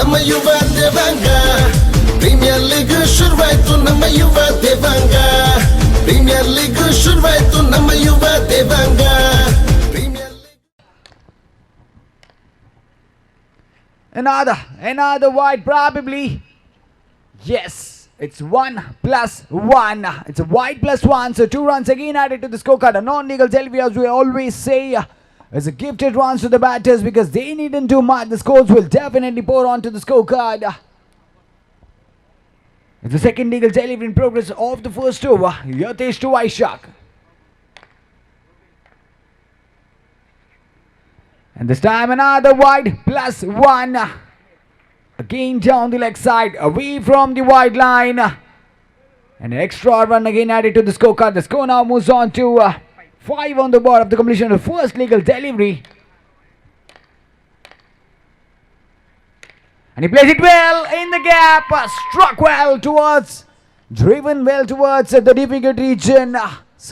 ನಮ್ಮ ಯುವ Devanga premier league ಶುರುವಾಯ್ತು ನಮ್ಮ ಯುವ ದೇವಾಂಗ ಪ್ರೀಮಿಯರ್ ಲೀಗ್ ಶುರುವಾಯ್ತು ನಮ್ಮ ಯುವ Devanga premier league Another wide probably. Yes, it's 1+1. It's a wide +1, so 2 runs again added to the scorecard. A non-legal delivery, as we always say, is a gifted runs to the batters because they needn't do much. The scores will definitely pour onto the scorecard. It's the second legal delivery in progress of the first over. Yatesh to Vaishak. And this time another wide +1. Again down the leg side, away from the wide line. And an extra run again added to the scorecard. The score now moves on to 5 on the board of the completion of the first legal delivery. And he plays it well in the gap, struck well towards, driven well towards the difficult region.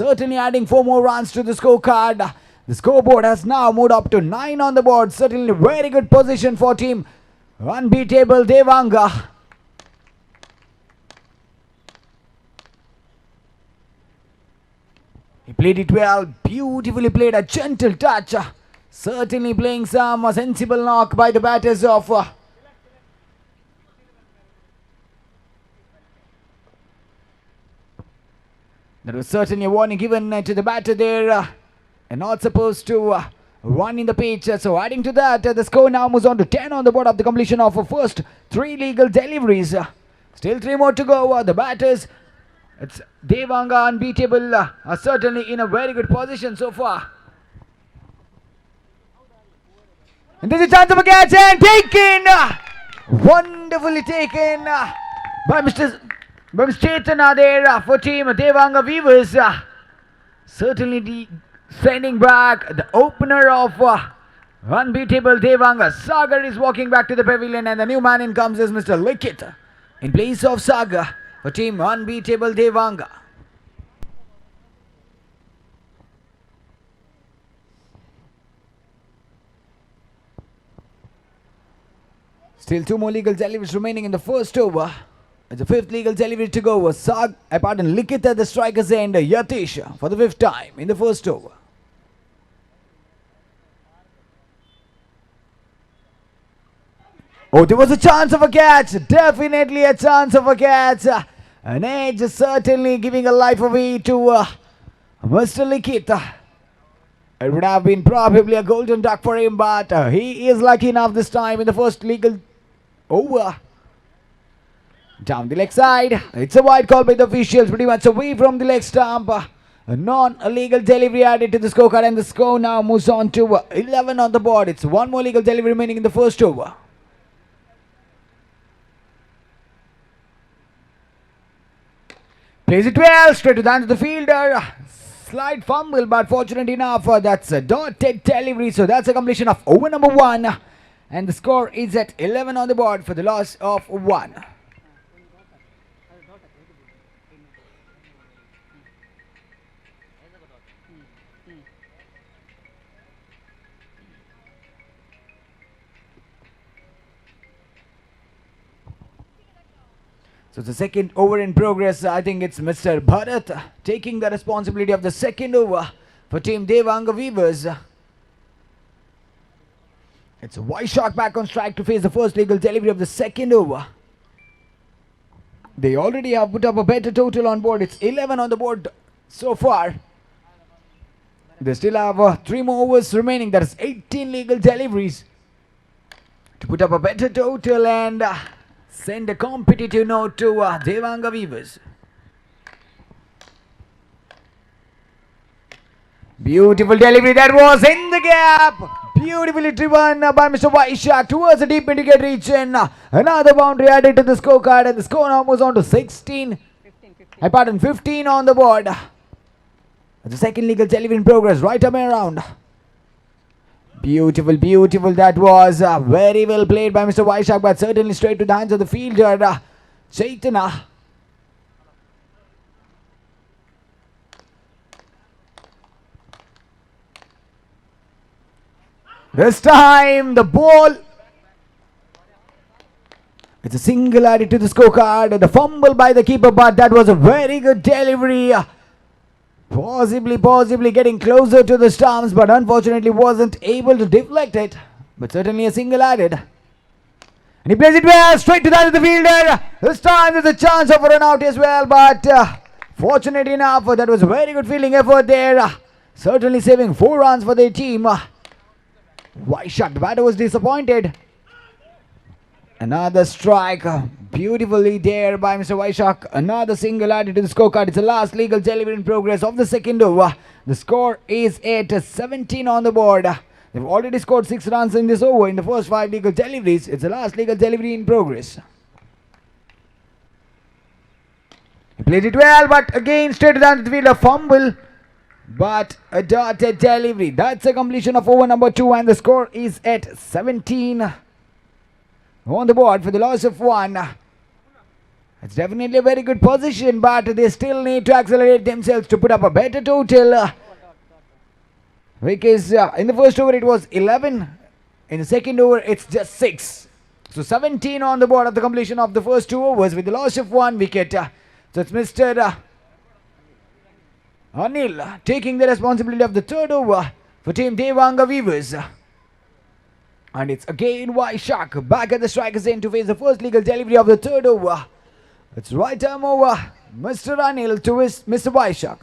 Certainly adding 4 more runs to the scorecard. The scoreboard has now moved up to 9 on the board. Certainly very good position for team unbeatable Devanga. He played it well, beautifully played, a gentle touch. Certainly playing some sensible knock by the batters of there was certainly a warning given to the batter there, and not supposed to run in the pitch. So adding to that, the score now moves on to 10 on the board of the completion of first 3 legal deliveries. Still 3 more to go. The batters, it's Devanga unbeatable, are certainly in a very good position so far. And there's a chance of a catch and taken! Wonderfully taken by Mr. Chetana there for team Devanga Weavers. Certainly sending back the opener of unbeatable Devanga. Sagar is walking back to the pavilion and the new man in comes is Mr. Likit in place of Sagar for team unbeatable Devanga. Still 2 more legal deliveries remaining in the first over. It's the 5th legal delivery to go. Likit at the striker's end. Yatish for the 5th time in the first over. Oh, there was a chance of a catch. Definitely a chance of a catch. An edge certainly giving a life away to Mr. Likit. It would have been probably a golden duck for him, but he is lucky enough this time in the first legal over. Down the leg side. It's a wide call by the officials, pretty much away from the leg stump. A non-legal delivery added to the scorecard, and the score now moves on to 11 on the board. It's 1 more legal delivery remaining in the first over. Plays it well, straight to the hands of the fielder. Slight fumble, but fortunate enough, that's a dotted delivery. So that's a completion of over number 1. And the score is at 11 on the board for the loss of 1. So the second over in progress. I think it's Mr. Bharat taking the responsibility of the second over for team Devanga Weavers. It's a Vaishak back on strike to face the first legal delivery of the second over. They already have put up a better total on board. It's 11 on the board so far. They still have 3 more overs remaining. That is 18 legal deliveries to put up a better total and send a competitive note to Devanga Weavers. Beautiful delivery that was in the gap. Beautifully driven by Mr. Vaishak towards the deep indicator region. Another boundary added to the scorecard, and the score now moves on to 15 on the board. The second legal delivery in progress, right away around. Beautiful that was. Very well played by Mr. Vaishak, but certainly straight to the hands of the fielder, Chaitanya. This time the ball It's a single added to the scorecard. The fumble by the keeper, but that was a very good delivery. Possibly getting closer to the stumps, but unfortunately wasn't able to deflect it. But certainly a single added. And he plays it well, straight to the end of the fielder. This time there's a chance of a run out as well, but fortunate enough, that was a very good fielding effort there. Certainly saving 4 runs for their team. Vaishak, the batter was disappointed. Another strike, beautifully there by Mr. Vaishak. Another single added to the scorecard. It's the last legal delivery in progress of the second over. The score is at 17 on the board. They've already scored 6 runs in this over in the first 5 legal deliveries. It's the last legal delivery in progress. He played it well, but again straight down to the field, a fumble. But a dotted delivery. That's a completion of over number 2, and the score is at 17 on the board for the loss of 1. It's definitely a very good position, but they still need to accelerate themselves to put up a better total. Because in the first over it was 11. In the second over it's just 6. So 17 on the board at the completion of the first 2 overs with the loss of 1 wicket. So it's Mr. Anil taking the responsibility of the third over for Team Devanga Weavers. And it's again Vaishak back at the striker's end to face the first legal delivery of the third over. It's right arm over Mr. Anil to Mr. Vaishak.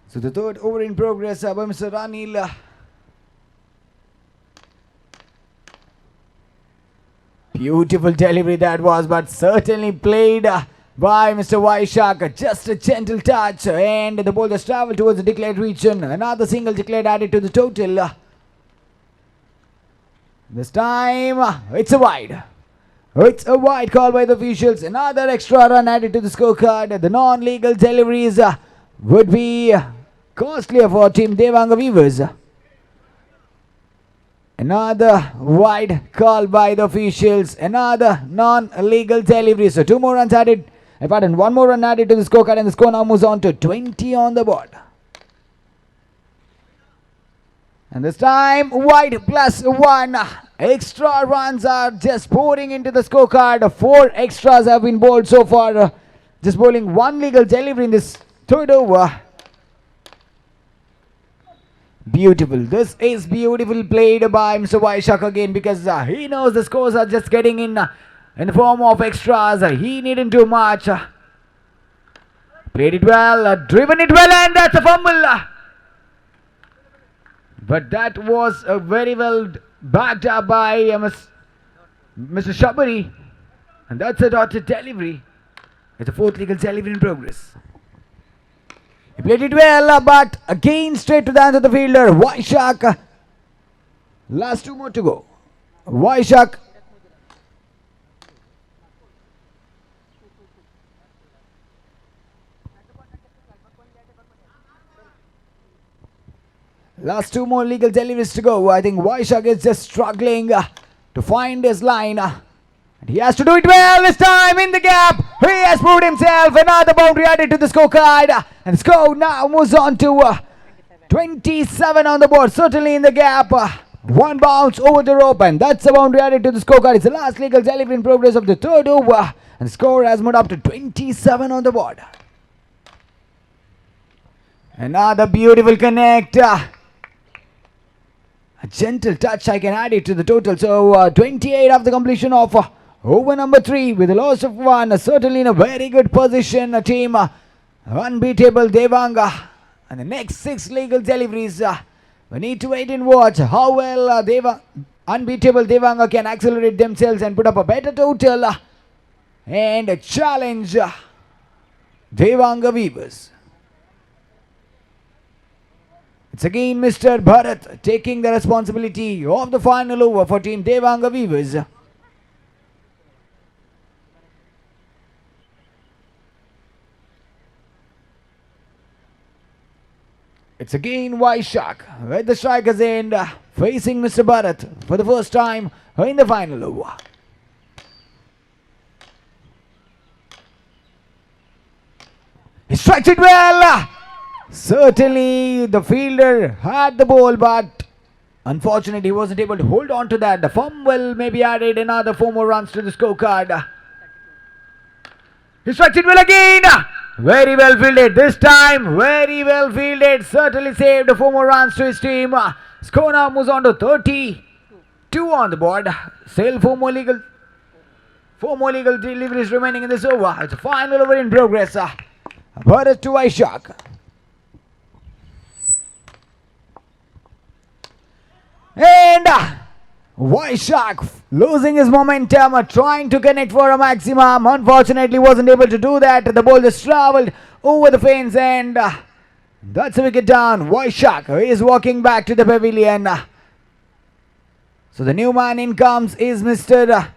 So the third over in progress by Mr. Anil. Beautiful delivery that was, but certainly played by Mr. Vaishak. Just a gentle touch, and the ball has travelled towards the declared region. Another single declared added to the total. This time, it's a wide. It's a wide call by the officials. Another extra run added to the scorecard. The non-legal deliveries would be costlier for Team Devanga Weavers. Another wide call by the officials. Another non-legal delivery. So 2 more runs added. Pardon, 1 more run added to the scorecard, and the score now moves on to 20 on the board. And this time, wide plus 1. Extra runs are just pouring into the scorecard. 4 extras have been bowled so far. Just bowling 1 legal delivery in this third over. Beautiful. This is beautiful played by Mr. Vaishak again, because he knows the scores are just getting in the form of extras. He needn't do much. Played it well, driven it well, and that's a fumble. But that was very well backed up by Mr. Shabari. And that's a dotted delivery. It's a 4th legal delivery in progress. He played it well, but again straight to the hands of the fielder, Vaishak. Last 2 more to go. Vaishak. Last 2 more legal deliveries to go. I think Vaishak is just struggling to find his line. And he has to do it well this time in the gap. He has proved himself. Another boundary added to the scorecard. And the score now moves on to 27 on the board. Certainly in the gap. 1 bounce over the rope. And that's a boundary added to the scorecard. It's the last legal delivery in progress of the third over. And the score has moved up to 27 on the board. Another beautiful connect. A gentle touch, I can add it to the total. So 28 after the completion of over number 3 with a loss of 1. Certainly in a very good position. A team unbeatable Devanga. And the next 6 legal deliveries. We need to wait and watch how well unbeatable Devanga can accelerate themselves and put up a better total. And challenge Devanga Weavers. It's again Mr. Bharat taking the responsibility of the final over for Team Devanga Weavers. It's again Vaishak at the striker's end facing Mr. Bharat for the first time in the final over. He strikes it well. Certainly, the fielder had the ball, but unfortunately, he wasn't able to hold on to that. The fumble maybe added another 4 more runs to the scorecard. He strikes it well again. Very well fielded this time. Very well fielded. Certainly saved 4 more runs to his team. Score now moves on to 32 on the board. Still 4 more legal deliveries remaining in this over. It's a final over in progress. Bharat to Vaishak. And Vaishak losing his momentum, trying to connect for a maximum. Unfortunately, wasn't able to do that. The ball just traveled over the fence, and that's a wicket down. Vaishak is walking back to the pavilion. So the new man in comes is Mr.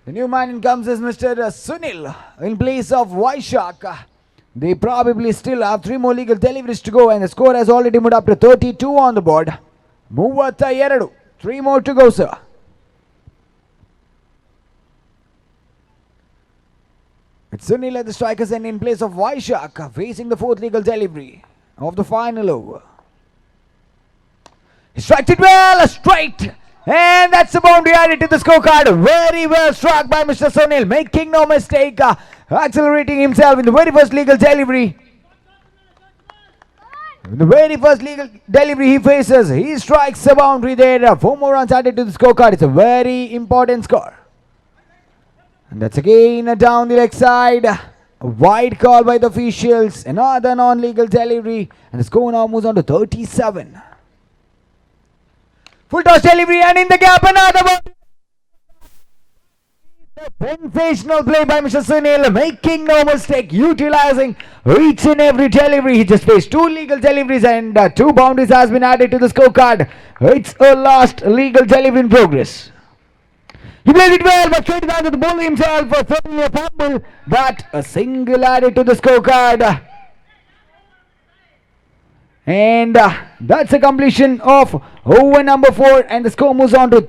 The new man in comes is Mr. Sunil in place of Vaishak. They probably still have 3 more legal deliveries to go, and the score has already moved up to 32 on the board. Muvata Eradu. 3 more to go, sir. It's Sunil at the strikers end in place of Vaishak, facing the 4th legal delivery of the final over. He strikes it well, straight. And that's the boundary added to the scorecard. Very well struck by Mr. Sunil, making no mistake, accelerating himself in the very first legal delivery. In the very first legal delivery he faces, he strikes the boundary there. 4 more runs added to the scorecard. It's a very important score. And that's again down the leg side. A wide call by the officials. Another non-legal delivery. And the score now moves on to 37. Full toss delivery, and in the gap another one. Sensational play by Mr. Sunil, making no mistake, utilizing each and every delivery. He just faced 2 legal deliveries, and 2 boundaries has been added to the scorecard. It's a last legal delivery in progress. He played it well, but straight down to the bowler himself for throwing a fumble, but a single added to the scorecard. And that's a completion of over number 4, and the score moves on to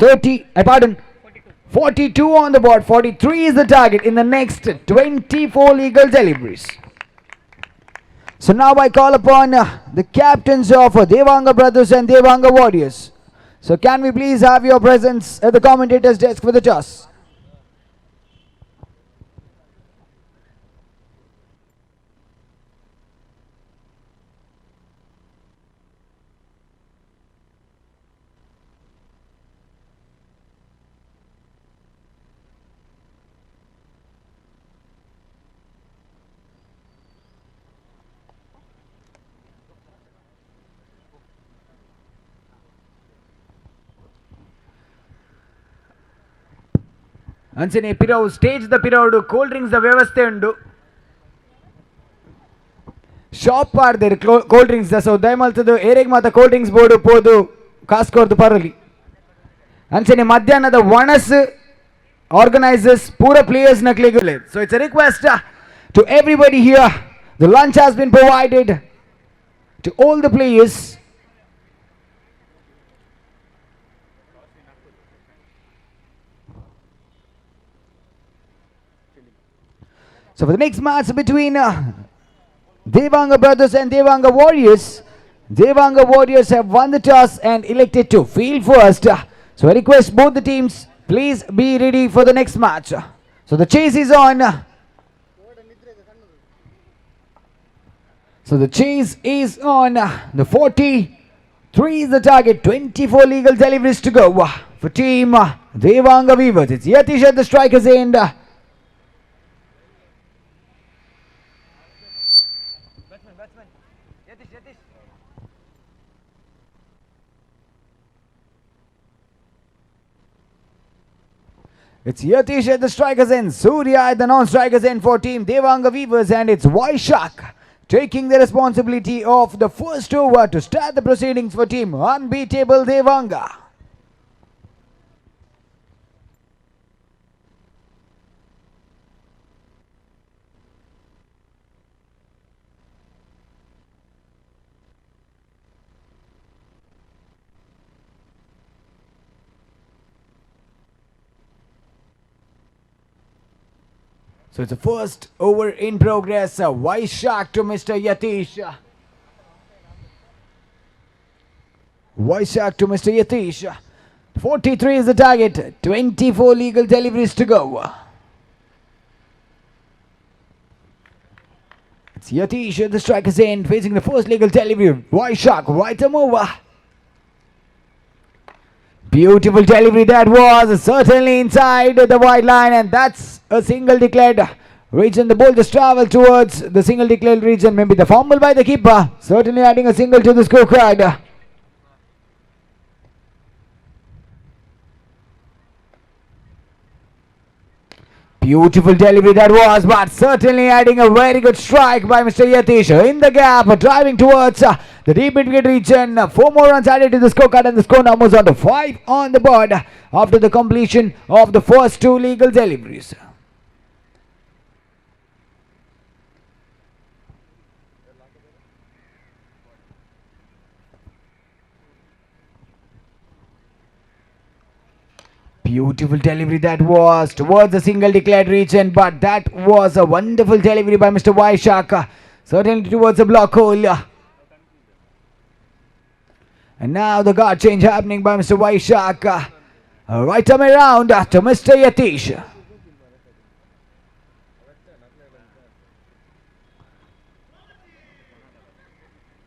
42 on the board. 43 is the target in the next 24 legal deliveries. So now I call upon the captains of Devanga Brothers and Devanga Warriors. So can we please have your presence at the commentator's desk for the toss? ಅಂಚನೆ ಪಿರವು stage ದ ಪಿರವುಡು cold drinks ದ ವ್ಯವಸ್ಥೆ ಉಂಡು shop ಆಡ್ದೇರು cold drinks ದ ಸೊ ದಯಮಲ್ತದು ಏರೆಗ್ ಮಾತ ಕೋಲ್ಡ್ ಡ್ರಿಂಕ್ಸ್ ಬೋರ್ಡು ಪೋದು ಕಾಸ್ಕೋರ್ದು ಪರಲಿ ಅಂಚನೆ ಮಧ್ಯಾಹ್ನದ ವಣಸ್ ಆರ್ಗನೈಸರ್ಸ್ ಪೂರ ಪ್ಲೇಯರ್ಸ್ ನಕ್ಲಿಗೆ so it's a request to everybody here the lunch has been provided to all the players. So for the next match between Devanga Brothers and Devanga Warriors have won the toss and elected to field first. So I request both the teams, please be ready for the next match. So the chase is on. The 43 is the target. 24 legal deliveries to go for team Devanga Weavers. It's Yatish at the striker's end. It's Yatish at the striker's end, Surya at the non-striker's end for team Devanga Weavers, and it's Vaishak taking the responsibility of the first over to start the proceedings for team unbeatable Devanga. So it's a first over in progress. Vaishak to Mr. Yatish. Vaishak to Mr. Yatish. 43 is the target. 24 legal deliveries to go. It's Yatish at the striker's end, facing the first legal delivery. Vaishak, right arm over. Beautiful delivery that was, certainly inside the white line, and that's a single declared region. The ball just travel towards the single declared region. Maybe the fumble by the keeper, certainly adding a single to the scorecard. Beautiful delivery that was, but certainly adding a very good strike by Mr. Yatish in the gap, driving towards the deep mid region. 4 more runs added to the scorecard, and the score now moves on to 5 on the board after the completion of the first 2 legal deliveries. Beautiful delivery that was towards the single declared region, but that was a wonderful delivery by Mr. Vaishak, certainly towards the block hole. And now the guard change happening by Mr. Vaishak. Right arm around to Mr. Yatish.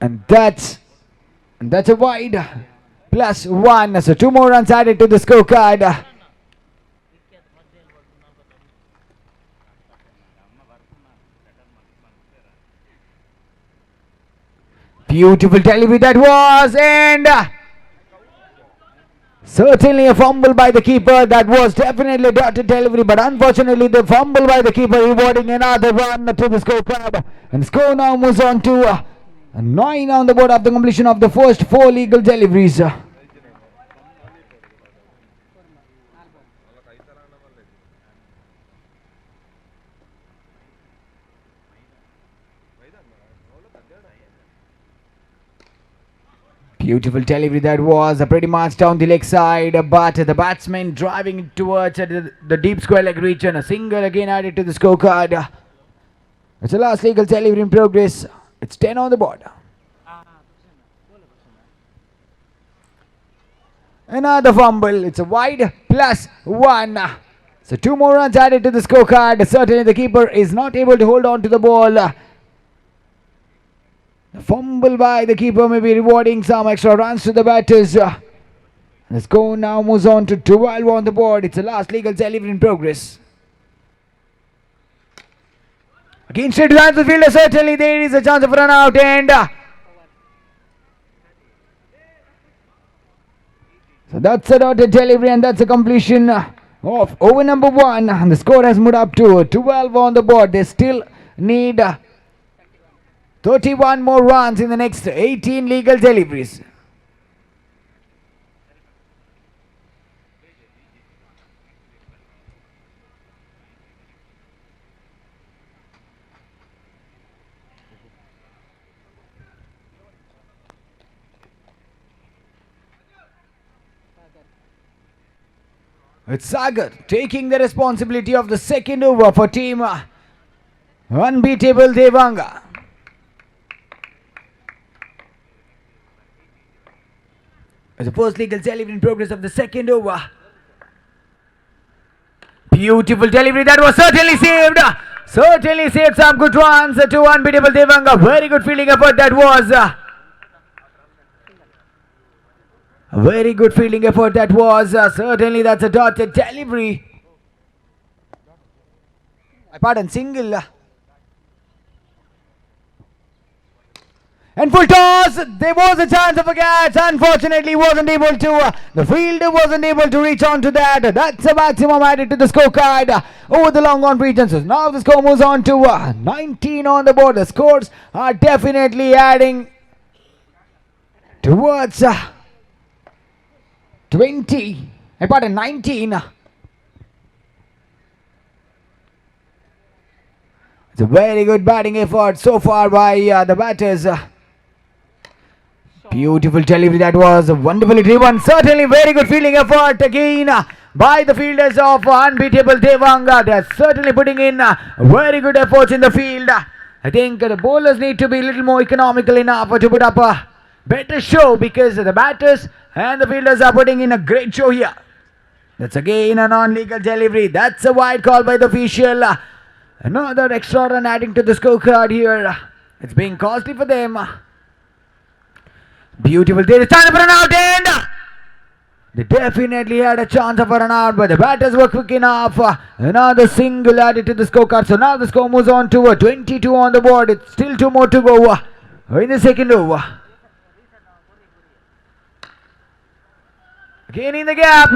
And that's a wide. +1, so 2 more runs added to the scorecard. Beautiful delivery that was, and certainly a fumble by the keeper. That was definitely a dotted delivery, but unfortunately the fumble by the keeper rewarding another run to the scorecard. And score now moves on to 9 on the board after completion of the first 4 legal deliveries. Beautiful delivery that was, pretty much down the leg side, but the batsman driving towards the deep square leg region. A single again added to the scorecard. It's the last legal delivery in progress. It's 10 on the board. Another fumble. It's a wide +1. So 2 more runs added to the scorecard. Certainly the keeper is not able to hold on to the ball. The fumble by the keeper may be rewarding some extra runs to the batters. The score now moves on to 12 on the board. It's the last legal delivery in progress. Again straight to the fielder. Certainly there is a chance of run out, and so that's a dotted delivery, and that's a completion of over number 1. And the score has moved up to 12 on the board. They still need 31 more runs in the next 18 legal deliveries. It's Sagar taking the responsibility of the second over for team unbeatable Devanga. As the first legal delivery in progress of the second over. Beautiful delivery that was certainly saved. Certainly saved some good runs to unbeatable Devanga. Very good fielding effort that was. A very good fielding effort that was. Certainly that's a dotted delivery. Pardon, single. And full toss, there was a chance of a catch, unfortunately wasn't able to, the fielder wasn't able to reach on to that. That's a maximum added to the scorecard over the long on regions. So now the score moves on to 19 on the board. The scores are definitely adding towards 19. It's a very good batting effort so far by the batters. Beautiful delivery that was, wonderfully driven. Certainly very good fielding effort again by the fielders of unbeatable Devanga. They're certainly putting in very good efforts in the field. I think the bowlers need to be a little more economical enough to put up a better show, because the batters and the fielders are putting in a great show here. That's again a non-legal delivery. That's a wide call by the official. Another extra run adding to the scorecard here. It's being costly for them. Beautiful. There is time for an out, and they definitely had a chance of a run out, but the batters were quick enough. Another single added to the scorecard. So now the score moves on to 22 on the board. It's still 2 more to go in the second over. Again in the gap.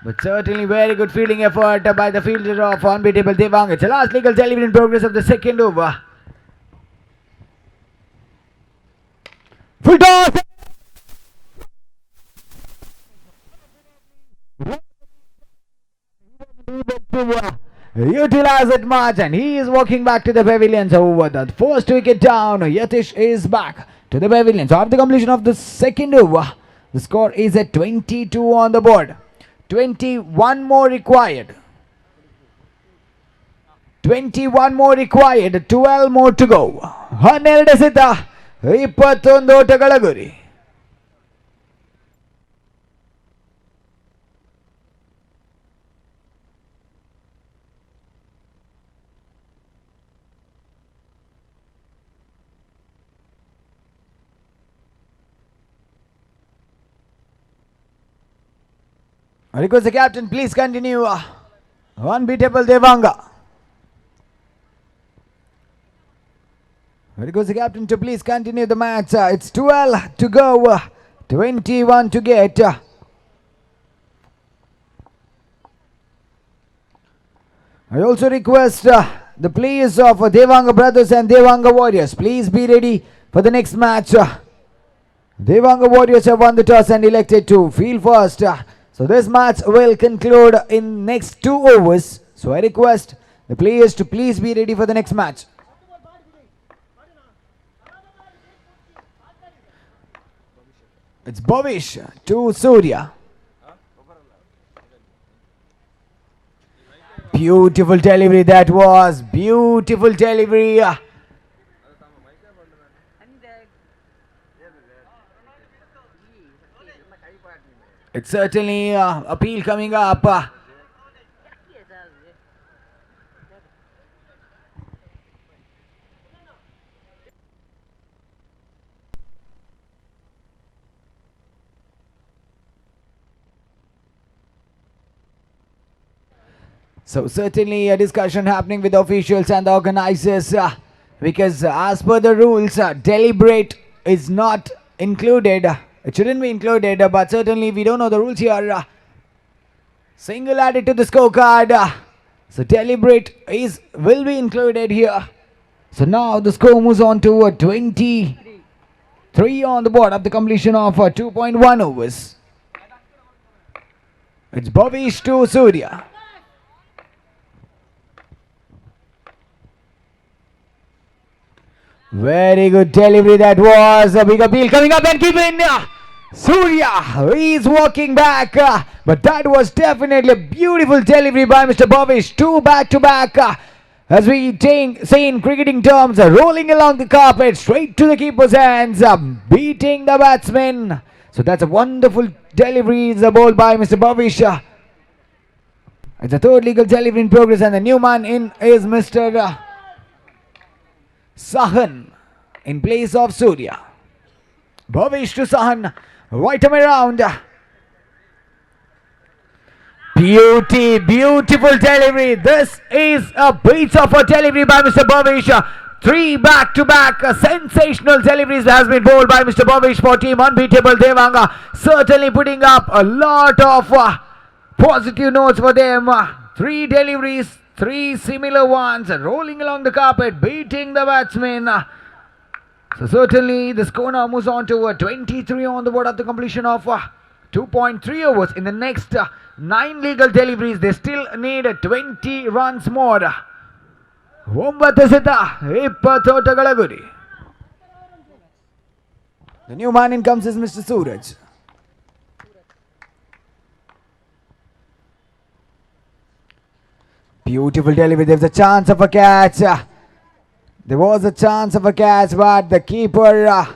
But certainly very good fielding effort by the fielder of unbeatable Devanga. It's the last legal delivery in progress of the second over. Full toss! Utilize it much, and he is walking back to the pavilions over the first wicket down. Yatish is back to the pavilions. After the completion of the second over, the score is at 22 on the board. 21 more required. 21 more required. 12 more to go. 12 ಎಸೆತ 21 ಓಟಗಳ ಗುರಿ. I request the captain, please continue. Unbeatable Devanga. I request the captain to please continue the match. It's 12 to go. 21 to get. I also request the players of Devanga Brothers and Devanga Warriors, please be ready for the next match. Devanga Warriors have won the toss and elected to field first. So this match will conclude in next 2 overs. So I request the players to please be ready for the next match. It's Bhavish to Surya. Beautiful delivery that was. Beautiful delivery. It's certainly appeal coming up. So certainly a discussion happening with the officials and the organizers, because as per the rules, deliberate is not included. It shouldn't be included, but certainly we don't know the rules here. Single added to the scorecard. So deliberate will be included here. So now the score moves on to 23 on the board at the completion of 2.1 overs. It's Bhavish to Surya. Very good delivery that was. A big appeal coming up and keeping. Surya is walking back. But that was definitely a beautiful delivery by Mr. Bhavish. 2 back-to-back. As we say in cricketing terms, rolling along the carpet straight to the keeper's hands, beating the batsman. So that's a wonderful delivery. It's a ball by Mr. Bhavish. It's a third legal delivery in progress, and the new man in is Mr. Sahan in place of Surya. Bhavish to Sahan, right away around. Beautiful delivery. This is a beat of a delivery by Mr. Bhavish. 3 back-to-back sensational deliveries has been bowled by Mr. Bhavish for team unbeatable Devanga. Certainly putting up a lot of positive notes for them. 3 deliveries, 3 similar ones, rolling along the carpet, beating the batsman. So certainly the score now moves on to 23 on the board at the completion of 2.3 overs. In the next 9 legal deliveries, they still need 20 runs more. 9 ಎಸೆತ 20 ಓಟಗಳ ಗುರಿ. The new man in comes is Mr. Suraj. Beautiful delivery. There's a chance of a catch. There was a chance of a catch, but the keeper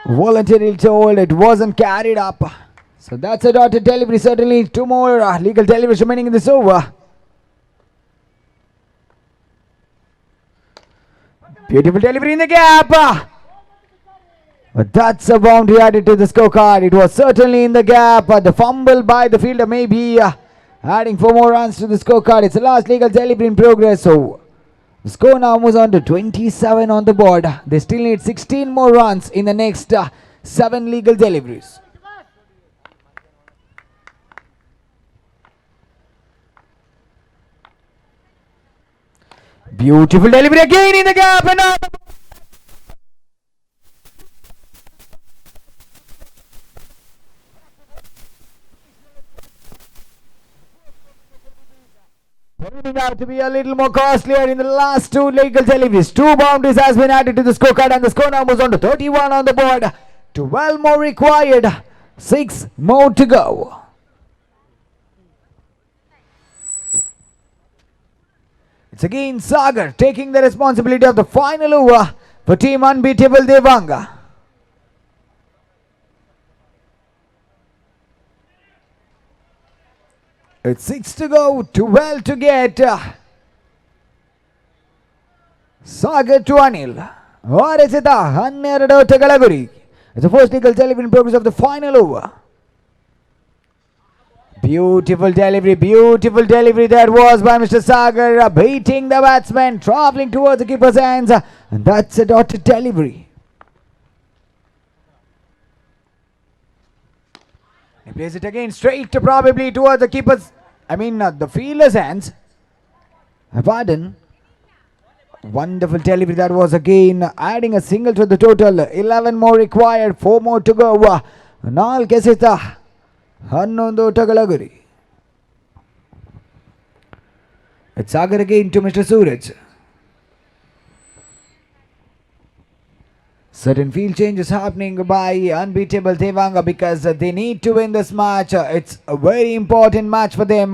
voluntarily told it wasn't carried up. So that's a dotted delivery. Certainly 2 more legal deliveries remaining in this over. Beautiful delivery in the gap. But that's a boundary added to the scorecard. It was certainly in the gap. The fumble by the fielder may be adding 4 more runs to the scorecard. It's the last legal delivery in progress. So the score now moves on to 27 on the board. They still need 16 more runs in the next 7 legal deliveries. Beautiful delivery again in the gap. And now turning out to be a little more costlier in the last 2 legal deliveries. 2 boundaries has been added to the scorecard and the score now moves on to 31 on the board. 12 more required. 6 more to go. It's again Sagar taking the responsibility of the final over for team unbeatable Devanga. It's 6 to go, 12 to get. Sagar to Anil. Varesita, 12 ಓಟಗಳ ಗುರಿ. It's the first legal delivery in progress of the final over. Beautiful delivery that was by Mr. Sagar, beating the batsman, travelling towards the keeper's hands, and that's a dotted delivery. He plays it again straight probably towards the keeper's, the fielder's hands. Pardon. Wonderful delivery that was again, adding a single to the total. 11 more required, 4 more to go. 4 ಎಸೆತ 11 ಓಟಗಳ ಗುರಿ. It's Sagar again to Mr. Suraj. Certain field changes happening by unbeatable Devanga because they need to win this match. It's a very important match for them.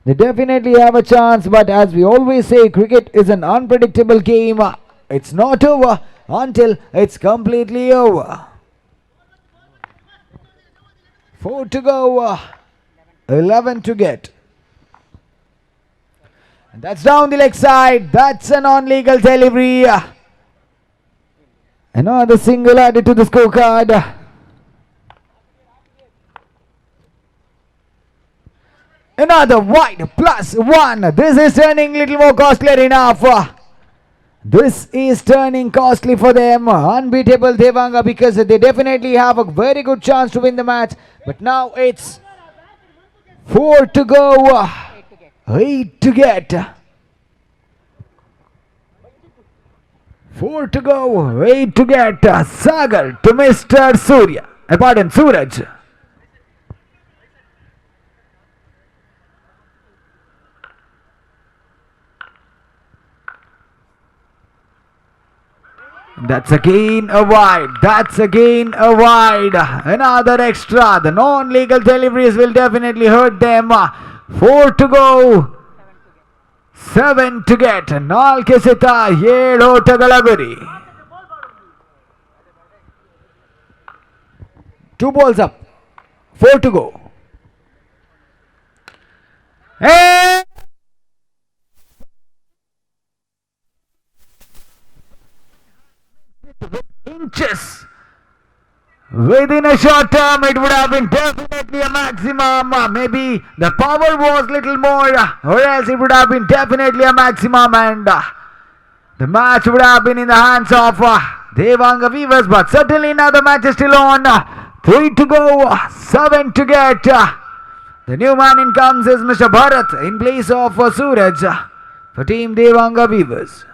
They definitely have a chance, but as we always say, cricket is an unpredictable game. It's not over until it's completely over. 4 to go, 11 to get. And that's down the leg side. That's a non-legal delivery. Another single added to the scorecard. Another wide +1. This is turning a little more costlier enough. This is turning costly for them. Unbeatable Devanga because they definitely have a very good chance to win the match. But now it's 4 to go. 8 to get. 4 to go. 8 to get. Sagar to Mr. Suraj. That's again a wide. Another extra. The non-legal deliveries will definitely hurt them. 4 to go. 7 to get. 4 ಎಸೆತ 7 ಓಟಗಳ ಗುರಿ. 2 balls up. 4 to go. Hey! Inches. Within a short term, it would have been definitely a maximum. Maybe the power was little more, or else it would have been definitely a maximum, and the match would have been in the hands of Devanga Weavers. But certainly now the match is still on. 3 to go, 7 to get. The new man in comes is Mr. Bharat in place of Suraj for Team Devanga Weavers.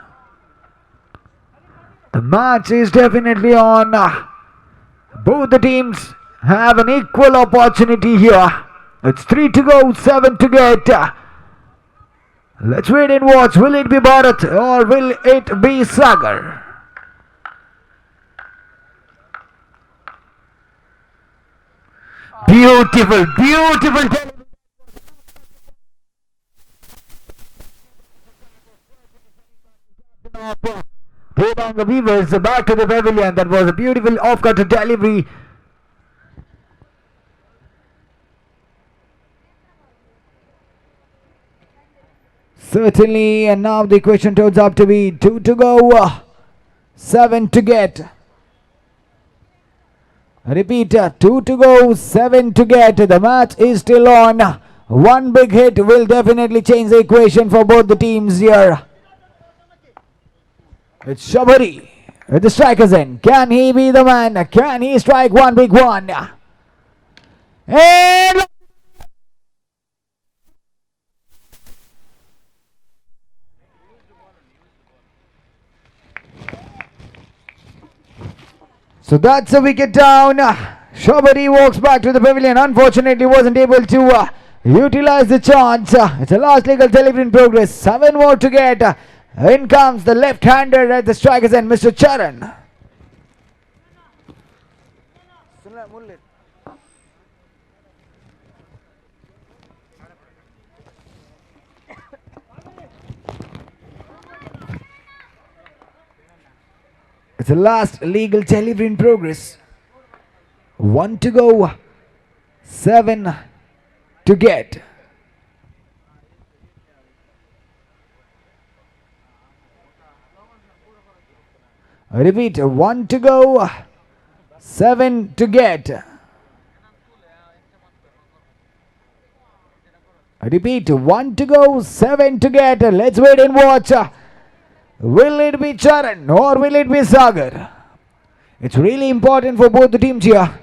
The match is definitely on. Both the teams have an equal opportunity here. It's 3 to go, 7 to get. Let's wait and watch. Will it be Bharat or will it be Sagar? Beautiful. Devanga Weavers back to the pavilion. That was a beautiful off-cutter delivery. Certainly, and now the question turns out to be 2 to go, 7 to get. Repeat, 2 to go, 7 to get. The match is still on. One big hit will definitely change the equation for both the teams here. It's Shabari with the strikers in. Can he be the man? Can he strike one big one? And so that's a wicket down. Shabari walks back to the pavilion. Unfortunately, wasn't able to utilize the chance. It's a last legal delivery in progress. 7 more to get. In comes the left-hander at the strikers end, Mr. Charan. It's the last legal delivery in progress. 1 to go, 7 to get. I repeat, 1 to go, 7 to get. I repeat, 1 to go, 7 to get. Let's wait and watch. Will it be Charan or will it be Sagar? It's really important for both the teams here.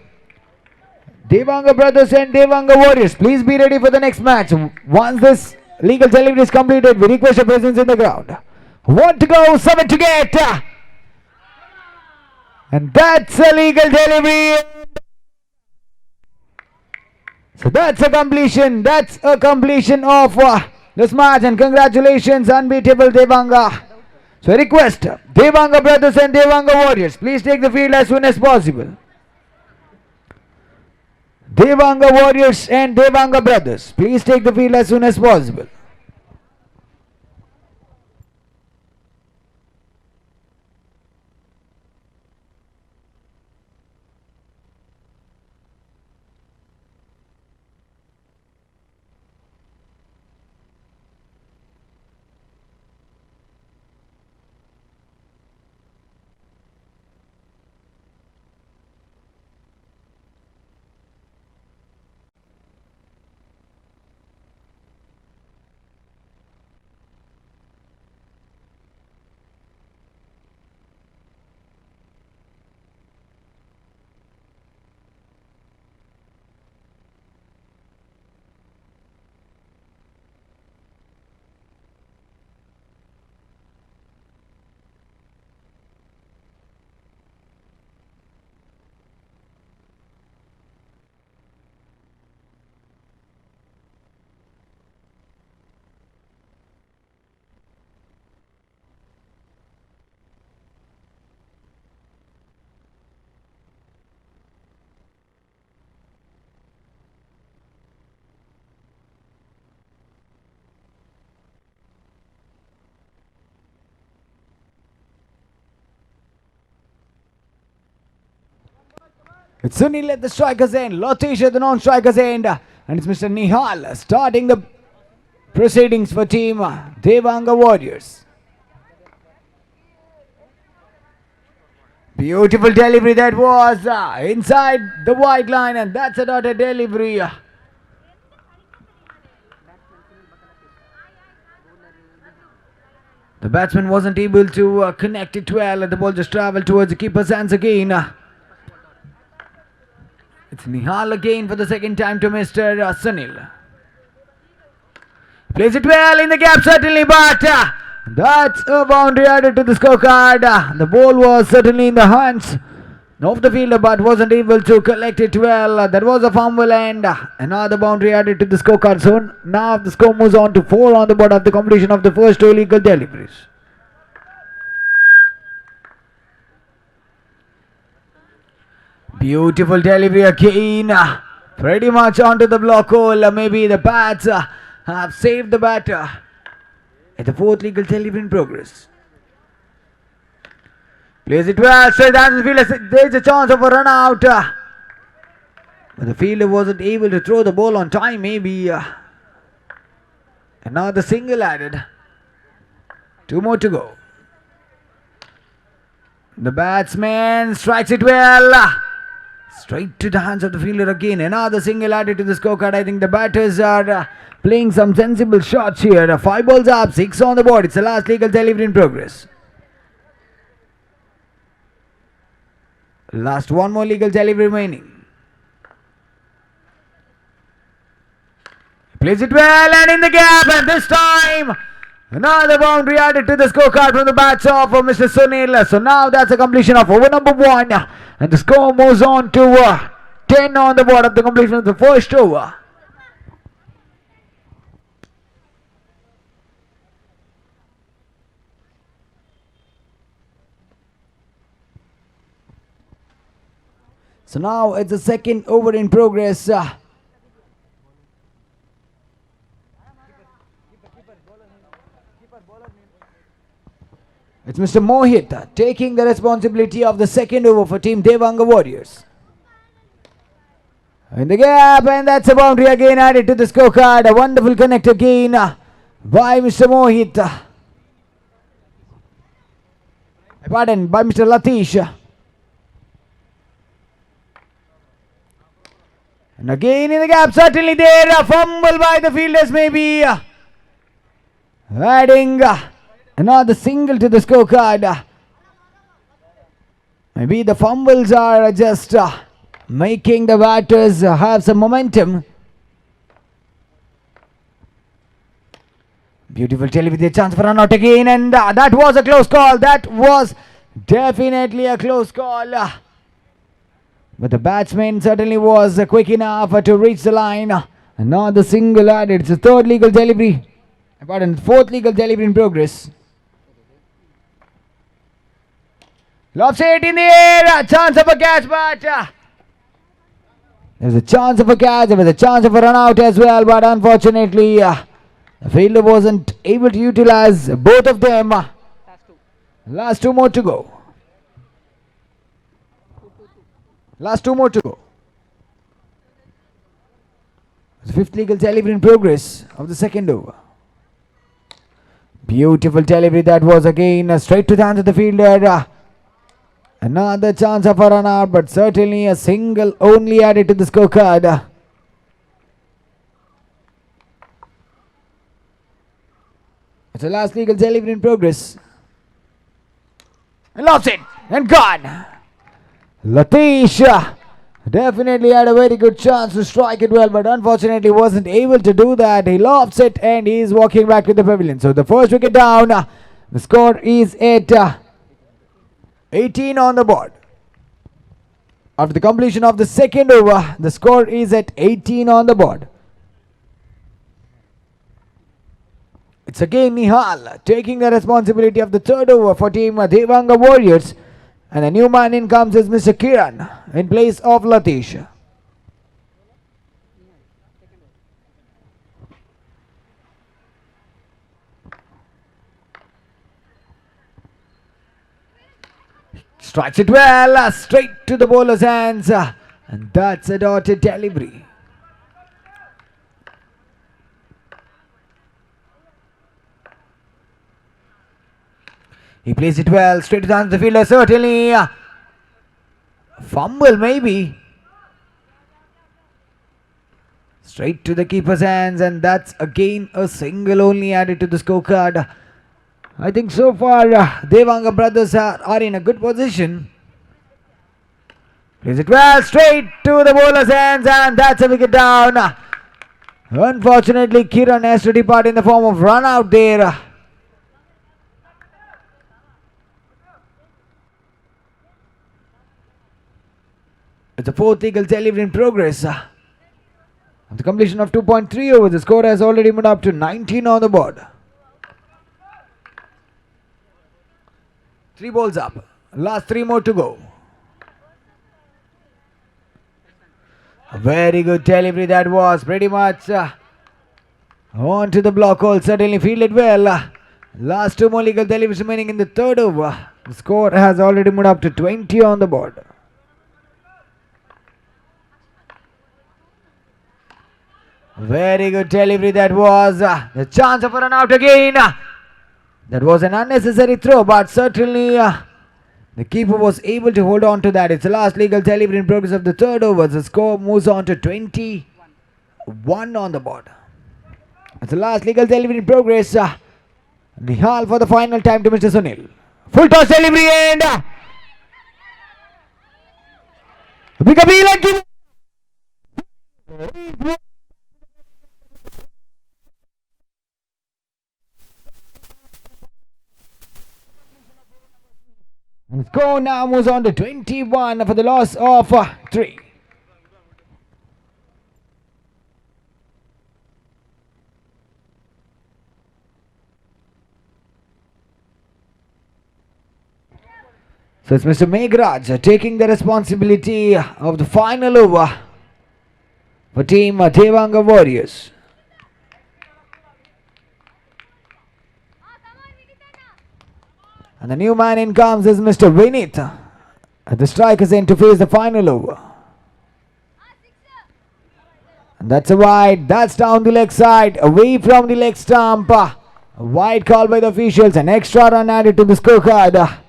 Devanga brothers and Devanga warriors, please be ready for the next match. Once this legal delivery is completed, we request your presence in the ground. 1 to go, 7 to get. And that's a legal delivery. So that's a completion. That's a completion of this match. And congratulations, unbeatable Devanga. So I request Devanga brothers and Devanga warriors, please take the field as soon as possible. Devanga warriors and Devanga brothers, please take the field as soon as possible. It's Sunil at the strikers end, Lotesh at the non-strikers end, and it's Mr. Nihal starting the proceedings for team Devanga Warriors. Beautiful delivery that was inside the white line, and that's a dotted delivery. The batsman wasn't able to connect it well, and the ball just traveled towards the keeper's hands again. It's Nihal again for the second time to Mr. Sunil. Plays it well in the gap certainly, but that's a boundary added to the scorecard. The ball was certainly in the hands of the fielder but wasn't able to collect it well. That was a fumble and another boundary added to the scorecard. So now the score moves on to 4 on the board of the completion of the first 2 illegal deliveries. Beautiful delivery again. Pretty much onto the block hole. Maybe the bats have saved the batter. At the 4th legal delivery in progress. Plays it well, straight down the fielder. There's a chance of a run out. But the fielder wasn't able to throw the ball on time, maybe. Another single added. 2 more to go. The batsman strikes it well. Straight to the hands of the fielder again. Another single added to the scorecard. I think the batters are playing some sensible shots here. 5 balls up, 6 on the board. It's the last legal delivery in progress. Last 1 more legal delivery remaining. Plays it well and in the gap, and this time another boundary added to the scorecard from the bats of Mr. Sunil. So now that's a completion of over number 1, and the score moves on to 10 on the board of the completion of the first over. So now it's the second over in progress. It's Mr. Mohit taking the responsibility of the second over for Team Devanga Warriors. In the gap, and that's a boundary again added to the scorecard. A wonderful connect again by Mr. Mohit. Pardon, by Mr. Latish. And again in the gap, certainly there. A fumble by the fielders, maybe. Adding another single to the scorecard. Maybe the fumbles are just making the batters have some momentum. Beautiful Telly with a chance for run out again, and that was a close call. That was definitely a close call. But the batsman certainly was quick enough to reach the line. Another single added. It's the third legal delivery. Pardon, fourth legal delivery in progress. Lobs it in the air. A chance of a catch, but there's a chance of a catch. There was a chance of a run out as well, but unfortunately the fielder wasn't able to utilize both of them. Last 2 more to go. Last 2 more to go. The fifth legal delivery in progress of the second over. Beautiful delivery that was again straight to the hands of the fielder. Another chance of a run out, but certainly a single only added to the scorecard. It's the last legal delivery in progress. And lost it and gone. Latish definitely had a very good chance to strike it well, but unfortunately wasn't able to do that. He lofts it and he's walking back to the pavilion. So the first wicket down. The score is at 18 on the board. After the completion of the second over, the score is at 18 on the board. It's again Nihal taking the responsibility of the third over for Team Devanga Warriors. And the new man in comes is Mr. Kiran in place of Latish. Strikes it well, straight to the bowler's hands. And that's a dotted delivery. He plays it well, straight to the hands of the fielder, certainly. Fumble maybe. Straight to the keeper's hands, and that's again a single only added to the scorecard. I think so far Devanga brothers are in a good position. Plays it well, straight to the bowler's hands, and that's a wicket down. Unfortunately, Kiran has to depart in the form of run out there. It's a fourth legal delivery in progress. At the completion of 2.3 overs, the score has already moved up to 19 on the board. 3 balls up. Last 3 more to go. A very good delivery that was. Pretty much on to the block hole. Certainly fielded well. Last two more legal deliveries remaining in the third over. The score has already moved up to 20 on the board. Very good delivery that was. The chance of a run out again. That was an unnecessary throw, but certainly the keeper was able to hold on to that. It's the last legal delivery in progress of the third over. The score moves on to 21 on the board. It's the last legal delivery in progress. Nihal for the final time to Mr. Sunil. Full toss delivery and big appeal and give. The score now moves on to 21 for the loss of 3. So it's Mr. Meghraj taking the responsibility of the final over for team Devanga Warriors. And the new man in comes is Mr. Vinit at the strikers end to face the final over. And that's a wide, that's down the leg side, away from the leg stump. A wide call by the officials, an extra run added to the scorecard.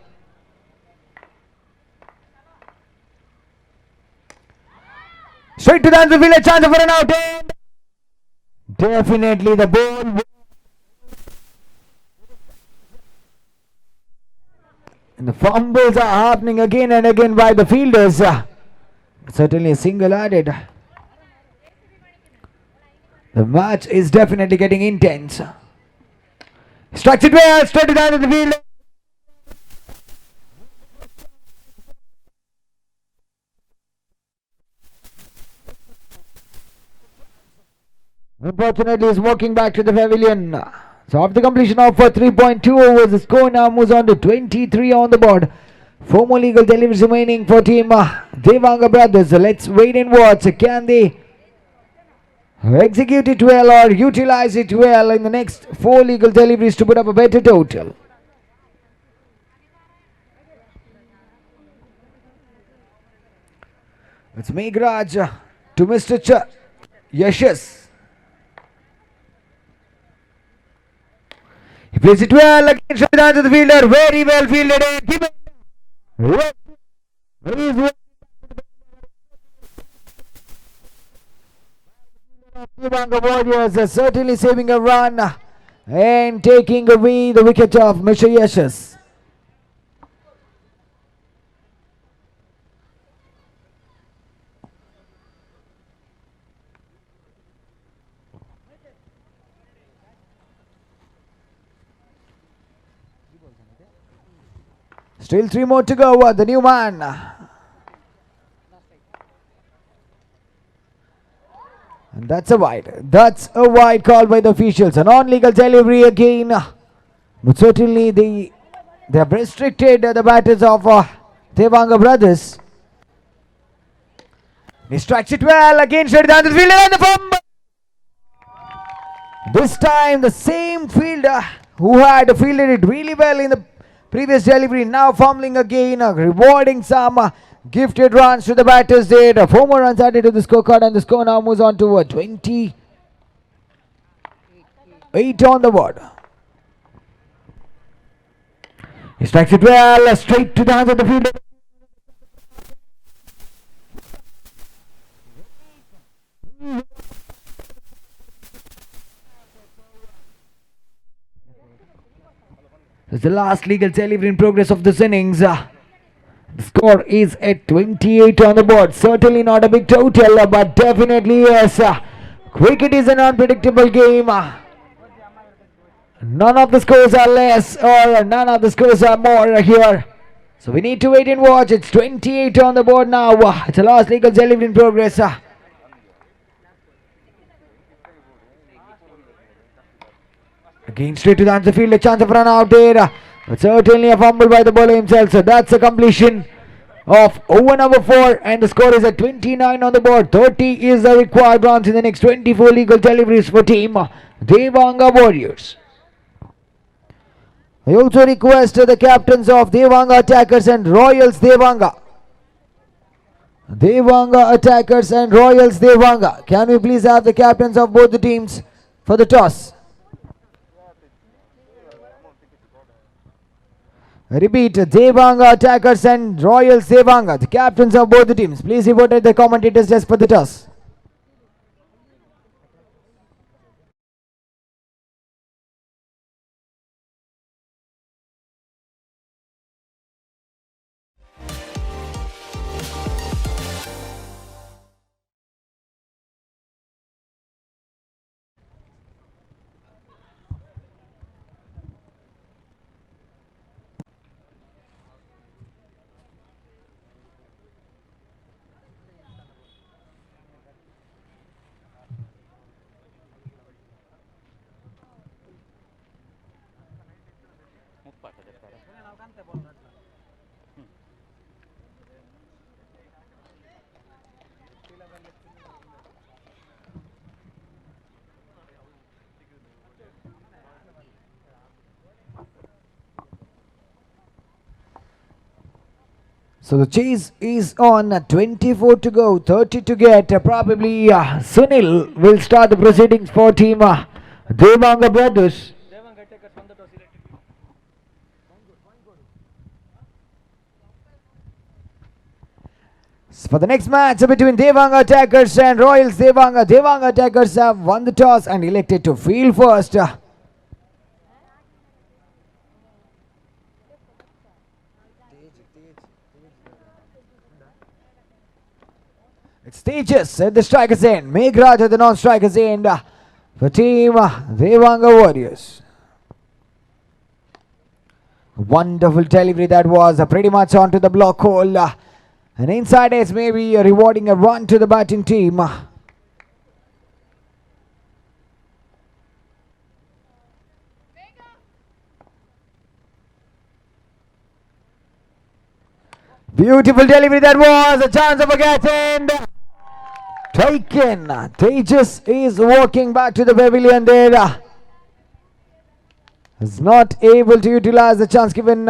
Straight to the answer field, a chance for an out. Definitely the ball. And the fumbles are happening again and again by the fielders. Certainly a single added. The match is definitely getting intense. Strikes it well, straight to the end of the field. Unfortunately, he's walking back to the pavilion. So after completion of 3.2 overs, the score now moves on to 23 on the board. 4 more legal deliveries remaining for team Devanga brothers. So let's wait and watch. Can they execute it well or utilize it well in the next 4 legal deliveries to put up a better total? It's Meghraj to Mr. Yashas. He plays it well again, shot down to the fielder, very well fielded and given. Devanga Warriors are certainly saving a run and taking away the wicket of Mr. Yashas. Still 3 more to go. The new man. And that's a wide. That's a wide call by the officials. A non-legal delivery again. But certainly they have restricted the batters of Devanga brothers. He strikes it well. Again straight down to the fielder and the fumble. This time the same fielder who had fielded it really well in the previous delivery, now fumbling again, rewarding some gifted runs to the batters there. 4 more runs added to the scorecard and the score now moves on to 28 on the board. He strikes it well, straight to the hands of the fielder. It's the last legal delivery in progress of this innings. The score is at 28 on the board. Certainly not a big total, but definitely yes. Cricket is an unpredictable game. None of the scores are less or none of the scores are more here. So we need to wait and watch. It's 28 on the board now. It's the last legal delivery in progress. Again straight to the answer field, a chance of run out there. But certainly a fumble by the bowler himself. So that's a completion of over number 4 and the score is at 29 on the board. 30 is the required runs in the next 24 legal deliveries for team Devanga Warriors. I also request the captains of Devanga Attackers and Royals Devanga. Devanga Attackers and Royals Devanga. Can we please have the captains of both the teams for the toss? I repeat, Devanga Attackers and Royals Devanga, the captains of both the teams. Please report at the commentators desk for the toss. So the chase is on, 24 to go, 30 to get. Probably Sunil will start the proceedings for team Devanga Brothers. For the next match between Devanga Attackers and Royals Devanga, Devanga Attackers have won the toss and elected to field first. It's Tejas at the strikers end, Meghraj at the non-strikers end for team Devanga Warriors. Wonderful delivery that was, pretty much onto the block hole. And inside edge maybe rewarding a run to the batting team. Beautiful delivery that was, a chance of a catch and taken. Tejas is walking back to the pavilion there. Is not able to utilize the chance given.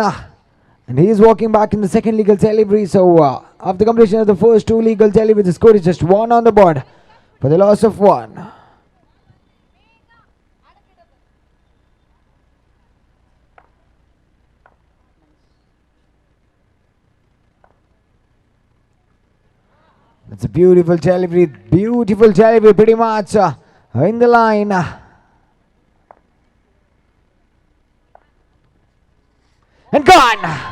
And he is walking back in the second legal delivery. So after completion of the first two legal deliveries, the score is just 1 on the board for the loss of 1. It's a beautiful delivery pretty much in the line. And gone!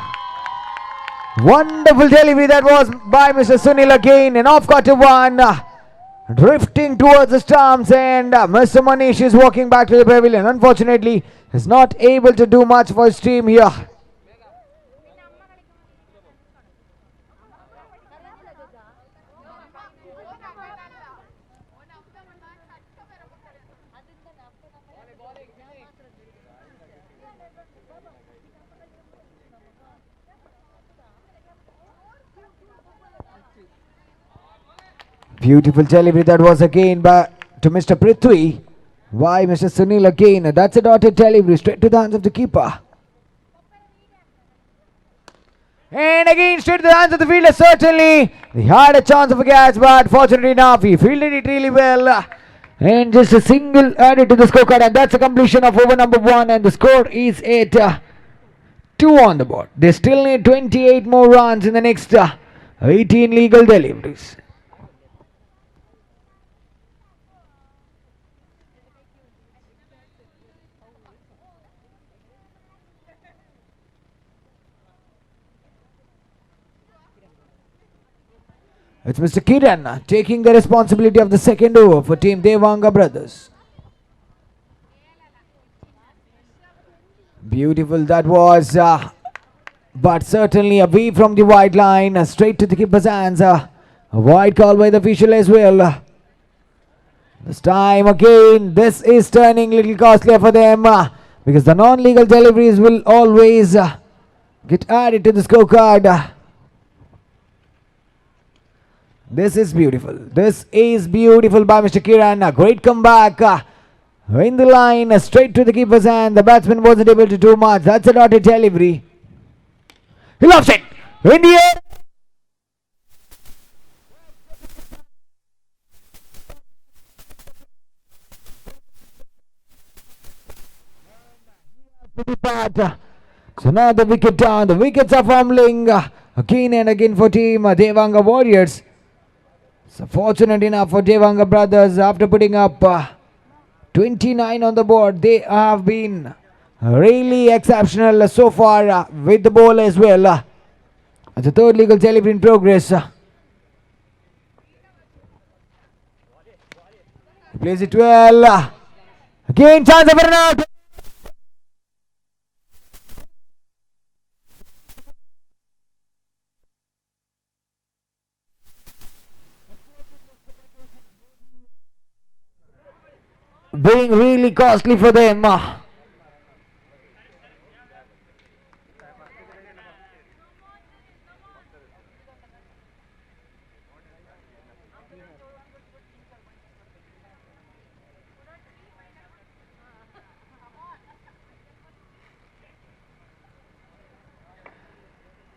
Wonderful delivery that was by Mr. Sunil again, and off got to 1. Drifting towards the stumps, and Mr. Manish is walking back to the pavilion. Unfortunately, is not able to do much for his team here. Beautiful delivery that was again to Mr. Prithvi. Why Mr. Sunil again? That's a dotted delivery straight to the hands of the keeper. And again straight to the hands of the fielder. Certainly he had a chance of a catch, but fortunately enough he fielded it really well. And just a single added to the scorecard, and that's a completion of over number 1, and the score is at 2 on the board. They still need 28 more runs in the next 18 legal deliveries. It's Mr. Kiran taking the responsibility of the second over for team Devanga Brothers. Beautiful that was, but certainly away from the wide line, straight to the keeper's hands. A wide call by the official as well. This time again, this is turning a little costlier for them because the non-legal deliveries will always get added to the scorecard. This is beautiful. This is beautiful by Mr. Kiran. A great comeback in the line, straight to the keeper's hand. The batsman wasn't able to do much. That's a dotted delivery. He loves it. In the air. So now the wicket down. The wickets are fumbling again and again for team Devanga Warriors. So fortunate enough for Devanga brothers, after putting up 29 on the board, they have been really exceptional so far with the ball as well. The third legal delivery in progress. He plays it well. Again, chance of a run out. Being really costly for them.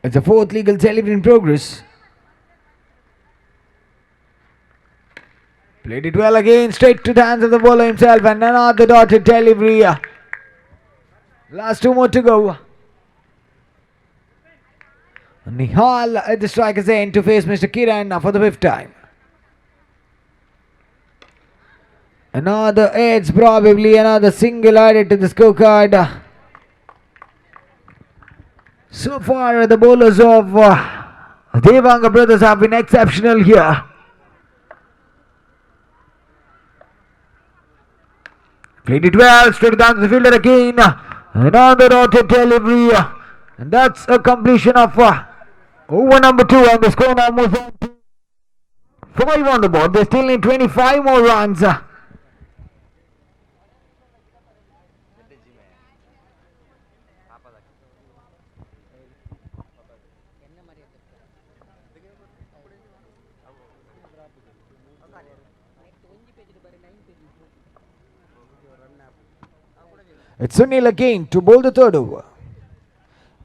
It's a fourth legal delivery in progress. Played it well again, straight to the hands of the bowler himself, and another dotted delivery. Last two more to go. Nihal at the striker's end to face Mr. Kiran for the fifth time. Another edge, probably another single added to the scorecard. So far, the bowlers of Devanga brothers have been exceptional here. Played it well, straight down to the fielder again. Another dotted delivery. And that's a completion of over number 2, and the score now moves on to 5 on the board. They still need 25 more runs. It's Sunil again to bowl the third over.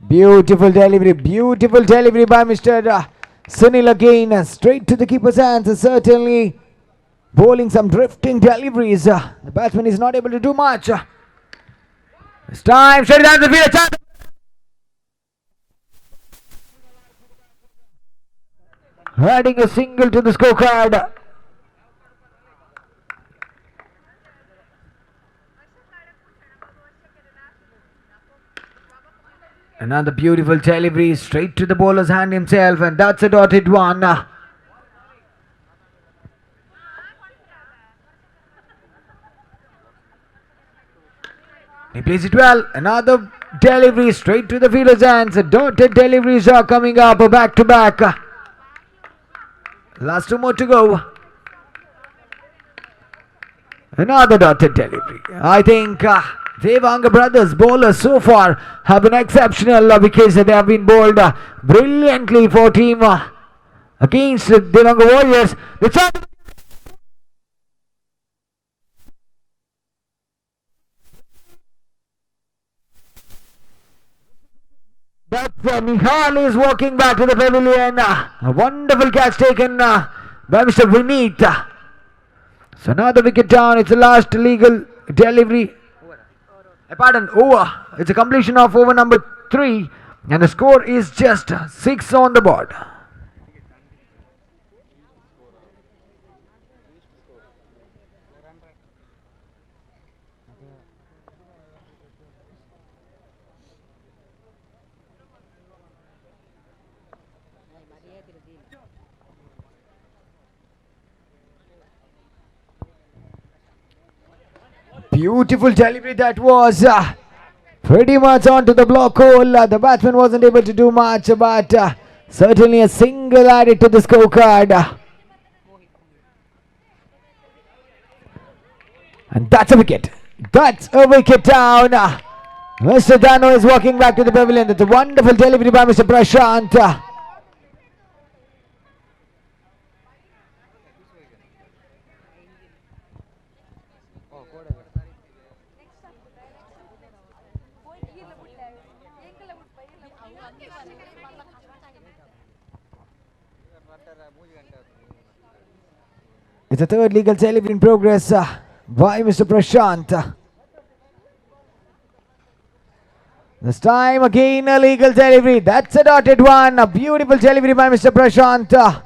Beautiful delivery by Mr. Sunil again. Straight to the keeper's hands. Certainly bowling some drifting deliveries. The batsman is not able to do much. This time, straight down the field. Adding a single to the scorecard. Another beautiful delivery straight to the bowler's hand himself, and that's a dotted one. He plays it well. Another delivery straight to the fielder's hands. Dotted deliveries are coming up back to back. Last two more to go. Another dotted delivery. I think Devanga brothers bowlers so far have been exceptional because they have been bowled brilliantly for team against the Devanga Warriors. That's Nihal is walking back to the pavilion. A wonderful catch taken by Mr. Vineet. So now the wicket down. It's the last legal delivery. Over. It's a completion of over number 3, and the score is just 6 on the board. Beautiful delivery that was. Pretty much onto the block hole. The batsman wasn't able to do much, but certainly a single added to the scorecard. And that's a wicket. That's a wicket down. Mr. Dano is walking back to the pavilion. That's a wonderful delivery by Mr. Prashant. It's a third legal delivery in progress by Mr. Prashant. This time again a legal delivery. That's a dotted one. A beautiful delivery by Mr. Prashant.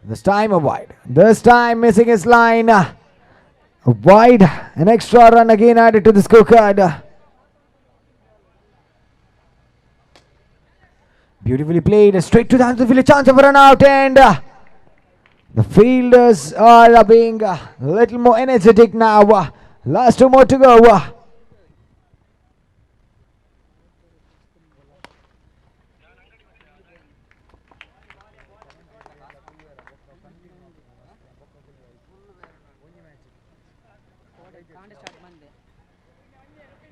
This time a wide. This time missing his line. A wide. An extra run again added to the scorecard. Beautifully played. Straight to the hands of the field. Chance of a run out. And the fielders are being a little more energetic now. Last two more to go.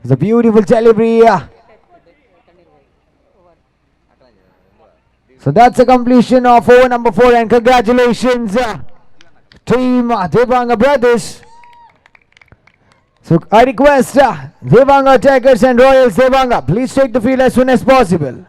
It's a beautiful delivery. So that's a completion of over number 4, and congratulations team Devanga brothers. So I request Devanga Tigers and Royals Devanga, please take the field as soon as possible.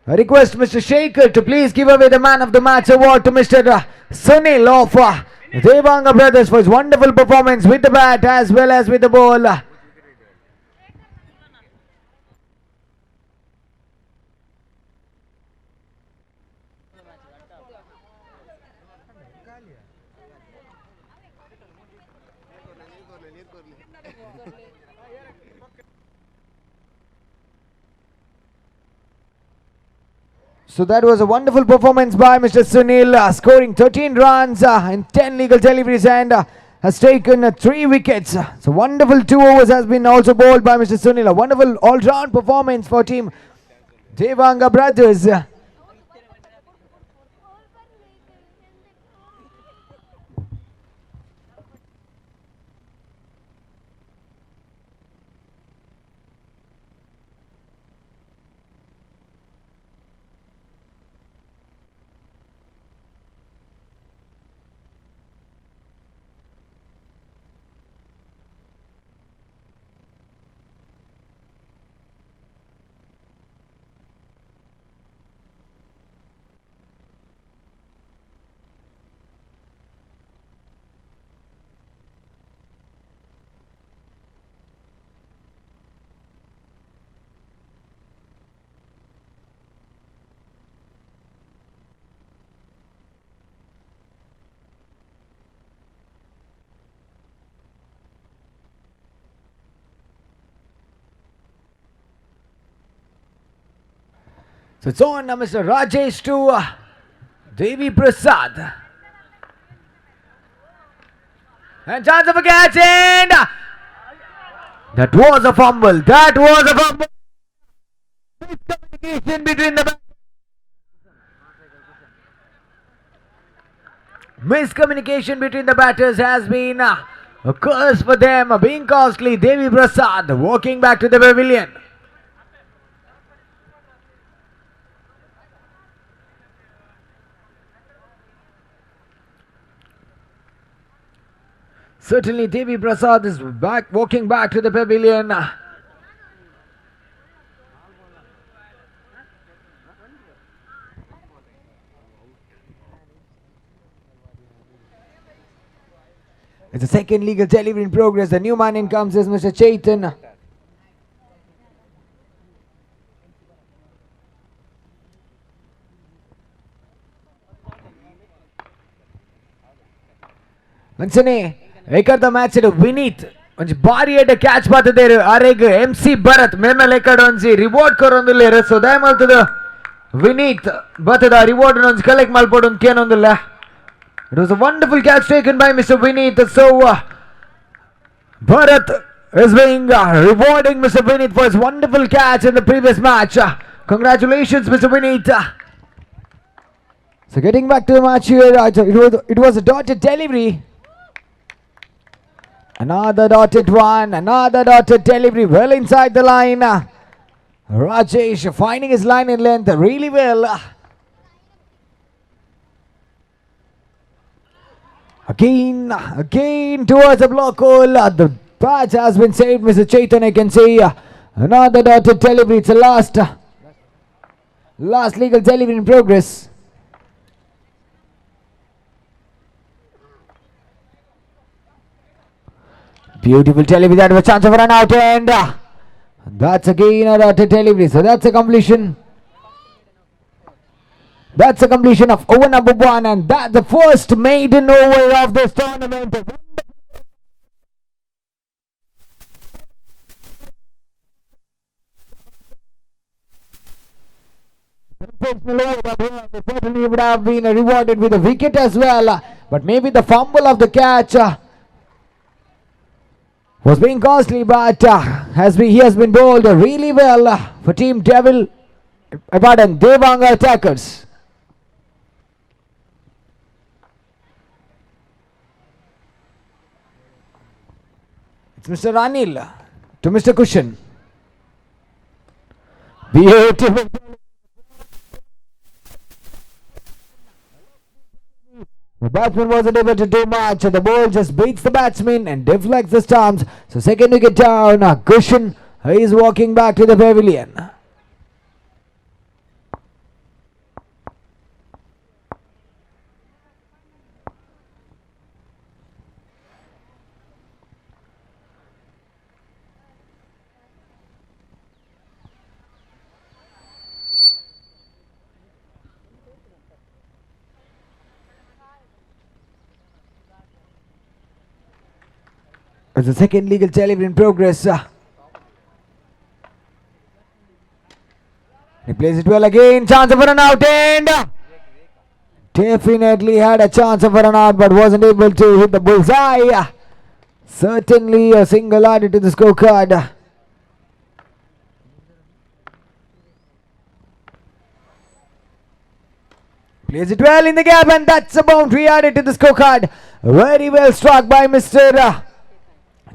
I request Mr. Shaker to please give away the Man of the Match award to Mr. Sunil of Devanga brothers for his wonderful performance with the bat as well as with the ball. So that was a wonderful performance by Mr. Sunil, scoring 13 runs in 10 legal deliveries and has taken 3 wickets. So wonderful 2 overs has been also bowled by Mr. Sunil. A wonderful all-round performance for team Devanga brothers. So it's on Mr. Rajesh to Devi Prasad. And chance of a catch, and that was a fumble. That was a fumble. Miscommunication between the miscommunication between the batters has been a curse for them, being costly. Devi Prasad walking back to the pavilion. Certainly Devi Prasad is back, walking back to the pavilion. It's a second legal delivery in progress. The new man in comes is Mr. Chaitan. Manchane, ekada match idu Vineet. Onji bari ede catch patadere areg MC Bharat mena lekad onji reward korondule so dai maltadu Vineet batada reward onji collect malpodun kenondule. It was a wonderful catch taken by Mr. Vineet. So Bharat is being rewarding Mr. Vineet for his wonderful catch in the previous match. Congratulations, Mr. Vineet. So getting back to the match here, it was a dotted delivery. Another dotted one, another dotted delivery, well inside the line. Rajesh finding his line in length really well. Again towards the block hole. The patch has been saved, Mr. Chaitan. I can see another dotted delivery. It's the last legal delivery in progress. Beautiful delivery. That was a chance of a run out, and that's again a dotted delivery. So that's a completion. That's a completion of over number 1, and that's the first maiden over of this tournament. Certainly would have been rewarded with a wicket as well, but maybe the fumble of the catch was being costly, but he has been bowled really well for Team Devanga attackers. It's Mr. Anil to Mr. Cushion. Beautiful. The batsman wasn't able to do much. The ball just beats the batsman and deflects the stumps. So second wicket down. Cushion is walking back to the pavilion. It's the second legal delivery in progress. He plays it well again. Chance of a run out, and definitely had a chance of a run out, but wasn't able to hit the bullseye. Certainly a single added to the scorecard. Plays it well in the gap, and that's a boundary added to the scorecard. Very well struck by Mr.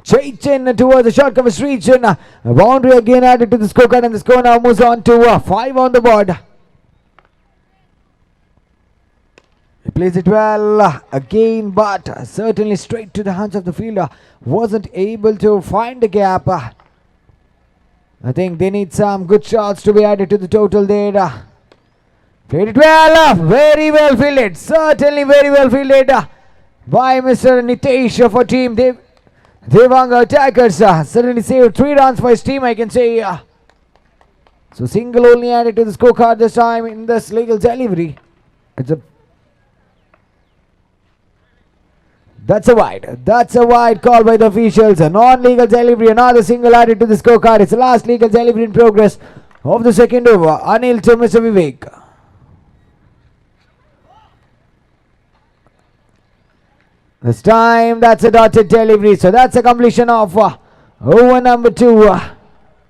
Chaitan towards the short coverage region. A boundary again added to the scorecard, and the score now moves on to 5 on the board. He plays it well again, but certainly straight to the hands of the fielder. Wasn't able to find the gap. I think they need some good shots to be added to the total there. Played it well, very well fielded. Certainly very well fielded by Mr. Nitesh for Team Devanga attackers. Certainly saved 3 runs for his team, I can say. So single only added to the scorecard this time in this legal delivery. That's a wide. That's a wide call by the officials. A non-legal delivery. Another single added to the scorecard. It's the last legal delivery in progress of the second over. Anil to Mr. Vivek. This time that's a dotted delivery. So that's a completion of over number 2.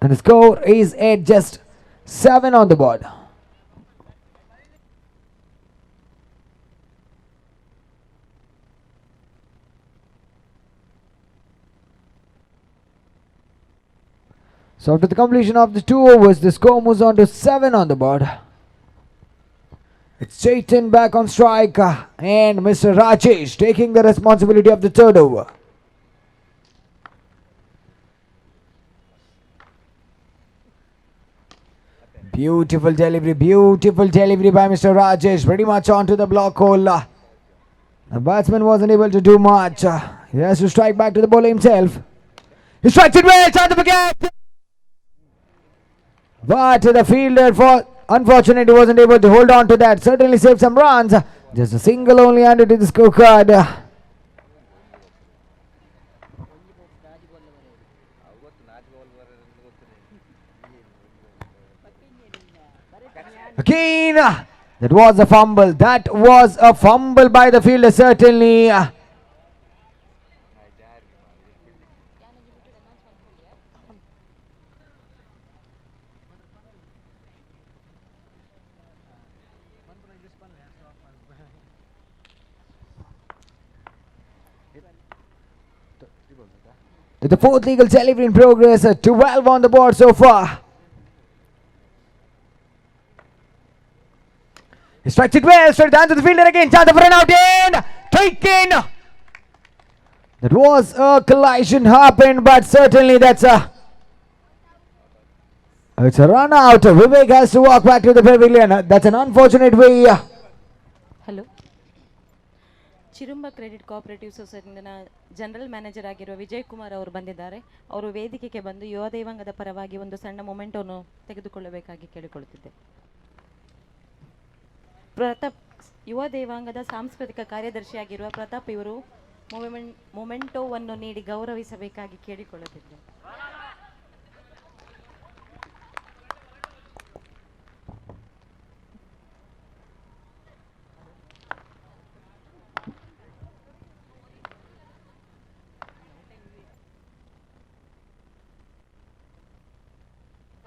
And the score is at just 7 on the board. So after the completion of the 2 overs, the score moves on to 7 on the board. It's Chaitan back on strike and Mr. Rajesh taking the responsibility of the 3rd over. Beautiful delivery by Mr. Rajesh. Pretty much onto the block hole. The batsman wasn't able to do much. He has to strike back to the bowler himself. He strikes it well, shot the wicket. But the fielder, unfortunately, wasn't able to hold on to that. Certainly saved some runs. Just a single only added to the scorecard. Again, that was a fumble. That was a fumble by the fielder, certainly. The fourth legal delivery in progress. 12 on the board so far. He strikes it well, straight down to the fielder again. Chance for an out and taken. That was a collision happened, but certainly it's a run out. Vivek has to walk back to the pavilion. That's an unfortunate way. Hello. Chirumba credit cooperative ಸೊಸೈಟಿನ general manager ಆಗಿರುವ ವಿಜಯ್ ಕುಮಾರ್ ಅವರು ಬಂದಿದ್ದಾರೆ. ಅವರು ವೇದಿಕೆಗೆ ಬಂದು ಯುವ ದೇವಾಂಗದ ಪರವಾಗಿ ಒಂದು ಸಣ್ಣ ಮೊಮೆಂಟೋನು ತೆಗೆದುಕೊಳ್ಳಬೇಕಾಗಿ ಕೇಳಿಕೊಳ್ಳುತ್ತಿದ್ದೆ. ಪ್ರತಾಪ್ ಯುವ ದೇವಾಂಗದ ಸಾಂಸ್ಕೃತಿಕ ಕಾರ್ಯದರ್ಶಿಯಾಗಿರುವ ಪ್ರತಾಪ್ ಇವರು ಮೊಮೆಂಟೋವನ್ನು ನೀಡಿ ಗೌರವಿಸಬೇಕಾಗಿ ಕೇಳಿಕೊಳ್ಳುತ್ತಿದ್ದೆ.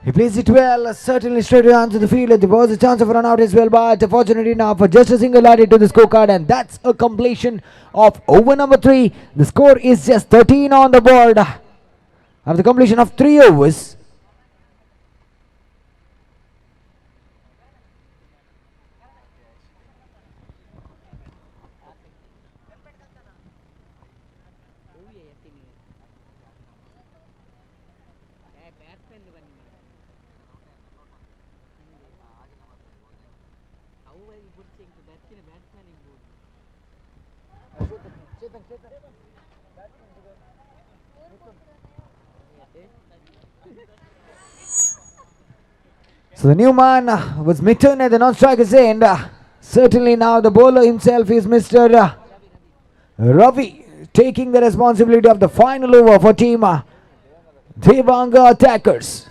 He plays it well, certainly straight on to the field. There was a chance of a run out as well, but fortunately enough, just a single added to the scorecard, and that's a completion of over number 3. The score is just 13 on the board after the completion of 3 overs. So the new man was Mithun at the non-striker's end. Certainly now the bowler himself is Mr. Ravi, taking the responsibility of the final over for team Devanga attackers.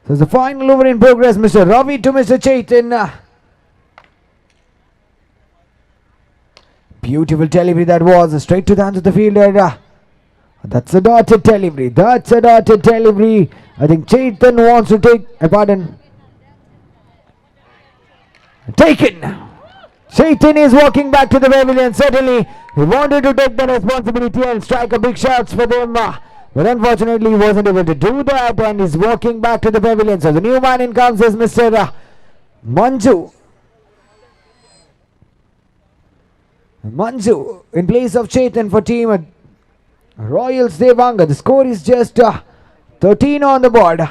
So the final over in progress, Mr. Ravi to Mr. Chaitan. Beautiful delivery that was, straight to the hands of the fielder. That's a dotted delivery. That's a dotted delivery. I think Chaitan wants to take a pardon. Taken. Chaitan is walking back to the pavilion. Certainly he wanted to take the responsibility and strike a big shots for them. But unfortunately, he wasn't able to do that and is walking back to the pavilion. So the new man in comes is Mr. Manju. Manju in place of Chaitan for team Royals Devanga. The score is just 13 on the board.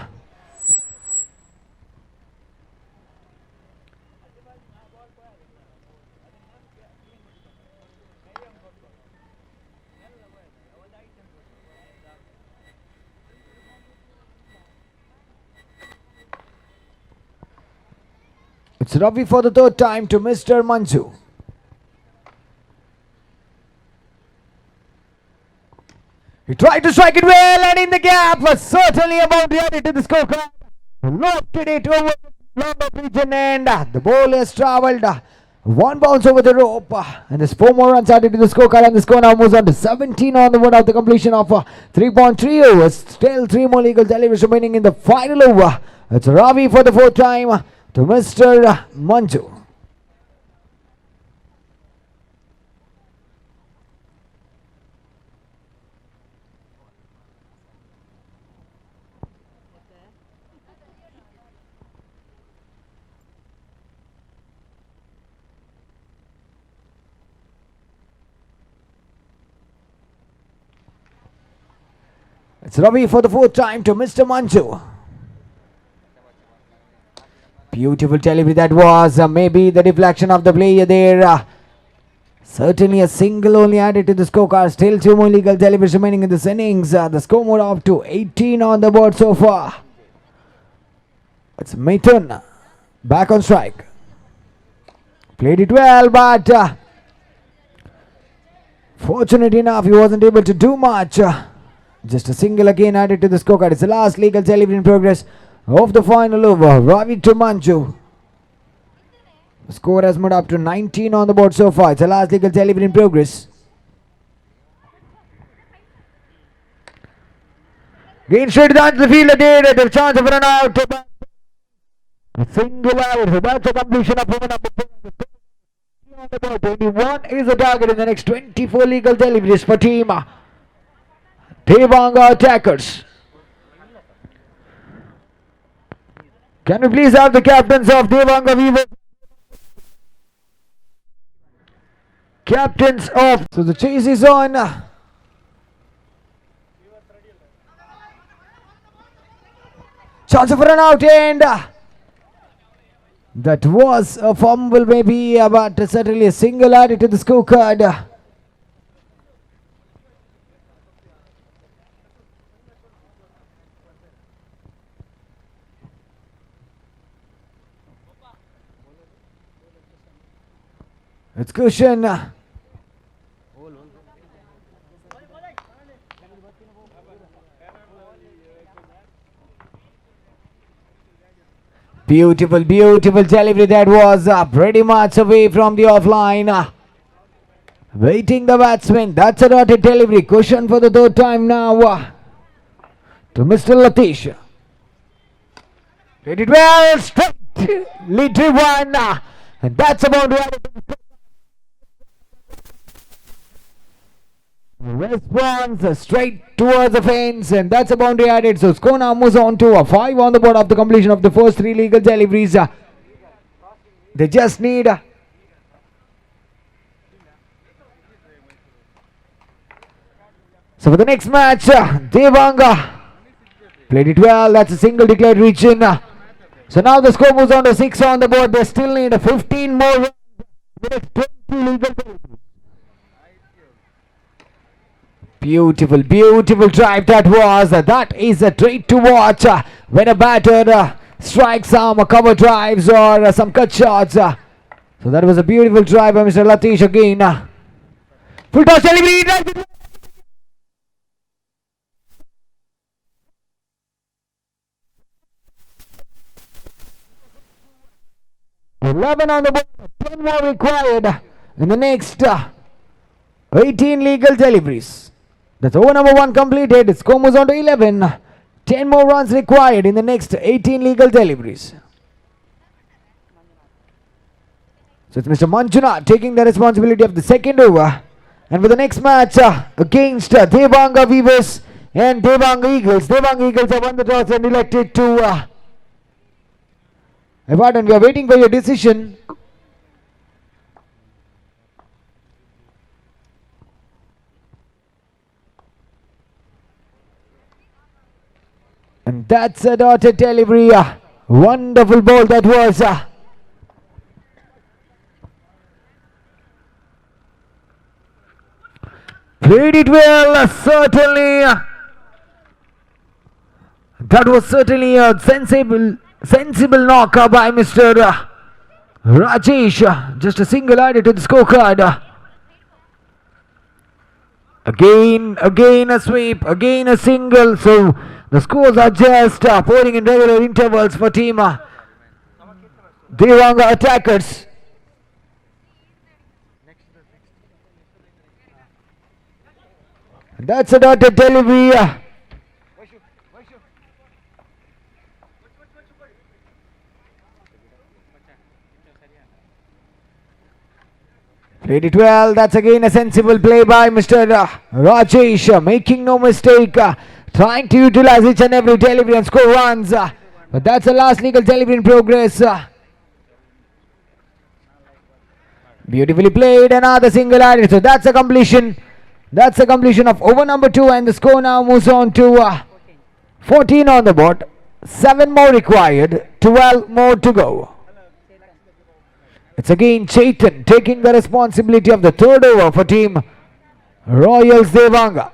It's Ravi for the third time to Mr. Manju. He tried to strike it well and in the gap was certainly about to add it to the scorecard. Lofted it over the number pigeon and the ball has travelled one bounce over the rope and there's 4 more runs added to the scorecard and the score now moves on to 17 on the board after completion of 3.3 overs. Still 3 more legal deliveries remaining in the final over. It's Ravi for the 4th time to Mr. Manju. It's Ravi for the fourth time to Mr. Manju. Beautiful delivery that was. Maybe the deflection of the player there. Certainly a single only added to the scorecard. Still two more legal deliveries remaining in this innings. The score moved up to 18 on the board so far. It's Mithun back on strike. Played it well, but fortunate enough he wasn't able to do much. Just a single again added to the scorecard. It's the last legal delivery in progress of the final over. Ravi to Manju. The score has moved up to 19 on the board so far. It's the last legal delivery in progress. Gain straight down to the field there. The chance of run out. A single out. So that's a completion of over number 4. On the board. 21 is the target in the next 24 legal deliveries for team Devanga attackers. Can we please have the captains of Devanga Viva? Captains of. So the chase is on. Chance of run out, and that was a fumble maybe, but certainly a single added to the scorecard. It's cushion. Beautiful delivery that was pretty much away from the offline. Waiting the batsman. That's a dotted delivery. Cushion for the third time now to Mr. Latish. Played it well. Straight. Little one. And that's about right. Response straight towards the fence, and that's a boundary added. So score now moves on to a 5 on the board after completion of the first 3 legal deliveries. They just need so for the next match, Devanga played it well. That's a single declared reach in. So now the score moves on to 6 on the board. They still need 15 more runs. The next 20 legal deliveries. Beautiful drive that was. That is a treat to watch when a batter strikes some cover drives or some cut shots. So that was a beautiful drive by Mr. Latish again. Full toss delivery. 11 on the board. 10 more required in the next 18 legal deliveries. That's over number 1 completed. Score moves on to 11. 10 more runs required in the next 18 legal deliveries. So it's Mr. Manjuna taking the responsibility of the second over. And for the next match against Devanga Weavers and Devanga Eagles. Devanga Eagles have won the toss and elected to pardon, we are waiting for your decision. And that's a dotted delivery. Wonderful ball that was. Played it well, certainly. That was certainly a sensible knock by Mr. Rajesh. Just a single added to the scorecard. Again a sweep, again a single. So the scores are just pouring in regular intervals for team Devanga attackers. That's a dotted delivery. Played it well. That's again a sensible play by Mr. Rajesh. Making no mistake. Trying to utilize each and every delivery and score runs. But that's the last legal delivery in progress. Beautifully played. Another single added. So that's a completion. That's the completion of over number 2, and the score now moves on to 14 on the board. 7 more required, 12 more to go. It's again Chaitan taking the responsibility of the third over for team Royals Devanga.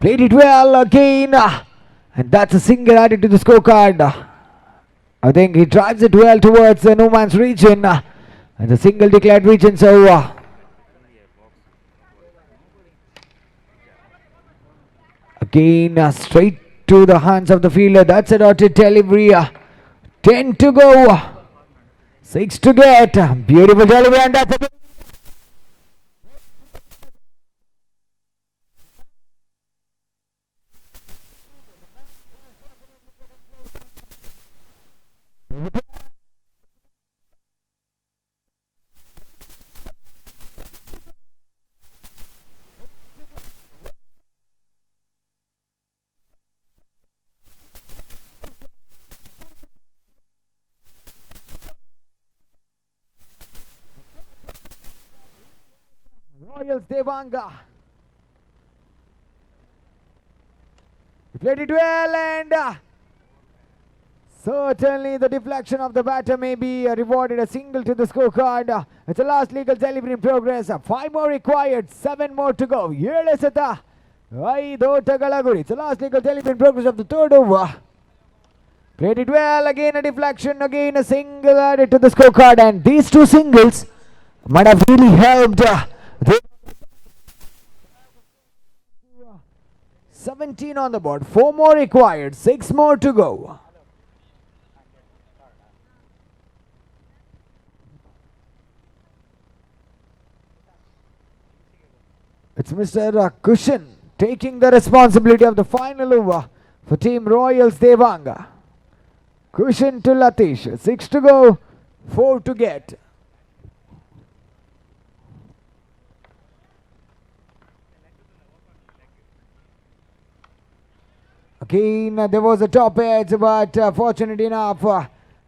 Played it well again, and that's a single added to the scorecard. I think he drives it well towards the no man's region, and the single declared region. So again straight to the hands of the fielder. That's a dotted delivery. 10 to go, 6 to get. Beautiful delivery, and that's a Royals Devanga. He played it well, and certainly the deflection of the batter may be rewarded. A single to the scorecard. It's the last legal delivery in progress. 5 more required, 7 more to go. 7 ಸತ 5 ಓಟಗಳ ಗುರಿ. It's the last legal delivery in progress of the third over. Played it well, again a deflection, again a single added to the scorecard, and these 2 singles might have really helped. 17 on the board, 4 more required, 6 more to go. It's Mr. Cushion taking the responsibility of the final over for team Royals Devanga. Cushion to Latish, 6 to go, 4 to get. Again, there was a top edge, but fortunate enough,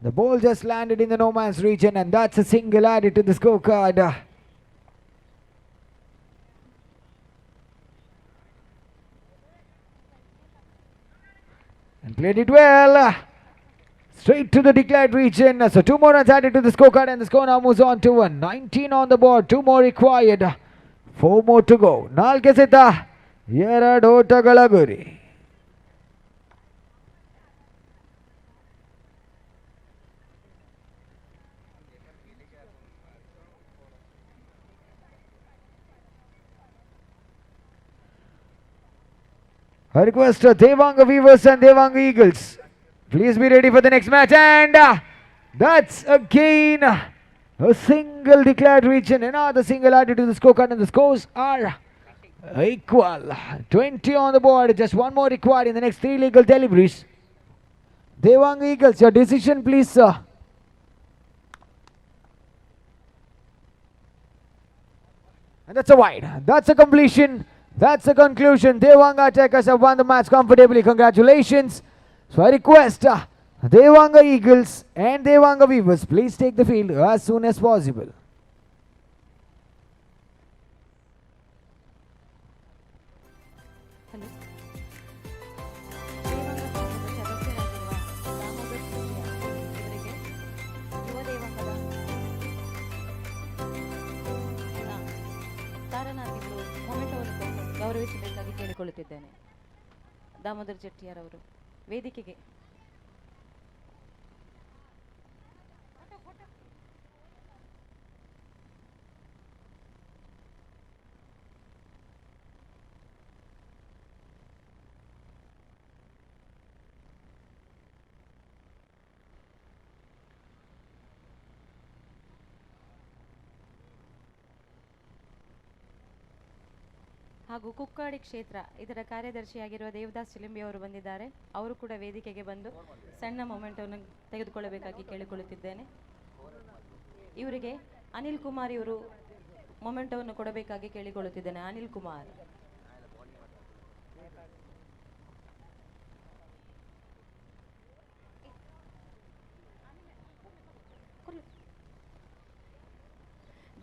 the ball just landed in the no man's region, and that's a single added to the scorecard. And played it well, straight to the declared region. So 2 more runs added to the scorecard, and the score now moves on to 19 on the board, 2 more required, 4 more to go. 4 ಸತ 2 ಓಟಗಳ ಗುರಿ. I request Devanga Weavers and Devanga Eagles, please be ready for the next match. And that's again a single declared region. Another single added to the scorecard, and the scores are equal. 20 on the board, just 1 more required in the next 3 legal deliveries. Devanga Eagles, your decision please, sir. And that's a wide. That's a completion. That's the conclusion. Devanga attackers have won the match comfortably. Congratulations. So I request Devanga Eagles and Devanga Weavers, please take the field as soon as possible. ಗೌರವಿಸಬೇಕಾಗಿ ಕೇಳಿಕೊಳ್ಳುತ್ತಿದ್ದೇನೆ. Damodar ಜೆಟ್ಟಿಯಾರವರು ವೇದಿಕೆಗೆ. ಹಾಗೂ ಕುಕ್ಕಾಡಿ ಕ್ಷೇತ್ರ ಇದರ ಕಾರ್ಯದರ್ಶಿಯಾಗಿರುವ ದೇವದಾಸ್ ಚಿಲಿಂಬಿ ಅವರು ಬಂದಿದ್ದಾರೆ. ಅವರು ಕೂಡ ವೇದಿಕೆಗೆ ಬಂದು ಸಣ್ಣ ಮೊಮೆಂಟನ್ನು ತೆಗೆದುಕೊಳ್ಳಬೇಕಾಗಿ ಕೇಳಿಕೊಳ್ಳುತ್ತಿದ್ದೇನೆ. ಇವರಿಗೆ ಅನಿಲ್ ಕುಮಾರ್ ಇವರು ಮೊಮೆಂಟವನ್ನು ಕೊಡಬೇಕಾಗಿ ಕೇಳಿಕೊಳ್ಳುತ್ತಿದ್ದೇನೆ. ಅನಿಲ್ ಕುಮಾರ್.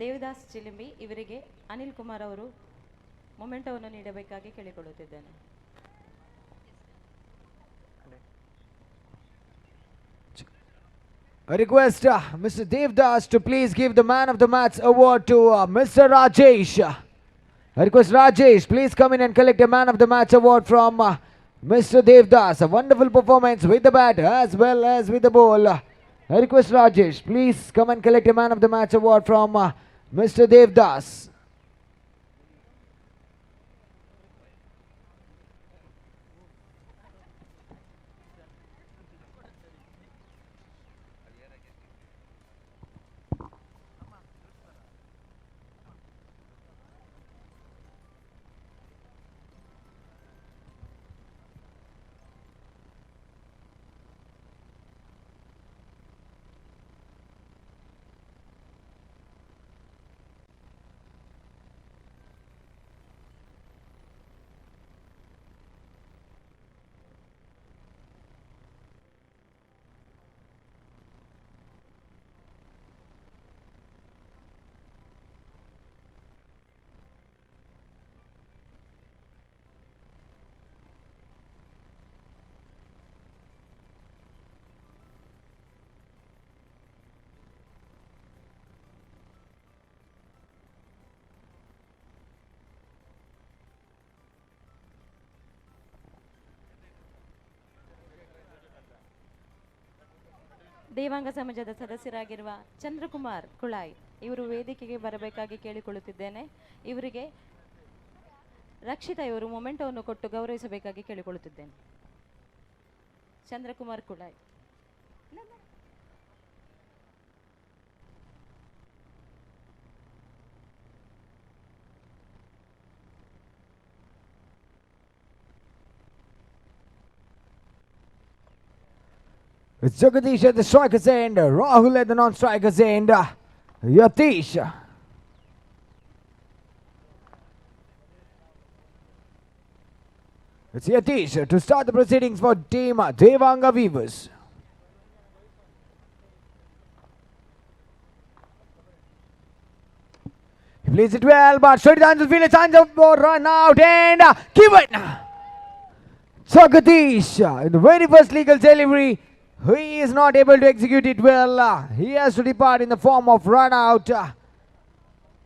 ದೇವದಾಸ್ ಚಿಲಿಂಬಿ ಇವರಿಗೆ ಅನಿಲ್ ಕುಮಾರ್ ಅವರು ಮೊಮೆಂಟವನ್ನು ನೀಡಬೇಕಾಗಿ ಕೇಳಿಕೊಳ್ಳುತ್ತಿದ್ದೇನೆ. I request Mr. Devdas to please give the Man of the Match award to Mr. Rajesh. I request Rajesh, please come in and collect a Man of the Match award from Mr. Devdas. A wonderful performance with the bat as well as with the ball. I request Rajesh, please come and collect a Man of the Match award from Mr. Devdas. Devanga ಸಮಾಜದ ಸದಸ್ಯರಾಗಿರುವ ಚಂದ್ರಕುಮಾರ್ ಕುಳಾಯ್ ಇವರು ವೇದಿಕೆಗೆ ಬರಬೇಕಾಗಿ ಕೇಳಿಕೊಳ್ಳುತ್ತಿದ್ದೇನೆ. ಇವರಿಗೆ ರಕ್ಷಿತಾ ಇವರು ಮೊಮೆಂಟವನ್ನು ಕೊಟ್ಟು ಗೌರವಿಸಬೇಕಾಗಿ ಕೇಳಿಕೊಳ್ಳುತ್ತಿದ್ದೇನೆ. Chandrakumar Kulai. It's Jagadish at the striker's end, Rahul at the non-striker's end, Yatish. It's Yatish to start the proceedings for team Devanga Weavers. He plays it well, but straight down to the field, a chance of run out and given. Jagadish in the very first legal delivery. He is not able to execute it well. He has to depart in the form of run out.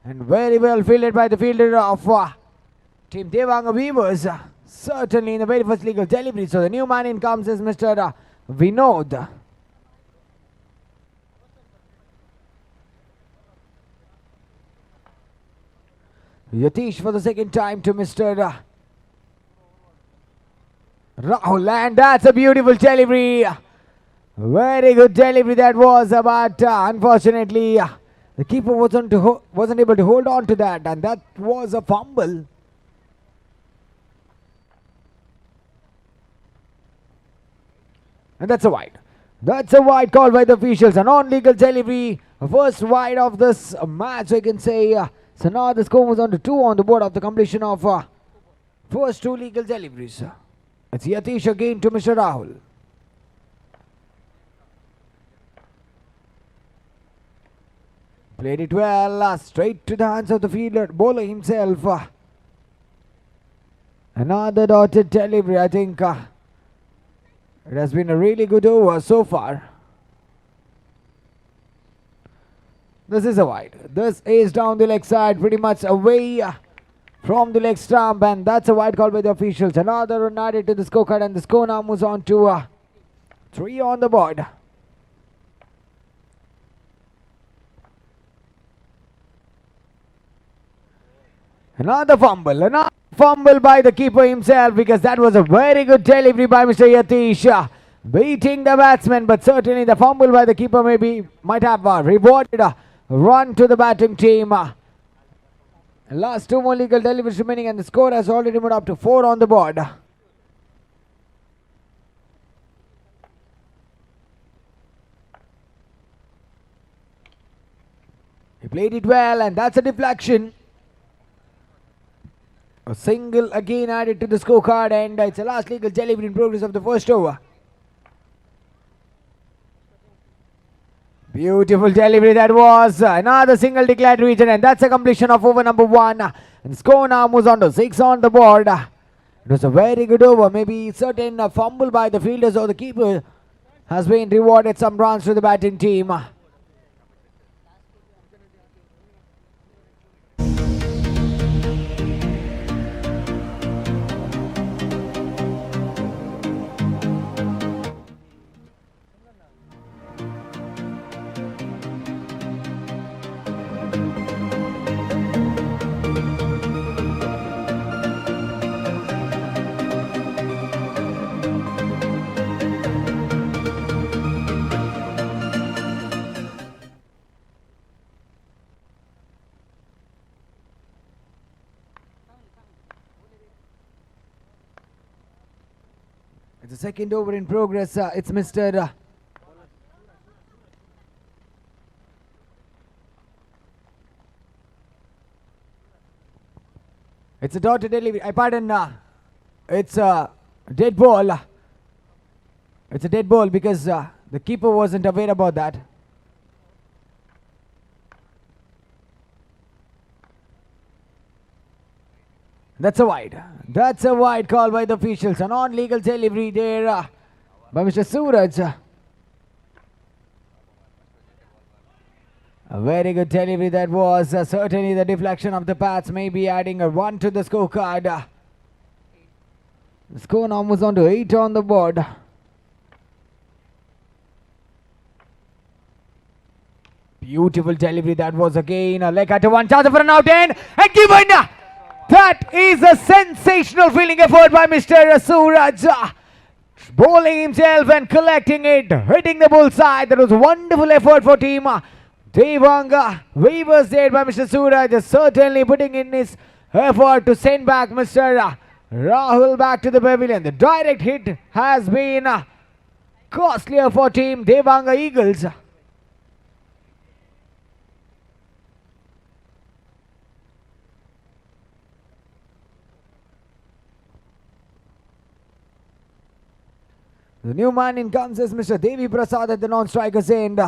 And very well fielded by the fielder of Team Devanga Weavers. Certainly in the very first legal delivery. So the new man in comes is Mr. Vinod. Yatish for the second time to Mr. Rahul. And that's a beautiful delivery. Very good delivery that was, but unfortunately the keeper wasn't able to hold on to that, and that was a fumble. And that's a wide. That's a wide call by the officials. A non-legal delivery. First wide of this match, I can say. So now the score was on to 2 on the board of the completion of first 2 legal deliveries. It's Yatish again to Mr. Rahul. Played it well, straight to the hands of the fielder, bowler himself. Another dotted delivery, I think. It has been a really good over so far. This is a wide. This is down the leg side, pretty much away from the leg stump, and that's a wide call by the officials. Another run added to the scorecard, and the score now moves on to 3 on the board. Another fumble by the keeper himself, because that was a very good delivery by Mr. Yatish, beating the batsman, but certainly the fumble by the keeper might have rewarded a run to the batting team. Last 2 more legal deliveries remaining, and the score has already moved up to 4 on the board. He played it well, and that's a deflection. A single again added to the scorecard, and it's a last legal delivery in progress of the first over. Beautiful delivery that was. Another single declared region, and that's a completion of over number 1. And score now moves on to 6 on the board. It was a very good over. Maybe certain fumble by the fielders or the keeper has been rewarded some runs to the batting team. It's the second over in progress. It's Mr. It's a dotted delivery. I pardon. It's a dead ball. It's a dead ball because the keeper wasn't aware about that. That's a wide. That's a wide call by the officials. A non-legal delivery there by Mr. Suraj. A very good delivery that was. Certainly the deflection of the pads may be adding a 1 to the scorecard. The score now moves on to 8 on the board. Beautiful delivery that was again. A leg at 1 chance for an out and given. That is a sensational fielding effort by Mr. Suraj. Bowling himself and collecting it, hitting the bullseye. That was a wonderful effort for team Devanga. Weavers there by Mr. Suraj, certainly putting in his effort to send back Mr. Rahul back to the pavilion. The direct hit has been costlier for team Devanga Eagles. The new man in comes is Mr. Devi Prasad at the non-striker's end.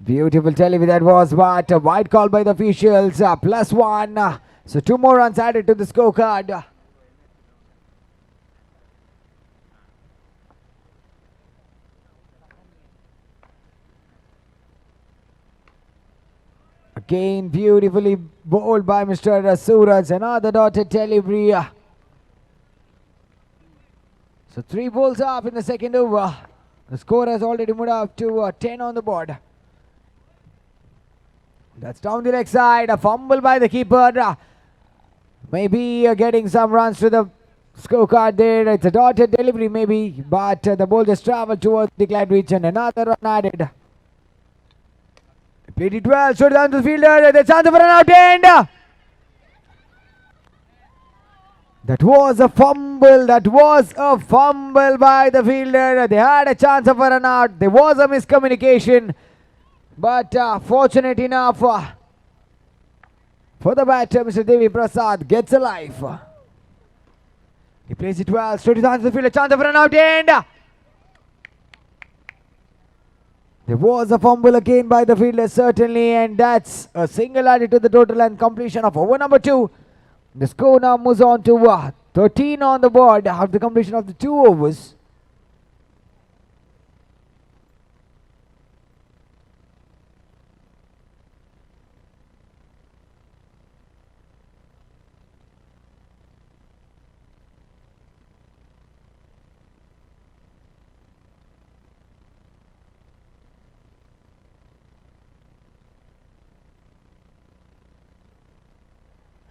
Beautiful delivery that was, but a wide call by the officials. +1. So 2 more runs added to the scorecard. Again, beautifully bowled by Mr. Suraj. Another dotted delivery. So 3 balls up in the second over. The score has already moved up to 10 on the board. That's down the leg side. A fumble by the keeper. Maybe getting some runs to the scorecard there. It's a dotted delivery maybe, but the ball just traveled towards the declared region. Another run added. Played it well. Shot down to the fielder. The chance for an out end. That was a fumble. That was a fumble by the fielder. They had a chance of a run out. There was a miscommunication. But fortunate enough for the batter, Mr. Devi Prasad gets a life. He plays it well. Straight to the fielder. Chance of a run out end. There was a fumble again by the fielder, certainly. And that's a single added to the total and completion of over number 2. The score now moves on to 13 on the board after the completion of the 2 overs.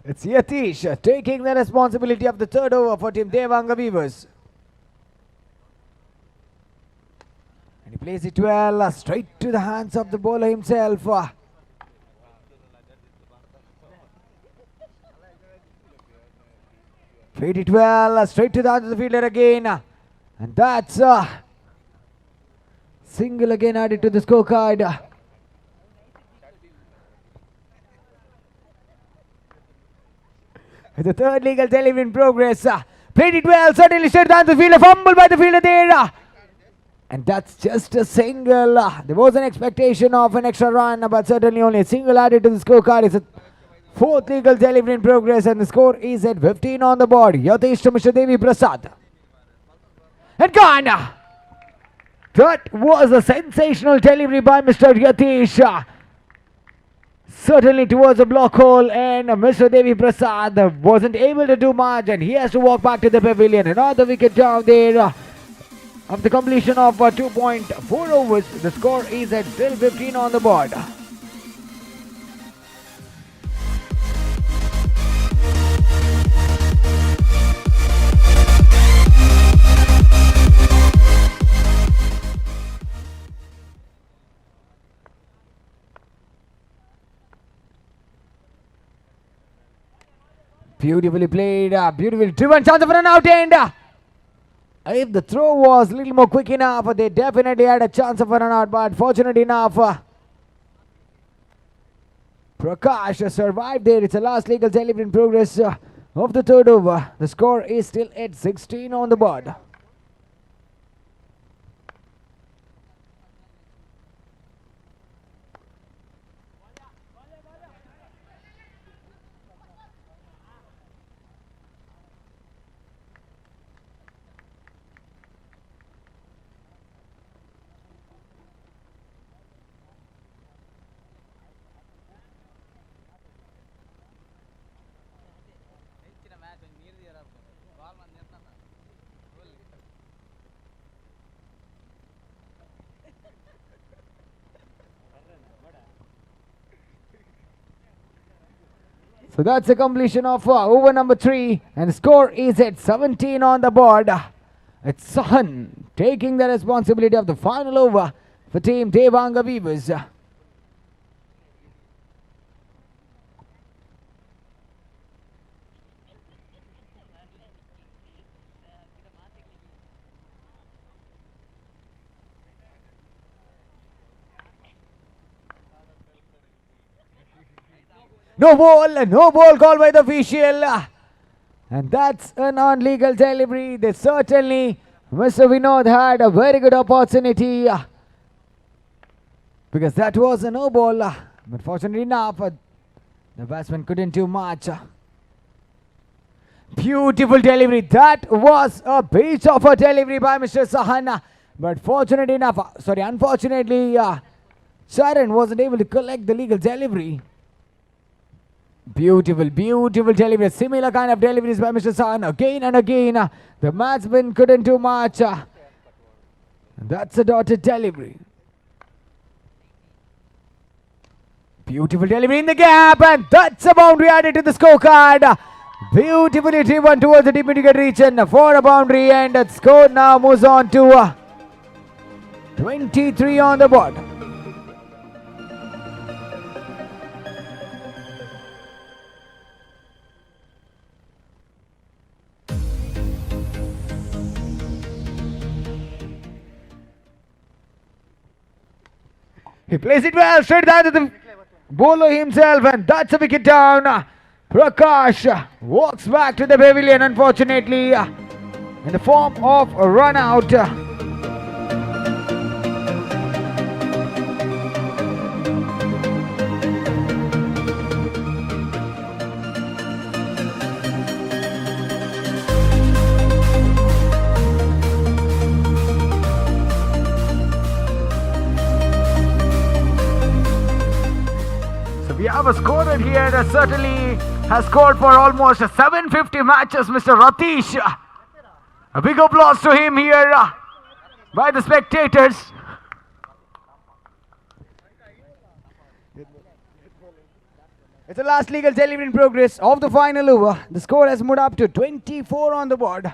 It's Yatish taking the responsibility of the 3rd over for team Devanga Weavers. And he plays it well, straight to the hands of the bowler himself. Played it well, straight to the hands of the fielder again. And that's Single again added to the scorecard. The third legal delivery in progress. Played it well, certainly straight down the field. A fumble by the fielder there. And that's just a single. There was an expectation of an extra run, but certainly only a single added to the scorecard. It's a fourth legal delivery in progress, and the score is at 15 on the board. Yatish to Mr. Devi Prasad. And gone. That was a sensational delivery by Mr. Yatish. Certainly towards the block hole, and Mr. Devi Prasad wasn't able to do much, and he has to walk back to the pavilion. Another wicket down there. After completion of 2.4 overs, the score is at still 15 on the board. Beautifully played, beautifully driven, chance of run out, and if the throw was a little more quick enough, they definitely had a chance of a run out, but fortunate enough, Prakash survived there. It's the last legal delivery in progress of the third over. The score is still at 16 on the board. So that's the completion of over number 3, and the score is at 17 on the board. It's Sahan taking the responsibility of the final over for team Devanga Weavers. No ball called by the official. And that's a non-legal delivery. They certainly, Mr. Vinod had a very good opportunity because that was a no ball. But fortunately enough, the batsman couldn't do much. Beautiful delivery. That was a piece of a delivery by Mr. Sahana. But unfortunately, Sharon wasn't able to collect the legal delivery. Beautiful delivery. Similar kind of deliveries by Mr. San again and again. The batsman couldn't do much. That's a dotted delivery. Beautiful delivery in the gap, and that's a boundary added to the scorecard. Beautifully driven towards the deep wicket region for a boundary, and the score now moves on to 23 on the board. He plays it well, straight down to the bowler himself, and that's a wicket down. Prakash walks back to the pavilion, unfortunately, in the form of a run out. We have a scorer here that certainly has scored for almost 750 matches, Mr. Ratish. A big applause to him here by the spectators. It's the last legal delivery in progress of the final over. The score has moved up to 24 on the board.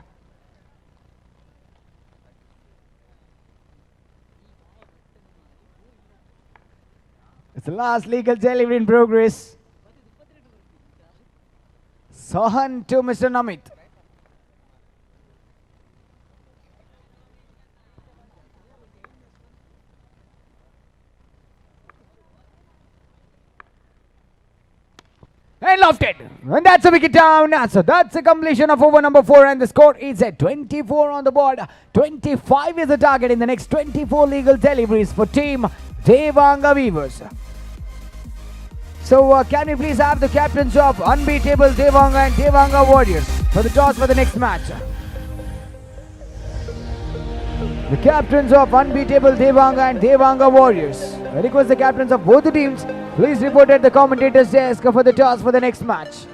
It's the last legal delivery in progress. Sahan to Mr. Namit. And lofted. And that's a wicket down. So that's a completion of over number 4. And the score is at 24 on the board. 25 is the target in the next 24 legal deliveries for team Devanga Weavers. So can we please have the captains of unbeatable Devanga and Devanga Warriors for the toss for the next match? The captains of unbeatable Devanga and Devanga Warriors. I request the captains of both the teams, please report at the commentator's desk for the toss for the next match.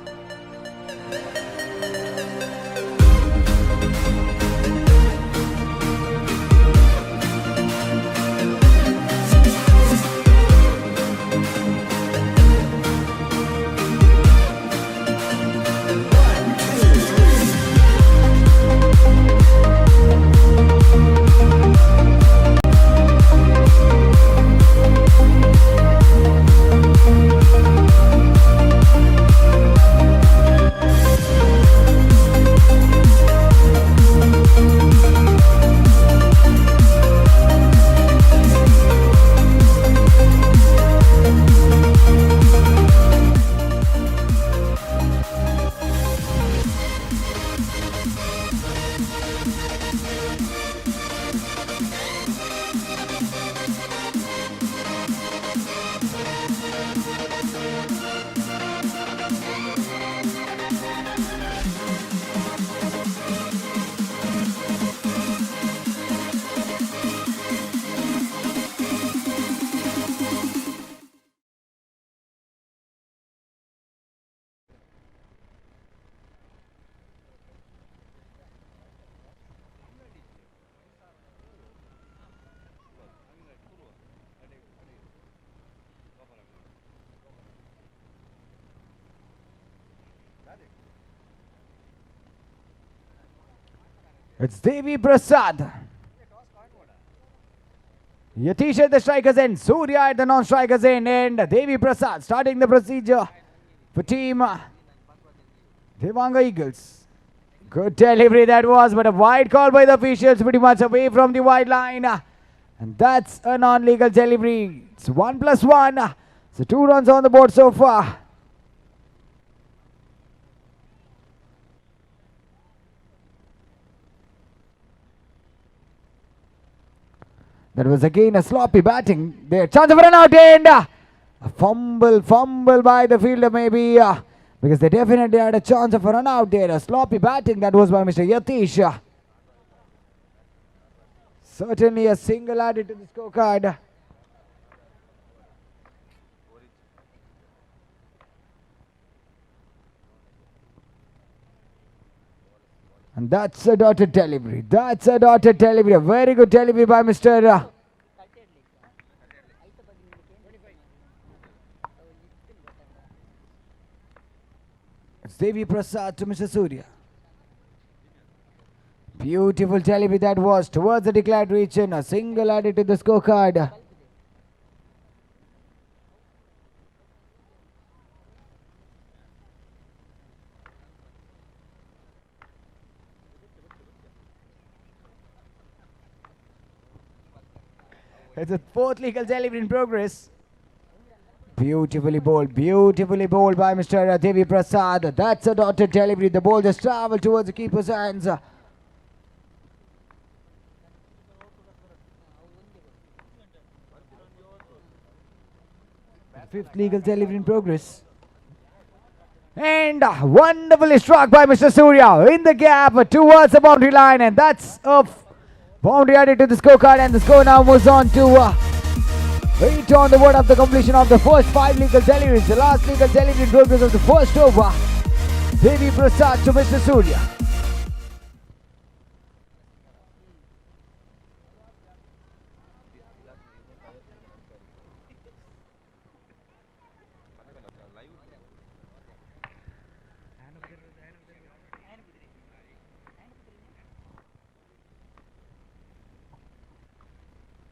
It's Devi Prasad. Yatish at the strikers end, Surya at the non-strikers end, and Devi Prasad starting the procedure for team Devanga Eagles. Good delivery that was, but a wide call by the officials, pretty much away from the wide line. And that's a non-legal delivery. It's 1+1. So 2 runs on the board so far. That was again a sloppy batting there. Chance of run out and a fumble by the fielder maybe because they definitely had a chance of a run out there. A sloppy batting that was by Mr. Yatish. Certainly a single added to the scorecard. And that's a dotted delivery. That's a dotted delivery. A very good delivery by Mr. It's Devi Prasad to Mr. Surya. Beautiful delivery that was towards the declared region. A single added to the scorecard. It's a 4th legal delivery in progress. Beautifully bowled by Mr. Devi Prasad. That's a dotted delivery. The ball just traveled towards the keeper's hands. 5th legal delivery in progress. And wonderfully struck by Mr. Surya in the gap towards the boundary line, and that's a boundary added to the scorecard, and the score now moves on to 8 on the board of the completion of the first 5 legal deliveries. The last legal delivery in progress of the first over. Devi Prasad to Mr. Surya.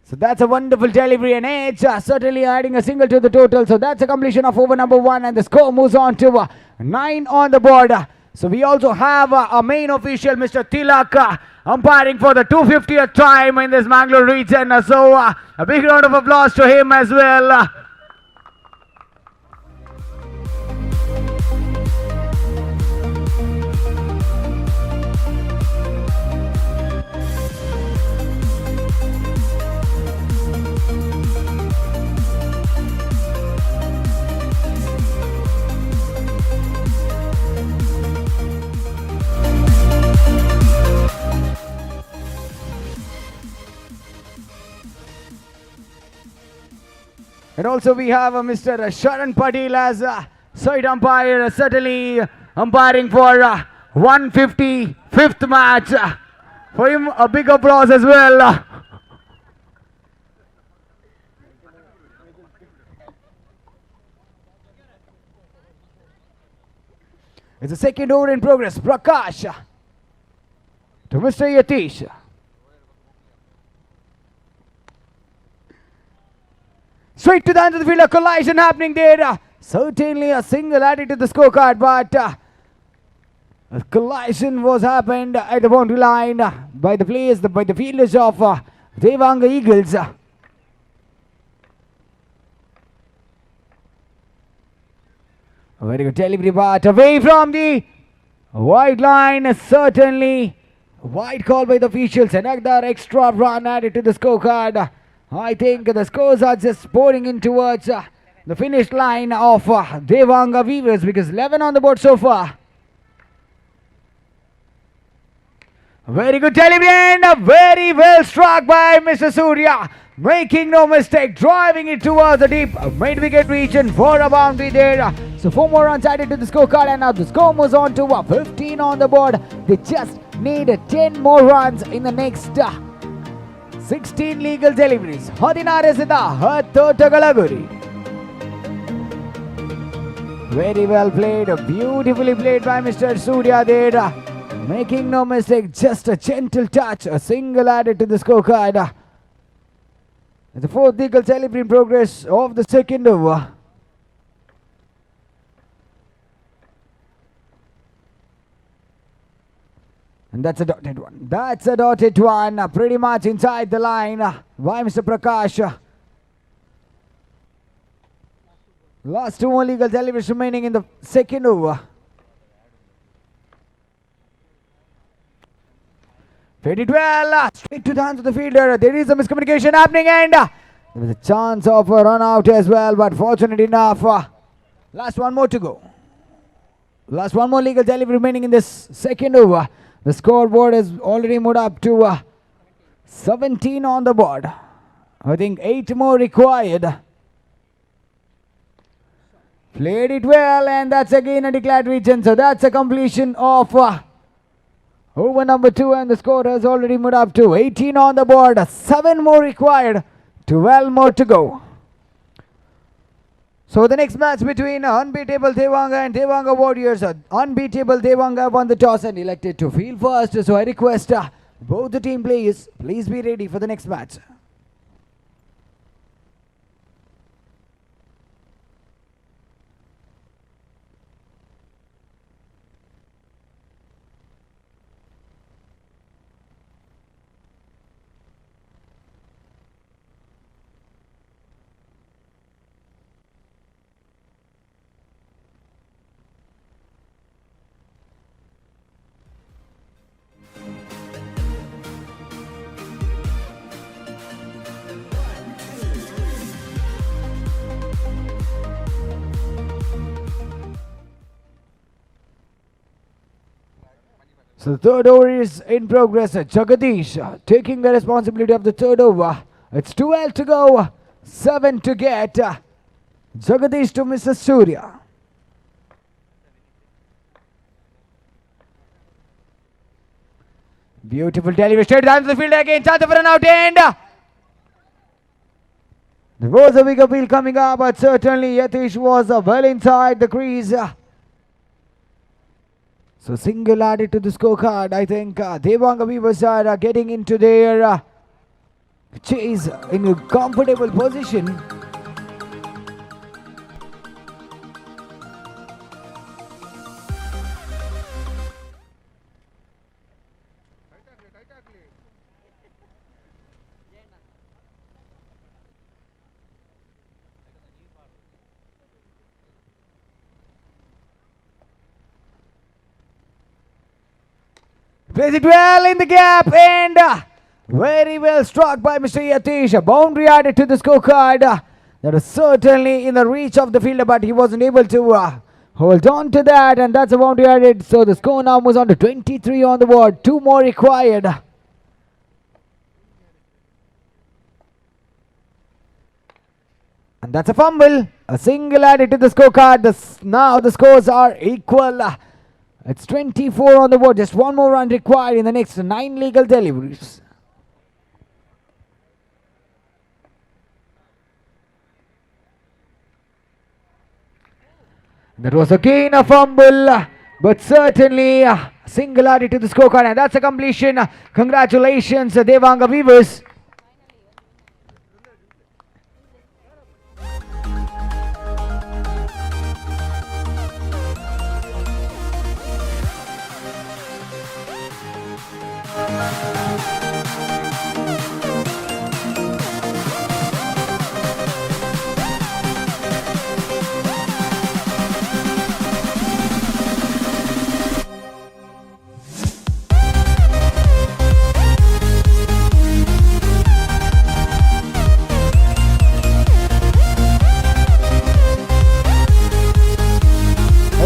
So that's a wonderful delivery, and it's certainly adding a single to the total. So that's a completion of over number 1, and the score moves on to 9 on the board. So we also have a main official, Mr. Tilak, umpiring for the 250th time in this Mangalore region. So a big round of applause to him as well. And also we have Mr. Sharan Patil as side umpire, certainly umpiring for 155th match. For him, a big applause as well. It's the second over in progress. Prakash to Mr. Yatish. Straight to the end of the field, a collision happening there. Certainly a single added to the scorecard, but a collision was happened at the boundary line by the players, by the fielders of Devanga Eagles. A very good delivery, but away from the wide line. Certainly wide call by the officials. Another extra run added to the scorecard. I think the scores are just pouring in towards the finish line of Devanga Weavers, because 11 on the board so far. Very good delivery and very well struck by Mr. Surya. Making no mistake, driving it towards the deep mid-wicket region for a boundary there. So 4 more runs added to the scorecard, and now the score moves on to 15 on the board. They just need 10 more runs in the next 16 legal deliveries. 16 Totagalaguri. Very well played, beautifully played by Mr. Surya there. Making no mistake, just a gentle touch, a single added to the scorecard. The 4th legal delivery in progress of the second over. And that's a dotted one. That's a dotted one, pretty much inside the line by Mr. Prakash. Last 2 more legal deliveries remaining in the second over. Played it well, straight to the hands of the fielder. There is a miscommunication happening, and there was a chance of a run out as well, but fortunate enough. Last 1 more to go. Last 1 more legal delivery remaining in this second over. The scoreboard has already moved up to 17 on the board. I think 8 more required. Played it well, and that's again a declared region. So that's a completion of over number 2, and the score has already moved up to 18 on the board. 7 more required, 12 more to go. So the next match between unbeatable Devanga and Devanga Warriors. Unbeatable Devanga won the toss and elected to field first. So I request both the team players, please be ready for the next match. So the third over is in progress. Jagadish taking the responsibility of the third over. It's 12 to go, 7 to get. Jagadish to Mr. Surya. Beautiful delivery, straight down to the field again. Chance for an out, and there was a big appeal coming up, but certainly Yatish was well inside the crease. So single added to the scorecard. I think Devanga Weavers are getting into their chase in a comfortable position. Plays it well in the gap, and very well struck by Mr. Yatish. A boundary added to the scorecard. That was certainly in the reach of the fielder, but he wasn't able to hold on to that, and that's a boundary added. So the score now moves on to 23 on the board. 2 more required. And that's a fumble. A single added to the scorecard. Now the scores are equal. It's 24 on the board. Just one more run required in the next 9 legal deliveries. That was again a fumble, but certainly a single added to the scorecard, and that's a completion. Congratulations, Devanga Weavers.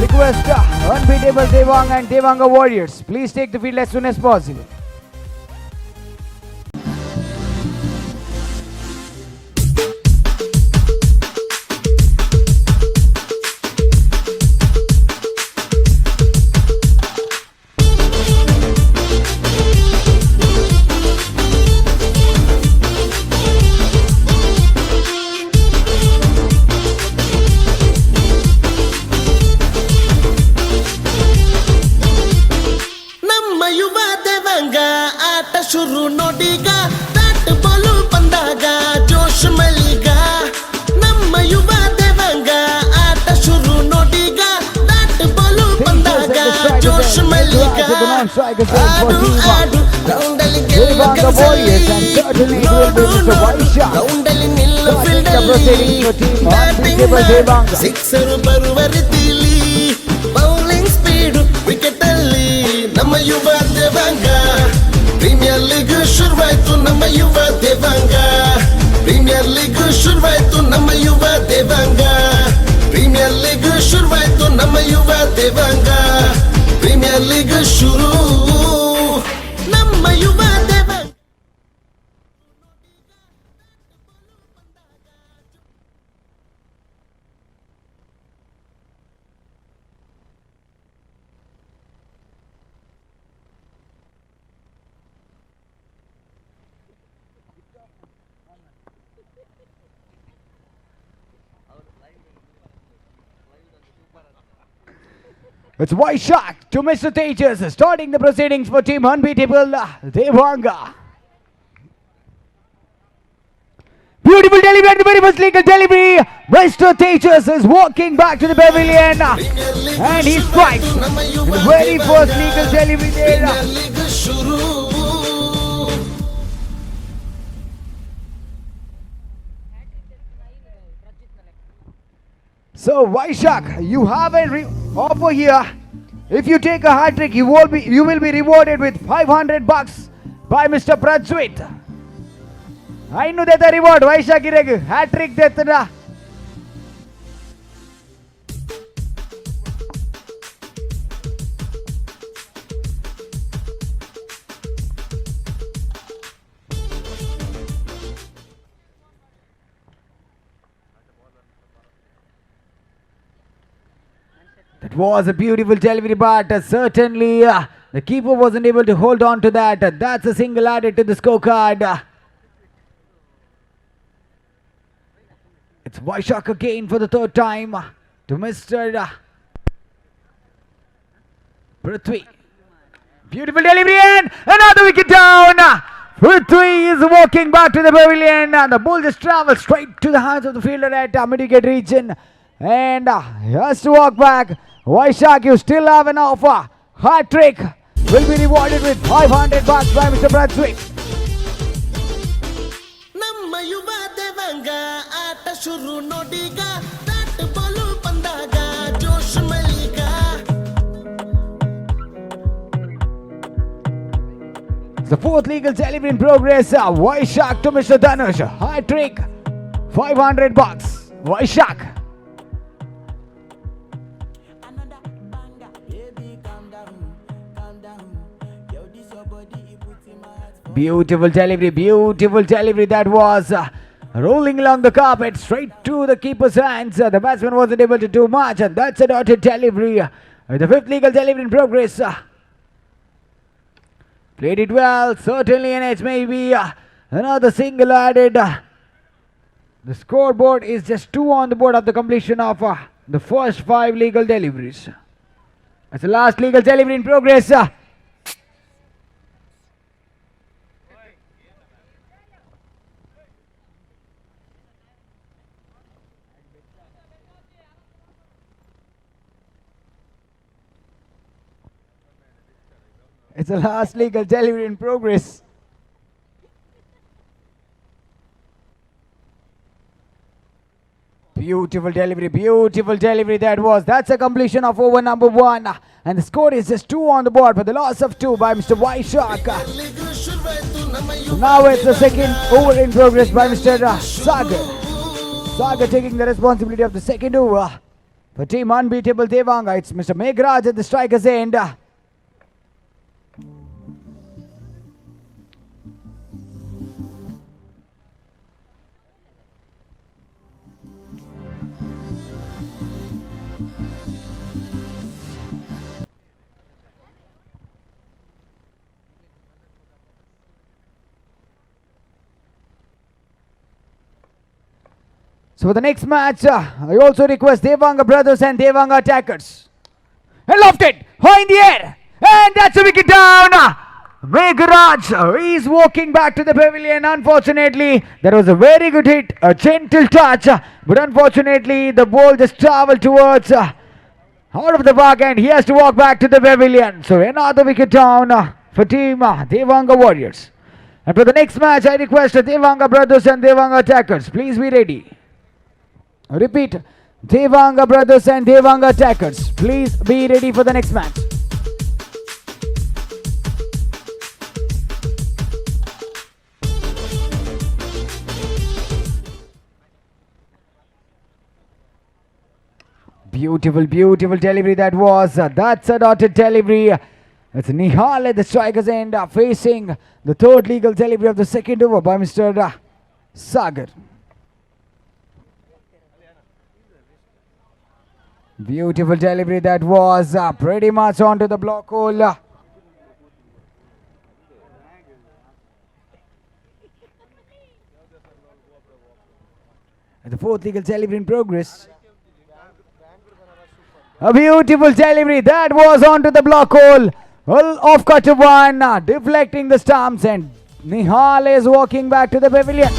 Request unbeatable Devanga and Devanga Warriors. Please take the field as soon as possible. ನಮ್ಮ ಯುವ ದೇವಾಂಗ ಆಟ ಶುರು ನೋಡೀಗ bat Balu ಬಂದಾಗ ಜೋಶ್ ಮಲೀಗ ನಮ್ಮ ಯುವ ದೇವಾಂಗ ಆಟ ಶುರು ನೋಡೀಗ bat Balu ಬಂದಾಗ ಜೋಶ್ ಮಲೀಗ ಆಡು ಆಡು ರೌಂಡಲ್ಲಿ ಗೆಲ್ಲುವ ಕನಸಲ್ಲಿ ನೋಡು ನೋಡು ರೌಂಡಲ್ಲಿ ನಿಲ್ಲು ಫೀಲ್ಡಲ್ಲಿ ಬ್ಯಾಟಿಂಗ್ ಸಿಕ್ಸರ್ ಬರುವ ರೀತಿಲಿ ಬೌಲಿಂಗ್ ಸ್ಪೀಡು ವಿಕೆಟ್ ಅಲ್ಲಿ ನಮ್ಮ ಯುವ ದೇವಾಂಗ ಪ್ರೀಮಿಯರ್ ಲೀಗ್ ಶುರುವಾಯ್ತು ನಮ್ಮ ಯುವ ದೇವಾಂಗ ಪ್ರೀಮಿಯರ್ ಲೀಗ್ ಶುರುವಾಯ್ತು ನಮ್ಮ ಯುವ ದೇವಾಂಗ ಪ್ರೀಮಿಯರ್ ಲೀಗ್ ಶುರುವಾಯ್ತು ನಮ್ಮ ಯುವ ದೇವಾಂಗ ಪ್ರೀಮಿಯರ್ ಲೀಗ್ ಶುರು ನಮ್ಮ ಯುವ Devanga It's White Shark to Mr. Tejas, starting the proceedings for Team Unbeatable Devanga. Beautiful delivery at the very first legal delivery. Mr. Tejas is walking back to the pavilion and he strikes the very first legal delivery there. Premier league ಶುರು So Vaishak, you have a offer here. If you take a hat trick, you will be rewarded with $500 by Mr. Pratswit. I know that the reward. Vaishak ireg hat trick detna. That was a beautiful delivery, but certainly the keeper wasn't able to hold on to that. That's a single added to the scorecard. It's Vaishak again for the third time to Mr. Prithvi. Beautiful delivery and another wicket down. Prithvi is walking back to the pavilion. The ball just travels straight to the hands of the fielder at mid-wicket region. And he has to walk back. Vaishak, you still have an offer. Hat trick will be rewarded with $500 by Mr. Pratswit. ನಮ್ಮ ಯುವ ದೇವಾಂಗ ಆಟ ಶುರು ನೋಡೀಗ bat Balu ಬಂದಾಗ ಜೋಶ್ ಮಲೀಗ The fourth legal delivery in progress. Vaishak to Mr. Dhanush. Hat trick, $500. Vaishak. Beautiful delivery that was rolling along the carpet straight to the keeper's hands. The batsman wasn't able to do much, and that's a dotted delivery. The fifth legal delivery in progress. Played it well, certainly, and it's maybe another single added. The scoreboard is just 2 on the board of the completion of the first 5 legal deliveries. That's the last legal delivery in progress. It's the last legal delivery in progress. Beautiful delivery that was. That's a completion of over number 1. And the score is just 2 on the board for the loss of 2 by Mr. Vaishak. So now it's the second over in progress by Mr. Sagar. Sagar taking the responsibility of the second over. For team unbeatable Devanga, it's Mr. Meghraj at the striker's end. So for the next match, I also request Devanga brothers and Devanga attackers. And lofted, high in the air, and that's a wicket down. Meghraj is walking back to the pavilion. Unfortunately, there was a very good hit, a gentle touch, but unfortunately the ball just traveled towards out of the park, and he has to walk back to the pavilion. So another wicket down for team Devanga Warriors. And for the next match, I request Devanga brothers and Devanga attackers, please be ready. Repeat, Devanga brothers and Devanga attackers, please be ready for the next match. Beautiful delivery that was. That's a dotted delivery. It's Nihal at the striker's end facing the third legal delivery of the second over by Mr. Sagar. Beautiful delivery that was, pretty much onto the block hole. And the fourth legal delivery in progress. A beautiful delivery that was onto the block hole. Well, off cut to 1, deflecting the stumps, and Nihal is walking back to the pavilion.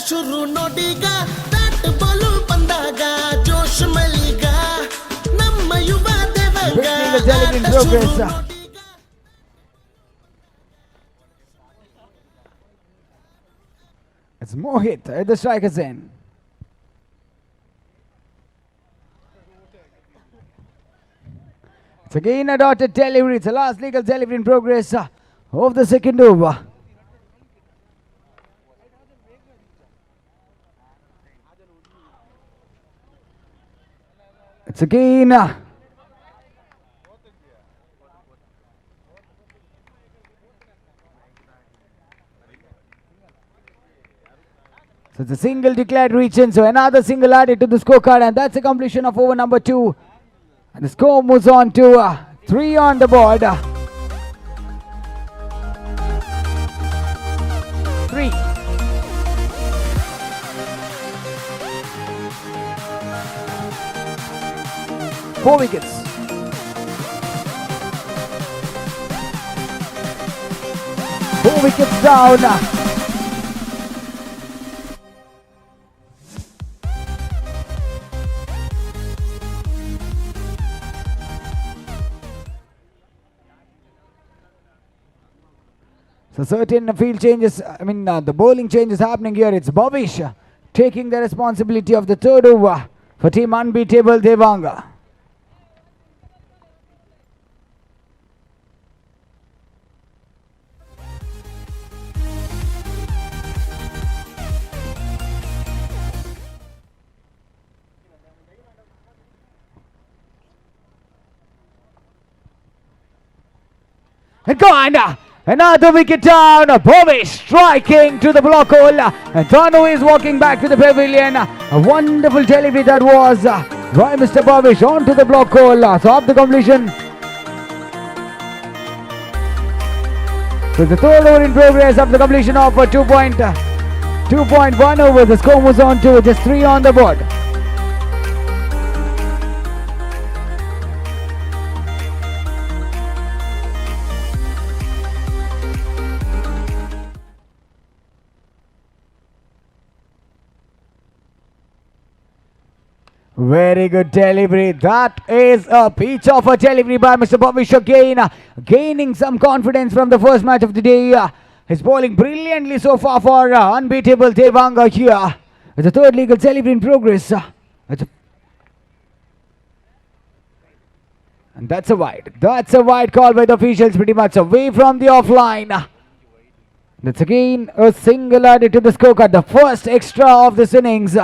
ಶುರು ನೋಡಿಗ bat Balu ಬಂದಾಗ ಜೋಶ್ ಮಲ್ಲಿಗ ನಮ್ಮ ಯುವ ದೇವಂಗ It's Mohit at the striker's end. It's again a dotted delivery. It's the last legal delivery in progress of the second over. It's again so it's a single declared reach in, so another single added to the scorecard, and that's a completion of over number 2. And the score moves on to 3 on the board. 3. Four wickets. Four wickets down. So certain field changes, the bowling change is happening here. It's Bhavish taking the responsibility of the third over for team unbeatable Devanga. And gone. Another wicket down. Bobby striking to the block hole. And Tanu is walking back to the pavilion. A wonderful delivery that was by Mr. Babish onto the block hole. So after completion. So the third over in progress after completion of 2.1 overs. The score moves on to just 3 on the board. Very good delivery. That is a peach of a delivery by Mr. Babish again. Gaining some confidence from the first match of the day. He's bowling brilliantly so far for unbeatable Devanga here. It's a third legal delivery in progress. And that's a wide. That's a wide call by the officials, pretty much away from the offline. That's again a single added to the scorecard. The first extra of this innings.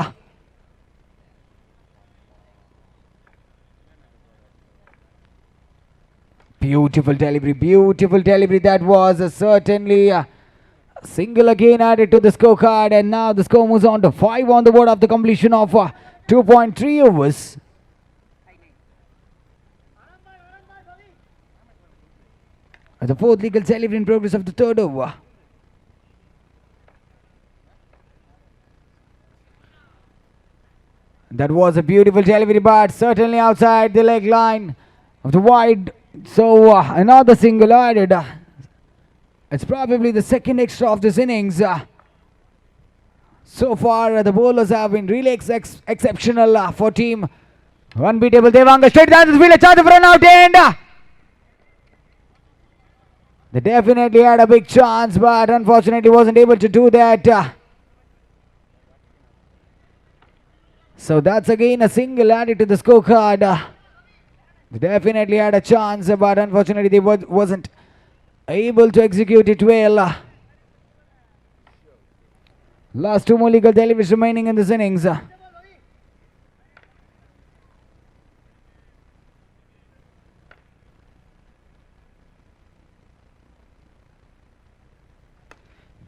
Beautiful delivery that was certainly a single again added to the scorecard, and now the score moves on to 5 on the board after completion of 2.3 overs. The fourth legal delivery in progress of the third over. That was a beautiful delivery, but certainly outside the leg line of the wide. So another single added. It's probably the second extra of this innings. So far the bowlers have been really exceptional for team unbeatable Devanga. Straight down the field, a chance of run out, and they definitely had a big chance, but unfortunately wasn't able to do that. So that's again a single added to the scorecard. They definitely had a chance, but unfortunately they wasn't able to execute it well. Last 2 more legal deliveries remaining in this innings.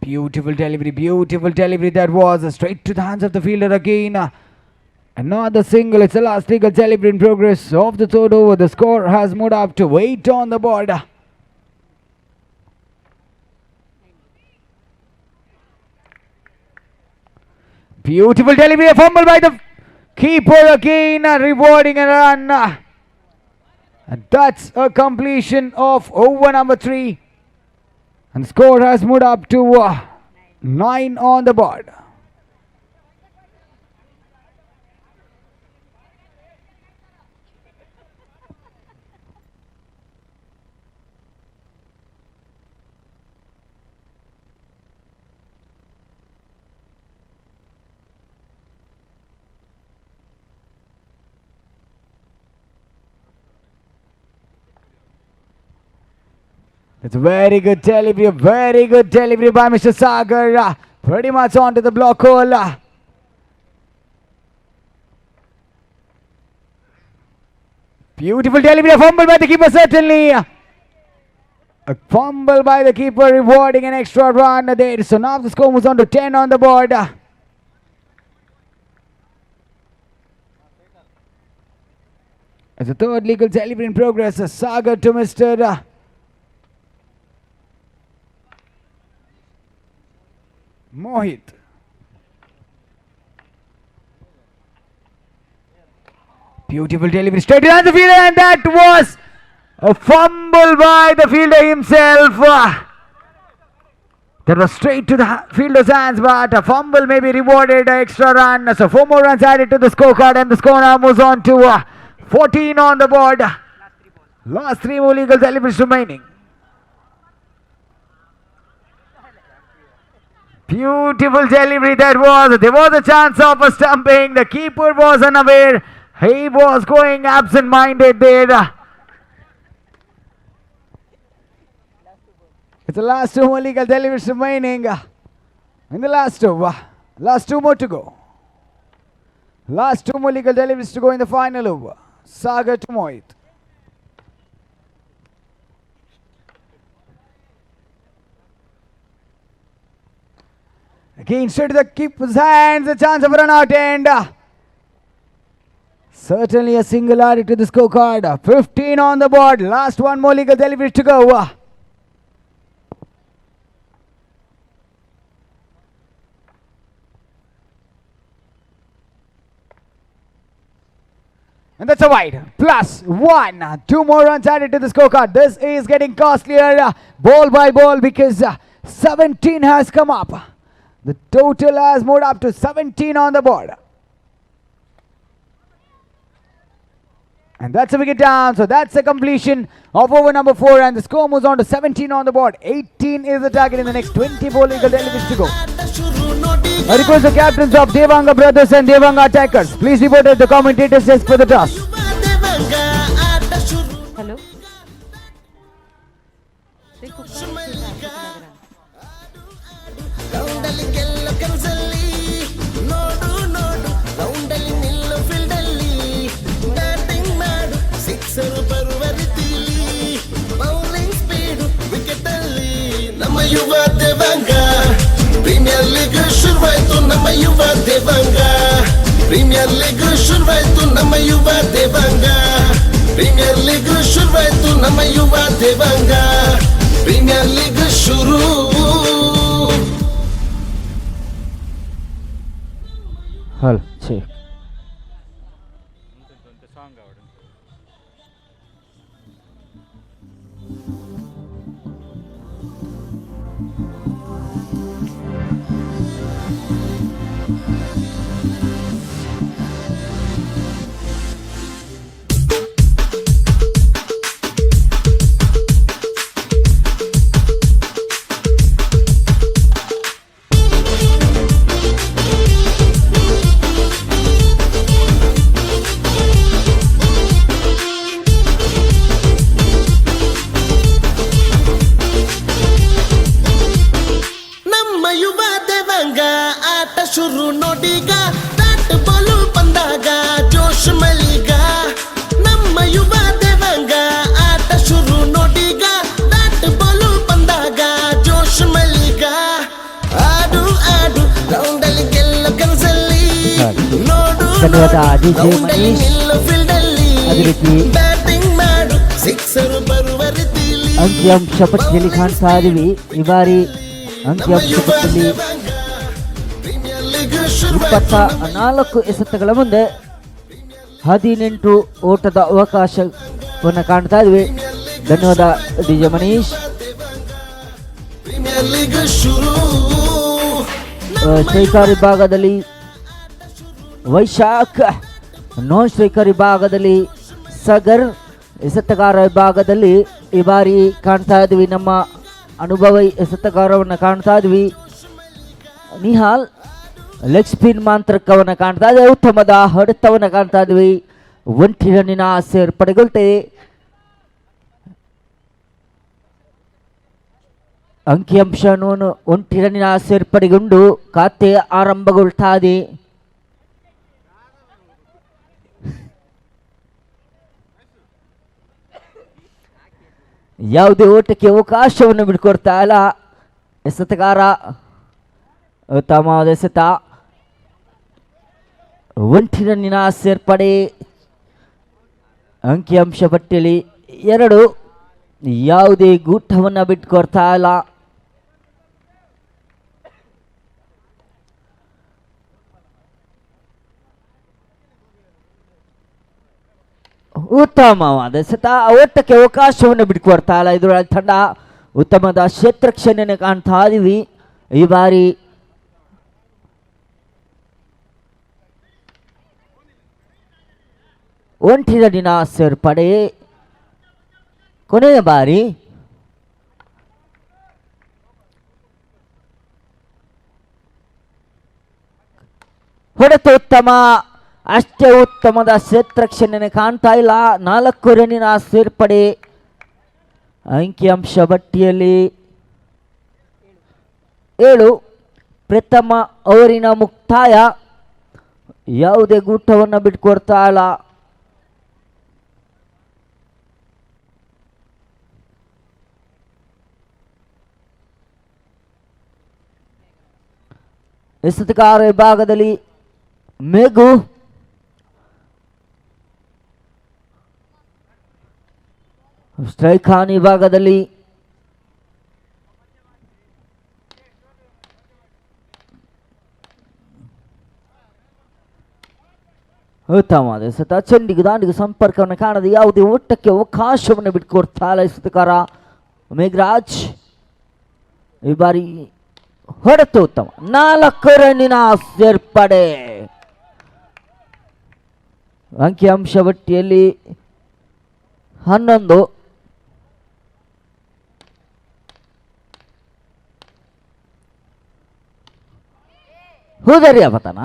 Beautiful delivery that was straight to the hands of the fielder again. Another single. It's the last legal delivery in progress of the third over. The score has moved up to 8 on the board. Beautiful delivery, a fumble by the keeper again, rewarding a run. And that's a completion of over number 3. And the score has moved up to 9 on the board. It's a very good delivery by Mr. Sagar. Pretty much onto the block hole. Beautiful delivery, a fumble by the keeper certainly. A fumble by the keeper rewarding an extra run there. So now the score moves on to 10 on the board. As a third legal delivery in progress, Sagar to Mr. Mohit. Beautiful delivery straight down the fielder, and that was a fumble by the fielder himself. That was straight to the fielder's hands, but a fumble may be rewarded an extra run. So 4 more runs added to the scorecard, and the score now moves on to 14 on the board. Last 3 more legal deliveries remaining. Beautiful delivery that was. There was a chance of a stumping. The keeper was unaware. He was going absent-minded there. It's the last 2 more legal deliveries remaining in the last over. Last 2 more to go. Last 2 more legal deliveries to go in the final over. Sagar to Mohit. Again, straight to the keeper's hands. A chance of a run out, and certainly a single added to the scorecard. 15 on the board. Last one more legal delivery to go. And that's a wide. Plus one. 2 more runs added to the scorecard. This is getting costlier ball by ball because 17 has come up. The total has moved up to 17 on the board. And that's a wicket down. So that's a completion of over number 4. And the score moves on to 17 on the board. 18 is the target in the next 24 legal deliveries to go. I request the captains of Devanga brothers and Devanga attackers. Please report at the commentators desk for the toss. Hello. ನಮ್ಮ ಯುವ Devanga premier league ಶುರುವಾಯ್ತು ನಮ್ಮ ಯುವ Devanga premier league ಶುರುವಾಯ್ತು ನಮ್ಮ ಯುವ Devanga premier league ಶುರುವಾಯ್ತು ನಮ್ಮ ಯುವ ದೇವಾಂಗ ಪ್ರೀಮಿಯರ್ ಲೀಗ್ ಶುರು Hal, check. ಶುರು ನೋಡಿಗ ಬ್ಯಾಟ್ ಬಾಲು ಬಂದಾಗ ಜೋಶ್ ಮಲ್ಲಿಗ ನಮ್ಮ ಯುವ ದೇವಾಂಗ ಆಟ ಶುರು ನೋಡಿಗ ಬ್ಯಾಟ್ ಬಾಲು ಬಂದಾಗ ಜೋಶ್ ಮಲ್ಲಿಗ ಆಡು ಆಡು ರೌಂಡಲ್ಲಿ ಗೆಲ್ಲ ಕನಸಲ್ಲಿ ನೋಡು ರೌಂಡಲ್ಲಿ ನಿಲ್ಲು ಫೀಲ್ಡಲ್ಲಿ ಬ್ಯಾಟಿಂಗ್ ಮಾಡು ಸಿಕ್ಸರ್ ಬರುವ ರೀತಿಲಿ ಅಂಕಿಅಂಶ ಪಟ್ಟಿಯಲ್ಲಿ ಕಾಣ್ತಾ ಇದೀವಿ ಈ ಬಾರಿ ಅಂಕಿಅಂಶ ಪಟ್ಟಿಯಲ್ಲಿ 24 ಎಸೆತಗಳ ಮುಂದೆ 18 ಓಟದ ಅವಕಾಶವನ್ನು ಕಾಣ್ತಾ ಇದ್ವಿ. ಧನ್ಯವಾದ ಡಿಜೆ ಮನೀಶ್. ಸ್ಟ್ರೈಕರ್ ವಿಭಾಗದಲ್ಲಿ ವೈಶಾಖ್, ನಾನ್ ಸ್ಟ್ರೈಕರ್ ವಿಭಾಗದಲ್ಲಿ ಸಗರ್, ಎಸೆತಗಾರ ವಿಭಾಗದಲ್ಲಿ ಈ ಬಾರಿ ಕಾಣ್ತಾ ಇದ್ವಿ ನಮ್ಮ ಅನುಭವಿ ಎಸೆತಗಾರವನ್ನು ಕಾಣ್ತಾ ಇದ್ವಿ. ನಿಹಾಲ್ ಲೆಗ್ ಸ್ಪಿನ್ ಮಾಂತ್ರಕವನ್ನು ಕಾಣ್ತಾ ಇದ್ವಿ. ಉತ್ತಮದ ಹೊಡೆತವನ್ನು ಕಾಣ್ತಾ ಇದ್ವಿ. 1 ರನ್ನಿನ ಸೇರ್ಪಡೆಗೊಳ್ತೆ. ಅಂಕಿಅಂಶವನ್ನು 1 ರನ್ನಿನ ಸೇರ್ಪಡೆಗೊಂಡು ಖಾತೆ ಆರಂಭಗೊಳ್ತಾ ಇದೆ. ಯಾವುದೇ ಓಟಕ್ಕೆ ಅವಕಾಶವನ್ನು ಬಿಟ್ಕೊಡ್ತಾ ಇಲ್ಲ ಎಸೆತಗಾರ. ಉತ್ತಮವಾದ ಎಸೆತ. 1 ರನ್ನಿನ ಸೇರ್ಪಡೆ. ಅಂಕಿಅಂಶ ಪಟ್ಟಿಯಲ್ಲಿ 2. ಯಾವುದೇ ಗೂಟವನ್ನು ಬಿಟ್ಕೊಡ್ತಾ ಇಲ್ಲ. ಉತ್ತಮವಾದ ಎಸೆತ. ಓಟಕ್ಕೆ ಅವಕಾಶವನ್ನು ಬಿಟ್ಕೊಡ್ತಾ ಇಲ್ಲ ಇದರ ತಂಡ. ಉತ್ತಮದ ಕ್ಷೇತ್ರಕ್ಷಣೆಯನ್ನು ಕಾಣ್ತಾ ಇದೀವಿ ಈ ಬಾರಿ. ಒಂಟಿರಡಿನ ಸೇರ್ಪಡೆ. ಕೊನೆಯ ಬಾರಿ ಹೊಡೆತ ಉತ್ತಮ. ಅಷ್ಟೇ ಉತ್ತಮದ ಕ್ಷೇತ್ರಕ್ಷಣೆಯನ್ನು ಕಾಣ್ತಾ ಇಲ್ಲ. 4 ರನ್ನಿನ ಸೇರ್ಪಡೆ. ಅಂಕಿಅಂಶ ಪಟ್ಟಿಯಲ್ಲಿ 7. ಪ್ರಥಮ ಓವರಿನ ಮುಕ್ತಾಯ. ಯಾವುದೇ ಗೂಟವನ್ನು ಬಿಟ್ಕೊಡ್ತಾ ಇಲ್ಲ. ಎಸೆತಗಾರ ವಿಭಾಗದಲ್ಲಿ ಮೇಘು, ಸ್ಟ್ರೈಕ್ ಹಾನಿ ವಿಭಾಗದಲ್ಲಿ ಉತ್ತಮವಾದ ಎಸೆತ. ಚೆಂಡಿಗೆ ದಾಂಡಿಗೆ ಸಂಪರ್ಕವನ್ನು ಕಾಣದೆ ಯಾವುದೇ ಓಟಕ್ಕೆ ಅವಕಾಶವನ್ನು ಬಿಟ್ಕೊಡ್ತಾ ಇಲ್ಲ ಎಸೆತಗಾರ ಮೇಘರಾಜ್. ಈ ಬಾರಿ ಹೊಡೆತು ಉತ್ತಮ, 4 ರನ್ನಿನ ಸೇರ್ಪಡೆ. ಅಂಕಿಅಂಶ ಪಟ್ಟಿಯಲ್ಲಿ 11. ಹುದರಿಯ ಪತನ.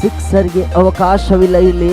ಸಿಕ್ಸರ್ಗೆ ಅವಕಾಶವಿಲ್ಲ ಇಲ್ಲಿ.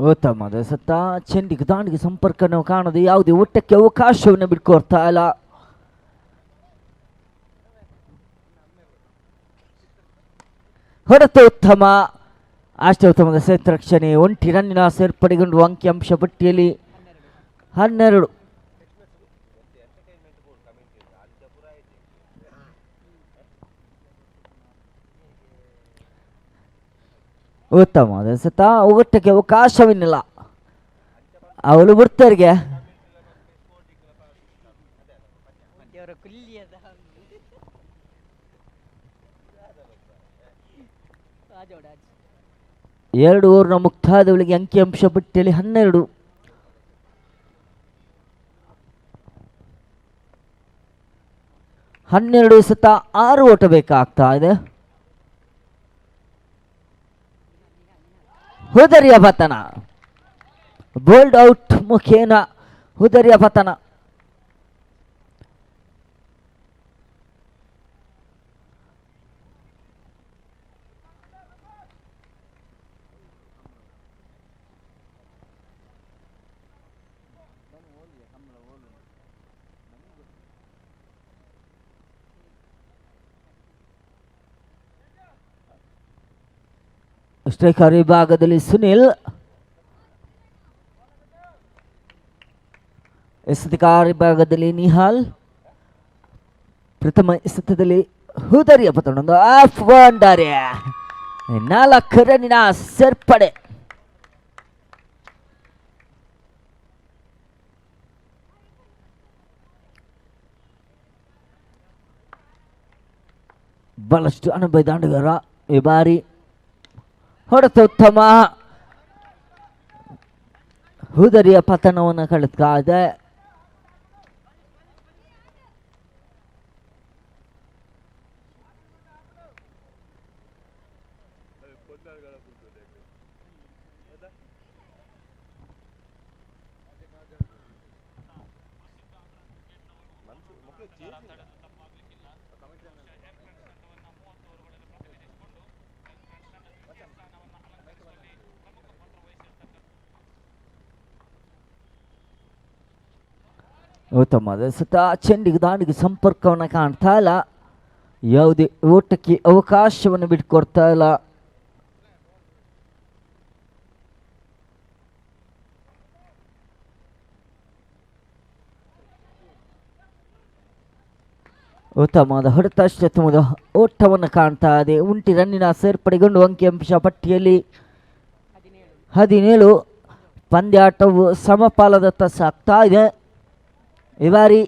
ಉತ್ತಮವಾದ ಎಸೆತ. ಚೆಂಡಿಗೆ ದಾಂಡಿಗೆ ಸಂಪರ್ಕವನ್ನು ಕಾಣದೆ ಯಾವುದೇ ಒಟ್ಟಕ್ಕೆ ಅವಕಾಶವನ್ನು ಬಿಟ್ಕೊಡ್ತಾ ಇಲ್ಲ. ಹೊಡೆತ ಉತ್ತಮ, ಅಷ್ಟೇ ಉತ್ತಮದ ಕ್ಷೇತ್ರ ರಕ್ಷಣೆ. 1 ರನ್ನಿನ ಸೇರ್ಪಡೆಗೊಂಡು ಅಂಕಿಅಂಶ ಪಟ್ಟಿಯಲ್ಲಿ 12. ಉತ್ತಮವಾದ ಎಸೆತ. ಒಟ್ಟಕ್ಕೆ ಅವಕಾಶವಿಲ್ಲ ಅವಳು ಬಿಡ್ತರಿಗೆ. ಎರಡು ಓವರ್ನ ಮುಕ್ತಾಯದವಳಿಗೆ ಅಂಕಿಅಂಶ ಪಟ್ಟಿಯಲ್ಲಿ 12. ಎಸೆತ 6 ಓಟ ಬೇಕಾಗ್ತಾ ಇದೆ. ಹುದರಿಯ ಪತನ, ಬೋಲ್ಡ್ ಔಟ್ ಮುಖೇನ ಹುದರಿಯ ಪತನ. ಸ್ಟ್ರೈಕರ್ ವಿಭಾಗದಲ್ಲಿ ಸುನಿಲ್, ಎಸೆತಗಾರ ವಿಭಾಗದಲ್ಲಿ ನಿಹಾಲ್. ಪ್ರಥಮ ಎಸೆತದಲ್ಲಿ ಹುದರಿಯ ಪತನ, 4 ರನ್ನಿನ ಸೇರ್ಪಡೆ. ಬಹಳಷ್ಟು ಅನುಭವ ದಾಂಡುಗಾರ. ಈ ಬಾರಿ ಹೊಡೆತ ಉತ್ತಮ, ಹುದರಿಯ ಪತನವನ್ನು ಕಳೆದುತ್ತಾ ಇದೆ. ಉತ್ತಮವಾದ ಎಸೆತ. ಚೆಂಡಿಗೆ ದಾಂಡಿಗೆ ಸಂಪರ್ಕವನ್ನು ಕಾಣ್ತಾ ಇಲ್ಲ, ಯಾವುದೇ ಓಟಕ್ಕೆ ಅವಕಾಶವನ್ನು ಬಿಟ್ಕೊಡ್ತಾ ಇಲ್ಲ. ಉತ್ತಮವಾದ ಹೊಡೆತ, ಅತ್ಯುತ್ತಮವಾದ ಓಟವನ್ನು ಕಾಣ್ತಾ ಇದೆ. 1 ರನ್ನಿನ ಸೇರ್ಪಡೆಗೊಂಡು ಅಂಕಿಅಂಶ ಪಟ್ಟಿಯಲ್ಲಿ 17. ಪಂದ್ಯಾಟವು ಸಮಪಾಲದತ್ತ ಸಾಗ್ತಾ ಇದೆ. ಈ ಬಾರಿ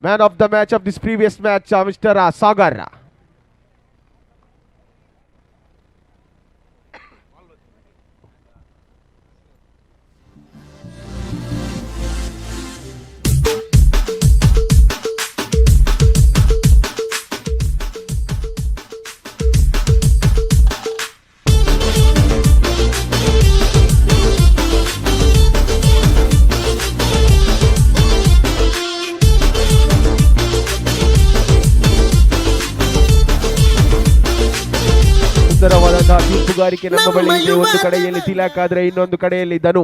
man of the match of this previous match mister Sagar. ಸುಂದರವಾದಂತಹ ತೀರ್ಪುಗಾರಿಕೆ ನಮ್ಮ ಬಳಿ ಇದೆ. ಒಂದು ಕಡೆಯಲ್ಲಿ ತಿಲಕ್ ಆದ್ರೆ ಇನ್ನೊಂದು ಕಡೆಯಲ್ಲಿ ಧನು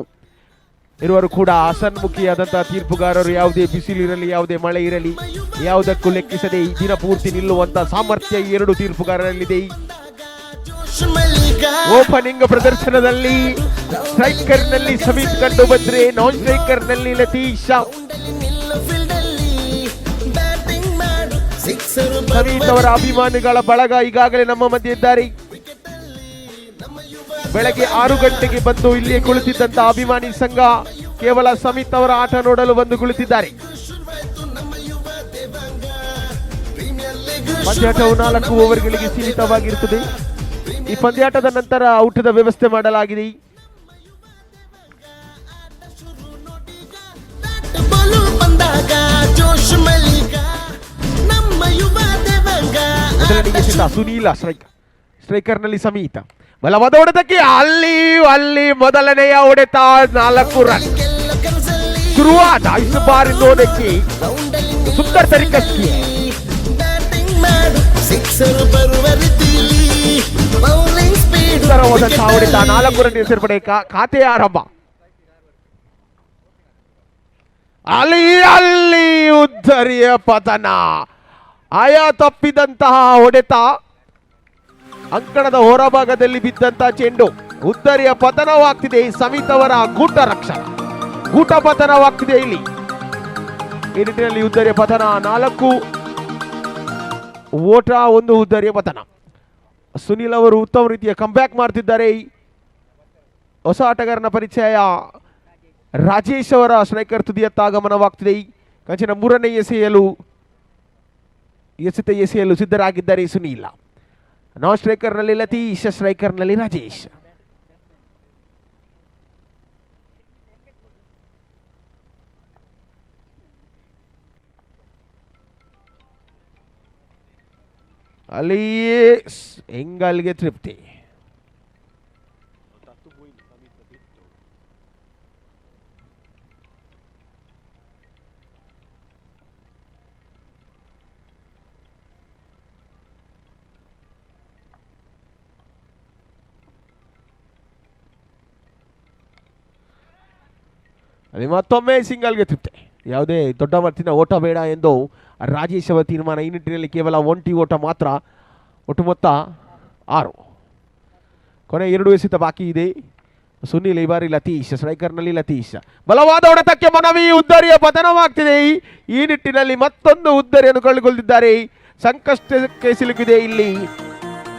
ಇರುವರು ಕೂಡ ಹಸನ್ಮುಖಿಯಾದಂತಹ ತೀರ್ಪುಗಾರರು. ಯಾವುದೇ ಬಿಸಿಲಿರಲಿ, ಯಾವುದೇ ಮಳೆ ಇರಲಿ, ಯಾವುದಕ್ಕೂ ಲೆಕ್ಕಿಸದೆ ಈ ದಿನ ಪೂರ್ತಿ ನಿಲ್ಲುವಂತ ಸಾಮರ್ಥ್ಯ ಈ ಎರಡು ತೀರ್ಪುಗಾರರಲ್ಲಿದೆ. ಓಪನಿಂಗ್ ಪ್ರದರ್ಶನದಲ್ಲಿ ಸ್ಟ್ರೈಕರ್ ನಲ್ಲಿ ಸಮೀತ್ ಕಂಡು ಬಂದ್ರೆ, ನಾನ್ ಸ್ಟ್ರೈಕರ್ ನಲ್ಲಿ ಲತೀಶ್. ಸಮೀತ್ ಅವರ ಅಭಿಮಾನಿಗಳ ಬಳಗ ಈಗಾಗಲೇ ನಮ್ಮ ಮಧ್ಯೆ ಇದ್ದಾರೆ. ಬೆಳಗ್ಗೆ 6 ಗಂಟೆಗೆ ಬಂದು ಇಲ್ಲಿ ಕುಳಿತಿದ್ದಂತ ಅಭಿಮಾನಿ ಸಂಘ ಕೇವಲ ಸಮೀತ್ ಅವರ ಆಟ ನೋಡಲು ಬಂದು ಕುಳಿತಿದ್ದಾರೆ. ಪಂದ್ಯಾಟವು 4 ಓವರ್ಗಳಿಗೆ ಸೀಮಿತವಾಗಿರುತ್ತದೆ. ಈ ಪಂದ್ಯಾಟದ ನಂತರ ಔಟದ ವ್ಯವಸ್ಥೆ ಮಾಡಲಾಗಿದೆ. ಮೊದಲನೆಯ ಸೆಟ್ ಸುನೀಲ ಸ್ಟ್ರೈಕರ್ ನಲ್ಲಿ ಸಮೀತ. ಬಲವಾದ ಹೊಡೆತಕ್ಕೆ ಅಲ್ಲಿ ಮೊದಲನೆಯ ಹೊಡೆತ 4 ರನ್. ಶುರುವಾದ ಇಸ್ ಬಾರಿ ನೋಡಕ್ಕೆ ಸುಂದರ ತರಿಕಸ್ಕಿ ಸುಂದರವಾದಂತಹ ಹೊಡೆತ 4 ರನ್ ಸೇರ್ಪಡೆ. ಖಾತೆ ಆರಂಭ. ಅಲ್ಲಿ ಉದ್ದರಿಯ ಪತನ. ಆಯಾ ತಪ್ಪಿದಂತಹ ಹೊಡೆತ ಅಂಕಣದ ಹೊರಭಾಗದಲ್ಲಿ ಬಿದ್ದಂತಹ ಚೆಂಡು ಉದ್ದರಿಯ ಪತನವಾಗ್ತಿದೆ. ಸಮೀತ್ ಅವರ ಗೂಟ ಪತನವಾಗ್ತಿದೆ. ಇಲ್ಲಿ ಈ ನಿಟ್ಟಿನಲ್ಲಿ ಉದ್ದರಿಯ ಪತನ. 4 ಓಟ 1 ಉದ್ದರಿಯ ಪತನ. ಸುನಿಲ್ ಅವರು ಉತ್ತಮ ರೀತಿಯ ಕಂಬ್ಯಾಕ್ ಮಾಡ್ತಿದ್ದಾರೆ. ಹೊಸ ಆಟಗಾರನ ಪರಿಚಯ ರಾಜೇಶ್ ಅವರ ಸ್ಟ್ರೈಕರ್ ತುದಿಯತ್ತ ಆಗಮನವಾಗ್ತಿದೆ. ಕಂಚಿನ 3ನೇ ಎಸೆಯಲು ಸಿದ್ಧರಾಗಿದ್ದಾರೆ ಸುನೀಲ. ನಾನ್ ಸ್ಟ್ರೈಕರ್ ನಲ್ಲಿ ಲತೀಶ್, ಸ್ಟ್ರೈಕರ್ ನಲ್ಲಿ ರಾಜೇಶ್. ಅಲ್ಲಿ ಎಂಗಲ್ಗೆ ತೃಪ್ತಿ. ಅಲ್ಲಿ ಮತ್ತೊಮ್ಮೆ ಸಿಂಗಲ್ಗೆ ತೃಪ್ತಿ. ಯಾವುದೇ ದೊಡ್ಡ ಮಟ್ಟಿನ ಓಟ ಬೇಡ ಎಂದು ರಾಜೇಶ್ ಅವರ ತೀರ್ಮಾನ. ಈ ನಿಟ್ಟಿನಲ್ಲಿ ಕೇವಲ 1 ಓಟ ಮಾತ್ರ. ಒಟ್ಟು ಮೊತ್ತ 6. ಕೊನೆ 2 ಎಸೆತ ಬಾಕಿ ಇದೆ. ಸುನೀಲ್ ಈ ಬಾರಿ ಲತೀಶ್, ಸ್ಟ್ರೈಕರ್ನಲ್ಲಿ ಲತೀಶ್. ಬಲವಾದ ಹೊಡೆತಕ್ಕೆ ಮನವಿ. ಉದ್ದರಿಯ ಪತನವಾಗ್ತಿದೆ. ಈ ನಿಟ್ಟಿನಲ್ಲಿ ಮತ್ತೊಂದು ಉದ್ದರಿಯನ್ನು ಕಳೆದುಕೊಂಡಿದ್ದಾರೆ. ಸಂಕಷ್ಟಕ್ಕೆ ಸಿಲುಕಿದೆ ಇಲ್ಲಿ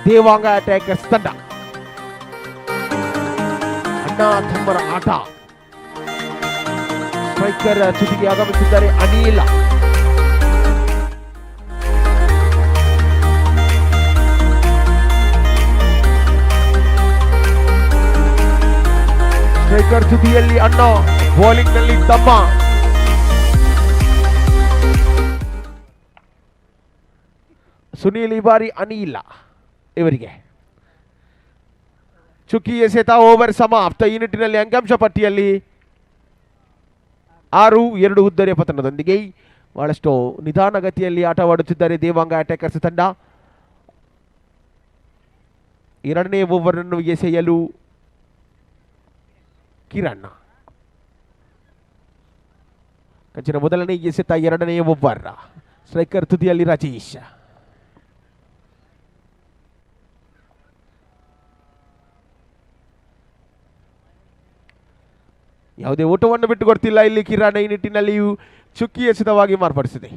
ದೇವಾಂಗ ಅಟ್ಯಾಕರ್ಸ್ ತಂಡ. ಅಣ್ಣ ತಮ್ಮರ ಆಟ. ಸ್ಟ್ರೈಕರ್ ತುದಿಗೆ ಆಗಮಿಸಿದ್ದಾರೆ ಅನಿಲ್. ಸ್ಟ್ರೈಕರ್ ತುದಿಯಲ್ಲಿ ಅಣ್ಣ, ಬೌಲಿಂಗ್ ನಲ್ಲಿ ತಮ್ಮ. ಸುನೀಲ್ ಈ ಬಾರಿ ಅನಿಲ್ ಇವರಿಗೆ. ಚುಕ್ಕಿ ಎಸೆತ. ಓವರ್ ಸಮಾಪ್ತ. ಈ ನಿಟ್ಟಿನಲ್ಲಿ ಅಂಗಾಂಶ ಪಟ್ಟಿಯಲ್ಲಿ 6-2 ಉದ್ದರಿಯ ಪತನದೊಂದಿಗೆ ಬಹಳಷ್ಟು ನಿಧಾನಗತಿಯಲ್ಲಿ ಆಟವಾಡುತ್ತಿದ್ದಾರೆ ದೇವಾಂಗ ಅಟ್ಯಾಕರ್ಸ್ ತಂಡ. 2ನೇ ಓವರ್ ಅನ್ನು ಎಸೆಯಲು ಕಿರಣ್. ಕಂಚಿನ ಮೊದಲನೇ ಎಸೆತ 2ನೇ ಓವರ್. ಸ್ಟ್ರೈಕರ್ ತುದಿಯಲ್ಲಿ ರಾಜೇಶ್. ಯಾವುದೇ ಓಟವನ್ನು ಬಿಟ್ಟು ಕೊಡ್ತಿಲ್ಲ ಇಲ್ಲಿ ಕಿರಣ್. ಈ ನಿಟ್ಟಿನಲ್ಲಿಯೂ ಚುಕ್ಕಿ ಎಸೆತವಾಗಿ ಮಾರ್ಪಡಿಸಿದೆ.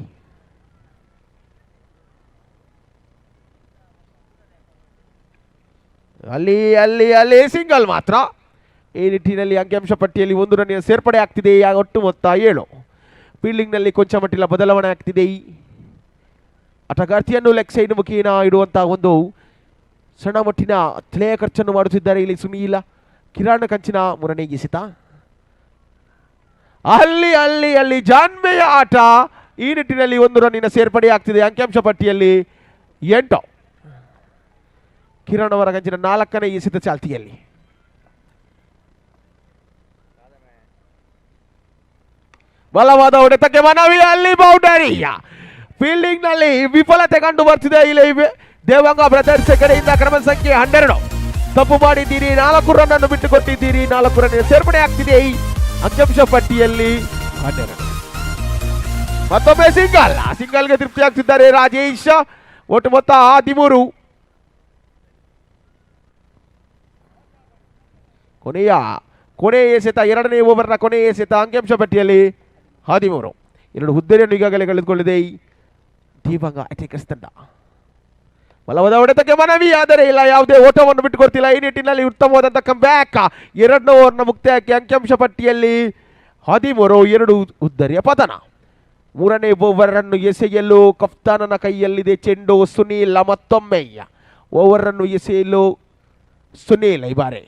ಅಲ್ಲಿ ಸಿಂಗಲ್ ಮಾತ್ರ. ಈ ನಿಟ್ಟಿನಲ್ಲಿ ಅಂಕಿಅಂಶ ಪಟ್ಟಿಯಲ್ಲಿ 1 ರನ್ ಸೇರ್ಪಡೆ ಆಗ್ತಿದೆ. ಒಟ್ಟು ಮೊತ್ತ 7. ಫೀಲ್ಡಿಂಗ್ನಲ್ಲಿ ಕೊಂಚ ಮಟ್ಟಿನ ಬದಲಾವಣೆ ಆಗ್ತಿದೆ. ಆಟಗಾರ್ತಿಯನ್ನು ಲೆಗ್ ಸೈಡ್ ಮುಖೇನ ಇಡುವಂತಹ ಒಂದು ಸಣ್ಣ ಮಟ್ಟಿನ ತಲೆಯ ಖರ್ಚನ್ನು ಮಾಡುತ್ತಿದ್ದಾರೆ ಇಲ್ಲಿ ಸುನೀಲ. ಕಿರಾಣ ಕಂಚಿನ ಮೂರನೇ ಎಸೆತ. ಅಲ್ಲಿ ಅಲ್ಲಿ ಅಲ್ಲಿ ಜಾನ್ಮೆಯ ಆಟ. ಈ ನಿಟ್ಟಿನಲ್ಲಿ 1 ರನ್ನಿನ ಸೇರ್ಪಡೆ ಆಗ್ತಿದೆ ಅಂಕಿಅಂಶ ಪಟ್ಟಿಯಲ್ಲಿ 8. ಕಿರಣ್ ಅವರ ಕಂಚಿನ 4ನೇ ಎಸೆತ ಚಾಲ್ತಿಯಲ್ಲಿ. ಬಲವಾದ ಹೊಡೆತಕ್ಕೆ ಮನವಿ, ಅಲ್ಲಿ ಬೌಂಡರಿ. ಫೀಲ್ಡಿಂಗ್ ನಲ್ಲಿ ವಿಫಲತೆ ಕಂಡು ಬರ್ತಿದೆ ಇಲ್ಲಿ ದೇವಂಗ ಬ್ರದರ್ಸ್ ಕಡೆಯಿಂದ. ಕ್ರಮ ಸಂಖ್ಯೆ 12. ತಪ್ಪು ಮಾಡಿದ್ದೀರಿ, 4 ರನ್ ಅನ್ನು ಬಿಟ್ಟು ಕೊಟ್ಟಿದ್ದೀರಿ. 4 ರನ್ ಸೇರ್ಪಡೆ ಆಗ್ತಿದೆ ಈ ಅಂಕಿಅಂಶ ಪಟ್ಟಿಯಲ್ಲಿ 12. ಮತ್ತೊಮ್ಮೆ ಸಿಂಗಲ್ಗೆ ತೃಪ್ತಿ ಆಗ್ತಿದ್ದಾರೆ ರಾಜೇಶ್. ಒಟ್ಟು ಮೊತ್ತ 13. ಕೊನೆಯ ಎಸೆತ, 2ನೇ ಓವರ್ನ ಕೊನೆಯ ಎಸೆತ ಅಂಕಿಅಂಶ ಪಟ್ಟಿಯಲ್ಲಿ 13. 2 ಹುದ್ದೆಯನ್ನು ಈಗಾಗಲೇ ಕಳೆದುಕೊಂಡಿದೆ ಈ ದೇವಂಗ ಅಟ್ಯಾಕರ್ಸ್ ತಂಡ. ಬಲವಾದ ಹೊಡೆತಕ್ಕೆ ಮನವಿ, ಆದರೆ ಇಲ್ಲ, ಯಾವುದೇ ಓಟವನ್ನು ಬಿಟ್ಟುಕೊಡ್ತಿಲ್ಲ. ಈ ನಿಟ್ಟಿನಲ್ಲಿ ಉತ್ತಮವಾದಂಥ ಕಮ್ ಬ್ಯಾಕ್. 2ನೇ ಓವರ್ನ ಮುಕ್ತಾಯಕ್ಕೆ ಅಂಕಿಅಂಶ ಪಟ್ಟಿಯಲ್ಲಿ 13. 2 ಹುದ್ದರಿಯ ಪತನ. 3ನೇ ಓವರ್ ಅನ್ನು ಎಸೆಯಲು ಕಫ್ತಾನನ ಕೈಯಲ್ಲಿದೆ ಚೆಂಡು. ಸುನೀಲ್ ಮತ್ತೊಮ್ಮೆ ಓವರ್ ಅನ್ನು ಎಸೆಯಲು ಸುನೀಲ್ ಈ ಬಾರಿ.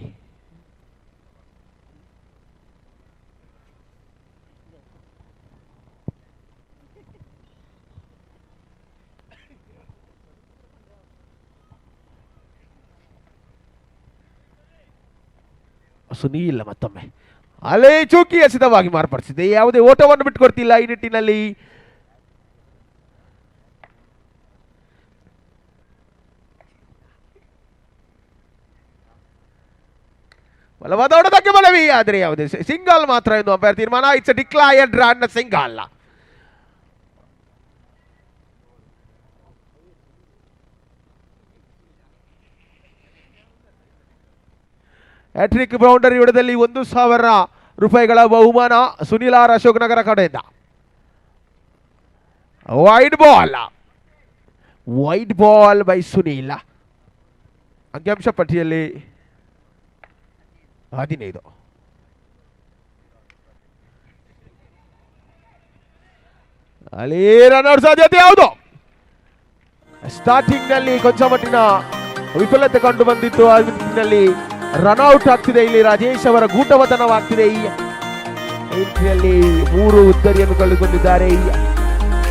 ಸುನೀಲ್ ಮತ್ತೊಮ್ಮೆ ಅಲೆ ಚೂಕಿ ಎಸೆತವಾಗಿ ಮಾರ್ಪಡಿಸಿದೆ. ಯಾವುದೇ ಓಟವನ್ನು ಬಿಟ್ಟುಕೊಡ್ತಿಲ್ಲ ಈ ನಿಟ್ಟಿನಲ್ಲಿ. ಬಲವಾದ ಹೊಡೆತಕ್ಕೆ ಮನವಿ, ಆದರೆ ಯಾವುದೇ ಸಿಂಗಲ್ ಮಾತ್ರ ಎಂದು ಅಂಪೈರ್ ತೀರ್ಮಾನ. It's declared run single. Hattrick boundary ಹೊಡೆದಲ್ಲಿ 1,000 ರೂಪಾಯಿಗಳ ಬಹುಮಾನ ಸುನೀಲ್ ಆರ್ ಅಶೋಕ್ ನಗರ ಕಡೆಯಿಂದ. Wide ball by Sunil. ಅಂಕಿಅಂಶ ಪಟ್ಟಿಯಲ್ಲಿ 15. ಅಲ್ಲಿ ರನ್ಔಟ್ ಸಾಧ್ಯತೆ ಯಾವುದು? ಸ್ಟಾರ್ಟಿಂಗ್ ನಲ್ಲಿ ಕೊಂಚ ಮಟ್ಟಿನ ವಿಫಲತೆ ಕಂಡು ಬಂದಿತ್ತು. ಆ ನಿಟ್ಟಿನಲ್ಲಿ ರನ್ಔಟ್ ಆಗ್ತಿದೆ ಇಲ್ಲಿ. ರಾಜೇಶ್ ಅವರ ಗೂಟವತನವಾಗ್ತಿದೆ. ಈ ಎಂಟ್ರಿಯಲ್ಲಿ 3 ಉದ್ದರಿಯನ್ನು ಕಳೆದುಕೊಂಡಿದ್ದಾರೆ ಈ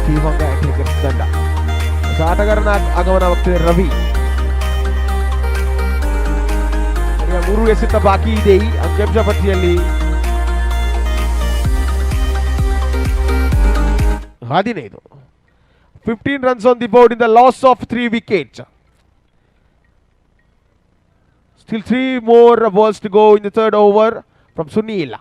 ದೇವಂಗ ಅಟ್ಯಾಕರ್ಸ್ ತಂಡ. ಆಟಗಾರನ ಆಗಮನವಾಗ್ತಿದೆ ರವಿ. 3 ಎಸೆತ ಬಾಕಿ ಇದೆ ಈ ಅಂಕಿಅಂಶ ಪಟ್ಟಿಯಲ್ಲಿ. 15. 15 runs on the board in the loss of 3 wickets. Still 3 more balls to go in the 3rd over from Sunil.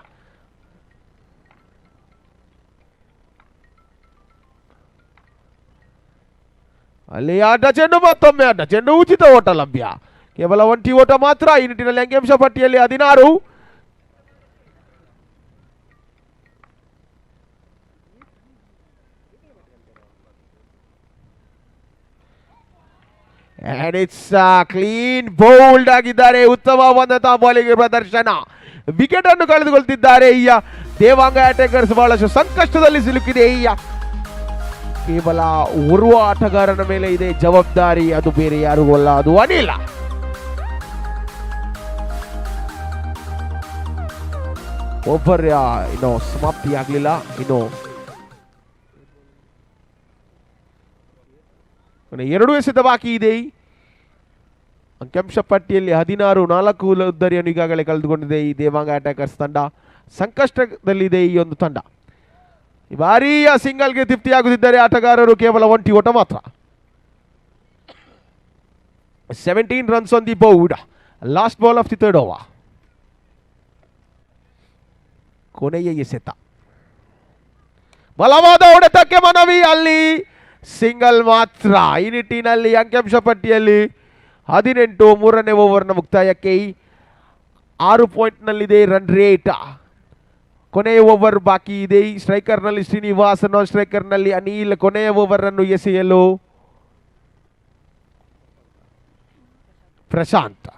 ಅಲ್ಲಿ ಅಡ್ಡ ಚೆಂಡು, ಮತ್ತೊಮ್ಮೆ ಅಡ್ಡ ಚೆಂಡು, ಉಚಿತ ಓಟ ಲಭ್ಯ. ಕೇವಲ 1 ಓಟ ಮಾತ್ರ ಈ ನಿಟ್ಟಿನಲ್ಲಿ ಅಂಕಿಅಂಶ ಪಟ್ಟಿಯಲ್ಲಿ 16. And it's ಕ್ಲೀನ್ ಬೌಲ್ಡ್ ಆಗಿದ್ದಾರೆ. ಉತ್ತಮವಾದಂತಹ ಬಾಲಿಂಗ್ ಪ್ರದರ್ಶನ. ವಿಕೆಟ್ ಅನ್ನು ಕಳೆದುಕೊಳ್ತಿದ್ದಾರೆ ಈ ದೇವಾಂಗ ಅಟ್ಯಾಕರ್ಸ್. ಬಹಳಷ್ಟು ಸಂಕಷ್ಟದಲ್ಲಿ ಸಿಲುಕಿದೆ ಈ ಕೇವಲ ಓರ್ವ ಆಟಗಾರನ ಮೇಲೆ ಇದೆ ಜವಾಬ್ದಾರಿ. ಅದು ಬೇರೆ ಯಾರು ಅಲ್ಲ, ಅದು ಅನಿಲ. ಓವರ್ ಇನ್ನು ಸಮಾಪ್ತಿ ಆಗಲಿಲ್ಲ. ಇನ್ನು 2 ಎಸೆತ ಬಾಕಿ ಇದೆ. ಅಂಕಿಅಂಶ ಪಟ್ಟಿಯಲ್ಲಿ 16. 4 ಉದ್ದರಿಯನ್ನು ಈಗಾಗಲೇ ಕಳೆದುಕೊಂಡಿದೆ ಈ ದೇವಾಂಗ ಅಟ್ಯಾಕರ್ಸ್ ತಂಡ. ಸಂಕಷ್ಟದಲ್ಲಿದೆ ಈ ಒಂದು ತಂಡ. ಈ ಬಾರಿಯ ಸಿಂಗಲ್ಗೆ ತೃಪ್ತಿಯಾಗುತ್ತಿದ್ದಾರೆ ಆಟಗಾರರು. ಕೇವಲ 1 ಓಟ ಮಾತ್ರ. 17 runs on the board. Last ball of the 3rd over. ಕೊನೆಯ ಎಸೆತ. ಬಲವಾದ ಹೊಡೆತಕ್ಕೆ ಮನವಿ, ಅಲ್ಲಿ ಸಿಂಗಲ್ ಮಾತ್ರ. ಈ ನಿಟ್ಟಿನಲ್ಲಿ ಅಂಕಿಅಂಶ ಪಟ್ಟಿಯಲ್ಲಿ 18. 3ನೇ ಓವರ್ನ ಮುಕ್ತಾಯಕ್ಕೆ 6 ಪಾಯಿಂಟ್ನಲ್ಲಿದೆ ರನ್ ರೇಟ್. ಕೊನೆಯ ಓವರ್ ಬಾಕಿ ಇದೆ. ಸ್ಟ್ರೈಕರ್ನಲ್ಲಿ ಶ್ರೀನಿವಾಸ್, ನಾನ್ ಸ್ಟ್ರೈಕರ್ನಲ್ಲಿ ಅನಿಲ್. ಕೊನೆಯ ಓವರ್ ಅನ್ನು ಎಸೆಯಲು ಪ್ರಶಾಂತ್.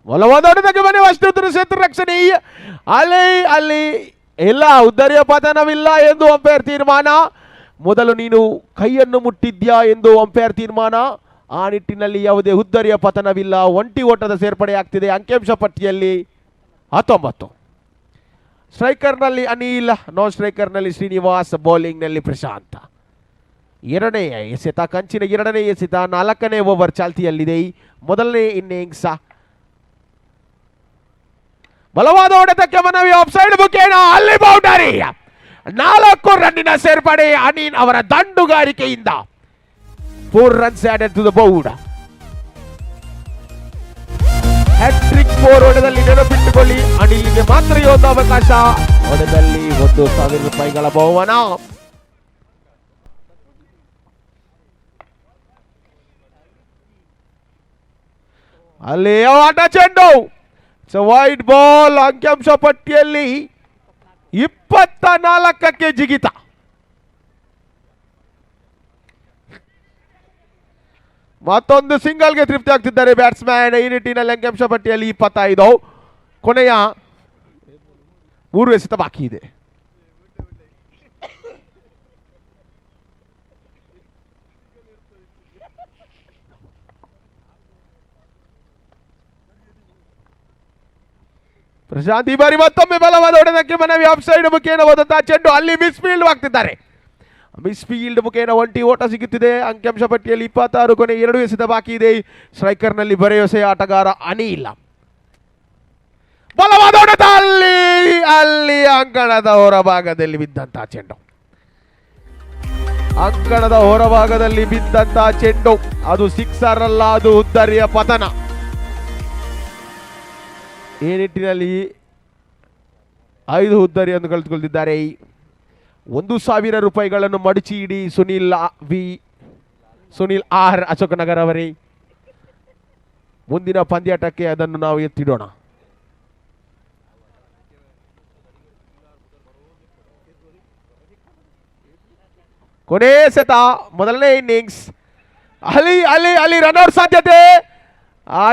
ಬಲವಾದ ಹೊಡೆತಕ್ಕೆ ಮನೆ ಅಷ್ಟು ಕ್ಷೇತ್ರ ರಕ್ಷಣೆ ಅಲ್ಲಿ ಇಲ್ಲ, ಉದ್ದರಿಯ ಪತನವಿಲ್ಲ ಎಂದು ಅಂಪೈರ್ ತೀರ್ಮಾನ. ಮೊದಲು ನೀನು ಕೈಯನ್ನು ಮುಟ್ಟಿದ್ಯಾ ಎಂದು ಅಂಪೈರ್ ತೀರ್ಮಾನ. ಆ ನಿಟ್ಟಿನಲ್ಲಿ ಯಾವುದೇ ಉದ್ದರಿಯ ಪತನವಿಲ್ಲ. ಒಂಟಿ ಓಟದ ಸೇರ್ಪಡೆ ಆಗ್ತಿದೆ ಅಂಕಿಅಂಶ ಪಟ್ಟಿಯಲ್ಲಿ. 19 ಸ್ಟ್ರೈಕರ್ನಲ್ಲಿ ಅನಿಲ್, ನಾನ್ ಸ್ಟ್ರೈಕರ್ನಲ್ಲಿ ಶ್ರೀನಿವಾಸ್, ಬೌಲಿಂಗ್ನಲ್ಲಿ ಪ್ರಶಾಂತ್. ಎರಡನೇ ಎಸೆತ, ಕಂಚಿನ ಎರಡನೇ ಎಸೆತ, 4ನೇ ಓವರ್ ಚಾಲ್ತಿಯಲ್ಲಿದೆ. ಮೊದಲನೇ ಇನ್ನಿಂಗ್ಸ್ ಬಲವಾದ ಹೊಡೆತಕ್ಕೆ ಮನವಿ, ಆಫ್ಸೈಡ್ ಮುಖೇನ ಅಲ್ಲಿ ಬೌಂಡರಿ. 4 ರನ್ನಿನ ಸೇರ್ಪಡೆ ಅನಿಲ್ ಅವರ ದಂಡುಗಾರಿಕೆಯಿಂದ. 4 runs added to the board. Hattrick 4 ಹೊಡೆದಲ್ಲಿ ನೆನಪಿಟ್ಟುಕೊಳ್ಳಿ, ಅನಿಲ್ಗೆ ಮಾತ್ರ ಈ ಒಂದು ಅವಕಾಶ. ಹೊಡೆದಲ್ಲಿ 1,000 ರೂಪಾಯಿಗಳ ಬಹುಮಾನ. ಅಲ್ಲಿ ಆಟ ಚೆಂಡು, ವೈಟ್ ಬಾಲ್. ಅಂಕಿಅಂಶ ಪಟ್ಟಿಯಲ್ಲಿ 24ಕ್ಕೆ ಜಿಗಿತ. ಮತ್ತೊಂದು ಸಿಂಗಲ್ಗೆ ತೃಪ್ತಿ ಆಗ್ತಿದ್ದಾರೆ ಬ್ಯಾಟ್ಸ್ಮನ್. ಈ ನಿಟ್ಟಿನಲ್ಲಿ ಅಂಕಿಅಂಶ ಪಟ್ಟಿಯಲ್ಲಿ 25. ಕೊನೆಯ 3 ಎಸೆತ ಬಾಕಿ ಇದೆ. ಪ್ರಶಾಂತ್ ಈ ಬಾರಿ ಮತ್ತೊಮ್ಮೆ ಬಲವಾದ ಹೊಡೆದಕ್ಕೆ ಮನವಿ, ಆಫ್ಸೈಡ್ ಮುಖೇನ ಹೋದಂತಹ ಚೆಂಡು ಅಲ್ಲಿ ಮಿಸ್ ಫೀಲ್ಡ್ ಆಗ್ತಿದ್ದಾರೆ. ಮಿಸ್ ಫೀಲ್ಡ್ ಮುಖೇನ ಒಂಟಿ ಓಟ ಸಿಗುತ್ತಿದೆ. ಅಂಕಿಅಂಶ ಪಟ್ಟಿಯಲ್ಲಿ 26. ಕೊನೆ 2 ಎಸೆತ ಬಾಕಿ ಇದೆ. ಸ್ಟ್ರೈಕರ್ನಲ್ಲಿ ಭರವಸೆಯ ಆಟಗಾರ ಅನಿಲ್. ಬಲವಾದ ಹೊಡೆತ ಅಲ್ಲಿ ಅಂಕಣದ ಹೊರಭಾಗದಲ್ಲಿ ಬಿದ್ದಂತಹ ಚೆಂಡು. ಅಂಕಣದ ಹೊರಭಾಗದಲ್ಲಿ ಬಿದ್ದಂತಹ ಚೆಂಡು. ಅದು ಸಿಕ್ಸರ್ ಅಲ್ಲ, ಅದು ಉದ್ದರಿಯ ಪತನ. ಈ ನಿಟ್ಟಿನಲ್ಲಿ 5 ಉದ್ದರಿಯನ್ನು ಕಳೆದುಕೊಂಡಿದ್ದಾರೆ. 1,000 ರೂಪಾಯಿಗಳನ್ನು ಮಡಚಿ ಇಡಿ ಸುನಿಲ್ ಆರ್ ಅಶೋಕನಗರ್ ಅವರೇ. ಮುಂದಿನ ಪಂದ್ಯಾಟಕ್ಕೆ ಅದನ್ನು ನಾವು ಎತ್ತಿಡೋಣ. ಕೊನೆ ಸೆತ, ಮೊದಲನೇ ಇನ್ನಿಂಗ್ಸ್. ಅಲ್ಲಿ ರನ್ಔಟ್ ಸಾಧ್ಯತೆ.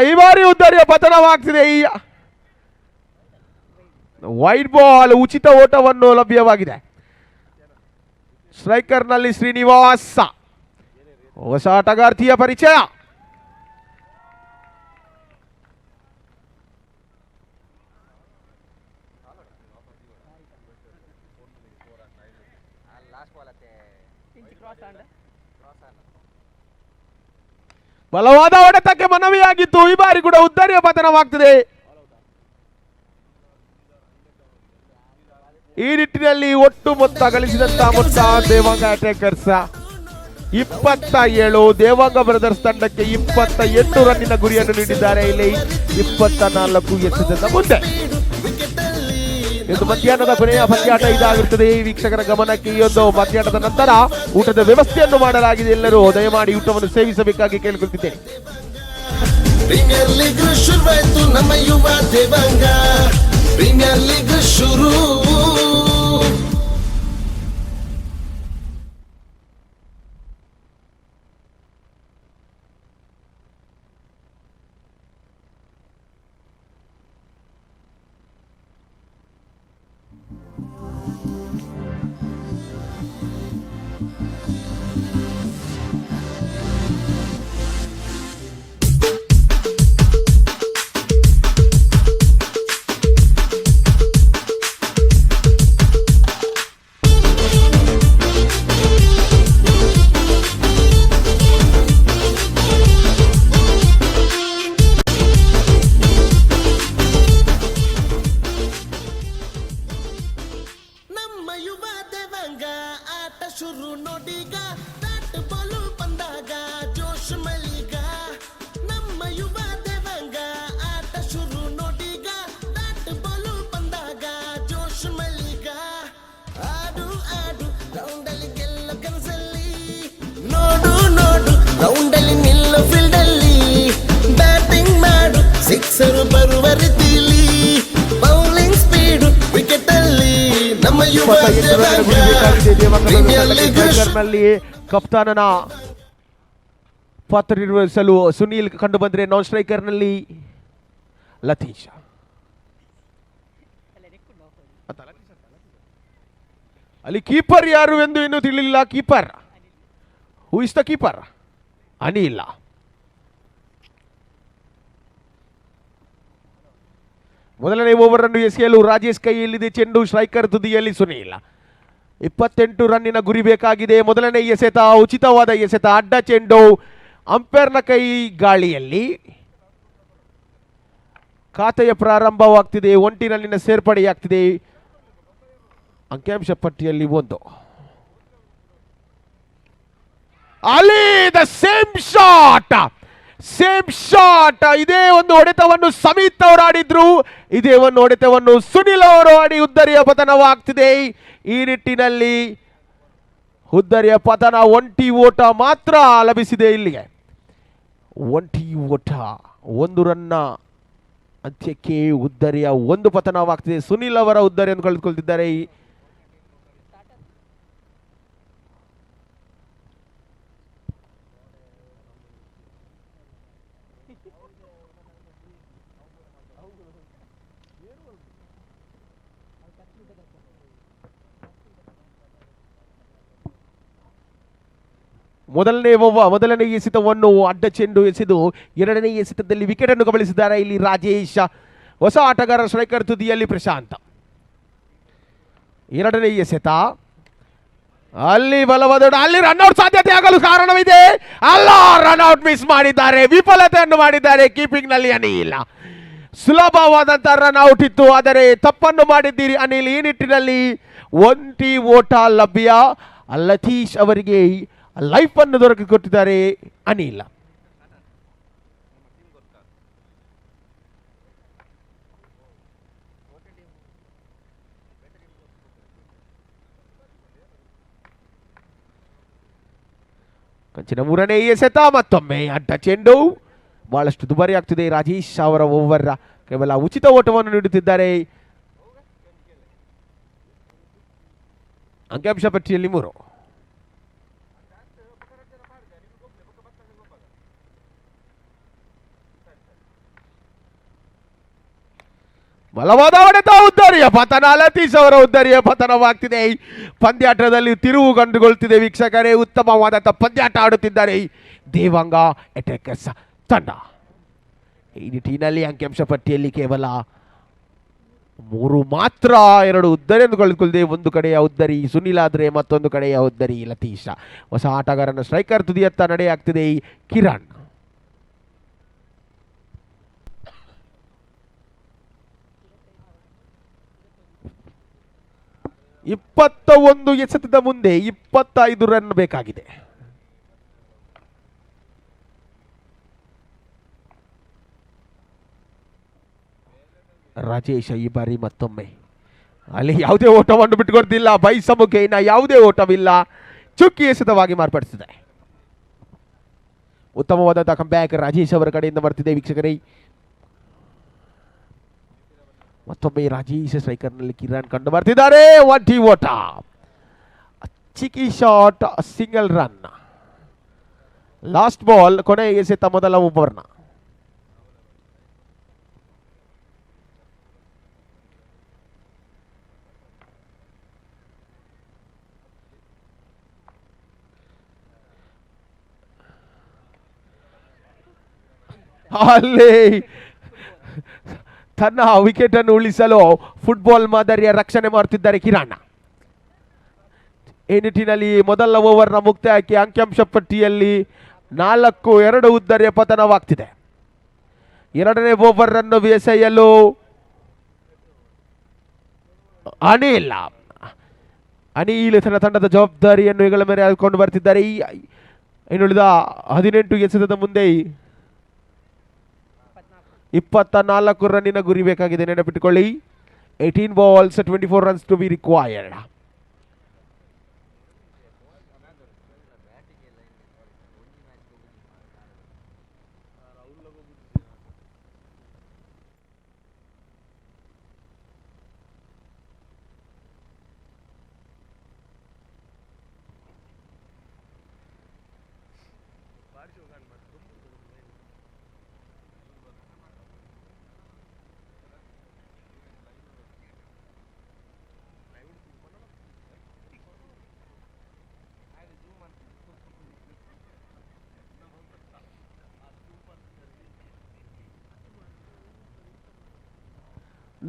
ಈ ಬಾರಿ ಉದ್ದರಿಯ ಪತನವಾಗ್ತಿದೆ. ವೈಟ್ ಬಾಲ್, ಉಚಿತ ಓಟವನ್ನು ಲಭ್ಯವಾಗಿದೆ. ಸ್ಟ್ರೈಕರ್ನಲ್ಲಿ ಶ್ರೀನಿವಾಸ್, ಹೊಸ ಆಟಗಾರ್ತಿಯ ಪರಿಚಯ. ಬಲವಾದ ಹೊಡೆತಕ್ಕೆ ಮನವಿಯಾಗಿತ್ತು. ಈ ಬಾರಿ ಕೂಡ ಉದ್ದರಿಯ ಪತನವಾಗ್ತಿದೆ. ಈ ನಿಟ್ಟಿನಲ್ಲಿ ಒಟ್ಟು ಮೊತ್ತ ಗಳಿಸಿದಂತಹ ಮೊತ್ತ ದೇವಾಂಗ ಅಟ್ಯಾಕರ್ಸ್ 27. ದೇವಾಂಗ ಬ್ರದರ್ಸ್ ತಂಡಕ್ಕೆ 28 ರನ್ನಿನ ಗುರಿಯನ್ನು ನೀಡಿದ್ದಾರೆ. ಇಲ್ಲಿ 24 ಎಸೆತದ ಮುಂದೆ. ಇದು ಮಧ್ಯಾಹ್ನದ ಕೊನೆಯ ಪಂದ್ಯಾಟ ಇದಾಗಿರುತ್ತದೆ. ವೀಕ್ಷಕರ ಗಮನಕ್ಕೆ ಈ ಒಂದು ಪಂದ್ಯಾಟದ ನಂತರ ಊಟದ ವ್ಯವಸ್ಥೆಯನ್ನು ಮಾಡಲಾಗಿದೆ. ಎಲ್ಲರೂ ದಯಮಾಡಿ ಊಟವನ್ನು ಸೇವಿಸಬೇಕಾಗಿ ಕೇಳಿಕೊಳ್ತಿದ್ದೇನೆ. ಪ್ರೀಮಿಯರ್ ಲೀಗ್ ಶುರುವಾಯಿತು, ನಮ್ಮ ಯುವ ದೇವಾಂಗ ಪ್ರೀಮಿಯರ್ ಲೀಗ್ ಶುರು. ರೌಂಡಲ್ಲಿ ನಿಲ್ಲ ಫೀಲ್ಡಲ್ಲಿ ಬ್ಯಾಟಿಂಗ್ ಮಾಡು, ಸಿಕ್ಸರ್ ಬರುವ ರೀತಿಲಿ ಬೌಲಿಂಗ್ ಸ್ಪೀಡ್ ವಿಕೆಟ್ ಅಲ್ಲಿ ನಮ್ಮ ಯುವ ಪ್ರೀಮಿಯರ್ ಲೀಗ್ ಕಪ್ತಾನನ ಪಾತ್ರ ನಿರ್ವಹಿಸಲು ಸುನೀಲ್ ಕಂಡು ಬಂದ್ರೆ, ನಾನ್ ಸ್ಟ್ರೈಕರ್ ನಲ್ಲಿ ಲತೀಶ್. ಅಲ್ಲಿ ಕೀಪರ್ ಯಾರು ಎಂದು ಇನ್ನೂ ತಿಳಿಲಿಲ್ಲ. Keeper, who is the keeper? Anil. ಮೊದಲನೇ ಓವರ್ ಅನ್ನು ಎಸೆಯಲು ರಾಜೇಶ್ ಕೈಯಲ್ಲಿದೆ ಚೆಂಡು. ಸ್ಟ್ರೈಕರ್ ತುದಿಯಲ್ಲಿ ಸುನೀಲ್. 28 ರನ್ನಿನ ಗುರಿ ಬೇಕಾಗಿದೆ. ಮೊದಲನೇ ಎಸೆತ ಉಚಿತವಾದ ಎಸೆತ, ಅಡ್ಡ ಚೆಂಡು. ಅಂಪೈರ್ನ ಕೈ ಗಾಳಿಯಲ್ಲಿ. ಖಾತೆಯ ಪ್ರಾರಂಭವಾಗ್ತಿದೆ. 1 ರನ್ನಿನ ಸೇರ್ಪಡೆಯಾಗ್ತಿದೆ. ಅಂಕಿಅಂಶ ಪಟ್ಟಿಯಲ್ಲಿ 1. ಅಲ್ಲಿ the same shot, same shot. ಇದೇ ಒಂದು ಹೊಡೆತವನ್ನು ಸಮಿತ್ ಅವರು ಆಡಿದ್ರು, ಇದೇ ಒಂದು ಹೊಡೆತವನ್ನು ಸುನಿಲ್ ಅವರು ಆಡಿ ಉದ್ದರಿಯ ಪತನವಾಗ್ತಿದೆ. ಈ ನಿಟ್ಟಿನಲ್ಲಿ ಉದ್ದರಿಯ ಪತನ. 1 ಓಟ ಮಾತ್ರ ಲಭಿಸಿದೆ ಇಲ್ಲಿಗೆ. 1 ಓಟ, 1 ರನ್ನ ಅಂತ್ಯಕ್ಕೆ ಉದ್ದರಿಯ 1 ಪತನವಾಗ್ತಿದೆ. ಸುನಿಲ್ ಅವರ ಉದ್ದರಿಯನ್ನು ಕಳೆದುಕೊಳ್ತಿದ್ದಾರೆ. ಮೊದಲನೇ ಎಸೆತವನ್ನು ಅಡ್ಡ ಚೆಂಡು ಎಸೆದು ಎರಡನೇ ಎಸೆತದಲ್ಲಿ ವಿಕೆಟ್ ಅನ್ನು ಕಬಳಿಸಿದ್ದಾರೆ ಇಲ್ಲಿ ರಾಜೇಶ್. ಹೊಸ ಆಟಗಾರ ಸ್ಟ್ರೈಕರ್ ತುದಿಯಲ್ಲಿ ಪ್ರಶಾಂತ್. ಎರಡನೇ ಎಸೆತ ಅಲ್ಲಿ ಬಲವಾದ, ಅಲ್ಲಿ ರನ್ಔಟ್ ಸಾಧ್ಯತೆ ಆಗಲು ಕಾರಣವಿದೆ. ಅಲ್ಲ, ರನ್ಔಟ್ ಮಿಸ್ ಮಾಡಿದ್ದಾರೆ, ವಿಫಲತೆಯನ್ನು ಮಾಡಿದ್ದಾರೆ ಕೀಪಿಂಗ್ ನಲ್ಲಿ ಅನಿಲ್. ಸುಲಭವಾದಂತಹ ರನ್ಔಟ್ ಇತ್ತು, ಆದರೆ ತಪ್ಪನ್ನು ಮಾಡಿದ್ದೀರಿ ಅನಿಲ್. ಈ ನಿಟ್ಟಿನಲ್ಲಿ 1 ಓಟ ಲಭ್ಯ. ಲತೀಶ್ ಅವರಿಗೆ ಲೈಫ್ ಅನ್ನು ದೊರಕಿಕೊಟ್ಟಿದ್ದಾರೆ ಅನಿಲ್. ಕಂಚಿನ 3ನೇ ಎಸೆತ, ಮತ್ತೊಮ್ಮೆ ಅಡ್ಡ ಚೆಂಡು. ಬಹಳಷ್ಟು ದುಬಾರಿ ಆಗ್ತಿದೆ. ರಾಜೇಶ್ ಅವರ ಓವರ್ ಕೇವಲ ಉಚಿತ ಓಟವನ್ನು ನೀಡುತ್ತಿದ್ದಾರೆ. ಅಂಕಿಅಂಶ ಪಟ್ಟಿಯಲ್ಲಿ 3. ಬಲವಾದ ಹೊಡೆತ, ಉದ್ದರಿಯ ಪತನ. ಲತೀಶ್ ಅವರ ಉದ್ದರಿಯ ಪತನವಾಗ್ತಿದೆ. ಪಂದ್ಯಾಟದಲ್ಲಿ ತಿರುವು ಕಂಡುಕೊಳ್ತಿದೆ ವೀಕ್ಷಕರೇ. ಉತ್ತಮವಾದಂಥ ಪಂದ್ಯಾಟ ಆಡುತ್ತಿದ್ದಾರೆ ದೇವಾಂಗ ಅಟ್ಯಾಕರ್ಸ್ ತಂಡ. ಈ ನಿಟ್ಟಿನಲ್ಲಿ ಅಂಕಿಅಂಶ ಪಟ್ಟಿಯಲ್ಲಿ ಕೇವಲ 3 ಮಾತ್ರ. 2 ಉದ್ದರಿಯನ್ನು ಕಳೆದುಕೊಳ್ಳದೆ. ಒಂದು ಕಡೆಯ ಉದ್ದರಿ ಸುನಿಲ್ ಆದರೆ ಮತ್ತೊಂದು ಕಡೆಯ ಉದ್ದರಿ ಲತೀಶ್. ಹೊಸ ಆಟಗಾರನ ಸ್ಟ್ರೈಕರ್ ತುದಿಯತ್ತ ನಡೆಯಾಗ್ತಿದೆ ಕಿರಣ್. 21 ಎಸೆತದ ಮುಂದೆ 25 ರನ್ ಬೇಕಾಗಿದೆ. ರಾಜೇಶ್ ಈ ಬಾರಿ ಮತ್ತೊಮ್ಮೆ ಅಲ್ಲಿ ಯಾವುದೇ ಓಟವನ್ನು ಬಿಟ್ಟುಕೊಡ್ತಿಲ್ಲ. ಬೈಸಮುಖೇನ ಯಾವುದೇ ಓಟವಿಲ್ಲ. ಚುಕ್ಕಿ ಎಸೆತವಾಗಿ ಮಾರ್ಪಡಿಸಿದೆ. ಉತ್ತಮವಾದಂತಹ ಕಂಬ್ಯಾಕ್ ರಾಜೇಶ್ ಅವರ ಕಡೆಯಿಂದ ಬರ್ತಿದೆ ವೀಕ್ಷಕರೇ. ಮತ್ತೊಮ್ಮೆ ರಾಜೇಶ್ ಸ್ಟ್ರೈಕರ್ನಲ್ಲಿ ಕಿರಣ್ ಕಂಡು ಬರ್ತಿದ್ದಾರೆ. 1 ಓಟ, ಚಿಕ್ಕಿ shot, single run. Last ball, ಕೊನೆ ಎಸೆತ ಮೊದಲ ಓವರ್ನ. ಅಲ್ಲಿ ತನ್ನ ವಿಕೆಟ್ ಅನ್ನು ಉಳಿಸಲು ಫುಟ್ಬಾಲ್ ಮಾದರಿಯ ರಕ್ಷಣೆ ಮಾಡುತ್ತಿದ್ದಾರೆ ಕಿರಣ್. ಈ ನಿಟ್ಟಿನಲ್ಲಿ ಮೊದಲ ಓವರ್ನ ಮುಕ್ತಾಯಕ್ಕೆ ಅಂಕಿಅಂಶ ಪಟ್ಟಿಯಲ್ಲಿ 4-2 ಉದ್ದರಿಯ ಪತನವಾಗ್ತಿದೆ. ಎರಡನೇ ಓವರ್ ಅನ್ನು ಎಸೆಯಲು ಅನಿಲ್ ತನ್ನ ತಂಡದ ಜವಾಬ್ದಾರಿಯನ್ನು ಹೆಗಲ ಮೇಲೆ ಹಾಕಿಕೊಂಡು ಬರ್ತಿದ್ದಾರೆ. ಇನ್ನುಳಿದ 18 ಎಸೆತದ ಮುಂದೆ 24 ರನ್ನಿನ ಗುರಿ ಬೇಕಾಗಿದೆ. ನೆನಪಿಟ್ಟುಕೊಳ್ಳಿ, 18 balls 24 runs to be required.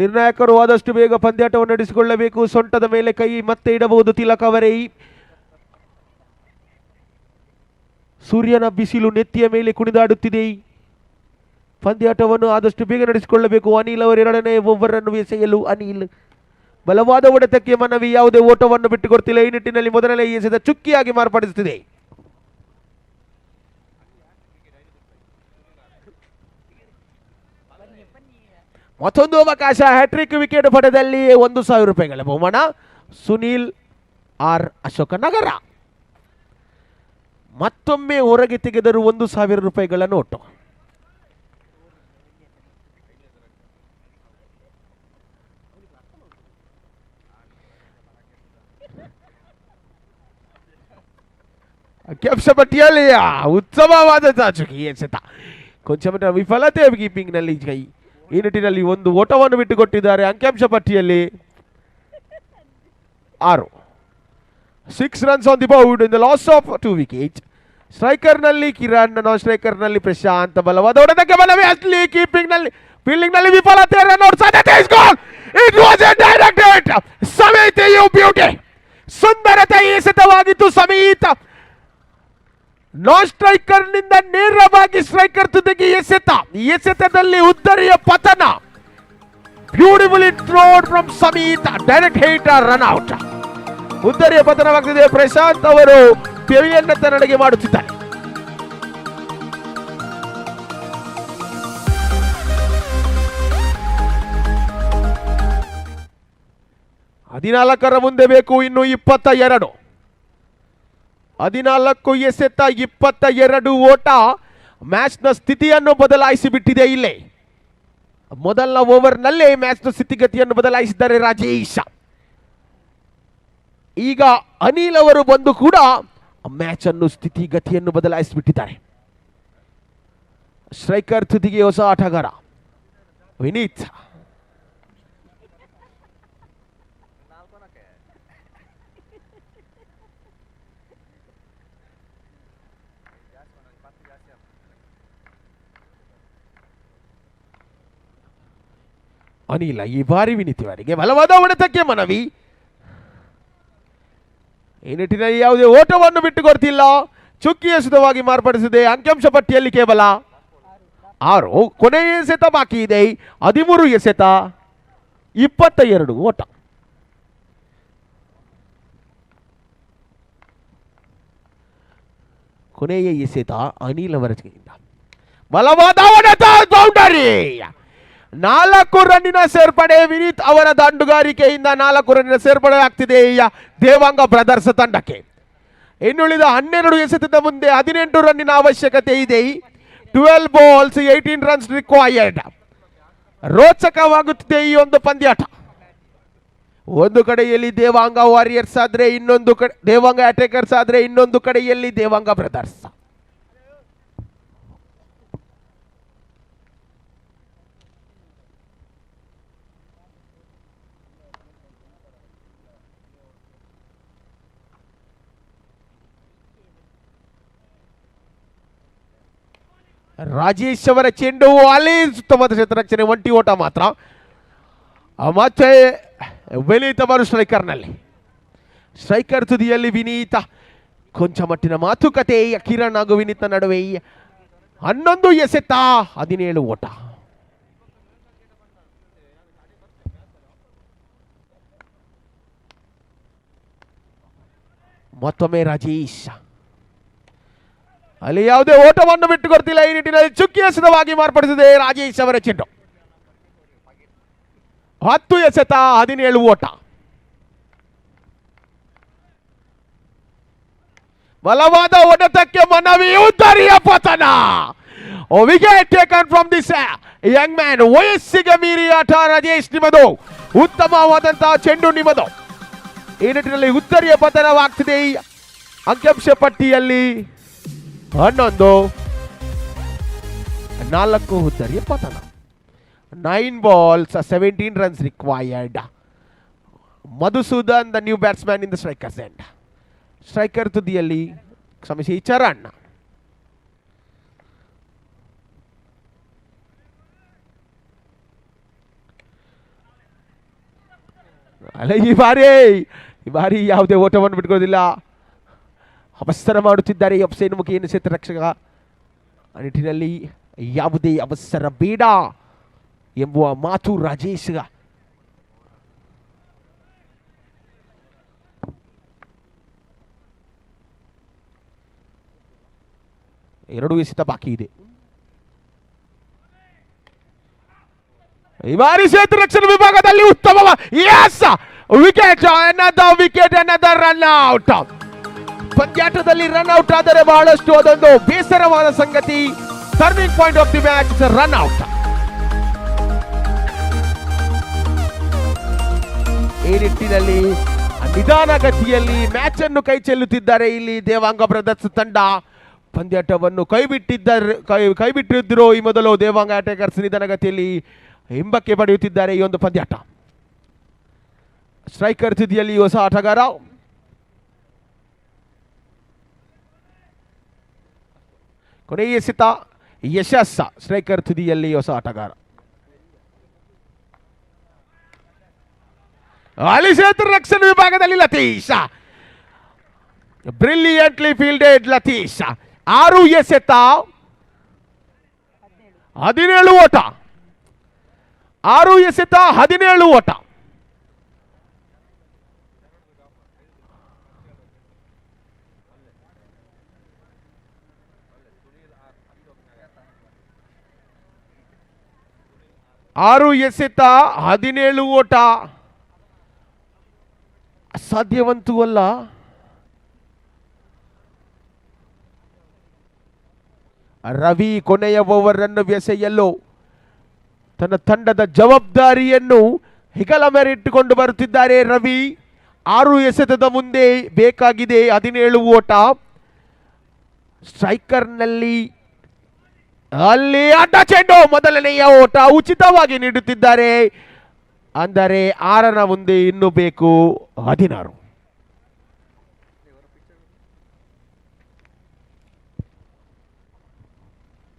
ನಿರ್ಣಾಯಕರು ಆದಷ್ಟು ಬೇಗ ಪಂದ್ಯಾಟವನ್ನು ನಡೆಸಿಕೊಳ್ಳಬೇಕು. ಸೊಂಟದ ಮೇಲೆ ಕೈ ಮತ್ತೆ ಇಡಬಹುದು ತಿಲಕ್ ಅವರೇ. ಸೂರ್ಯನ ಬಿಸಿಲು ನೆತ್ತಿಯ ಮೇಲೆ ಕುಣಿದಾಡುತ್ತಿದೆ. ಪಂದ್ಯಾಟವನ್ನು ಆದಷ್ಟು ಬೇಗ ನಡೆಸಿಕೊಳ್ಳಬೇಕು. ಅನಿಲ್ ಅವರು ಎರಡನೇ ಓವರನ್ನು ಎಸೆಯಲು ಅನಿಲ್ ಬಲವಾದ ಹೊಡೆತಕ್ಕೆ ಮನವಿ. ಯಾವುದೇ ಓಟವನ್ನು ಬಿಟ್ಟುಕೊಡ್ತಿಲ್ಲ. ಈ ನಿಟ್ಟಿನಲ್ಲಿ ಮೊದಲನೇ ಎಸೆದ ಚುಕ್ಕಿಯಾಗಿ ಮಾರ್ಪಡಿಸುತ್ತಿದೆ. ಮತ್ತೊಂದು ಅವಕಾಶ. ಹ್ಯಾಟ್ರಿಕ್ ವಿಕೆಟ್ ಪಡೆದಲ್ಲಿ 1,000 ರೂಪಾಯಿಗಳ ಬಹುಮಾನ. ಸುನೀಲ್ ಆರ್ ಅಶೋಕ ನಗರ ಮತ್ತೊಮ್ಮೆ ಹೊರಗೆ ತೆಗೆದರು 1,000 ರೂಪಾಯಿಗಳ ನೋಟು. ಅಂಕಿಅಂಶ ಪಟ್ಟಿಯಲ್ಲಿ ಉತ್ತಮವಾದ ಚಾಚುಕಿ ಎಸೆತ. ಕೊಂಚ ವಿಫಲತೆ ಕೀಪಿಂಗ್ನಲ್ಲಿ ಕೈ. ಈ ನಿಟ್ಟಿನಲ್ಲಿ ಒಂದು ಓಟವನ್ನು ಬಿಟ್ಟುಕೊಟ್ಟಿದ್ದಾರೆ. ಅಂಕಿಅಂಶ ಪಟ್ಟಿಯಲ್ಲಿ 6. 6 runs on the board in the loss of 2 wickets. ಸ್ಟ್ರೈಕರ್ನಲ್ಲಿ Kiran, ನಾನ್ ಸ್ಟ್ರೈಕರ್ನಲ್ಲಿ ಪ್ರಶಾಂತ್. ಬಲವಾದ ಹೊಡೆತಕ್ಕೆ ಬಲವೇ ಅಲ್ಲಿ ಕೀಪಿಂಗ್ನಲ್ಲಿ ಫೀಲ್ಡಿಂಗ್ನಲ್ಲಿ ವಿಫಲತೆ. ರನ್ಔಟ್ ಸಾಧ್ಯತೆ. It was A direct hit. ಸಮೇತ ಯು ಬ್ಯೂಟಿ. ಸುಂದರತೆ ಎಸೆತವಾಗಿತ್ತು. ಸಮೇತ ನಾನ್ ಸ್ಟ್ರೈಕರ್ ನಿಂದ ನೇರವಾಗಿ ಸ್ಟ್ರೈಕರ್ ತುದಿಗೆ ಎಸೆತ. ಎಸೆತದಲ್ಲಿ ಉದ್ದರಿಯ ಪತನ. Beautifully throwed from Sameeth. Direct hit, run out. ಉದ್ದರಿಯ ಪತನವಾಗ್ತಿದೆ. ಪ್ರಶಾಂತ್ ಅವರು ಪೆವಿಲಿಯನ್ನತ್ತ ನಡೆಗೆ ಮಾಡುತ್ತಿದ್ದಾರೆ. ಹದಿನಾಲ್ಕರ ಮುಂದೆ ಬೇಕು ಇನ್ನು 22. 14 ಎಸೆತ 22 ಓಟ ಮ್ಯಾಚ್ನ ಸ್ಥಿತಿಯನ್ನು ಬದಲಾಯಿಸಿ ಬಿಟ್ಟಿದೆ. ಇಲ್ಲೇ ಮೊದಲ ಓವರ್ನಲ್ಲೇ ಮ್ಯಾಚ್ನ ಸ್ಥಿತಿಗತಿಯನ್ನು ಬದಲಾಯಿಸಿದ್ದಾರೆ ರಾಜೇಶ್. ಈಗ ಅನಿಲ್ ಅವರು ಬಂದು ಕೂಡ ಮ್ಯಾಚ್ ಅನ್ನು ಸ್ಥಿತಿಗತಿಯನ್ನು ಬದಲಾಯಿಸಿಬಿಟ್ಟಿದ್ದಾರೆ. ಸ್ಟ್ರೈಕರ್ ತುದಿಗೆ ಹೊಸ ಆಟಗಾರ ವಿನೀತ್. ಅನಿಲ ಈ ಬಾರಿ ವಿನೀತ್ ಅವರಿಗೆ ಬಲವಾದ ಹೊಡೆತಕ್ಕೆ ಮನವಿ. ಈ ನಿಟ್ಟಿನಲ್ಲಿ ಯಾವುದೇ ಓಟವನ್ನು ಬಿಟ್ಟುಕೊಡ್ತಿಲ್ಲ. ಚುಕ್ಕಿ ಎಸೆತವಾಗಿ ಮಾರ್ಪಡಿಸಿದೆ. ಅಂಕಿಅಂಶ ಪಟ್ಟಿಯಲ್ಲಿ ಕೇವಲ 6. ಕೊನೆಯ ಎಸೆತ ಬಾಕಿ ಇದೆ. 13 ಎಸೆತ 22 ಓಟ. ಕೊನೆಯ ಎಸೆತ ಅನಿಲ್ ಅವರ ಕೈಯಿಂದ ಬಲವಾದ ಹೊಡೆತ. ಬೌಂಡರಿ. 4 ರನ್ನಿನ ಸೇರ್ಪಡೆ. ವಿನೀತ್ ಅವರ ದಾಂಡುಗಾರಿಕೆಯಿಂದ 4 ರನ್ನಿನ ಸೇರ್ಪಡೆ ಆಗ್ತಿದೆ ದೇವಾಂಗ ಬ್ರದರ್ಸ್ ತಂಡಕ್ಕೆ. ಇನ್ನುಳಿದ 12 ಎಸೆತದ ಮುಂದೆ 18 ರನ್ನಿನ ಅವಶ್ಯಕತೆ ಇದೆ. 12 balls 18 runs ರಿಕ್ವೈರ್ಡ್. ರೋಚಕವಾಗುತ್ತಿದೆ ಈ ಒಂದು ಪಂದ್ಯಾಟ. ಒಂದು ಕಡೆಯಲ್ಲಿ ದೇವಾಂಗ ವಾರಿಯರ್ಸ್ ಆದ್ರೆ ಇನ್ನೊಂದು ಕಡೆ ದೇವಾಂಗ ಅಟ್ಯಾಕರ್ಸ್ ಆದ್ರೆ ಇನ್ನೊಂದು ಕಡೆಯಲ್ಲಿ ದೇವಾಂಗ ಬ್ರದರ್ಸ್. ರಾಜೇಶ್ ಅವರ ಚೆಂಡು ಅಲ್ಲಿ ಸುತ್ತಮುತ್ತ ಕ್ಷೇತ್ರರಕ್ಷಣೆ. ಒಂಟಿ ಓಟ ಮಾತ್ರ. ಮತ್ತೆ ವಿನೀತ್ ಅವರು ಸ್ಟ್ರೈಕರ್ ತುದಿಯಲ್ಲಿ ವಿನೀತ. ಕೊಂಚ ಮಟ್ಟಿನ ಮಾತುಕತೆ ಕಿರಣ್ ಹಾಗೂ ವಿನೀತ್ ನಡುವೆ. 11 ಎಸೆತ 17 ಓಟ. ಮತ್ತೊಮ್ಮೆ ರಾಜೇಶ್ ಅಲ್ಲಿ ಯಾವುದೇ ಓಟವನ್ನು ಬಿಟ್ಟುಕೊಡ್ತಿಲ್ಲ. ಈ ನಿಟ್ಟಿನಲ್ಲಿ ಚುಕ್ಕಿ ಎಸೆತವಾಗಿ ಮಾರ್ಪಡಿಸಿದೆ ರಾಜೇಶ್ ಅವರ ಚೆಂಡು. 10 ಎಸೆತ 17 ಓಟ. ಬಲವಾದ ಹೊಡೆತಕ್ಕೆ ಮನವಿ. ಉದ್ದರಿಯ ಪತನ. Wicket taken from this Young man. ವಯಸ್ಸಿಗೆ ಮೀರಿ ಆಟ ರಾಜೇಶ್ ನಿಮ್ಮದು. ಉತ್ತಮವಾದಂತಹ ಚೆಂಡು ನಿಮ್ಮದು. ಈ ನಿಟ್ಟಿನಲ್ಲಿ ಉದ್ದರಿಯ ಪತನವಾಗ್ತಿದೆ. ಅಂಕಿಅಂಶ ಪಟ್ಟಿಯಲ್ಲಿ 11 4 ಉದ್ದರಿಯ ಪತನ. 9 balls 17 runs required. Madhusudan the new batsman in the strikers end. Striker ತುದಿಯಲ್ಲಿ ಕ್ಷಮಿಸಿ ಚರಣ್. ಅಲ್ಲ ಈ ಬಾರಿ ಯಾವುದೇ ಓಟವನ್ನು ಬಿಟ್ಕೊಳ್ಳೋದಿಲ್ಲ. ಅವಸರ ಮಾಡುತ್ತಿದ್ದಾರೆ ಎಫ್ಸೈನ್ ಮುಖಿ ಎನಿಸಿದ ರಕ್ಷಕ. ಆ ನಿಟ್ಟಿನಲ್ಲಿ ಯಾವುದೇ ಅವಸರ ಬೇಡ ಎಂಬುವ ಮಾತು ರಾಜೇಶ್. ಎರಡು ಎಸೆತ ಬಾಕಿ ಇದೆ. ಈ ಬಾರಿ ಕ್ಷೇತ್ರ ರಕ್ಷಣಾ ವಿಭಾಗದಲ್ಲಿ ಉತ್ತಮ ವಿಕೆಟ್, ವಿಕೆಟ್ ರನ್ ಔಟ್. ಪಂದ್ಯಾಟದಲ್ಲಿ ರನ್ ಔಟ್ ಆದರೆ ಬಹಳಷ್ಟು ಅದೊಂದು ಬೇಸರವಾದ ಸಂಗತಿ. Turning point of the match, run out. ಈ ನಿಟ್ಟಿನಲ್ಲಿ ನಿಧಾನಗತಿಯಲ್ಲಿ ಮ್ಯಾಚ್ ಅನ್ನು ಕೈ ಚೆಲ್ಲುತ್ತಿದ್ದಾರೆ ಇಲ್ಲಿ ದೇವಾಂಗ ಬ್ರದರ್ಸ್ ತಂಡ. ಪಂದ್ಯಾಟವನ್ನು ಕೈಬಿಟ್ಟಿದ್ರು ಈ ಮೊದಲು ದೇವಾಂಗ ಅಟ್ಯಾಕರ್ಸ್ ನಿಧಾನಗತಿಯಲ್ಲಿ ಹಿಂಬಕ್ಕೆ ಪಡೆಯುತ್ತಿದ್ದಾರೆ ಈ ಒಂದು ಪಂದ್ಯಾಟ. ಸ್ಟ್ರೈಕರ್ ತುದಿಯಲ್ಲಿ ಹೊಸ ಆಟಗಾರ. ಕೊನೆಯ ಎಸೆತ ಯಶಸ್ಸ. ಸ್ಟ್ರೈಕರ್ ತುದಿಯಲ್ಲಿ ಹೊಸ ಆಟಗಾರ. ಅಲ್ಲಿ ಕ್ಷೇತ್ರ ರಕ್ಷಣಾ ವಿಭಾಗದಲ್ಲಿ ಲತೀಶ್, ಬ್ರಿಲಿಯಂಟ್ಲಿ ಫೀಲ್ಡೆಡ್ ಲತೀಶ್. 6 ಎಸೆತ 17 ಓಟ. 6 ಎಸೆತ 17 ಓಟ. ಆರು ಎಸೆತ 17 ಓಟ. ಅಸಾಧ್ಯವಂತೂ ಅಲ್ಲ. ರವಿ ಕೊನೆಯ ಓವರ್ ಅನ್ನು ಎಸೆಯಲು ತನ್ನ ತಂಡದ ಜವಾಬ್ದಾರಿಯನ್ನು ಹೆಗಲ ಮೇಲಿಟ್ಟುಕೊಂಡು ಬರುತ್ತಿದ್ದಾರೆ ರವಿ. 6 ಎಸೆತದ ಮುಂದೆ ಬೇಕಾಗಿದೆ 17 ಓಟ. ಸ್ಟ್ರೈಕರ್ನಲ್ಲಿ ಅಲ್ಲಿ ಅಡ್ಡ ಚೆಂಡು, ಮೊದಲನೆಯ ಓಟ ಉಚಿತವಾಗಿ ನೀಡುತ್ತಿದ್ದಾರೆ. ಅಂದರೆ 6ರ ಮುಂದೆ ಇನ್ನು ಬೇಕು 16.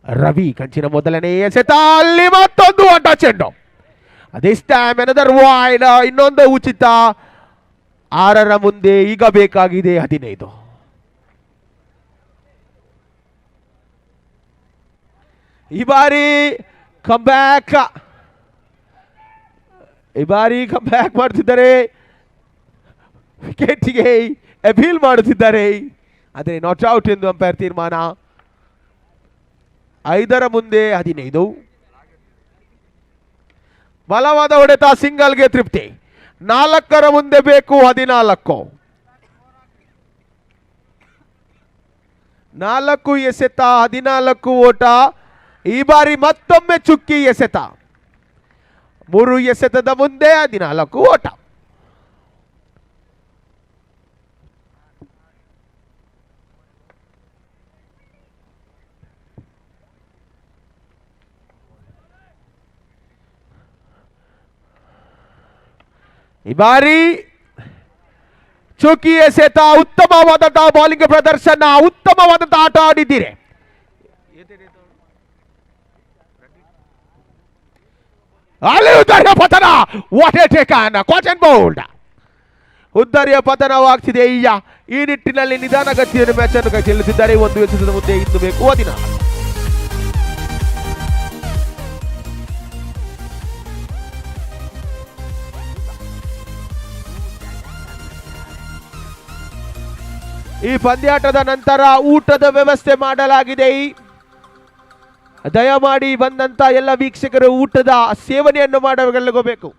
ರವಿ ಕಂಚಿನ ಮೊದಲನೆಯ ಎಸೆತ, ಅಲ್ಲಿ ಮತ್ತೊಂದು ಅಡ್ಡ ಚೆಂಡು. ದಿಸ್ ಟೈಮ್ ಅನದರ್ ವೈಡ್, ಇನ್ನೊಂದು ಉಚಿತ. 6ರ ಮುಂದೆ ಈಗ ಬೇಕಾಗಿದೆ 15. ಈ ಬಾರಿ ಕಮ್ಬ್ಯಾಕ್ ಮಾಡ್ತಿದ್ದಾರೆ. ವಿಕೆಟ್ಗೆ ಅಪೀಲ್ ಮಾಡುತ್ತಿದ್ದಾರೆ, ಆದರೆ ನಾಟ್ ಔಟ್ ಎಂದು ಅಂಪೈರ್ ತೀರ್ಮಾನ. 5ರ ಮುಂದೆ 15. ಬಲವಾದ ಹೊಡೆತ, ಸಿಂಗಲ್ಗೆ ತೃಪ್ತಿ. 4ರ ಮುಂದೆ ಬೇಕು 14. 4 ಎಸೆತ 14 ಓಟ. ಈ ಬಾರಿ ಮತ್ತೊಮ್ಮೆ ಚುಕ್ಕಿ ಎಸೆತ. 3 ಎಸೆತದ ಮುಂದೆ 14 ಓಟ. ಈ ಬಾರಿ ಚುಕ್ಕಿ ಎಸೆತ. ಉತ್ತಮವಾದಂತಹ ಬೌಲಿಂಗ್ ಪ್ರದರ್ಶನ, ಉತ್ತಮವಾದಂತಹ ಆಟ ಆಡಿದ್ದೀರಿ. ಅಲ್ಲಿ ಉದ್ದಾರಿಯ ಪತನ, what a taken, caught and bowled. ಉದ್ದಾರಿಯ ಪತನವಾಗ್ತಿದೆ. ಈ ನಿಟ್ಟಿನಲ್ಲಿ ನಿಧಾನಗತಿಯನ್ನು ಮ್ಯಾಚ್ ಅನ್ನು ಕೈ ಚೆಲ್ಲುತ್ತಿದ್ದಾರೆ. 1 ಎಸೆತದ ಮುಂದೆ ಇನ್ನು ಬೇಕು 16. ಈ ಪಂದ್ಯಾಟದ ನಂತರ ಊಟದ ವ್ಯವಸ್ಥೆ ಮಾಡಲಾಗಿದೆ. ದಯಮಾಡಿ ಬಂದಂತ ಎಲ್ಲ ವೀಕ್ಷಕರು ಊಟದ ಸೇವನೆಯನ್ನು ಮಾಡಬೇಕು.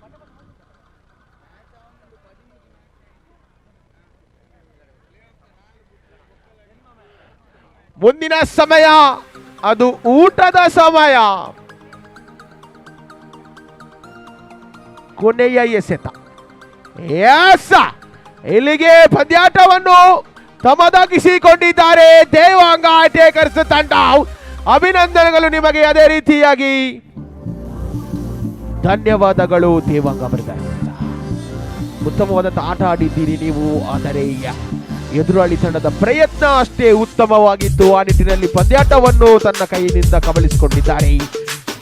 ಮುಂದಿನ ಸಮಯ ಅದು ಊಟದ ಸಮಯ. ಕೊನೆಯ ಎಸೆತ. ಇಲ್ಲಿಗೆ ಪಂದ್ಯಾಟವನ್ನು ತಮ್ಮದಾಗಿಸಿಕೊಂಡಿದ್ದಾರೆ ದೇವಾಂಗ ಅಟ್ಯಾಕರ್ಸ್ ತಂಡ. ಅಭಿನಂದನೆಗಳು ನಿಮಗೆ. ಅದೇ ರೀತಿಯಾಗಿ ಧನ್ಯವಾದಗಳು ದೇವಾಂಗ ಬ್ರದರ್ಸ್. ಉತ್ತಮವಾದಂತಹ ಆಟ ಆಡಿದ್ದೀರಿ ನೀವು. ಆದರೆ ಎದುರಾಳಿ ತಂಡದ ಪ್ರಯತ್ನ ಅಷ್ಟೇ ಉತ್ತಮವಾಗಿತ್ತು. ಆ ನಿಟ್ಟಿನಲ್ಲಿ ಪಂದ್ಯಾಟವನ್ನು ತನ್ನ ಕೈಯಿಂದ ಕಬಳಿಸಿಕೊಂಡಿದ್ದಾರೆ.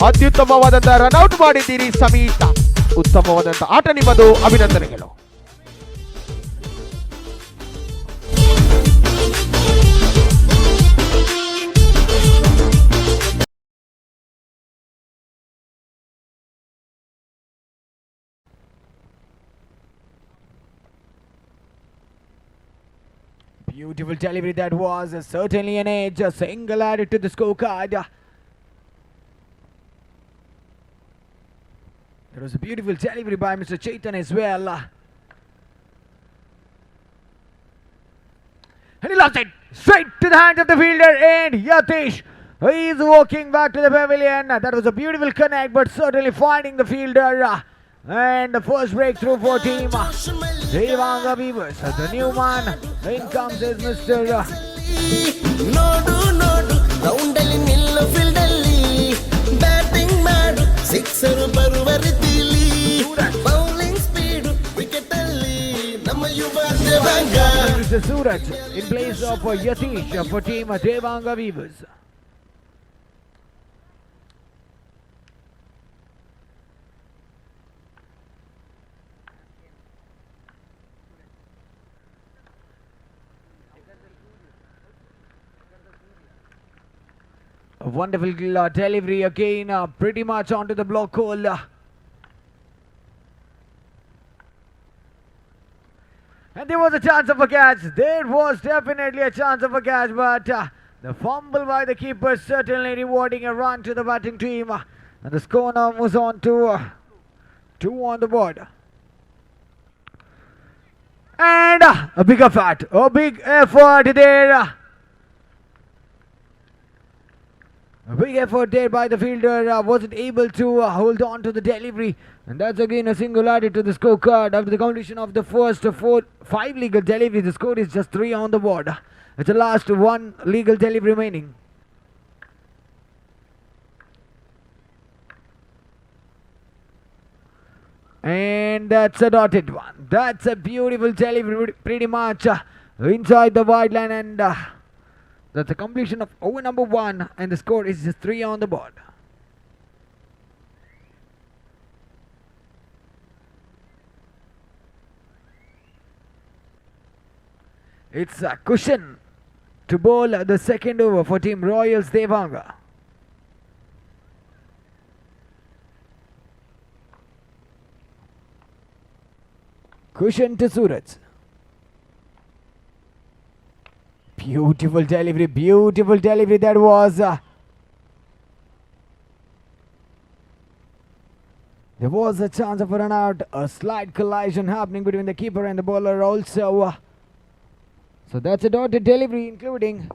ಅತ್ಯುತ್ತಮವಾದಂತಹ ರನ್ಔಟ್ ಮಾಡಿದ್ದೀರಿ ಸಮೀತ. ಉತ್ತಮವಾದಂತಹ ಆಟ ನಿಮ್ಮದು. ಅಭಿನಂದನೆಗಳು. Beautiful delivery that was. Certainly an edge. A single added to the scorecard. There was a beautiful delivery by Mr. Chaitan as well. And he lost it straight to the hands of the fielder, and Yatish, he's walking back to the pavilion. That was a beautiful connect, but certainly finding the fielder. And the first breakthrough for team Devanga Weavers. The new man, in comes is Mr. ನೋಡು ನೋಡು ರೌಂಡಲ್ಲಿ ನಿಲ್ಲು ಫೀಲ್ಡಲ್ಲಿ batting ಮಾಡು sixer ಬರುವ ರೀತಿಲಿ bowling speed wicket ಅಲ್ಲಿ ನಮ್ಮ ಯುವ Devanga. Mr. Suraj in place of Yatish for team Devanga Weavers. A wonderful delivery again, pretty much onto the block hole. And there was a chance of a catch. There was definitely a chance of a catch, but the fumble by the keeper certainly rewarding a run to the batting team. And the score now moves on to 2 on the board. And a big effort there. A big effort there by the fielder, wasn't able to hold on to the delivery, and that's again a single added to the scorecard. After the completion of the first 5 legal deliveries, the score is just 3 on the board. It's the last 1 legal delivery remaining. And that's a dotted one. That's a beautiful delivery, pretty much inside the wide line, and that's the completion of over number 1, and the score is just 3 on the board. It's a cushion to bowl the second over for Team Royals Devanga. Cushion to Suraj. Beautiful delivery that was. There was a chance of a run out, a slight collision happening between the keeper and the bowler also. So that's a dotted delivery, including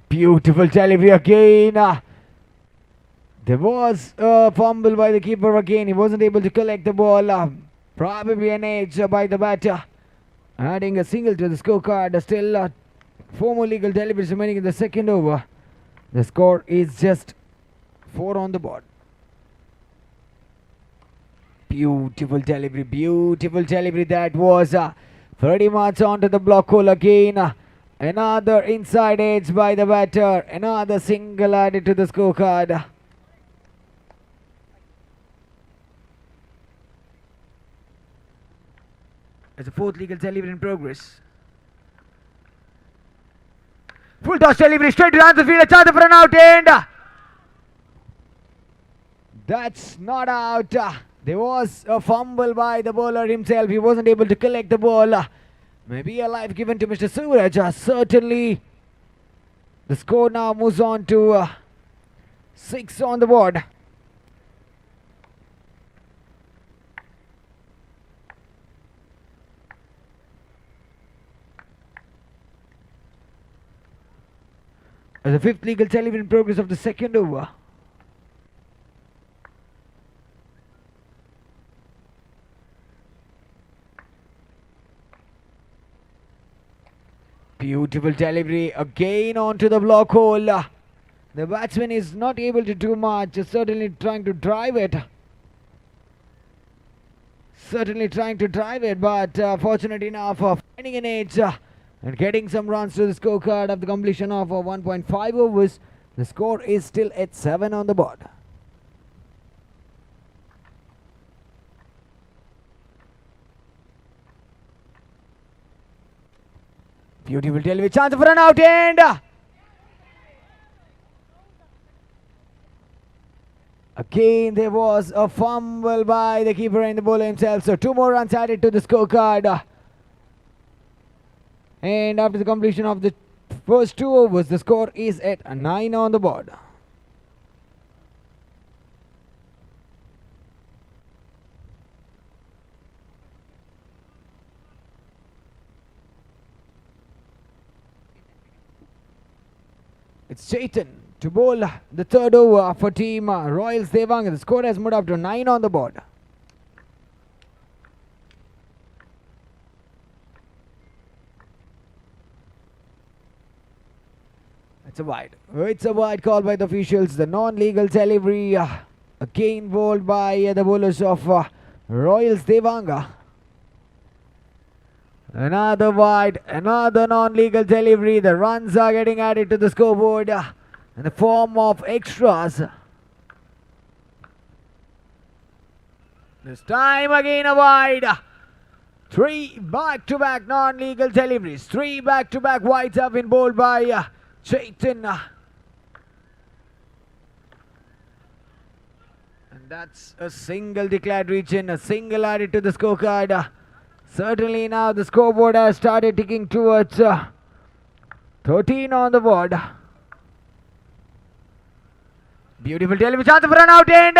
beautiful delivery again. There was a fumble by the keeper again. He wasn't able to collect the ball. Probably an edge by the batter. Adding a single to the scorecard. Still 4 more legal deliveries remaining in the second over. The score is just 4 on the board. Beautiful delivery that was. Pretty much onto the block hole again. Another inside edge by the batter. Another single added to the scorecard. It's a 4th legal delivery in progress. Full toss delivery straight to the field. A chance for an out, and that's not out. There was a fumble by the bowler himself. He wasn't able to collect the ball. Maybe a life given to Mr. Suraj. Certainly the score now moves on to 6 on the board. As the 5th legal delivery in progress of the second over. Beautiful delivery again onto the block hole. The batsman is not able to do much, certainly trying to drive it. But fortunate enough of finding an edge and getting some runs to the scorecard of the completion of 1.5 overs. The score is still at 7 on the board. Beautiful delivery, chance for an out, and Again, there was a fumble by the keeper and the bowler himself. So 2 more runs added to the scorecard. And after the completion of the first 2 overs, the score is at 9 on the board. It's Chaitan to bowl the third over for team Royals Devanga. The score has moved up to 9 on the board. It's a wide. It's a wide call by the officials. The non-legal delivery again bowled by the bowlers of Royals Devanga. Another wide, another non-legal delivery. The runs are getting added to the scoreboard in the form of extras. This time again a wide. 3 back-to-back non-legal deliveries. 3 back-to-back wides have been bowled by Chaitan. And that's a single declared region, a single added to the scorecard. Certainly now the scoreboard has started ticking towards 13 on the board. Beautiful delivery, chance of run out and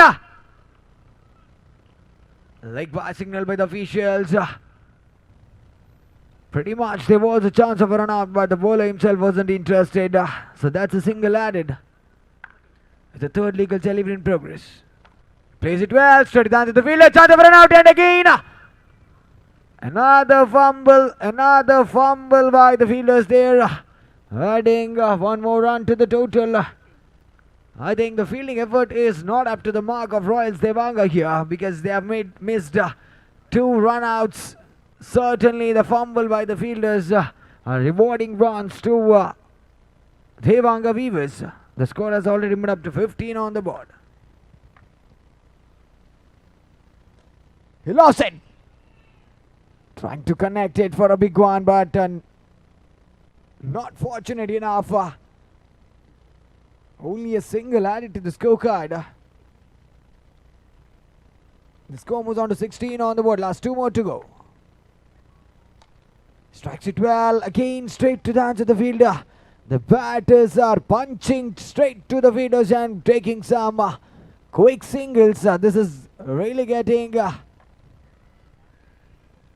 leg by signal by the officials. Pretty much there was a chance of a run out, but the bowler himself wasn't interested. So that's a single added. It's the third legal delivery in progress. Plays it well, straight down to the fielder, chance of a run out and again. Another fumble by the fielders there. Adding 1 more run to the total. I think the fielding effort is not up to the mark of Royals Devanga here because they have missed 2 run-outs. Certainly the fumble by the fielders are rewarding runs to Devanga Weavers. The score has already moved up to 15 on the board. He lost it. Trying to connect it for a big one, but not fortunate enough. Only a single added to the scorecard. The score moves on to 16 on the board. Last 2 more to go. Strikes it well. Again straight to the hands of the fielder. The batters are punching straight to the fielders and taking some quick singles. This is really getting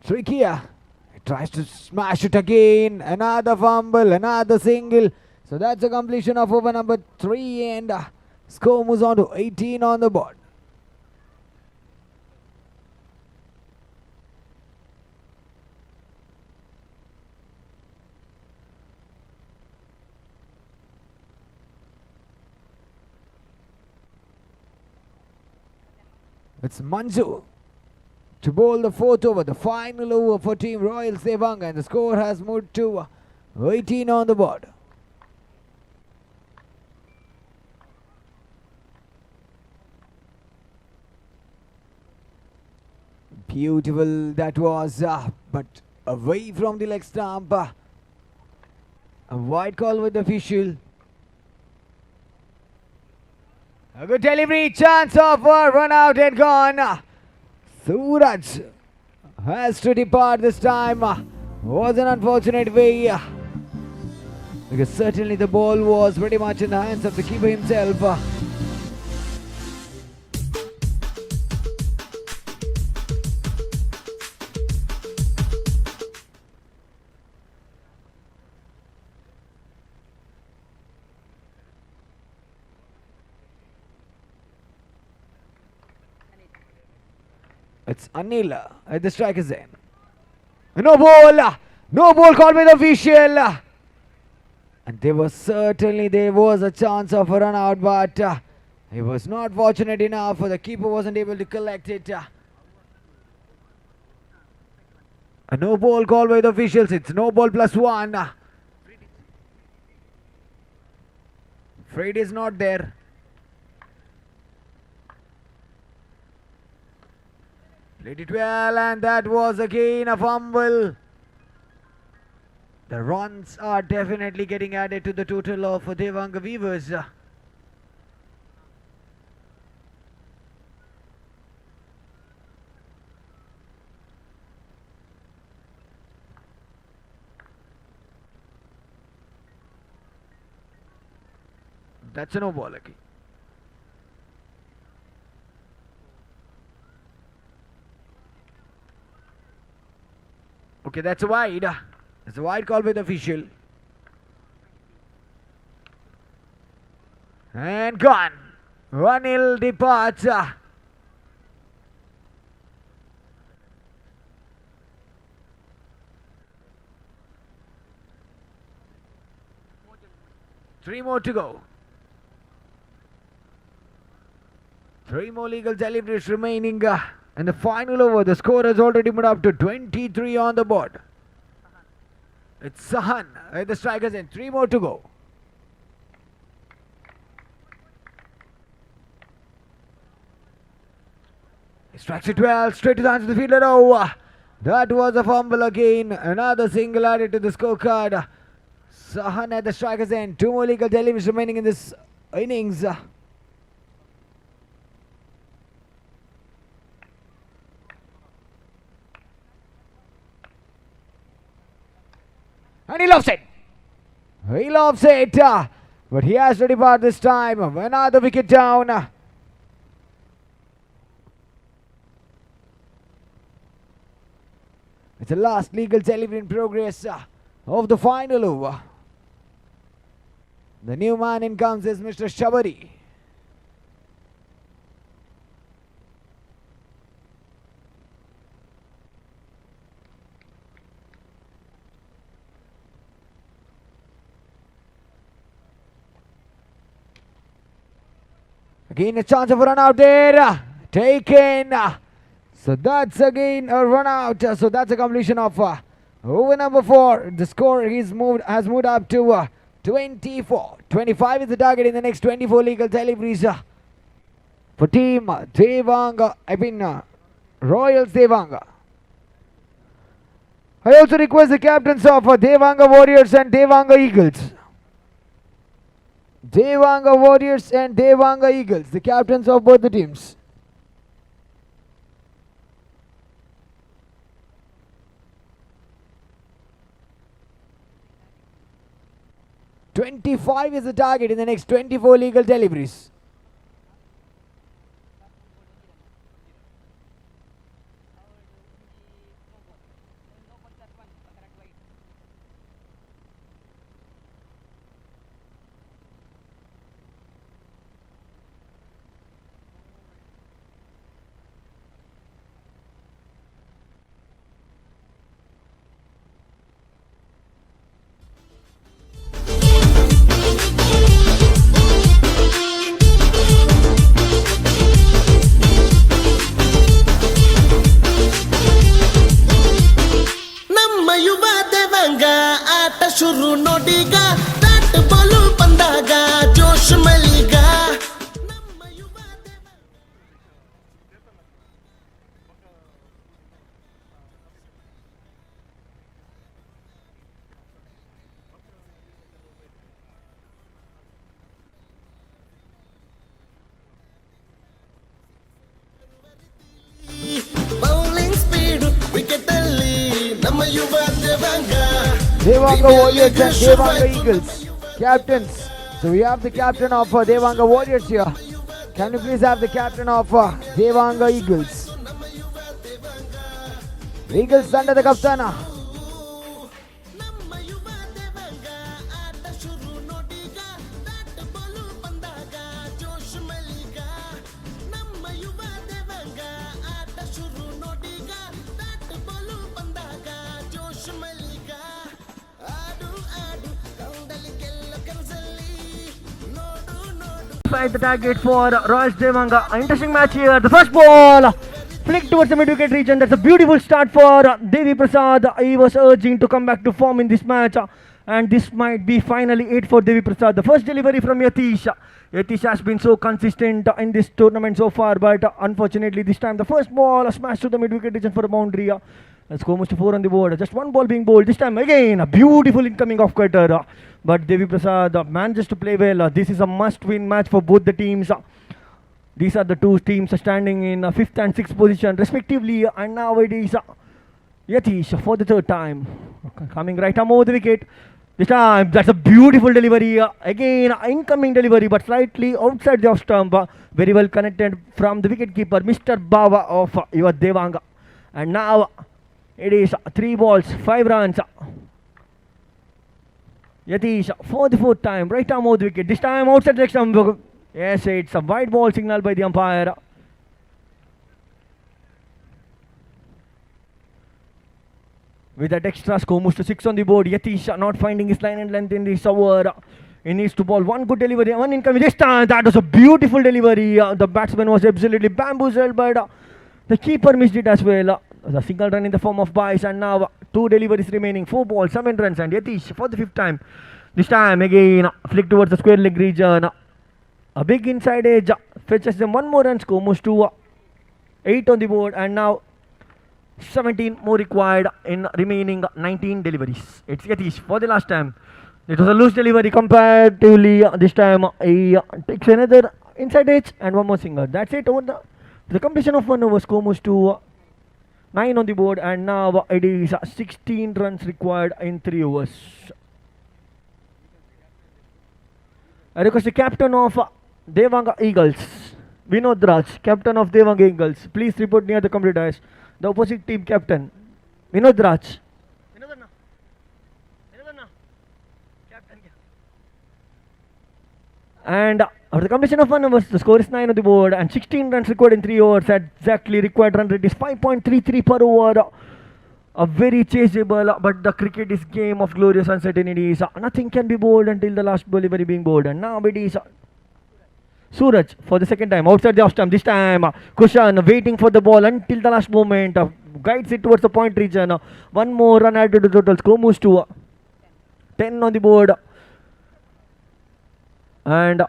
trickier. He tries to smash it again. Another fumble, another single. So that's a completion of over number 3 and score moves on to 18 on the board. It's Manju to bowl the 4th over, the final over for team Royals Devanga, and the score has moved to 18 on the board. Beautiful that was, but away from the leg stump. A wide call with the official. A good delivery, chance of a run out and gone. Suraj has to depart this time. Was an unfortunate way. Because certainly the ball was pretty much in the hands of the keeper himself. It's Anil at the striker's end. No ball called by the official. And there was a chance of a run out, but he was not fortunate enough. The keeper wasn't able to collect it. A no ball called by the officials. It's no ball plus 1. Fred is not there. Played it well, and that was again a fumble. The runs are definitely getting added to the total of Devanga Weavers. That's a no ball again. Okay, that's a wide. It's a wide call by the official. And gone. 1-0 departs. Three more to go. Three more legal deliveries remaining. And the final over, the score has already moved up to 23 on the board. It's Sahan at the strikers end. Three more to go. He strikes it well, straight to the hands of the fielder. Oh, that was a fumble again. Another single added to the scorecard. Sahan at the strikers end. Two more legal deliveries remaining in this innings. And he loves it. He loves it. But he has to depart this time. Another wicket down. It's the last legal delivery in progress of the final over. The new man in comes is Mr. Shabari. Again a chance of a run out there. Taken. So that's again a run out. So that's a completion of over number 4. The score has moved up to 24. 25 is the target in the next 24 legal deliveries for team Devanga. Royals Devanga. I also request the captains of Devanga Warriors and Devanga Eagles. Devanga Warriors and Devanga Eagles, the captains of both the teams. $25 is the target in the next 24 legal deliveries. ಶುರು ನೋಡಿಗ bat Balu ಬಂದಾಗ ಜೋಶ್ ಮಲಿಗ bowling speed wicket ಅಲ್ಲಿ ನಮ್ಮ ಯುವ Devanga Devanga Warriors and Devanga Eagles, captains. So we have the captain of Devanga Warriors here. Can you please have the captain of Devanga Eagles? Eagles under the kaptana. The target for Royals Devanga. Interesting match here. The first ball flicked towards the mid-wicket region. That's a beautiful start for Devi Prasad. He was urging to come back to form in this match. And this might be finally it for Devi Prasad. The first delivery from Yatish. Yatish has been so consistent in this tournament so far. But unfortunately this time the first ball smashed to the mid-wicket region for a boundary. Let's go almost 4 on the board. Just one ball being bowled. This time again a beautiful incoming off cutter. But Devi Prasad manages to play well. This is a must-win match for both the teams. These are the two teams standing in 5th and 6th position respectively. And now it is Yatish for the third time. Coming right arm over the wicket. This time, that's a beautiful delivery. Again, incoming delivery, but slightly outside the off stump. Very well connected from the wicket keeper, Mr. Bava of Yuva Devanga. And now it is 3 balls, 5 runs. Yatish for the 4th time, right arm of the wicket. This time outside the stump. Yes, it's a wide ball signal by the umpire. With that extra score, moves to 6 on the board. Yatish not finding his line and length in this over. He needs to ball one good delivery, one incoming. This time, that was a beautiful delivery. The batsman was absolutely bamboozled, but the keeper missed it as well. The single run in the form of byes, and now 2 deliveries remaining. 4 balls, 7 runs, and Yatish for the 5th time. This time again, flick towards the square leg region. A big inside edge fetches them 1 more run score, moves to 8 on the board, and now 17 more required in remaining 19 deliveries. It's Yatish for the last time. It was a loose delivery comparatively. This time he takes another inside edge and 1 more single. That's it. Over the completion of 1 over, score moves to 9 on the board, and now it is 16 runs required in 3 overs. I request the captain of Devanga Eagles, Vinod Raj, captain of Devanga Eagles, please report near the computer. The opposite team captain, Vinod Raj. And after the completion of 1 over, the score is 9 on the board, and 16 runs required in 3 overs. Exactly required run rate is 5.33 per over. A very chaseable, but the cricket is game of glorious uncertainties. Nothing can be bowled until the last delivery being bowled, and now it is Suraj for the 2nd time outside the off stump. This time Kushan waiting for the ball until the last moment, guides it towards the point region. 1 more run added to the total. Score moves to 10 on the board, and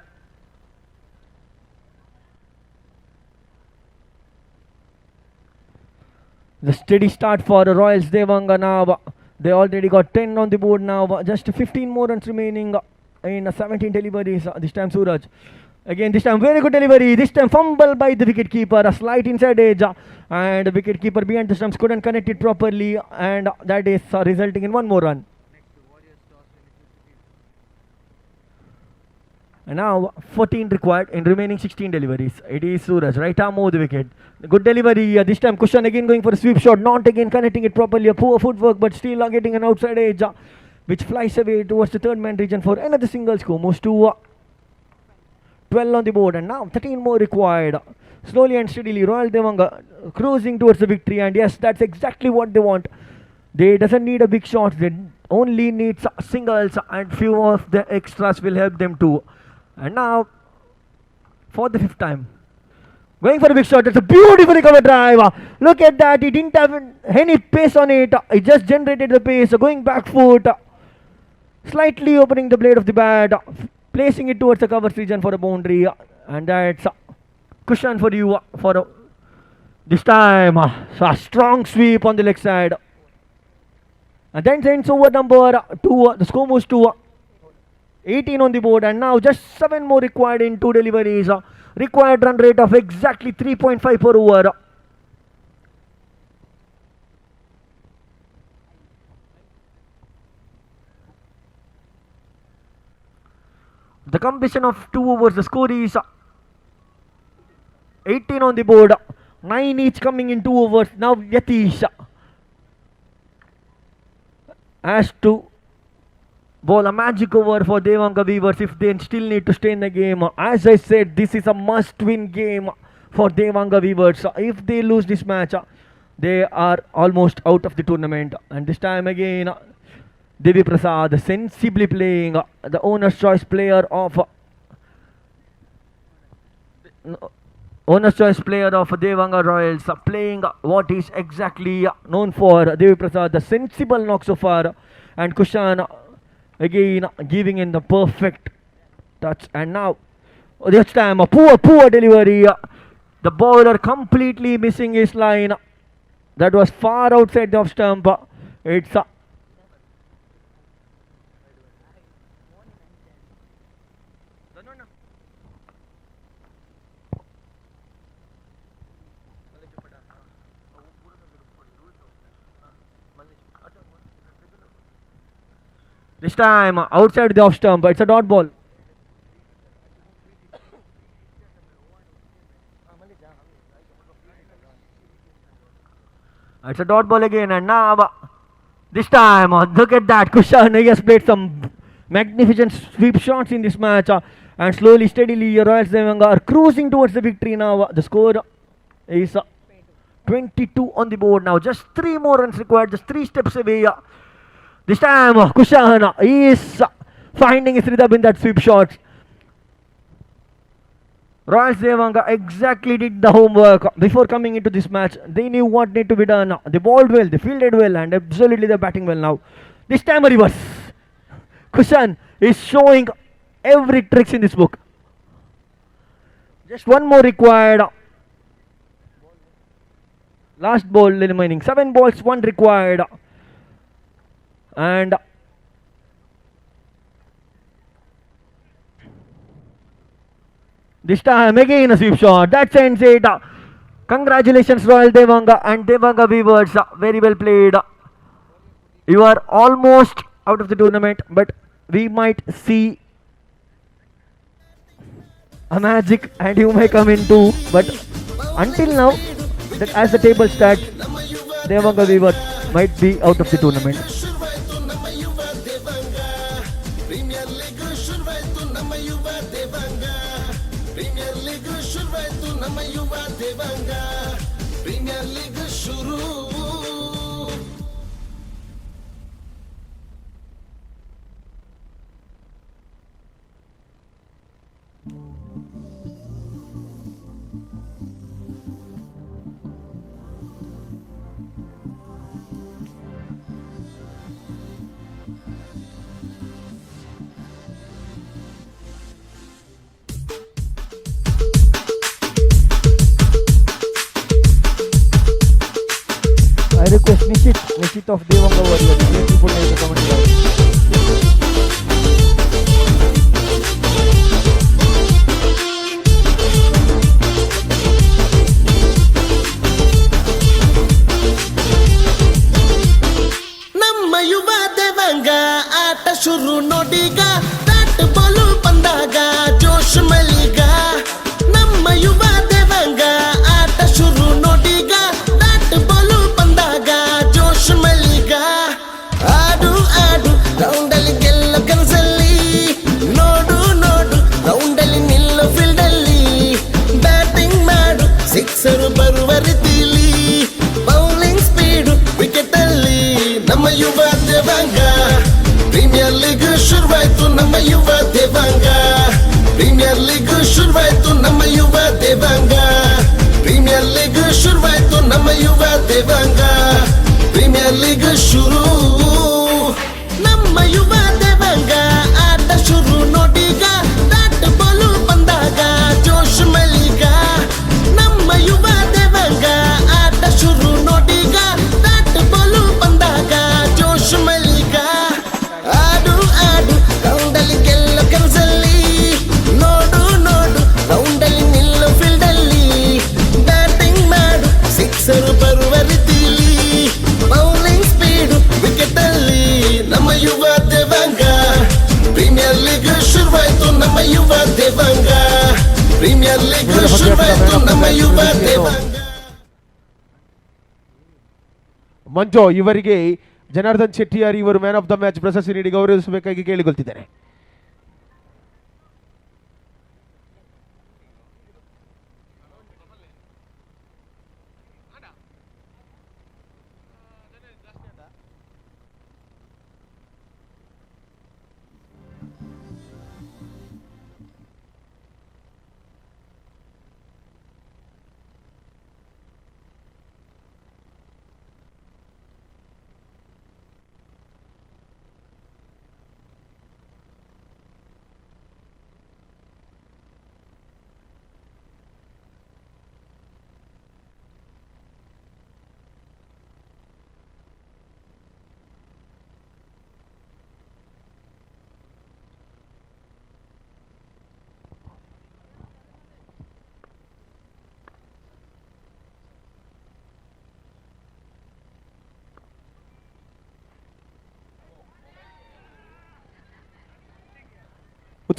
the steady start for Royals Devanga now. They already got 10 on the board now. Just 15 more runs remaining in 17 deliveries. This time Suraj. Again, this time very good delivery. This time fumble by the wicket keeper. A slight inside edge. And the wicket keeper behind the stumps couldn't connect it properly. And that is resulting in 1 more run. And now 14 required in remaining 16 deliveries. It is Suraj, right arm over the wicket. Good delivery. This time Kushan again going for a sweep shot. Not again connecting it properly. A poor footwork, but still getting an outside edge, which flies away towards the 3rd man region for another single. Score moves to 12 on the board, and now 13 more required. Slowly and steadily, Royal Devanga cruising towards the victory, and yes, that's exactly what they want. They doesn't need a big shot. They only need singles, and few of the extras will help them too. And now, for the 5th time, going for a big shot. It's a beautifully covered drive. Look at that. He didn't have any pace on it. It just generated the pace. Going back foot, slightly opening the blade of the bat, placing it towards the cover region for a boundary. And that's cushion for you for this time. A strong sweep on the leg side. And then sends over number 2. The score moves to 18 on the board, and now just 7 more required in 2 deliveries. Required run rate of exactly 3.5 per over. The completion of 2 overs, the score is 18 on the board, 9 each coming in 2 overs. Now Yatish has to bowl a magic over for Devanga Weavers if they still need to stay in the game. As I said, this is a must-win game for Devanga Weavers. If they lose this match, they are almost out of the tournament. And this time again, Devi Prasad sensibly playing, the owner's choice player of Devanga Royals, playing what is exactly known for. Devi Prasad, the sensible knock so far, and Kushan again giving in the perfect touch. And now this time a poor delivery. The bowler completely missing his line. That was far outside the off stump. It's This time outside the off stump. It's a dot ball. It's a dot ball again, and now this time look at that. Kushan, he has played some magnificent sweep shots in this match, and slowly, steadily, Royals Devanga are cruising towards the victory now. The score is 22 on the board now. Just 3 more runs required, just 3 steps away. This time, Kushan is finding his rhythm in that sweep shot. Royals Devanga exactly did the homework before coming into this match. They knew what needed to be done. They bowled well, they fielded well, and absolutely they're batting well now. This time a reverse. Kushan is showing every tricks in this book. Just 1 more required. Last ball remaining. 7 balls, 1 required. And this time again a sweep shot. That ends it. Congratulations Royal Devanga and Devanga viewers. Very well played. You are almost out of the tournament, but we might see a magic and you may come in too. But until now, that as the table stands, Devanga viewers might be out of the tournament. ಶುರುವಾಯ್ತು ನಮ್ಮ ಯುವ Devanga premier league ಶುರುವಾಯ್ತು ನಮ್ಮ ಯುವ Devanga premier league ಶುರುವಾಯ್ತು ನಮ್ಮ ಯುವ Devanga premier league ಶುರು I request Nishit of Devanga Warriors. Please put in the comment below. ನಮ್ಮ ಯುವ ದೇವಾಂಗ ಆಟ ಶುರು ನೋಡಿಗ ಬ್ಯಾಟ್ ಬಾಲು ಬಂದಾಗ ಜೋಶ್ ಮಲ್ಲಿಗ ನಮ್ಮ ಯುವ ದೇವಾಂಗ ಆಟ ಶುರು ನೋಡಿಗ ಬ್ಯಾಟ್ ಬಾಲು ಬಂದಾಗ ಜೋಶ್ ಮಲ್ಲಿಗ ಆಡು ಆಡು ರೌಂಡಲ್ಲಿ ಗೆಲ್ಲೋ ಕನಸಲ್ಲಿ ನೋಡು ನೋಡು ರೌಂಡಲ್ಲಿ ನಿಲ್ಲೋ ಫೀಲ್ಡಲ್ಲಿ ಬ್ಯಾಟಿಂಗ್ ಮಾಡು ಸಿಕ್ಸರು ಬರುವ ರೀತಿಲಿ ಬೌಲಿಂಗ್ ಸ್ಪೀಡು ವಿಕೆಟ್ ಅಲ್ಲಿ ನಮ್ಮ ಯುವ ದೇವಾಂಗ ಪ್ರೀಮಿಯರ್ ಲೀಗ್ ಶುರುವಾಯ್ತು ನಮ್ಮ ಯುವ ದೇವಾಂಗ ಪ್ರೀಮಿಯರ್ ಲೀಗ್ ಶುರುವಾಯ್ತು ನಮ್ಮ ಯುವ ದೇವಾಂಗ ಪ್ರೀಮಿಯರ್ ಲೀಗ್ ಶುರುವಾಯ್ತು ನಮ್ಮ ಯುವ ದೇವಾಂಗ ಪ್ರೀಮಿಯರ್ ಲೀಗ್ ಶುರು ನಮ್ಮ ಯುವ ದೇವಾಂಗ ಆಟ ಶುರು ನೋಡಿಗ ಬ್ಯಾಟ್ ಬಾಲು ಬಂದಾಗ ಜೋಶ್ ಮಲ್ಲಿಗ ನಮ್ಮ ಯುವ ದೇವಾಂಗ ಆಟ ಶುರು ನೋಡಿಗ ಬ್ಯಾಟ್ ಬಾಲು ಬಂದಾಗ ಜೋಶ್ ಮಲ್ಲಿಗ ಆಡು ಆಡು ರೌಂಡಲ್ಲಿ ಗೆಲ್ಲೋ ಕನಸಲ್ಲಿ ನೋಡು ನೋಡು ರೌಂಡಲ್ಲಿ ನಿಲ್ಲೋ ಫೀಲ್ಡಲ್ಲಿ ಬ್ಯಾಟಿಂಗ್ ಮಾಡು ಸಿಕ್ಸರು ಬರುವ ರೀತಿಲಿ ಬೌಲಿಂಗ್ ಸ್ಪೀಡು ವಿಕೆಟ್ ಅಲ್ಲಿ ನಮ್ಮ ಯುವ ದೇವಾಂಗ ಪ್ರೀಮಿಯರ್ ಲೀಗ್ ಶುರುವಾಯ್ತು ನಮ್ಮ ಯುವ ದೇವಾಂಗ ಪ್ರೀಮಿಯರ್ ಲೀಗ್ ಶುರುವಾಯ್ತು ನಮ್ಮ ಯುವ ದೇವಾಂಗ ಮಂಜು ಇವರಿಗೆ ಜನಾರ್ದನ್ ಶೆಟ್ಟಿಯಾರ್ ಇವರು ಮ್ಯಾನ್ ಆಫ್ ದ ಮ್ಯಾಚ್ ಪ್ರಶಸ್ತಿ ನೀಡಿ ಗೌರವಿಸಬೇಕಾಗಿ ಕೇಳಿಕೊಳ್ತಿದ್ದೇನೆ.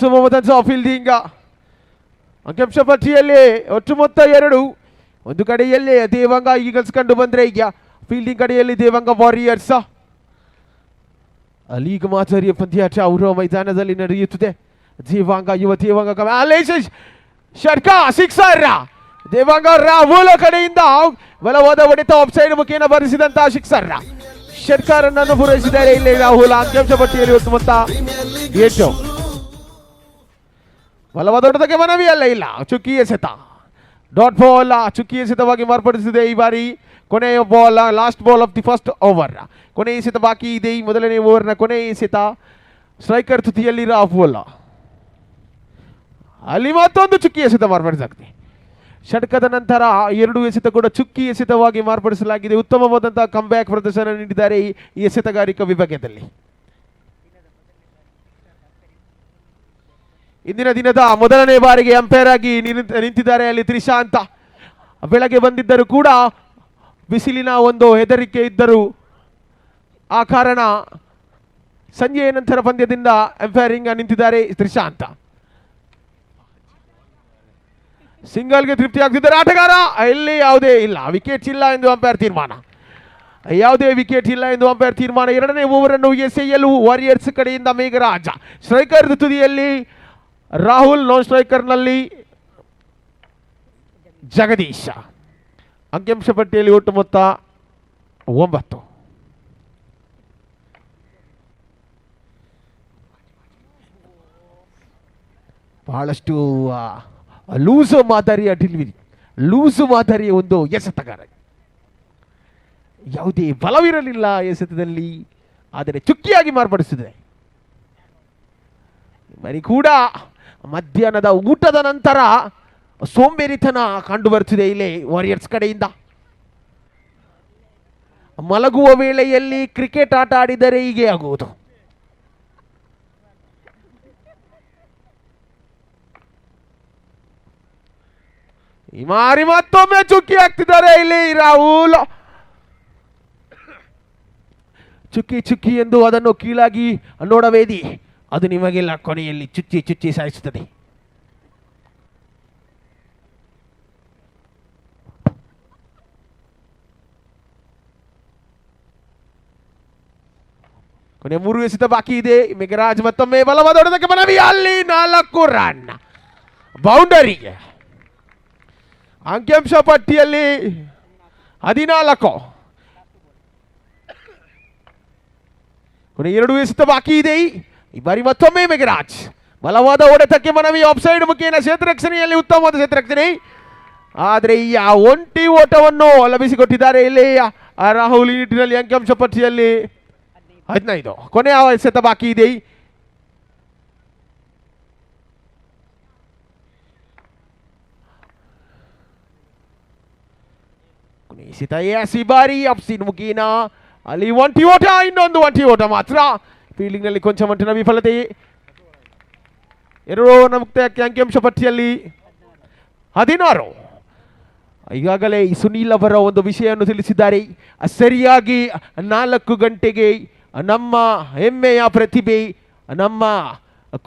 ಉತ್ತಮವಾದಂತಹ ಫೀಲ್ಡಿಂಗ್. ಅಂಕಿಅಂಶ ಪಟ್ಟಿಯಲ್ಲಿ ಒಟ್ಟು ಮೊತ್ತ 2. ಒಂದು ಕಡೆಯಲ್ಲಿ ದೇವಂಗ ಈಗಲ್ಸ್ ಕಂಡು ಬಂದ್ರೆ ಈಗ ಫೀಲ್ಡಿಂಗ್ ಕಡೆಯಲ್ಲಿ ದೇವಂಗ ವಾರಿಯರ್ಸ್. ಲೀಗ್ ಮಾದರಿಯ ಪಂದ್ಯಾಟ ಅವರ ಮೈದಾನದಲ್ಲಿ ನಡೆಯುತ್ತದೆ. ದೇವಾಂಗ ಯುವ ದೇವಾಂಗ ಷಟ್ಕ ಸಿಕ್ಸರ್. ದೇವಾಂಗ ರಾಹುಲ್ ಕಡೆಯಿಂದ ಬಲವಾದ ಹೊಡೆತ ಆಫ್ಸೈಡ್ ಮುಖೇನ ಬರೆಸಿದಂತಹ ಸಿಕ್ಸರ್. ಷಟ್ಕಾರನ್ನು ಪೂರೈಸಿದ್ದಾರೆ ಇಲ್ಲಿ ರಾಹುಲ್. ಅಂಕಿಅಂಶ ಪಟ್ಟಿಯಲ್ಲಿ ಒಟ್ಟು ಮೊತ್ತ 8. ಬಲವಾದ ಹೊಡೆತಕ್ಕೆ ಮನವಿಯಲ್ಲ ಇಲ್ಲ. ಚುಕ್ಕಿ ಎಸೆತ ಡಾಟ್ ಬಾಲ್ ಚುಕ್ಕಿ ಎಸೆತವಾಗಿ ಮಾರ್ಪಡಿಸಿದೆ ಈ ಬಾರಿ. ಕೊನೆಯ ball, last ball of the first over. ಕೊನೆಯ ಎಸೆತ ಬಾಕಿ ಇದೆ. ಈ ಮೊದಲನೇ ಓವರ್ನ ಕೊನೆಯ ಎಸೆತ. ಸ್ಟ್ರೈಕರ್ ತುದಿಯಲ್ಲಿ ರಾಹುಲ್. ಅಲ್ಲಿ ಮತ್ತೊಂದು ಚುಕ್ಕಿ ಎಸೆತ ಮಾರ್ಪಡಿಸಲಾಗಿದೆ. ಷಟ್ಕದ ನಂತರ 2 ಎಸೆತ ಕೂಡ ಚುಕ್ಕಿ ಎಸೆತವಾಗಿ ಮಾರ್ಪಡಿಸಲಾಗಿದೆ. ಉತ್ತಮವಾದಂತಹ ಕಂಬ್ಯಾಕ್ ಪ್ರದರ್ಶನ ನೀಡಿದ್ದಾರೆ ಈ ಎಸೆತಗಾರಿಕಾ ವಿಭಾಗದಲ್ಲಿ. ಇಂದಿನ ದಿನದ ಮೊದಲನೇ ಬಾರಿಗೆ ಅಂಪೈರ್ ಆಗಿ ನಿಂತಿದ್ದಾರೆ ಅಲ್ಲಿ ತ್ರಿಶಾಂತ. ಬೆಳಗ್ಗೆ ಬಂದಿದ್ದರೂ ಕೂಡ ಬಿಸಿಲಿನ ಒಂದು ಹೆದರಿಕೆ ಇದ್ದರು. ಆ ಕಾರಣ ಸಂಜೆಯ ನಂತರ ಪಂದ್ಯದಿಂದ ಅಂಪೈರಿಂಗ್ ನಿಂತಿದ್ದಾರೆ ತ್ರಿಶಾಂತ. ಸಿಂಗಲ್ಗೆ ತೃಪ್ತಿ ಆಗ್ತಿದ್ದಾರೆ ಆಟಗಾರ. ಇಲ್ಲಿ ಯಾವುದೇ ಇಲ್ಲ, ವಿಕೆಟ್ ಇಲ್ಲ ಎಂದು ಅಂಪೈರ್ ತೀರ್ಮಾನ. ಯಾವುದೇ ವಿಕೆಟ್ ಇಲ್ಲ ಎಂದು ಅಂಪೈರ್ ತೀರ್ಮಾನ. 2ನೇ ಓವರನ್ನು ಎಸೆಯಲು ವಾರಿಯರ್ಸ್ ಕಡೆಯಿಂದ ಮೇಘರಾಜ. ಸ್ಟ್ರೈಕರ್ ತುದಿಯಲ್ಲಿ ರಾಹುಲ್, ನಾನ್ ಸ್ಟ್ರೈಕರ್ನಲ್ಲಿ ಜಗದೀಶ. ಅಂಕಿಅಂಶ ಪಟ್ಟಿಯಲ್ಲಿ ಒಟ್ಟು ಮೊತ್ತ 9. ಬಹಳಷ್ಟು ಲೂಸು ಮಾದರಿಯ ಡೆಲಿವರಿ, ಲೂಸು ಮಾದರಿಯ ಒಂದು ಎಸೆತಗಾರ. ಯಾವುದೇ ಬಲವಿರಲಿಲ್ಲ ಎಸೆತದಲ್ಲಿ, ಆದರೆ ಚುಕ್ಕಿಯಾಗಿ ಮಾರ್ಪಡಿಸಿದೆ. ಮರಿ ಕೂಡ ಮಧ್ಯಾಹ್ನದ ಊಟದ ನಂತರ ಸೋಂಬೇರಿತನ ಕಂಡು ಬರ್ತಿದೆ ಇಲ್ಲಿ ವಾರಿಯರ್ಸ್ ಕಡೆಯಿಂದ. ಮಲಗುವ ವೇಳೆಯಲ್ಲಿ ಕ್ರಿಕೆಟ್ ಆಟ ಆಡಿದರೆ ಹೀಗೆ ಆಗುವುದು. ಈ ಮಾರಿ ಮತ್ತೊಮ್ಮೆ ಚುಕ್ಕಿ ಹಾಕ್ತಿದ್ದಾರೆ ಇಲ್ಲಿ ರಾಹುಲ್. ಚುಕ್ಕಿ ಚುಕ್ಕಿ ಎಂದು ಅದನ್ನು ಕೀಳಾಗಿ ನೋಡಬೇಡಿ, ಅದು ನಿಮಗೆಲ್ಲ ಕೊನೆಯಲ್ಲಿ ಚುಚ್ಚಿ ಚುಚ್ಚಿ ಸಾಯಿಸುತ್ತದೆ. ಕೊನೆ 3 ಎಸೆತ ಬಾಕಿ ಇದೆ. ಮೇಘರಾಜ್ ಮತ್ತೊಮ್ಮೆ ಬಲವಾದ ಹೊಡೆತಕ್ಕೆ ಮನವಿ. ಅಲ್ಲಿ 4 ರನ್ ಬೌಂಡರಿಗೆ. ಅಂಕಿಅಂಶ ಪಟ್ಟಿಯಲ್ಲಿ 14. ಕೊನೆ 2 ಎಸೆತ ಬಾಕಿ ಇದೆ. ಈ ಬಾರಿ ಮತ್ತೊಮ್ಮೆ ಮೇಘರಾಜ್ ಬಲವಾದ ಹೊಡೆತಕ್ಕೆ ಮನವಿ. ಆಫ್ಸೈಡ್ ಮುಖೇನ ಕ್ಷೇತ್ರರಕ್ಷಣೆಯಲ್ಲಿ ಉತ್ತಮವಾದ ಕ್ಷೇತ್ರರಕ್ಷಣೆ. ಆದರೆ ಈ ಒಂಟಿ ಓಟವನ್ನು ಲಭಿಸಿಕೊಟ್ಟಿದ್ದಾರೆ ಇಲ್ಲಿ ರಾಹುಲ್. ಈ ನಿಟ್ಟಿನಲ್ಲಿ ಅಂಕಿಅಂಶ ಪಟ್ಟಿಯಲ್ಲಿ 15. ಕೊನೆಯ ಎಸೆತ ಬಾಕಿ ಇದೆ. ಎಸೆತ ಈ ಬಾರಿ ಆಫ್ಸೈಡ್ ಮುಖೇನ ಅಲ್ಲಿ ಒಂಟಿ ಓಟ, ಇನ್ನೊಂದು ಒಂಟಿ ಓಟ ಮಾತ್ರ. ಫೀಲ್ಡಿಂಗ್ ನಲ್ಲಿ ಕೊಂಚ ಮಟ್ಟಿನ ವಿಫಲತೆ. 2 ಓವರ್ನ ಮುಕ್ತಾಯಕ್ಕೆ ಅಂಕಿಅಂಶ ಪಟ್ಟಿಯಲ್ಲಿ 16. ಈಗಾಗಲೇ ಸುನೀಲ್ ಅವರ ಒಂದು ವಿಷಯವನ್ನು ತಿಳಿಸಿದ್ದಾರೆ. ಸರಿಯಾಗಿ 4 ಗಂಟೆಗೆ ನಮ್ಮ ಹೆಮ್ಮೆಯ ಪ್ರತಿಭೆ, ನಮ್ಮ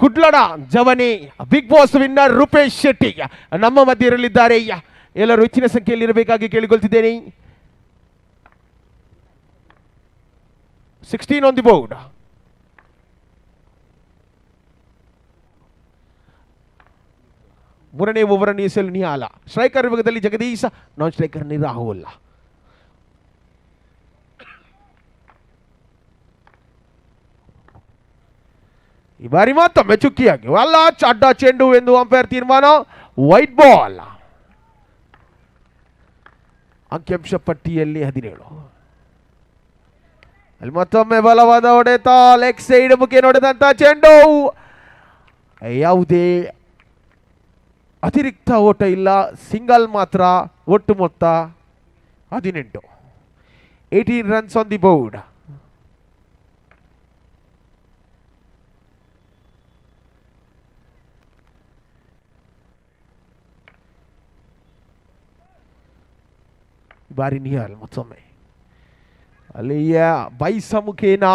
ಕುಡ್ಲಡ ಜವನಿ, big boss winner Roopesh Shetty ನಮ್ಮ ಮಧ್ಯೆ ಇರಲಿದ್ದಾರೆ. ಎಲ್ಲರೂ ಹೆಚ್ಚಿನ ಸಂಖ್ಯೆಯಲ್ಲಿ ಇರಬೇಕಾಗಿ ಕೇಳಿಕೊಳ್ತಿದ್ದೇನೆ. 16 ಆನ್ ದಿ ಬೋರ್ಡ್. ಮೂರನೇ ಓವರನ್ನು ಎಸೆಯಲು ನಿಹಾಲ. ಸ್ಟ್ರೈಕರ್ ವಿಭಾಗದಲ್ಲಿ ಜಗದೀಶ್, ನಾನ್ ಸ್ಟ್ರೈಕರ್ ರಾಹುಲ್. ಈ ಬಾರಿ ಮತ್ತೊಮ್ಮೆ ಚುಕ್ಕಿಯಾಗಿ ಅಲ್ಲ ಅಡ್ಡ ಚೆಂಡು ಎಂದು ಅಂಪೈರ್ ತೀರ್ಮಾನ. White ball. ಅಂಕಿಅಂಶ ಪಟ್ಟಿಯಲ್ಲಿ 17. ಅಲ್ಲಿ ಮತ್ತೊಮ್ಮೆ ಬಲವಾದ ಹೊಡೆತ, ಲೆಗ್ ಸೈಡ್ ಮುಖೇನ ಹೊಡೆದಂತ ಚೆಂಡು. ಯಾವುದೇ ಅತಿರಿಕ್ತ ಓಟ ಇಲ್ಲ, ಸಿಂಗಲ್ ಮಾತ್ರ. ಒಟ್ಟು ಮೊತ್ತ 18. 18 ರನ್ಸ್ ಆನ್ ದಿ ಬೋರ್ಡ್. ಬಾರಿ ನಿಹಾಲ್ ಮತ್ತೊಮ್ಮೆ ಅಲ್ಲಿಯ ಬೈಸ ಮುಖೇನ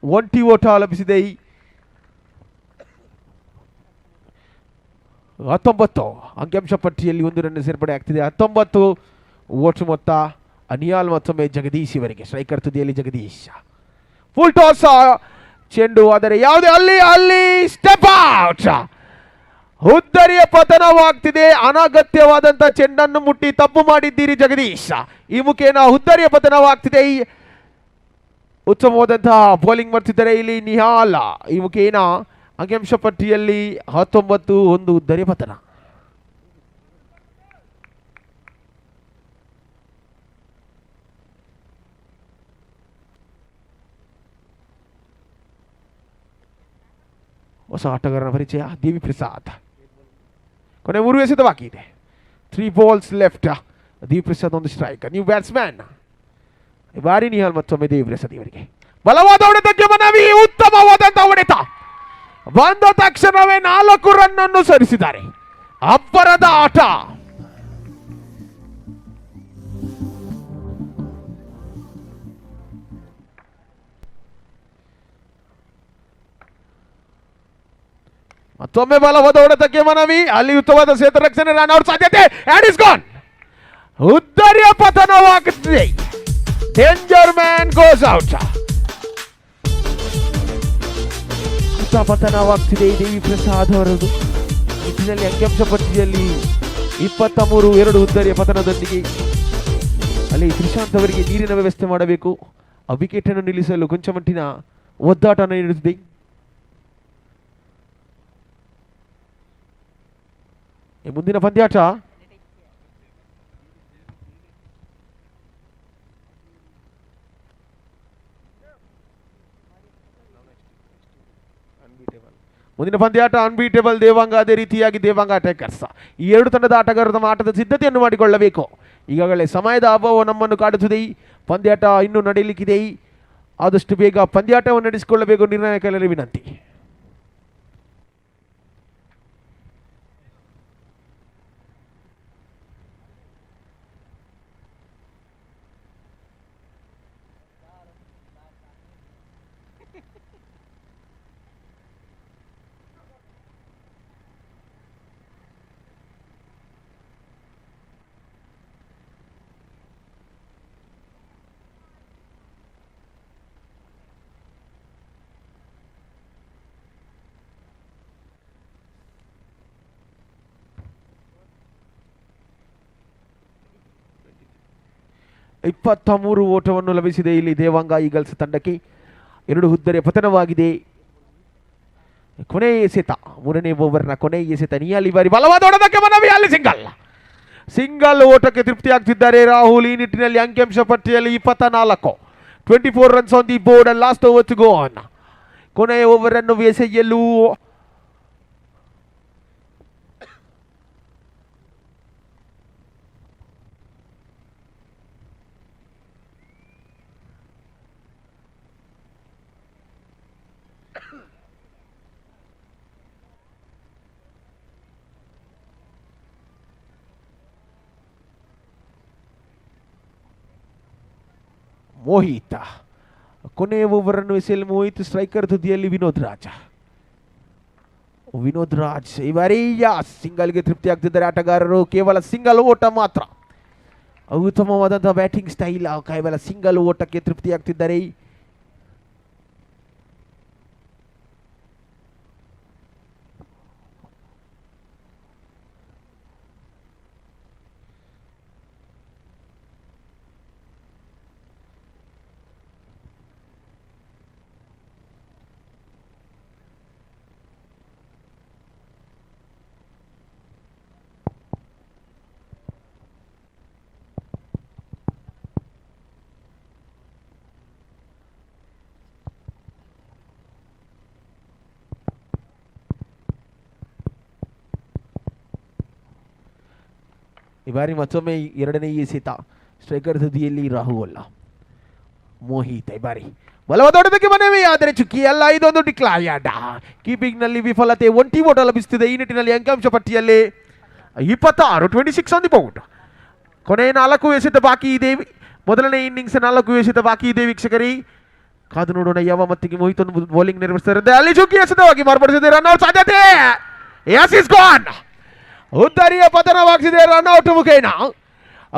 ಒಂಟಿ ಓಟ ಲಭಿಸಿದೆ. 19 ಅಂಕಿಅಂಶ ಪಟ್ಟಿಯಲ್ಲಿ 1 ರನ್ ಸೇರ್ಪಡೆ ಆಗ್ತಿದೆ. 19 ಓಟ್ಸ್ ಮೊತ್ತ. ಅನಿಯಾಲ್ ಮತ್ತೊಮ್ಮೆ ಜಗದೀಶ್ ಇವರಿಗೆ. ಸ್ಟ್ರೈಕರ್ ತುದಿಯಲ್ಲಿ ಜಗದೀಶ್. ಫುಲ್ ಟಾಸ್ ಚೆಂಡು, ಆದರೆ ಯಾವುದೇ ಅಲ್ಲಿ ಸ್ಟೆಪ್ ಔಟ್. ಹುದ್ದರಿಯ ಪತನವಾಗ್ತಿದೆ. ಅನಗತ್ಯವಾದಂಥ ಚೆಂಡನ್ನು ಮುಟ್ಟಿ ತಪ್ಪು ಮಾಡಿದ್ದೀರಿ ಜಗದೀಶ್. ಈ ಮುಖೇನ ಹುದ್ದರಿಯ ಪತನವಾಗ್ತಿದೆ. ಉತ್ತಮವಾದಂತಹ ಬೌಲಿಂಗ್ ಮಾಡ್ತಿದ್ದಾರೆ ಇಲ್ಲಿ ನಿಹಾಲ್. ಈ ಮುಖೇನ ಅಂಕಿಅಂಶ ಪಟ್ಟಿಯಲ್ಲಿ 19 ಒಂದು ಹುದ್ದರಿಯ ಪತನ. ಹೊಸ ಆಟಗಾರನ ಪರಿಚಯ ದೇವಿ ಪ್ರಸಾದ್. ಕೊನೆ 3 ಎಸೆತ ಬಾಕಿ ಇದೆ. 3 ಬಾಲ್ಸ್ ಲೆಫ್ಟ್. ದೇವಿ ಪ್ರಸಾದ್ ಒಂದು ಸ್ಟ್ರೈಕ್. New batsman. ಈ ಬಾರಿ ನಿಹಾಲ್ ಮತ್ತೊಮ್ಮೆ ದೇವಿ ಪ್ರಸಾದ್ ಇವರಿಗೆ. ಬಲವಾದ ಹೊಡೆತಕ್ಕೆ ಮನವಿ. ಉತ್ತಮವಾದಂತಹ ಹೊಡೆತ. ಬಂದ ತಕ್ಷಣವೇ 4 ರನ್ ಅನ್ನು ಸರಿಸಿದ್ದಾರೆ. ಅಬ್ಬರದ ಆಟ. ಮತ್ತೊಮ್ಮೆ ಬಲವಾದ ಹೊಡೆತಕ್ಕೆ ಮನವಿ. ಅಲ್ಲಿ ಉತ್ತಮವಾದ ಸೇತು ರಕ್ಷಣೆ. ರನ್ ಔಟ್ ಸಾಧ್ಯತೆ. And is gone. ಉದ್ದರಿಯ ಪತನವಾಗುತ್ತಿದೆ. Danger man goes out. ಪತನವಾಗ್ತಿದೆ ದೇವಿ ಪ್ರಸಾದ್ ಅವರದು. ನಿಟ್ಟಿನಲ್ಲಿ ಅಂಕಿಅಂಶ ಪಟ್ಟಿಯಲ್ಲಿ 23 2 ಉದ್ದರಿಯ ಪತನದೊಂದಿಗೆ. ಅಲ್ಲಿ ಶ್ರೀಶಾಂತ್ ಅವರಿಗೆ ನೀರಿನ ವ್ಯವಸ್ಥೆ ಮಾಡಬೇಕು. ಆ ವಿಕೆಟ್ ಅನ್ನು ನಿಲ್ಲಿಸಲು ಕೊಂಚ ಮಟ್ಟಿನ ಒದ್ದಾಟ ನೀಡುತ್ತಿದೆ. ಮುಂದಿನ ಪಂದ್ಯಾಟ ಅನ್ಬೀಟೇಬಲ್ ದೇವಾಂಗ. ಅದೇ ರೀತಿಯಾಗಿ ದೇವಾಂಗ ಅಟ್ಯಾಕರ್ಸ್. ಈ 2 ತಂಡದ ಆಟಗಾರರು ತಮ್ಮ ಆಟದ ಸಿದ್ಧತೆಯನ್ನು ಮಾಡಿಕೊಳ್ಳಬೇಕು. ಈಗಾಗಲೇ ಸಮಯದ ಅಭಾವ ನಮ್ಮನ್ನು ಕಾಡುತ್ತದೆ. ಪಂದ್ಯಾಟ ಇನ್ನೂ ನಡೆಯಲಿಕ್ಕಿದೆ. ಆದಷ್ಟು ಬೇಗ ಪಂದ್ಯಾಟವನ್ನು ನಡೆಸಿಕೊಳ್ಳಬೇಕು. ನಿರ್ಣಾಯಕರಲ್ಲಿ ವಿನಂತಿ. ಓಟವನ್ನು ಲಭಿಸಿದೆ ಇಲ್ಲಿ ದೇವಾಂಗ ಈಗಲ್ಸ್ ತಂಡಕ್ಕೆ. 2 ಹುದ್ದರಿಯ ಪತನವಾಗಿದೆ. ಕೊನೆಯ ಎಸೆತ, 3ನೇ ಓವರ್ನ ಕೊನೆಯ ಎಸೆತ. ನಿಯಾಲಿ ಬಾರಿ ಬಲವಾದ ಹೊಡೆತಕ್ಕೆ ಮನವಿ. ಅಲ್ಲಿ ಸಿಂಗಲ್ ಓಟಕ್ಕೆ ತೃಪ್ತಿ ಆಗ್ತಿದ್ದಾರೆ ರಾಹುಲ್. ಈ ನಿಟ್ಟಿನಲ್ಲಿ ಅಂಕಿಅಂಶ ಪಟ್ಟಿಯಲ್ಲಿ 24. 24 runs on the board. Last over to go on. ಕೊನೆಯ ಓವರ್ ಅನ್ನು ಎಸೆಯಲು ಮೋಹಿತ್. ಕೊನೆಯ ಓವರ್ ಅನ್ನು ಎಸೆಯಲು ಮೋಹಿತ್. ಸ್ಟ್ರೈಕರ್ ತುದಿಯಲ್ಲಿ ವಿನೋದ್ ರಾಜ್. ಈ ಬಾರಿ ಸಿಂಗಲ್ಗೆ ತೃಪ್ತಿ ಆಗ್ತಿದ್ದಾರೆ ಆಟಗಾರರು. ಕೇವಲ ಸಿಂಗಲ್ ಓಟ ಮಾತ್ರ. ಉತ್ತಮವಾದಂತಹ ಬ್ಯಾಟಿಂಗ್ ಸ್ಟೈಲ್. ಕೇವಲ ಸಿಂಗಲ್ ಓಟಕ್ಕೆ ತೃಪ್ತಿ ಆಗ್ತಿದ್ದಾರೆ. ಈ ಬಾರಿ ಮತ್ತೊಮ್ಮೆ 2ನೇ ಎಸೆತ. ಸ್ಟ್ರೈಕರ್ ತುದಿಯಲ್ಲಿ ರಾಹುಲ್. ಮೋಹಿತ್. ಈ ಬಾರಿ ಬಲವಾದ ಹೊಡೆತಕ್ಕೆ ಮನವಿ, ಆದರೆ ಚುಕ್ಕಿ ಅಲ್ಲ. ಇದೊಂದು ಡಿಕ್ಲಾರ್ಡ್. ಕೀಪಿಂಗ್ ನಲ್ಲಿ ವಿಫಲತೆ. 1 ಓಟ ಲಭಿಸುತ್ತಿದೆ. ಈ ನಿಟ್ಟಿನಲ್ಲಿ ಅಂಕಿಅಂಶ ಪಟ್ಟಿಯಲ್ಲಿ 26. 26 ಆನ್ ದಿ ಬೋರ್ಡ್. ಕೊನೆಯ 4 ಎಸೆತ ಬಾಕಿ ಇದೆ. ಮೊದಲನೇ ಇನ್ನಿಂಗ್ಸ್ 4 ಎಸೆತ ಬಾಕಿ ಇದೆ ವೀಕ್ಷಕರಿ. ಕಾದು ನೋಡೋಣ ಯಾವ ಮತ್ತಿಗೆ ಮೋಹಿತ್ ಒಂದು ಬೌಲಿಂಗ್ ನಿರ್ವಹಿಸ್ತಾರೆ. ಅಲ್ಲಿ ಚುಕ್ಕಿ ಎಸೆತವಾಗಿ ಮಾರ್ಪಡಿಸಿದೆ. ರನ್ ಔಟ್ ಸಾಧ್ಯತೆ. Yes is gone. ಉದ್ದರಿಯ ಪತನವಾಗ್ತಿದೆ ರನ್ಔಟ್ ಮುಖೇನ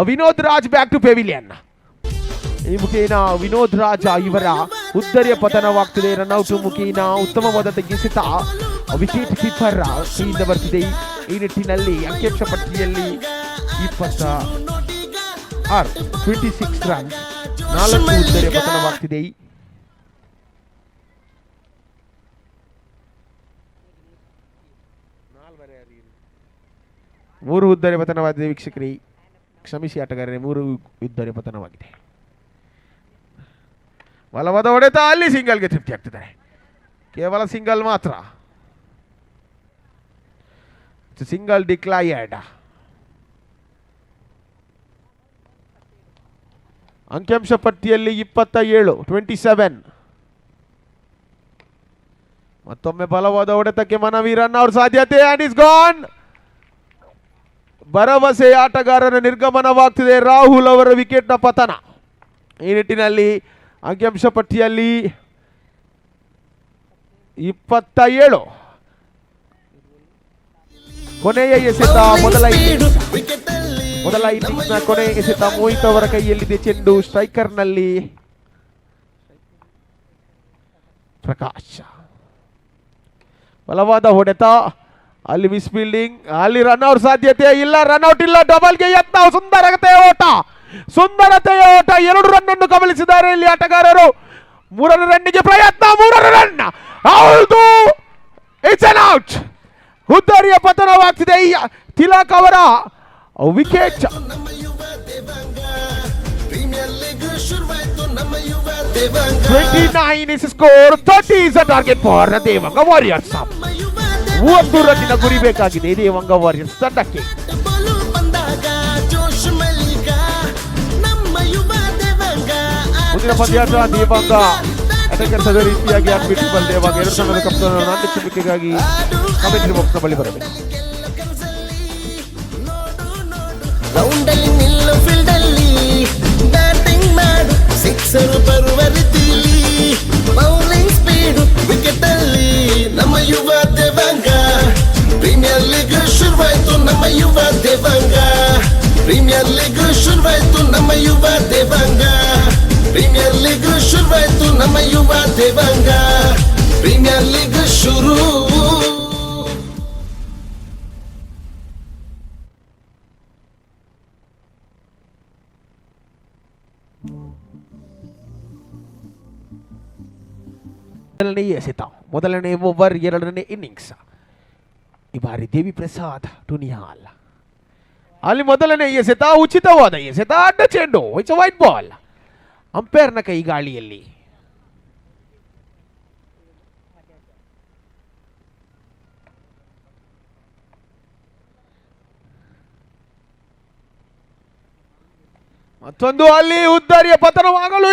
Vinod Raj back to pavilion. ಈ ಮುಖೇನ ವಿನೋದ್ ರಾಜ ಇವರ ಉದ್ದರಿಯ ಪತನವಾಗ್ತಿದೆ ರನ್ಔಟ್ ಮುಖೇನ. ಉತ್ತಮವಾದ ಎಸೆತ ವಿಕೆಟ್ ಕೀಪರ್ ಕೈಯಿಂದ ಬರ್ತಿದೆ. ಈ ನಿಟ್ಟಿನಲ್ಲಿ ಅಂಕಿಅಂಶ ಪಟ್ಟಿಯಲ್ಲಿ 26 ರನ್, 4 ಉದ್ದರಿಯ ಪತನವಾಗ್ತಿದೆ. ಮೂರು ಉದ್ದರಿ ಪತನವಾಗಿದೆ ವೀಕ್ಷಕರೇ, ಕ್ಷಮಿಸಿ ಆಟಗಾರರೇ, 3 ಉದ್ದರಿ ಪತನವಾಗಿದೆ. ಬಲವಾದ ಹೊಡೆತ, ಅಲ್ಲಿ ಸಿಂಗಲ್ಗೆ ತೃಪ್ತಿ ಆಗ್ತಿದ್ದಾರೆ. ಕೇವಲ ಸಿಂಗಲ್ ಮಾತ್ರ, ಸಿಂಗಲ್ ಡಿಕ್ಲೈರ್ಡ್. ಅಂಕಿಅಂಶ ಪಟ್ಟಿಯಲ್ಲಿ 27. ಮತ್ತೊಮ್ಮೆ ಬಲವಾದ ಹೊಡೆತಕ್ಕೆ ಮನವಿ, ರನ್ ಔಟ್ ಸಾಧ್ಯತೆ, ಅಂಡ್ ಇಸ್ ಗಾನ್. ಭರವಸೆ ಆಟಗಾರರ ನಿರ್ಗಮನವಾಗ್ತಿದೆ. ರಾಹುಲ್ ಅವರ ವಿಕೆಟ್ನ ಪತನ. ಈ ನಿಟ್ಟಿನಲ್ಲಿ ಅಂಕಿಅಂಶ ಪಟ್ಟಿಯಲ್ಲಿ 27. ಕೊನೆಯ ಎಸೆತ, ಮೊದಲ ಇನ್ನಿಂಗ್ಸ್ನ ಕೊನೆಯ ಎಸೆತ ಮೋಹಿತ್ ಅವರ ಕೈಯಲ್ಲಿದೆ. ಚೆಂಡು ಸ್ಟ್ರೈಕರ್ನಲ್ಲಿ ಪ್ರಕಾಶ್. ಬಲವಾದ ಹೊಡೆತ, ಅಲ್ಲಿ ಮಿಸ್ ಫೀಲ್ಡಿಂಗ್, ಅಲ್ಲಿ ರನ್ಔಟ್ ಸಾಧ್ಯತೆ ಇಲ್ಲ, ರನ್ಔಟ್ ಇಲ್ಲ, ಡಬಲ್ಗೆ ಯತ್ನ, ಸುಂದರತೆಯ ಓಟ, 2 ರನ್ ಅನ್ನು ಗಮನಿಸಿದ್ದಾರೆ ಇಲ್ಲಿ ಆಟಗಾರರು. 3ರ ರನ್ನಿಗೆ ಪ್ರಯತ್ನ, 3ರ ರನ್, ಹೌದು, ಇಟ್ಸ್ ಅನ್ ಔಟ್. ಉದ್ದರಿಯ ಪತನವಾಗ್ತಿದೆ. ತಿಲಕ್ ಅವರ ವಿಕೆಟ್. ಪ್ರೀಮಿಯರ್ ಲೀಗ್ ಶುರುವಾಯ್ತು ನಮ್ಮ ಯುವ Devanga. 29 is score, 30 is a target for Devanga warriors. 30 ರನ್ನಿನ ಗುರಿ ಬೇಕಾಗಿದೆ ದೇವಂಗ ವಾರಿಯರ್ಸ್ ತಂಡಕ್ಕೆ. ಬಾಲು ಬಂದಾಗ ಜೋಶ್ ಮಲ್ಲಿಕ ನಮ್ಮ ಯುವ ದೇವಾಂಗ. ಮುಂದಿನ ಪಂದ್ಯಾಟ ದೇವಂಗ ಅಟಕರ್ ಸದ ರೀತಿಯಾಗಿ ಆಡ್ಬಿಟ್ಟು ದೇವಂಗ 2 ತಂಡದ ಕಪ್ತಾನ ನಾಲ್ಕು ಚುಕ್ಕೆಗಾಗಿ ಕಮೆಂಟ್ರಿ ಬಾಕ್ಸ್ ನ ಬಳಿ ಬರಬೇಕು. ರೌಂಡ್ ಅಲ್ಲಿ ನಿಲ್ಲು ಫೀಲ್ಡ್ ಅಲ್ಲಿ ಬ್ಯಾಟಿಂಗ್ ಮಾಡು, ಸಿಕ್ಸರ್ ಬರುವ ರೀತಿಲಿ ಬೌಲಿಂಗ್ ಸ್ಪೀಡ್ ವಿಕೆಟ್ ಅಲ್ಲಿ ನಮ್ಮ ಯುವ ದೇವಾಂಗ. ಪ್ರೀಮಿಯರ್ ಲೀಗ್ ಶುರುವಾಯ್ತು ನಮ್ಮ ಯುವ ದೇವಾಂಗ. ಪ್ರೀಮಿಯರ್ ಲೀಗ್ ಶುರುವಾಯ್ತು ನಮ್ಮ ಯುವ ದೇವಾಂಗ. ಪ್ರೀಮಿಯರ್ ಲೀಗ್ ಶುರುವಾಯ್ತು ನಮ್ಮ ಯುವ ದೇವಾಂಗ. ಪ್ರೀಮಿಯರ್ ಲೀಗ್ ಶುರು. ಮೊದಲನೇ ಎಸೆತ, ಮೊದಲನೇ ಓವರ್, 2ನೇ ಇನ್ನಿಂಗ್ಸ್. ಈ ಬಾರಿ ದೇವಿ ಪ್ರಸಾದ್ ಟುನಿಯಾಲ್. ಅಲ್ಲಿ ಮೊದಲನೇ ಎಸೆತ, ಉಚಿತವಾದ ಎಸೆತ, ಅಡ್ಡ ಚೆಂಡು, ಇಟ್ಸ್ ವೈಟ್ ಬಾಲ್. ಅಂಪೈರ್ನ ಕೈ ಗಾಳಿಯಲ್ಲಿ. ಮತ್ತೊಂದು, ಅಲ್ಲಿ ಉದ್ದರಿಯ ಪತನವಾಗಲು,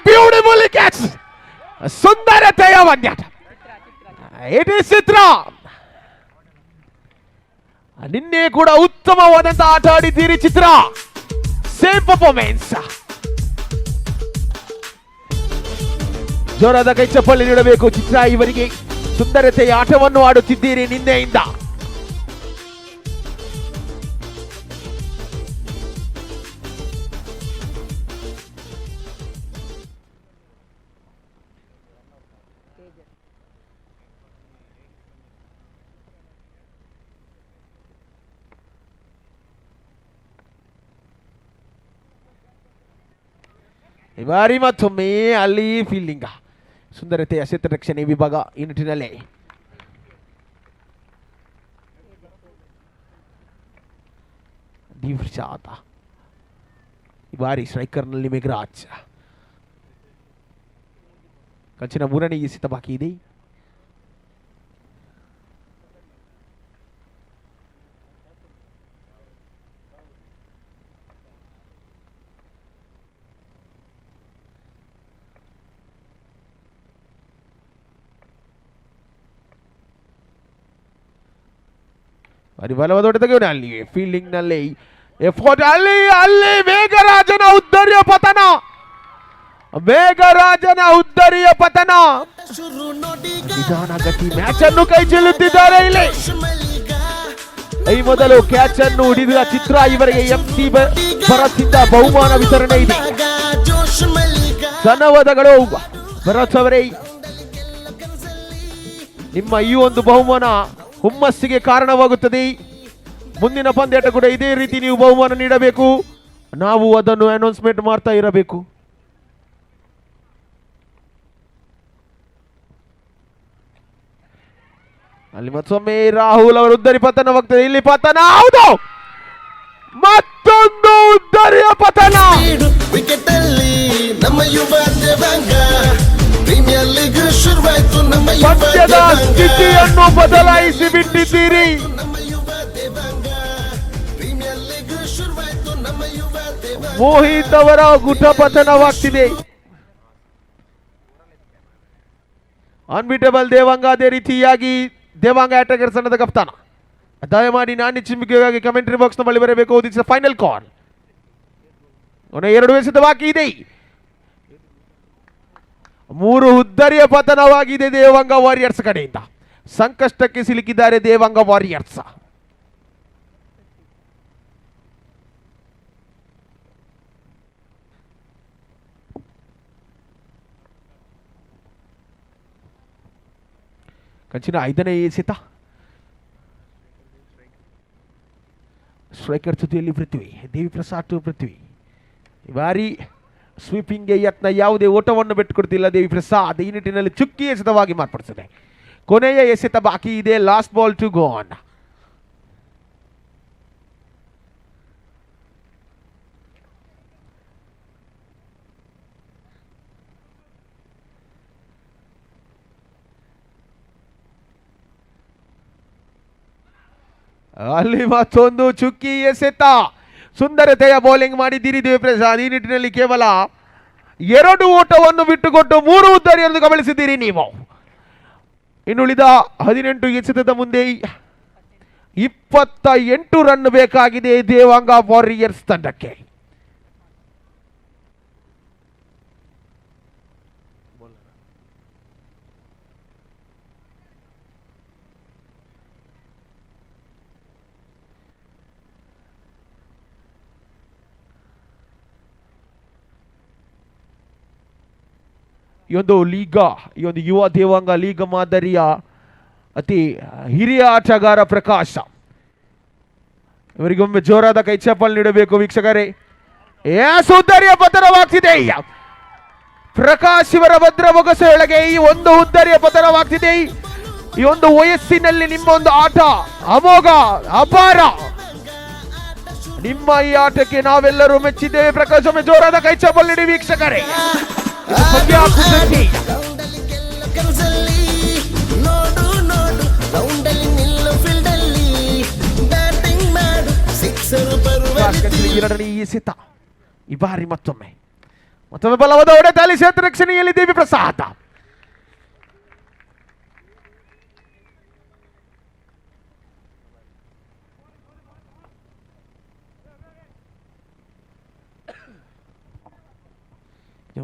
ಬ್ಯೂಟಿಫುಲ್ ಕ್ಯಾಚ್, ಸುಂದರತೆಯ ಪಂದ್ಯಾಟ. ಇಟ್ ಇಸ್ ಚಿತ್ರ. ನಿನ್ನೆ ಕೂಡ ಉತ್ತಮವಾದಂತ ಆಟ ಆಡಿದ್ದೀರಿ ಚಿತ್ರ. Same performance. ಜೋರಾದ ಕೈ ಚಪ್ಪಲಿ ನೀಡಬೇಕು ಚಿತ್ರ. ಇವರಿಗೆ ಸುಂದರತೆಯ ಆಟವನ್ನು ಆಡುತ್ತಿದ್ದೀರಿ ನಿನ್ನೆಯಿಂದ. ಈ ಬಾರಿ ಮತ್ತೊಮ್ಮೆ ಅಲ್ಲಿ ಫೀಲ್ಡಿಂಗ್, ಸುಂದರತೆಯ ಕ್ಷೇತ್ರ ರಕ್ಷಣೆ ವಿಭಾಗ. ಈ ನಿಟ್ಟಿನಲ್ಲಿ ದಿವ್ಶಾತ. ಈ ಬಾರಿ ಸ್ಟ್ರೈಕರ್ನಲ್ಲಿ ಮೇಘರಾಜ್. ಕಂಚಿನ 3ನೇ ಎಸೆತ ಬಾಕಿ ಇದೆ. ಬಾರಿ ಬಲವಾದ ಹೊಡೆತಕ್ಕೆ ಅಲ್ಲಿ ಫೀಲ್ಡಿಂಗ್ ನಲ್ಲಿ ಎಫರ್ಟ್. ಅಲ್ಲಿ ಮೇಘರಾಜನ ಉದ್ದರಿಯ ಪತನ, ಮೇಘರಾಜನ ಉದ್ದರಿಯ ಪತನ. ನಿಧಾನ ಗತಿ ಮ್ಯಾಚ್ ಅನ್ನು ಕೈ ಚೆಲ್ಲುತ್ತಿದ್ದಾರೆ ಇಲ್ಲಿ. ಈ ಮೊದಲು ಕ್ಯಾಚ್ ಅನ್ನು ಹಿಡಿದ ಚಿತ್ರ. ಇವರಿಗೆ MC ಭರತ್ನಿಂದ ಬಹುಮಾನ ವಿತರಣೆ ಇದೆ. ಧನ್ಯವಾದಗಳು ಭರತ್ ಅವರೇ. ನಿಮ್ಮ ಈ ಒಂದು ಬಹುಮಾನ ಹುಮ್ಮಸ್ಸಿಗೆ ಕಾರಣವಾಗುತ್ತದೆ. ಮುಂದಿನ ಪಂದ್ಯಾಟ ಕೂಡ ಇದೇ ರೀತಿ ನೀವು ಬಹುಮಾನ ನೀಡಬೇಕು. ನಾವು ಅದನ್ನು ಅನೌನ್ಸ್ಮೆಂಟ್ ಮಾಡ್ತಾ ಇರಬೇಕು. ಅಲ್ಲಿ ಮತ್ತೊಮ್ಮೆ ರಾಹುಲ್ ಅವರು ಉದ್ದರಿ ಪತನವಾಗ್ತದೆ. ಇಲ್ಲಿ ಪತನ, ಹೌದು, ಮತ್ತೊಂದು ಉದ್ದರಿಯ ಪತನ. ವಿಕೆಟ್ ಅಲ್ಲಿ ನಮ್ಮ ಯುವ ದೇವಾಂಗ, ಪ್ರೀಮಿಯರ್ ಲೀಗ್ ಶುರುವಾಯ್ತು ನಮ್ಮ ಯುವ ಪಂದ್ಯದ ಸ್ಥಿತಿಯನ್ನು ಬದಲಾಯಿಸಿ ಬಿಟ್ಟಿದ್ದೀರಿ. ನಮ್ಮ ಯುವ ದೇವಾಂಗ, ಪ್ರೀಮಿಯರ್ ಲೀಗ್ ಶುರುವಾಯ್ತು ನಮ್ಮ ಯುವ ದೇವಾಂಗ. ಮೋಹಿತ್ ಅವರ ಗುಟ ಪತನವಾಗ್ತಿದೆ. ಅನ್ಬಿಟೇಬಲ್ ದೇವಾಂಗ. ಅದೇ ರೀತಿಯಾಗಿ ದೇವಾಂಗ ಅಟ್ಯಾಕರ್ಸ್ ತಂಡದ ಕಪ್ತಾನ. ದಯಮಾಡಿ ನಾಣ್ಯ ಚಿಮ್ಮುಕೆಗಾಗಿ ಕಮೆಂಟ್ರಿ ಬಾಕ್ಸ್ ನ ಬಳಿ ಬರಬೇಕು. This is final call. 2 ಎಸೆತ ಬಾಕಿ ಇದೆ. 3 ಉದ್ದರಿಯ ಪತನವಾಗಿದೆ ದೇವಾಂಗ ವಾರಿಯರ್ಸ್ ಕಡೆಯಿಂದ. ಸಂಕಷ್ಟಕ್ಕೆ ಸಿಲುಕಿದ್ದಾರೆ ದೇವಾಂಗ ವಾರಿಯರ್ಸ್. ಕಂಚಿನ 5ನೇ ಎಸೆತ. ಸ್ಟ್ರೈಕರ್ ಜೊತೆಯಲ್ಲಿ ಪೃಥ್ವಿ, ದೇವಿ ಪ್ರಸಾದ್ ಟು ಪೃಥ್ವಿ. ಈ ಬಾರಿ ಸ್ವೀಪಿಂಗ್ಗೆ ಯತ್ನ, ಯಾವುದೇ ಓಟವನ್ನು ಬಿಟ್ಟುಕೊಡ್ತಿಲ್ಲ ದೇವಿ ಪ್ರಸಾದ್. ಈ ನಿಟ್ಟಿನಲ್ಲಿ ಚುಕ್ಕಿ ಎಸೆತವಾಗಿ ಮಾರ್ಪಡಿಸಿದೆ. ಕೊನೆಯ ಎಸೆತ ಬಾಕಿ ಇದೆ. ಲಾಸ್ಟ್ ಬಾಲ್ ಟು ಗೋನ್. ಅಲ್ಲಿ ಮತ್ತೊಂದು ಚುಕ್ಕಿ ಎಸೆತ. ಸುಂದರತೆಯ ಬೌಲಿಂಗ್ ಮಾಡಿದ್ದೀರಿ ದೇವಿ ಪ್ರಸಾದ್. ಈ ನಿಟ್ಟಿನಲ್ಲಿ ಕೇವಲ 2 ಓಟವನ್ನು ಬಿಟ್ಟುಕೊಟ್ಟು 3 ಉದ್ದರಿಯನ್ನು ಗಮನಿಸಿದ್ದೀರಿ ನೀವು. ಇನ್ನುಳಿದ 18 ಎಸೆತದ ಮುಂದೆ 28 ರನ್ ಬೇಕಾಗಿದೆ ದೇವಾಂಗ ವಾರಿಯರ್ಸ್ ತಂಡಕ್ಕೆ. ಈ ಒಂದು ಯುವ ದೇವಾಂಗ ಲೀಗ್ ಮಾದರಿಯ ಅತಿ ಹಿರಿಯ ಆಟಗಾರ ಪ್ರಕಾಶ್. ಇವರಿಗೊಮ್ಮೆ ಜೋರಾದ ಕೈ ಚಪ್ಪಲ್ ನೀಡಬೇಕು ವೀಕ್ಷಕರೇ. ಉದ್ದರಿಯ ಪತನವಾಗ್ತಿದೆ. ಪ್ರಕಾಶ್ ಇವರ ಭದ್ರ ಬೊಗಸೆಯೊಳಗೆ ಈ ಒಂದು ಉದ್ದರಿಯ ಪತನವಾಗ್ತಿದೆ. ಈ ಒಂದು ವಯಸ್ಸಿನಲ್ಲಿ ನಿಮ್ಮ ಒಂದು ಆಟ ಅಮೋಘ, ಅಪಾರ. ನಿಮ್ಮ ಈ ಆಟಕ್ಕೆ ನಾವೆಲ್ಲರೂ ಮೆಚ್ಚಿದ್ದೇವೆ. ಪ್ರಕಾಶ್ ಒಮ್ಮೆ ಜೋರಾದ ಕೈ ಚಪ್ಪಲ್ ನೀಡಿ ವೀಕ್ಷಕರೇ. ಎಸೆತ ಈ ಬಾರಿ ಮತ್ತೊಮ್ಮೆ ಬಲವಾದ ಹೊಡೆತ. ಅಲ್ಲಿ ಕ್ಷೇತ್ರ ರಕ್ಷಣೆಯಲ್ಲಿ ದೇವಿ ಪ್ರಸಾದ್.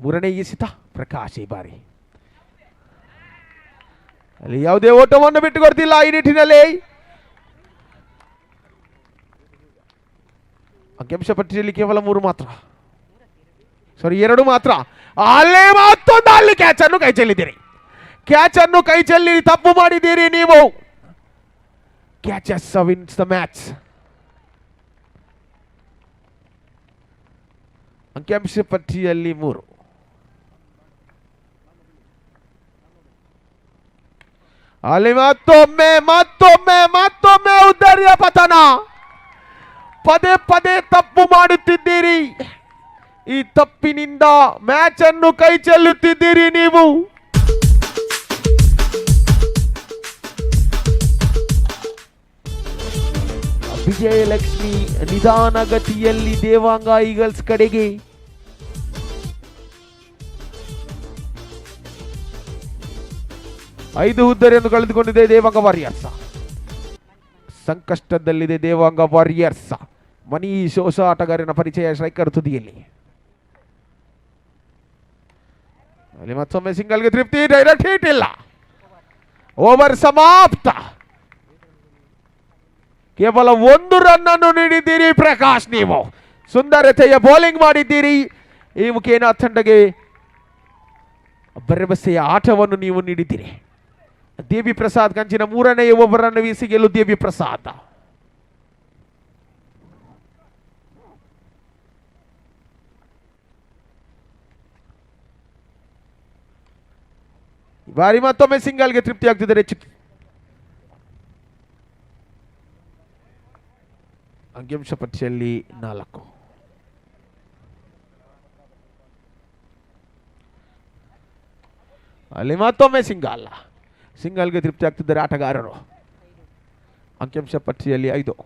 ಮೂರನೇ ಎಸೆತ ಪ್ರಕಾಶ್. ಈ ಬಾರಿ ಅಲ್ಲಿ ಯಾವುದೇ ಓಟವನ್ನು ಬಿಟ್ಟುಕೊಡ್ತಿಲ್ಲ. ಈ ನಿಟ್ಟಿನಲ್ಲಿ ಅಂಕಿಅಂಶ ಪಟ್ಟಿಯಲ್ಲಿ ಕೇವಲ 3 ಮಾತ್ರ, 2 ಮಾತ್ರ. ಅಲ್ಲೇ ಮತ್ತೊಂದು ಅಲ್ಲಿ ಕ್ಯಾಚ್ ಅನ್ನು ಕೈ ಚೆಲ್ಲಿದ್ದೀರಿ. ಕ್ಯಾಚ್ ಅನ್ನು ಕೈ ಚೆಲ್ಲಿ ತಪ್ಪು ಮಾಡಿದ್ದೀರಿ ನೀವು. Catches wins the match. ಅಂಕಿಅಂಶ ಪಟ್ಟಿಯಲ್ಲಿ 3. ಅಲ್ಲಿ ಮತ್ತೊಮ್ಮೆ ಉದ್ದರಿಯ ಪತನ. ಪದೇ ಪದೇ ತಪ್ಪು ಮಾಡುತ್ತಿದ್ದೀರಿ. ಈ ತಪ್ಪಿನಿಂದ ಮ್ಯಾಚ್ ಅನ್ನು ಕೈ ಚೆಲ್ಲುತ್ತಿದ್ದೀರಿ ನೀವು. ವಿಜಯಲಕ್ಷ್ಮಿ ನಿಧಾನಗತಿಯಲ್ಲಿ ದೇವಾಂಗ ಈಗಲ್ಸ್ ಕಡೆಗೆ. ಐದು ಹುದ್ದರಿಯನ್ನು ಕಳೆದುಕೊಂಡಿದೆ ದೇವಾಂಗ ವಾರಿಯರ್ಸ್. ಸಂಕಷ್ಟದಲ್ಲಿದೆ ದೇವಾಂಗ ವಾರಿಯರ್ಸ್. ಮನೀಶ್ ಹೊಸ ಆಟಗಾರನ ಪರಿಚಯ ಸ್ಟ್ರೈಕರ್ ತುದಿಯಲ್ಲಿ. ಅಲ್ಲಿ ಮತ್ತೊಮ್ಮೆ ಸಿಂಗಲ್ಗೆ ತೃಪ್ತಿ. ಡೈರೆಕ್ಟ್ ಹಿಟ್ ಇಲ್ಲ. ಓವರ್ ಸಮಾಪ್ತ. ಕೇವಲ 1 ರನ್ ಅನ್ನು ನೀಡಿದ್ದೀರಿ ಪ್ರಕಾಶ್. ನೀವು ಸುಂದರತೆಯ ಬೌಲಿಂಗ್ ಮಾಡಿದ್ದೀರಿ. ಈ ಮುಖೇನ ತಂಡಗೆ ಭರವಸೆಯ ಆಟವನ್ನು ನೀವು ನೀಡಿದ್ದೀರಿ. ದೇವಿ ಪ್ರಸಾದ್ ಕಂಚಿನ 3ನೇ ಓವರನ್ನು ವೀಸಿ ಗೆಲ್ಲು ದೇವಿ ಪ್ರಸಾದ್. ಬಾರಿ ಮತ್ತೊಮ್ಮೆ ಸಿಂಗಲ್ಗೆ ತೃಪ್ತಿ ಆಗ್ತಿದ್ದಾರೆ. ಅಂಕಿಅಂಶ ಪಟ್ಟಿಯಲ್ಲಿ 4. ಅಲ್ಲಿ ಮತ್ತೊಮ್ಮೆ ಸಿಂಗಲ್ಗೆ ತೃಪ್ತಿ ಆಗ್ತಿದ್ದಾರೆ ಆಟಗಾರರು. ಅಂಕಿಅಂಶ ಪಟ್ಟಿಯಲ್ಲಿ 5.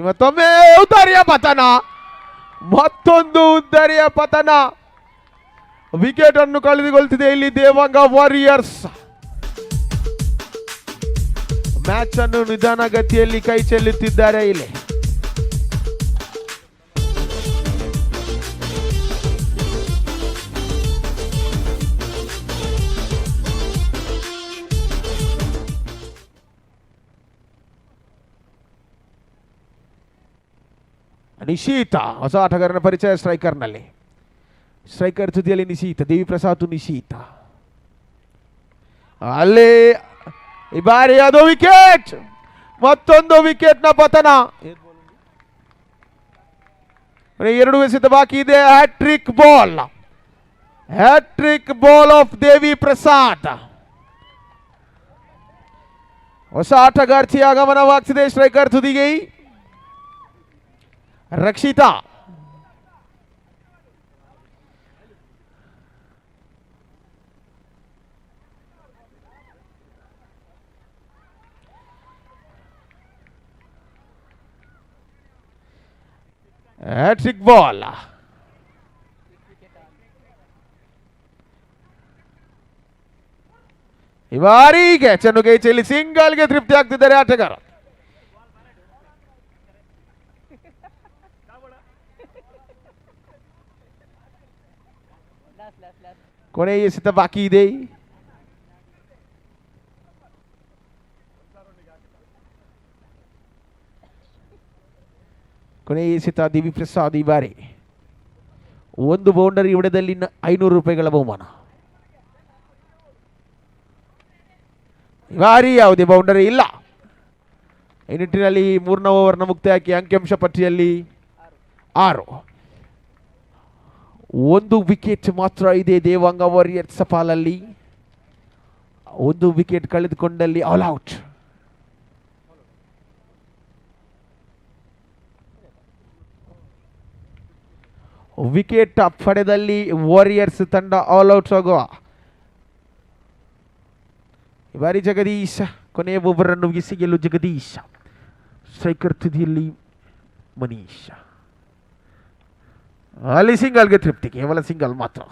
ಮತ್ತೊಮ್ಮೆ ಉದ್ದರಿಯ ಪತನ, ಮತ್ತೊಂದು ಉದ್ದರಿಯ ಪತನ. ವಿಕೆಟ್ ಅನ್ನು ಕಳೆದುಕೊಳ್ತಿದೆ ಇಲ್ಲಿ ದೇವಾಂಗ ವಾರಿಯರ್ಸ್. ಮ್ಯಾಚ್ ಅನ್ನು ನಿಧಾನಗತಿಯಲ್ಲಿ ಕೈ ಚೆಲ್ಲುತ್ತಿದ್ದಾರೆ ಇಲ್ಲಿ. ನಿಶೀತ ಹೊಸ ಆಟಗಾರನ ಪರಿಚಯ ಸ್ಟ್ರೈಕರ್ನಲ್ಲಿ. ಸ್ಟ್ರೈಕರ್ ತುದಿಯಲ್ಲಿ ನಿಶೀತ, ದೇವಿ ಪ್ರಸಾದ್ ನಿಶೀತ. ಅಲ್ಲಿ ಈ ಬಾರಿ ಅದು ವಿಕೆಟ್, ಮತ್ತೊಂದು ವಿಕೆಟ್ನ ಪತನ. 2 ಎಸೆತ ಬಾಕಿ ಇದೆ. Hattrick ball of Devi Prasad. ಹೊಸ ಆಟಗಾರ್ತಿ ಆಗಮನವಾಗ್ತಿದೆ ಸ್ಟ್ರೈಕರ್ ತುದಿಗೆ. Rakshitha hattrick ball. ಈ ಬಾರಿ ಕ್ಯಾಚನ್ನು ಕೈ ಚೆಲ್ಲಿ ಸಿಂಗಲ್ಗೆ ತೃಪ್ತಿ ಆಗ್ತಿದ್ದಾರೆ ಆಟಗಾರ. ಕೊನೆಯ ಎಸೆತ ಬಾಕಿ ಇದೆ. ಕೊನೆಯ ಎಸೆತ ದೇವಿ ಪ್ರಸಾದ್. ಈ ಬಾರಿ 1 ಬೌಂಡರಿ ಹೊಡೆದಲ್ಲಿ 500 ರೂಪಾಯಿಗಳ ಬಹುಮಾನ. ಈ ಬಾರಿ ಯಾವುದೇ ಬೌಂಡರಿ ಇಲ್ಲ. ಈ ನಿಟ್ಟಿನಲ್ಲಿ 3ನೇ ಓವರ್ನ ಮುಕ್ತಾಯಕ್ಕೆ ಅಂಕಿಅಂಶ ಪಟ್ಟಿಯಲ್ಲಿ 6. 1 ವಿಕೆಟ್ ಮಾತ್ರ ಇದೆ ದೇವಾಂಗ ವಾರಿಯರ್ಸ್ ಪಾಲಲ್ಲಿ. 1 ವಿಕೆಟ್ ಕಳೆದುಕೊಂಡಲ್ಲಿ ಆಲ್ ಔಟ್. ವಿಕೆಟ್ ಪಡೆದಲ್ಲಿ ವಾರಿಯರ್ಸ್ ತಂಡ ಆಲ್ ಔಟ್ ಆಗುವ. ಈ ಬಾರಿ ಜಗದೀಶ್ ಕೊನೆಯ ಓವರನ್ನು ಮುಗಿಸಿ ಗೆಲ್ಲು ಜಗದೀಶ್. ಸ್ಟ್ರೈಕರ್ ತುದಿಯಲ್ಲಿ ಮನೀಶ್. ಅಲ್ಲಿ ಸಿಂಗಲ್ಗೆ ತೃಪ್ತಿ, ಕೇವಲ ಸಿಂಗಲ್ ಮಾತ್ರ.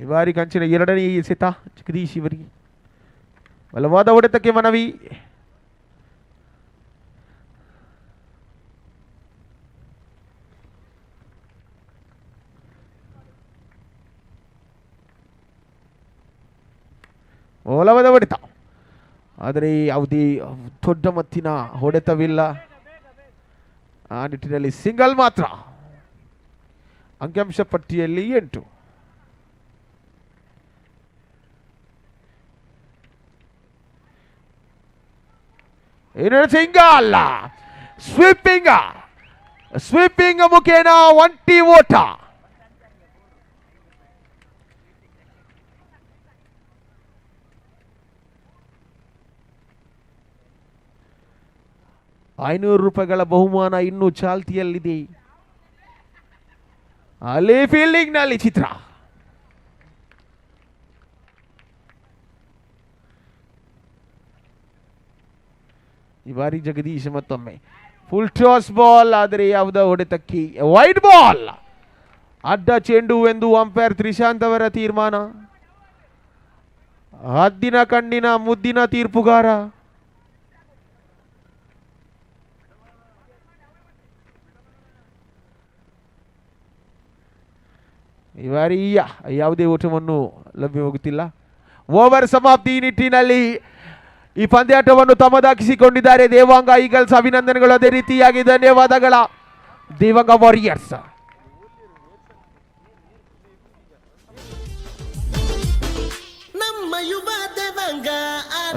ಈ ಬಾರಿ ಕಂಚಿನ 2ನೇ ಎಸೆತ ಜಗದೀಶ್ ಇವರಿಗೆ. ಬಲವಾದ ಹೊಡೆತಕ್ಕೆ ಮನವಿ. ಬಲವಾದ ಹೊಡೆತ, ಆದರೆ ಯಾವುದೇ ದೊಡ್ಡ ಮತ್ತಿನ ಹೊಡೆತವಿಲ್ಲ. ಆ ನಿಟ್ಟಿನಲ್ಲಿ ಸಿಂಗಲ್ ಮಾತ್ರ. ಅಂಕಿಅಂಶ ಪಟ್ಟಿಯಲ್ಲಿ 8. ಸಿಂಗಲ್ ಸ್ವೀಪಿಂಗ್ ಮುಖೇನ 1 ಓಟ. ರೂಪಾಯಿಗಳ ಬಹುಮಾನ ಇನ್ನೂ ಚಾಲ್ತಿಯಲ್ಲಿದೆ. ಅಲ್ಲಿ ಫೀಲ್ಡಿಂಗ್ನಲ್ಲಿ ಚಿತ್ರ. ಈ ಬಾರಿ ಜಗದೀಶ್ ಮತ್ತೊಮ್ಮೆ ಫುಲ್ ಟಾಸ್ ಬಾಲ್, ಆದರೆ ಯಾವುದೋ ಹೊಡೆತಕ್ಕೆ ವೈಡ್ ಬಾಲ್. ಅಡ್ಡ ಚೆಂಡು ಎಂದು ಅಂಪೈರ್ ತ್ರಿಶಾಂತ್ ಅವರ ತೀರ್ಮಾನ. ಹದ್ದಿನ ಕಣ್ಣಿನ ಮುದ್ದಿನ ತೀರ್ಪುಗಾರ. ಈ ಬಾರಿ ಯಾವುದೇ ಓಟವನ್ನು ಲಭ್ಯವಾಗುತ್ತಿಲ್ಲ. ಓವರ್ ಸಮಾಪ್ತಿ ನಿಟ್ಟಿನಲ್ಲಿ ಈ ಪಂದ್ಯಾಟವನ್ನು ತಮ್ಮದಾಗಿಸಿಕೊಂಡಿದ್ದಾರೆ ದೇವಾಂಗ ಈಗಲ್ಸ್. ಅಭಿನಂದನೆಗಳು. ಅದೇ ರೀತಿಯಾಗಿ ಧನ್ಯವಾದಗಳ ದೇವಾಂಗ ವಾರಿಯರ್ಸ್.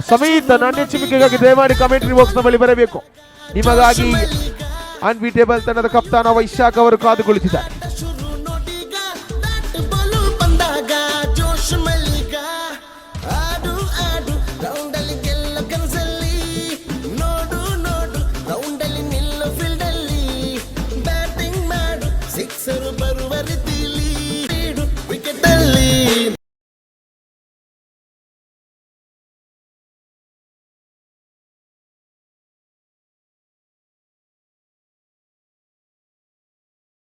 ಸಮೇತ ನನ್ನ ಚಿಮಿಕೆಗಾಗಿ ದಯಮಾಡಿ ಕಮೆಂಟ್ರಿ ಬಾಕ್ಸ್ ನ ಬಳಿ ಬರಬೇಕು. ನಿಮಗಾಗಿ ಅನ್ಬೀಟೇಬಲ್ ತಂಡದ ಕಪ್ತಾನ ವೈಶಾಖ್ ಅವರು ಕಾದು ಕುಳಿತಿದ್ದಾರೆ.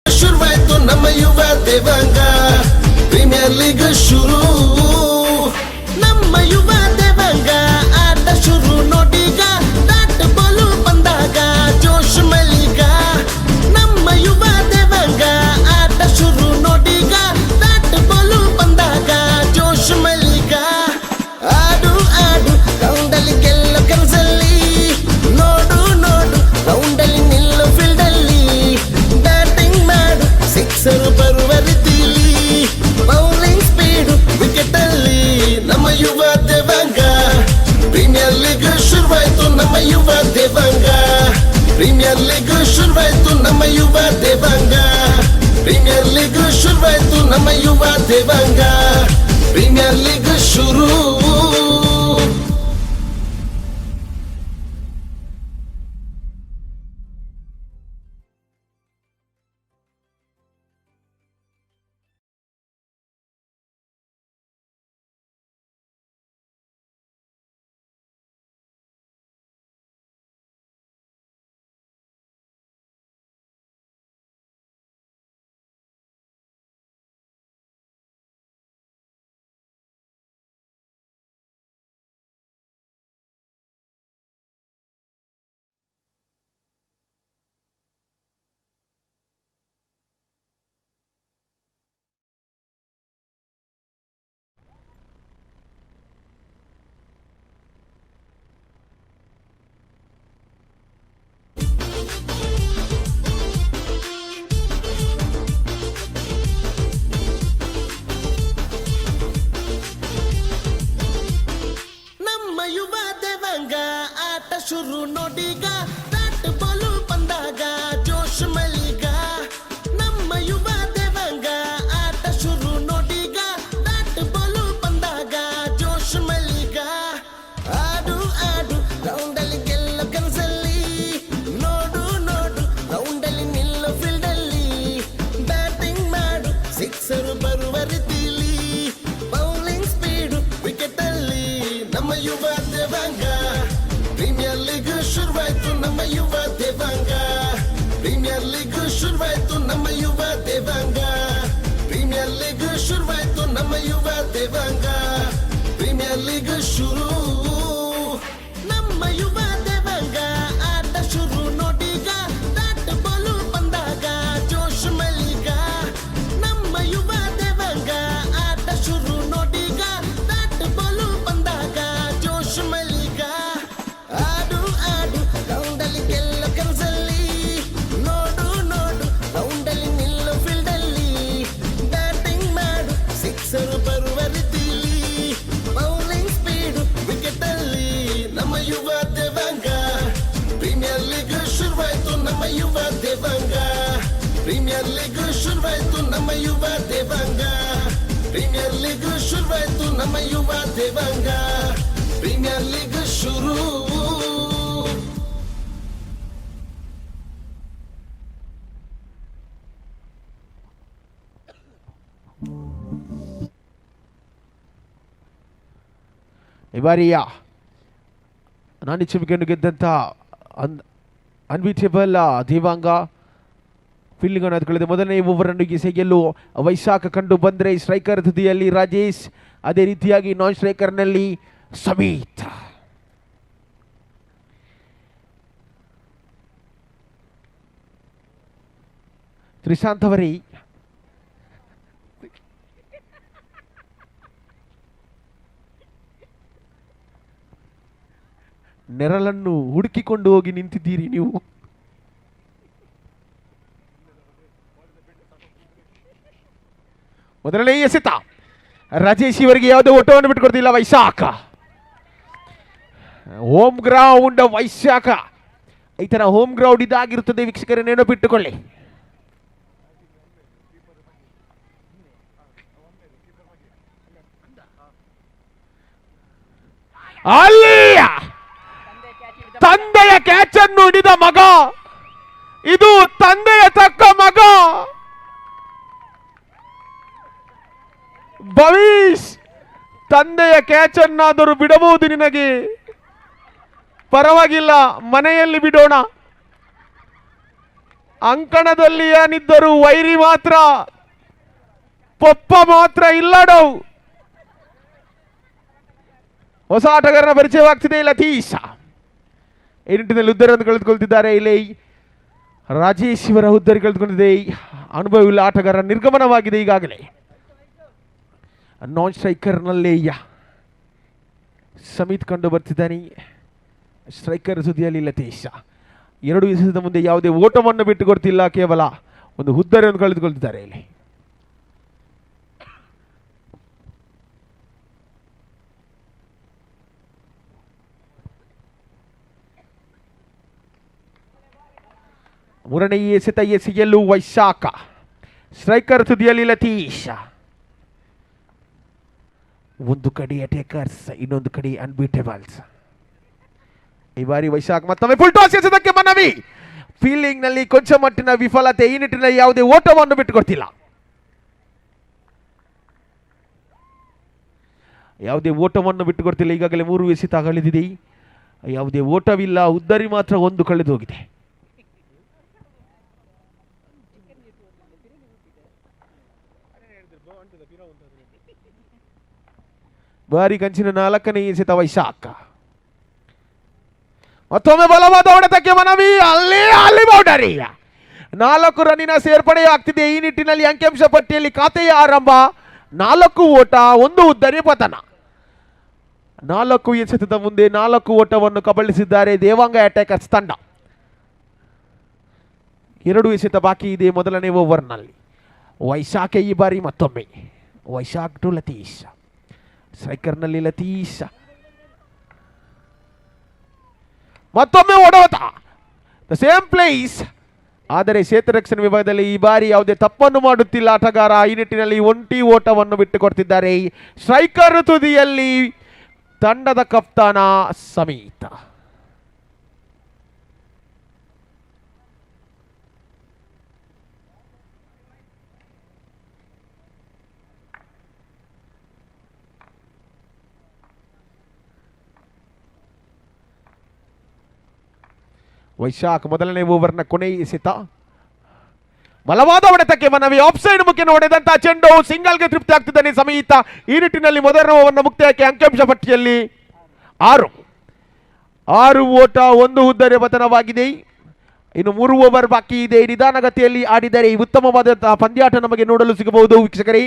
ಶುರುವಾಯ್ತು ನಮ್ಮ ಯುವ ದೇವಾಂಗ. ಪ್ರೀಮಿಯರ್ ಲೀಗ್ ಶುರು, ನಮ್ಮ ಯುವ ದೇವಾಂಗ ಆಟ ಶುರು ನೋಡೀಗ. ಬ್ಯಾಟ್ ಬಾಲು ಬಂದಾಗ ಜೋಶ್ ಮಲ್ಲಿಗ. ನಮ್ಮ ಯುವ ದೇವಾಂಗ ಆಟ ಶುರು ನೋಡೀಗ. ಬ್ಯಾಟ್ ಬಾಲು ಬಂದಾಗ ಜೋಶ್ ಮಲ್ಲಿಗ. ಆಡು ಆಡು ರೌಂಡಲ್ಲಿ ಗೆಲ್ಲೋ ಕನಸಲ್ಲಿ. ನೋಡು ನೋಡು ರೌಂಡಲ್ಲಿ ನಿಲ್ಲೋ ಫೀಲ್ಡಲ್ಲಿ. ಬ್ಯಾಟಿಂಗ್ ಮಾಡು ಸಿಕ್ಸರ್ ಬರುವ ರೀತಿಲಿ. ಬೌಲಿಂಗ್ ಸ್ಪೀಡು ವಿಕೆಟ್ ಅಲ್ಲಿ ನಮ್ಮ ಯುವ ದೇವಾಂಗ. ಪ್ರೀಮಿಯರ್ ಲೀಗ್ ಶುರುವಾಯ್ತು ನಮ್ಮ ಯುವ ದೇವಾಂಗ. ಪ್ರೀಮಿಯರ್ ಲೀಗ್ ಶುರುವಾಯ್ತು ನಮ್ಮ ಯುವ ದೇವಾಂಗ. ಪ್ರೀಮಿಯರ್ ಲೀಗ್ ಶುರುವಾಯ್ತು ನಮ್ಮ ಯುವ ದೇವಾಂಗ. ಪ್ರೀಮಿಯರ್ ಲೀಗ್ ಶುರು. ಶುರು ನೋಡೀಗ. ಬ್ಯಾಟ್ ಬಾಲು ಬಂದಾಗ ಜೋಶ್ ಮಲ್ಲಿಗ. ನಮ್ಮ ಯುವ ದೇವಾಂಗ ಆಟ ಶುರು ನೋಡೀಗ. ಬ್ಯಾಟ್ ಬಾಲು ಬಂದಾಗ ಜೋಶ್ ಮಲ್ಲಿಗ. ಆಡು ಆಡು ರೌಂಡಲ್ಲಿ ಗೆಲ್ಲೋ ಕನಸಲ್ಲಿ. ನೋಡು ನೋಡು ರೌಂಡಲ್ಲಿ ನಿಲ್ಲೋ ಫೀಲ್ಡಲ್ಲಿ. ಬ್ಯಾಟಿಂಗ್ ಮಾಡು ಸಿಕ್ಸರ್ ಬರುವ ರೀತಿಲಿ. ಬೌಲಿಂಗ್ ಸ್ಪೀಡು ವಿಕೆಟ್ ಅಲ್ಲಿ ನಮ್ಮ ಯುವ ದೇವಾಂಗ. ಪ್ರೀಮಿಯರ್ ಲೀಗ್ ಶುರುವಾಯ್ತು ನಮ್ಮ ಯುವ ದೇವಾಂಗ. ಪ್ರೀಮಿಯರ್ ಲೀಗ್ ಶುರುವಾಯ್ತು ನಮ್ಮ ಯುವ ದೇವಾಂಗ. ಪ್ರೀಮಿಯರ್ ಲೀಗ್ ಶುರುವಾಯ್ತು ನಮ್ಮ ಯುವ ದೇವಾಂಗ. ಪ್ರೀಮಿಯರ್ ಲೀಗ್ ಶುರು, ನಮ್ಮ ಯುವ ದೇವಾಂಗ ಆಟ ಶುರು ನೋಡೀಗ. ಬ್ಯಾಟ್ ಬಾಲು ಬಂದಾಗ ಜೋಶ್ ಮಲ್ಲಿಗ. ನಮ್ಮ ಯುವ ದೇವಾಂಗ ಆಟ ಶುರು ನೋಡೀಗ. ಬ್ಯಾಟ್ ಬಾಲು ಬಂದಾಗ ಜೋಶ್ ಮಲ್ಲಿಗ. ಆಡು ಆಡು ರೌಂಡಲ್ಲಿ ಗೆಲ್ಲೋ ಕನಸಲ್ಲಿ. ನೋಡು ನೋಡು ರೌಂಡಲ್ಲಿ ನಿಲ್ಲೋ ಫೀಲ್ಡಲ್ಲಿ. ಬ್ಯಾಟಿಂಗ್ ಮಾಡು ಸಿಕ್ಸರ್ ಬರುವ ರೀತಿಲಿ. ಬೌಲಿಂಗ್ ಸ್ಪೀಡು ವಿಕೆಟ್ ಅಲ್ಲಿ ನಮ್ಮ ಯುವ ದೇವಾಂಗ. ಪ್ರೀಮಿಯರ್ ಲೀಗ್ ಶುರುವಾಯ್ತು ನಮ್ಮ ಯುವ ದೇವಾಂಗ. ಪ್ರೀಮಿಯರ್ ಲೀಗ್ ಶುರುವಾಯ್ತು ನಮ್ಮ ಯುವ ದೇವಾಂಗ. ಪ್ರೀಮಿಯರ್ ಲೀಗ್ ಶುರುವಾಯ್ತು ನಮ್ಮ ಯುವ ದೇವಾಂಗ. ಪ್ರೀಮಿಯರ್ ಲೀಗ್ ಶುರು. ಈ ಬಾರಿಯ ನಾನಿಚ್ಚ ವಿಕೆಟ್ ಗೆದ್ದಂಥ ಅನ್ಬೀಟೇಬಲ್ ದೇವಾಂಗ ಫೀಲ್ಡಿಂಗ್ ಅನ್ನು ಕಳೆದ ಮೊದಲನೇ ಓವರನ್ನು ಎಸೆಯಲು ವೈಶಾಖ ಕಂಡು ಬಂದರೆ ಸ್ಟ್ರೈಕರ್ ತುದಿಯಲ್ಲಿ ರಾಜೇಶ್, ಅದೇ ರೀತಿಯಾಗಿ ನಾನ್ ಸ್ಟ್ರೈಕರ್ನಲ್ಲಿ ಸಮೀತ್. ತ್ರಿಶಾಂತ್ ಅವರೇ ನೆರಳನ್ನು ಹುಡುಕಿಕೊಂಡು ಹೋಗಿ ನಿಂತಿದ್ದೀರಿ ನೀವು. ಮೊದಲನೇ ಎಸೆತ ರಾಜೇಶ್ ಇವರಿಗೆ ಯಾವುದೇ ಓಟವನ್ನು ಬಿಟ್ಟುಕೊಡ್ತಿಲ್ಲ ವೈಶಾಖ. ಹೋಮ್ ಗ್ರೌಂಡ್ ವೈಶಾಖ, ಈ ತರ ಹೋಮ್ ಗ್ರೌಂಡ್ ಇದಾಗಿರುತ್ತದೆ ವೀಕ್ಷಕರೇ, ನೆನಪಿಟ್ಟುಕೊಳ್ಳಿ. ಅಲ್ಲಿ ತಂದೆಯ ಕ್ಯಾಚ್ ಅನ್ನು ಹಿಡಿದ ಮಗ, ಇದು ತಂದೆಯ ತಕ್ಕ ಮಗ ಭವಿಷ್. ತಂದೆಯ ಕ್ಯಾಚ್ ಅನ್ನಾದರೂ ಬಿಡಬಹುದು ನಿನಗೆ, ಪರವಾಗಿಲ್ಲ, ಮನೆಯಲ್ಲಿ ಬಿಡೋಣ. ಅಂಕಣದಲ್ಲಿ ಏನಿದ್ದರೂ ವೈರಿ ಮಾತ್ರ, ಪಪ್ಪ ಮಾತ್ರ ಇಲ್ಲಡೋ. ಹೊಸ ಆಟಗಾರನ ಪರಿಚಯವಾಗ್ತಿದೆ ಲತೀಶ್. ಈ ನಿಟ್ಟಿನಲ್ಲಿ ಹುದ್ದೆಯನ್ನು ಕಳೆದುಕೊಳ್ತಿದ್ದಾರೆ. ಇಲ್ಲಿ ರಾಜೇಶ್ ಇವರ ಹುದ್ದರಿ ಕಳೆದುಕೊಂಡಿದೆ. ಅನುಭವವಿಲ್ಲ ಆಟಗಾರ ನಿರ್ಗಮನವಾಗಿದೆ ಈಗಾಗಲೇ. ನಾನ್ ಸ್ಟ್ರೈಕರ್ನಲ್ಲೇ ಸಮೀತ್ ಕಂಡು ಬರ್ತಿದ್ದಾನೆ. ಸ್ಟ್ರೈಕರ್ ಸುದ್ದಿಯಲ್ಲಿ ಲತೀಶ್. ಎರಡು ದಿವಸದ ಮುಂದೆ ಯಾವುದೇ ಓಟವನ್ನು ಬಿಟ್ಟು ಕೊಡ್ತಿಲ್ಲ, ಕೇವಲ ಒಂದು ಹುದ್ದರಿಯನ್ನು ಕಳೆದುಕೊಳ್ತಿದ್ದಾರೆ ಇಲ್ಲಿ. ಮೂರನೇ ಎಸೆತ ಎಸೆಯಲು ವೈಶಾಖ, ಸ್ಟ್ರೈಕರ್ ತುದಿಯಲ್ಲಿ ಲತೀಶ್. ಒಂದು ಕಡೆ ಅಟ್ಯಾಕರ್ಸ್, ಇನ್ನೊಂದು ಕಡೆ ಅನ್ಬೀಟೇಬಲ್ಸ್. ಈ ಬಾರಿ ವೈಶಾಖ್ ಮತ್ತೊಮ್ಮೆ ಫುಲ್ ಟಾಸ್ ಎಸೆದಕ್ಕೆ ಮನವಿ. ಫೀಲ್ಡಿಂಗ್ ನಲ್ಲಿ ಕೊಂಚ ಮಟ್ಟಿನ ವಿಫಲತೆ, ಈ ನಿಟ್ಟಿನಲ್ಲಿ ಯಾವುದೇ ಓಟವನ್ನು ಬಿಟ್ಟುಕೊಡ್ತಿಲ್ಲ. ಯಾವುದೇ ಓಟವನ್ನು ಬಿಟ್ಟುಕೊಡ್ತಿಲ್ಲ. ಈಗಾಗಲೇ 3 ಎಸೆತ ಕಳೆದಿದೆ, ಯಾವುದೇ ಓಟವಿಲ್ಲ. ಉದ್ದರಿ ಮಾತ್ರ ಒಂದು ಕಳೆದು ಹೋಗಿದೆ. ಬಾರಿ ಕಂಚಿನ 4ನೇ ಎಸೆತ ವೈಶಾಖ. ಮತ್ತೊಮ್ಮೆ ಬಲವಾದ ಹೊಡೆತಕ್ಕೆ ಮನವಿ. ಅಲ್ಲಿ ಬೌಂಡರಿ. 4 ರನ್ನಿನ ಸೇರ್ಪಡೆ ಆಗ್ತಿದೆ. ಈ ನಿಟ್ಟಿನಲ್ಲಿ ಅಂಕಿಅಂಶ ಪಟ್ಟಿಯಲ್ಲಿ ಖಾತೆಯ ಆರಂಭ. 4 ಓಟ, 1 ಉದ್ದರಿ ಪತನ. 4 ಎಸೆತದ ಮುಂದೆ 4 ಓಟವನ್ನು ಕಬಳಿಸಿದ್ದಾರೆ ದೇವಾಂಗ ಅಟ್ಯಾಕರ್ಸ್ ತಂಡ. 2 ಎಸೆತ ಬಾಕಿ ಇದೆ ಮೊದಲನೇ ಓವರ್ನಲ್ಲಿ. ವೈಶಾಖ ಈ ಬಾರಿ ಮತ್ತೊಮ್ಮೆ ವೈಶಾಖ್ ಟು ಲತೀಶ್. ಸ್ಟ್ರೈಕರ್ನಲ್ಲಿ ಲತೀಶ್, ಮತ್ತೊಮ್ಮೆ ಹೊಡೆತ, ದ ಸೇಮ್ ಪ್ಲೇಸ್. ಆದರೆ ಕ್ಷೇತ್ರ ರಕ್ಷಣೆ ವಿಭಾಗದಲ್ಲಿ ಈ ಬಾರಿ ಯಾವುದೇ ತಪ್ಪನ್ನು ಮಾಡುತ್ತಿಲ್ಲ ಆಟಗಾರ. ಈ ನಿಟ್ಟಿನಲ್ಲಿ ಒಂಟಿ ಓಟವನ್ನು ಬಿಟ್ಟುಕೊಡ್ತಿದ್ದಾರೆ. ಸ್ಟ್ರೈಕರ್ ತುದಿಯಲ್ಲಿ ತಂಡದ ಕಪ್ತಾನ ಸಮೀತ್. ವೈಶಾಖ್ ಮೊದಲನೇ ಓವರ್ನ ಕೊನೆಯ ಎಸೆತ. ಬಲವಾದ ಹೊಡೆತಕ್ಕೆ ಮನವಿ. ಆಫ್ ಸೈಡ್ ಮುಖೇನ ಹೊಡೆದಂತ ಚೆಂಡು ಸಿಂಗಲ್ಗೆ ತೃಪ್ತಿ ಆಗ್ತಿದ್ದಾನೆ ಸಮೀತ. ಈ ನಿಟ್ಟಿನಲ್ಲಿ ಮೊದಲನೇ ಓವರ್ನ ಮುಕ್ತಾಯಕ್ಕೆ ಅಂಕಿಅಂಶ ಪಟ್ಟಿಯಲ್ಲಿ 6 ಓಟ, 1 ಉದ್ದರಿ ಪತನವಾಗಿದೆ. ಇನ್ನು 3 ಓವರ್ ಬಾಕಿ ಇದೆ. ನಿಧಾನಗತಿಯಲ್ಲಿ ಆಡಿದರೆ ಉತ್ತಮವಾದಂತಹ ಪಂದ್ಯಾಟ ನಮಗೆ ನೋಡಲು ಸಿಗಬಹುದು ವೀಕ್ಷಕರೇ.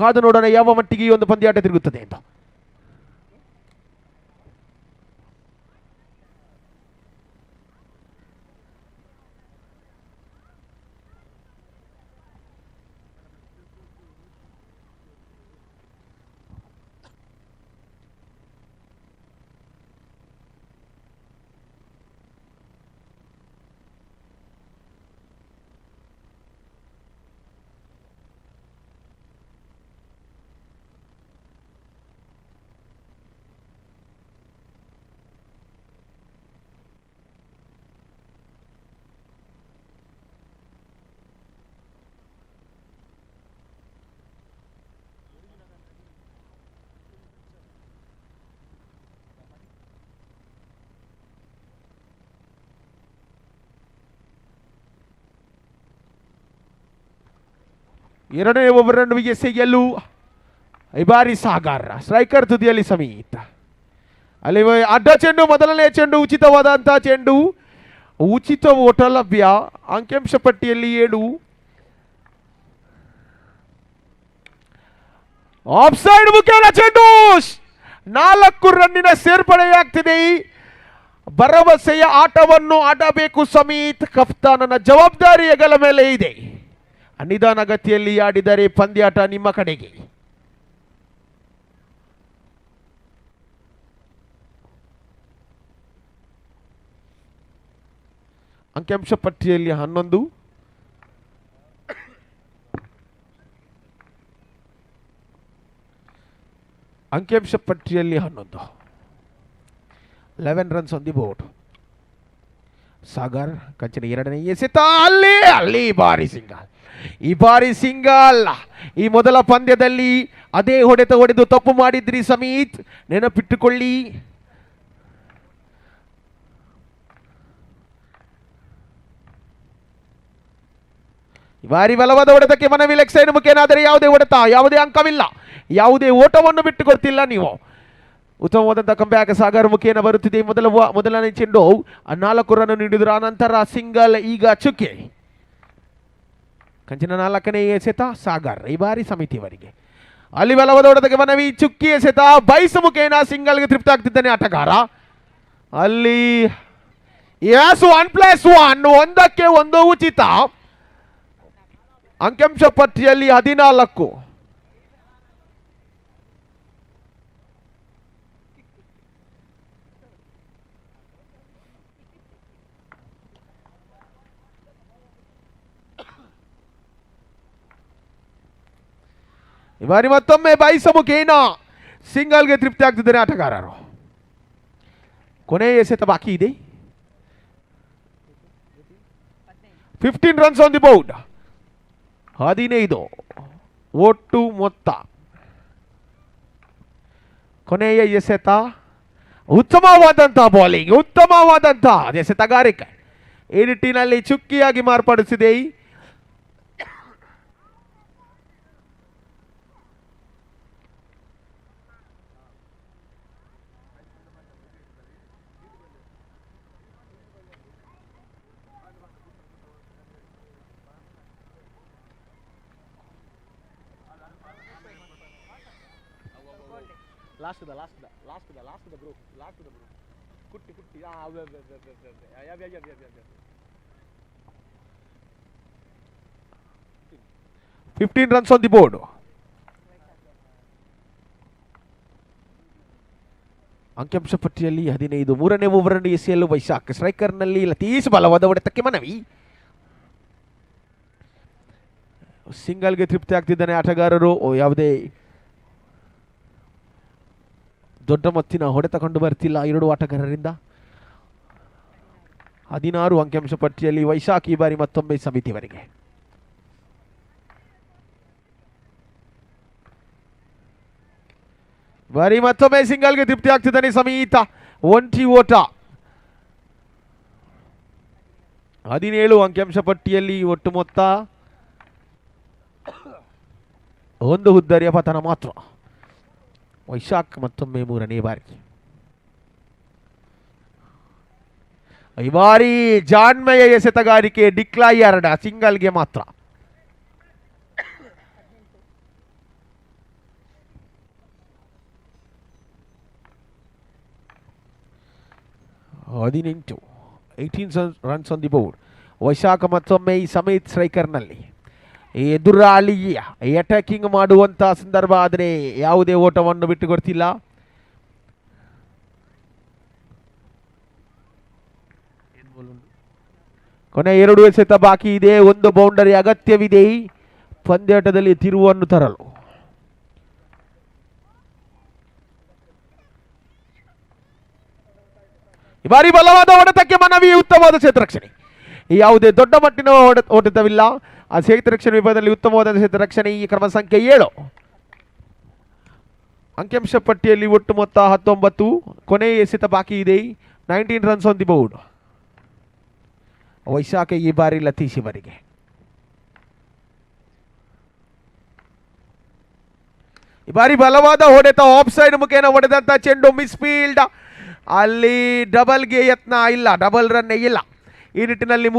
ಕಾದು ನೋಡೋಣ ಯಾವ ಮಟ್ಟಿಗೆ ಈ ಒಂದು ಪಂದ್ಯಾಟ ತಿರುಗುತ್ತದೆ ಅಂತ. ಎರಡನೇ ಓವರ್ ಅನ್ನು ಎಸೆಯಲು ಈ ಬಾರಿ ಸಾಗರ್, ಸ್ಟ್ರೈಕರ್ ತುದಿಯಲ್ಲಿ ಸಮಿತ್. ಅಲ್ಲಿ ಅಡ್ಡ ಚೆಂಡು, ಮೊದಲನೇ ಚೆಂಡು ಉಚಿತವಾದಂತಹ ಚೆಂಡು, ಉಚಿತ ಓಟ ಲಭ್ಯ. ಅಂಕಿಅಂಶ ಪಟ್ಟಿಯಲ್ಲಿ 7. ಆಫ್ ಸೈಡ್ ಮುಖೇನ ಚೆಂಡು 4 ರನ್ನಿನ ಸೇರ್ಪಡೆಯಾಗ್ತಿದೆ. ಭರವಸೆಯ ಆಟವನ್ನು ಆಡಬೇಕು ಸಮಿತ್. ಕಪ್ತಾನನ ಜವಾಬ್ದಾರಿ ಹೆಗಲ ಮೇಲೆ ಇದೆ. ನಿಧಾನ ಗತಿಯಲ್ಲಿ ಆಡಿದರೆ ಪಂದ್ಯಾಟ ನಿಮ್ಮ ಕಡೆಗೆ. ಅಂಕಿಅಂಶ ಪಟ್ಟಿಯಲ್ಲಿ 11. ಅಂಕಿಅಂಶ ಪಟ್ಟಿಯಲ್ಲಿ 11. 11 runs on the board. Sagar ಕಂಚಿನ ಎರಡನೇ ಎಸೆತ, ಅಲ್ಲಿ ಈ ಬಾರಿ ಸಿಂಗಲ್. ಈ ಮೊದಲ ಪಂದ್ಯದಲ್ಲಿ ಅದೇ ಹೊಡೆತ ಹೊಡೆದು ತಪ್ಪು ಮಾಡಿದ್ರಿ ಸಮಿತ್, ನೆನಪಿಟ್ಟುಕೊಳ್ಳಿ. ಈ ಬಾರಿ ಬಲವಾದ ಹೊಡೆತಕ್ಕೆ ಮನವಿ ಲೆಗ್ ಸೈಡ್ ಮುಖೇನ, ಆದರೆ ಯಾವುದೇ ಹೊಡೆತ, ಯಾವುದೇ ಅಂಕವಿಲ್ಲ, ಯಾವುದೇ ಓಟವನ್ನು ಬಿಟ್ಟು ಕೊಡ್ತಿಲ್ಲ ನೀವು. ಉತ್ತಮವಾದಂಥ ಕಂಬ್ಯಾಕ್ ಸಾಗರ್ ಮುಖೇನ ಬರುತ್ತಿದೆ. ಮೊದಲನೇ ಚೆಂಡು 4 ರನ್ ನೀಡಿದ್ರು, ಆನಂತರ ಸಿಂಗಲ್. ಈಗ ಚುಕ್ಕೆ ಕಂಚಿನ 4ನೇ ಎಸೆತ ಸಾಗರ್, ಈ ಬಾರಿ ಸಮಿತಿಯವರಿಗೆ. ಅಲ್ಲಿ ಬಲವಾದ ಹೊಡೆತಕ್ಕೆ ಮನವಿ, ಚುಕ್ಕಿ ಎಸೆತ, ಬೈಸ್ ಮುಖೇನ ಸಿಂಗಲ್ಗೆ ತೃಪ್ತಿ ಆಗ್ತಿದ್ದಾನೆ ಆಟಗಾರ. ಅಲ್ಲಿ 1+1, ಒಂದಕ್ಕೆ ಒಂದು ಉಚಿತ. ಅಂಕಿಅಂಶ ಪಟ್ಟಿಯಲ್ಲಿ 14. ಈ ಬಾರಿ ಮತ್ತೊಮ್ಮೆ ಬೈಸ ಮುಖೇನ ಸಿಂಗಲ್ಗೆ ತೃಪ್ತಿ ಆಗ್ತಿದ್ದಾರೆ ಆಟಗಾರರು. ಕೊನೆಯ ಎಸೆತ ಬಾಕಿ ಇದೆ. 15 ರನ್ಸ್ ಆನ್ ದಿ ಬೋರ್ಡ್. 15 ಒಟ್ಟು ಮೊತ್ತ. ಕೊನೆಯ ಎಸೆತ, ಉತ್ತಮವಾದಂತಹ ಬೌಲಿಂಗ್, ಉತ್ತಮವಾದಂತಹ ಎಸೆತಗಾರಿಕೆ ಈ ನಿಟ್ಟಿನಲ್ಲಿ ಚುಕ್ಕಿಯಾಗಿ ಮಾರ್ಪಡಿಸಿದೆ. ಲಾಸ್ಟ್ ಬ್ರೋ ಕುಟ್ಟಿ 15 ರನ್ಸ್ ಆನ್ ದಿ ಬೋರ್ಡ್. ಅಂಕಿಅಂಶ ಪಟ್ಟಿಯಲ್ಲಿ 15. ಮೂರನೇ ಓವರ್ ಅನ್ನು ಎಸೆಯಲು ವೈಶಾಖ್, ಸ್ಟ್ರೈಕರ್ನಲ್ಲಿ ಲತೀಶ್, ಬಲವಾದ ಹೊಡೆತಕ್ಕೆ ಮನವಿ. ಸಿಂಗಲ್ಗೆ ತೃಪ್ತಿ ಆಗ್ತಿದ್ದಾನೆ ಆಟಗಾರರು. ಯಾವುದೇ ದೊಡ್ಡ ಮೊತ್ತಿನ ಹೊಡೆತ ಕಂಡು ಬರ್ತಿಲ್ಲ 2 ಆಟಗಾರರಿಂದ. 16 ಅಂಕಿಅಂಶ ಪಟ್ಟಿಯಲ್ಲಿ ವೈಶಾಖ್, ಈ ಬಾರಿ ಮತ್ತೊಮ್ಮೆ ಸಮಿತಿಯವರಿಗೆ. ಬಾರಿ ಮತ್ತೊಮ್ಮೆ ಸಿಂಗಲ್ಗೆ ತೃಪ್ತಿ ಆಗ್ತಿದ್ದಾನೆ ಸಮೀತ. ಒಂಟಿ ಓಟ. 17 ಅಂಕಿಅಂಶ ಪಟ್ಟಿಯಲ್ಲಿ ಒಟ್ಟು ಮೊತ್ತ. 1 ಹುದ್ದರಿಯ ಪತನ ಮಾತ್ರ. ವೈಶಾಖ್ ಮತ್ತೊಮ್ಮೆ 3ನೇ ಬಾರಿ. ಈ ಬಾರಿ ಜಾಣ್ಮೆಯ ಎಸೆತಗಾರಿಕೆ, ಡಿಕ್ಲಾಯರ್ಡ್, ಸಿಂಗಲ್ಗೆ ಮಾತ್ರ. ಹದಿನೆಂಟು 18 runs on the board. Vaishakha ಮತ್ತೊಮ್ಮೆ ಈ ಸಮಿತ್ ಸ್ಟ್ರೈಕರ್ನಲ್ಲಿ ಎದುರಾಳಿ ಅಟ್ಯಾಕಿಂಗ್ ಮಾಡುವಂಥ ಸಂದರ್ಭ, ಆದರೆ ಯಾವುದೇ ಓಟವನ್ನು ಬಿಟ್ಟು ಕೊಡ್ತಿಲ್ಲ. ಕೊನೆ 2 ಎಸೆತ ಬಾಕಿ ಇದೆ. 1 ಬೌಂಡರಿ ಅಗತ್ಯವಿದೆ ಪಂದ್ಯಾಟದಲ್ಲಿ ತಿರುವನ್ನು ತರಲು. ಈ ಬಾರಿ ಬಲವಾದ ಹೊಡೆತಕ್ಕೆ ಮನವಿ, ಉತ್ತಮವಾದ ಕ್ಷೇತ್ರರಕ್ಷಣೆ. ಯಾವುದೇ ದೊಡ್ಡ ಮಟ್ಟಿನ ಹೊಡೆತವಿಲ್ಲ. ಆ ಕ್ಷೇತ್ರರಕ್ಷಣೆ ವಿಭಾಗದಲ್ಲಿ ಉತ್ತಮವಾದ ಕ್ಷೇತ್ರರಕ್ಷಣೆ. ಈ ಕ್ರಮ ಸಂಖ್ಯೆ 7. ಅಂಕಿಅಂಶ ಪಟ್ಟಿಯಲ್ಲಿ ಒಟ್ಟು ಮೊತ್ತ 19. ಕೊನೆಯ ಎಸೆತ ಬಾಕಿ ಇದೆ. 19 runs on the board. Vaishakha ಈ ಬಾರಿ ಲತೀಶ್ ಇವರಿಗೆ. ಈ ಬಾರಿ ಬಲವಾದ ಹೊಡೆತ ಆಫ್ ಸೈಡ್ ಮುಖೇನ ಹೊಡೆದಂತ ಚೆಂಡು ಮಿಸ್ ಫೀಲ್ಡ್. ಅಲ್ಲಿ ಡಬಲ್ಗೆ ಯತ್ನ ಇಲ್ಲ, ಡಬಲ್ ರನ್ ಇಲ್ಲ. ಈ ನಿಟ್ಟಿನಲ್ಲಿ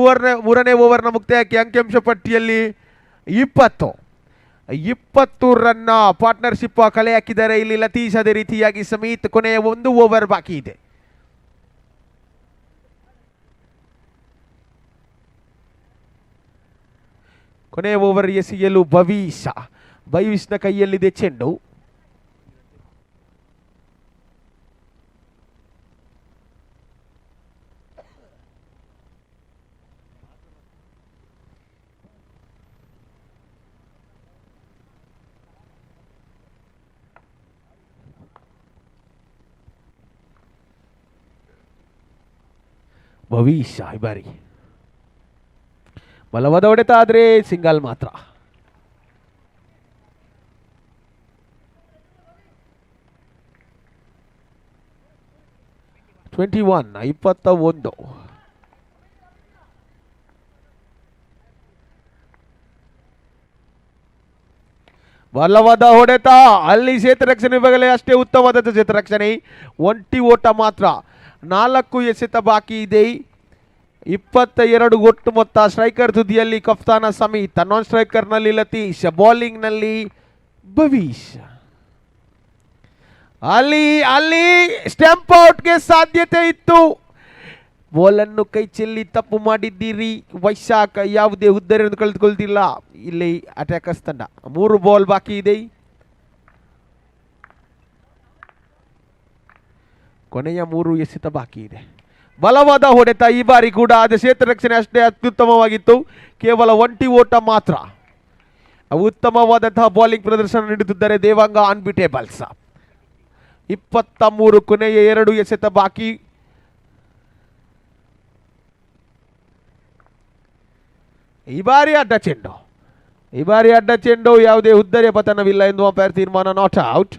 ಮೂರನೇ ಓವರ್ನ ಮುಕ್ತಾಯಕ್ಕೆ ಅಂಕಿಅಂಶ ಪಟ್ಟಿಯಲ್ಲಿ 20 ರನ್ನ ಪಾರ್ಟ್ನರ್ಶಿಪ್ ಕಲೆ ಹಾಕಿದ್ದಾರೆ ಇಲ್ಲಿ ಲತೀಶ್. ಅದೇ ರೀತಿಯಾಗಿ ಸಮಿತ್. ಕೊನೆಯ 1 ಓವರ್ ಬಾಕಿ ಇದೆ. ಕೊನೆಯ ಓವರ್ ಎಸೆಯಲು ಭವೀಶ್ನ ಕೈಯಲ್ಲಿದೆ ಚೆಂಡು. ಭವೀಶ್ ಈ ಬಾರಿ ಬಲವಾದ ಹೊಡೆತ, ಆದರೆ ಸಿಂಗಲ್ ಮಾತ್ರ. ಇಪ್ಪತ್ತ 21. ಬಲವಾದ ಹೊಡೆತ, ಅಲ್ಲಿ ಕ್ಷೇತ್ರರಕ್ಷಣೆ ವಿಭಾಗದಲ್ಲಿ ಅಷ್ಟೇ ಉತ್ತಮವಾದ ಕ್ಷೇತ್ರರಕ್ಷಣೆ. ಒಂಟಿ ಓಟ ಮಾತ್ರ. 4 ಎಸೆತ ಬಾಕಿ ಇದೆ. 22 ಒಟ್ಟು ಮೊತ್ತ. ಸ್ಟ್ರೈಕರ್ ತುದಿಯಲ್ಲಿ ಕಫ್ತಾನ ಸಮಿತ್, ನಾನ್ ಸ್ಟ್ರೈಕರ್ನಲ್ಲಿ ಲತೀಶ್, ಬೌಲಿಂಗ್ನಲ್ಲಿ ಭವೀಶ್. ಅಲ್ಲಿ ಸ್ಟಂಪ್ ಔಟ್ಗೆ ಸಾಧ್ಯತೆ ಇತ್ತು. ಬಾಲನ್ನು ಕೈ ಚೆಲ್ಲಿ ತಪ್ಪು ಮಾಡಿದ್ದೀರಿ. ವೈಶಾಖ್ ಯಾವುದೇ ಹುದ್ದೆಯನ್ನು ಕಳೆದುಕೊಳ್ತಿಲ್ಲ ಇಲ್ಲಿ ಅಟ್ಯಾಕರ್ಸ್ ತಂಡ. 3 ಬಾಲ್ ಬಾಕಿ ಇದೆ. ಕೊನೆಯ 3 ಎಸೆತ ಬಾಕಿ ಇದೆ. ಬಲವಾದ ಹೊಡೆತ ಈ ಬಾರಿ ಕೂಡ. ಅದು ಕ್ಷೇತ್ರ ರಕ್ಷಣೆ ಅಷ್ಟೇ ಅತ್ಯುತ್ತಮವಾಗಿತ್ತು. ಕೇವಲ ಒಂಟಿ ಓಟ ಮಾತ್ರ. ಉತ್ತಮವಾದಂತಹ ಬೌಲಿಂಗ್ ಪ್ರದರ್ಶನ ನೀಡುತ್ತಿದ್ದಾರೆ ದೇವಾಂಗ ಅನ್ಬಿಟೇಬಲ್ಸ್. 23. ಕೊನೆಯ 2 ಎಸೆತ ಬಾಕಿ. ಈ ಬಾರಿ ಅಡ್ಡ ಚೆಂಡು. ಯಾವುದೇ ಹುದ್ದೆಯ ಪತನವಿಲ್ಲ ಎಂದು ಅಂಪೈರ್ ತೀರ್ಮಾನ. Not out.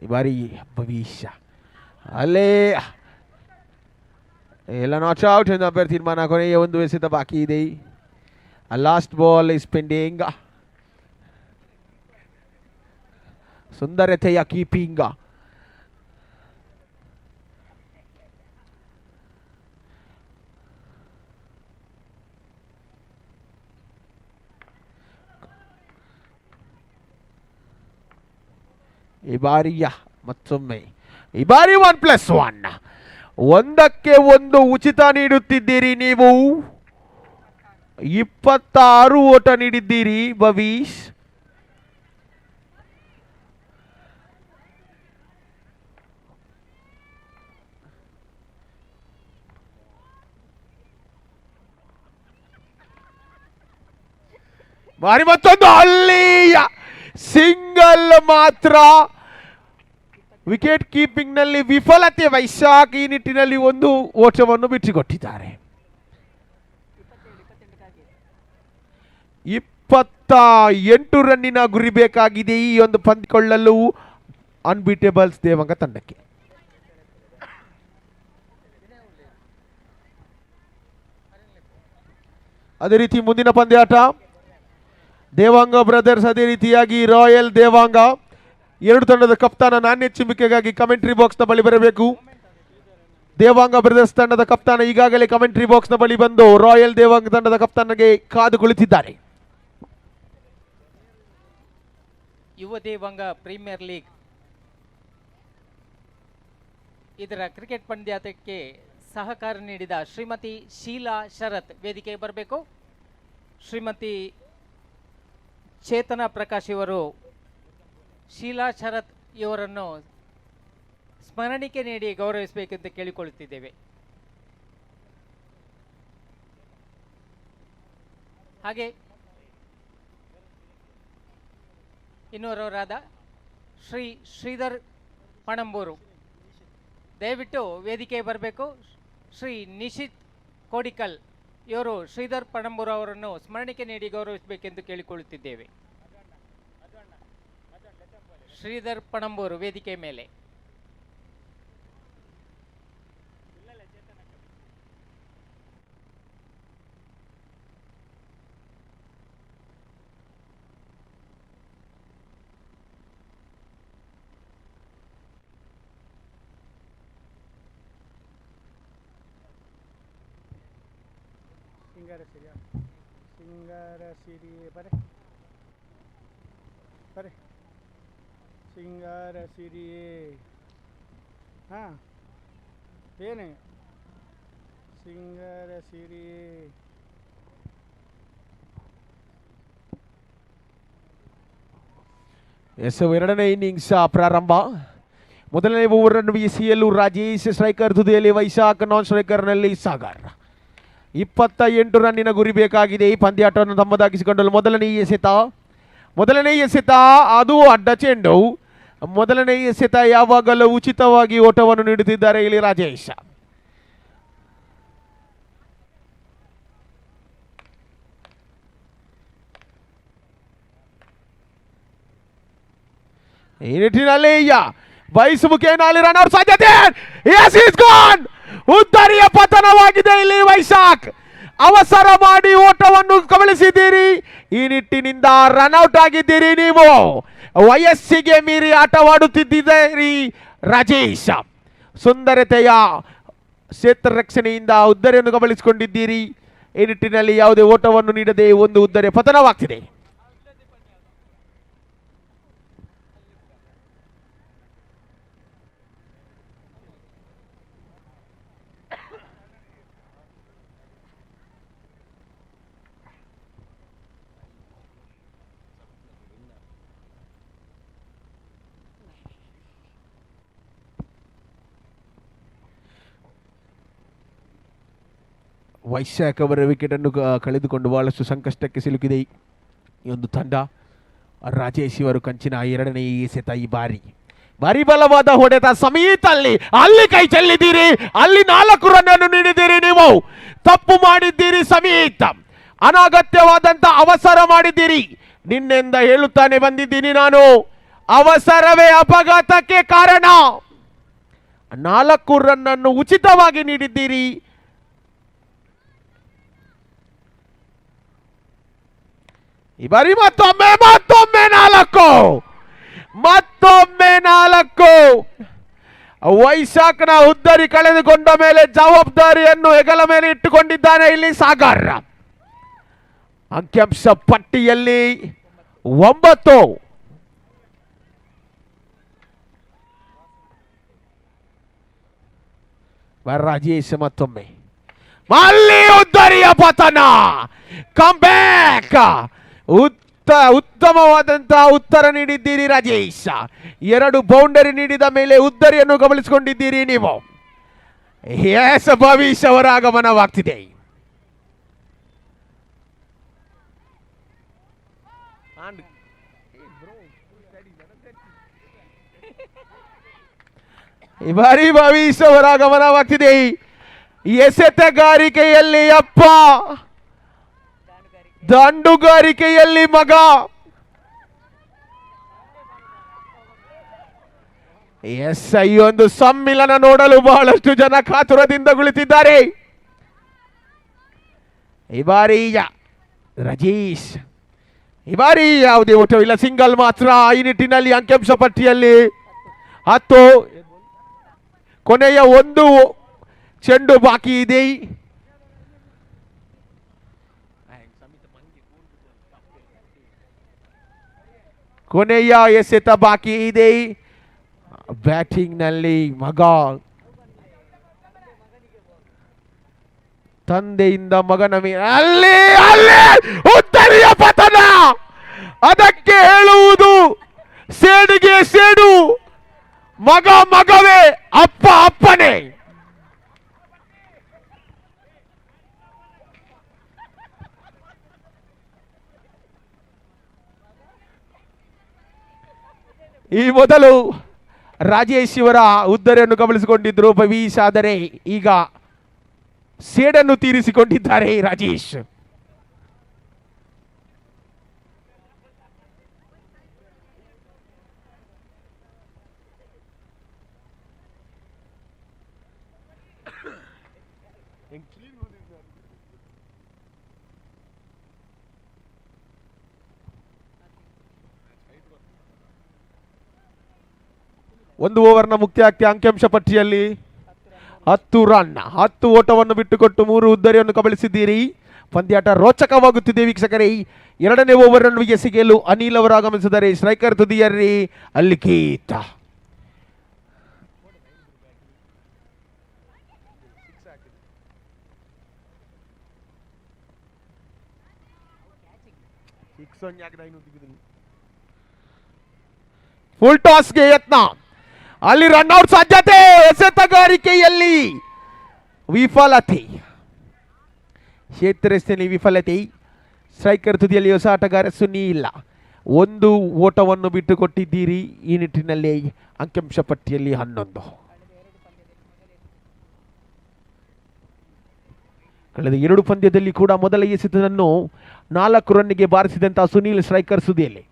ಈ ಬಾರಿ ಭವಿಷ್ಯ ಅಲ್ಲೇ ಎಲ್ಲ ನಾಟ್ ಔಟ್ ಎಂದು ಅಂಪೈರ್ ತೀರ್ಮಾನ. ಕೊನೆಯ 1 ಎಸೆತ ಬಾಕಿ ಇದೆ. Last ball is pending. ಸುಂದರತೆಯ ಕೀಪಿಂಗ್. ಈ ಬಾರಿಯ ಮತ್ತೊಮ್ಮೆ ಈ ಬಾರಿ 1+1. 1ಕ್ಕೆ 1 ಉಚಿತ ನೀಡುತ್ತಿದ್ದೀರಿ ನೀವು. 26 ಓಟ ನೀಡಿದ್ದೀರಿ ಭವೀಶ್. ಬಾರಿ ಮತ್ತೊಂದು ಅಲ್ಲಿಯ ಸಿಂಗಲ್ ಮಾತ್ರ. ವಿಕೆಟ್ ಕೀಪಿಂಗ್ ನಲ್ಲಿ ವಿಫಲತೆ. ವೈಶಾಖ್ ಈ ನಿಟ್ಟಿನಲ್ಲಿ 1 ಓಟವನ್ನು ಬಿಟ್ಟುಕೊಟ್ಟಿದ್ದಾರೆ. 28 ರನ್ನಿನ ಗುರಿ ಬೇಕಾಗಿದೆ ಈ ಒಂದು ಪಂದ್ಯಕೊಳ್ಳಲು ಅನ್ಬೀಟೇಬಲ್ಸ್ ದೇವಂಗ ತಂಡಕ್ಕೆ. ಅದೇ ರೀತಿ ಮುಂದಿನ ಪಂದ್ಯಾಟ ದೇವಾಂಗ ಬ್ರದರ್ಸ್, ಅದೇ ರೀತಿಯಾಗಿ ರಾಯಲ್ ದೇವಾಂಗ. 2 ತಂಡದ ಕಪ್ತಾನ ನಾಣ್ಯ ಚಿಮ್ಮಿಕೆಗಾಗಿ ಕಮೆಂಟ್ರಿ ಬಾಕ್ಸ್ನ ಬಳಿ ಬರಬೇಕು. ದೇವಾಂಗ ಬ್ರದರ್ಸ್ ತಂಡದ ಕಪ್ತಾನ ಈಗಾಗಲೇ ಕಮೆಂಟ್ರಿ ಬಾಕ್ಸ್ನ ಬಳಿ ಬಂದು ರಾಯಲ್ ದೇವಾಂಗ ತಂಡದ ಕಪ್ತಾನಗೆ ಕಾದು ಕುಳಿತಿದ್ದಾರೆ. ಯುವ ದೇವಾಂಗ ಪ್ರೀಮಿಯರ್ ಲೀಗ್ ಇದರ ಕ್ರಿಕೆಟ್ ಪಂದ್ಯಾಟಕ್ಕೆ ಸಹಕಾರ ನೀಡಿದ ಶ್ರೀಮತಿ ಶೀಲಾ ಶರತ್ ವೇದಿಕೆಗೆ ಬರಬೇಕು. ಶ್ರೀಮತಿ ಚೇತನ ಪ್ರಕಾಶ್ ಇವರು ಶೀಲಾ ಶರತ್ ಇವರನ್ನು ಸ್ಮರಣಿಕೆ ನೀಡಿ ಗೌರವಿಸಬೇಕೆಂದು ಕೇಳಿಕೊಳ್ಳುತ್ತಿದ್ದೇವೆ. ಹಾಗೆ ಇನ್ನೋರ್ವರಾದ ಶ್ರೀ ಶ್ರೀಧರ್ ಪಣಂಬೂರು ದಯವಿಟ್ಟು ವೇದಿಕೆಗೆ ಬರಬೇಕು. ಶ್ರೀ ನಿಶಿತ್ ಕೋಡಿಕಲ್ ಇವರು ಶ್ರೀಧರ್ ಪಣಂಬೂರು ಅವರನ್ನು ಸ್ಮರಣಿಕೆ ನೀಡಿ ಗೌರವಿಸಬೇಕೆಂದು ಕೇಳಿಕೊಳ್ಳುತ್ತಿದ್ದೇವೆ. ಶ್ರೀಧರ್ ಪಣಂಬೂರು ವೇದಿಕೆ ಮೇಲೆ. ಸಿಂಗಾರ ಸಿರಿ ಬರೆ ಬರೆ ಸಿಂಗಾರ ಸಿರಿಯೇ ಹಾಂ ಏನೇ ಸಿಂಗಾರ ಸಿರಿಯೇ ಎರಡನೇ ಇನ್ನಿಂಗ್ಸ್ ಪ್ರಾರಂಭ. ಮೊದಲನೇ ಓವರನ್ನು ಬೀಸಿಯಲ್ಲೂ ರಾಜೇಶ್, ಸ್ಟ್ರೈಕರ್ ತುದಿಯಲ್ಲಿ ವೈಶಾಖ್, ನಾನ್ ಸ್ಟ್ರೈಕರ್ನಲ್ಲಿ ಸಾಗರ್. 28 ರನ್ನಿನ ಗುರಿ ಬೇಕಾಗಿದೆ. ಈ ಪಂದ್ಯಾಟವನ್ನು ತಮ್ಮದಾಗಿಸಿಕೊಂಡಲು ಮೊದಲನೇ ಎಸೆತ ಅದು ಅಡ್ಡ ಚೆಂಡು. ಮೊದಲನೇ ಎಸೆತ ಯಾವಾಗಲೂ ಉಚಿತವಾಗಿ ಓಟವನ್ನು ನೀಡುತ್ತಿದ್ದಾರೆ ಇಲ್ಲಿ ರಾಜೇಶ್. ಈ ನಿಟ್ಟಿನಲ್ಲಿ ಬಯಸುಮುಖೇನಲ್ಲಿ ರನ್ಔಟ್ ಸಾಧ್ಯತೆ. ಉದ್ದರಿಯ ಪತನವಾಗಿದೆ ಇಲ್ಲಿ ವೈಶಾಖ್. ಅವಸರ ಮಾಡಿ ಓಟವನ್ನು ಕಬಳಿಸಿದ್ದೀರಿ. ಈ ನಿಟ್ಟಿನಿಂದ ರನ್ಔಟ್ ಆಗಿದ್ದೀರಿ ನೀವು. ವಯಸ್ಸಿಗೆ ಮೀರಿ ಆಟವಾಡುತ್ತಿದ್ದೀರಿ ರಾಜೇಶ್. ಸುಂದರತೆಯ ಕ್ಷೇತ್ರ ರಕ್ಷಣೆಯಿಂದ ಉದ್ದರೆಯನ್ನು ಕಬಳಿಸಿಕೊಂಡಿದ್ದೀರಿ. ಈ ನಿಟ್ಟಿನಲ್ಲಿ ಯಾವುದೇ ಓಟವನ್ನು ನೀಡದೆ ಒಂದು ಉದ್ದರೆ ಪತನವಾಗ್ತಿದೆ. ವೈಶಾಖ್ ಅವರ ವಿಕೆಟ್ ಅನ್ನು ಕಳೆದುಕೊಂಡು ಬಹಳಷ್ಟು ಸಂಕಷ್ಟಕ್ಕೆ ಸಿಲುಕಿದೆ ಈ ಒಂದು ತಂಡ. ರಾಜೇಶ್ ಇವರು ಕಂಚಿನ ಎರಡನೇ ಎಸೆತ. ಈ ಬಾರಿ ಬಲವಾದ ಹೊಡೆತ ಸಮೀತ ಅಲ್ಲಿ ಕೈ ಚೆಲ್ಲಿದ್ದೀರಿ. ಅಲ್ಲಿ 4 ರನ್ ಅನ್ನು ನೀಡಿದ್ದೀರಿ. ನೀವು ತಪ್ಪು ಮಾಡಿದ್ದೀರಿ ಸಮೀತ್. ಅನಗತ್ಯವಾದಂತ ಅವಸರ ಮಾಡಿದ್ದೀರಿ. ನಿನ್ನೆಂದ ಹೇಳುತ್ತಾನೆ ಬಂದಿದ್ದೀನಿ ನಾನು, ಅವಸರವೇ ಅಪಘಾತಕ್ಕೆ ಕಾರಣ. 4 ರನ್ ಅನ್ನು ಉಚಿತವಾಗಿ ನೀಡಿದ್ದೀರಿ. ಈ ಬಾರಿ ಮತ್ತೊಮ್ಮೆ 4 ವೈಶಾಖನ ಉದ್ದರಿ ಕಳೆದುಕೊಂಡ ಮೇಲೆ ಜವಾಬ್ದಾರಿಯನ್ನು ಹೆಗಲ ಮೇಲೆ ಇಟ್ಟುಕೊಂಡಿದ್ದಾನೆ ಇಲ್ಲಿ ಸಾಗರ್. ಅಂಕಿಅಂಶ ಪಟ್ಟಿಯಲ್ಲಿ 9. ರಾಜೇಶ್ ಮತ್ತೊಮ್ಮೆ ಅಲ್ಲಿ ಉದ್ದರಿಯ ಪತನ. Come back. ಉತ್ತಮವಾದಂತಹ ಉತ್ತರ ನೀಡಿದ್ದೀರಿ ರಾಜೇಶ್. 2 ಬೌಂಡರಿ ನೀಡಿದ ಮೇಲೆ ಉದ್ದರಿಯನ್ನು ಗಮನಿಸಿಕೊಂಡಿದ್ದೀರಿ ನೀವು. ಭವಿಷ್ಯ ಅವರ ಆಗಮನವಾಗ್ತಿದೆ. ಈ ಬಾರಿ ಭವಿಷ್ಯ ಅವರ ಆಗಮನವಾಗ್ತಿದೆ. ಎಸೆತಗಾರಿಕೆಯಲ್ಲಿ ಅಪ್ಪ, ದಂಡುಗಾರಿಕೆಯಲ್ಲಿ ಮಗ. ಈ ಒಂದು ಸಮ್ಮಿಲನ ನೋಡಲು ಬಹಳಷ್ಟು ಜನ ಕಾತುರದಿಂದ ಕುಳಿತಿದ್ದಾರೆ. ಈ ಬಾರಿ ರಾಜೇಶ್, ಈ ಬಾರಿ ಯಾವುದೇ ಓಟವಿಲ್ಲ, ಸಿಂಗಲ್ ಮಾತ್ರ. ಈ ನಿಟ್ಟಿನಲ್ಲಿ ಅಂಕಿಅಂಶ ಪಟ್ಟಿಯಲ್ಲಿ 10. ಕೊನೆಯ 1 ಚೆಂಡು ಬಾಕಿ ಇದೆ. ಕೊನೆಯ ಎಸೆತ ಬಾಕಿ ಇದೆ. ಬ್ಯಾಟಿಂಗ್ ನಲ್ಲಿ ಮಗ, ತಂದೆಯಿಂದ ಮಗನ ಮೇಲೆ ಅಲ್ಲಿ ಉತ್ತರಿಯ ಪತನ. ಅದಕ್ಕೆ ಹೇಳುವುದು ಸೇಡಿಗೆ ಸೇಡು. ಮಗ ಮಗವೇ, ಅಪ್ಪ ಅಪ್ಪನೇ. ಈ ಮೊದಲು ರಾಜೇಶ್ ಇವರ ಉದ್ದರೆಯನ್ನು ಗಮನಿಸಿಕೊಂಡಿದ್ರು ಭವೀಶ್, ಆದರೆ ಈಗ ಸೇಡನ್ನು ತೀರಿಸಿಕೊಂಡಿದ್ದಾರೆ ರಾಜೇಶ್. ಒಂದು ಓವರ್ನ ಮುಕ್ತಾಯಕ್ಕೆ ಅಂಕಿಅಂಶ ಪಟ್ಟಿಯಲ್ಲಿ 10 ರನ್, 10 ಓಟವನ್ನು ಬಿಟ್ಟುಕೊಟ್ಟು 3 ಉದ್ದರಿಯನ್ನು ಕಬಳಿಸಿದ್ದೀರಿ. ಪಂದ್ಯಾಟ ರೋಚಕವಾಗುತ್ತಿದೆ ವೀಕ್ಷಕರೇ. ಎರಡನೇ ಓವರ್ ಅನ್ನು ಎಸೆಯಲು ಅನಿಲ್ ಅವರು ಆಗಮಿಸಿದ್ದಾರೆ. ಸ್ಟ್ರೈಕರ್ ತುದಿಯಲ್ಲಿ ಅಲ್ಲಿಕೀತ. ಫುಲ್ ಟಾಸ್ಗೆ ಯತ್ನ, ಅಲ್ಲಿ ರನ್ಔಟ್ ಸಾಧ್ಯತೆ, ಎಸೆತಗಾರಿಕೆಯಲ್ಲಿ ವಿಫಲತೆ, ಕ್ಷೇತ್ರಸ್ಥಿಯಲ್ಲಿ ವಿಫಲತೆ. ಸ್ಟ್ರೈಕರ್ ತುದಿಯಲ್ಲಿ ಹೊಸ ಆಟಗಾರ ಸುನೀಲ್, 1 ಓಟವನ್ನು ಬಿಟ್ಟುಕೊಟ್ಟಿದ್ದೀರಿ. ಈ ನಿಟ್ಟಿನಲ್ಲಿ ಅಂಕಿಅಂಶ ಪಟ್ಟಿಯಲ್ಲಿ 11. ಕಳೆದ 2 ಪಂದ್ಯದಲ್ಲಿ ಕೂಡ ಮೊದಲ ಎಸೆತವನ್ನು 4 ರನ್ನಿಗೆ ಬಾರಿಸಿದಂತಹ ಸುನೀಲ್ ಸ್ಟ್ರೈಕರ್ ಸುದಿಯಲ್ಲಿ.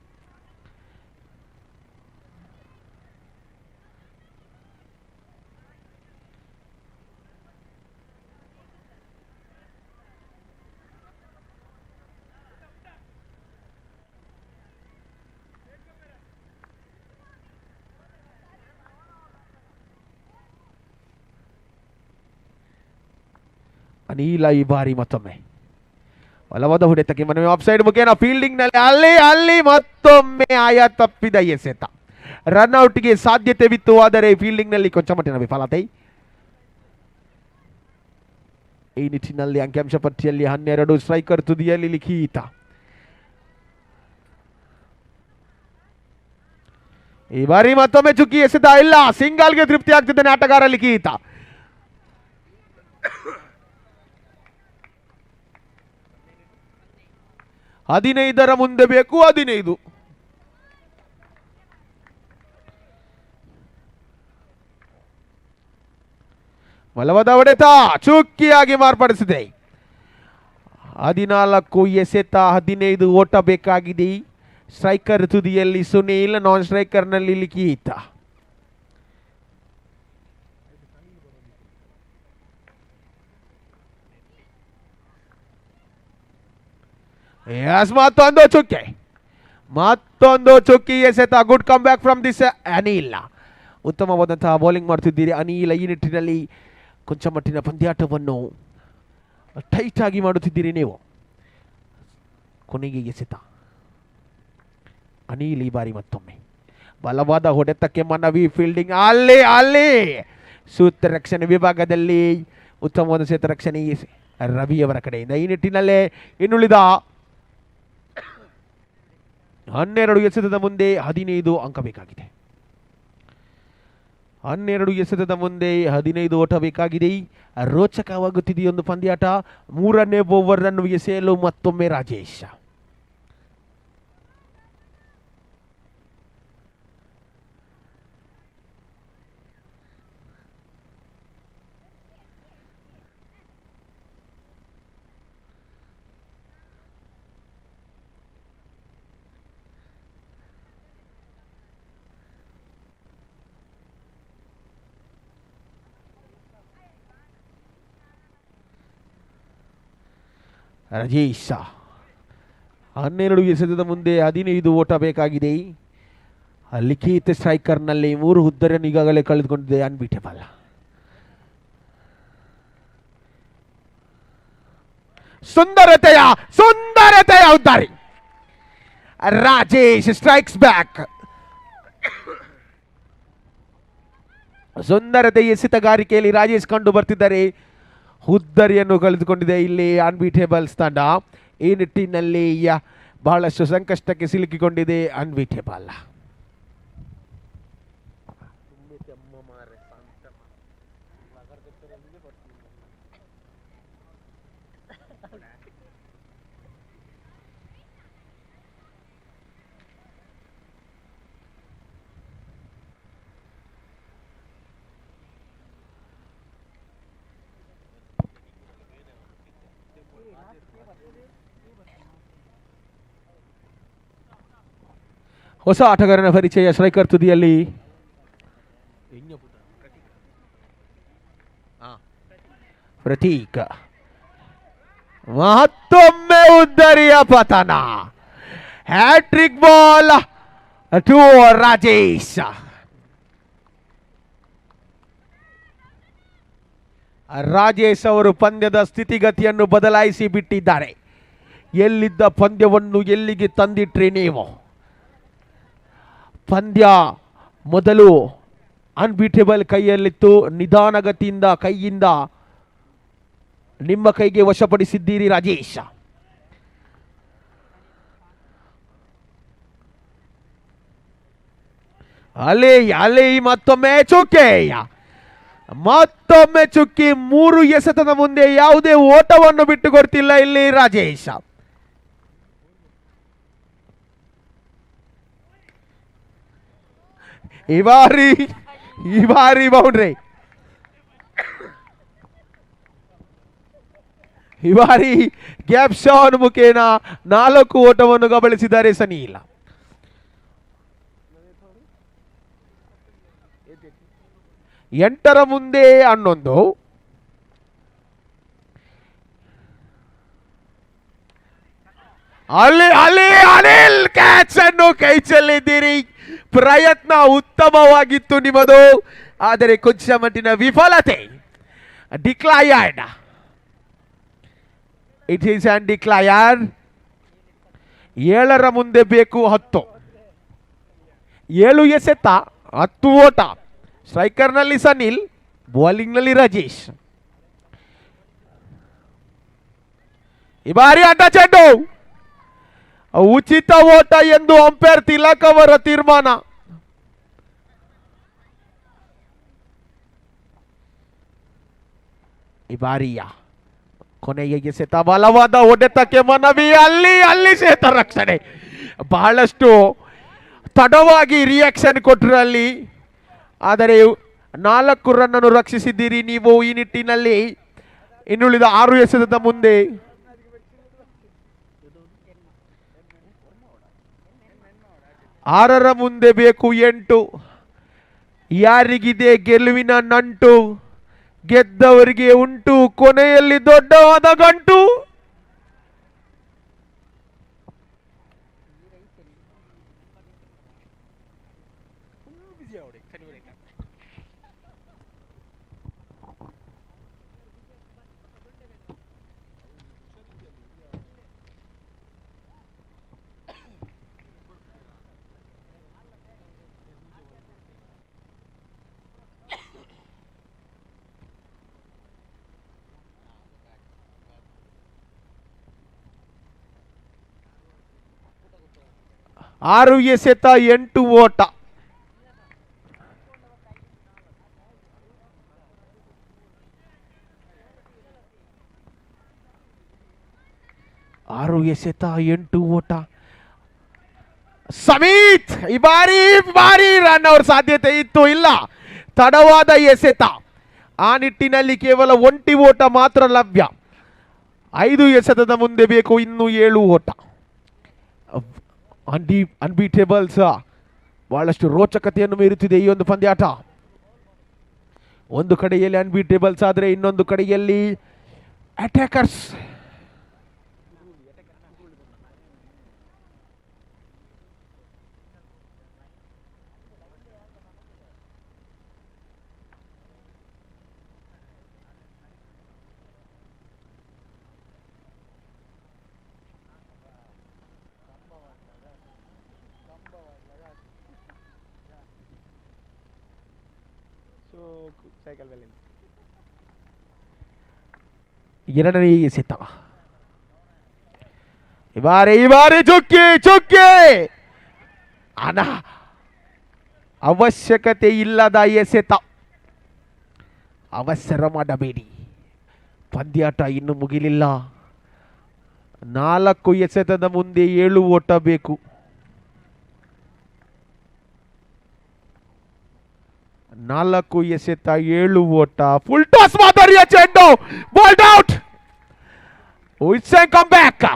ಅನಿಲ ಈ ಬಾರಿ ಮತ್ತೊಮ್ಮೆ ಬಲವಾದ ಹೊಡೆತಕ್ಕೆ ಮನವಿ ಆಫ್ ಸೈಡ್ ಮುಖೇನ ಫೀಲ್ಡಿಂಗ್ ನಲ್ಲಿ ಅಲ್ಲಿ ಮತ್ತೊಮ್ಮೆ ಆಯಾ ತಪ್ಪಿದ ಎಸೆತ. ರನ್ಔಟ್ಗೆ ಸಾಧ್ಯತೆವಿತ್ತು, ಆದರೆ ಫೀಲ್ಡಿಂಗ್ ನಲ್ಲಿ ಕೊಂಚ ಮಟ್ಟಿನ ವಿಫಲತೆ. ಈ ನಿಟ್ಟಿನಲ್ಲಿ ಅಂಕಿಅಂಶ ಪಟ್ಟಿಯಲ್ಲಿ 12. ಸ್ಟ್ರೈಕರ್ ತುದಿಯಲ್ಲಿ ಲಿಖಿತ. ಈ ಬಾರಿ ಮತ್ತೊಮ್ಮೆ ಚುಕ್ಕಿ ಎಸೆತ ಇಲ್ಲ, ಸಿಂಗಲ್ಗೆ ತೃಪ್ತಿ ಆಗ್ತಿದ್ದಾನೆ ಆಟಗಾರ ಲಿಖಿತ. ಹದಿನೈದರ ಮುಂದೆ ಬೇಕು, 15. ಬಲವಾದ ಹೊಡೆತ ಚುಕ್ಕಿಯಾಗಿ ಮಾರ್ಪಡಿಸಿದೆ. 14 ಎಸೆತ, 15 ಓಟ ಬೇಕಾಗಿದೆ. ಸ್ಟ್ರೈಕರ್ ತುದಿಯಲ್ಲಿ ಸುನೀಲ್, ನಾನ್ ಸ್ಟ್ರೈಕರ್ನಲ್ಲಿ ಲಿಖಿತ. ಮತ್ತೊಂದು ಚುಕ್ಕಿ ಎಸೆತ. Good come back from this Anil. ಉತ್ತಮವಾದಂತಹ ಬೌಲಿಂಗ್ ಮಾಡ್ತಿದ್ದೀರಿ ಅನಿಲ್. ಈ ನಿಟ್ಟಿನಲ್ಲಿ ಕೊಂಚ ಮಟ್ಟಿನ ಪಂದ್ಯಾಟವನ್ನು ಟೈಟ್ ಆಗಿ ಮಾಡುತ್ತಿದ್ದೀರಿ ನೀವು. ಕೊನೆಗೆ ಎಸೆತ ಅನಿಲ್. ಈ ಬಾರಿ ಮತ್ತೊಮ್ಮೆ ಬಲವಾದ ಹೊಡೆತಕ್ಕೆ ಮನವಿ, ಫೀಲ್ಡಿಂಗ್ ಅಲ್ಲಿ ಸೂತ್ರ ರಕ್ಷಣೆ ವಿಭಾಗದಲ್ಲಿ ಉತ್ತಮವಾದ ಸೂತ್ರ ರಕ್ಷಣೆ ರವಿಯವರ ಕಡೆಯಿಂದ. ಈ ನಿಟ್ಟಿನಲ್ಲೇ ಇನ್ನುಳಿದ 12 ಎಸೆತದ ಮುಂದೆ 15 ಅಂಕ ಬೇಕಾಗಿದೆ. 12 ಎಸೆತದ ಮುಂದೆ 15 ಓಟ ಬೇಕಾಗಿದೆ. ರೋಚಕವಾಗುತ್ತಿದೆಯೊಂದು ಪಂದ್ಯಾಟ. 3ನೇ ಓವರ್ ಅನ್ನು ಎಸೆಯಲು ಮತ್ತೊಮ್ಮೆ ರಾಜೇಶ್. ರಾಜೇಶ್ 12 ಎಸೆತದ ಮುಂದೆ 15 ಓಟ ಬೇಕಾಗಿದೆ. ಲಿಖಿತ್ ಸ್ಟ್ರೈಕರ್ನಲ್ಲಿ 3 ಹುದ್ದೆಯನ್ನು ಈಗಾಗಲೇ ಕಳೆದುಕೊಂಡಿದೆ. ಅನ್ಬೀಟಬಲ್. ಸುಂದರತೆಯ ಉದ್ದಾರಿ. Rajesh strikes back. ಸುಂದರತೆ ಎಸೆತಗಾರಿಕೆಯಲ್ಲಿ ರಾಜೇಶ್ ಕಂಡು ಬರ್ತಿದ್ದಾರೆ. ಹುದ್ದರಿಯನ್ನು ಕಳೆದುಕೊಂಡಿದೆ ಇಲ್ಲಿ ಅನ್ಬೀಟೇಬಲ್ಸ್ ತಂಡ. ಈ ನಿಟ್ಟಿನಲ್ಲಿ ಬಹಳಷ್ಟು ಸಂಕಷ್ಟಕ್ಕೆ ಸಿಲುಕಿಕೊಂಡಿದೆ ಅನ್ಬೀಟೇಬಲ್. ಹೊಸ ಆಟಗಾರನ ಪರಿಚಯ ಸ್ಟ್ರೈಕರ್ ತುದಿಯಲ್ಲಿ ಪ್ರತೀಕ್. ಮತ್ತೊಮ್ಮೆ ಉದ್ದರಿಯ ಪತನ. Hattrick ball to Rajesh. Rajesh ಅವರು ಪಂದ್ಯದ ಸ್ಥಿತಿಗತಿಯನ್ನು ಬದಲಾಯಿಸಿ ಬಿಟ್ಟಿದ್ದಾರೆ. ಎಲ್ಲಿದ್ದ ಪಂದ್ಯವನ್ನು ಎಲ್ಲಿಗೆ ತಂದಿಟ್ರಿ ನೀವು? ಪಂದ್ಯ ಮೊದಲು ಅನ್ಬೀಟೇಬಲ್ ಕೈಯಲ್ಲಿತ್ತು, ನಿಧಾನಗತಿಯಿಂದ ಕೈಯಿಂದ ನಿಮ್ಮ ಕೈಗೆ ವಶಪಡಿಸಿದ್ದೀರಿ ರಾಜೇಶ್. ಅಲ್ಲಿ ಅಲ್ಲಿ ಮತ್ತೊಮ್ಮೆ ಚುಕ್ಕೆಯ, ಮತ್ತೊಮ್ಮೆ ಚುಕ್ಕಿ. 3 ಎಸೆತದ ಮುಂದೆ ಯಾವುದೇ ಓಟವನ್ನು ಬಿಟ್ಟು ಕೊಡ್ತಿಲ್ಲ ಇಲ್ಲಿ ರಾಜೇಶ್. ಈ ಬಾರಿ ಬೌಂಡ್ರಿ. ಈ ಬಾರಿ ಗ್ಯಾಪ್ ಶಾಟ್ ಮುಖೇನ 4 ಓಟವನ್ನು ಗಮನಿಸಿದ್ದಾರೆ ಸನೀಲ್. ಎಂಟರ ಮುಂದೆ 11. ಅಲ್ಲಿ ಅನಿಲ್ ಕ್ಯಾಚ್ ಅನ್ನು ಕೈ ಚೆಲ್ಲಿದ್ದೀರಿ. ಪ್ರಯತ್ನ ಉತ್ತಮವಾಗಿತ್ತು ನಿಮ್ಮದು, ಆದರೆ ಕೊಂಚ ಮಟ್ಟಿನ ವಿಫಲತೆ. Declared. It is an declare. 7ರ ಮುಂದೆ ಬೇಕು 10. 7 ಎಸೆತ 10 ಓಟ. ಸ್ಟ್ರೈಕರ್ನಲ್ಲಿ ಸನಿಲ್, ಬೌಲಿಂಗ್ನಲ್ಲಿ ರಾಜೇಶ್. ಈ ಬಾರಿ ಅಡ್ಡ ಚೆಂಡು ಉಚಿತ ಓಟ ಎಂದು ಅಂಪೈರ್ ತಿಲಕ್ ಅವರ ತೀರ್ಮಾನ. ಈ ಬಾರಿಯ ಕೊನೆಯ ಎಸೆತ ಬಲವಾದ ಹೊಡೆತಕ್ಕೆ ಮನವಿ. ಅಲ್ಲಿ ಸೇತ ರಕ್ಷಣೆ. ಬಹಳಷ್ಟು ತಡವಾಗಿ ರಿಯಾಕ್ಷನ್ ಕೊಟ್ಟರು ಅಲ್ಲಿ, ಆದರೆ 4 ರನ್ನನ್ನು ರಕ್ಷಿಸಿದ್ದೀರಿ ನೀವು ಈ ನಿಟ್ಟಿನಲ್ಲಿ. ಇನ್ನುಳಿದ 6 ಎಸೆತದ ಮುಂದೆ 6ರ ಮುಂದೆ ಬೇಕು 8. ಯಾರಿಗಿದೆ ಗೆಲುವಿನ ನಂಟು? ಗೆದ್ದವರಿಗೆ ಉಂಟು ಕೊನೆಯಲ್ಲಿ ದೊಡ್ಡವಾದ ಗಂಟು. ಆರು ಎಸೆತ 8 ಓಟ. ಆರು ಎಸೆತ 8 ಓಟ. ಸಮೀತ್ ಈ ಬಾರಿ ರನ್ ಅವ್ರ ಸಾಧ್ಯತೆ ಇತ್ತು, ಇಲ್ಲ ತಡವಾದ ಎಸೆತ. ಆ ನಿಟ್ಟಿನಲ್ಲಿ ಕೇವಲ 1 ಓಟ ಮಾತ್ರ ಲಭ್ಯ. 5 ಎಸೆತದ ಮುಂದೆ ಬೇಕು ಇನ್ನು 7 ಓಟ. ಅನ್ಬೀಟೇಬಲ್ಸ್ ಬಹಳಷ್ಟು ರೋಚಕತೆಯನ್ನು ಮೀರುತ್ತಿದೆ ಈ ಒಂದು ಪಂದ್ಯಾಟ. ಒಂದು ಕಡೆಯಲ್ಲಿ ಅನ್ಬೀಟೇಬಲ್ಸ್ ಆದರೆ ಇನ್ನೊಂದು ಕಡೆಯಲ್ಲಿ ಅಟ್ಯಾಕರ್ಸ್. ಎರಡನೇ ಎಸೆತ. ಈ ಬಾರಿ ಚುಕ್ಕಿ ಅವಶ್ಯಕತೆ ಇಲ್ಲದ ಎಸೆತ. ಅವಸರ ಮಾಡಬೇಡಿ, ಪಂದ್ಯಾಟ ಇನ್ನು ಮುಗಿಲಿಲ್ಲ. 4 ಎಸೆತದ ಮುಂದೆ 7 ಓಟ ಬೇಕು. 4 ಎಸೆತ 7 ಓಟ. ಫುಲ್ ಟಾಸ್ ಮಾದರಿಯ ಚೆಂಡು, bald out. It's A come back.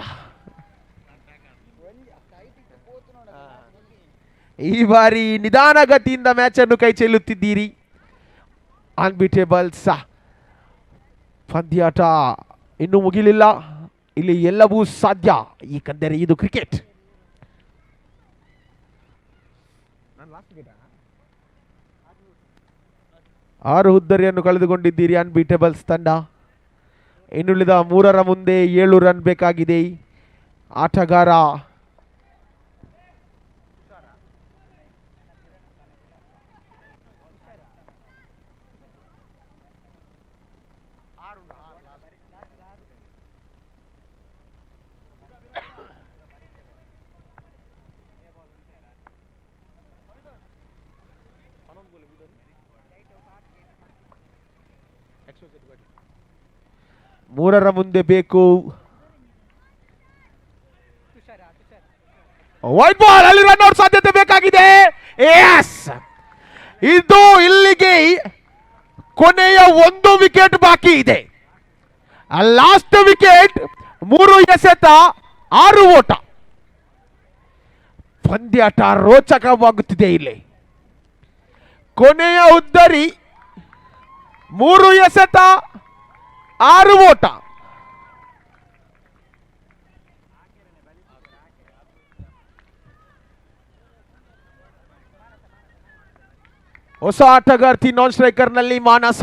ಈ ಬಾರಿ ನಿಧಾನಗತಿಯಿಂದ ಮ್ಯಾಚ್ ಅನ್ನು ಕೈ ಚೆಲ್ಲುತ್ತಿದ್ದೀರಿ. ಅನ್ಬಿಟೇಬಲ್ಸ್ ಪಂದ್ಯಾಟ ಇನ್ನೂ ಮುಗಿಲಿಲ್ಲ. ಇಲ್ಲಿ ಎಲ್ಲವೂ ಸಾಧ್ಯ, ಏಕೆಂದರೆ ಇದು ಕ್ರಿಕೆಟ್. 6 ಹುದ್ದರಿಯನ್ನು ಕಳೆದುಕೊಂಡಿದ್ದೀರಿ ಅನ್ಬೀಟೇಬಲ್ಸ್ ತಂಡ. ಇನ್ನುಳಿದ 3ರ ಮುಂದೆ 7 ರನ್ ಬೇಕಾಗಿದೆ. ಆಟಗಾರ ಮೂರರ ಮುಂದೆ ಬೇಕು. ವೈಟ್ ಬಾಲ್, ಅಲ್ಲಿ ರನ್ ಔಟ್ ಸಾಧ್ಯತೆ ಬೇಕಾಗಿದೆ. ಎಸ್, ಇದು ಇಲ್ಲಿಗೆ ಕೊನೆಯ 1 ವಿಕೆಟ್ ಬಾಕಿ ಇದೆ. ಲಾಸ್ಟ್ ವಿಕೆಟ್ 3 ಎಸೆತ 6 ಓಟ. ಪಂದ್ಯಾಟ ರೋಚಕವಾಗುತ್ತಿದೆ. ಇಲ್ಲಿ ಕೊನೆಯ ಉದ್ದರಿ 3 ಎಸೆತ 6 ಓಟ. ಹೊಸ ಆಟಗಾರ್ತಿ ನಾನ್ ಸ್ಟ್ರೈಕರ್ ನಲ್ಲಿ ಮಾನಸ.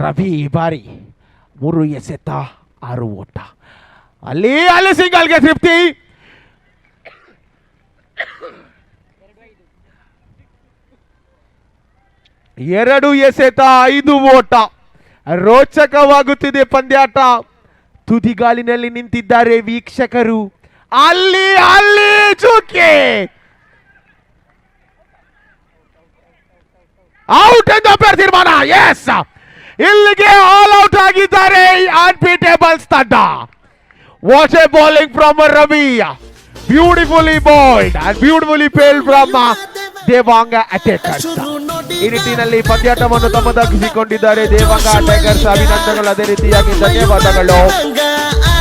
ರವಿ ಈ ಬಾರಿ 3 ಎಸೆತ 6 ಓಟ. ಅಲ್ಲಿ ಸಿಂಗಲ್ಗೆ ತೃಪ್ತಿ. ಎರಡು ಎಸೆತ 5 ಓಟ. ರೋಚಕವಾಗುತ್ತಿದೆ ಪಂದ್ಯಾಟ. ತುದಿಗಾಲಿನಲ್ಲಿ ನಿಂತಿದ್ದಾರೆ ವೀಕ್ಷಕರು. ಅಲ್ಲಿ ಚುಕ್ಕೆ ಔಟ್ ಎಂದು ಅಂಪೈರ್ ತೀರ್ಮಾನ. ಎಸ್, ಇಲ್ಲಿಗೆ ಆಲ್ ಔಟ್ ಆಗಿದ್ದಾರೆ ಅನ್ಬೀಟೇಬಲ್ಸ್ ತಂಡ. What a bowling from Ravi, beautifully bowled and beautifully played from Devanga attackers. ಈ ನಿಟ್ಟಿನಲ್ಲಿ ಪಂದ್ಯಾಟವನ್ನು ತಮ್ಮದಾಗಿಸಿಕೊಂಡಿದ್ದಾರೆ ದೇವಾಂಗ ಅಟೇಕರ್ಸ್. ಅಭಿನಂದನೆಗಳು, ಅದೇ ರೀತಿಯಾಗಿ ಧನ್ಯವಾದಗಳು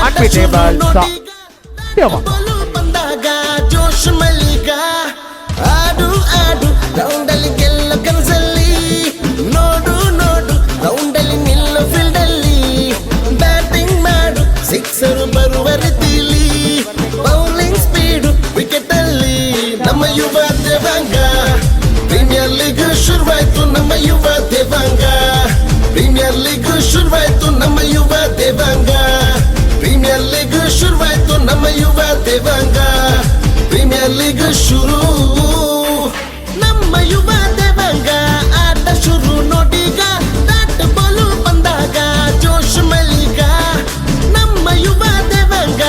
ಅನ್ಬೀಟೇಬಲ್ಸ್ ದೇವಾಂಗ. ಸಿಕ್ಸರು ಬರುವ ರೀತಿಲಿ ಬೌಲಿಂಗ್ ಸ್ಪೀಡ್ ವಿಕೆಟ್ ಅಲ್ಲಿ ನಮ್ಮ ಯುವ ದೇವಾಂಗ. ಪ್ರೀಮಿಯರ್ ಲೀಗ್ ಶುರುವಾಯ್ತು ನಮ್ಮ ಯುವ ದೇವಾಂಗ. ಪ್ರೀಮಿಯರ್ ಲೀಗ್ ಶುರುವಾಯ್ತು ನಮ್ಮ ಯುವ ದೇವಾಂಗ. ಪ್ರೀಮಿಯರ್ ಲೀಗ್ ಶುರುವಾಯ್ತು ನಮ್ಮ ಯುವ ದೇವಾಂಗ. ಪ್ರೀಮಿಯರ್ ಲೀಗ್ ಶುರು ನಮ್ಮ ಯುವ ದೇವಾಂಗ. ಆಟ ಶುರು ನೋಡೀಗ, ಬ್ಯಾಟ್ ಬಾಲು ಬಂದಾಗ ಜೋಶ್ ಮಲ್ಲಿಗ. ನಮ್ಮ ಯುವ ದೇವಾಂಗ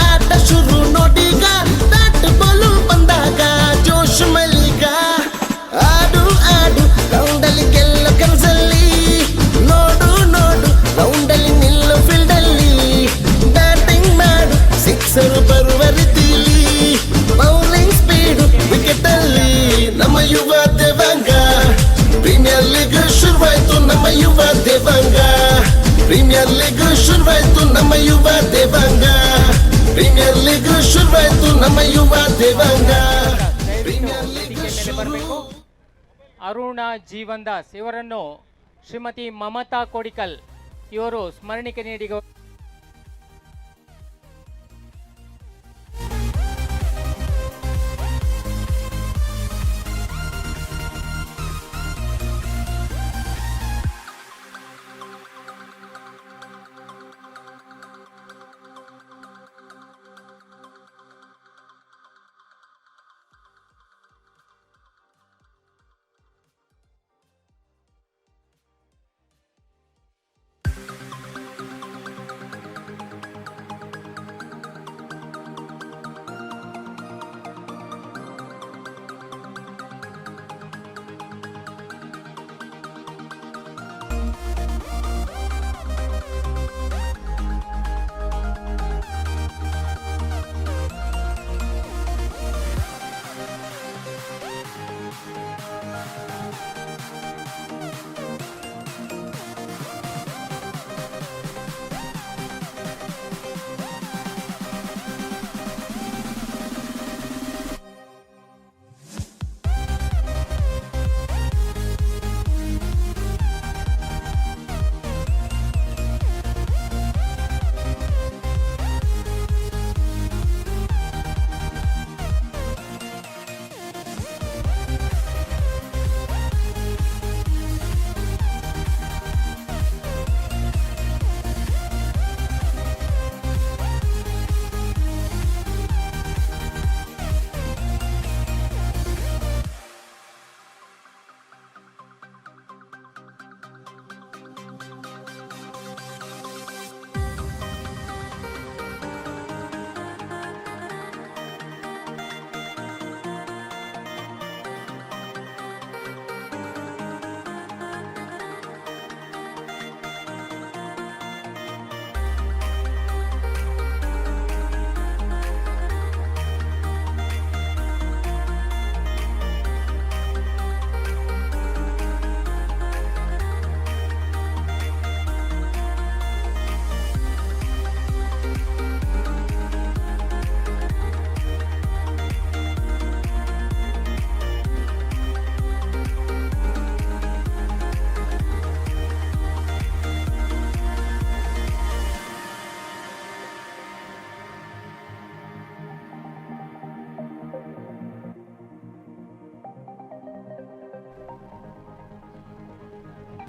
ಆಟ ಶುರು ನೋಡೀಗ, ಬ್ಯಾಟ್ ಬಾಲು ಬಂದಾಗ ಜೋಶ್ ಮಲ್ಲಿಗ. ಆಡು ರೌಂಡಲ್ಲಿ ಗೆಲ್ಲ ಕನಸಲ್ಲಿ, ನೋಡು ರೌಂಡಲ್ಲಿ ನಿಲ್ಲು ಫೀಲ್ಡಲ್ಲಿ. ಬ್ಯಾಟಿಂಗ್ ಮಾಡು ಸಿಕ್ಸರು ಬರುವ ರೀತಿಲಿ ಬೌಲಿಂಗ್ ಸ್ಪೀಡು ವಿಕೆಟ್ ಅಲ್ಲಿ ನಮ್ಮ ಯುವ ದೇವಾಂಗ. ಪ್ರೀಮಿಯರ್ ಲೀಗ್ ಶುರುವಾಯ್ತು ನಮ್ಮ ಯುವ ದೇವಾಂಗ. ಪ್ರೀಮಿಯರ್ ಲೀಗ್ ಶುರುವಾಯ್ತು ನಮ್ಮ ಯುವ ದೇವಾಂಗ. ಪ್ರೀಮಿಯರ್ ಲೀಗ್ ಶುರುವಾಯ್ತು ನಮ್ಮ ಯುವ ದೇವಾಂಗ. ಪ್ರೀಮಿಯರ್ ಲೀಗ್ ಬರಬೇಕು. ಅರುಣ ಜೀವನ್ ದಾಸ್ ಇವರನ್ನು ಶ್ರೀಮತಿ ಮಮತಾ ಕೋಡಿಕಲ್ ಇವರು ಸ್ಮರಣಿಕೆ ನೀಡಿ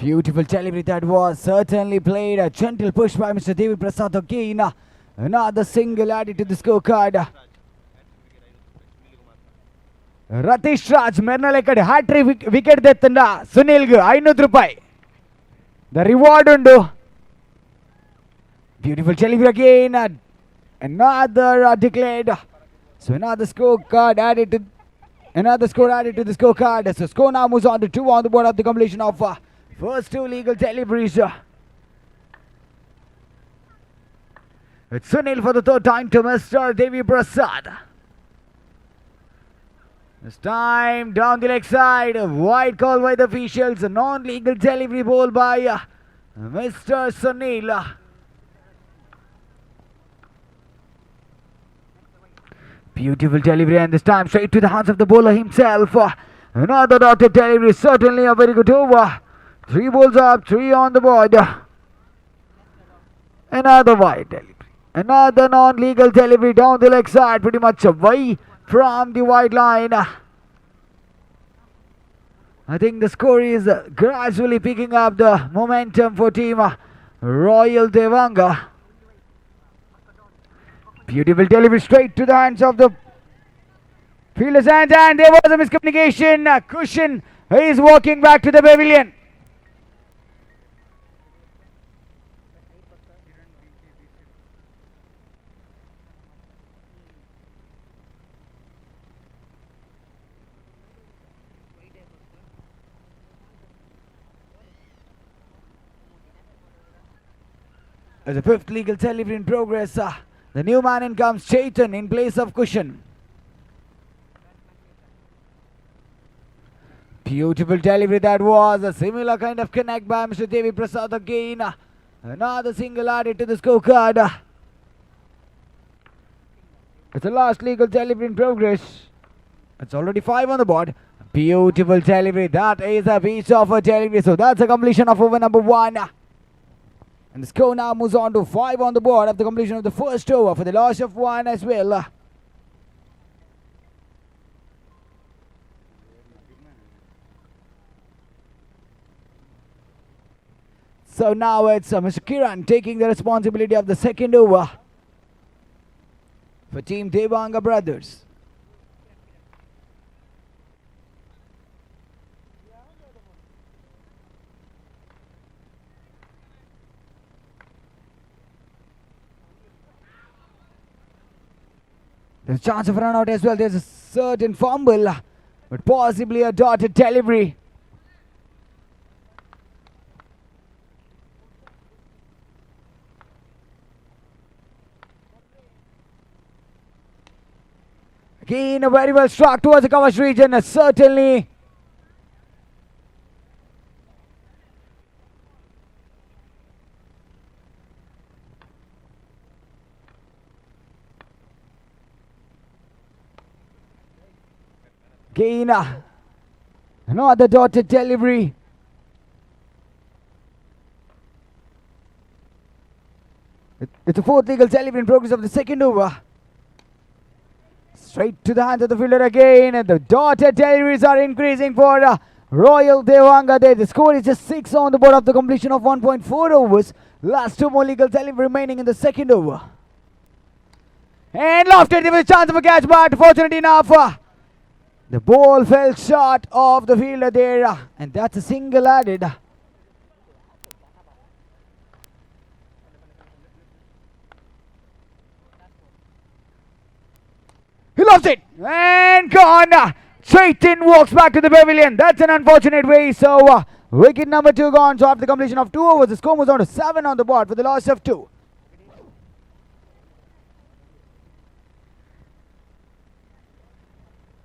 Beautiful delivery that was certainly played. A gentle push by Mr. Devi Prasad again. Another single added to the scorecard. Ratish Raj Mernalekade hat-trick wicket తెత్తుండా సునీల్కు 500 రూపాయి. The reward undu. Beautiful delivery again. Another declared. So another scorecard added to another score added to the scorecard. So score now moves on to 2 on the board of the completion of first 2 legal deliveries. It's Sunil for the third time to Mr. Devi Prasad. This time down the leg side, a wide call by the officials, a non-legal delivery ball by Mr. Sunil. Beautiful delivery, and this time straight to the hands of the bowler himself. Another dotted delivery, certainly a very good over. 3 balls up, 3 on the board. Another wide delivery. Another non-legal delivery down the leg side, pretty much away from the wide line. I think the score is gradually picking up the momentum for team Royal Devanga. Beautiful delivery straight to the hands of the fielders, and there was a miscommunication. Cushion is walking back to the pavilion. As a 5th legal delivery in progress, the new man in comes Chaitan in place of Cushion. Beautiful delivery that was. A similar kind of connect by Mr. Devi Prasad again. Another single added to the scorecard. It's the last legal delivery in progress. It's already 5 on the board. Beautiful delivery. That is a piece of a delivery. So that's a completion of over number 1. And the score now moves on to 5 on the board after the completion of the first over for the loss of 1 as well. So now it's Mr. Kiran taking the responsibility of the second over for Team Devanga Brothers. There's a chance of run out as well. There's a certain fumble, but possibly a dotted delivery. Again, a very well struck towards the coverage region. Certainly. Again, another dotted delivery. It's a 4th legal delivery in progress of the second over. Straight to the hands of the fielder again, and the dotted deliveries are increasing for Royal Devanga there. The score is just 6 on the board of the completion of 1.4 overs. Last 2 more legal delivery remaining in the second over. And lofted, there was a chance of a catch, but fortunately enough, the ball fell short of the fielder there, and that's a single added. He lost it and gone. Chaitan walks back to the pavilion. That's an unfortunate way. So wicket number 2 gone. So after the completion of 2 overs, the score moves on to 7 on the board for the loss of 2.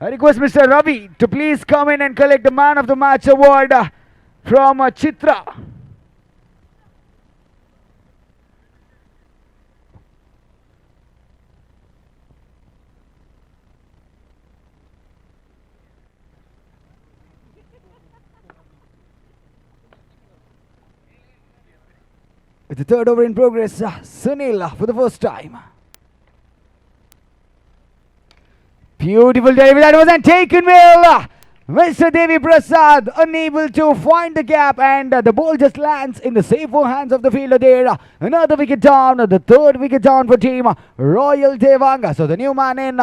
I request Mr. Ravi to please come in and collect the Man of the Match award from Chitra. It's the 3rd over in progress. Sunil for the first time. Beautiful delivery that wasn't taken well. Mr. Devi Prasad unable to find the gap, and the ball just lands in the safer hands of the fielder there. Another wicket down, the third wicket down for team Royal Devanga. So the new man in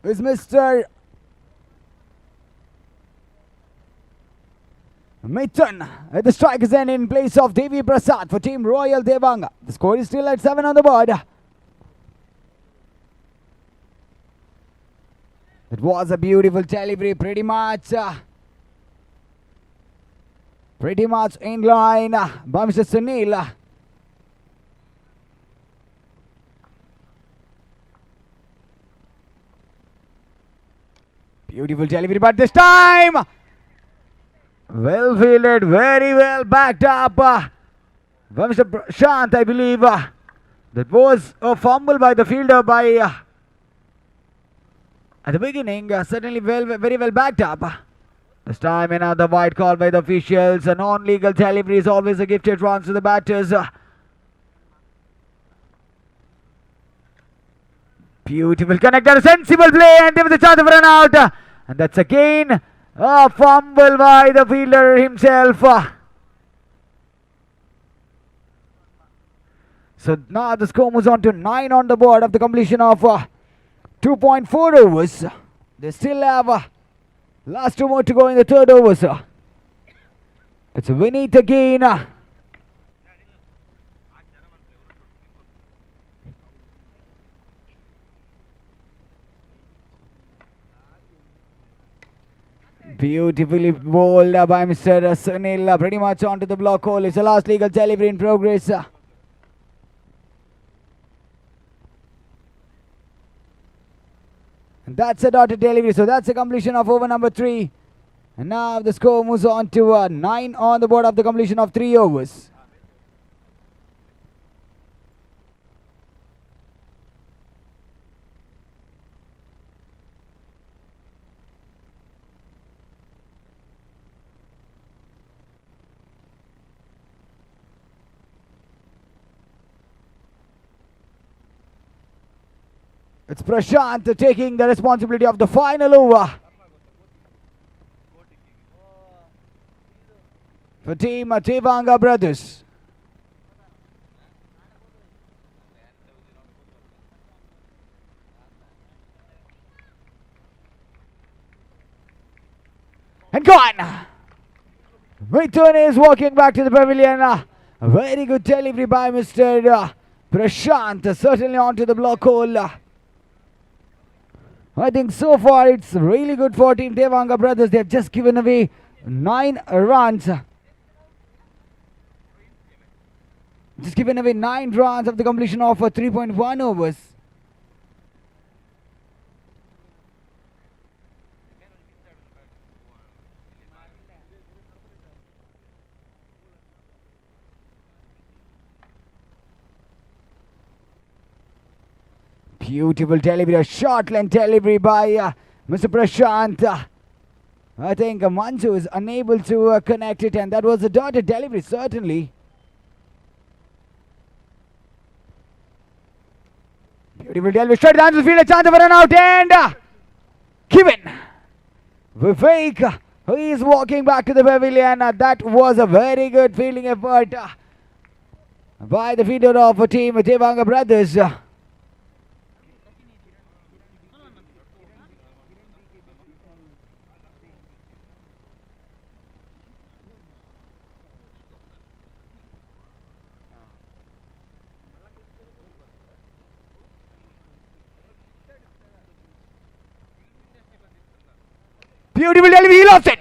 is Mr. Mithun at the strikers end in place of Devi Prasad for team Royal Devanga. The score is still at 7 on the board. It was a beautiful delivery, pretty much in line by Mr. Sunil. Beautiful delivery, but this time well fielded, very well backed up by Mr. Prashant, I believe. That was a fumble by the fielder by at the beginning, certainly very well backed up. This time another white call by the officials. A non-legal delivery is always a gifted run to the batters. Beautiful connector, sensible play, and there was a chance of run out. And that's again a fumble by the fielder himself. So now the score moves on to 9 on the board of the completion of 2.4 overs. They still have last 2 more to go in the third overs. It's a win it again. Beautifully bowled by Mr. Sunil. Pretty much onto the block hole. It's the last legal delivery in progress. And that's a dotted delivery. So that's a completion of over number 3. And now the score moves on to 9 on the board of the completion of 3 overs. It's Prashant taking the responsibility of the final over for team Devanga brothers. And gone. Mithun is walking back to the pavilion. A very good delivery by Mr. Prashant, certainly onto the block hole. I think so far it's really good for team Devanga brothers. They have just given away 9 runs. Just given away 9 runs of the completion of 3.1 overs. Beautiful delivery, a short length delivery by Mr. Prashant. I think Manju is unable to connect it, and that was a dotted delivery, certainly. Beautiful delivery, straight down to the field, a chance of a run out, and Kevin Vivek, he is walking back to the pavilion. That was a very good fielding effort by the fielder of team Devanga brothers. Beautiful delivery, he lost it.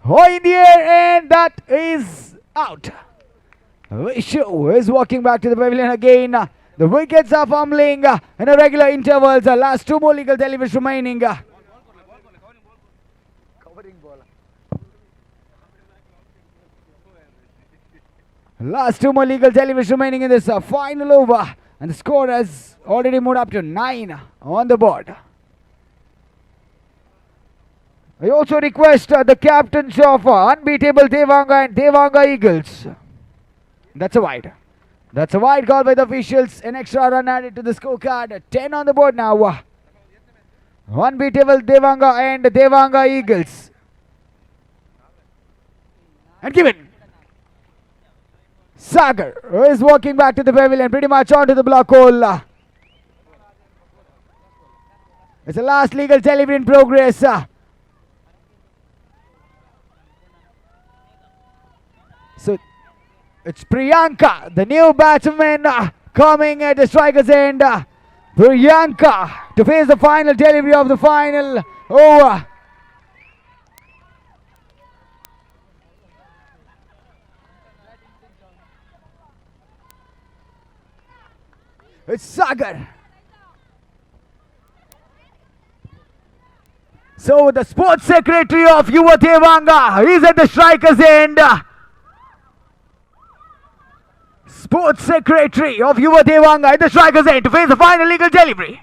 High in the air, and that is out. Vishu is walking back to the pavilion again. The wickets are fumbling in a regular intervals. Last 2 more legal deliveries remaining. Last 2 more legal deliveries remaining in this final over. And the score has already moved up to 9 on the board. I also request the captains of unbeatable Devanga and Devanga Eagles. That's a wide. That's a wide call by the officials. An extra run added to the scorecard. 10 on the board now. Unbeatable Devanga and Devanga Eagles. And given. Sagar is walking back to the pavilion, pretty much onto the block hole. It's the last legal delivery in progress. So it's Priyanka, the new batsman, coming at the striker's end. Priyanka to face the final delivery of the final over. It's Sagar. So the sports secretary of Yuva Devanga is at the striker's end. Sports secretary of Yuva Devanga at the striker's end to face the final legal delivery.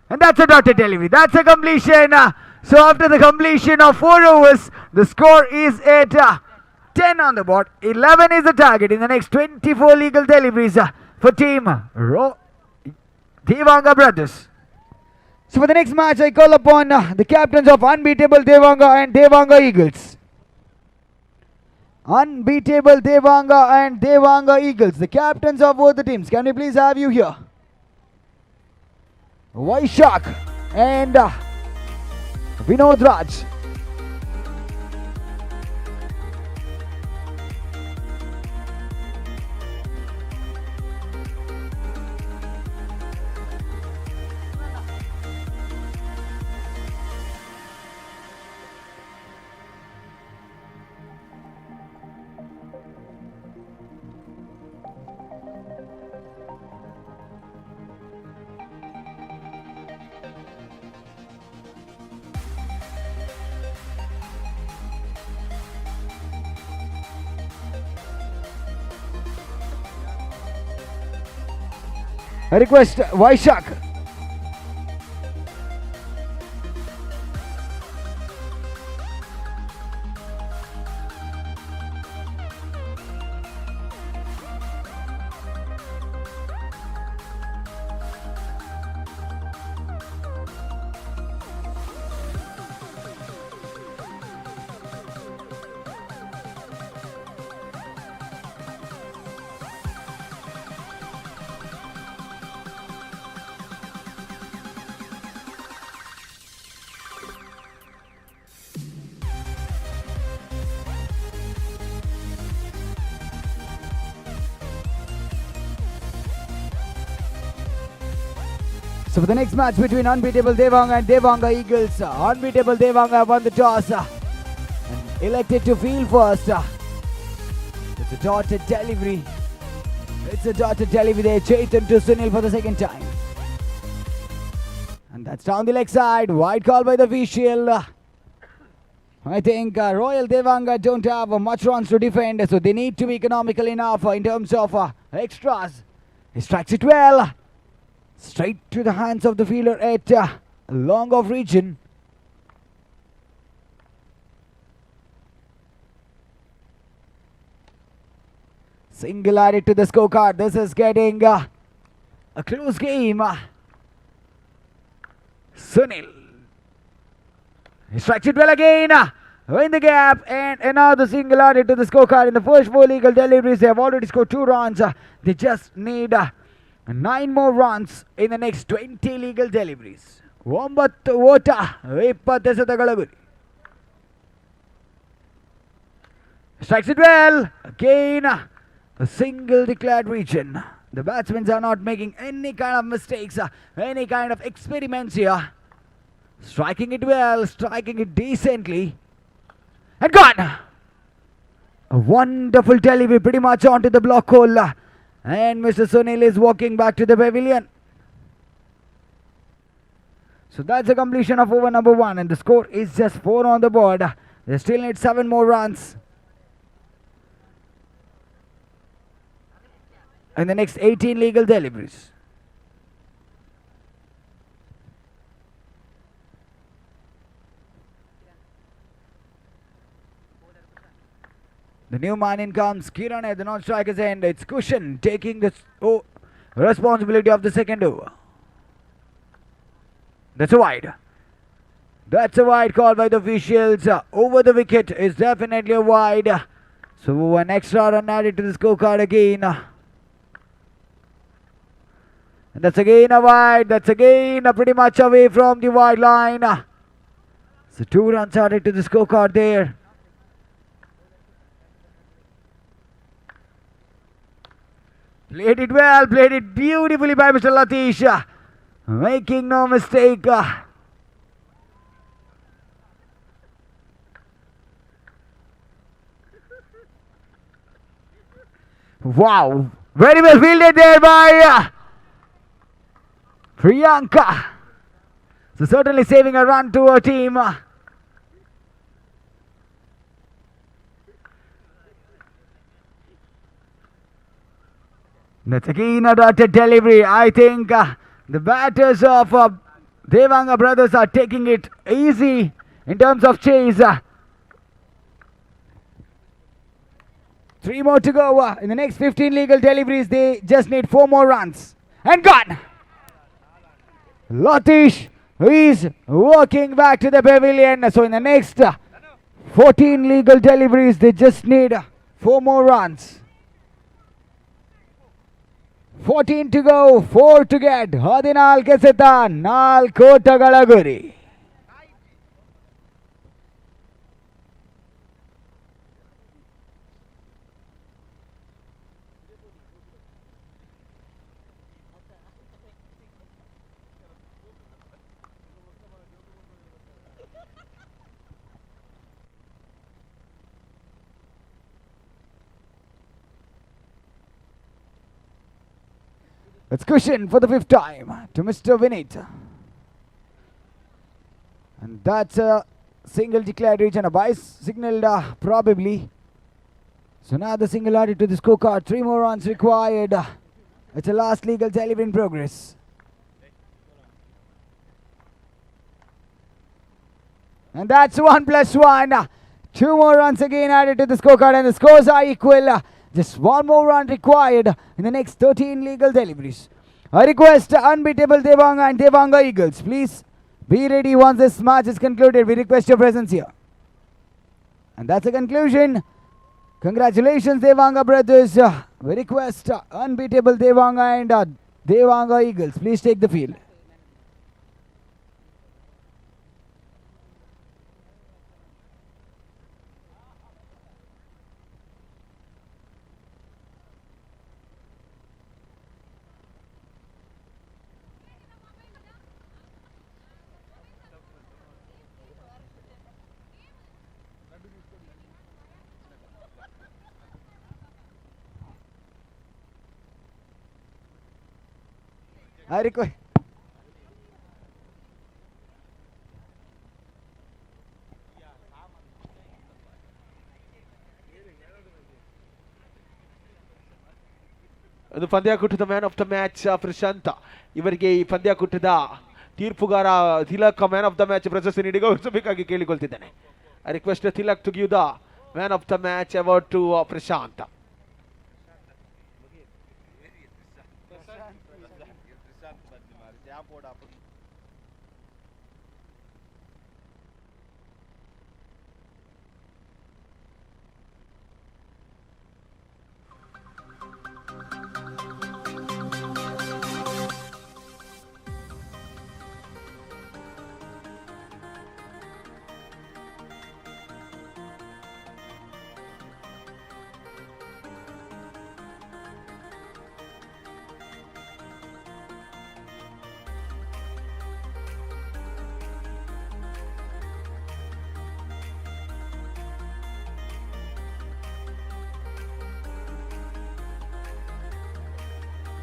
And that's a dotted delivery. That's a completion. So after the completion of 4 overs, the score is at 10 on the board. 11 is the target in the next 24 legal deliveries for team Devanga brothers. So for the next match, I call upon the captains of Unbeatable Devanga and Devanga Eagles. Unbeatable Devanga and Devanga Eagles, the captains of both the teams. Can we please have you here? Vaishak and Vinod Raj. I request Vaishak. So for the next match between Unbeatable Devanga and Devanga Eagles, Unbeatable Devanga won the toss and elected to field first. It's a dotted delivery. It's a dotted delivery there. Chetan to Sunil for the second time. And that's down the leg side. Wide call by the official. I think Royal Devanga don't have much runs to defend, so they need to be economical enough in terms of extras. He strikes it well. Straight to the hands of the fielder at long off region. Single added to the scorecard. This is getting a close game. Sunil. He strikes it well again. In the gap, and another single added to the scorecard. In the first 4 legal deliveries, they have already scored 2 runs. They just need 9 more runs in the next 20 legal deliveries. 9 ಓಟ 20 ಎಸೆತಗಳ ಗುರಿ. Strikes it well. Again, a single declared region. The batsmen are not making any kind of mistakes, any kind of experiments here. Striking it well, striking it decently. And gone! A wonderful delivery, pretty much onto the block hole. And Mr. Sunil is walking back to the pavilion. So that's a completion of over number 1, and the score is just 4 on the board. They still need 7 more runs in the next 18 legal deliveries. The new man in comes Kiran at the non-striker's end. It's Kushan taking the responsibility of the second over. That's a wide. That's a wide call by the officials. Over the wicket is definitely a wide. So an extra run added to the scorecard again. And that's again a wide. That's again pretty much away from the wide line. So 2 runs added to the scorecard there. Played it well, played it beautifully by Mr. Latish. Making no mistake. Wow, very well fielded there by Priyanka. So certainly saving a run to her team. That's again a dotted delivery. I think the batters of Devanga brothers are taking it easy in terms of chase. 3 more to go. In the next 15 legal deliveries, they just need 4 more runs. And gone! Latish is walking back to the pavilion. So in the next 14 legal deliveries, they just need 4 more runs. 14 to go, 4 to get. 14 ಎಸೆತ 4 ಓಟಗಳ ಗುರಿ. Let's cushion for the 5th time to Mr. Vinit. And that's a single declared reach and a bye signaled probably. So now the single added to the scorecard. 3 more runs required. It's a last legal delivery in progress. And that's 1+1. 2 more runs again added to the scorecard and the scores are equal. Just 1 more run required in the next 13 legal deliveries. I request unbeatable Devanga and Devanga Eagles. Please be ready once this match is concluded. We request your presence here. And that's the conclusion. Congratulations, Devanga brothers. We request unbeatable Devanga and Devanga Eagles. Please take the field. I request. ಅದು ಪಂದ್ಯಾಕೂಟದ man of the match Prashanth. ಇವರಿಗೆ ಈ ಪಂದ್ಯಾಕೂಟದ ತೀರ್ಪುಗಾರ Tilak man of the match ಪ್ರಶಸ್ತಿ ನೀಡಿ ಗೌರವಿಸಬೇಕಾಗಿ ಕೇಳಿಕೊಳ್ತಿದ್ದೇನೆ. I request Tilak to give the man of the match award to Prashanth.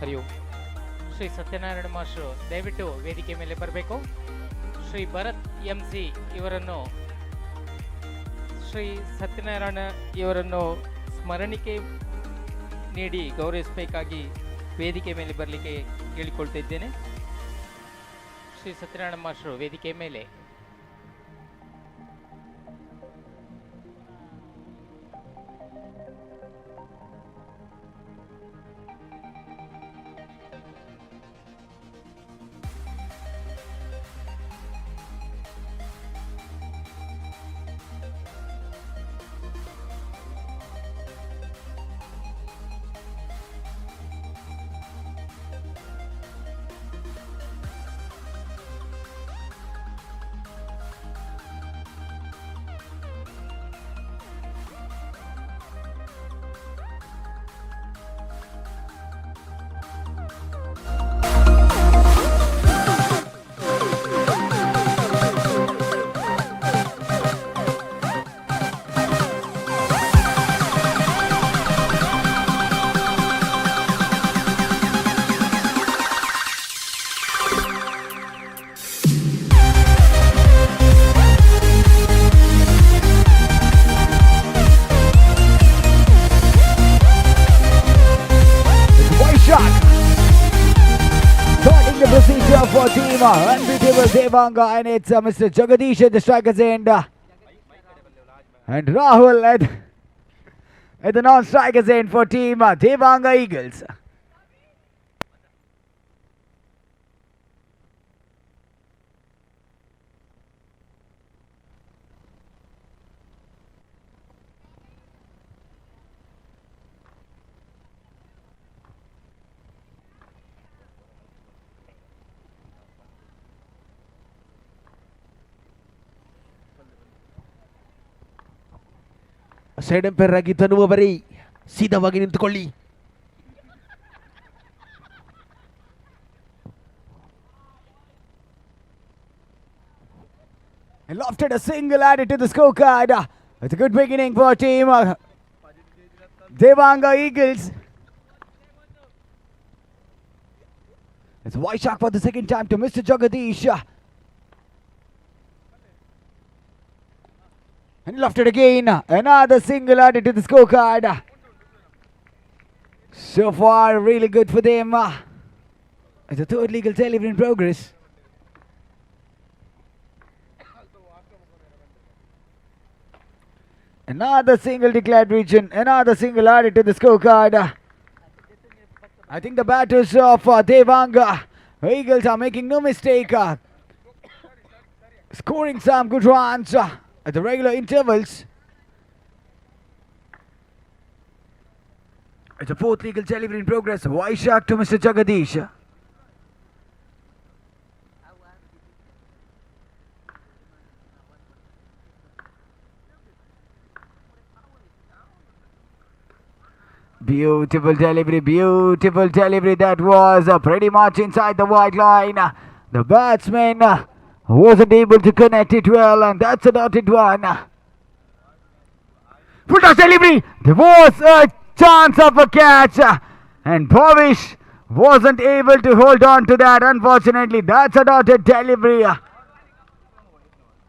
Hari Om. Shri Satyanarayana master ದಯವಿಟ್ಟು ವೇದಿಕೆ ಮೇಲೆ ಬರಬೇಕು. ಶ್ರೀ ಭರತ್ MC ಇವರನ್ನು ಶ್ರೀ ಸತ್ಯನಾರಾಯಣ ಇವರನ್ನು ಸ್ಮರಣಿಕೆ ನೀಡಿ ಗೌರವಿಸಬೇಕಾಗಿ ವೇದಿಕೆ ಮೇಲೆ ಬರಲಿಕ್ಕೆ ಕೇಳಿಕೊಳ್ತಿದ್ದೇನೆ. ಶ್ರೀ ಸತ್ಯನಾರಾಯಣ ಮಾಸ್ಟರು ವೇದಿಕೆ ಮೇಲೆ. for team unbeatable Devanga, and it's Mr. Jagadish at the strikers end. And Rahul at the non-strikers end for team Devanga Eagles. Side empire ಆಗಿ ತನ್ನುವವರೇ ಸಿದ್ಧವಾಗಿ ನಿಂತುಕೊಳ್ಳಿ. And lofted a single added to the scorecard. It's a good beginning for team Devanga Eagles. It's White Shark for the second time to Mr. Jagadish. And lofted again. Another single added to the scorecard. So far, really good for them. It's a third legal delivery in progress. Another single declared region. Another single added to the scorecard. I think the batters of Devanga Eagles are making no mistake. Scoring some good runs at the regular intervals. It's a fourth legal delivery in progress. Vaishak to Mr. Jagadish. Beautiful delivery. That was pretty much inside the white line. The batsman wasn't able to connect it well, and that's a dotted one. Full toss delivery. There was a chance of a catch, and Bhavish wasn't able to hold on to that. Unfortunately, that's a dotted delivery.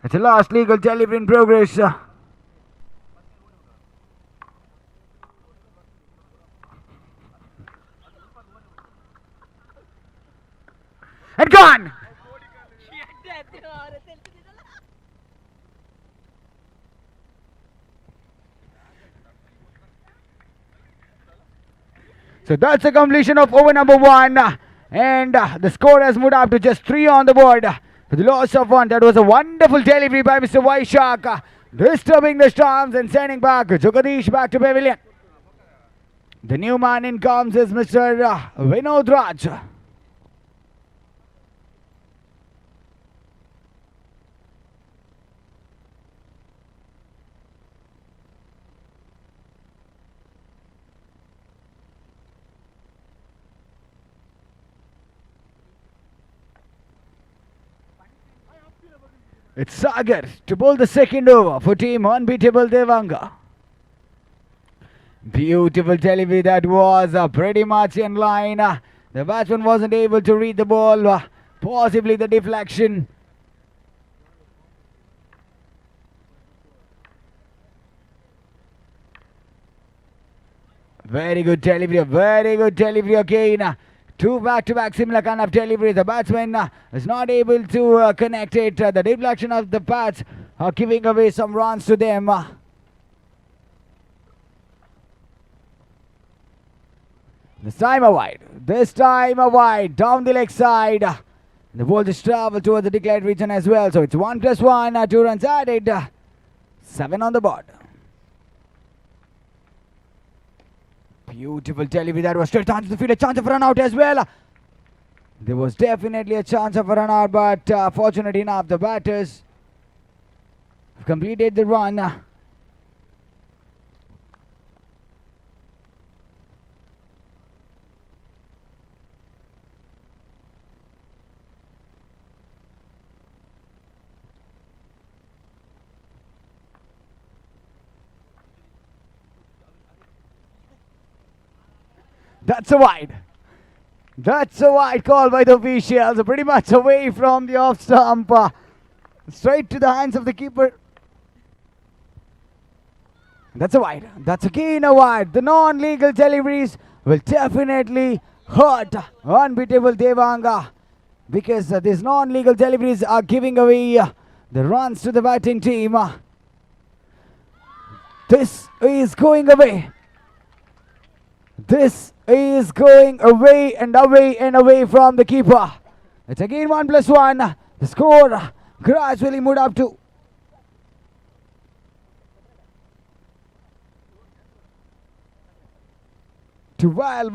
It's the last legal delivery in progress. And gone! So that's the completion of over number 1, and the score has moved up to just 3 on the board for the loss of 1. That was a wonderful delivery by Mr. Vaishak, disturbing the storms and sending back Jagadish back to pavilion. The new man in comes is Mr. Vinod Raj. It's Sagar to bowl the second over for team unbeatable Devanga. Beautiful delivery, that was pretty much in line. The batsman wasn't able to read the ball, possibly the deflection. Very good delivery again. 2 back-to-back similar kind of deliveries. The batsman is not able to connect it. The deflection of the bats are giving away some runs to them. This time a wide. Down the leg side. The ball just travelled towards the declared region as well. So it's 1+1. 2 runs added. 7 on the board. Beautiful delivery. That was straight onto the field. A chance of run out as well. There was definitely a chance of a run out, but fortunately enough, the batters completed the run. That's a wide. That's a wide call by the officials. Pretty much away from the off stump. Straight to the hands of the keeper. That's a wide. That's again a wide. The non-legal deliveries will definitely hurt unbeatable Devanga. because these non-legal deliveries are giving away the runs to the batting team. This is going away. This is going away and away and away from the keeper. It's again 1+1. The score gradually moved up to 12.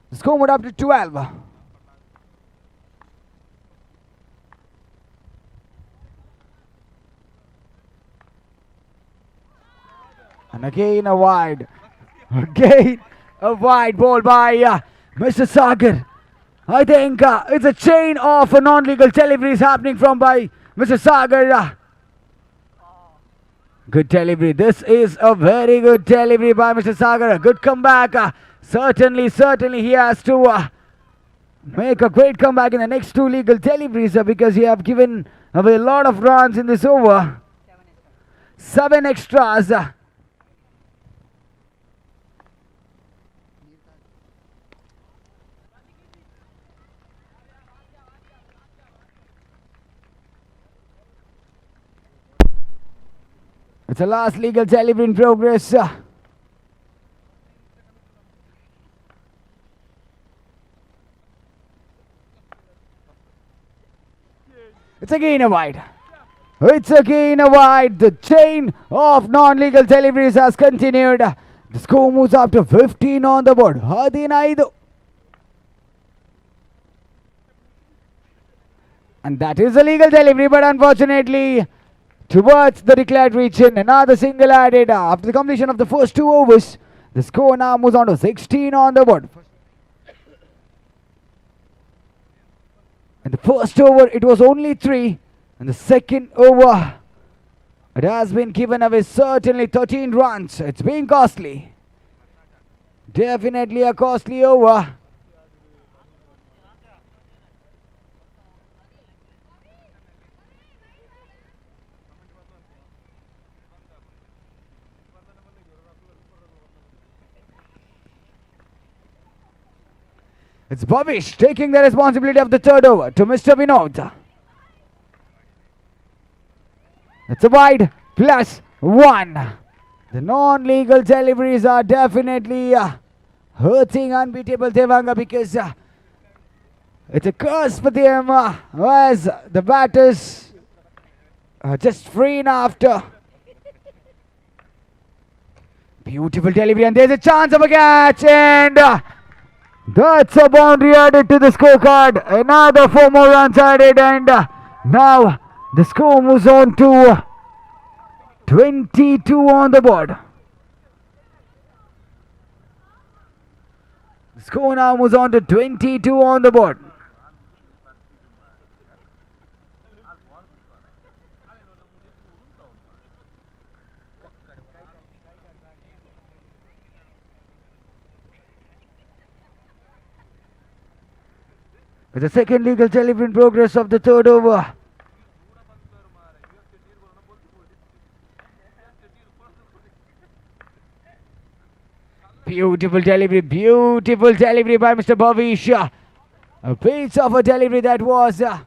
The score moved up to 12. And again a wide. Again a wide ball by Mr. Sagar. I think it's a chain of non-legal deliveries happening from by Mr. Sagar. Good delivery. This is a very good delivery by Mr. Sagar. A good comeback. Certainly he has to make a great comeback in the next two legal deliveries because he have given away a lot of runs in this over. 7 extras. It's the last legal delivery in progress. It's again a wide. It's again a wide. The chain of non-legal deliveries has continued. The score moves up to 15 on the board. 15. And that is a legal delivery, but unfortunately, towards the declared region, another single added after the completion of the first 2 overs. The score now moves on to 16 on the board. In the first over, it was only 3. And the second over, it has been given away certainly 13 runs. It's been costly. Definitely a costly over. It's Bhavish taking the responsibility of the third over to Mr. Vinod. It's a wide +1. The non-legal deliveries are definitely hurting unbeatable Devanga because it's a curse for them as the batters are just free after. Beautiful delivery, and there's a chance of a catch, and that's a boundary added to the scorecard. Another 4 more runs added, and now the score moves on to 22 on the board. The score now moves on to 22 on the board. With the second legal delivery in progress of the third over. Beautiful delivery by Mr. Bhavish. A piece of a delivery that was. The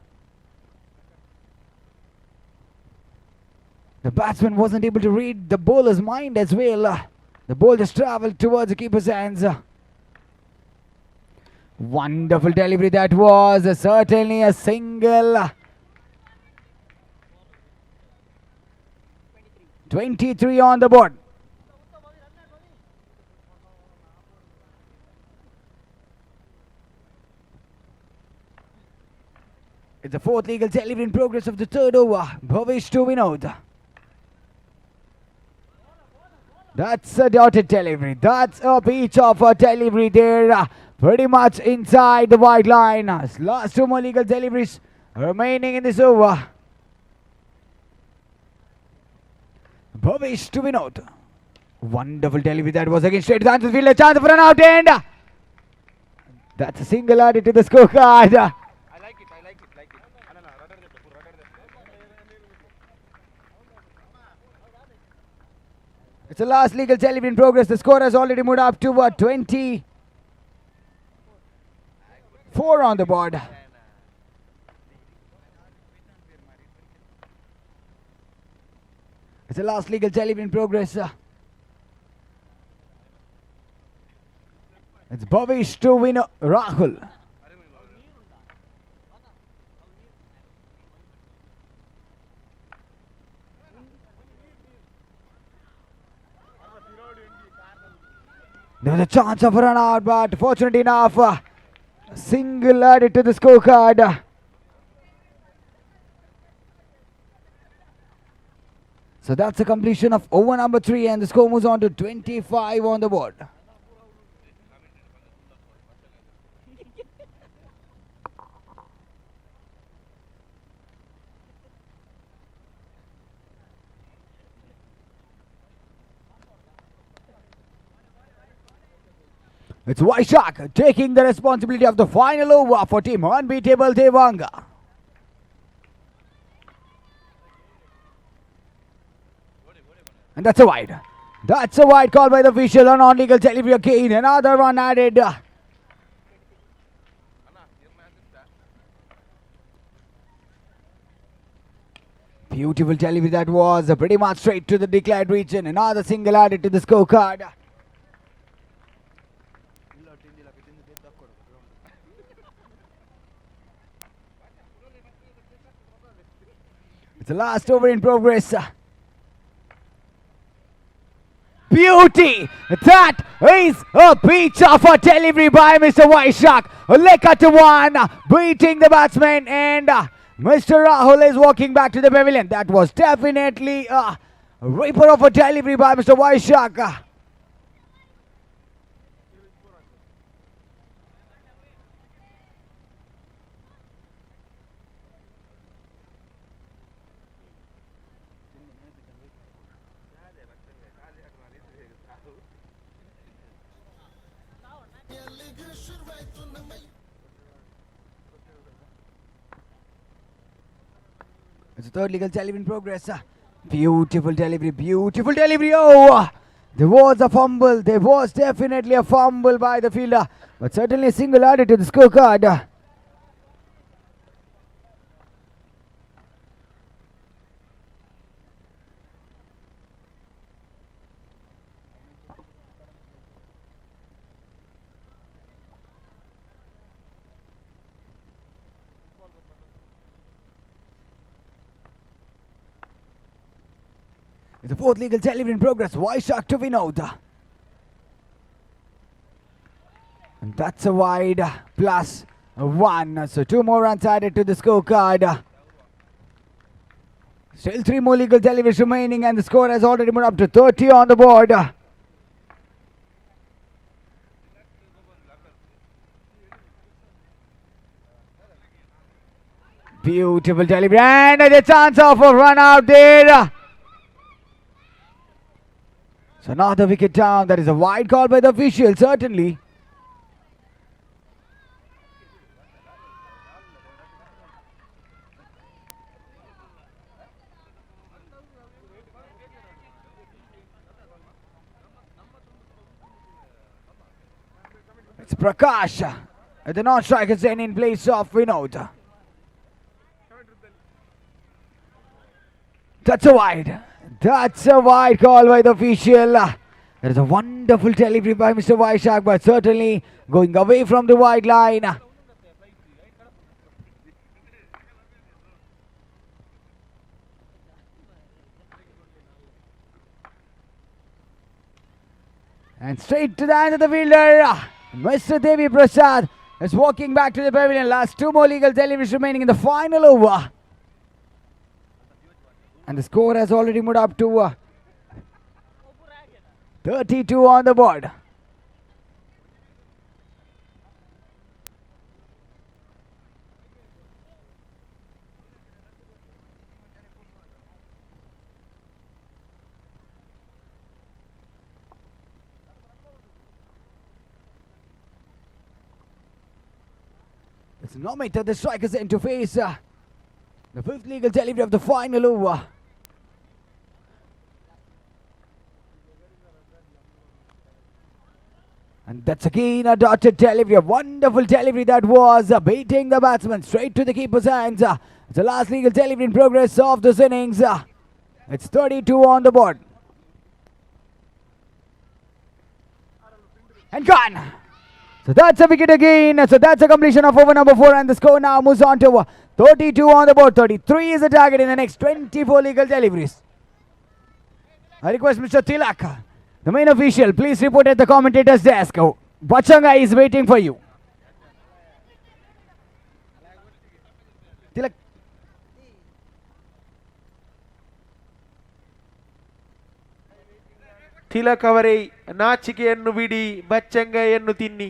batsman wasn't able to read the bowler's mind as well. The ball just traveled towards the keeper's hands. Wonderful delivery that was. Certainly a single. 23 on the board. It's the fourth legal delivery in progress of the third over. Bhavish to Vinod. That's a dotted delivery. That's a piece of a delivery there. Pretty much inside the white line. Last 2 more legal deliveries remaining in this over. Bhavish to Vinod. Wonderful delivery that was again straight to the answer field. A chance for an out, and that's a single added to the scorecard. It's the last legal delivery in progress. The score has already moved up to 20. 4 on the board. It's the last legal delivery in progress. It's Bhavish to win Rahul. There was a chance of a run out, but fortunately enough, single added to the scorecard. So that's the completion of over number 3, and the score moves on to 25 on the board. It's Vaishak taking the responsibility of the final over for team unbeatable Devanga. And that's a wide. That's a wide call by the official on non-legal delivery again. Another one added. Beautiful delivery that was. Pretty much straight to the declared region. Another single added to the scorecard. It's the last over in progress. Beauty! That is a peach of a delivery by Mr. Vaishak. Lekha to 1, beating the batsman, and Mr. Rahul is walking back to the pavilion. That was definitely a ripper of a delivery by Mr. Vaishak. It's a third legal delivery in progress. Beautiful delivery, beautiful delivery. Oh, there was a fumble. There was definitely a fumble by the fielder, but certainly a single added to the scorecard. It's the fourth legal delivery in progress. Vaishak to Vinod. And that's a wide plus 1. So 2 more runs added to the scorecard. Still 3 more legal deliveries remaining, and the score has already moved up to 30 on the board. Beautiful delivery, and the chance of a run out there. So now the wicket down. That is a wide call by the official, certainly. It's Prakash, the non-striker then in place of Vinod. That's a wide. That's a wide call by the official. That is a wonderful delivery by Mr. Vaishak, but certainly going away from the wide line. And straight to the hand of the fielder, Mr. Devi Prasad is walking back to the pavilion. Last 2 more legal deliveries remaining in the final over. And the score has already moved up to 32 on the board. It's Nomita, the strikers in to face the 5th legal delivery of the final over. And that's again a dotted delivery, a wonderful delivery that was beating the batsman straight to the keeper's hands. It's the last legal delivery in progress of this innings. It's 32 on the board. And gone. So that's a wicket again. So that's a completion of over number 4, and the score now moves on to 32 on the board. 33 is the target in the next 24 legal deliveries. I request Mr. Tilak, the main official, please report at the commentator's desk. Bachanga is waiting for you. Tilak. Tilak ಅವರೇ ನಾಚಿಕೆಯನ್ನು ಬಿಡಿ, ಬಚ್ಚಂಗಾಯನ್ನು ತಿನ್ನಿ.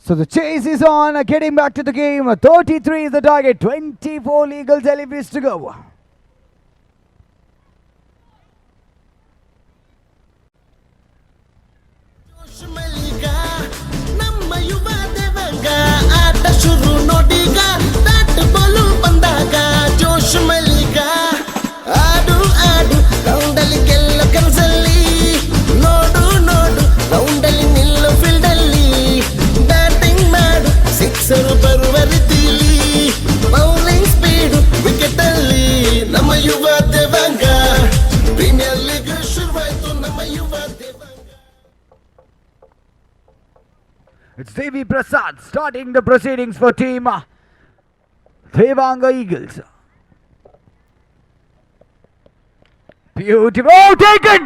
So the chase is on, getting back to the game. 33 is the target, 24 legal deliveries to go. ನಮ್ಮ ಯುವ ದೇವಂಗ ಆಟ ಶುರು ನೋಡಿಗ bat Balu ಬಂದಾಗ ಜೋಶ್ ಮಲ್ಲಿಗ ಆಡು ಆಡು ರೌಂಡಲ್ಲಿ ಗೆಲ್ಲೋ ಕನಸಲ್ಲಿ ನೋಡು ನೋಡು ರೌಂಡಲ್ಲಿ ನಿಲ್ಲೋ ಫೀಲ್ಡಲ್ಲಿ ಬ್ಯಾಟಿಂಗ್ ಮಾಡು ಸಿಕ್ಸರು ಬರುವ ರೀತಿಲಿ ಬೌಲಿಂಗ್ ಸ್ಪೀಡು ವಿಕೆಟ್ ಅಲ್ಲಿ ನಮ್ಮ ಯುವ ದೇವಂಗ ಪ್ರೀಮಿಯರ್ ಲೀಗ್ ಶುರುವಾಯ್ತು ನಮ್ಮ ಯುವ ದೇವಂಗ. It's Devi Prasad starting the proceedings for team Devanga Eagles. Beautiful. Oh, taken!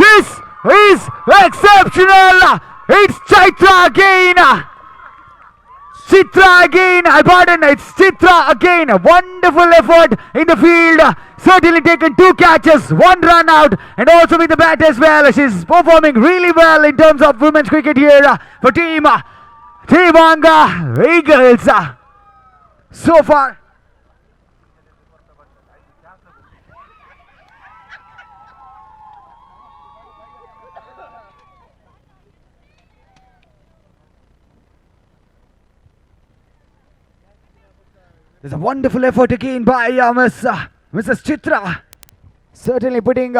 This is exceptional! It's Chaitra again! Chitra again, I pardon, it's Chitra again. A wonderful effort in the field. Certainly taken 2 catches, 1 run out, and also with the bat as well. She's performing really well in terms of women's cricket here for team Devanga Eagles. So far, there's a wonderful effort again by Mrs. Chitra. Certainly putting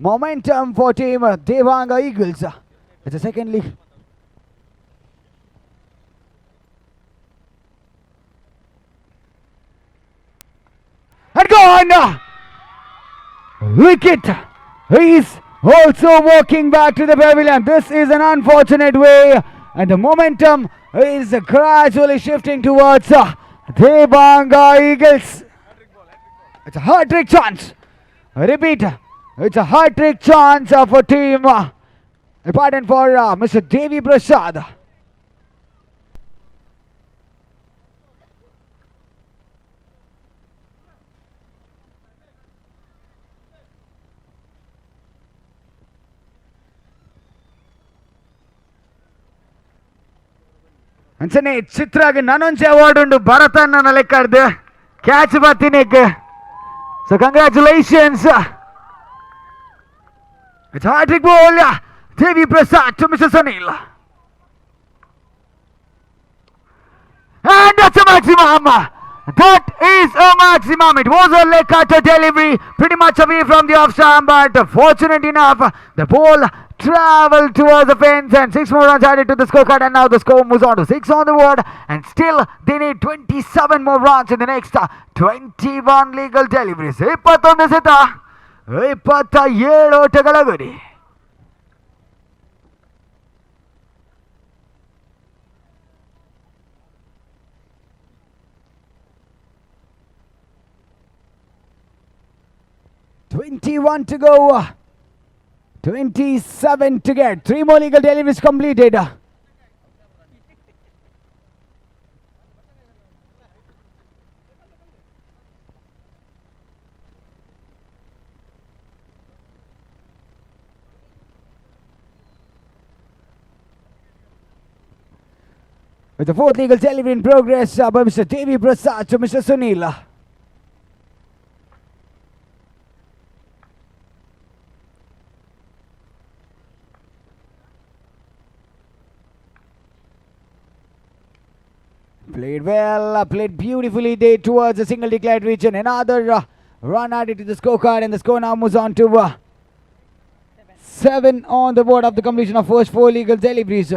momentum for team Devanga Eagles. It's a second league. And gone! Wicket is also walking back to the pavilion. This is an unfortunate way, and the momentum is gradually shifting towards Devanga Eagles. It's a hat-trick chance. I repeat, it's a hat-trick chance for team. Pardon for Mr. Devi Prasad. ಅಂಚನೆ ಚಿತ್ರಾಗೆ ನಾನೊಂಚೆ award ಉಂಡು ಭರತ ನನ್ನ ಲೆಕ್ಕಡ್ದು catch ಬರ್ತೀನಿ. So congratulations. It's a hard ball. Devi Prasad to Mr. Sunil. And that's a maximum. That is a maximum. It was a leg cutter delivery, pretty much away from the off stump, but fortunate enough, the ball traveled towards the fence and 6 more runs added to the scorecard, and now the score moves on to 6 on the board, and still they need 27 more runs in the next 21 legal deliveries. 21 ಸೆತ 27 ಓಟಗಳ ಗುರಿ. $21 to go. 27 to get. 3 more legal deliveries completed. With the 4th legal delivery in progress by Mr. Devi Prasad to Mr. Sunil. Played well, played beautifully there towards the single declared region. Another run added to the scorecard, and the score now moves on to 7 on the board of the completion of first 4 legal deliveries.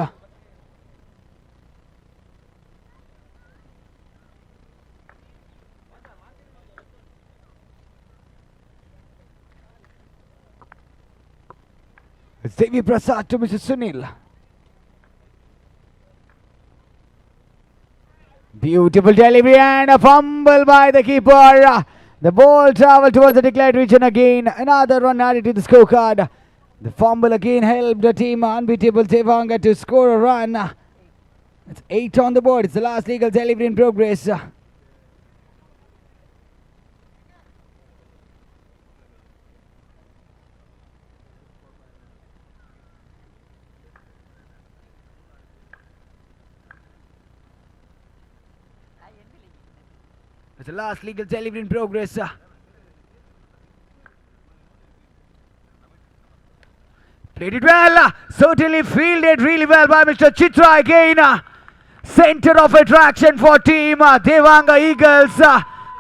It's Devi Prasad to Mr. Sunil. Beautiful delivery and a fumble by the keeper. The ball traveled towards the declared region again. Another run added to the scorecard. The fumble again helped the team unbeatable Devanga to score a run. It's 8 on the board. It's the last legal delivery in progress. It's the last legal delivery in progress. Played it well. Certainly fielded really well by Mr. Chitra again. Center of attraction for team Devanga Eagles.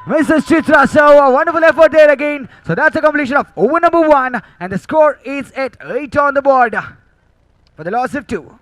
Mrs. Chitra, so a wonderful effort there again. So that's a completion of over number 1, and the score is at 8 on the board for the loss of 2.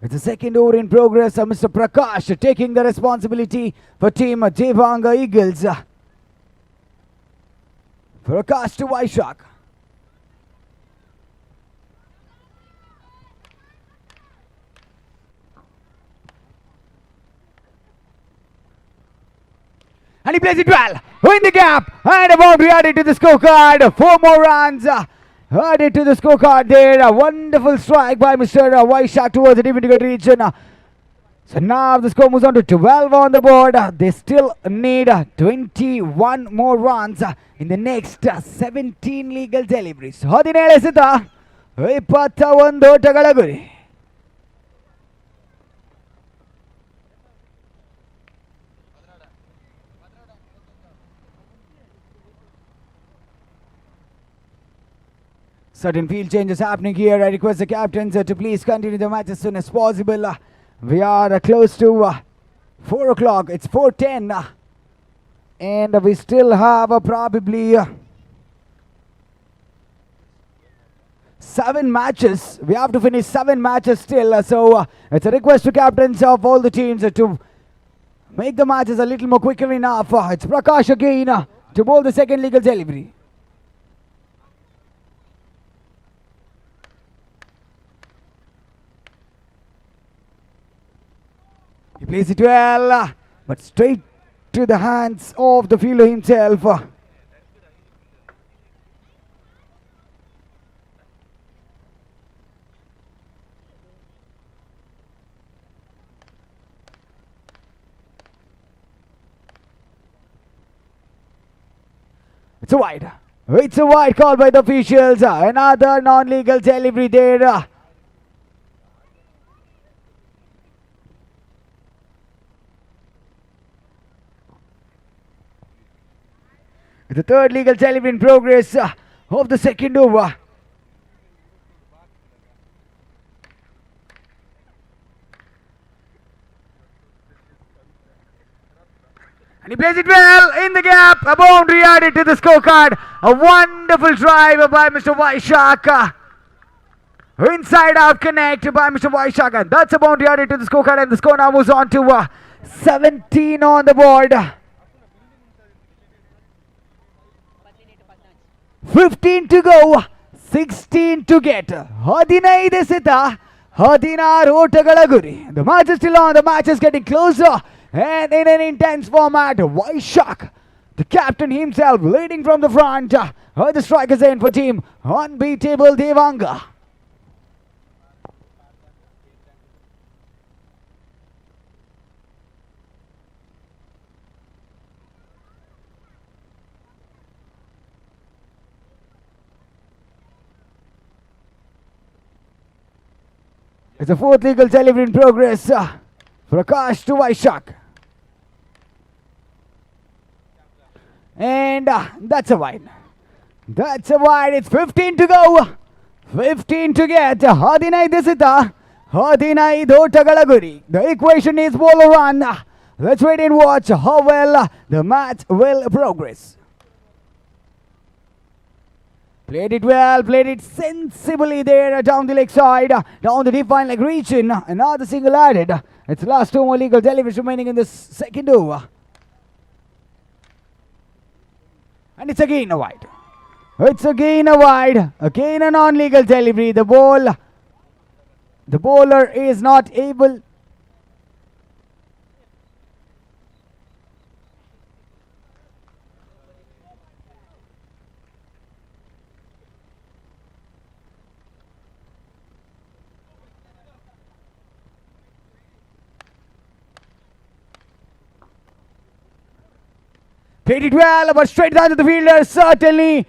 It's the second over in progress. Mr. Prakash taking the responsibility for team Devanga Eagles. Prakash to Vaishak. And he plays it well. In the gap. And a boundary added to the scorecard. 4 more runs. Added to the scorecard there. A wonderful strike by Mr. Vaishak towards the deep region. So now the score moves on to 12 on the board. They still need 21 more runs in the next 17 legal deliveries. 17 ಎಸೆತ 21 ಓಟಗಳ ಗುರಿ. Certain field changes happening here. I request the captains to please continue the match as soon as possible. We are close to 4 o'clock. It's 4:10. And we still have probably 7 matches. We have to finish 7 matches still. So it's a request to captains of all the teams to make the matches a little more quicker enough. It's Prakash again to bowl the second legal delivery. He plays it well, but straight to the hands of the fielder himself. It's a wide. It's a wide call by the officials. Another non-legal delivery there. The third legal delivery in progress of the second over. And he plays it well in the gap. A boundary added to the scorecard. A wonderful drive by Mr. Vaishaka. Inside out connect by Mr. Vaishaka. That's a boundary added to the scorecard, and the score now moves on to 17 on the board. 15 to go, 16 to get. 15 ಎಸೆತ 16 ಓಟಗಳ ಗುರಿ. The match is still on, the match is getting closer, and in an intense format, Vaishak, the captain himself, leading from the front. The strikers in for team unbeatable Devanga. It's a fourth legal delivery in progress. Prakash to Vaishak. And that's a wide. That's a wide. It's 15 to go. 15 to get. 15 ಎಸೆತ 15 ಓಟಗಳ ಗುರಿ. The equation is ball run. Let's wait and watch how well the match will progress. Played it well, played it sensibly there down the leg side, down the deep line leg region. Another single added. It's the last two more legal deliveries remaining in this second over. And it's again a wide. It's again a wide. Again a non-legal delivery. The bowler is not able. Played it well, but straight down to the fielder. Certainly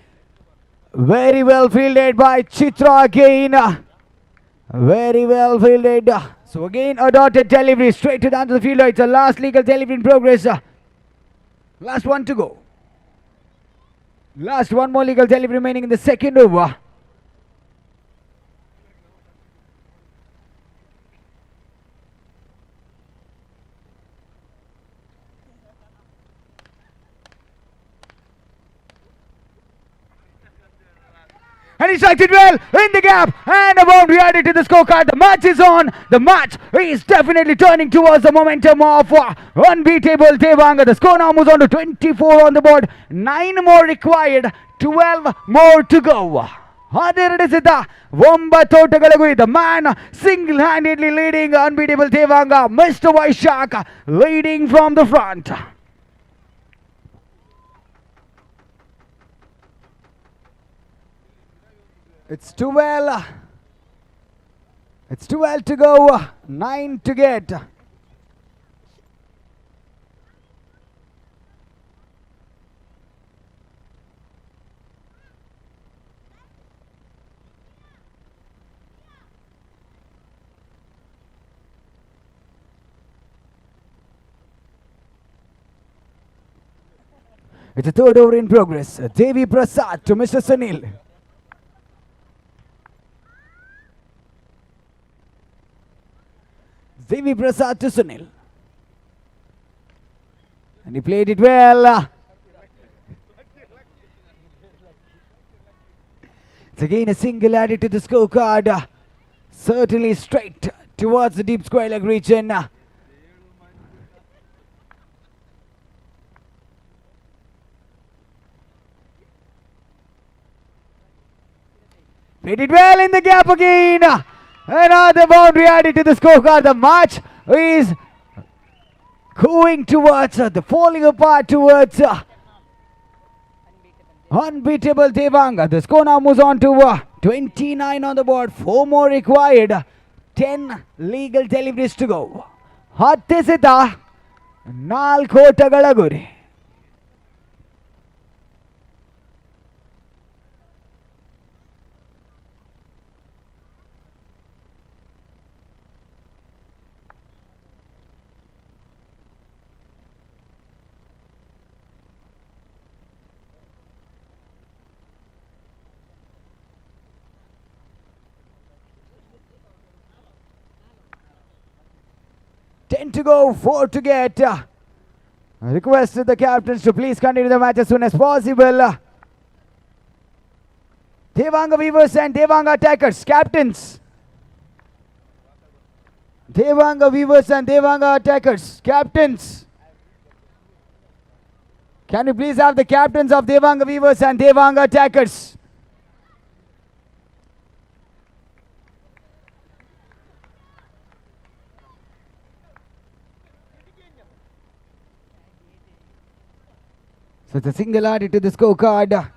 very well fielded by Chitra again. Very well fielded. So again a dotted delivery straight down to the fielder. It's the last legal delivery in progress. Last one to go. Last one more legal delivery remaining in the second over. And he strikes it well in the gap, and a boundary added to the scorecard. The match is on. The match is definitely turning towards the momentum of unbeatable Devanga. The score now moves on to 24 on the board. 9 more required, 12 more to go. 12 ಎಸೆತ 9 ಓಟಗಳ ಗುರಿ. The man single-handedly leading unbeatable Devanga. Mr. Vaishak leading from the front. It's too well. It's too well to go. 9 to get. It's a third over in progress. Devi Prasad to Mr. Sunil. Devi Prasad to Sunil. And he played it well. It's again a single added to the scorecard. Certainly straight towards the deep square leg region. Played it well in the gap again. Another boundary added to the scorecard. The match is going towards the falling apart towards unbeatable Devanga. The score now moves on to 29 on the board. 4 more required. 10 legal deliveries to go. 10 ಎಸೆತ 4 ಓಟಗಳ ಗುರಿ. 10 to go, 4 to get. I requested the captains to please continue the match as soon as possible. Devanga Weavers and Devanga Attackers, captains. Devanga Weavers and Devanga Attackers, captains. Can you please have the captains of Devanga Weavers and Devanga Attackers? So it's a single added to the scorecard.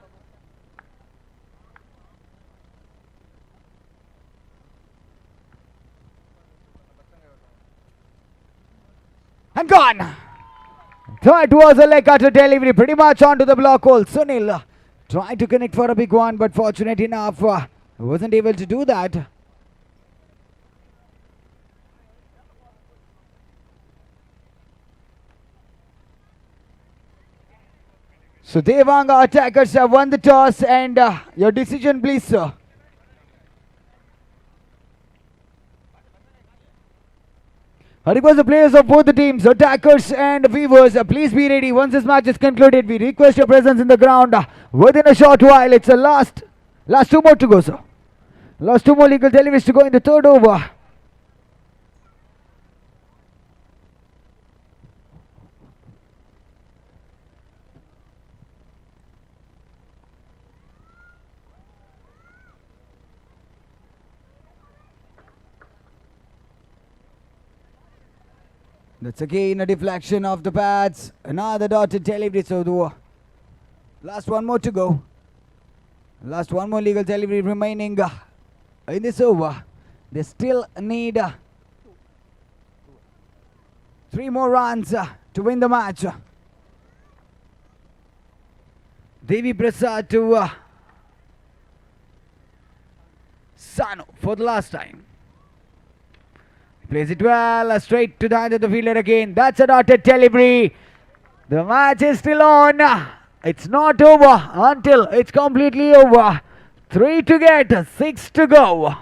And gone. That was a leg cutter delivery, pretty much onto the block hole. Sunil trying to connect for a big one, but fortunate enough, wasn't able to do that. So Devanga Attackers have won the toss, and your decision please, sir. I request the players of both the teams, Attackers and Weavers, please be ready. Once this match is concluded, we request your presence in the ground within a short while. It's the last 2 more to go, sir. Last 2 more legal deliveries to go in the third over. That's again a deflection of the pads. Another dotted delivery. So the last 1 more to go. Last 1 more legal delivery remaining in this over. They still need 3 more runs to win the match. Devi Prasad to Sanu for the last time. Plays it well, straight to the hand of the fielder again. That's a dotted delivery. The match is still on. It's not over until it's completely over. 3 to get, 6 to go.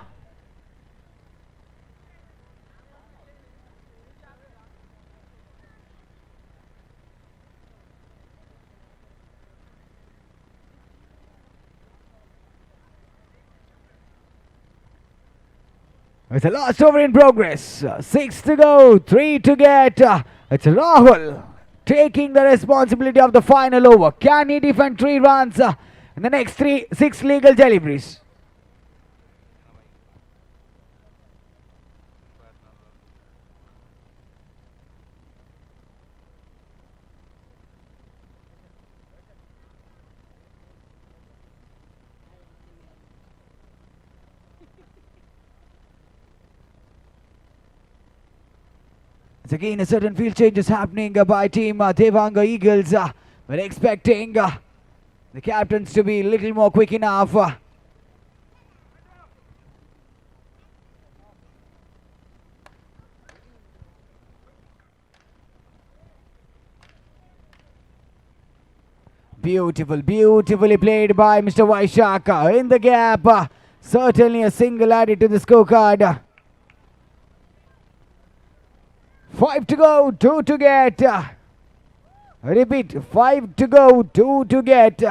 It's the last over in progress. 6 to go, 3 to get. It's Rahul taking the responsibility of the final over. Can he defend 3 runs in the next 6 legal deliveries? Again, a certain field change is happening by team Devanga Eagles. We're expecting the captains to be a little more quick enough. Beautifully played by Mr. Vaishak in the gap. Certainly a single added to the scorecard. 5 to go, 2 to get. Repeat, 5 to go, 2 to get.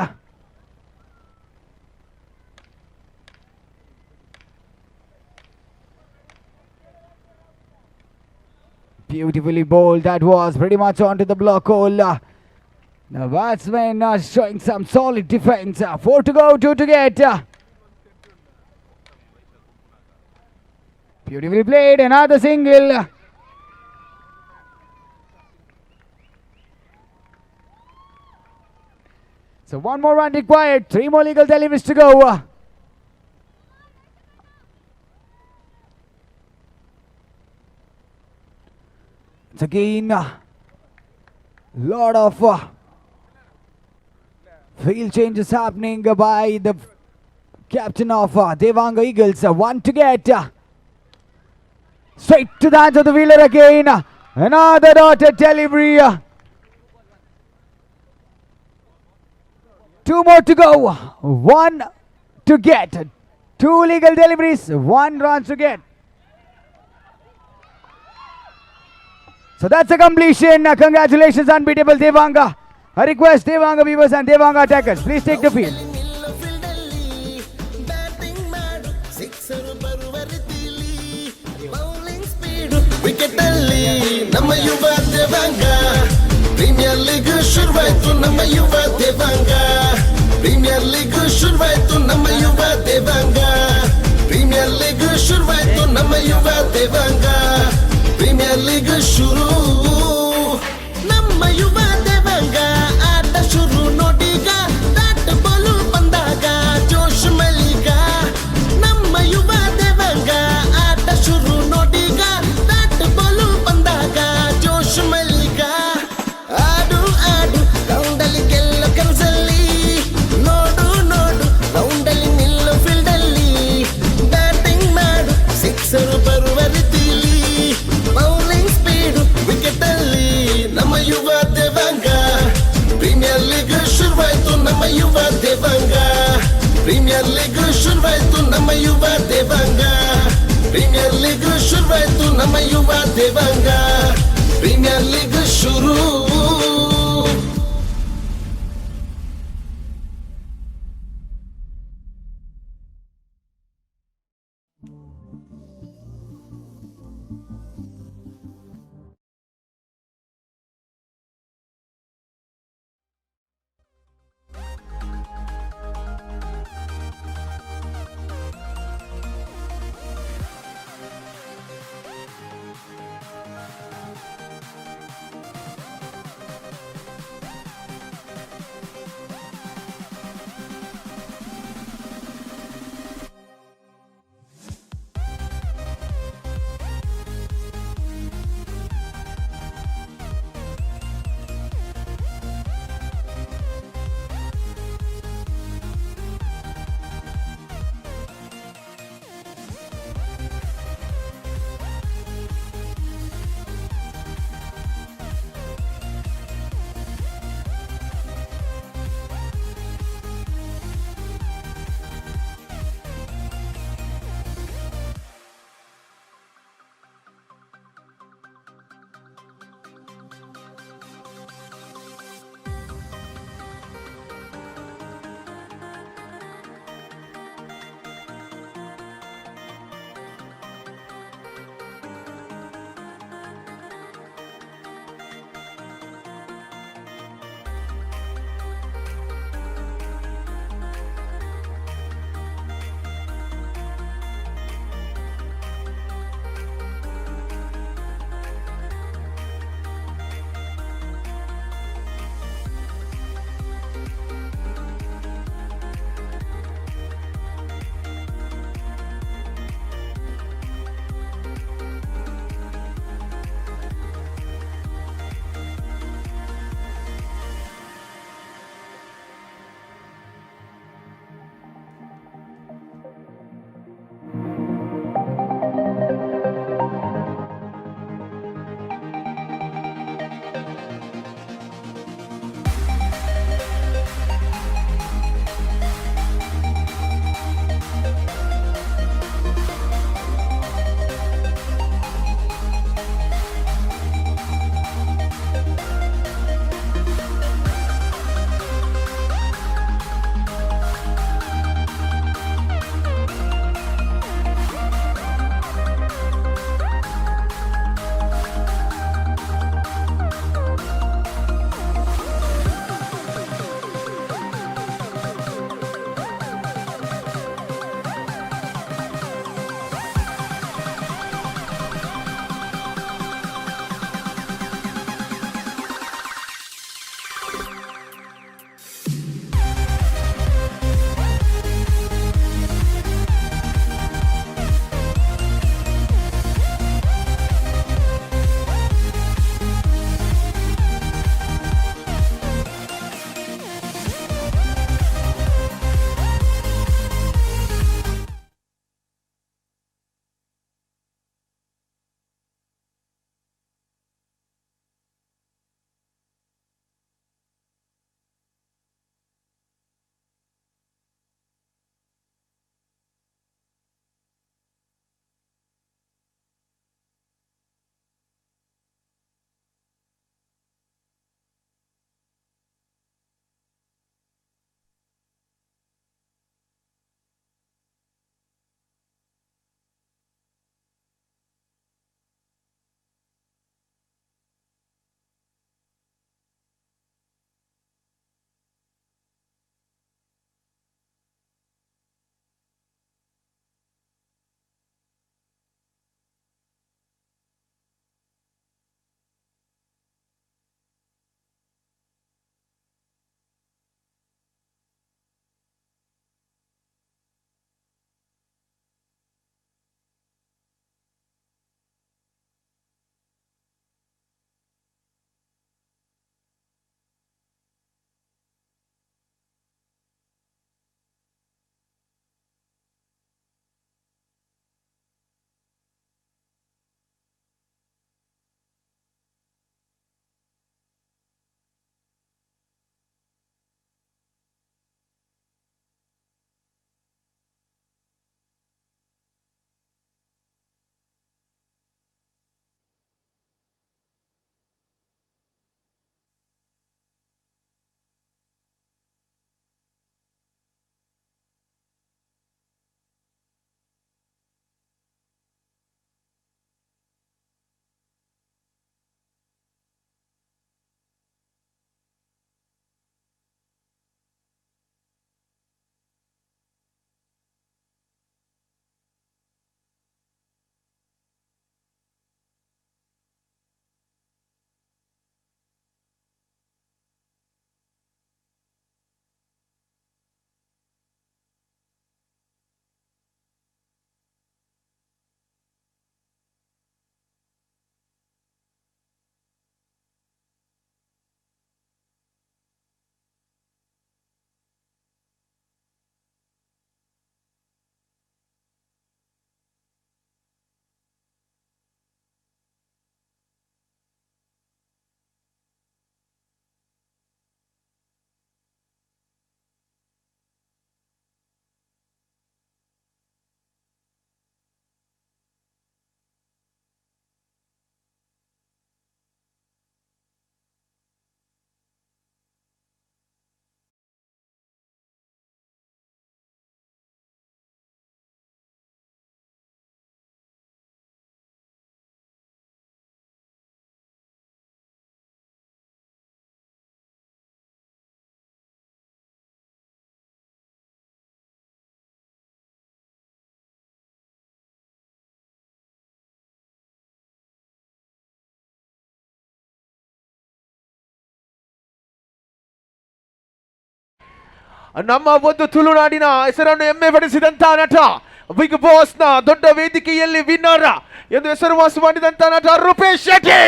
Beautifully bowled, that was pretty much onto the block hole. The batsmen are showing some solid defense. 4 to go, 2 to get. Beautifully played, another single. So 1 more run required, 3 more legal deliveries to go. It's again lot of field changes happening by the captain of Devanga Eagles. 1 to get. Straight to the hands of the wheeler again. Another dotted delivery. 2 more to go. 1 to get. 2 legal deliveries. 1 run to get. So that's a completion. Congratulations, unbeatable Devanga. I request Devanga viewers and Devanga attackers, please take the field. Batting ಮಾಡು sixer ಬರುವ ರೀತಿಲಿ bowling speed wicket ಅಲ್ಲಿ ನಮ್ಮ ಯುವ Devanga premier league ಶುರುವಾಯ್ತು ನಮ್ಮ ಯುವ Devanga premier league ಶುರುವಾಯ್ತು ನಮ್ಮ ಯುವ ದೇವಾಂಗ ಪ್ರೀಮಿಯರ್ ಲೀಗ್ ಶುರುವಾಯ್ತು ನಮ್ಮ ಯುವ ದೇವಾಂಗ ಪ್ರೀಮಿಯರ್ ಲೀಗ್ ಶುರು ನಮ್ಮ ಯುವ ದೇವಾಂಗ ಆಟ ಶುರು ನೋಡೀಗ ಬ್ಯಾಟ್ ಬಾಲು ಬಂದಾಗ ಜೋಶ್ ಮಲ್ಲಿಗ ನಮ್ಮ ಯುವ ದೇವಾಂಗ ಆಟ ಶುರು ನೋಡೀಗ ಬ್ಯಾಟ್ ಬಾಲು ಬಂದಾಗ ಜೋಶ್ ಮಲ್ಲಿಗ ಆಡು ಆಡು ರೌಂಡಲ್ಲಿ ಗೆಲ್ಲ ಕನಸಲ್ಲಿ ನೋಡು ನೋಡು ರೌಂಡಲ್ಲಿ ನಿಲ್ಲು ಫೀಲ್ಡಲ್ಲಿ ಬ್ಯಾಟಿಂಗ್ ಮಾಡು ಸಿಕ್ಸರ್ ಬರುವ ರೀತಿಲಿ ಬೌಲಿಂಗ್ ಸ್ಪೀಡ್ ವಿಕೆಟ್ ಅಲ್ಲಿ ನಮ್ಮ ಯುವ ದೇವಾಂಗ ಪ್ರೀಮಿಯರ್ ಲೀಗ್ ಶುರುವಾಯ್ತು ನಮ್ಮ ಯುವ ದೇವಾಂಗ ಪ್ರೀಮಿಯರ್ ಲೀಗ್ ಶುರುವಾಯ್ತು ನಮ್ಮ ಯುವ ದೇವಾಂಗ ಪ್ರೀಮಿಯರ್ ಲೀಗ್ ಶುರುವಾಯ್ತು ನಮ್ಮ ಯುವ ದೇವಾಂಗ ಪ್ರೀಮಿಯರ್ ಲೀಗ್ ಶುರು ನಮ್ಮ ಒಂದು ತುಳುನಾಡಿನ ಹೆಸರನ್ನು ಹೆಮ್ಮೆ ಪಡಿಸಿದಂತ ನಟ, ಬಿಗ್ ಬಾಸ್ ನ ದೊಡ್ಡ ವೇದಿಕೆಯಲ್ಲಿ ವಿನ್ನರ್ ಎಂದು ಹೆಸರುವಾಸಿ ಮಾಡಿದಂತ ನಟ ರೂಪೇಶ್ ಶೆಟ್ಟಿ.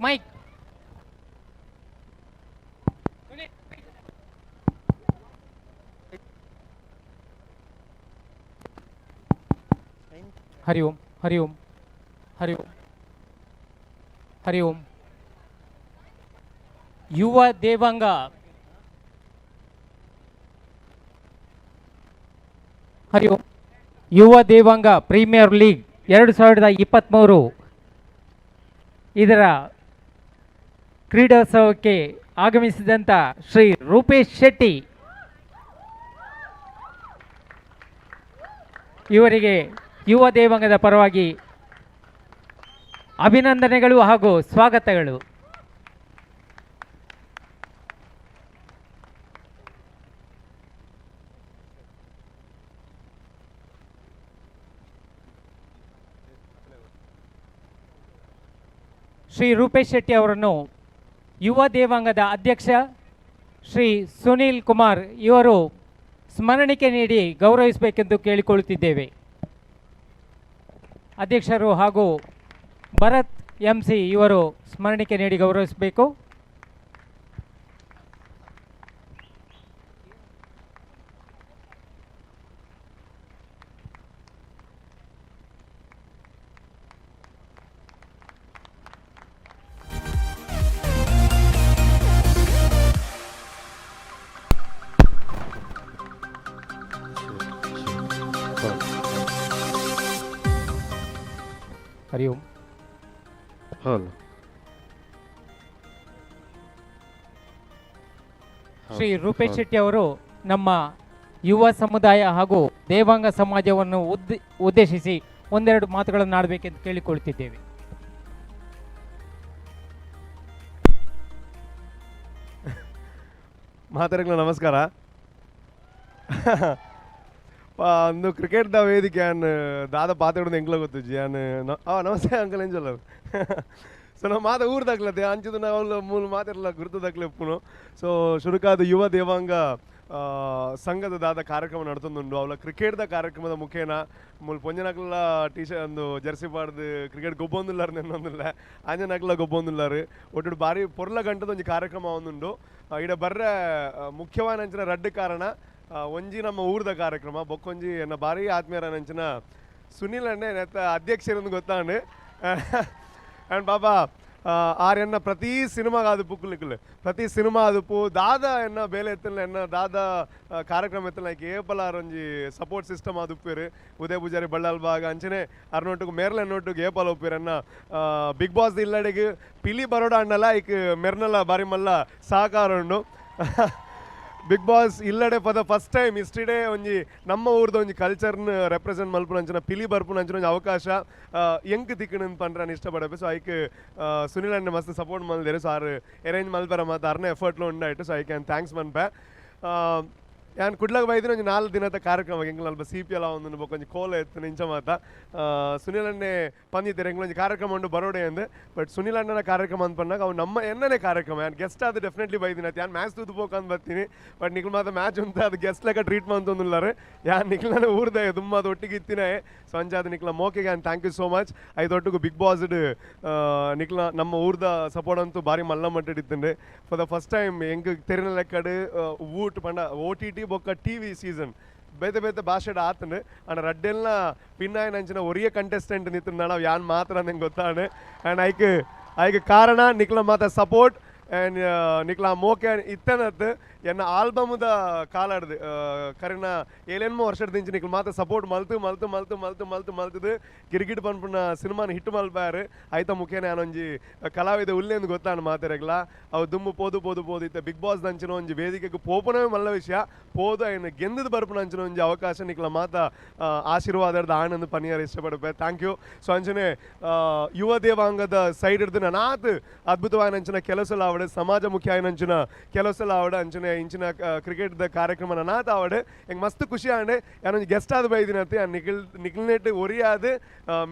ಮೈಕ್ ಹರಿ ಓಂ ಹರಿ ಓಂ ಹರಿ ಓಂ ಹರಿ ಓಂ. ಯುವ ದೇವಾಂಗ ಹರಿ ಓಂ. ಯುವ ದೇವಾಂಗ ಪ್ರೀಮಿಯರ್ ಲೀಗ್ 2023 ಇದರ ಕ್ರೀಡೋತ್ಸವಕ್ಕೆ ಆಗಮಿಸಿದಂಥ ಶ್ರೀ ರೂಪೇಶ್ ಶೆಟ್ಟಿ ಇವರಿಗೆ ಯುವ ದೇವಾಂಗದ ಪರವಾಗಿ ಅಭಿನಂದನೆಗಳು ಹಾಗೂ ಸ್ವಾಗತಗಳು. ಶ್ರೀ ರೂಪೇಶ್ ಶೆಟ್ಟಿ ಅವರನ್ನು ಯುವ ದೇವಾಂಗದ ಅಧ್ಯಕ್ಷ ಶ್ರೀ ಸುನೀಲ್ ಕುಮಾರ್ ಇವರು ಸ್ಮರಣಿಕೆ ನೀಡಿ ಗೌರವಿಸಬೇಕೆಂದು ಕೇಳಿಕೊಳ್ಳುತ್ತಿದ್ದೇವೆ. ಅಧ್ಯಕ್ಷರು ಹಾಗೂ ಭರತ್ MC ಇವರು ಸ್ಮರಣಿಕೆ ನೀಡಿ ಗೌರವಿಸಬೇಕು. ಹರಿ ಓಂ. ಶ್ರೀ ರೂಪೇಶ್ ಶೆಟ್ಟಿ ಅವರು ನಮ್ಮ ಯುವ ಸಮುದಾಯ ಹಾಗೂ ದೇವಾಂಗ ಸಮಾಜವನ್ನು ಉದ್ದೇಶಿಸಿ ಒಂದೆರಡು ಮಾತುಗಳನ್ನು ಆಡಬೇಕೆಂದು ಕೇಳಿಕೊಳ್ತಿದ್ದೇವೆ. ಮಾತರಿಗಳ ನಮಸ್ಕಾರ. ಒಂದು ಕ್ರಿಕೆಟ್ದ ವೇದಿಕೆ ಅನ್ ದಾದ ಪಾತಾಡೋದು ಎಂಗ್ಲ ಗೊತ್ತುಜ್ಜಿ ಅನ್ ನಮಸ್ತೆ ಅಂಕಲ್ ಎಂಜಲ್ಲ. ಸೊ ನಾವು ಮಾತ ಊರ್ದಾಗ್ಲತ್ತೆ ಅಂಚಿದು ನಾವು ಮೂಲ ಮಾತೆಲ್ಲ ಗುರುತದಾಗ್ಲೆ ಉಪ್ಪುನು. ಸೊ ಶುರುಕಾದ ಯುವ ದೇವಾಂಗ ಸಂಘದ ದಾದ ಕಾರ್ಯಕ್ರಮ ನಡ್ತೊಂದುಂಡು. ಅವಳ ಕ್ರಿಕೆಟ್ದ ಕಾರ್ಯಕ್ರಮದ ಮುಖೇನ ಮೂಲ ಪೊಂಜನಕ್ಲ ಒಂದು ಜರ್ಸಿ ಪಾಡ್ದು ಕ್ರಿಕೆಟ್ ಗೊಬ್ಬೊಂದುಲ್ಲಾರು ನೆನ್ನೊಂದಿಲ್ಲ, ಅಂಜನಕ್ಲ ಗೊಬ್ಬೊಂದುಲ್ಲಾರು ಒಟ್ಟು ಬಾರಿ ಪೊರ್ಲ ಗಂಟದ ಒಂದು ಕಾರ್ಯಕ್ರಮ ಒಂದುಂಡು. ಇಡ ಬರ್ರೆ ಮುಖ್ಯವಾದ ಅಂಚಿನ ರಡ್ಡು ಕಾರಣ ಒಂಜಿ ನಮ್ಮ ಊರ್ದ ಕಾರ್ಯಕ್ರಮ ಬೊಕ್ಕೊಂಜಿ ಎನ್ನ ಭಾರಿ ಆತ್ಮೀಯರ ನಂಚಿನ ಸುನೀಲ್ ಅಣ್ಣೆ ನೆತ್ತ ಅಧ್ಯಕ್ಷರನ್ನು ಗೊತ್ತಾಂಡು ಅಂಡ್ ಬಾಬಾ ಆರ್ ಎನ್ನ ಪ್ರತಿ ಸಿನಿಮಾ ಅದು ಪುಕ್ಕಲಿಕ್ಕಲು ಪ್ರತಿ ಸಿನಿಮಾ ಅದುಪು ದಾದ ಎನ್ನ ಬೇಲೆ ಎತ್ತಲ್ಲ ಎನ್ನ ದಾದ ಕಾರ್ಯಕ್ರಮ ಎತ್ತಲ್ಲ ಏಪಲಾರ್ ಒಂಜಿ ಸಪೋರ್ಟ್ ಸಿಸ್ಟಮ್ ಅದುಪ್ಪೇರು ಉದಯ ಪೂಜಾರಿ ಬಳ್ಳಾಲ್ ಬಾಗ ಅಂಚನೆ ಅರ್ನೊಟ್ಟಿಗೆ ಮೇರ್ಲೆ ಎನ್ನೊಟ್ಟಿಗೆ ಏಪಲ್ ಒಪ್ಪಿರು ಎನ್ನ ಬಿಗ್ ಬಾಸ್ ಇಲ್ಲಡೆಗೆ ಪಿಲಿ ಬರೋಡ ಅಣ್ಣಲ್ಲ ಈಗ ಮೆರ್ನಲ್ಲ ಬಾರಿ ಮಲ್ಲ ಸಹಕಾರ ಉಂಡು. ಬಿಗ್ ಬಾಸ್ ಇಲ್ಲಡೆ ಫಾರ್ ದ ಫಸ್ಟ್ ಟೈಮ್ ಇಸ್ಟಿಡೇ ಒಂಜಿ ನಮ್ಮ ಊರ್ದ ಒಂಜಿ ಕಲ್ಚರ್ನ ರೆಪ್ರೆಸೆಂಟ್ ಮಲ್ಪುನ ಅಂಚಿನ ಪಿಲಿ ಬರ್ಪುನ ಅಂಚಿನ ಒಂಜಿ ಅವಕಾಶ ಎಂಕ್ ತಿಕ್ಕಣ ಪಂಡ್ರೆ ನಾನು ಇಷ್ಟಪಡಬೇಕು. ಸೊ ಐಕ್ ಸುನೀಲ್ ಅಣ್ಣ ಮಸ್ತ್ ಸಪೋರ್ಟ್ ಮಲ್ದೇರು. ಸೊ ಆರು ಅರೇಂಜ್ ಮಲ್ಪರ ಮತ್ತು ಅರ್ನ ಎಫರ್ಟ್ಲು ಉಂಡಾಯ್ತು. ಸೊ ಐ ಕ್ಯಾನ್ ಥ್ಯಾಂಕ್ಸ್ ಮನ್ಪೆ. ഞാൻ കുട്ടികളൊക്കെ വൈദ്യുതി ಒಂದು 4 ದಿನದ ಕಾರ್ಯಕ್ರಮ ಎಂಗ್ಲ ಅಲ್ಪ CPL ಒಂದು ಬೊಕೊಂಜಿ ಕೋಲ ಎತ್ತು ಇಂಚ ಮಾತ ಸುನೀಲ್ ಅಣ್ಣೆ ಪಂದಿದ್ದಾರೆ ಎಂಗ್ಲೊಂಜಿ ಕಾರ್ಯಕ್ರಮ ಉಂಡು ಬರೋಡೆ ಅಂದೆ. ಬಟ್ ಸುನೀಲ್ ಅಣ್ಣನ ಕಾರ್ಯಕ್ರಮ ಅಂತ ಪಂಡಾಗ ಅವು ನಮ್ಮ ಎನ್ನನೇ ಕಾರ್ಯಕ್ರಮ ಯಾನ್ ಗೆಸ್ಟ್ ಅದು ಡೆಫಿನೆಟ್ಲಿ ಬೈದಿನ ಯಾನ್ ಮ್ಯಾಚ್ ತೂದು ಹೋಗಂತ ಬರ್ತೀನಿ. ಬಟ್ ನಿಖಿಲ್ ಮಾತ ಮ್ಯಾಚ್ ಅಂತ ಅದು ಗೆಸ್ಟ್ ಲೆಕ್ಕ ಟ್ರೀಟ್ ಮಾಡ್ತೊಂದಿಲ್ಲಾರೆ ಯಾನ್ ನಿಖಿಲ್ನ ಊರ್ದೆ ತುಂಬ ಅದು ಒಟ್ಟಿಗೆ ಇತ್ತಿನೇ. ಸೊ ಅಂಚಾದ ನಿಖಿಲ ಮೋಕೆಗೆ and thank you so much. ಐದೊಟ್ಟಿಗೂ ಬಿಗ್ ಬಾಸ್ ನಿಖಿಲ ನಮ್ಮ ಊರ್ದ ಸಪೋರ್ಟ್ ಅಂತೂ ಭಾರಿ ಮಲ್ಲ ಮಟ್ಟಿಡಿತ್ತಂಡೆ. ಫಾರ್ ದ ಫಸ್ಟ್ ಟೈಮ್ ಎಂಗ್ ತೆರಿನ ಲೆಕ್ಕಡು ಊಟ ಪಂಡ OTT ಬೊಕ್ಕ TV ಸೀಸನ್ ಬೇತೆ ಬೇತೆ ಭಾಷೆಡ್ ಆತಂಡು ಅಂಡ್ ರಡ್ಡೆಲ್ಲ ಪಿನ್ನಾಯ ನಂಚಿನ ಒರಿಯ ಕಂಟೆಸ್ಟೆಂಟ್ ನಿಂತು ನಾವು ಯಾನ್ ಮಾತ್ರ ನಂಗೆ ಗೊತ್ತಾಂಡು. ಆ್ಯಂಡ್ ಐಕ್ ಕಾರಣ ನಿಖಿಲ ಮಾತ support en nikla moke ittanat enna album da kaaladde karina elenmo varshadinchi nikla mata support maltu girgid panpuna cinema hit malbaare aita mukene anonji kalavide ullendu gottanu maateregla avu dummu podu itta big boss danchino onji vedikege popunave malla vishaya podu ayna gendadu barpuna anchino onji avakasha nikla mata ಆಶೀರ್ವಾದದ ಆನಂದ ಪನಿಯರ್ ಇಷ್ಟಪಡುತ್ತೆ thank you so ಅಂಚನೆ ಯುವ ದೇವಾಂಗದ side ಹಿಡಿದು ನಾನಾತ್ ಅದ್ಭುತವಾದ ಅಂಚಿನ ಕೆಲಸಲ ಆವಡೆ ಸಮಾಜಮುಖಿ ಆಯ್ನ ಅಂಚಿನ ಕೆಲಸಲ ಆವಡೆ ಅಂಚನೆ ಇಂಚಿನ ಕ್ರಿಕೆಟ್ದ ಕಾರ್ಯಕ್ರಮ ನಾನಾತ್ ಆವಡೆ ಹೆಂಗೆ ಮಸ್ತ್ ಖುಷಿ ಆಂಡೆ ಯಾನೊಂದು ಗೆಸ್ಟ್ ಆದ ಬೈದಿನತ್ತೆ ಆ ನಿಖಿಲ್ನೆಟ್ ಒರಿಯಾದ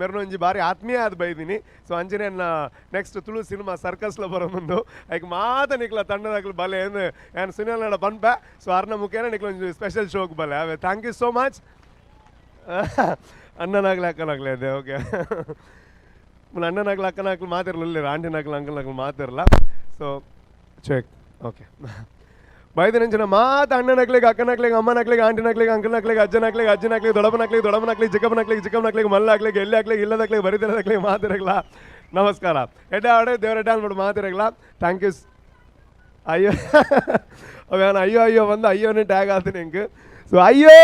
ಮೆರನೊಂಜಿ ಭಾರಿ ಆತ್ಮೀಯ ಆದ ಬೈದಿನಿ ಸೊ ಅಂಚನೆ ನೆಕ್ಸ್ಟ್ ತುಳು ಸಿನಿಮಾ ಸರ್ಕಸ್ಲ ಬರೋ ಮುಂದು ಐಕ್ ಮಾತ ನಿಕ್ಲ ತಂಡದಾಗ್ಲು ಬಲೆ ಏನು ಸುನಿಲ್ ನಡ ಪನ್ಪೆ ಸೊ ಅರ್ನ ಮುಖೇನ ನಿಕ್ಲೊಂದು ಸ್ಪೆಷಲ್ ಶೋಕ್ ಬಲೆ ಅವೇ ಥ್ಯಾಂಕ್ ಯು ಸೋ ಮಚ್ ಅಣ್ಣನಾಗ್ಲಿ ಅಕ್ಕನಾಗ್ಲಿ ಅದೇ ಓಕೆ ಅಣ್ಣನಾಗ್ಲಿ ಅಕ್ಕನಾಗ್ಲಿ ಮಾತಿರಲಿಲ್ಲ ಆಂಟಿನಾಗ್ಲಿ ಅಂಕಲ್ನಾಗ್ಲಿ ಮಾತಿರಲ್ಲ ಸೊ ಚೆಕ್ ಓಕೆ ಬೈದಿನ ಮಾತು ಅಣ್ಣನಾಗ್ಲಿಗೆ ಅಕ್ಕನಾಗ್ಲಿಗೆ ಅಮ್ಮನಾಗ್ಲಿಗೆ ಆಂಟಿನಾಗ್ಲಿಗೆ ಅಂಕಲ್ನಾಗ್ಲಿಗೆ ಅಜ್ಜನಾಗ್ಲಿಗೆ ದೊಡ್ಡಪ್ಪನಾಗ್ಲಿ ಚಿಕ್ಕಪ್ಪನಾಗ್ಲಿಗೆ ಮಲ್ಲಾಗ್ಲಿಗೆ ಎಲ್ಲಿ ಆಗ್ಲಿಗೆ ಇಲ್ಲದಾಗ್ಲಿಗೆ ಬರೀತಿರೋದಾಗ್ಲಿಗೆ ಮಾತಿರಲ್ಲ ನಮಸ್ಕಾರ ಎಡ್ಡೆ ಆಡೆ ದೇವರೆಡ್ಡೆ ಅಂದ್ಬಿಟ್ಟು ಮಾತಿರಲ್ಲ ಥ್ಯಾಂಕ್ ಯು ಅಯ್ಯೋ ಅವನು ಅಯ್ಯೋ ಬಂದು ಅಯ್ಯೋನೇ ಟ್ಯಾಗ್ ಆಗ್ತೀನಿ ಹೆಂಗೆ ಸೊ ಅಯ್ಯೋ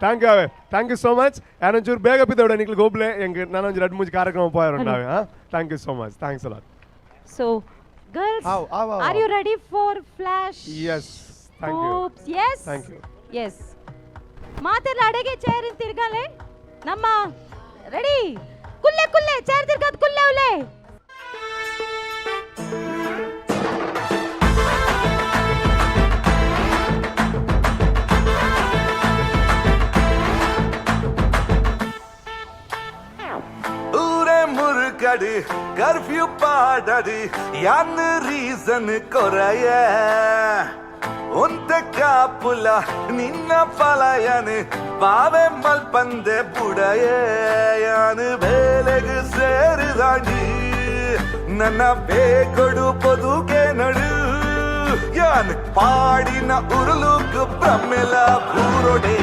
ಥ್ಯಾಂಕ್ ಯು ಸೋ ಮಚ್ ಯಾನೊಂಚೂರು ಬೇಗ ಬಿದ್ದವಡೆ ನಿಕ್ಲಿಗೆ ಹೋಗ್ಲೆ ಹೆಂಗೆ ನಾನೊಂದು 2-3 ಕಾರ್ಯಕ್ರಮ ಹೋಗೋರು ನಾವೇ thank you so much thanks a lot So girls, are you ready for flash? Yes, thank you. Yes, thank you. Yes. ಮಾತೆಲ್ಲ ಅಡೆಗೆ ಚೇರ್ ತಿರ್ಗಾಲೆ ನಮ್ಮ ರೆಡಿ ಕುಲ್ಲೆ ಚೇರ್ ತಿರ್ಗಾದ ಕುಲ್ಲೆ ಉಲೆ முறுக்கடி கர்ஃபியூ பாடடி யான்னு ரீசன் கொறைய உந்த காப்புல நின்ன பலையனு பாவே மல்பந்தே புடைய யானு வேலைக்கு சேருதாண்டி ನನ್ನ ಬೇಕೊಡು ಬದುಕೆ ನಡು ಯಾನ್ ಪಾಡಿನ ಉರುಳುಕು ಪ್ರಮ್ಮೆಲ ಬೂರೊಡೆ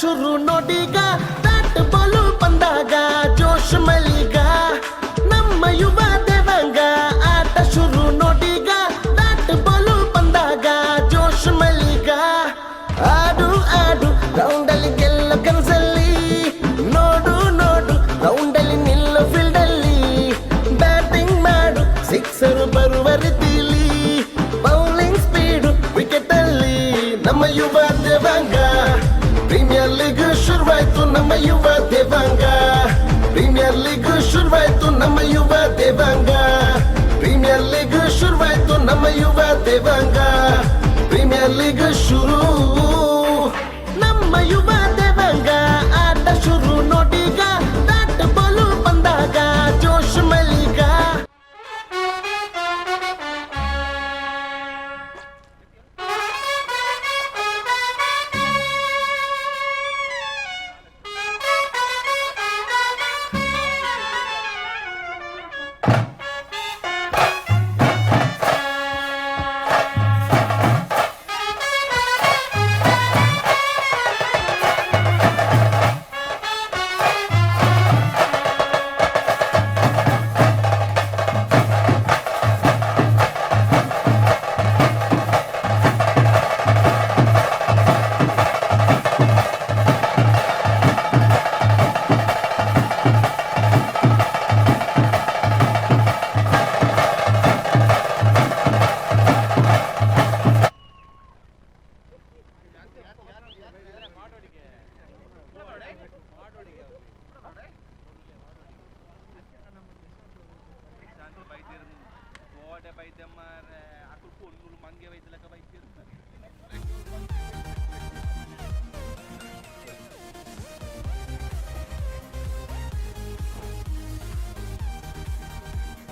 ಶುರು ನೋಡಿಗ ಬ್ಯಾಟ್ ಬಾಲು ಬಂದಾಗ ಜೋಶ್ ಮಲ್ಲಿಗ ನಮ್ಮ ಯುವ ದೇವಂಗ ಆಟ ಶುರು ನೋಡಿಗ ಬ್ಯಾಟ್ ಬಾಲು ಬಂದಾಗ ಜೋಶ್ ಮಲ್ಲಿಗ ಆಡು ರೌಂಡಲ್ಲಿ ಗೆಲ್ಲೋ ಕನಸಲ್ಲಿ ನೋಡು ರೌಂಡಲ್ಲಿ ನಿಲ್ಲೋ ಫೀಲ್ಡಲ್ಲಿ ಬ್ಯಾಟಿಂಗ್ ಮಾಡು ಸಿಕ್ಸರ್ ಬರುವ ರೀತಿಲಿ ಬೌಲಿಂಗ್ ಸ್ಪೀಡು ವಿಕೆಟ್ ಅಲ್ಲಿ ನಮ್ಮ ಯುವ ದೇವಂಗ ಪ್ರೀಮಿಯರ್ ಲೀಗ್ ಶುರುವಾಯ್ತು ನಮ್ಮ ಯುವ ದೇವಾಂಗ ಪ್ರೀಮಿಯರ್ ಲೀಗ್ ಶುರುವಾಯ್ತು ನಮ್ಮ ಯುವ ದೇವಾಂಗ ಪ್ರೀಮಿಯರ್ ಲೀಗ್ ಶುರುವಾಯ್ತು ನಮ್ಮ ಯುವ ದೇವಾಂಗ ಪ್ರೀಮಿಯರ್ ಲೀಗ್ ಶುರು ನಮ್ಮ ಯುವ ದೇವಾಂಗ ಆಟ ಶುರು ನೋಡಿಗ ಬ್ಯಾಟ್ ಬಾಲು ಬಂದಾಗ ಜೋಶ್ ಮಲ್ಲಿಗ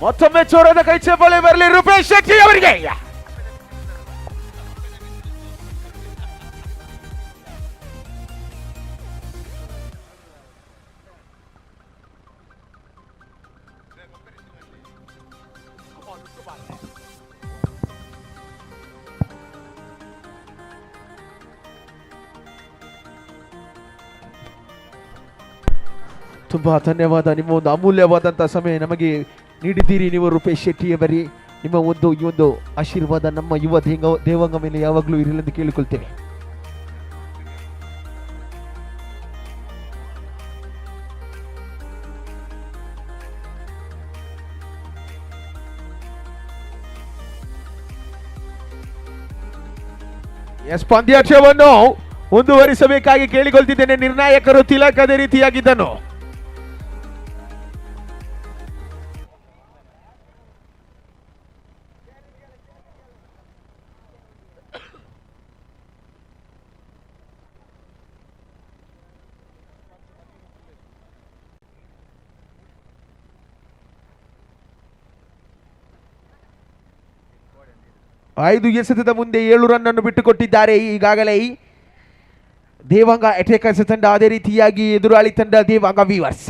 ಮತ್ತೊಮ್ಮೆ ಚೋರದ ಕೈ ಚಪ್ಪಾಳೆ ಬರಲಿ ರೂಪೇಶ್ ಶೆಟ್ಟಿ ಅವರಿಗೆ. ತುಂಬಾ ಧನ್ಯವಾದ. ನಿಮ್ಮ ಒಂದು ಅಮೂಲ್ಯವಾದಂತಹ ಸಮಯ ನಮಗೆ ನೀಡಿದ್ದೀರಿ ನೀವು ರೂಪೇಶ್ ಶೆಟ್ಟಿಯವರೇ. ನಿಮ್ಮ ಈ ಒಂದು ಆಶೀರ್ವಾದ ನಮ್ಮ ಯುವ ದೇವಾಂಗ ಮೇಲೆ ಯಾವಾಗಲೂ ಇರಲೆಂದು ಕೇಳಿಕೊಳ್ತೇವೆ. ಪಂದ್ಯಾಟವನ್ನು ಮುಂದುವರಿಸಬೇಕಾಗಿ ಕೇಳಿಕೊಳ್ತಿದ್ದೇನೆ. ನಿರ್ಣಾಯಕರು ತಿಲಕ್ ಅದೇ ರೀತಿಯಾಗಿದ್ದನು. ಐದು ಎಸೆತದ ಮುಂದೆ 7 ರನ್ ಅನ್ನು ಬಿಟ್ಟುಕೊಟ್ಟಿದ್ದಾರೆ ಈಗಾಗಲೇ ದೇವಾಂಗ ಅಟ್ಯಾಕರ್ಸ್ ತಂಡ. ಅದೇ ರೀತಿಯಾಗಿ ಎದುರಾಳಿ ತಂಡ ದೇವಾಂಗ ವೀವರ್ಸ್.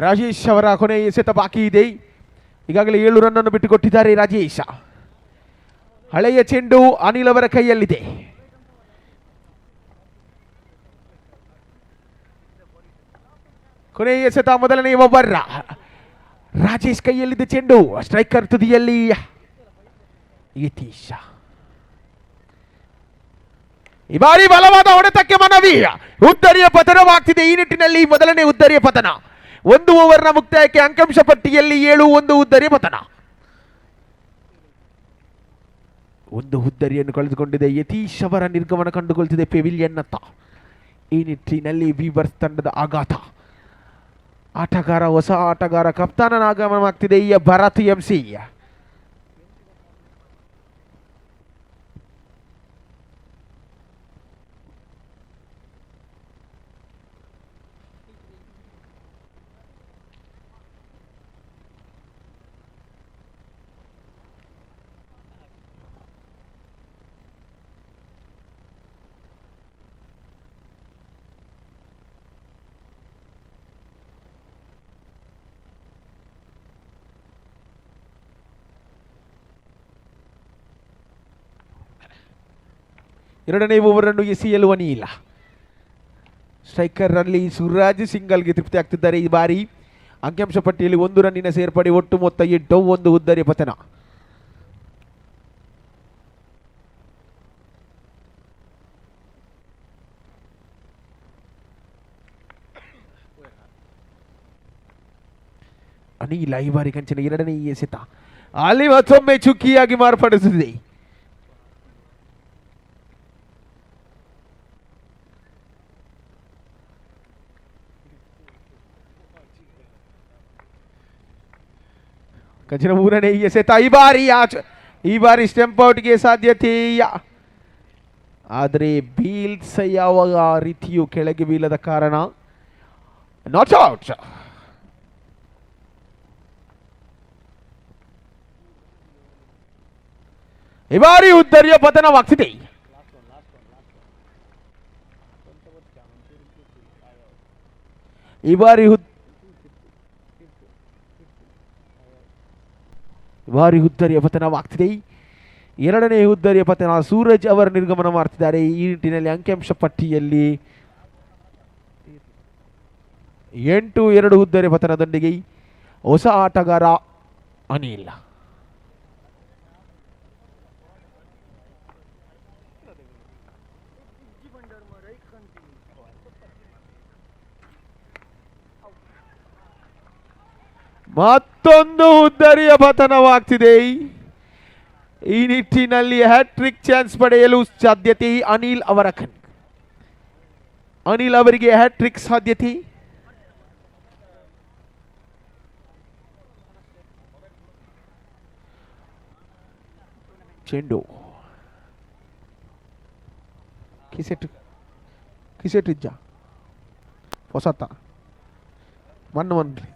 ರಾಜೇಶ್ ಅವರ ಕೊನೆ ಎಸೆತ ಬಾಕಿ ಇದೆ. ಈಗಾಗಲೇ 7 ರನ್ ಅನ್ನು ಬಿಟ್ಟುಕೊಟ್ಟಿದ್ದಾರೆ ರಾಜೇಶ್. ಹಳೆಯ ಚೆಂಡು ಅನಿಲ್ ಅವರ ಕೈಯಲ್ಲಿದೆ. ಕೊನೆ ಎಸೆತ ಮೊದಲನೇ ಓವರ್. ರಾಜೇಶ್ ಕೈಯಲ್ಲಿದೆ ಚೆಂಡು. ಸ್ಟ್ರೈಕರ್ ತುದಿಯಲ್ಲಿ ಯತೀಶ್. ಈ ಬಾರಿ ಬಲವಾದ ಹೊಡೆತಕ್ಕೆ ಮನವಿ. ಉದ್ದರಿಯ ಪತನವಾಗ್ತಿದೆ. ಈ ನಿಟ್ಟಿನಲ್ಲಿ ಮೊದಲನೇ ಉದ್ದರಿಯ ಪತನ. 1 ಓವರ್ನ ಮುಕ್ತಾಯಕ್ಕೆ ಅಂಕಾಂಶ ಪಟ್ಟಿಯಲ್ಲಿ 7-1 ಉದ್ದರಿಯ ಪತನ. ಒಂದು ಹುದ್ದರಿಯನ್ನು ಕಳೆದುಕೊಂಡಿದೆ. ಯತೀಶ್ ಅವರ ನಿರ್ಗಮನ ಕಂಡುಕೊಳ್ತಿದೆ ಪೆವಿಲಿಯನ್ ಅತ್ತ. ಈ ನಿಟ್ಟಿನಲ್ಲಿ ವೀವರ್ಸ್ ತಂಡದ ಆಘಾತ. ಹೊಸ ಆಟಗಾರ ಕಪ್ತಾನನ ಆಗಮನವಾಗ್ತಿದೆ ಈ ಭರತ್ ಎಂಸಿ. ಎರಡನೇ ಓವರ್ ಅನ್ನು ಎಸೆಯಲು ಅನಿಲ್. ಸ್ಟ್ರೈಕರ್ ಅಲ್ಲಿ ಸುರಾಜ್ ಸಿಂಗಲ್ಗೆ ತೃಪ್ತಿ ಆಗ್ತಿದ್ದಾರೆ. ಈ ಬಾರಿ ಅಂಕಿಅಂಶ ಪಟ್ಟಿಯಲ್ಲಿ 1 ರನ್ನಿನ ಸೇರ್ಪಡೆ. ಒಟ್ಟು ಮೊತ್ತ 8, 1 ಉದ್ದರಿಯ ಪತನ. ಅನಿಲ್ ಈ ಬಾರಿ ಕಂಚಿನ 2ನೇ ಎಸೆತ ಅಲ್ಲಿ ಮತ್ತೊಮ್ಮೆ ಚುಕ್ಕಿಯಾಗಿ ಮಾರ್ಪಡಿಸುತ್ತಿದೆ. ಕಂಚಿನ 3ನೇ ಎಸೆತ ಈ ಬಾರಿ ಸ್ಟೆಂಪ್ ಔಟ್ಗೆ ಸಾಧ್ಯತೆ. ಆದರೆ ಬೀಲ್ಸ್ ಯಾವ ರೀತಿಯೂ ಕೆಳಗೆ ಬೀಳದ ಕಾರಣ ನಾಟ್ ಔಟ್. ಈ ಬಾರಿ ಉದ್ದರಿಯ ಪತನವಾಗ್ತಿದೆ. ಈ ಬಾರಿ ಹುದ್ದರಿಯ ಪತನವಾಗ್ತಿದೆ. ಎರಡನೇ ಹುದ್ದರಿಯ ಪತನ. ಸೂರಜ್ ಅವರು ನಿರ್ಗಮನ ಮಾಡ್ತಿದ್ದಾರೆ. ಈ ನಿಟ್ಟಿನಲ್ಲಿ ಅಂಕಿಅಂಶ ಪಟ್ಟಿಯಲ್ಲಿ 8-2 ಹುದ್ದರಿಯ ಪತನದೊಂದಿಗೆ ಹೊಸ ಆಟಗಾರ ಅನಿಲ್. ಮತ್ತೊಂದು ಹುದ್ದರಿಯ ಪತನವಾಗ್ತಿದೆ. ಈ ನಿಟ್ಟಿನಲ್ಲಿ ಹ್ಯಾಟ್ರಿಕ್ ಚಾನ್ಸ್ ಪಡೆಯಲು ಸಾಧ್ಯತೆ ಅನಿಲ್ ಅವರಿಗೆ ಹ್ಯಾಟ್ರಿಕ್ ಸಾಧ್ಯತೆ. ಚೆಂಡು ಕಿಸೆಟ್ ಇಜ್ಜ ಹೊಸತ ಮಣ್ಣು ಮನ್ರಿ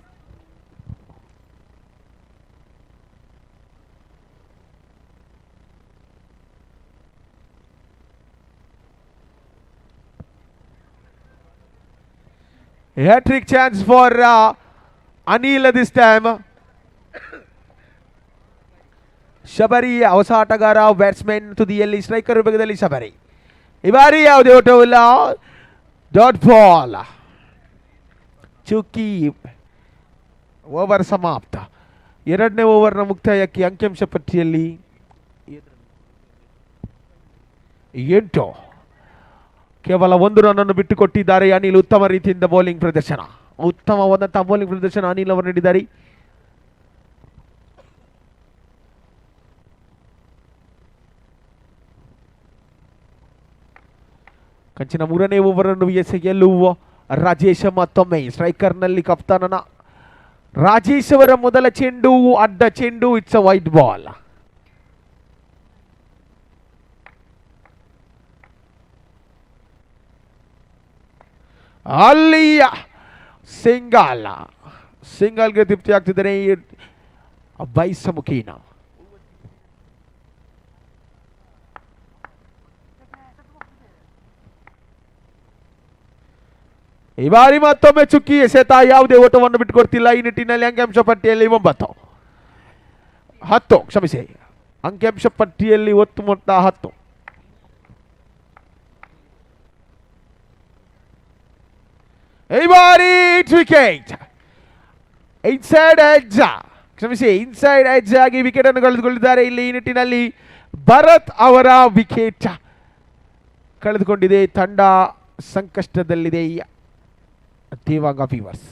hat-trick chance for Anil this time. Shabari ಹೊಸ ಆಟಗಾರ, ಬ್ಯಾಟ್ಸ್ಮನ್ ತುದಿಯಲ್ಲಿ, ಸ್ಟ್ರೈಕರ್ ವಿಭಾಗದಲ್ಲಿ ಶಬರಿ. ಈ ಬಾರಿ ಯಾವುದೇ ಓಟವಿಲ್ಲ. Dot ball. ಚುಕ್ಕಿ. ಓವರ್ ಸಮಾಪ್ತ. ಎರಡನೇ ಓವರ್ನ ಮುಕ್ತಾಯಕ್ಕೆ ಅಂಕಿಅಂಶ ಪಟ್ಟಿಯಲ್ಲಿ 8 ಕೇವಲ 1 ರನ್ ಬಿಟ್ಟುಕೊಟ್ಟಿದ್ದಾರೆ ಅನಿಲ್. ಉತ್ತಮ ರೀತಿಯಿಂದ ಬೌಲಿಂಗ್ ಪ್ರದರ್ಶನ, ಉತ್ತಮವಾದಂತಹ ಬೌಲಿಂಗ್ ಪ್ರದರ್ಶನ ಅನಿಲ್ ಅವರು ನೀಡಿದ್ದಾರೆ. ಕಂಚಿನ 3ನೇ ಓವರ್ ಅನ್ನು ಎಸೆಯಲು ರಾಜೇಶ್ ಮತ್ತೊಮ್ಮೆ ಸ್ಟ್ರೈಕರ್ನಲ್ಲಿ ಕಪ್ತಾನನ ರಾಜೇಶ್ ಅವರ ಮೊದಲ ಚೆಂಡು ಅಡ್ಡ ಚೆಂಡು. It's a white ball. ಅಲ್ಲಿಯ ಸಿಂಗಲ್ಗೆ ತೃಪ್ತಿ ಆಗ್ತಿದ್ದಾರೆ ಬೈಸಮುಖೀನ. ಈ ಬಾರಿ ಮತ್ತೊಮ್ಮೆ ಚುಕ್ಕಿ ಎಸೆತ, ಯಾವುದೇ ಓಟವನ್ನು ಬಿಟ್ಟುಕೊಡ್ತಿಲ್ಲ. ಈ ನಿಟ್ಟಿನಲ್ಲಿ ಅಂಕಿಅಂಶ ಪಟ್ಟಿಯಲ್ಲಿ 10 ಕ್ಷಮಿಸಿ, ಅಂಕಿಅಂಶ ಪಟ್ಟಿಯಲ್ಲಿ ಒತ್ತು ಮೊತ್ತ 10. ಈ ಬಾರಿ ವಿಕೆಟ್ ಇನ್ಸೈಡ್ ಎಡ್ಜ್ ಆಗಿ ವಿಕೆಟ್ ಅನ್ನು ಕಳೆದುಕೊಂಡಿದ್ದಾರೆ. ಇಲ್ಲಿ ಈ ನಿಟ್ಟಿನಲ್ಲಿ ಭರತ್ ಅವರ ವಿಕೆಟ್ ಕಳೆದುಕೊಂಡಿದೆ. ತಂಡ ಸಂಕಷ್ಟದಲ್ಲಿದೆ. ದೇವಾಂಗ ಫೀವರ್ಸ್.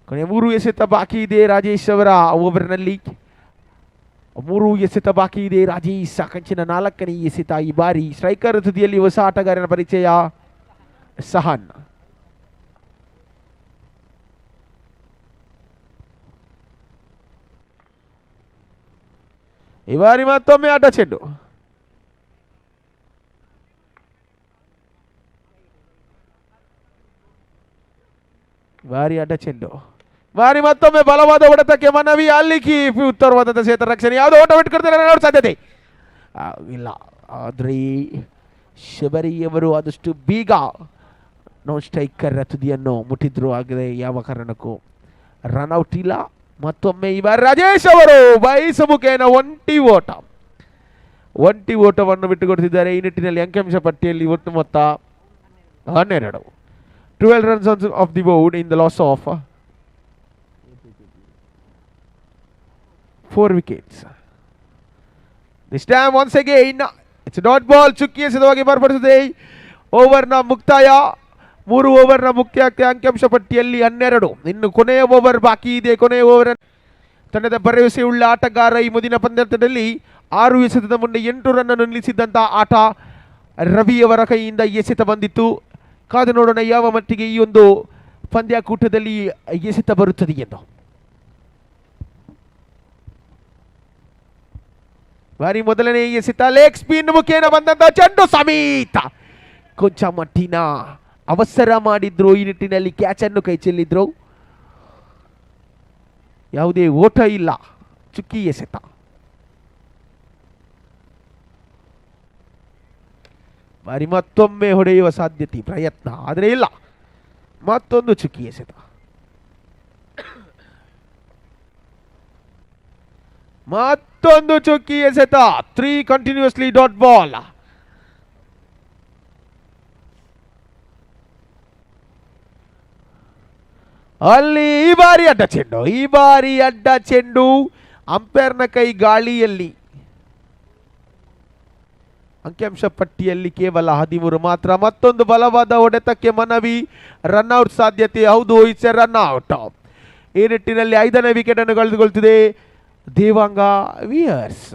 ಕೊನೆ 3 ಎಸೆತ ಬಾಕಿ ಇದೆ ರಾಜೇಶ್ ಅವರ ಓವರ್ನಲ್ಲಿ. 3 ಎಸೆತ ಬಾಕಿ ಇದೆ. ರಾಜೇಶ್ ಕಂಚಿನ 4ನೇ ಎಸೆತ. ಈ ಬಾರಿ ಸ್ಟ್ರೈಕರ್ ತುದಿಯಲ್ಲಿ ಹೊಸ ಆಟಗಾರನ ಪರಿಚಯ ಸಹನ್. ಈ ಬಾರಿ ಮತ್ತೊಮ್ಮೆ ಅಡ್ಡ ಚೆಂಡು. ಬಾರಿ ಅಡ್ಡ ಚೆಂಡು. ಬಾರಿ ಮತ್ತೊಮ್ಮೆ ಬಲವಾದ ಹೊಡೆತಕ್ಕೆ ಮನವಿ. ಅಲ್ಲಿ ಉತ್ತರವಾದಂಥ ಕ್ಷೇತ್ರ ರಕ್ಷಣೆ. ಯಾವುದೋ ಓಟ ಬಿಟ್ಟುಕೊಡ್ತಾರೆ ನೋಡ ಸಾಧ್ಯತೆ ಇಲ್ಲ. ಆದರೆ ಶಬರಿಯವರು ಆದಷ್ಟು ಬೇಗ ನಾನ್ ಸ್ಟ್ರೈಕರ್ ತುದಿಯನ್ನು ಮುಟ್ಟಿದ್ರು. ಆಗದೆ ಯಾವ ಕಾರಣಕ್ಕೂ ರನ್ಔಟ್ ಇಲ್ಲ. ಮತ್ತೊಮ್ಮೆ ಈ ಬಾರಿ ರಾಜೇಶ್ ಅವರು ಬಯಸಮುಖೇನ ಒಂಟಿ ಓಟವನ್ನು ಬಿಟ್ಟುಕೊಡ್ತಿದ್ದಾರೆ. ಈ ನಿಟ್ಟಿನಲ್ಲಿ ಅಂಕಿಅಂಶ ಪಟ್ಟಿಯಲ್ಲಿ ಒಟ್ಟು ಮೊತ್ತ 12. 12 runs of the board in the loss of 4 wickets. This time once again it's a dot ball. ಚುಕ್ಕಿ ಎಸೆತವಾಗಿ ಮಾರ್ಪಡಿಸಿದೆ. ಓವರ್ನ ಮುಕ್ತಾಯ. 3 ಓವರ್ನ ಮುಕ್ತಾಯಕ್ಕೆ ಅಂಕಿಅಂಶ ಪಟ್ಟಿಯಲ್ಲಿ 12. ಇನ್ನು ಕೊನೆಯ ಓವರ್ ಬಾಕಿ ಇದೆ. ಕೊನೆಯ ಓವರ್ ತಂಡದ ಭರವಸೆಯುಳ್ಳ ಆಟಗಾರ. ಈ ಮುಂದಿನ ಪಂದ್ಯದಲ್ಲಿ 6 ಎಸೆತದ ಮುಂದೆ 8 ರನ್ ಅನ್ನು ನಿಲ್ಲಿಸಿದ್ದಂಥ ಆಟ ರವಿಯವರ ಕೈಯಿಂದ ಎಸೆತ ಬಂದಿತ್ತು. ಕಾದು ನೋಡೋಣ ಯಾವ ಮಟ್ಟಿಗೆ ಈ ಒಂದು ಪಂದ್ಯಾಕೂಟದಲ್ಲಿ ಎಸೆತ ಬರುತ್ತದೆ ಎಂದು. ಬಾರಿ ಮೊದಲನೇ ಎಸೆತ ಲೆಗ್ ಸ್ಪಿನ್ ಮುಖೇನ ಬಂದಂತ ಚೆಂಡು ಸಮೇತ ಕೊಂಚ ಮಟ್ಟಿನ ಅವಸರ ಮಾಡಿದ್ರು. ಈ ನಿಟ್ಟಿನಲ್ಲಿ ಕ್ಯಾಚ್ ಅನ್ನು ಕೈ ಚೆಲ್ಲಿದ್ರು. ಯಾವುದೇ ಓಟ ಇಲ್ಲ. ಚುಕ್ಕಿ ಎಸೆತ. ಬಾರಿ ಮತ್ತೊಮ್ಮೆ ಹೊಡೆಯುವ ಸಾಧ್ಯತೆ ಪ್ರಯತ್ನ, ಆದರೆ ಇಲ್ಲ. ಮತ್ತೊಂದು ಚುಕ್ಕಿ ಎಸೆತ. ಮತ್ತೊಂದು ಚುಕ್ಕಿ ಎಸೆತ. 3 ಕಂಟಿನ್ಯೂಸ್ಲಿ ಡಾಟ್ ಬಾಲ್. ಅಲ್ಲಿ ಈ ಬಾರಿ ಅಡ್ಡ ಚೆಂಡು ಅಂಪೈರ್ನ ಕೈ ಗಾಳಿಯಲ್ಲಿ. ಅಂಕಿಅಂಶ ಪಟ್ಟಿಯಲ್ಲಿ ಕೇವಲ 13 ಮಾತ್ರ. ಮತ್ತೊಂದು ಬಲವಾದ ಹೊಡೆತಕ್ಕೆ ಮನವಿ. ರನ್ಔಟ್ ಸಾಧ್ಯತೆ. ಹೌದು, ಇಟ್ಸ್ ಎ ರನ್ಔಟ್. ಈ ನಿಟ್ಟಿನಲ್ಲಿ 5ನೇ ವಿಕೆಟ್ ಅನ್ನು ಕಳೆದುಕೊಳ್ತಿದೆ ದೇವಾಂಗ ವಿಯರ್ಸ್.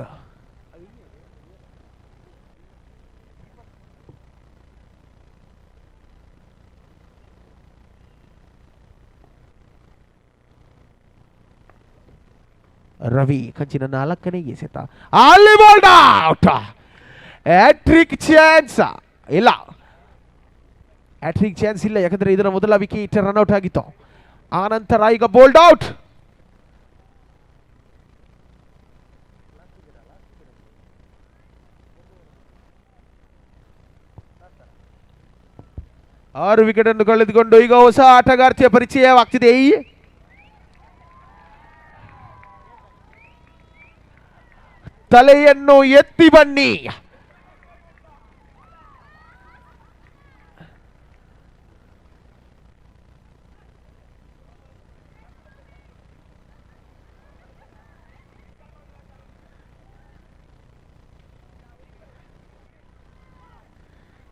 ರವಿ ಕಂಚಿನ 4ನೇ ಎಸೆತ. ಅಲ್ಲಿ ಬಾಲ್ಡ್ ಔಟ್. ಹ್ಯಾಟ್ರಿಕ್ ಚಾನ್ಸ್ ಇಲ್ಲ, ಹ್ಯಾಟ್ರಿಕ್ ಚಾನ್ಸ್ ಇಲ್ಲ, ಯಾಕಂದ್ರೆ ಇದರ ಮೊದಲ ವಿಕೆಟ್ ರನ್ಔಟ್ ಆಗಿತ್ತು. ಆ ನಂತರ ಈಗ ಬೋಲ್ಡ್ ಔಟ್. ಆರು ವಿಕೆಟ್ ಅನ್ನು ಕಳೆದುಕೊಂಡು ಈಗ ಹೊಸ ಆಟಗಾರ್ತಿಯ ಪರಿಚಯವಾಗ್ತಿದೆ. ತಲೆಯನ್ನು ಎತ್ತಿ ಬನ್ನಿ.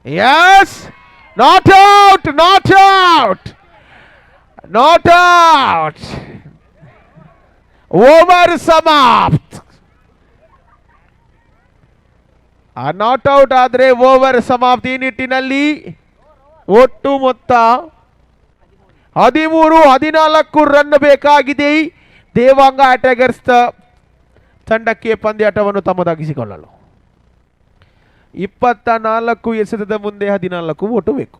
Yes, not out, not out, not out. Over समाप्त. ನಾಟ್ ಔಟ್ ಆದರೆ ಓವರ್ ಸಮಾಪ್ತಿ. ಈ ನಿಟ್ಟಿನಲ್ಲಿ ಒಟ್ಟು ಮೊತ್ತ 13-14 ರನ್ ಬೇಕಾಗಿದೆ ದೇವಾಂಗ ಟೈಗರ್ಸ್ ತಂಡಕ್ಕೆ ಪಂದ್ಯಾಟವನ್ನು ತಮ್ಮದಾಗಿಸಿಕೊಳ್ಳಲು. 24 ಎಸೆತದ ಮುಂದೆ 14 ಓಟು ಬೇಕು.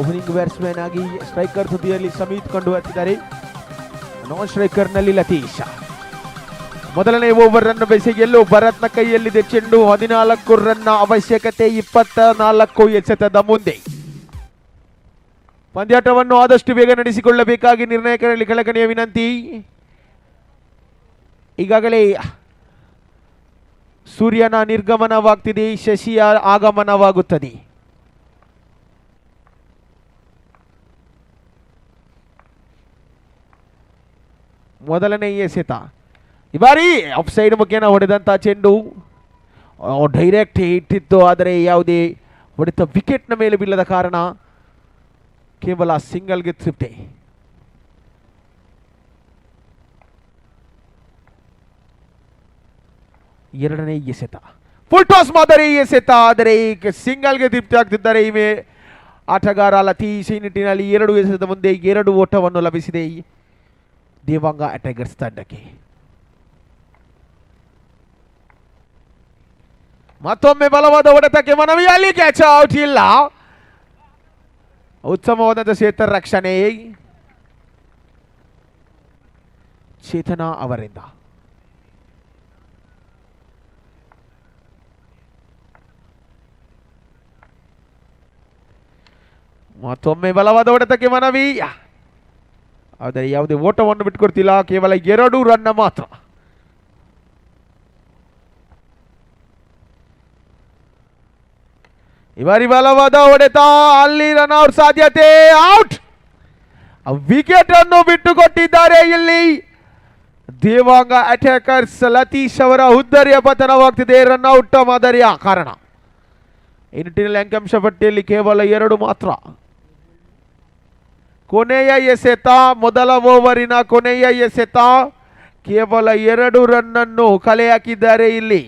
ಓಪನಿಂಗ್ ಬ್ಯಾಟ್ಸ್ಮನ್ ಆಗಿ ಸ್ಟ್ರೈಕರ್ ತುದಿಯಲ್ಲಿ ಸಮೀತ್ ಕಂಡು ಬರ್ತಿದ್ದಾರೆ. ನಾನ್ ಸ್ಟ್ರೈಕರ್ ನಲ್ಲಿ ಲತೀಶ್. ಮೊದಲನೇ ಓವರ್ ರನ್ ಬೆಸೆಯಲು ಭರತ್ನ ಕೈಯಲ್ಲಿದೆ ಚೆಂಡು. 14 ರನ್ನ ಅವಶ್ಯಕತೆ, 24 ಎಸೆತದ ಮುಂದೆ. ಪಂದ್ಯಾಟವನ್ನು ಆದಷ್ಟು ಬೇಗ ನಡೆಸಿಕೊಳ್ಳಬೇಕಾಗಿ ನಿರ್ಣಾಯಕರಲ್ಲಿ ಕಳಕಳಿಯ ವಿನಂತಿ. ಈಗಾಗಲೇ ಸೂರ್ಯನ ನಿರ್ಗಮನವಾಗ್ತಿದೆ, ಶಶಿಯ ಆಗಮನವಾಗುತ್ತದೆ. ಮೊದಲನೇ ಎಸೆತ ಈ ಬಾರಿ ಆಫ್ ಸೈಡ್ ಮುಖೇನ ಹೊಡೆದಂತ ಚೆಂಡು ಡೈರೆಕ್ಟ್ ಇಟ್ಟಿತ್ತು, ಆದರೆ ಯಾವುದೇ ಹೊಡೆತ ವಿಕೆಟ್ನ ಮೇಲೆ ಬೀಳದ ಕಾರಣ ಕೇವಲ ಸಿಂಗಲ್ಗೆ ತೃಪ್ತಿ. ಎರಡನೇ ಎಸೆತ ಫುಲ್ ಟಾಸ್ ಮಾದರಿ ಎಸೆತ, ಆದರೆ ಸಿಂಗಲ್ಗೆ ತೃಪ್ತಿ ಆಗ್ತಿದ್ದಾರೆ ಈ ಆಟಗಾರ ಲತೀಶ್. ಈ ನಿಟ್ಟಿನಲ್ಲಿ 2 ಎಸೆತದ ಮುಂದೆ 2 ಓಟವನ್ನು ಲಭಿಸಿದೆ ದೇವಾಂಗ ಟೈಗರ್ಸ್ ತಂಡಕ್ಕೆ. ಮತ್ತೊಮ್ಮೆ ಬಲವಾದ ಹೊಡೆತಕ್ಕೆ ಮನವಿಯಲ್ಲಿ ಕ್ಯಾಚ್ ಔಟ್ ಇಲ್ಲ. ಉತ್ತಮವಾದಂಥ ಕ್ಷೇತ್ರ ರಕ್ಷಣೆ ಚೇತನ ಅವರಿಂದ. ಮತ್ತೊಮ್ಮೆ ಬಲವಾದ ಹೊಡೆತಕ್ಕೆ ಮನವಿ, ಆದರೆ ಯಾವುದೇ ಓಟವನ್ನು ಬಿಟ್ಟುಕೊಡ್ತಿಲ್ಲ, ಕೇವಲ 2 ರನ್ನ ಮಾತ್ರ. ಈ ಬಾರಿ ಬಲವಾದ ಹೊಡೆತ, ಅಲ್ಲಿ ರನ್ಔಟ್ ಸಾಧ್ಯತೆ, ಔಟ್. ವಿಕೆಟ್ ಅನ್ನು ಬಿಟ್ಟುಕೊಟ್ಟಿದ್ದಾರೆ ಇಲ್ಲಿ ದೇವಾಂಗ ಅಟ್ಯಾಕರ್ಸ್. ಲತೀಶ್ ಅವರ ಹುದ್ದರಿಯ ಪತನವಾಗ್ತಿದೆ ರನ್ಔಟ್ ಮಾದರಿಯ ಕಾರಣ. ಈ ನಿಟ್ಟಿನಲ್ಲಿ ಅಂಕಿಅಂಶ ಪಟ್ಟಿಯಲ್ಲಿ ಕೇವಲ 2 ಮಾತ್ರ. ಕೊನೆಯ ಎಸೆತ, ಮೊದಲ ಓವರಿನ ಕೊನೆಯ ಎಸೆತ, ಕೇವಲ 2 ರನ್ನನ್ನು ಕಲೆ ಹಾಕಿದ್ದಾರೆ ಇಲ್ಲಿ.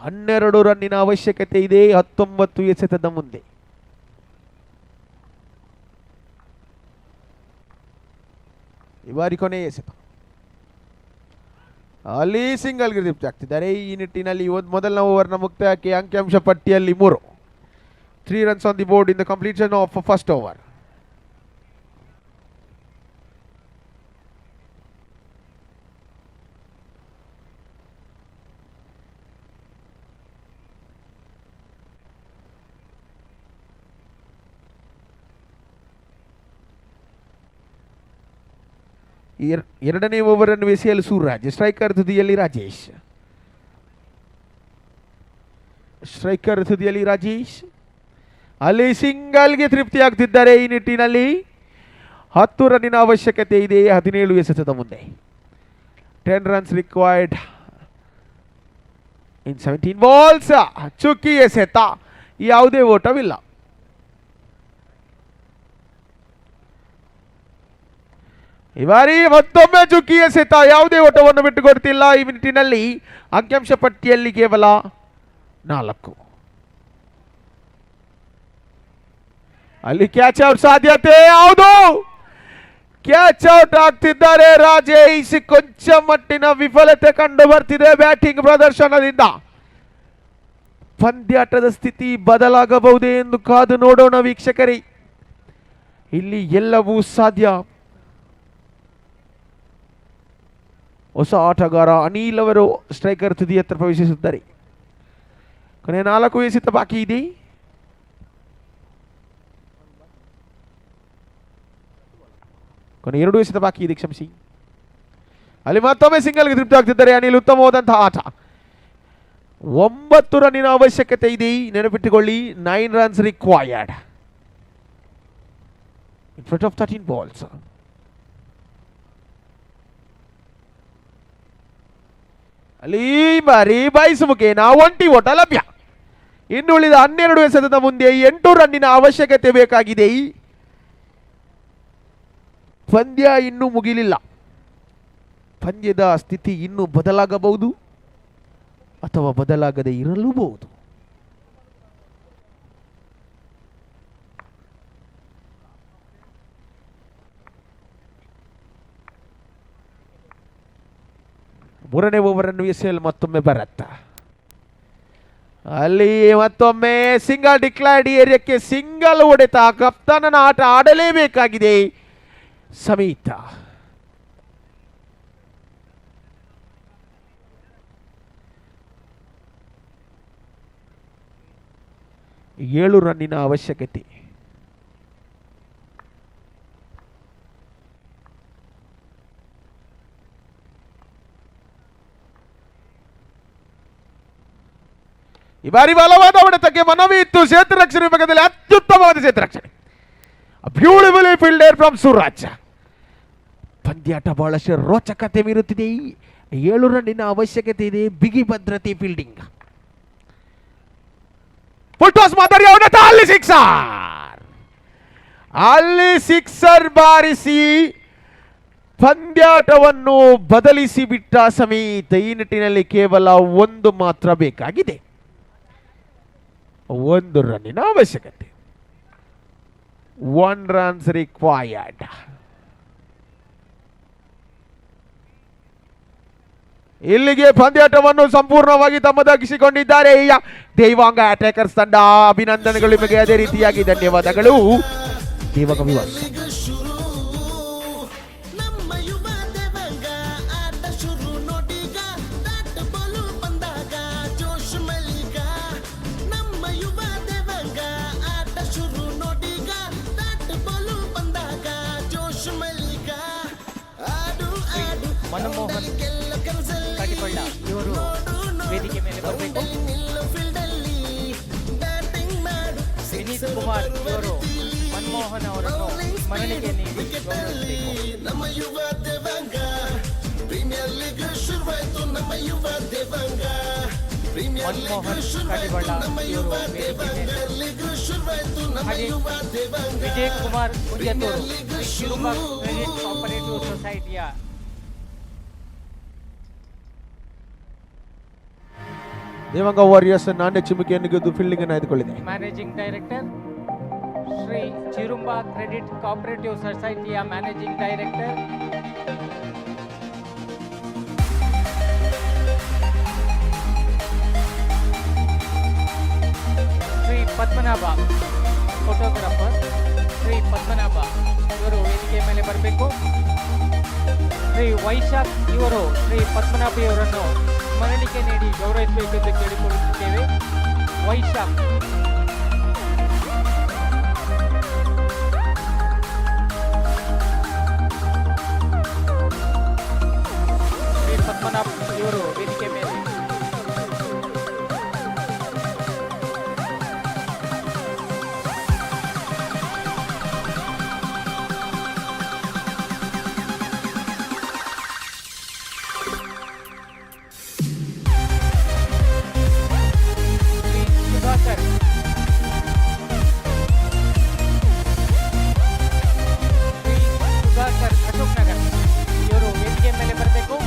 12 ರನ್ನಿನ ಅವಶ್ಯಕತೆ ಇದೆ 19 ಎಸೆತದ ಮುಂದೆ. ಈ ಬಾರಿ ಕೊನೆಯ ಎಸೆತ, ಅಲ್ಲಿ ಸಿಂಗಲ್ಗೆ ತೃಪ್ತಿ ಆಗ್ತಿದ್ದಾರೆ. ಈ ನಿಟ್ಟಿನಲ್ಲಿ ಮೊದಲನೇ ಓವರ್ನ ಮುಕ್ತಾಯಕ್ಕೆ ಅಂಕಿಅಂಶ ಪಟ್ಟಿಯಲ್ಲಿ 3 runs on the board in the completion of first over. ಎರಡನೇ ಓವರ್ ಅನ್ನು ಎಸೆಯಲು ಸೂರ್ಯರಾಜ್, ಸ್ಟ್ರೈಕರ್ ತುದಿಯಲ್ಲಿ ರಾಜೇಶ್. ಅಲ್ಲಿ ಸಿಂಗಲ್ಗೆ ತೃಪ್ತಿ ಆಗ್ತಿದ್ದಾರೆ. ಈ ನಿಟ್ಟಿನಲ್ಲಿ 10 ರನ್ನಿನ ಅವಶ್ಯಕತೆ ಇದೆ 17 ಎಸೆತದ ಮುಂದೆ. 10 runs ರಿಕ್ವೈರ್ಡ್ ಇನ್ 17 balls. ಚುಕ್ಕಿ ಎಸೆತ, ಯಾವುದೇ ಓಟವಿಲ್ಲ. ಈ ಬಾರಿ ಮತ್ತೊಮ್ಮೆ ಚುಕ್ಕಿ ಎಸೆತ, ಯಾವುದೇ ಓಟವನ್ನು ಬಿಟ್ಟುಕೊಡ್ತಿಲ್ಲ. ಈ ನಿಟ್ಟಿನಲ್ಲಿ ಅಂಕಿಅಂಶ ಪಟ್ಟಿಯಲ್ಲಿ ಕೇವಲ 4. ಅಲ್ಲಿ ಕ್ಯಾಚ್ ಔಟ್ ಸಾಧ್ಯತೆ, ಹೌದು ಕ್ಯಾಚ್ ಔಟ್ ಆಗ್ತಿದ್ದಾರೆ ರಾಜೇಶ್. ಕೊಂಚ ಮಟ್ಟಿನ ವಿಫಲತೆ ಕಂಡು ಬರ್ತಿದೆ ಬ್ಯಾಟಿಂಗ್ ಪ್ರದರ್ಶನದಿಂದ. ಪಂದ್ಯಾಟದ ಸ್ಥಿತಿ ಬದಲಾಗಬಹುದೇ ಎಂದು ಕಾದು ನೋಡೋಣ ವೀಕ್ಷಕರೇ. ಇಲ್ಲಿ ಎಲ್ಲವೂ ಸಾಧ್ಯ. ಹೊಸ ಆಟಗಾರ ಅನಿಲ್ ಅವರು ಸ್ಟ್ರೈಕರ್ ತುದಿ ಹತ್ರ ಪ್ರವೇಶಿಸುತ್ತಾರೆ. ಕೊನೆ 4 ಎಸೆತ ಬಾಕಿ ಇದೆ. ಕೊನೆ 2 ಎಸೆತ ಬಾಕಿ ಇದೆ, ಕ್ಷಮಿಸಿ. ಅಲ್ಲಿ ಮತ್ತೊಮ್ಮೆ ಸಿಂಗಲ್ಗೆ ತೃಪ್ತಿ ಆಗ್ತಿದ್ದಾರೆ ಅನಿಲ್. ಉತ್ತಮವಾದಂತಹ ಆಟ. 9 ರನ್ನಿನ ಅವಶ್ಯಕತೆ ಇದೆ, ನೆನಪಿಟ್ಟುಕೊಳ್ಳಿ. 9 runs required in front of 13 balls. ಅಲ್ಲಿ ಬಾರಿ ಬಾಯಿಸು ಮುಖೇನ 1 ಓಟ ಲಭ್ಯ. ಇನ್ನುಳಿದ 12 ಎಸೆತದ ಮುಂದೆ 8 ರನ್ನಿನ ಅವಶ್ಯಕತೆ ಬೇಕಾಗಿದೆ. ಪಂದ್ಯ ಇನ್ನೂ ಮುಗಿಲಿಲ್ಲ. ಪಂದ್ಯದ ಸ್ಥಿತಿ ಇನ್ನೂ ಬದಲಾಗಬಹುದು ಅಥವಾ ಬದಲಾಗದೆ ಇರಲೂಬಹುದು. ಮೂರನೇ ಓವರ್ ಅನ್ನು ಎಸೆಯಲು ಮತ್ತೊಮ್ಮೆ ಭರತ್. ಅಲ್ಲಿ ಮತ್ತೊಮ್ಮೆ ಸಿಂಗಲ್ ಡಿಕ್ಲೈರ್ಡ್ ಏರಿಯಾಕ್ಕೆ ಸಿಂಗಲ್ ಹೊಡೆತ. ಕಪ್ತಾನನ ಆಟ ಆಡಲೇಬೇಕಾಗಿದೆ ಸಮಿತ. ಏಳು ರನ್ನಿನ ಅವಶ್ಯಕತೆ. ಈ ಬಾರಿ ಬಲವಾದ ಹೊಡೆತಕ್ಕೆ ಮನವಿ ಇತ್ತು. ಕ್ಷೇತ್ರ ರಕ್ಷಣೆ ವಿಭಾಗದಲ್ಲಿ ಅತ್ಯುತ್ತಮವಾದ ಕ್ಷೇತ್ರ ರಕ್ಷಣೆ. Beautifully fielder from Suraj. ಪಂದ್ಯಾಟ ಬಹಳಷ್ಟು ರೋಚಕತೆ ಮೀರುತ್ತಿದೆ. 7 ರನ್ನಿನ ಅವಶ್ಯಕತೆ ಇದೆ. ಬಿಗಿ ಭದ್ರತೆ ಫೀಲ್ಡಿಂಗ್. ಫುಟ್ವಾಸ್ ಮಾದರಿಯ ಹೊಡೆತ. ಅಲ್ಲಿ ಸಿಕ್ಸರ್. ಅಲ್ಲಿ ಸಿಕ್ಸರ್ ಬಾರಿಸಿ ಪಂದ್ಯಾಟವನ್ನು ಬದಲಿಸಿ ಬಿಟ್ಟ ಸಮೇತ. ಈ ನಿಟ್ಟಿನಲ್ಲಿ ಕೇವಲ 1 ಮಾತ್ರ ಬೇಕಾಗಿದೆ. 1 ರನ್ನಿನ ಅವಶ್ಯಕತೆ. 1 runs ರಿಕ್ವೈರ್ಡ್. ಇಲ್ಲಿಗೆ ಪಂದ್ಯಾಟವನ್ನು ಸಂಪೂರ್ಣವಾಗಿ ತಮ್ಮದಾಗಿಸಿಕೊಂಡಿದ್ದಾರೆ ದೇವಾಂಗ ಅಟ್ಯಾಕರ್ಸ್ ತಂಡ. ಅಭಿನಂದನೆಗಳು ನಿಮಗೆ. ಅದೇ ರೀತಿಯಾಗಿ ಧನ್ಯವಾದಗಳು. ದೇವಾಂಗ ವಿವಾಸ್. ನಮ್ಮ ಯುವ ದೇವಂಗ ಆಟ ಶುರು ನೋಟೀಗ. ಬ್ಯಾಟ್ ಬಾಲು ಬಂದಾಗ ಜೋಶ್ ಮಲ್ಲಿಗ. ನಮ್ಮ ಯುವ ದೇವಂಗ ಆಟ ನಿಲ್ಲು ಫೀಲ್ಡ್ ಅಲ್ಲಿ ಬ್ಯಾಟಿಂಗ್ ಮಾಡು ವಿನೀತ್ ಕುಮಾರ್ ಇವರು ಮನಮೋಹನ್ ಅವರನ್ನು ಸ್ಮರಣಿಕೆ ನೀಡಿ ಗೌರವಿಸಬೇಕು. ನಮ್ಮ ಯುವ ದೇವಾಂಗ ಪ್ರೀಮಿಯರ್ ಲೀಗ್ ಶುರುವಾಯ್ತು ನಮ್ಮ ಯುವ ದೇವಾಂಗ ಪ್ರೀಮಿಯರ್ ಲೀಗ್ ಮನಮೋಹನ್ ಶುರುವಾಯ್ತು ಕಡಿಬಳ್ಳ ನಮ್ಮ ಇವರು ಯುವ ವೇದಿಕೆ ದೇವಾಂಗ ಮೇಲೆ, ಲೀಗ್ ಶುರುವಾಯ್ತು ನಮ್ಮ ಹಾಗೆ ಯುವ ದೇವಾಂಗ ವಿಜಯ್ ಕುಮಾರ್ ಕುಂಜತೂರು ಶ್ರೀ ಶಿರುಂಬ ಕ್ರೆಡಿಟ್ ಕೋಆಪರೇಟಿವ್ ಸೊಸೈಟಿಯ ದೇವಂಗ ವಾರಿಯರ್ಸ್ ನಾಣ್ಯ ಚಿಮ್ಮುಕಿಯನ್ನು ಗೆದ್ದು ಫೀಲ್ಡಿಂಗ್ ಅನ್ನು ಆಯ್ದುಕೊಳ್ಳಿದೆ. Managing director, Shri Chirumba credit cooperative ಸೊಸೈಟಿಯ managing director Shri Padmanabha, photographer Shri Padmanabha ಇವರು ವೇದಿಕೆ ಮೇಲೆ ಬರಬೇಕು. ಶ್ರೀ ವೈಶಾಖ್ ಇವರು ಶ್ರೀ ಪದ್ಮನಾಭ ಇವರನ್ನು ಸ್ಮರಣಿಕೆ ನೀಡಿ ಗೌರವಿಸಬೇಕೆಂದು ಕೇಳಿಕೊಳ್ಳುತ್ತಿದ್ದೇವೆ. ವೈಶಾಖ್ ಶ್ರೀ ಪದ್ಮನಾಭ ಇವರು ವೇದಿಕೆ ಮೇಲೆ. ಶ್ರೀ ಸುಧಾಕರ್, ಶ್ರೀ ಸುಧಾಕರ್ ಅಶೋಕ್ ನಗರ್ ಇವರು ವೇದಿಕೆ ಮೇಲೆ ಬರಬೇಕು.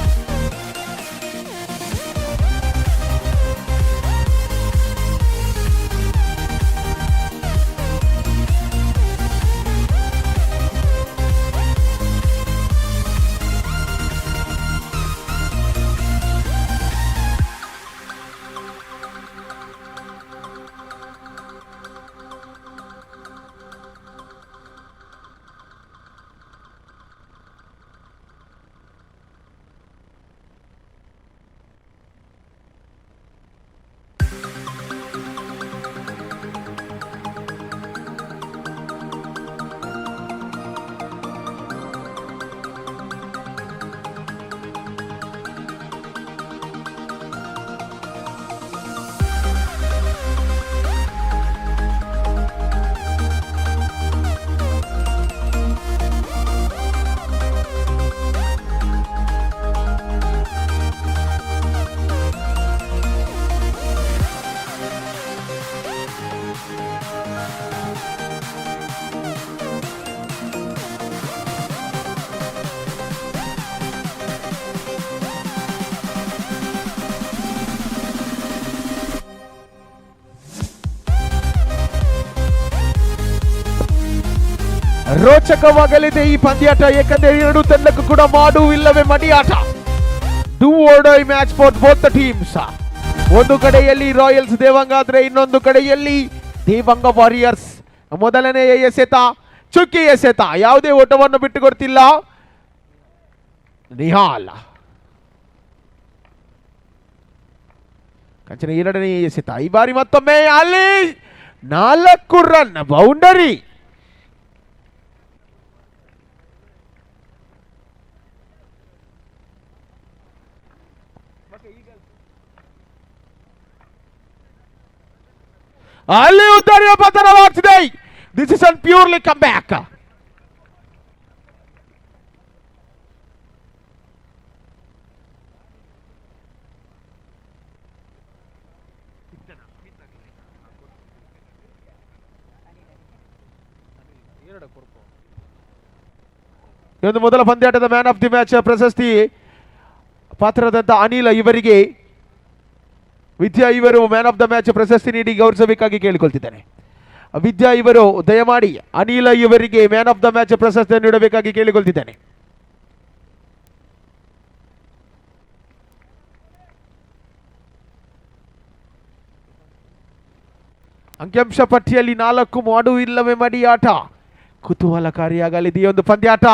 ರೋಚಕವಾಗಲಿದೆ ಈ ಪಂದ್ಯಾಟ, ಏಕೆಂದರೆ ಎರಡು ತಂಡಕ್ಕೂ ಕೂಡ ಮಾಡುವಿಲ್ಲವೇ ಮಡಿಯಾಟ. Do or die match for both the teams. ಒಂದು ಕಡೆಯಲ್ಲಿ ರಾಯಲ್ಸ್ ದೇವಂಗ ಆದ್ರೆ ಇನ್ನೊಂದು ಕಡೆಯಲ್ಲಿ ದೇವಂಗ ವಾರಿಯರ್ಸ್. ಮೊದಲನೆಯ ಎಸೆತ ಚುಕ್ಕಿ ಎಸೆತ, ಯಾವುದೇ ಓಟವನ್ನು ಬಿಟ್ಟು ಕೊಡ್ತಿಲ್ಲ ನಿಹಾಲ್. ಕಂಚನ ಎರಡನೇ ಎಸೆತ, ಈ ಬಾರಿ ಮತ್ತೊಮ್ಮೆ ಅಲ್ಲಿ 4 ರನ್ ಬೌಂಡರಿ. ಅಲ್ಲಿ ಉದ್ದರಿಯ ಪತನವಾಗ್ತಿದೆ. This is an purely come back. ಇದೊಂದು ಮೊದಲ ಪಂದ್ಯಾಟದ ಮ್ಯಾನ್ ಆಫ್ ದಿ ಮ್ಯಾಚ್ ಪ್ರಶಸ್ತಿ ಪಾತ್ರದಂತ ಅನಿಲ್ ಇವರಿಗೆ ವಿದ್ಯಾ ಇವರು ಮ್ಯಾನ್ ಆಫ್ ದ ಮ್ಯಾಚ್ ಪ್ರಶಸ್ತಿ ನೀಡಿ ಗೌರವಿಸಬೇಕಾಗಿ ಕೇಳಿಕೊಳ್ತಿದ್ದೇನೆ. ವಿದ್ಯಾ ಇವರು ದಯಮಾಡಿ ಅನಿಲ ಇವರಿಗೆ ಮ್ಯಾನ್ ಆಫ್ ದ ಮ್ಯಾಚ್ ಪ್ರಶಸ್ತಿ ನೀಡಬೇಕಾಗಿ ಕೇಳಿಕೊಳ್ತಿದ್ದೇನೆ. ಅಂಕಿಅಂಶ ಪಟ್ಟಿಯಲ್ಲಿ 4 ಮಾಡುವಿಲ್ಲವೇ ಮಡಿಯಾಟ. ಕುತೂಹಲಕಾರಿಯಾಗಲಿದೆ ಈ ಒಂದು ಪಂದ್ಯಾಟ.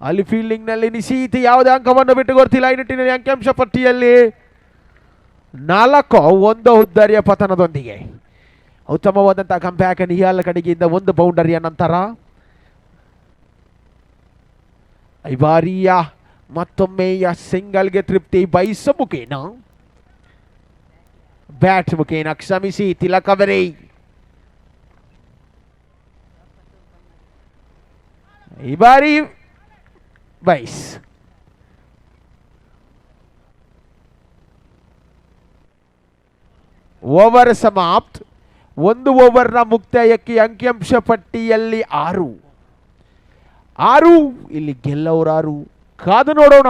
ಅಲ್ಲಿ ಫೀಲ್ಡಿಂಗ್ ನಲ್ಲಿ ನಿಶೀತ್ ಯಾವುದೇ ಅಂಕವನ್ನು ಬಿಟ್ಟು ಕೊಡ್ತಿಲ್ಲ. ಈ ನಿಟ್ಟಿನಲ್ಲಿ ಅಂಕಿಅಂಶ ಪಟ್ಟಿಯಲ್ಲಿ 4 ಒಂದು ಉದ್ದರಿಯ ಪತನದೊಂದಿಗೆ ಉತ್ತಮವಾದಂತಹ ಕಂಬ್ಯಾಕ್ ನಿಹಾಲ್ ಕಡೆಗಿಂದ ಒಂದು ಬೌಂಡರಿಯ ನಂತರ ಈ ಬಾರಿಯ ಮತ್ತೊಮ್ಮೆಯ ಸಿಂಗಲ್ಗೆ ತೃಪ್ತಿ ಬಯಸಬಹುದೇನೋ. ಬ್ಯಾಟ್ ಮುಖೇನ ಕ್ಷಮಿಸಿ ತಿಲಕ್ ಅವರೇ. ಈ ಬಾರಿ ಬೈಸ್. ಓವರ್ ಸಮಾಪ್ತ್. ಒಂದು ಓವರ್ನ ಮುಕ್ತಾಯಕ್ಕೆ ಅಂಕಿಅಂಶ ಪಟ್ಟಿಯಲ್ಲಿ 6 ಇಲ್ಲಿ ಗೆಲ್ಲವರಾರು ಕಾದು ನೋಡೋಣ.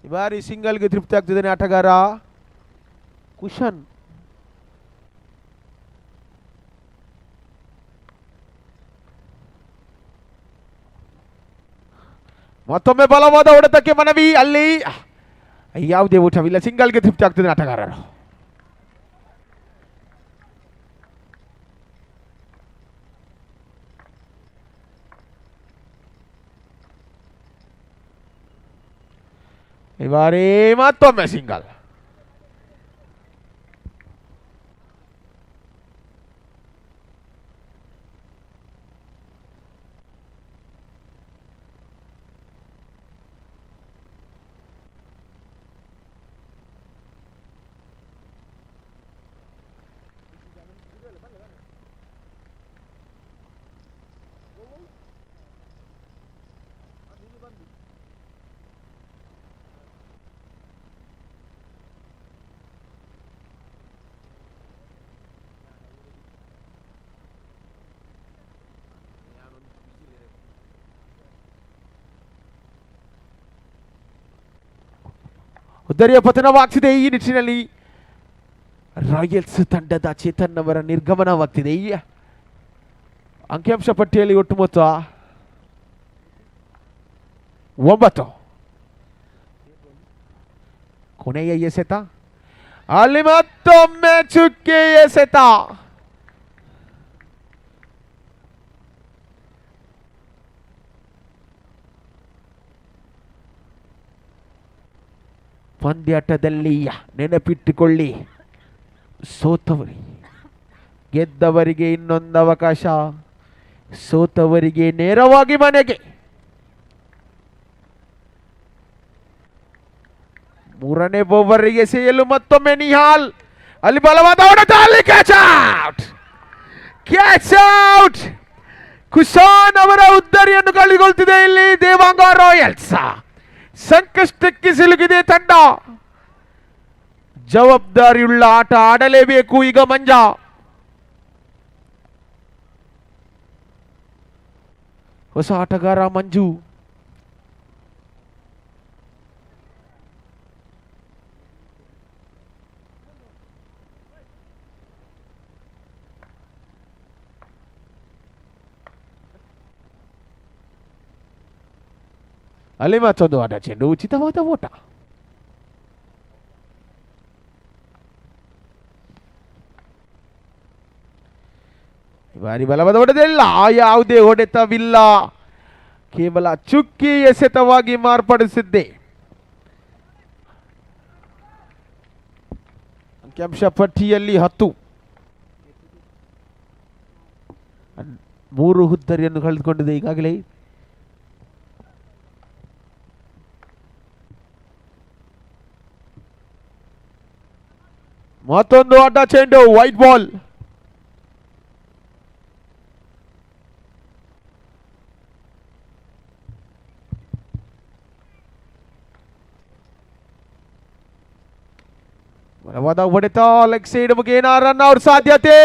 ಈ ಬಾರಿ ಸಿಂಗಲ್ಗೆ ತೃಪ್ತಿ ಆಗ್ತಿದ್ದಾನೆ ಆಟಗಾರ ಕುಶನ್. ಮತ್ತೊಮ್ಮೆ ಬಲವಾದ ಹೊಡೆತಕ್ಕೆ ಮನವಿ. ಅಲ್ಲಿ ಯಾವುದೇ ಊಟವಿಲ್ಲ. ಸಿಂಗಲ್ಗೆ ತೃಪ್ತಿ ಆಗ್ತಿದ್ದಾನೆ ಆಟಗಾರರು. ಈ ಬಾರಿ ಮತ್ತೊಮ್ಮೆ ಸಿಂಗಲ್. ಉದ್ದರಿಯ ಪತನವಾಗ್ತಿದೆ. ಈ ನಿಟ್ಟಿನಲ್ಲಿ ರಾಯಲ್ಸ್ ತಂಡದ ಚೇತನ್ ಅವರ ನಿರ್ಗಮನವಾಗ್ತಿದೆ. ಈ ಅಂಕಿಅಂಶ ಪಟ್ಟಿಯಲ್ಲಿ ಒಟ್ಟು ಮೊತ್ತ 9. ಕೊನೆಯ ಎಸೆತ. ಅಲ್ಲಿ ಮತ್ತೊಮ್ಮೆ ಚುಕ್ಕೆ ಎಸೆತ. ಪಂದ್ಯಾಟದಲ್ಲಿ ನೆನಪಿಟ್ಟುಕೊಳ್ಳಿ, ಸೋತವರಿಗೆ ಗೆದ್ದವರಿಗೆ ಇನ್ನೊಂದು ಅವಕಾಶ, ಸೋತವರಿಗೆ ನೇರವಾಗಿ ಮನೆಗೆ. ಮೂರನೇ ಓವರ್ಗೆ ಎಸೆಯಲು ಮತ್ತೊಮ್ಮೆ ನಿಹಾಲ್. ಅಲ್ಲಿ ಬಲವಾದ ಹೊಡೆತ. ಅಲ್ಲಿ ಕ್ಯಾಚ್ ಔಟ್. ಕುಶಾನ್ ಅವರ ಉದ್ದರಿಯನ್ನು ಕಳೆದುಕೊಳ್ತಿದೆ ಇಲ್ಲಿ ದೇವಾಂಗ ರಾಯಲ್ಸ್. ಸಂಕಷ್ಟಕ್ಕೆ ಸಿಲುಕಿದೆ ತಂಡ. ಜವಾಬ್ದಾರಿಯುಳ್ಳ ಆಟ ಆಡಲೇಬೇಕು ಈಗ ಮಂಜ. ಹೊಸ ಆಟಗಾರ ಮಂಜು. ಅಲ್ಲಿ ಮತ್ತೊಂದು ಆಟ. ಚೆಂಡು ಉಚಿತವಾದ ಓಟ. ಬಾರಿ ಬಲವಾದ ಹೊಡೆದಿಲ್ಲ. ಯಾವುದೇ ಹೊಡೆತವಿಲ್ಲ, ಕೇವಲ ಚುಕ್ಕಿ ಎಸೆತವಾಗಿ ಮಾರ್ಪಡಿಸಿದ್ದೆ. ಅಂಕಿಅಂಶ ಪಟ್ಟಿಯಲ್ಲಿ 10. 3 ಹುದ್ದರಿಯನ್ನು ಕಳೆದುಕೊಂಡಿದೆ ಈಗಾಗಲೇ. ಮತ್ತೊಂದು ಆಟ. ಚೆಂಡು ವೈಟ್ ಬಾಲ್. ಬಲವಾದ ಹೊಡೆತ. ಲೆಗ್ ಸೈಡ್ ಮುಖೇನ ರನ್ ಔಟ್ ಸಾಧ್ಯತೆ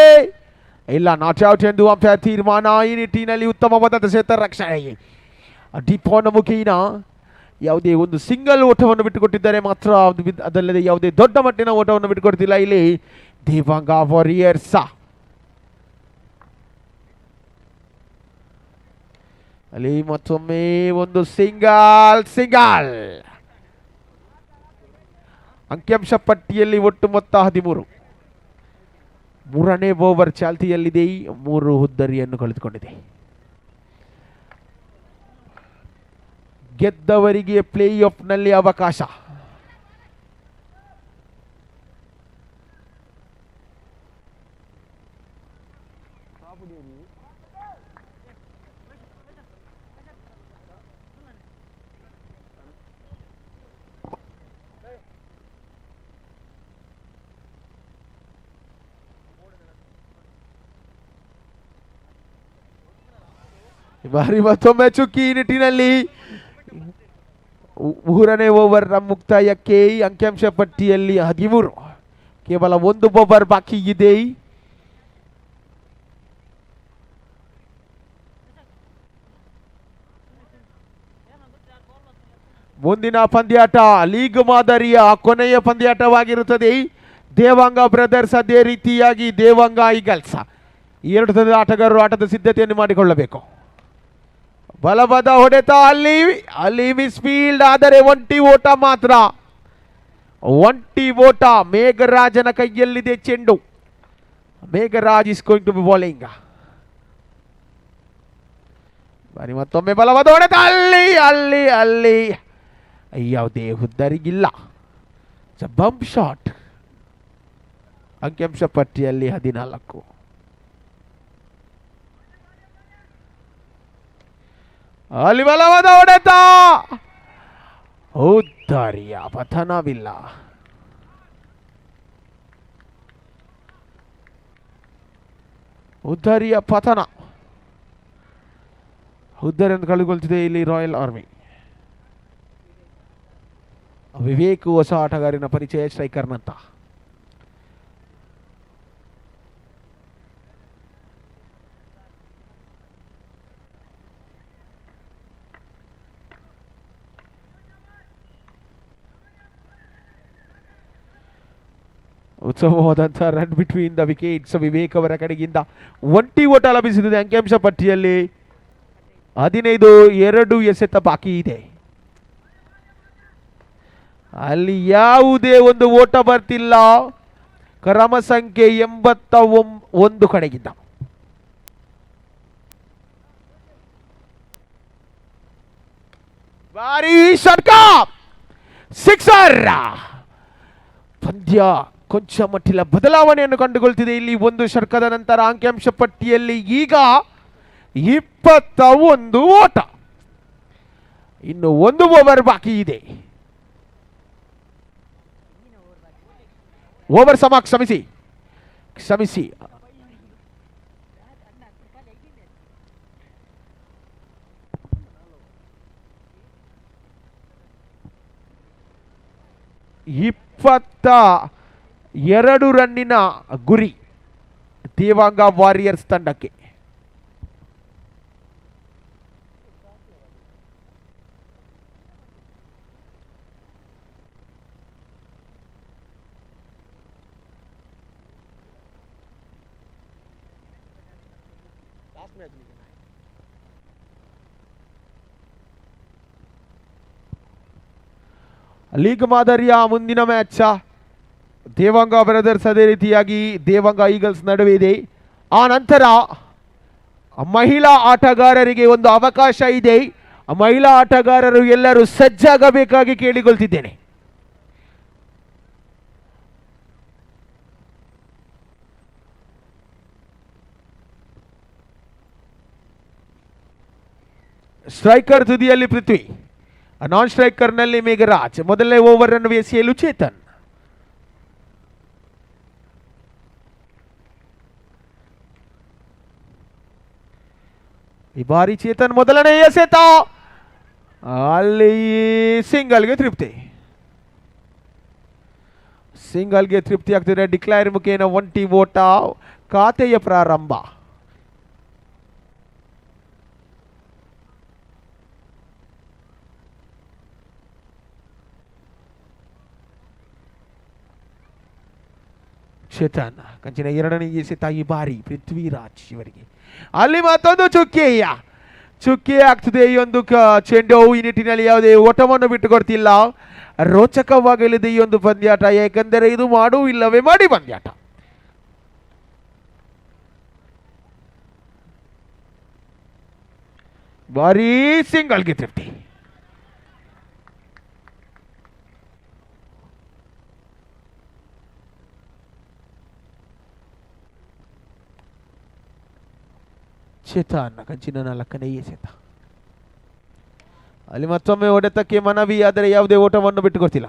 ಇಲ್ಲ. ನಾಟ್ ಔಟ್ ಎಂದು ಅಂಪೈರ್ ತೀರ್ಮಾನ. ಈ ನಿಟ್ಟಿನಲ್ಲಿ ಉತ್ತಮವಾದ ಕ್ಷೇತ್ರ ರಕ್ಷಣೆ. ಡಿಪಾನ್ ಮುಖೇನ ಯಾವುದೇ ಒಂದು ಸಿಂಗಲ್ ಓಟವನ್ನು ಬಿಟ್ಟುಕೊಟ್ಟಿದ್ದಾರೆ ಮಾತ್ರ, ಅದಲ್ಲದೆ ಯಾವುದೇ ದೊಡ್ಡ ಮಟ್ಟಿನ ಓಟವನ್ನು ಬಿಟ್ಟುಕೊಡ್ತಿಲ್ಲ ಇಲ್ಲಿ ದೇವಾಂಗ ವಾರಿಯರ್ಸ್. ಅಲ್ಲಿ ಮತ್ತೊಮ್ಮೆ ಒಂದು ಸಿಂಗಲ್. ಅಂಕಿಅಂಶ ಪಟ್ಟಿಯಲ್ಲಿ ಒಟ್ಟು ಮೊತ್ತ 13. ಮೂರನೇ ಓವರ್ ಚಾಲ್ತಿಯಲ್ಲಿದೆ. 3 ಹುದ್ದರಿಯನ್ನು ಕಳೆದುಕೊಂಡಿದೆ. ಗೆದ್ದವರಿಗೆ ಪ್ಲೇ ಆಫ್ನಲ್ಲಿ ಅವಕಾಶ. ಬಾರಿ ಮತ್ತೊಮ್ಮೆ ಚುಕ್ಕಿ ಈ ನಿಟ್ಟಿನಲ್ಲಿ 3ನೇ ಓವರ್ ಮುಕ್ತಾಯಕ್ಕೆ ಅಂಕಿಅಂಶ ಪಟ್ಟಿಯಲ್ಲಿ 13, ಕೇವಲ 1 ಓವರ್ ಬಾಕಿ ಇದೆ. ಮುಂದಿನ ಪಂದ್ಯಾಟ ಲೀಗ್ ಮಾದರಿಯ ಕೊನೆಯ ಪಂದ್ಯಾಟವಾಗಿರುತ್ತದೆ. ದೇವಾಂಗ ಬ್ರದರ್ಸ್ ಅದೇ ರೀತಿಯಾಗಿ ದೇವಾಂಗ ಈಗಲ್ಸ್, ಈ 2 ತಂಡದ ಆಟಗಾರರು ಆಟದ ಸಿದ್ಧತೆಯನ್ನು ಮಾಡಿಕೊಳ್ಳಬೇಕು. ಬಲವಾದ ಹೊಡೆತ, ಅಲ್ಲಿ ಮಿಸ್ ಫೀಲ್ಡ್, ಆದರೆ ಒಂಟಿ ಓಟ ಮಾತ್ರ. ಒಂಟಿ ಓಟ. ಮೇಘರಾಜನ ಕೈಯಲ್ಲಿದೆ ಚೆಂಡು. Megharaj is going to be bowling. ಬನ್ನಿ ಮತ್ತೊಮ್ಮೆ ಬಲವಾದ ಹೊಡೆತ, ಅಲ್ಲಿ ಯಾವುದೇ ಹುದ್ದರಿಗಿಲ್ಲ. Bump shot. ಅಂಕಿಅಂಶ ಪಟ್ಟಿಯಲ್ಲಿ 14. ಅಲ್ಲಿ ಬಲವಾದ ಹೊಡೆತ, ಉದ್ದಾರಿಯ ಪತನವಿಲ್ಲ. ಉದ್ದಾರಿಯ ಪತನ. ಉದ್ದಾರಿಯನ್ನು ಕಳೆದುಕೊಳ್ತಿದೆ ಇಲ್ಲಿ ರಾಯಲ್ ಆರ್ಮಿ. ವಿವೇಕ್ ಹೊಸ ಆಟಗಾರನ ಪರಿಚಯ ಸ್ಟ್ರೈಕರ್ನಂತ. ಉತ್ಸವವಾದಂಥ run between the wickets. Vivek ಅವರ ಕಡೆಗಿಂದ ಒಂಟಿ ಓಟ ಲಭಿಸಿದೆ. ಅಂಕಿಅಂಶ ಪಟ್ಟಿಯಲ್ಲಿ 15, 2 ಎಸೆತ ಬಾಕಿ ಇದೆ. ಅಲ್ಲಿ ಯಾವುದೇ ಒಂದು ಓಟ ಬರ್ತಿಲ್ಲ. ಕ್ರಮ ಸಂಖ್ಯೆ 81 ಕಡೆಗಿಂದ. ಬಾರಿ ಷಟ್ಕ, ಸಿಕ್ಸರ್. ಪಂದ್ಯ ಕೊಂಚ ಮಟ್ಟಿನ ಬದಲಾವಣೆಯನ್ನು ಕಂಡುಕೊಳ್ತಿದೆ ಇಲ್ಲಿ. 1 ಷಟ್ಕದ ನಂತರ ಅಂಕಿಅಂಶ ಪಟ್ಟಿಯಲ್ಲಿ ಈಗ 21 ಓಟ. ಇನ್ನು 1 ಓವರ್ ಬಾಕಿ ಇದೆ. ಓವರ್ ಕ್ಷಮಿಸಿ. ಇಪ್ಪತ್ತ 2 ರನ್ನಿನ ಗುರಿ ದೇವಾಂಗ ವಾರಿಯರ್ಸ್ ತಂಡಕ್ಕೆ. ಲೀಗ್ ಮಾದರಿಯ ಮುಂದಿನ ಮ್ಯಾಚ್ ದೇವಾಂಗ ಬ್ರದರ್ಸ್ ಅದೇ ರೀತಿಯಾಗಿ ದೇವಾಂಗ ಈಗಲ್ಸ್ ನಡುವೆ ಇದೆ. ಆ ನಂತರ ಮಹಿಳಾ ಆಟಗಾರರಿಗೆ ಒಂದು ಅವಕಾಶ ಇದೆ. ಮಹಿಳಾ ಆಟಗಾರರು ಎಲ್ಲರೂ ಸಜ್ಜಾಗಬೇಕಾಗಿ ಕೇಳಿಕೊಳ್ತಿದ್ದೇನೆ. ಸ್ಟ್ರೈಕರ್ ತುದಿಯಲ್ಲಿ ಪೃಥ್ವಿ, ನಾನ್ ಸ್ಟ್ರೈಕರ್ನಲ್ಲಿ ಮೇಘರಾಜ್. ಮೊದಲನೇ ಓವರ್ ಅನ್ನು ಎಸೆಯಲು ಚೇತನ್. ಈ ಬಾರಿ ಚೇತನ್ ಮೊದಲನೇ ಎಸೆತ, ಅಲ್ಲಿ ಸಿಂಗಲ್ಗೆ ತೃಪ್ತಿ ಆಗ್ತಿದೆ. ಡಿಕ್ಲೇರ್ ಮುಖೇನ ಒಂಟಿ ಓಟ, ಖಾತೆಯ ಪ್ರಾರಂಭ. ಚೇತನ್ ಕಂಚಿನ 2ನೇ ಎಸೆತ ಈ ಬಾರಿ ಪೃಥ್ವಿರಾಜ್ ಇವರಿಗೆ. ಅಲ್ಲಿ ಮತ್ತೊಂದು ಚುಕ್ಕಿ ಆಗ್ತದೆ ಈ ಒಂದು ಚೆಂಡು. ಈ ನಿಟ್ಟಿನಲ್ಲಿ ಯಾವುದೇ ಓಟವನ್ನು ಬಿಟ್ಟು ಕೊಡ್ತಿಲ್ಲ. ರೋಚಕವಾಗಲಿದೆ ಈ ಒಂದು ಪಂದ್ಯಾಟ, ಯಾಕೆಂದರೆ ಇದು ಮಾಡು ಇಲ್ಲವೇ ಮಾಡಿ ಪಂದ್ಯಾಟ. ಬಾರಿ ಸಿಂಗಲ್ಗೆ ತೃಪ್ತಿ. ಚೇತನ್ ಕಂಚಿನ 4ನೇ ಎಸೆತ. ಅಲ್ಲಿ ಮತ್ತೊಮ್ಮೆ ಹೊಡೆತಕ್ಕೆ ಮನವಿ, ಆದರೆ ಯಾವುದೇ ಓಟವನ್ನು ಬಿಟ್ಟುಕೊಡ್ತಿಲ್ಲ.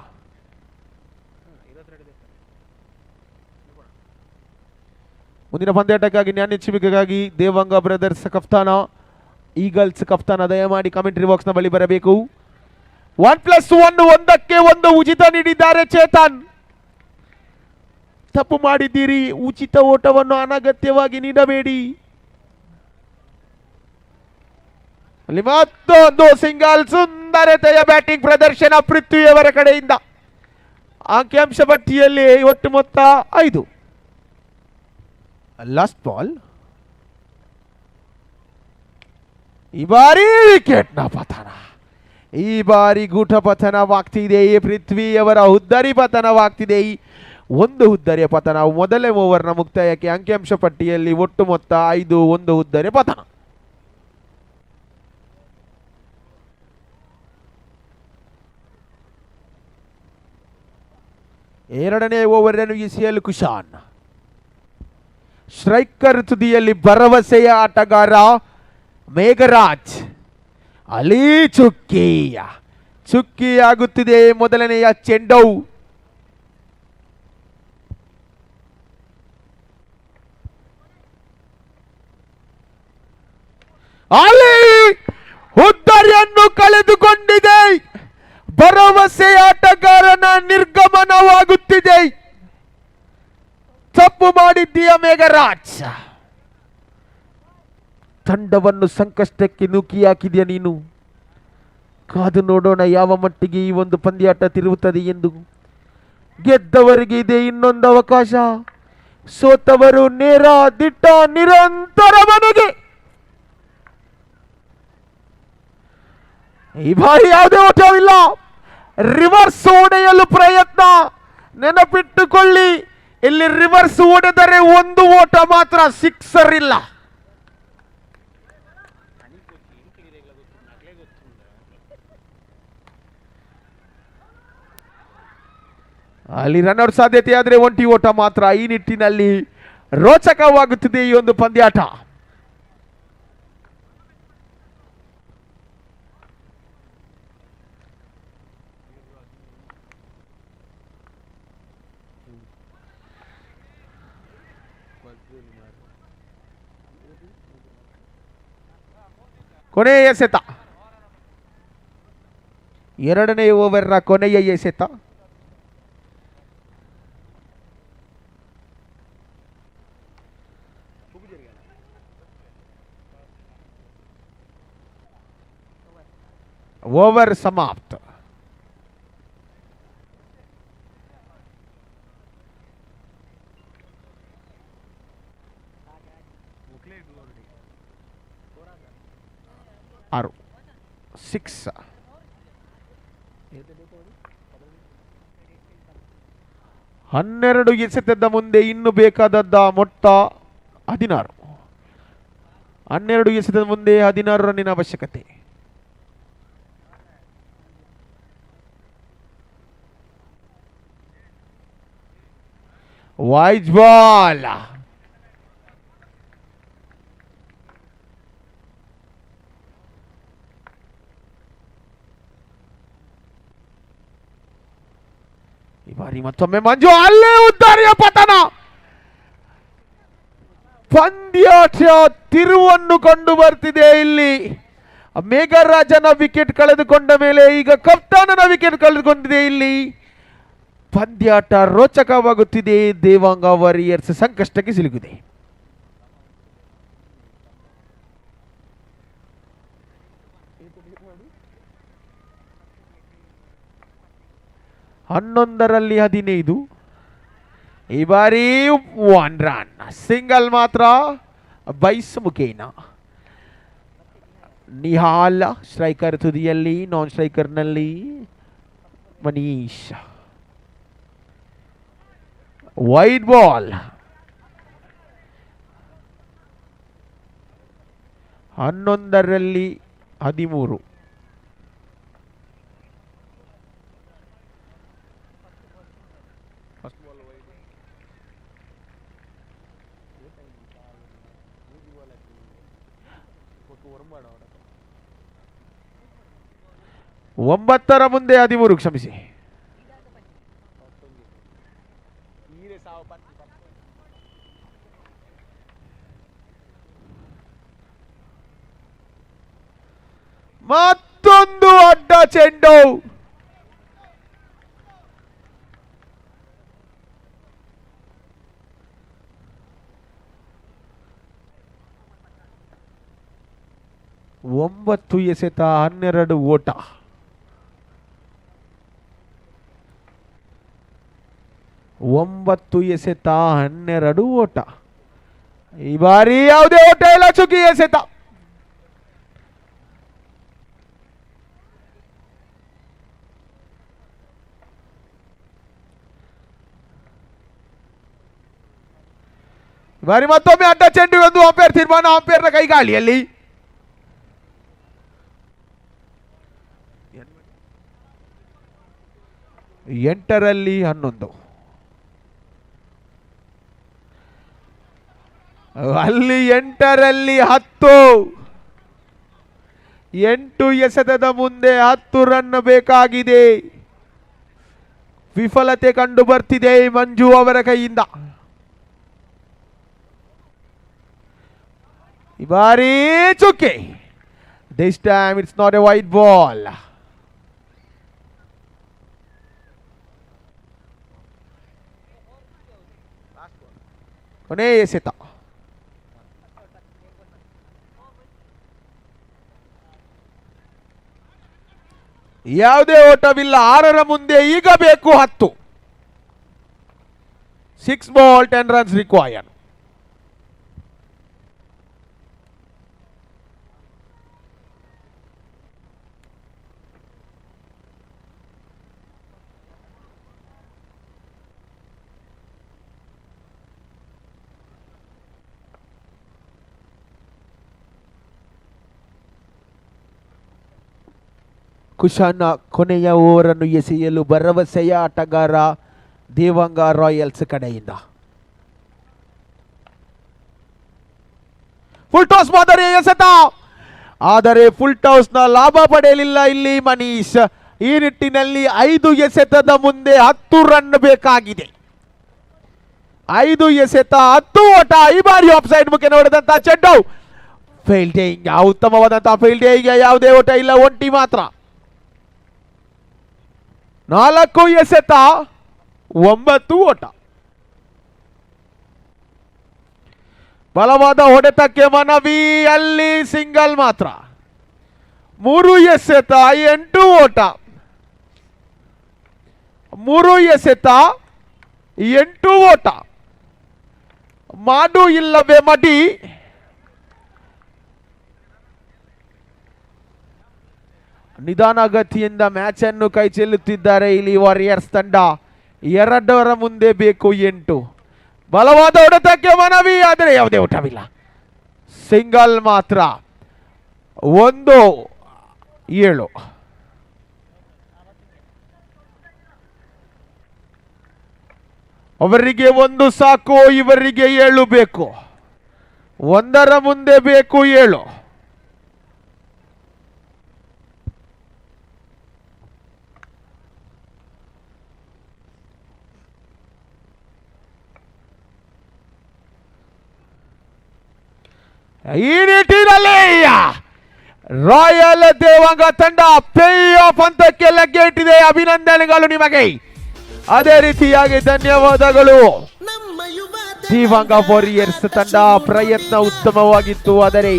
ಮುಂದಿನ ಪಂದ್ಯಾಟಕ್ಕಾಗಿ ನ್ಯಾನೆಚ್ಚುವಿಕೆಗಾಗಿ ದೇವಂಗ ಬ್ರದರ್ಸ್ ಕಫ್ತಾನ, ಈಗಲ್ಸ್ ಕಫ್ತಾನ ದಯಮಾಡಿ ಕಮೆಂಟ್ರಿ ಬಾಕ್ಸ್ನ ಬಳಿ ಬರಬೇಕು. 1+1 ಒಂದಕ್ಕೆ ಒಂದು ಉಚಿತ ನೀಡಿದ್ದಾರೆ ಚೇತನ್. ತಪ್ಪು ಮಾಡಿದ್ದೀರಿ, ಉಚಿತ ಓಟವನ್ನು ಅನಗತ್ಯವಾಗಿ ನೀಡಬೇಡಿ. ಅಲ್ಲಿ ಮತ್ತೊಂದು ಸಿಂಗಲ್, ಸುಂದರತೆಯ ಬ್ಯಾಟಿಂಗ್ ಪ್ರದರ್ಶನ ಪೃಥ್ವಿಯವರ ಕಡೆಯಿಂದ. ಅಂಕಿಅಂಶ ಪಟ್ಟಿಯಲ್ಲಿ ಒಟ್ಟು ಮೊತ್ತ 5. Last ball. ಈ ಬಾರಿ ವಿಕೆಟ್ನ ಪತನ, ಈ ಬಾರಿ ಗೂಟ ಪತನವಾಗ್ತಿದೆ. ಪೃಥ್ವಿಯವರ ಹುದ್ದರಿ ಪತನವಾಗ್ತಿದೆ. ಒಂದು ಹುದ್ದರಿಯ ಪತನ. ಮೊದಲನೇ ಓವರ್ನ ಮುಕ್ತಾಯಕ್ಕೆ ಅಂಕಿಅಂಶ ಪಟ್ಟಿಯಲ್ಲಿ ಒಟ್ಟು ಮೊತ್ತ 5, ಒಂದು ಹುದ್ದರಿಯ ಪತನ. ಎರಡನೇ ಓವರ್ ಅನ್ನು ಎಸೆಯಲು ಕುಶಾನ್. ಸ್ಟ್ರೈಕರ್ ತುದಿಯಲ್ಲಿ ಭರವಸೆಯ ಆಟಗಾರ ಮೇಘರಾಜ್. ಅಲ್ಲಿ ಚುಕ್ಕಿಯಾಗುತ್ತಿದೆ ಮೊದಲನೆಯ ಚೆಂಡು. ಅಲ್ಲಿ ಹುದ್ದರಿಯನ್ನು ಕಳೆದುಕೊಂಡಿದೆ. ಭರವಸೆ ಆಟಗಾರನ ನಿರ್ಗಮನವಾಗುತ್ತಿದೆ. ತಪ್ಪು ಮಾಡಿದ್ದೀಯ ಮೇಘರಾಜ್. ತಂಡವನ್ನು ಸಂಕಷ್ಟಕ್ಕೆ ನೂಕಿ ಹಾಕಿದೆಯಾ ನೀನು. ಕಾದು ನೋಡೋಣ ಯಾವ ಮಟ್ಟಿಗೆ ಈ ಒಂದು ಪಂದ್ಯಾಟ ತಿರುಗುತ್ತದೆ ಎಂದು. ಗೆದ್ದವರಿಗೆ ಇದೆ ಇನ್ನೊಂದು ಅವಕಾಶ, ಸೋತವರು ನೇರ ದಿಟ್ಟ ನಿರಂತರ ಮನೆಗೆ. ಈ ಬಾರಿ ಯಾವುದೇ ಓಟವಿಲ್ಲ. ರಿವರ್ಸ್ ಹೊಡೆಯಲು ಪ್ರಯತ್ನ. ನೆನಪಿಟ್ಟುಕೊಳ್ಳಿ, ಇಲ್ಲಿ ರಿವರ್ಸ್ ಹೊಡೆದರೆ ಒಂದು ಓಟ ಮಾತ್ರ, ಸಿಕ್ಸರ್ ಇಲ್ಲ. ಅಲ್ಲಿ ರನ್ಔಟ್ ಸಾಧ್ಯತೆ ಆದರೆ ಒಂಟಿ ಓಟ ಮಾತ್ರ. ಈ ನಿಟ್ಟಿನಲ್ಲಿ ರೋಚಕವಾಗುತ್ತಿದೆ ಈ ಒಂದು ಪಂದ್ಯಾಟ. ಕೊನೆಯ ಎಸೆತ, ಎರಡನೇ ಓವರ್ನ ಕೊನೆಯ ಎಸೆತ. ಓವರ್ ಸಮಾಪ್ತ. ಆರು 6. ಹನ್ನೆರಡು ಎಸೆತದ ಮುಂದೆ ಇನ್ನು ಬೇಕಾದದ್ದ ಮೊತ್ತ 16. 12 ಎಸೆತದ ಮುಂದೆ 16 ರನ್ನಿನ ಅವಶ್ಯಕತೆ. Wide ball. ಈ ಬಾರಿ ಮತ್ತೊಮ್ಮೆ ಮಂಜು, ಅಲ್ಲೇ ಉದ್ದಾರಿಯ ಪತನ. ಪಂದ್ಯಾಟ ತಿರುವನ್ನು ಕಂಡು ಬರ್ತಿದೆ ಇಲ್ಲಿ. ಮೇಘರಾಜನ ವಿಕೆಟ್ ಕಳೆದುಕೊಂಡ ಮೇಲೆ ಈಗ ಕಪ್ತಾನನ ವಿಕೆಟ್ ಕಳೆದುಕೊಂಡಿದೆ. ಇಲ್ಲಿ ಪಂದ್ಯಾಟ ರೋಚಕವಾಗುತ್ತಿದೆ. ದೇವಾಂಗ ವಾರಿಯರ್ಸ್ ಸಂಕಷ್ಟಕ್ಕೆ ಸಿಲುಕಿದೆ. ಹನ್ನೊಂದರಲ್ಲಿ 15. ಈ ಬಾರಿ 1 ರನ್, ಸಿಂಗಲ್ ಮಾತ್ರ ಬೈಸ್ ಮುಖೇನ. ನಿಹಾಲ್ ಸ್ಟ್ರೈಕರ್ ತುದಿಯಲ್ಲಿ, ನಾನ್ ಸ್ಟ್ರೈಕರ್ನಲ್ಲಿ ಮನೀಶ್. Wide ball. 11ರಲ್ಲಿ 13. ಒಂಬತ್ತರ ಮುಂದೆ 13, ಕ್ಷಮಿಸಿ. ಮತ್ತೊಂದು ಅಡ್ಡ ಚೆಂಡು. ಒಂಬತ್ತು ಎಸೆತ 12 ಓಟ. ಒಂಬತ್ತು ಎಸೆತ 12 ಓಟ. ಈ ಬಾರಿ ಯಾವುದೇ ಓಟ ಇಲ್ಲ, ಚುಕ್ಕಿ ಎಸೆತ. ಬಾರಿ ಮತ್ತೊಮ್ಮೆ ಅಡ್ಡ ಚೆಂಡು ಎಂದು ಅಂಪೇರ್ ತೀರ್ಮಾನ. ಅಂಪೇರ್ನ ಕೈಗಾಳಿಯಲ್ಲಿ 8ರಲ್ಲಿ 11. ಅಲ್ಲಿ 8ರಲ್ಲಿ 10. 8 ಎಸೆತದ ಮುಂದೆ 10 ರನ್ ಬೇಕಾಗಿದೆ. ವಿಫಲತೆ ಕಂಡು ಬರ್ತಿದೆ ಮಂಜು ಅವರ ಕೈಯಿಂದ. ಈ ಬಾರಿ ಚುಕ್ಕೆ. This time it's not A wide ball. ಕೊನೆ ಎಸೆತ. ಯಾವುದೇ ಓಟವಿಲ್ಲ. 6ರ ಮುಂದೆ ಈಗ ಬೇಕು 10. 6 ಬಾಲ್ 10 ರನ್ಸ್ ರಿಕ್ವೈರ್ಡ್. ಕುಶಾನ ಕೊನೆಯ ಓವರನ್ನು ಎಸೆಯಲು ಭರವಸೆಯ ಆಟಗಾರ ದೇವಂಗ ರಾಯಲ್ಸ್ ಕಡೆಯಿಂದ. ಫುಲ್ ಟಾಸ್ ಮಾದರಿ ಎಸೆತ, ಆದರೆ ಫುಲ್ ಟಾಸ್ ನ ಲಾಭ ಪಡೆಯಲಿಲ್ಲ ಇಲ್ಲಿ ಮನೀಶ್. ಈ ನಿಟ್ಟಿನಲ್ಲಿ 5 ಎಸೆತದ ಮುಂದೆ 10 ರನ್ ಬೇಕಾಗಿದೆ. 5 ಎಸೆತ 10 ಓಟ. ಈ ಬಾರಿ ಆಫ್ ಸೈಡ್ ಮುಖೆ ನೋಡಿದಂತಹ ಚೆಂಡು ಫೀಲ್ಡಿಂಗ್, ಉತ್ತಮವಾದಂತಹ ಫೀಲ್ಡಿಂಗ್. ಯಾವುದೇ ಓಟ ಇಲ್ಲ, ಒಂಟಿ ಮಾತ್ರ. 4 ಎಸೆತ 9 ಓಟ. ಬಲವಾದ ಹೊಡೆತಕ್ಕೆ ಮನವಿ, ಅಲ್ಲಿ ಸಿಂಗಲ್ ಮಾತ್ರ. 3 ಎಸೆತ 8 ಓಟ. 3 ಎಸೆತ 8 ಓಟ. ಮಾಡು ಇಲ್ಲವೇ ಮಡಿ. ನಿಧಾನಗತಿಯಿಂದ ಮ್ಯಾಚ್ ಅನ್ನು ಕೈ ಚೆಲ್ಲುತ್ತಿದ್ದಾರೆ ಇಲ್ಲಿ ವಾರಿಯರ್ಸ್ ತಂಡ. 2ರ ಮುಂದೆ ಬೇಕು 8. ಬಲವಾದ ಹೊಡೆತಕ್ಕೆ ಮನವಿ, ಆದರೆ ಯಾವುದೇ ಊಟವಿಲ್ಲ, ಸಿಂಗಲ್ ಮಾತ್ರ. 1-7. ಅವರಿಗೆ 1 ಸಾಕು, ಇವರಿಗೆ 7 ಬೇಕು. 1ರ ಮುಂದೆ ಬೇಕು 7. ಈ ನಿಟ್ಟಿನಲ್ಲಿ ರಾಯಲ್ ದೇವಂಗ ತಂಡ ಪ್ಲೇ ಆಫ್ ಹಂತಕ್ಕೆ ಲಗ್ಗೆ ಇಟ್ಟಿದೆ. ಅಭಿನಂದನೆಗಳು ನಿಮಗೆ. ಅದೇ ರೀತಿಯಾಗಿ ಧನ್ಯವಾದಗಳು. ದೇವಂಗ ವಾರಿಯರ್ಸ್ ತಂಡ ಪ್ರಯತ್ನ ಉತ್ತಮವಾಗಿತ್ತು, ಆದರೆ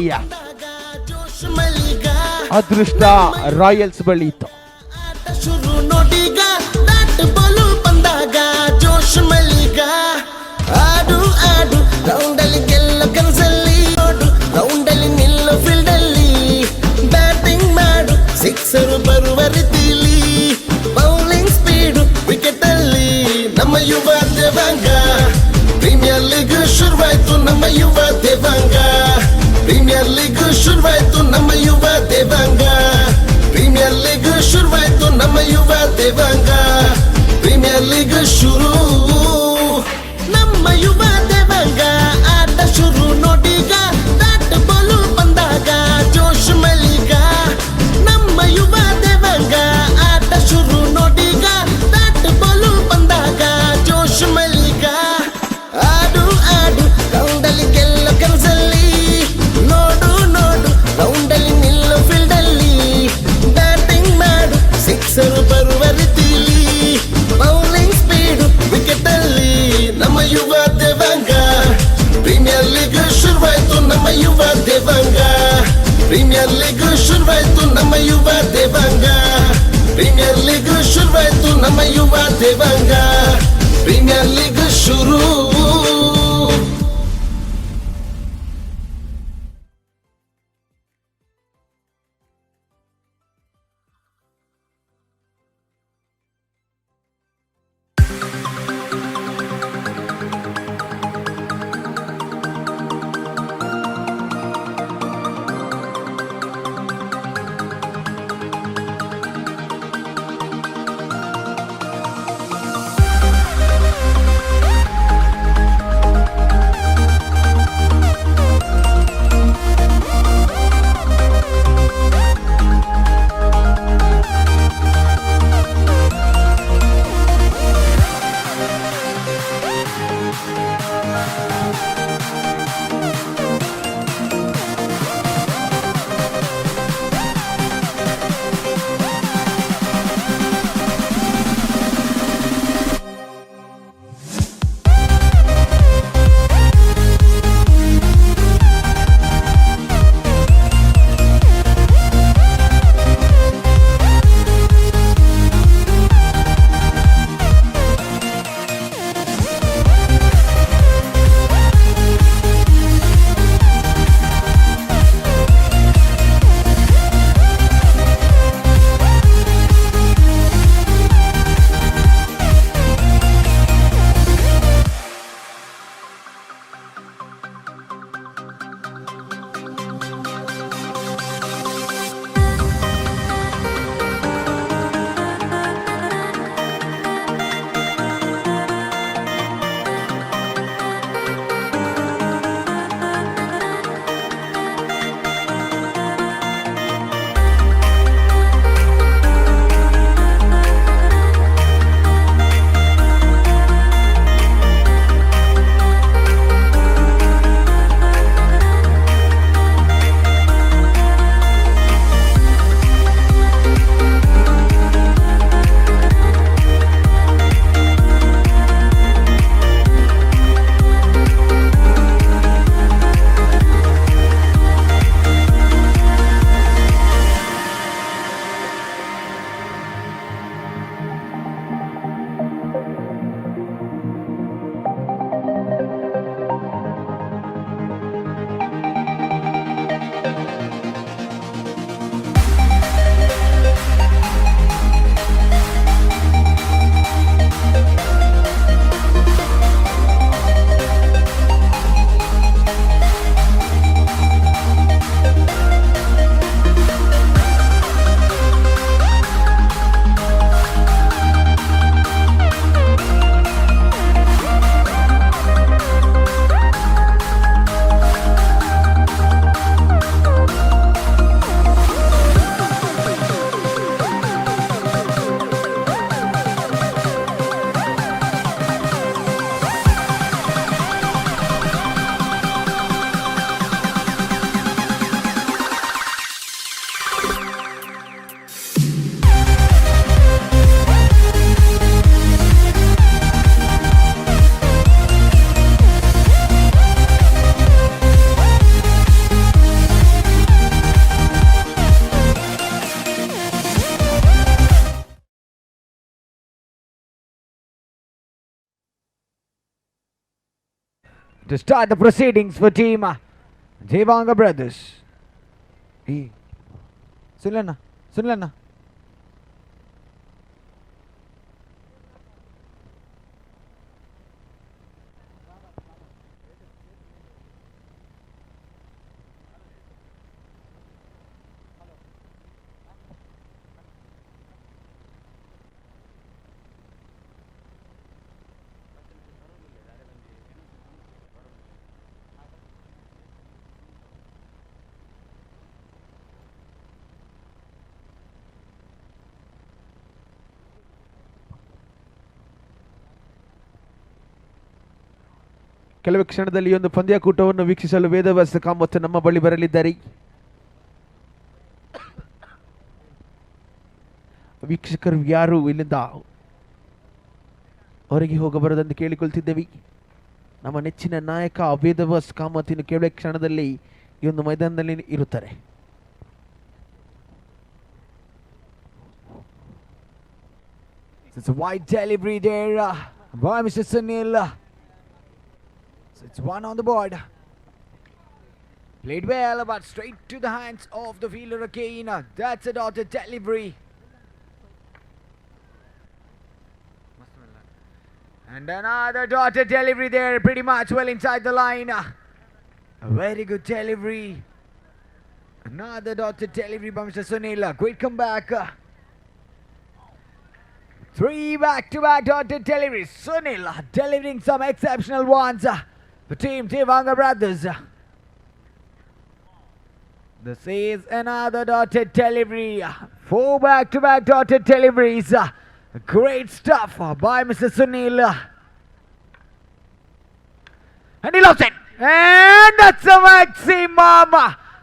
ಅದೃಷ್ಟ ರಾಯಲ್ಸ್ ಬಳಿ ಇತ್ತು. ಸಿಕ್ಸರು ಬರುವ ರೀತಿಲಿ ಬೌಲಿಂಗ್ ಸ್ಪೀಡ್ ವಿಕೆಟ್ ಅಲ್ಲಿ ನಮ್ಮ ಯುವ ದೇವಂಗ. ಪ್ರೀಮಿಯರ್ ಲೀಗ್ ಶುರುವಾಯ್ತು ನಮ್ಮ ಯುವ ದೇವಂಗ. ಪ್ರೀಮಿಯರ್ ಲೀಗ್ ಶುರುವಾಯ್ತು ನಮ್ಮ ಯುವ ದೇವಂಗ. ಪ್ರೀಮಿಯರ್ ಲೀಗ್ ಶುರುವಾಯ್ತು ನಮ್ಮ ಯುವ ದೇವಂಗ. ಪ್ರೀಮಿಯರ್ ಲೀಗ್ ಶುರು ನಮ್ಮ ಯುವ ದೇವಂಗ. ಆಟ ಶುರು ನೋಡೀಗ, ಬ್ಯಾಟ್ ಬಾಲು ಬಂದಾಗ ಪ್ರೀಮಿಯರ್ ಲೀಗ್ ಶುರುವಾಯ್ತು ನಮ್ಮ ಯುವ ದೇವಾಂಗ ಪ್ರೀಮಿಯರ್ ಲೀಗ್ ಶುರುವಾಯ್ತು ನಮ್ಮ ಯುವ ದೇವಾಂಗ ಪ್ರೀಮಿಯರ್ ಲೀಗ್ ಶುರು to start the proceedings for team Devanga brothers. Hey, सुन लेना ಕೆಲವೇ ಕ್ಷಣದಲ್ಲಿ ಒಂದು ಪಂದ್ಯಾಕೂಟವನ್ನು ವೀಕ್ಷಿಸಲು ವೇದವ್ಯಾಸ ಕಾಮತ್ ನಮ್ಮ ಬಳಿ ಬರಲಿದ್ದಾರೆ. ವೀಕ್ಷಕರು ಯಾರು ಇಲ್ಲಿಂದ ಹೊರಗೆ ಹೋಗಬಾರದೆಂದು ಕೇಳಿಕೊಳ್ತಿದ್ದೇವೆ. ನಮ್ಮ ನೆಚ್ಚಿನ ನಾಯಕ ವೇದವ್ಯಾಸ ಕಾಮತ್ ಇನ್ನು ಕೆಲವೇ ಕ್ಷಣದಲ್ಲಿ ಈ ಒಂದು ಮೈದಾನದಲ್ಲಿ ಇರುತ್ತಾರೆ. It's a wide delivery there by Mr. Sunil. So it's one on the board. Played well, but straight to the hands of the fielder again. That's a dotted delivery. And another dotted delivery there, pretty much well inside the line. A very good delivery. Another dotted delivery by Mr. Sunil. Great comeback. 3 back-to-back dotted deliveries. Sunil delivering some exceptional ones for Team Devanga Brothers. This is another dotted delivery. 4 back-to-back dotted deliveries. Great stuff by Mr. Sunil. And he lost it. And that's a maximum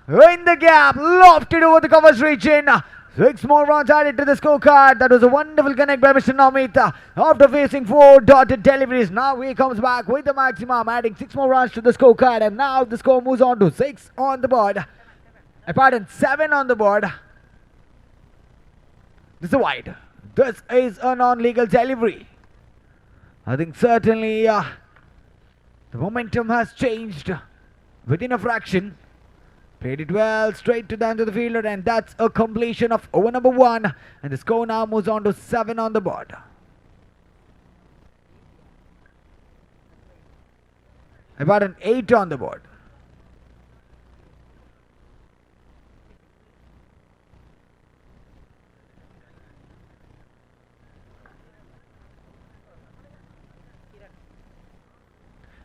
in the gap. Lofted over the covers region. 6 more runs added to the scorecard. That was a wonderful connect by Mr. Namit. After facing 4 dotted deliveries, now he comes back with the maximum, adding 6 more runs to the scorecard. And now the score moves on to 6 on the board. Pardon, 7 on the board. This is a wide. This is a non-legal delivery. I think certainly the momentum has changed within a fraction. Played it well, straight to the hand of the fielder, and that's a completion of over number 1. And the score now moves on to 7 on the board. About an 8 on the board.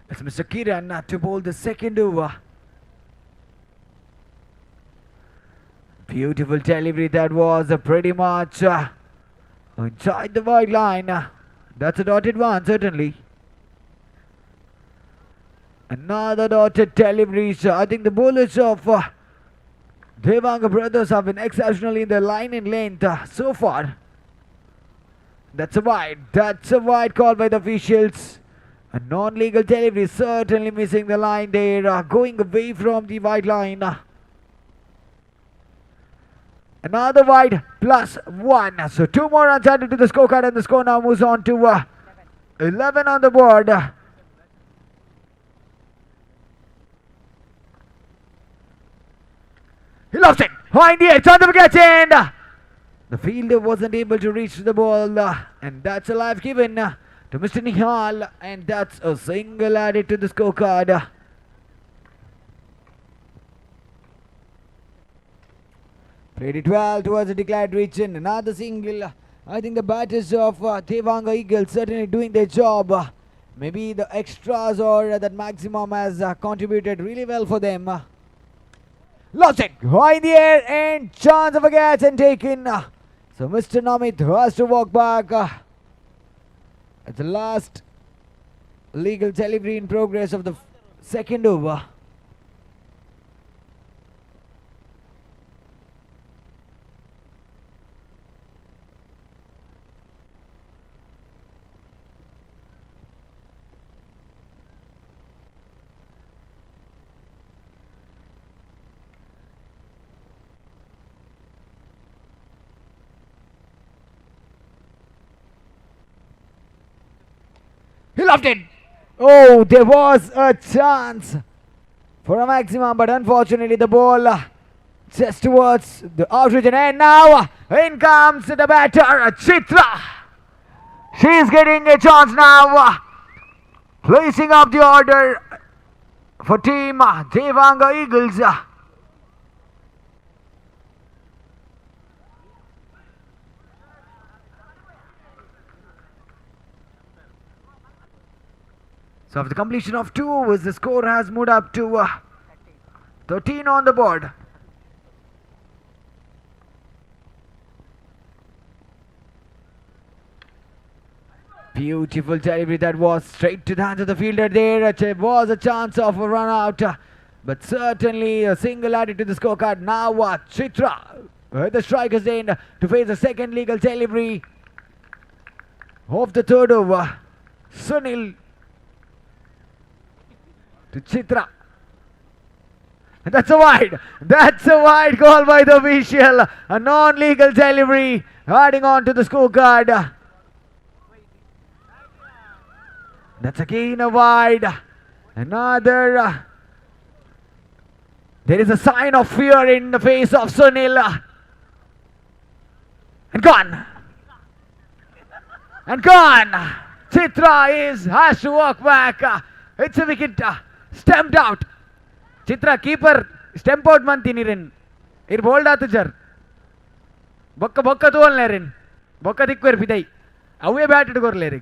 It's Mr. Kiran to bowl the second over. Beautiful delivery that was pretty much inside the wide line. That's a dotted one, certainly. Another dotted delivery. So I think the bowlers of Devanga Brothers have been exceptionally in their line and length so far. That's a wide. That's a wide call by the officials. A non-legal delivery, certainly missing the line there, going away from the wide line. Another wide plus 1. So 2 more runs added to the scorecard, and the score now moves on to 11 on the board. He lost it. High in the air. It's on the wicket end. The fielder wasn't able to reach the ball, and that's a live given to Mr. Nihal, and that's a single added to the scorecard. Played it well towards the declared region. Another single. I think the batters of Devanga Eagles certainly doing their job. Maybe the extras or that maximum has contributed really well for them. Lost it. High in the air and chance of a catch and taken. So Mr. Namit has to walk back. At the last legal delivery in progress of the second over. He loved it. Oh, there was a chance for a maximum, but unfortunately the ball just towards the out region. And now in comes the batter, Chitra. She's getting a chance now, placing up the order for team Devanga Eagles. So after the completion of 2 overs, the score has moved up to 13 on the board. Beautiful delivery that was straight to the hands of the fielder there. There was a chance of a run out, but certainly a single added to the scorecard. Now Chitra at the striker's end to face the second legal delivery of the third over. Sunil to Chitra. And that's a wide. That's a wide call by the official. A non-legal delivery adding on to the scorecard. That's again a wide. Another. There is a sign of fear in the face of Sunil. And gone. And gone. Chitra has to walk back. It's a wicket stamped out. Chitra keeper stamp out mantinirin. Ir bold atujar. Bokka bokka tool nerin. Bokka dikwer pidai. Away batted gorlerik.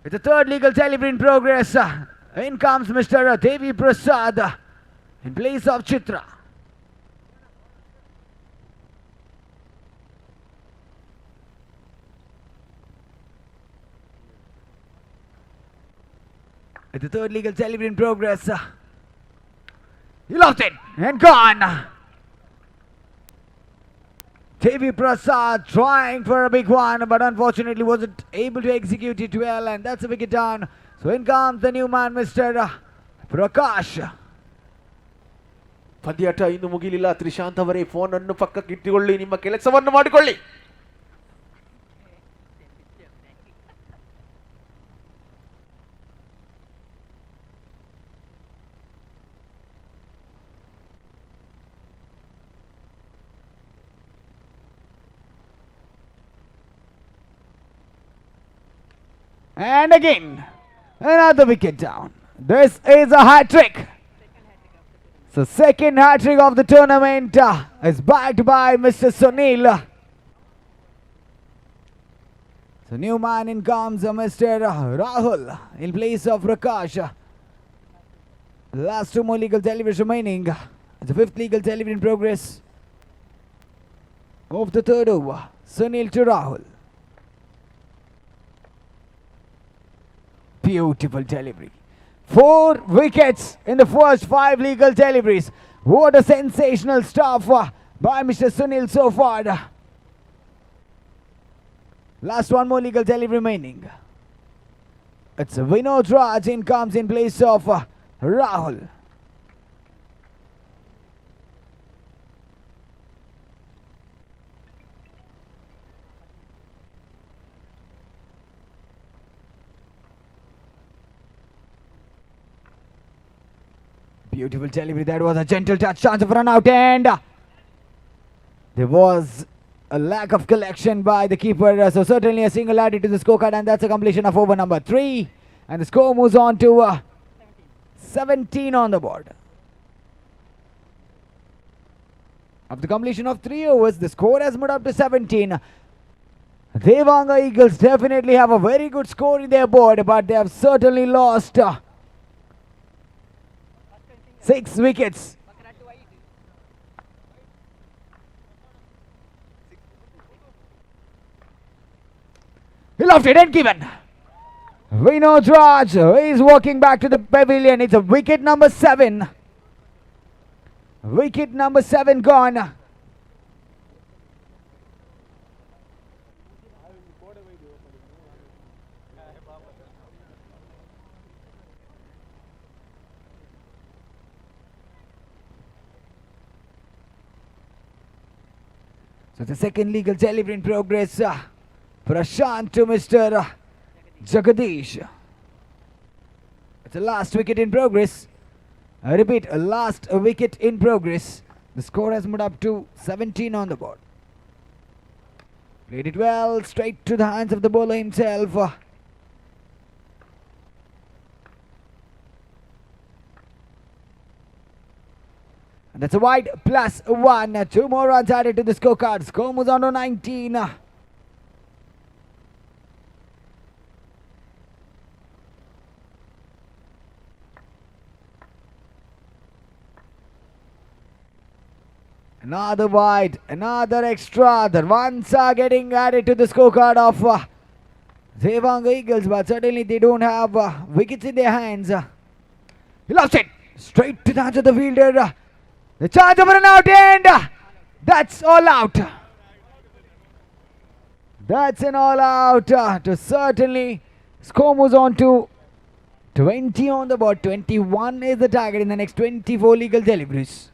It's a third legal delivery in progress. In comes Mr. Devi Prasad in place of Chitra. It's the third legal delivery in progress. He lost it and gone. Devi Prasad trying for a big one, but unfortunately wasn't able to execute it well, and that's a wicket down. So in comes the new man, Mr. Prakash. ಪಂದ್ಯಾಟ ಇನ್ನು ಮುಗಿಲಿಲ್ಲ. ತ್ರಿಶಾಂತ್ ಅವರೇ phone ಅನ್ನು ಪಕ್ಕಕ್ಕೆ ಇಟ್ಟುಕೊಳ್ಳಿ, ನಿಮ್ಮ ಕೆಲಸವನ್ನು ಮಾಡಿಕೊಳ್ಳಿ. And again, another wicket down. This is a hat-trick. So second hat-trick of the tournament is backed by Mr. Sunil. So new man in comes Mr. Rahul in place of Prakash. Last two more legal deliveries remaining. It's the fifth legal delivery in progress of the third over. Sunil to Rahul. Beautiful delivery. 4 wickets in the first 5 legal deliveries. What a sensational stuff by Mr. Sunil so far. Last one more legal delivery remaining. It's Vinod Raj in comes in place of Rahul. Beautiful delivery. That was a gentle touch. Chance of run out, and there was a lack of collection by the keeper. So certainly a single added to the scorecard, and that's a completion of over number 3. And the score moves on to 17 on the board. After completion of 3 overs, the score has moved up to 17. Devanga Eagles definitely have a very good score in their board, but they have certainly lost 6 wickets. He left it and given. Vinod Raj is walking back to the pavilion. It's a wicket number 7. Wicket number 7 gone. So the second legal delivery in progress. Prashant to Mr. Jagadish. It's the last wicket in progress. I repeat, a last wicket in progress. The score has moved up to 17 on the board. Played it well, straight to the hands of the bowler himself. And that's a wide plus 1. 2 more runs added to the scorecard. Score moves on to 19. Another wide, another extra. The runs are getting added to the scorecard of Devanga Eagles, but certainly they don't have wickets in their hands. He lost it. Straight to the hands of the fielder. The chance of a run out, and that's all out. That's an all out to certainly score moves on to 20 on the board. 21 is the target in the next 24 legal deliveries.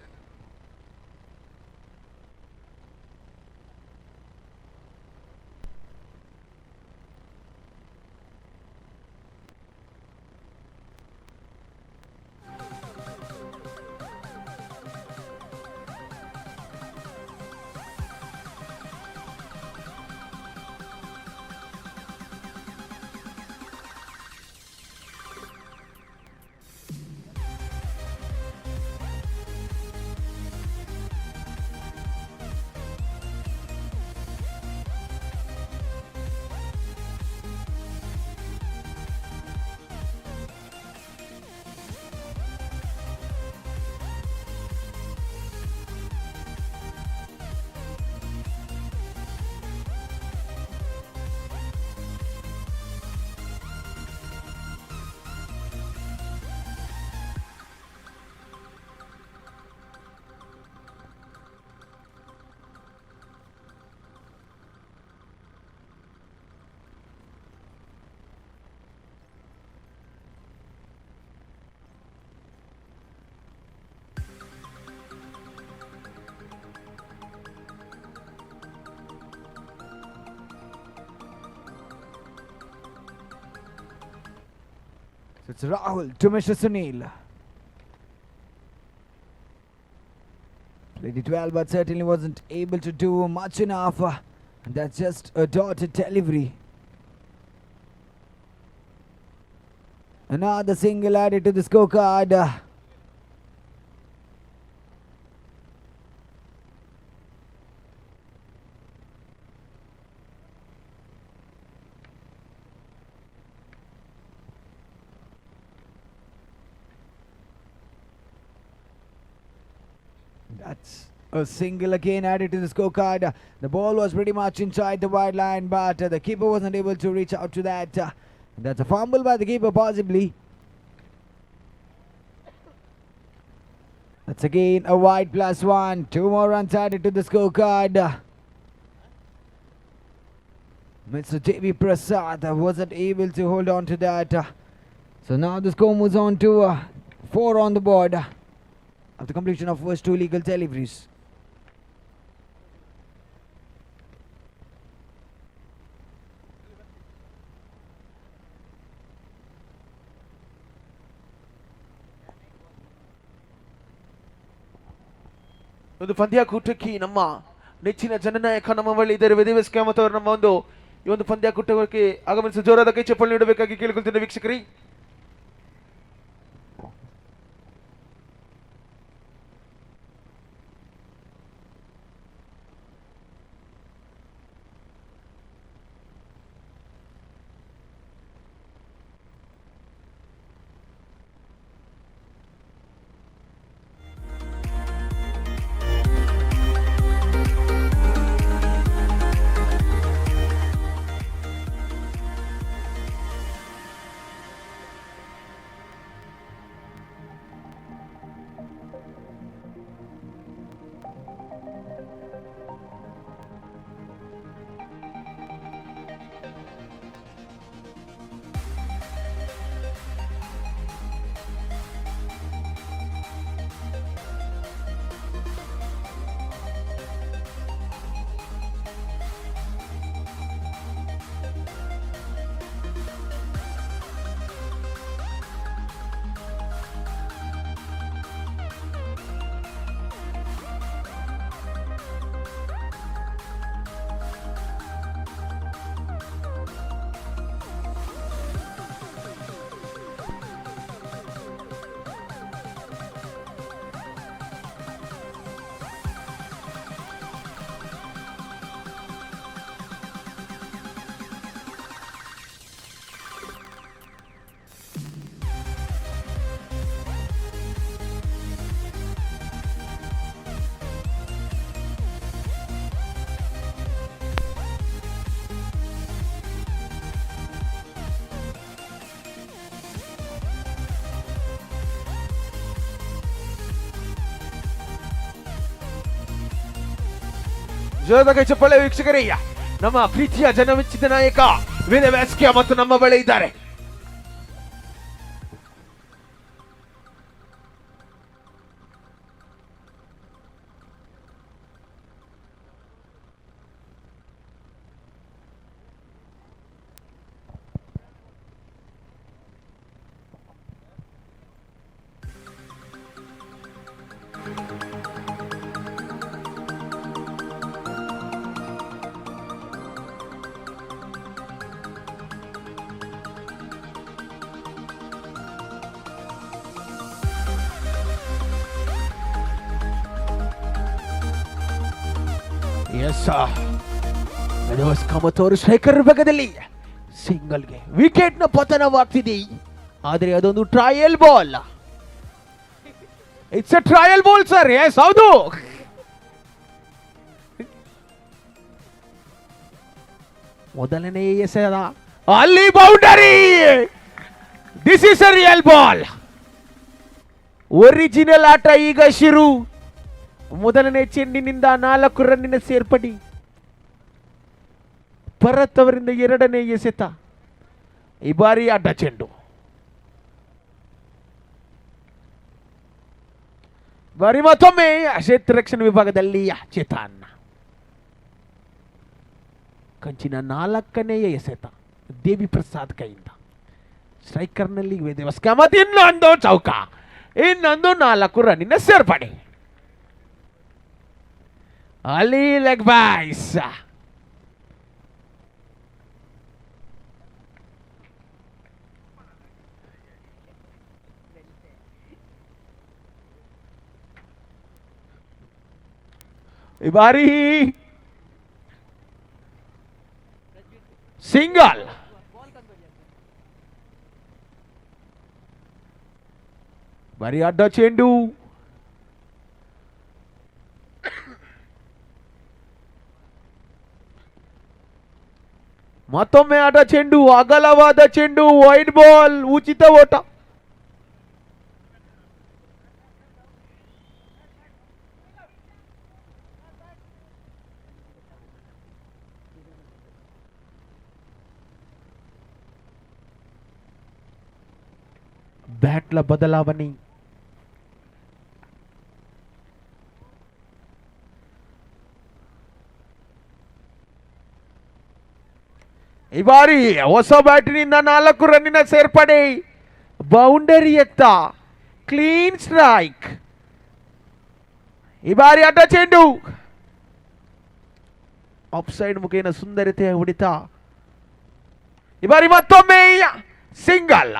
It's Rahul to Mr. Sunil. Played it well, but certainly wasn't able to do much enough. And that's just a dotted delivery. Another single added to the scorecard. That's a single again added to the scorecard. The ball was pretty much inside the wide line, but the keeper wasn't able to reach out to that. That's a fumble by the keeper, possibly. That's again a wide +1. 2 more runs added to the scorecard. Mr. Devi Prasad wasn't able to hold on to that. So now the score moves on to 4 on the board after completion of first 2 legal deliveries. ಒಂದು ಪಂದ್ಯಾಕೂಟಕ್ಕೆ ನಮ್ಮ ನೆಚ್ಚಿನ ಜನನಾಯಕ ನಮ್ಮ ಬಳಿ ಇದ್ದಾರೆ. ವೇದವ್ಯಾಸ್ ಕಾಮತ್ ಅವರು ನಮ್ಮ ಈ ಒಂದು ಪಂದ್ಯಾಕೂಟಕ್ಕೆ ಆಗಮಿಸಿ ಜೋರಾದ ಕೈ ಚಪ್ಪಲಿ ನೀಡಬೇಕಾಗಿ ಕೇಳಿಕೊಳ್ತಿದ್ದ ವೀಕ್ಷಕರಿ. ಜೋರಾದ ಕೈ ಚಪ್ಪಳೆ ವೀಕ್ಷಕರಯ್ಯ. ನಮ್ಮ ಪ್ರೀತಿಯ ಜನಮೆಚ್ಚಿದ ನಾಯಕ ವೇದವ್ಯಾಸ್ ಮತ್ತು ನಮ್ಮ ಬಳಿ ಇದ್ದಾರೆ. ವೇದವ್ಯಾಸ್ ಕಾಮತ್ ಅವರು ಸ್ಟ್ರೈಕರ್ ವಿಭಾಗದಲ್ಲಿ ಸಿಂಗಲ್ಗೆ ವಿಕೆಟ್ ನ ಪತನವಾಗ್ತಿದೆ. ಆದರೆ ಅದೊಂದು trial ball. It's a trial ball sir. Yes, ಹೌದು. ಮೊದಲನೇ ಎಸೆದ ಅಲ್ಲಿ boundary. This is a real ball. Original ಆಟ ಈಗ ಶುರು. ಮೊದಲನೇ ಚೆಂಡಿನಿಂದ 4 ರನ್ನಿನ ಸೇರ್ಪಡಿ. ಭರತ್ ಅವರಿಂದ 2ನೇ ಎಸೆತ. ಈ ಬಾರಿ ಅಡ್ಡ ಚೆಂಡು. ಬಾರಿ ಮತ್ತೊಮ್ಮೆ ಕ್ಷೇತ್ರ ರಕ್ಷಣಾ ವಿಭಾಗದಲ್ಲಿ ಚೇತನ್. ಕಂಚಿನ 4ನೇ ಎಸೆತ ದೇವಿ ಪ್ರಸಾದ್ ಕೈಯಿಂದ. ಸ್ಟ್ರೈಕರ್ನಲ್ಲಿ ವೇದವ್ಯಾಸ್ ಕಾಮತ್, ಇನ್ನೊಂದು ಚೌಕ, ಇನ್ನೊಂದು 4 ರನ್ನಿನ ಸೇರ್ಪಡೆ. ಅಲ್ಲಿ ಲೆಗ್ ಬಾಯ್ಸ್. ಈ ಬಾರಿ ಸಿಂಗಲ್. ಬಾರಿ ಅಡ್ಡ ಚೆಂಡು. ಮತ್ತೊಮ್ಮೆ ಅಡ್ಡ ಚೆಂಡು, ಅಗಲವಾದ ಚೆಂಡು, ವೈಡ್ ಬಾಲ್, ಉಚಿತ ಓಟ. ಬ್ಯಾಟ್ಲ ಬದಲಾವಣೆ. ಈ ಬಾರಿ ಹೊಸ ಬ್ಯಾಟಿನಿಂದ 4 ರನ್ನಿನ ಸೇರ್ಪಡೆ. ಬೌಂಡರಿ ಎತ್ತ, ಕ್ಲೀನ್ ಸ್ಟ್ರೈಕ್. ಈ ಬಾರಿ ಅಡ್ಡ ಚೆಂಡು, ಆಫ್ ಸೈಡ್ ಮುಖೇನ ಸುಂದರತೆಯ ಹೊಡಿತ. ಈ ಬಾರಿ ಮತ್ತೊಮ್ಮೆ ಸಿಂಗಲ್.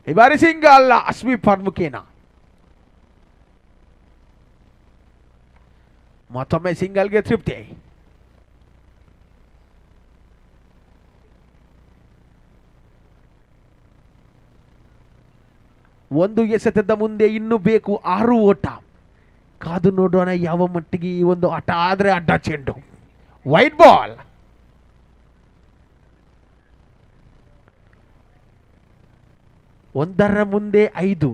ಈ ಬಾರಿ ಸಿಂಗಲ್ ಸ್ವೀಪರ್ ಮುಖೇನ. ಮತ್ತೊಮ್ಮೆ ಸಿಂಗಲ್ಗೆ ತೃಪ್ತಿ. ಒಂದು ಎಸೆತದ ಮುಂದೆ ಇನ್ನು ಬೇಕು 6 ಓಟ. ಕಾದು ನೋಡೋಣ ಯಾವ ಮಟ್ಟಿಗೆ ಈ ಒಂದು ಆಟ ಆದ್ರೆ. ಅಡ್ಡ ಚೆಂಡು, ವೈಟ್ ಬಾಲ್. ಒಂದರ ಮುಂದೆ 5.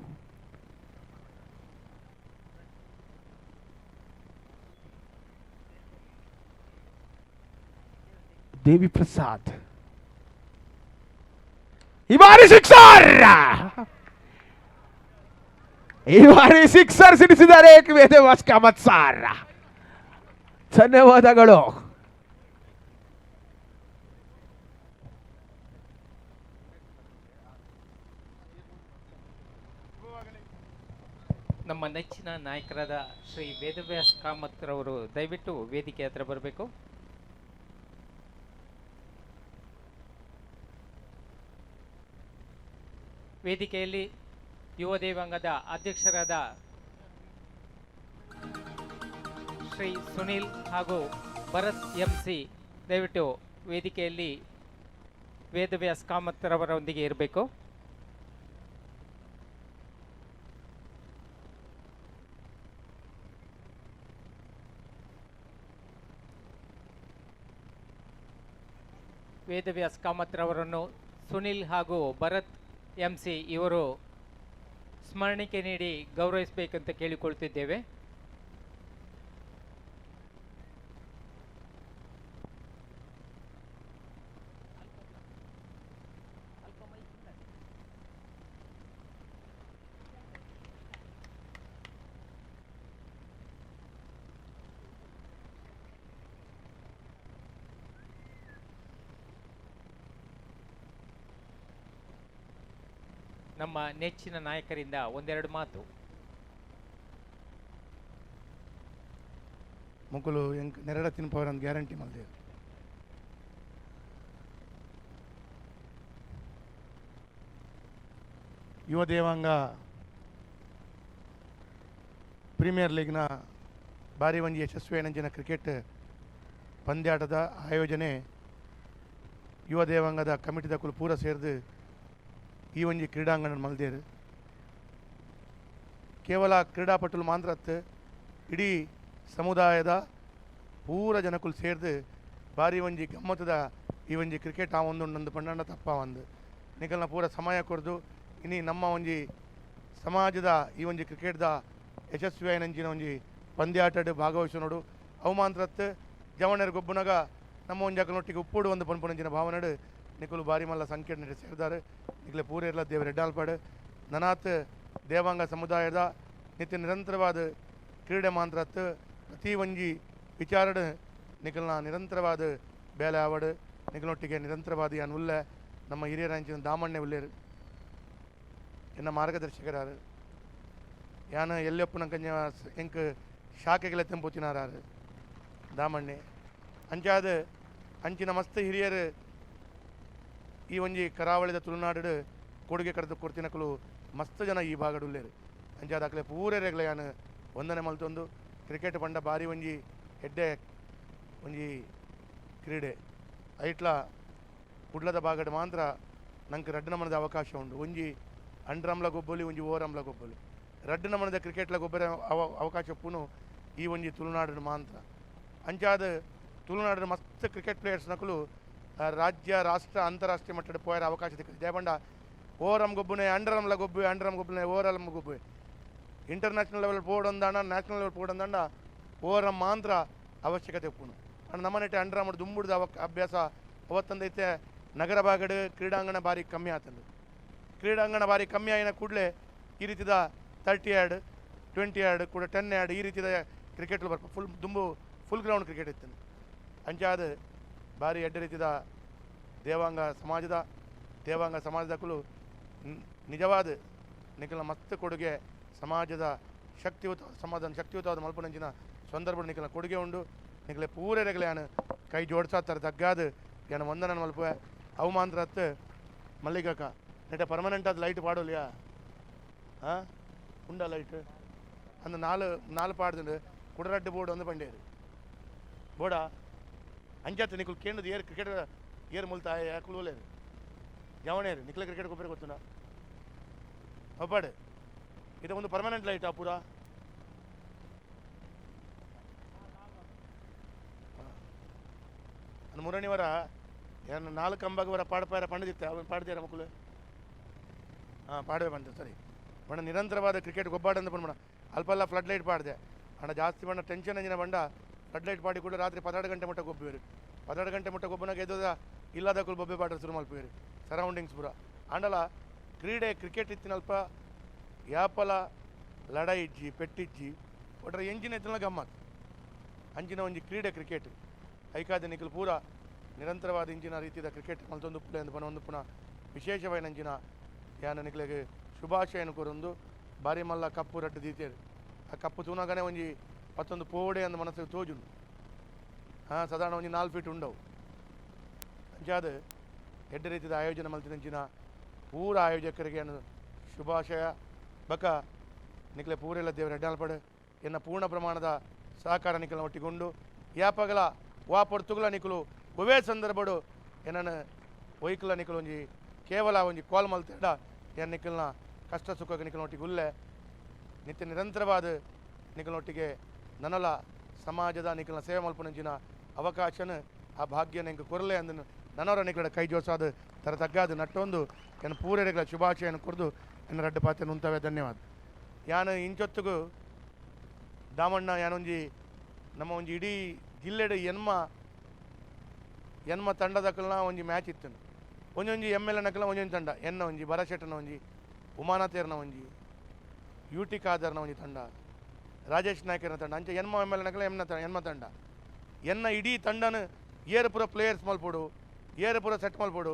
ದೇವಿ ಪ್ರಸಾದ್. ಈ ಬಾರಿ ಸಿಕ್ಸರ್. ಈ ಬಾರಿ ಸಿಕ್ಸರ್ ಸಿಡಿಸಿದ್ದಾರೆ ವೇದವ್ಯಾಸ್ ಕಾಮತ್ ಸಾರ್. ಧನ್ಯವಾದಗಳು. ನಮ್ಮ ನೆಚ್ಚಿನ ನಾಯಕರಾದ ಶ್ರೀ ವೇದವ್ಯಾಸ್ ಕಾಮತ್ ರವರು ದಯವಿಟ್ಟು ವೇದಿಕೆ ಹತ್ರ ಬರಬೇಕು. ವೇದಿಕೆಯಲ್ಲಿ ಯುವ ದೇವಾಂಗದ ಅಧ್ಯಕ್ಷರಾದ ಶ್ರೀ ಸುನೀಲ್ ಹಾಗೂ ಭರತ್ MC ದಯವಿಟ್ಟು ವೇದಿಕೆಯಲ್ಲಿ ವೇದವ್ಯಾಸ್ ಕಾಮತ್ ರವರೊಂದಿಗೆ ಇರಬೇಕು. ವೇದವ್ಯಾಸ್ ಕಾಮತ್ ರವರನ್ನು ಸುನಿಲ್ ಹಾಗೂ ಭರತ್ MC ಇವರು ಸ್ಮರಣಿಕೆ ನೀಡಿ ಗೌರವಿಸಬೇಕಂತ ಕೇಳಿಕೊಳ್ತಿದ್ದೇವೆ. ನಮ್ಮ ನೆಚ್ಚಿನ ನಾಯಕರಿಂದ ಒಂದೆರಡು ಮಾತು. ಮುಗುಲು ಎಂಕ್ ನೆರಡ ತಿನ್ಪವರ ಗ್ಯಾರಂಟಿ ಮಲ್ದೆ ಯುವ ದೇವಾಂಗ ಪ್ರೀಮಿಯರ್ ಲೀಗ್ನ ಬಾರಿ ಒಂಜಿ ಯಶಸ್ವಿ ನಂಚಿನ ಕ್ರಿಕೆಟ್ ಪಂದ್ಯಾಟದ ಆಯೋಜನೆ ಯುವ ದೇವಾಂಗದ ಕಮಿಟಿದ ಕುಲು ಪೂರ ಸೇರಿದು ಈ ಒಂಜಿ ಕ್ರೀಡಾಂಗಣ ಮಲ್ದೇರು. ಕೇವಲ ಕ್ರೀಡಾಪಟುಲು ಮಾತ್ರ ಇಡೀ ಸಮುದಾಯದ ಪೂರ ಜನಕ್ಕೂ ಸೇರಿದು ಬಾರಿ ಒಂಜಿ ಗಮ್ಮತ್ತದ ಈ ಒಂಜಿ ಕ್ರಿಕೆಟ್ ಆ ಒಂದು ಪಂಡ ತಪ್ಪ ಒಂದು ನಿಕಲ್ನ ಪೂರ ಸಮಯ ಕೊಡ್ದು ಇನ್ನು ನಮ್ಮ ಒಂಜಿ ಸಮಾಜದ ಈ ಒಂಜಿ ಕ್ರಿಕೆಟ್ದ ಯಶಸ್ವಿ ನಂಚಿನ ಒಂಜಿ ಪಂದ್ಯಾಟಡ್ ಭಾಗವಹಿಸೋಡು ಅವು ಮಾತ್ರ ಜವಣರು ಗೊಬ್ಬನಾಗ ನಮ್ಮ ಒಂಜಿ ಅಕಲೊಟ್ಟಿಗೆ ಉಪ್ಪುಡು ಒಂದು ಪನ್ಪುನಂಚಿನ ಭಾವನೆಡು ನಿಕಲು ಬಾರಿ ಮಲ್ಲ ಸಂಖ್ಯೆ ಸೇರಿದಾರೆ. ನಿಕಲೆ ಪೂರ ಇರಲ ದೇವ ರೆಡ್ಡಾಲ್ಪಾಡು ನನಾತ್ ದೇವಾಂಗ ಸಮುದಾಯದ ನಿತ್ಯ ನಿರಂತರವಾದ ಕ್ರೀಡೆ ಮಾತ್ರ ಪ್ರತಿ ಒಂಜಿ ವಿಚಾರಡು ನಿಖಲ್ನ ನಿರಂತರವಾದ ಬೇಲೆ ಆವಡು ನಿಖಲೊಟ್ಟಿಗೆ ನಿರಂತರವಾದ ಯಾನು ಉಳ್ಳೆ ನಮ್ಮ ಹಿರಿಯರ ಅಂಚಿನ ದಾಮಣ್ಣೆ ಉಳ್ಳೇರು ಎನ್ನ ಮಾರ್ಗದರ್ಶಕರಾರು ಯಾನು ಎಲ್ಲೊಪ್ಪನ ಕಂಜ ಎಂಕ್ ಶಾಖೆಗಳ ತೆಂಪುತ್ತಿನಾರು ದಾಮಣ್ಣೆ ಅಂಚಾದ ಅಂಚಿನ ಮಸ್ತ್ ಹಿರಿಯರು ಈ ಒಂಜಿ ಕರಾವಳಿದ ತುಳುನಾಡು ಕೊಡುಗೆ ಕರೆದು ಕೊಡ್ತಿನಕಲು ಮಸ್ತ್ ಜನ ಈ ಭಾಗಡು ಉಳ್ಳೇರು ಅಂಚಾದ ಅಕ್ಲೆ ಪೂರೆರೆಗ್ಲ ಯಾನು ಒಂದನೇ ಮಲ್ತೊಂದು ಕ್ರಿಕೆಟ್ ಪಂಡ ಬಾರಿ ಒಂಜಿ ಎಡ್ಡೆ ಒಂಜಿ ಕ್ರೀಡೆ ಐಟ್ಲ ಕುಡ್ಲದ ಭಾಗಡ್ ಮಾತ್ರ ನಂಗೆ ರಡ್ಡು ನಮನದ ಅವಕಾಶ ಉಂಡು ಒಂಜಿ ಅಂಡ್ರಮ್ಲ ಗೊಬ್ಬಲಿ ಒಂಜಿ ಓರಮ್ಲ ಗೊಬ್ಬಲಿ ರಡ್ಡು ನಮನದ ಕ್ರಿಕೆಟ್ಲ ಗೊಬ್ಬರ ಅವಕಾಶ ಪೂನು ಈ ಒಂಜಿ ತುಳುನಾಡಿನ ಮಾತ್ರ ಅಂಚಾದ ತುಳುನಾಡಿನ ಮಸ್ತ್ ಕ್ರಿಕೆಟ್ ಪ್ಲೇಯರ್ಸ್ ನಕಲು ರಾಜ್ಯ ರಾಷ್ಟ್ರ ಅಂತಾರಾಷ್ಟ್ರೀಯ ಮಟ್ಟದ ಪೋಯರ ಅವಕಾಶ ಸಿಕ್ಕಿದೆ ದೇವಂಡ ಓರಮ್ ಗೊಬ್ಬನೆ ಅಂಡರಮ್ಲ ಗೊಬ್ಬು ಅಂಡರಮ್ ಗೊಬ್ಬನೆ ಓರಮ್ ಗೊಬ್ಬು international level ಪೋಡೊಂದಾಂಡ national level ಪೋಡೊಂದಾಂಡ Oram ಮಾತ್ರ ಅವಶ್ಯಕತೆ ಉಪ್ಪುನು ಅಂಡ್ ನಮ್ಮನೆಟ್ಟೆ ಅಂಡರಮ್ ದುಂಬುಡ್ದ ಅಭ್ಯಾಸ ಅವತ್ತಂದೈತೆ ನಗರ ಭಾಗಡ್ ಕ್ರೀಡಾಂಗಣ ಬಾರಿ ಕಮ್ಮಿ ಆತಂದು ಕ್ರೀಡಾಂಗಣ ಬಾರಿ ಕಮ್ಮಿ ಆಯಿನ ಕೂಡಲೇ ಈ ರೀತಿದ 30 ಯಾರ್ಡ್ 20 ಯಾರ್ಡ್ ಕೂಡ 10 ಯಾರ್ಡ್ ಈ ರೀತಿಯ ಕ್ರಿಕೆಟ್ಲು ಬರ್ಪ ಫುಲ್ ಗ್ರೌಂಡ್ ಕ್ರಿಕೆಟ್ ಇತ್ತು ಅಂಚಾದ ಬಾರಿ ಎಡ್ಡ ರೀತಿದ ದೇವಾಂಗ ಸಮಾಜದಕ್ಕೂ ನಿಜವಾದ ನಿಖಲ್ನ ಮಸ್ತ್ ಕೊಡುಗೆ ಸಮಾಜದ ಶಕ್ತಿಯುತವಾದ ಮಲ್ಪನಂಚಿನ ಸಂದರ್ಭ ನಿಖಲ್ನ ಕೊಡುಗೆ ಉಂಡು ನಿಖಲೆ ಪೂರೆರೆಗಲೆ ಯಾನು ಕೈ ಜೋಡ್ಸಾತ್ತಾರೆ ತಗ್ಗಾದ ಯಾನು ವಂದನ ಮಲ್ಪುವೆ ಅವು ಮಾತ್ರ ಹತ್ತು ಮಲ್ಲಿಗಕ್ಕ ನೆಟ್ಟೆ ಪರ್ಮನೆಂಟ್ ಅದು ಲೈಟ್ ಪಾಡೋಲಿಯಾ ಹಾಂ ಉಂಡ ಲೈಟ್ ಅಂದು ನಾಲು ಪಾಡ್ದು ಕುಡರಡ್ಡು ಬೋರ್ಡ್ ಒಂದು ಪಂಡೇರು ಬೋಡಾ ಅಂಚಾತ ನಿಖಲ್ ಕೇಂದ್ರದ ಏರ್ ಕ್ರಿಕೆಟ್ ಏರ್ ಮುಲ್ತಾ ಕುಲುವಲೇರು ಜವಣೇರು ನಿಖಲ ಕ್ರಿಕೆಟ್ ಗೊಬ್ಬರ ಗೊತ್ತುಂಡ ಒಬ್ಬಾಡು ಇದು ಒಂದು ಪರ್ಮನೆಂಟ್ ಲೈಟಾ ಪೂರ ಅನ್ನು ಮೂರನೇವರ ಏನು 4 ಕಂಬಾಗ ಪಾಡಪಾಯರ ಪಂಡಿದಿತ್ತೆ ಅವನು ಪಾಡ್ತೀರ ಮಕ್ಕಳು ಹಾಂ ಪಾಡವೆ ಬಂದ ಸರಿ ಬಣ್ಣ ನಿರಂತರವಾದ ಕ್ರಿಕೆಟ್ ಗೊಬ್ಬಾಡಂದು ಬಂದ್ಬಿಡ ಅಲ್ಪಲ್ಲ ಫ್ಲಡ್ ಲೈಟ್ ಪಾಡಿದೆ ಅಣ್ಣ ಜಾಸ್ತಿ ಬಣ್ಣ ಟೆನ್ಷನ್ ಅಂಜಿನ ಬಂಡ ಫ್ಲಡ್ ಲೈಟ್ ಪಾಡಿ ಕೂಡ ರಾತ್ರಿ 12 ಗಂಟೆ ಮುಟ್ಟ ಗೊಬ್ಬಿರು 12 ಗಂಟೆ ಮುಟ್ಟ ಗೊಬ್ಬನಾಗ ಎದ್ದೋದ ಇಲ್ಲದ ಕುಲ್ ಬೊಬ್ಬೆ ಪಾಡ್ರೆ ಶುರು ಮಲ್ಪಿರು ಸರೌಂಡಿಂಗ್ಸ್ ಪೂರ ಅಂಡಲ ಕ್ರೀಡೆ ಕ್ರಿಕೆಟ್ ಇತ್ತಿನಲ್ಪ ಯಾಪಲ ಲಡ ಇಜ್ಜಿ ಪೆಟ್ಟಿಜ್ಜಿ ಒಟ್ರ ಎಂಜಿನ ಎತ್ತಲ ಗಮ್ಮತ್ ಅಂಚಿನ ಒಂಜಿ ಕ್ರೀಡೆ ಕ್ರಿಕೆಟ್ ಐಕಾದ ನಿಖಲ್ ಪೂರ ನಿರಂತರವಾದ ಇಂಚಿನ ರೀತಿಯ ಕ್ರಿಕೆಟ್ ಮಲ್ತೊಂದು ಪುಲೆ ಎಂದು ಒಂದು ಪುನಃ ವಿಶೇಷವಾದ ಅಂಚಿನ ಯಾನ ನಿಖಲಿಗೆ ಶುಭಾಶಯನ ಕೋರೊಂದು ಬಾರಿ ಮಲ್ಲ ಕಪ್ಪು ರಟ್ಟು ದೀತೇರು ಆ ಕಪ್ಪು ತೂನಾಗನೇ ಒಂಜಿ ಮತ್ತೊಂದು ಪೋಡೆ ಅಂದ ಮನಸ್ಸಿಗೆ ತೋಜುಂಡು ಹಾಂ ಸಾಧಾರಣ ಒಂಜಿ 4 ಫೀಟ್ ಉಂಡವು ಅಂಚಾದ ಎಡ್ಡ ರೀತಿಯ ಆಯೋಜನೆ ಮಲ್ತಿನಂಚಿನ ಪೂರ ಆಯೋಜಕರಿಗೆ ಶುಭಾಶಯ ಬಕ ನಿಖಲೆ ಪೂರೆಲ್ಲ ದೇವರ ಎಡ್ಡಾಲ್ಪಡು ಎನ್ನ ಪೂರ್ಣ ಪ್ರಮಾಣದ ಸಹಕಾರ ನಿಖಲ ಒಟ್ಟಿಗೊಂಡು ಯಾಪಗಲ ವಾ ಪೊರ್ತುಗಳ ನಿಖಲು ಒವೇ ಸಂದರ್ಭಡು ಏನನ್ನು ಒಯ್ಕಲ ನಿಖಲು ಒಂಜಿ ಕೇವಲ ಒಂಜಿ ಕಾಲ್ ಮಲ್ತೆಡ ಏನು ನಿಖಲ್ನ ಕಷ್ಟ ಸುಖಕ್ಕೆ ನಿಖಲೊಟ್ಟಿಗೆ ಉಲ್ಲೆ ನಿತ್ಯ ನಿರಂತರವಾದ ನಿಖಲೊಟ್ಟಿಗೆ ನನಲ ಸಮಾಜದ ನಿಖಲ್ನ ಸೇವೆ ಮಲ್ಪನಂಚಿನ ಅವಕಾಶನ ಆ ಭಾಗ್ಯ ನಂಗೆ ಕೊರಲೆ ಅಂದನು ನನ್ನವರ ನಿಖಲ ಕೈ ಜೋಸಾದ ತರ ತಗ್ಗಾದ ನಟ್ಟೊಂದು ಏನು ಪೂರೆಗಳ ಶುಭಾಶಯನ ಕೊರ್ದು ಎನ್ನ ರಡ್ಡು ಪಾತ್ರೆ ಉಂತವೆ ಧನ್ಯವಾದ ಯಾನು ಇಂಚೊತ್ತಿಗೂ ದಾಮಣ್ಣ ಯಾನೊಂಜಿ ನಮ್ಮ ಒಂಜಿ ಇಡೀ ಜಿಲ್ಲೆಡು ಎನ್ಮ ತಂಡದಕ್ಕಲ್ನ ಒಂಜಿ ಮ್ಯಾಚ್ ಇತ್ತು ಒಂಜೊಂಜಿ ML ನಕಲ್ನ ಒಂಜೊಂಜಿ ತಂಡ ಎನ್ನ ಒಂಜಿ ಭರಶೆಟ್ಟನ ಒಂಜಿ ಉಮಾನಾಥೇರ್ನ ಒಂಜಿ ಯುಟಿ ಖಾದರ್ನ ಒಂಜಿ ತಂಡ ರಾಜೇಶ್ ನಾಯ್ಕರ್ನ ತಂಡ ಅಂಚೆ ML ನಕಲ ಎನ್ಮ ತಂಡ ಎನ್ನ ಇಡೀ ತಂಡನ ಏರು ಪುರ ಪ್ಲೇಯರ್ಸ್ ಮಲ್ಪೋಡು ಏರು ಪುರ ಸೆಟ್ ಮಲ್ಪೋಡು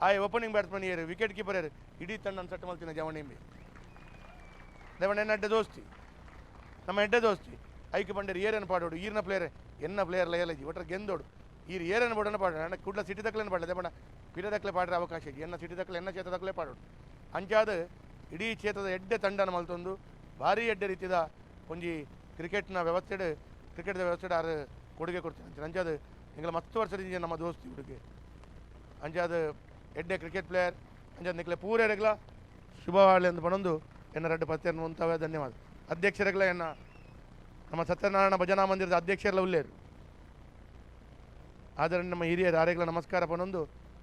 ಆಯ್ ಓಪನಿಂಗ್ ಬ್ಯಾಟ್ಸ್ಮನ್ ಏರು ವಿಕೆಟ್ ಕೀಪರ್ ಏರು ಇಡೀ ತಂಡನ ಸೆಟ್ ಮಲ್ತಿನ ಜವಣಿಂಬಿ ದೇವಣ್ಣ ಎನ್ನ ಎಡ್ಡೆ ದೋಸ್ತಿ ನಮ್ಮ ಎಡ್ಡೆ ದೋಸ್ತಿ ಐಕೆ ಬಂಡೇರು ಏರೇನು ಪಾಡೋಡು ಈರ್ನ ಪ್ಲೇಯರ್ ಎನ್ನ ಪ್ಲೇಯರ್ ಲಯಲಜಿ ಒಟ್ಟರ ಗೆಂದೋಡು ಈರು ಏರೇನು ಬೋಡನ ಪಾಡೋಣ ಅಣ್ಣ ಕುಡ್ಲ ಸಿಟಿ ತಕ್ಕಲೇನು ಪಾಡದೆ ಬಣ್ಣ ಪಿರದಕ್ಕಲೆ ಪಾಡ್ರೆ ಅವಕಾಶ ಇದೆ ಎನ್ನ ಸಿಟಿ ತಕ್ಕಲೆ ಎನ್ನ ಕ್ಷೇತ್ರದಕ್ಕಲೆ ಪಾಡೋಡು ಅಂಚಾದ ಇಡೀ ಕ್ಷೇತ್ರದ ಎಡ್ಡೆ ತಂಡನ ಮಲ್ತೊಂದು ಭಾರಿ ಎಡ್ಡೆ ರೀತಿಯ ಒಂಜಿ ಕ್ರಿಕೆಟ್ನ ವ್ಯವಸ್ಥೆಡ್ ಆರು ಕೊಡುಗೆ ಕೊಡ್ತೀನಿ ಅಂಚಾದ ನಿಂಗಳ 10 ವರ್ಷದಿಂದ ನಮ್ಮ ದೋಸ್ತಿ ಹುಡುಗಿ ಅಂಚಾದ ಎಡ್ಡೆ ಕ್ರಿಕೆಟ್ ಪ್ಲೇಯರ್ ಅಂಚಾದ ನಿಂಕಲೆ ಪೂರೆರೆಗ್ಲ ಶುಭವಾಗಲಿ ಅಂತ ಬಂದೊಂದು ಎನ್ನ ರಡ್ಡು ಪತ್ತೆಯನ್ನು ಉಂತವೆ ಧನ್ಯವಾದ ಅಧ್ಯಕ್ಷರೆಗ್ಲ ಎನ್ನ ನಮ್ಮ ಸತ್ಯನಾರಾಯಣ ಭಜನಾ ಮಂದಿರದ ಅಧ್ಯಕ್ಷರೆಲ್ಲ ಉಳ್ಳೇರು ಆದರೆ ನಮ್ಮ ಹಿರಿಯರು ಆರೆಗ್ಲ ನಮಸ್ಕಾರ ಪನೊಂದು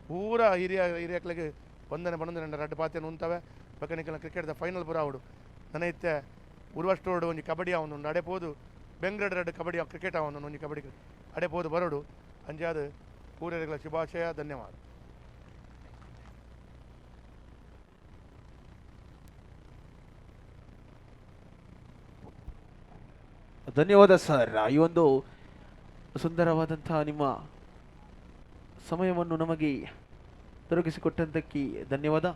ಪೂರ ಹಿರಿಯಕ್ಲಿಗೆ ವಂದನೆ ಪನೊಂದು ನನ್ನ ರಡ್ಡು ಪಾತ್ರೆಯನ್ನು ಉಂತವೆ ಬಕನಿಕಲ್ನ ಕ್ರಿಕೆಟ್ದ ಫೈನಲ್ ಪೂರ ಆವಡು ನನ್ನ ಇತ್ತೆ ಉರ್ವಷ್ಟೋಡು ಒಂಜಿ ಕಬಡ್ಡಿ ಅವನು ಅಡೆಪೋದು ಬೆಂಗ್ಳೂರು ರಡ್ಡು ಕಬಡ್ಡಿ ಕ್ರಿಕೆಟ್ ಅವನು ಒಂಜಿ ಕಬಡ್ಡಿ ಅಡೆಪೋದು ಬರೋಡು ಅಂಜಾದ ಪೂರೆಗಳ ಶುಭಾಶಯ ಧನ್ಯವಾದ ಧನ್ಯವಾದ ಸರ್. ಈ ಒಂದು ಸುಂದರವಾದಂತಹ ನಿಮ್ಮ ಸಮಯವನ್ನು ನಮಗೆ ದೊರಕಿಸಿಕೊಟ್ಟಂತಕ್ಕೆ ಧನ್ಯವಾದ.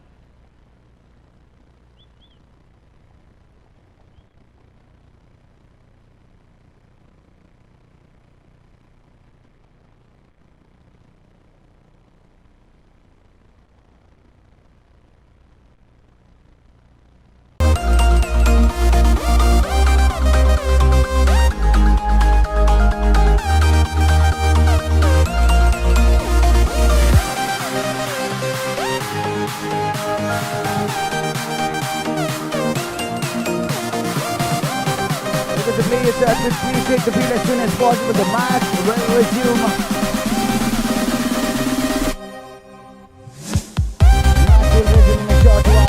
Because the players have to please take the field as soon as possible. The match will resume. Match will resume in a short while.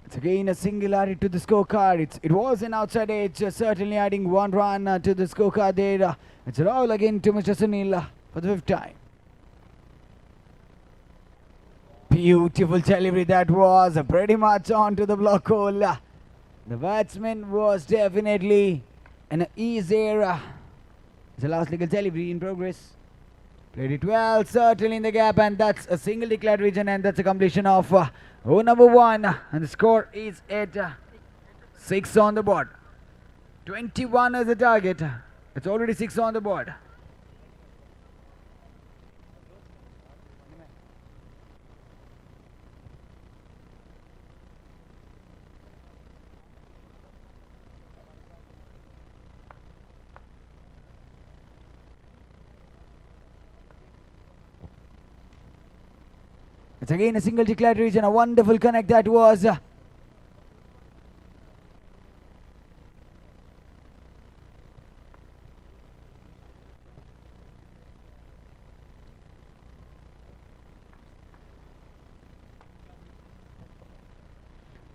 It's again a singularity to the scorecard. It was an outside edge, certainly adding 1 run to the scorecard there. It's a roll again to Mr. Sunil for the 5th time. Beautiful delivery that was, pretty much onto the block hole. The batsman was definitely an easier. It's a last legal delivery in progress. Played it well, certainly in the gap, and that's a single declared region, and that's a completion of number 1. And the score is at 6 on the board. 21 as the target. It's already 6 on the board. It's again a single declared region, a wonderful connect that was.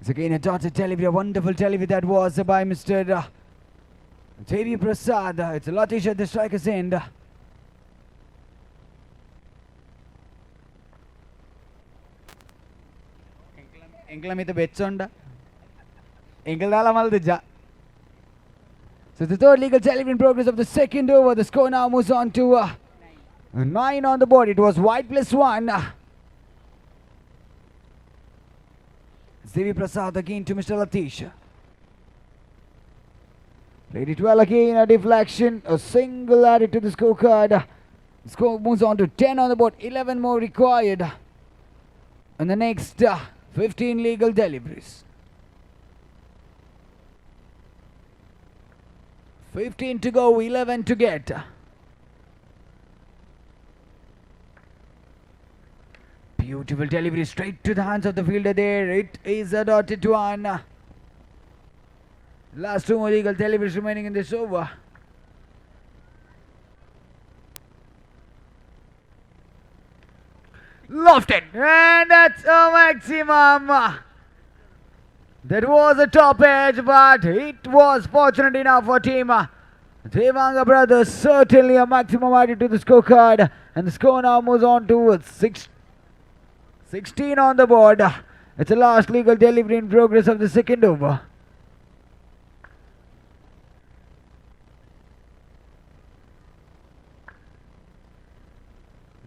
It's again a dotted delivery, a wonderful delivery that was by Mr. Devanga Prasad. It's a Latish at the striker's end. Englamita Betchonda. Engala Maldija. So the third legal delivery in progress of the second over. The score now moves on to 9 on the board. It was white plus 1. Devanga Prasad again to Mr. Latish. Played it well again, a deflection, a single added to the scorecard. The score moves on to 10 on the board, 11 more required. And the next 15 legal deliveries. 15 to go, 11 to get. Beautiful delivery straight to the hands of the fielder there. It is a dotted one. Last 2 more legal deliveries remaining in this over. Lofted, and that's a maximum. That was a top edge, but it was fortunate enough for team Devanga brothers. Certainly a maximum added to the scorecard, and the score now moves on to 16 on the board. It's the last legal delivery in progress of the second over.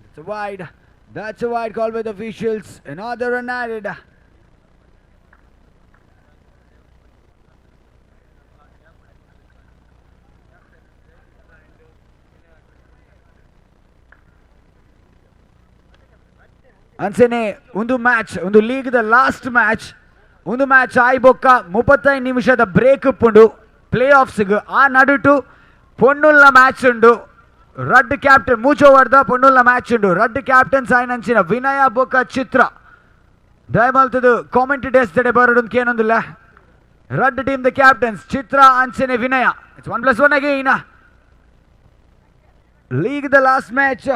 It's a wide. That's a wide call by the officials. Another run added. ಅಂಚನೆ ಒಂದು match, ಒಂದು ಲೀಗ್ದ last match, ಒಂದು match ಆಯ್ಬೊಕ್ಕ 35 ನಿಮಿಷದ break ಉಪ್ಪುಂಡು play ಆಫ್ಸ್ಗೆ. ಆ ನಡುಟು పొన్నుల మ్యాచ్ ఉండు రెడ్ క్యాప్టెన్ మూచోవర్ద పొన్నుల మ్యాచ్ ఉండు రెడ్ ಕ್ಯಾಪ್ಟನ್ ಸೈನ್ ಅಂಚಿನ ವಿನಯ ಬೊಕ್ಕ ಚಿತ್ರ ದಯಮಲ್ತದು ಕಾಮೆಂಟೇಟರ್ಸ್ ತಡೆ ಬರೋದು ಕೇನೊಂದಿಲ್ಲ ರೆಡ್ ಟೀಮ್ ದ ಕ್ಯಾಪ್ಟನ್ಸ್ ಚಿತ್ರ ಅಂಚನೆ ವಿನಯ ಇಟ್ಸ್ 1+1 ಅಗೇನ್ ಲೀಗ್ ದ last match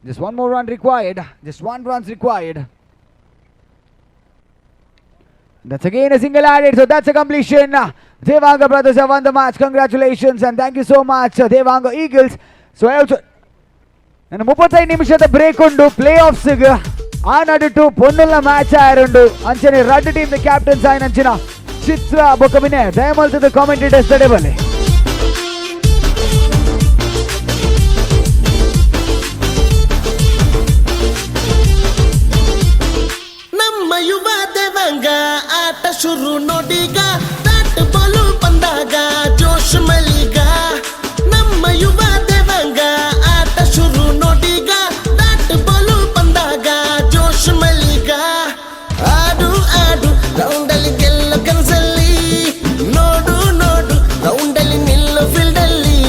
just one more run required just one runs required. That's again a single added, so that's a completion. Devanga brothers have won the match. Congratulations and thank you so much, Devanga Eagles. So I also and 35 ನಿಮಿಷದ break ಉಂಡು play offs ಆ ನಡುಟು ಪೊನ್ನುಲ್ಲ match ಆಯರುಂಡು ಅಂಚನೆ red team ದ captain sign ಅಂಚಿನ ಚಿತ್ರ ಬೊಕಮಿನೆ ದಯಮಲ್ತದ commentators ತಡೆ ಬಲೆ ನಮ್ಮ ಯುವ ದೇವಂಗ ಆಟ ಶುರು ನೋಡಿಗ ಬ್ಯಾಟ್ ಬಾಲು ಬಂದಾಗ ಜೋಶ್ ಮಲಿಗ ನಮ್ಮ ಯುವ ದೇವಂಗ ಆಟ ಶುರು ನೋಡಿಗ ಬ್ಯಾಟ್ ಬಾಲು ಬಂದಾಗ ಜೋಶ್ ಮಲಿಗ ಆಡು ಆಡು ರೌಂಡಲ್ಲಿ ಗೆಲ್ಲೋ ಕನಸಲ್ಲಿ ನೋಡು ನೋಡು ರೌಂಡಲ್ಲಿ ನಿಲ್ಲೋ ಫೀಲ್ಡಲ್ಲಿ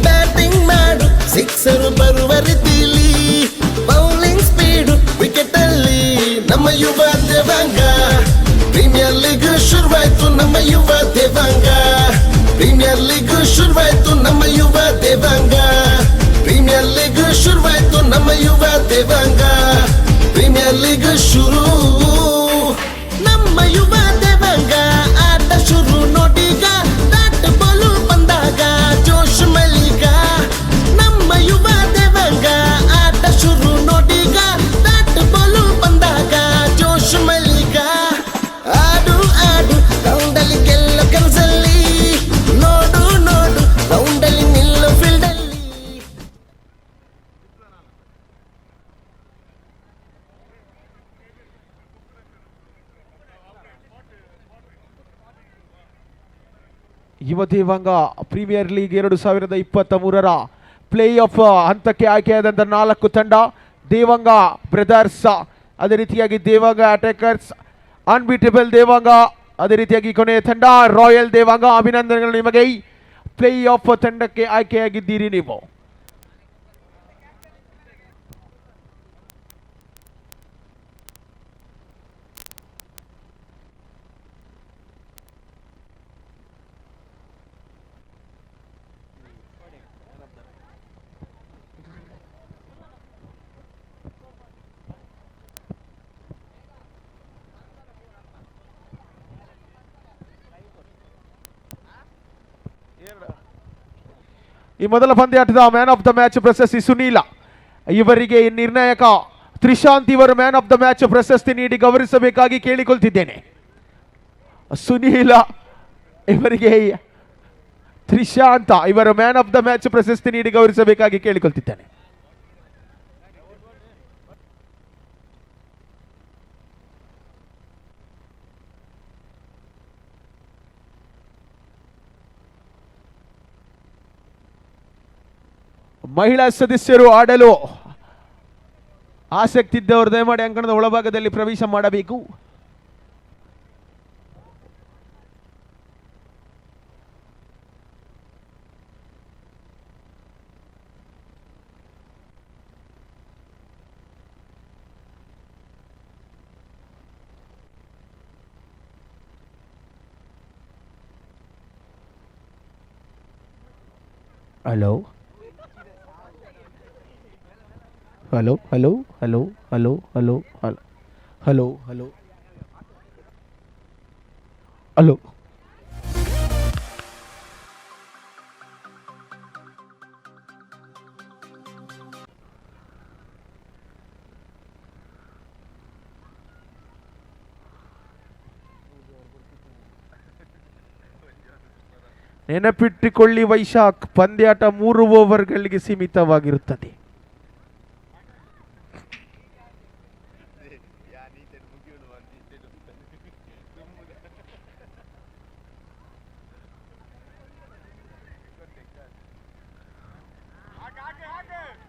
ಬ್ಯಾಟಿಂಗ್ ಮಾಡು ಸಿಕ್ಸರು ಬರುವ ರೀತಿಲಿ ಬೌಲಿಂಗ್ ಸ್ಪೀಡು ವಿಕೆಟ್ ಅಲ್ಲಿ ನಮ್ಮ ಯುವ ದೇವಂಗ ಪ್ರೀಮಿಯರ್ ಲೀಗ್ ಶುರುವಾಯ್ತು ನಮ್ಮ ಯುವ ದೇವಂಗ ಪ್ರೀಮಿಯರ್ ಲೀಗ್ ಶುರುವಾಯ್ತು ನಮ್ಮ ಯುವ ದೇವಂಗ ಪ್ರೀಮಿಯರ್ ಲೀಗ್ ಶುರುವಾಯ್ತು ನಮ್ಮ ಯುವ ದೇವಂಗ ಪ್ರೀಮಿಯರ್ ಲೀಗ್ ಶುರು ನಮ್ಮ ಯುವ ದೇವಂಗ ಆಟ ಶುರು ನೋಡಿಗ ಬ್ಯಾಟ್ ಬಾಲು ಬಂದಾಗ ಜೋಶ್ ಮಲಿಗ ನಮ್ಮ ಯುವ ದೇವಂಗ ಆಟ ಶುರು ನೋಡಿಗ ಬ್ಯಾಟ್ ಬಾಲು ಬಂದಾಗ ಜೋಶ್ ಮಲಿಗ ಆಡು ಆಡು ರೌಂಡಲ್ಲಿ ಗೆಲ್ಲೋ ಕನಸಲ್ಲಿ ನೋಡು ನೋಡು ರೌಂಡಲ್ಲಿ ನಿಲ್ಲೋ ಫೀಲ್ಡಲ್ಲಿ ಯುವ ದೇವಾಂಗ ಪ್ರೀಮಿಯರ್ ಲೀಗ್ 2023ರ ಪ್ಲೇ ಆಫ್ ಹಂತಕ್ಕೆ ಆಯ್ಕೆಯಾದಂಥ 4 ತಂಡ ದೇವಾಂಗ ಬ್ರದರ್ಸ್, ಅದೇ ರೀತಿಯಾಗಿ ದೇವಾಂಗ ಅಟ್ಯಾಕರ್ಸ್, ಅನ್ಬೀಟಬಲ್ ದೇವಾಂಗ, ಅದೇ ರೀತಿಯಾಗಿ ಕೊನೆಯ ತಂಡ ರಾಯಲ್ ದೇವಾಂಗ. ಅಭಿನಂದನೆಗಳು ನಿಮಗೆ, ಪ್ಲೇ ಆಫ್ ತಂಡಕ್ಕೆ ಆಯ್ಕೆಯಾಗಿದ್ದೀರಿ ನೀವು. ಈ ಮೊದಲ ಪಂದ್ಯಾಟದ ಮ್ಯಾನ್ ಆಫ್ ದ ಮ್ಯಾಚ್ ಪ್ರಶಸ್ತಿ ಸುನೀಲ. ಇವರಿಗೆ ನಿರ್ಣಾಯಕ ತ್ರಿಶಾಂತ್ ಇವರು ಮ್ಯಾನ್ ಆಫ್ ದ ಮ್ಯಾಚ್ ಪ್ರಶಸ್ತಿ ನೀಡಿ ಗೌರವಿಸಬೇಕಾಗಿ ಕೇಳಿಕೊಳ್ತಿದ್ದೇನೆ. ಸುನೀಲ ಇವರಿಗೆ ತ್ರಿಶಾಂತ ಇವರು ಮ್ಯಾನ್ ಆಫ್ ದ ಮ್ಯಾಚ್ ಪ್ರಶಸ್ತಿ ನೀಡಿ ಗೌರವಿಸಬೇಕಾಗಿ ಕೇಳಿಕೊಳ್ತಿದ್ದೇನೆ. ಮಹಿಳಾ ಸದಸ್ಯರು ಆಡಲು ಆಸಕ್ತಿ ಇದ್ದವರು ದಯಮಾಡಿ ಅಂಕಣದ ಒಳಭಾಗದಲ್ಲಿ ಪ್ರವೇಶ ಮಾಡಬೇಕು. Hello hello hello hello hello hello hello hello hello ನೆನಪಿಟ್ಟುಕೊಳ್ಳಿ ವೈಶಾಖ್, ಪಂದ್ಯಾಟ 3 ಓವರ್ಗಳಿಗೆ ಸೀಮಿತವಾಗಿರುತ್ತದೆ.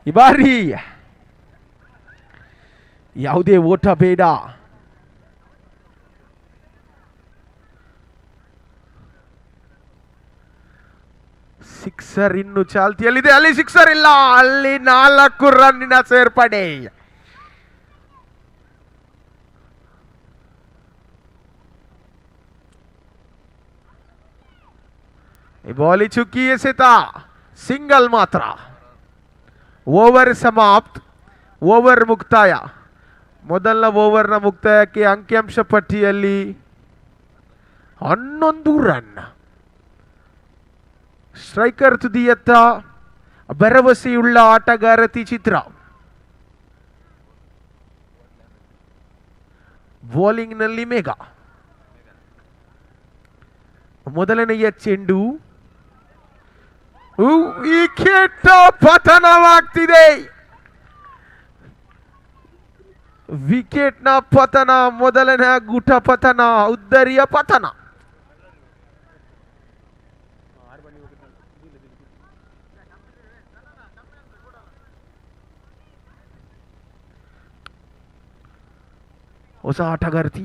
ಈ ಬಾರಿ ಯಾವುದೇ ಓಟ ಬೇಡ. ಸಿಕ್ಸರ್ ಇನ್ನು ಚಾಲ್ತಿಯಲ್ಲಿದೆ, ಅಲ್ಲಿ ಸಿಕ್ಸರ್ ಇಲ್ಲ, ಅಲ್ಲಿ 4 ರನ್ನಿನ ಸೇರ್ಪಡೆ. ಬಾಲಿ ಚುಕ್ಕಿ ಎಸೆತ, ಸಿಂಗಲ್ ಮಾತ್ರ. ಓವರ್ ಸಮಾಪ್ತ್, ಓವರ್ ಮುಕ್ತಾಯ. ಮೊದಲ ಓವರ್ನ ಮುಕ್ತಾಯಕ್ಕೆ ಅಂಕಿಅಂಶ ಪಟ್ಟಿಯಲ್ಲಿ 11 ರನ್. ಸ್ಟ್ರೈಕರ್ ತುದಿಯತ್ತ ಭರವಸೆಯುಳ್ಳ ಆಟಗಾರತಿ ಚಿತ್ರ. ಬೌಲಿಂಗ್ನಲ್ಲಿ ಮೇಘ. ಮೊದಲನೆಯ ಚೆಂಡು ವಿಕೆಟ್ ಪತನವಾಗ್ತಿದೆ. ವಿಕೆಟ್ನ ಪತನ, ಮೊದಲನೇ ಗುಟ ಪತನ, ಉದ್ದರಿಯ ಪತನ. ಹೊಸ ಆಟಗಾರ್ತಿ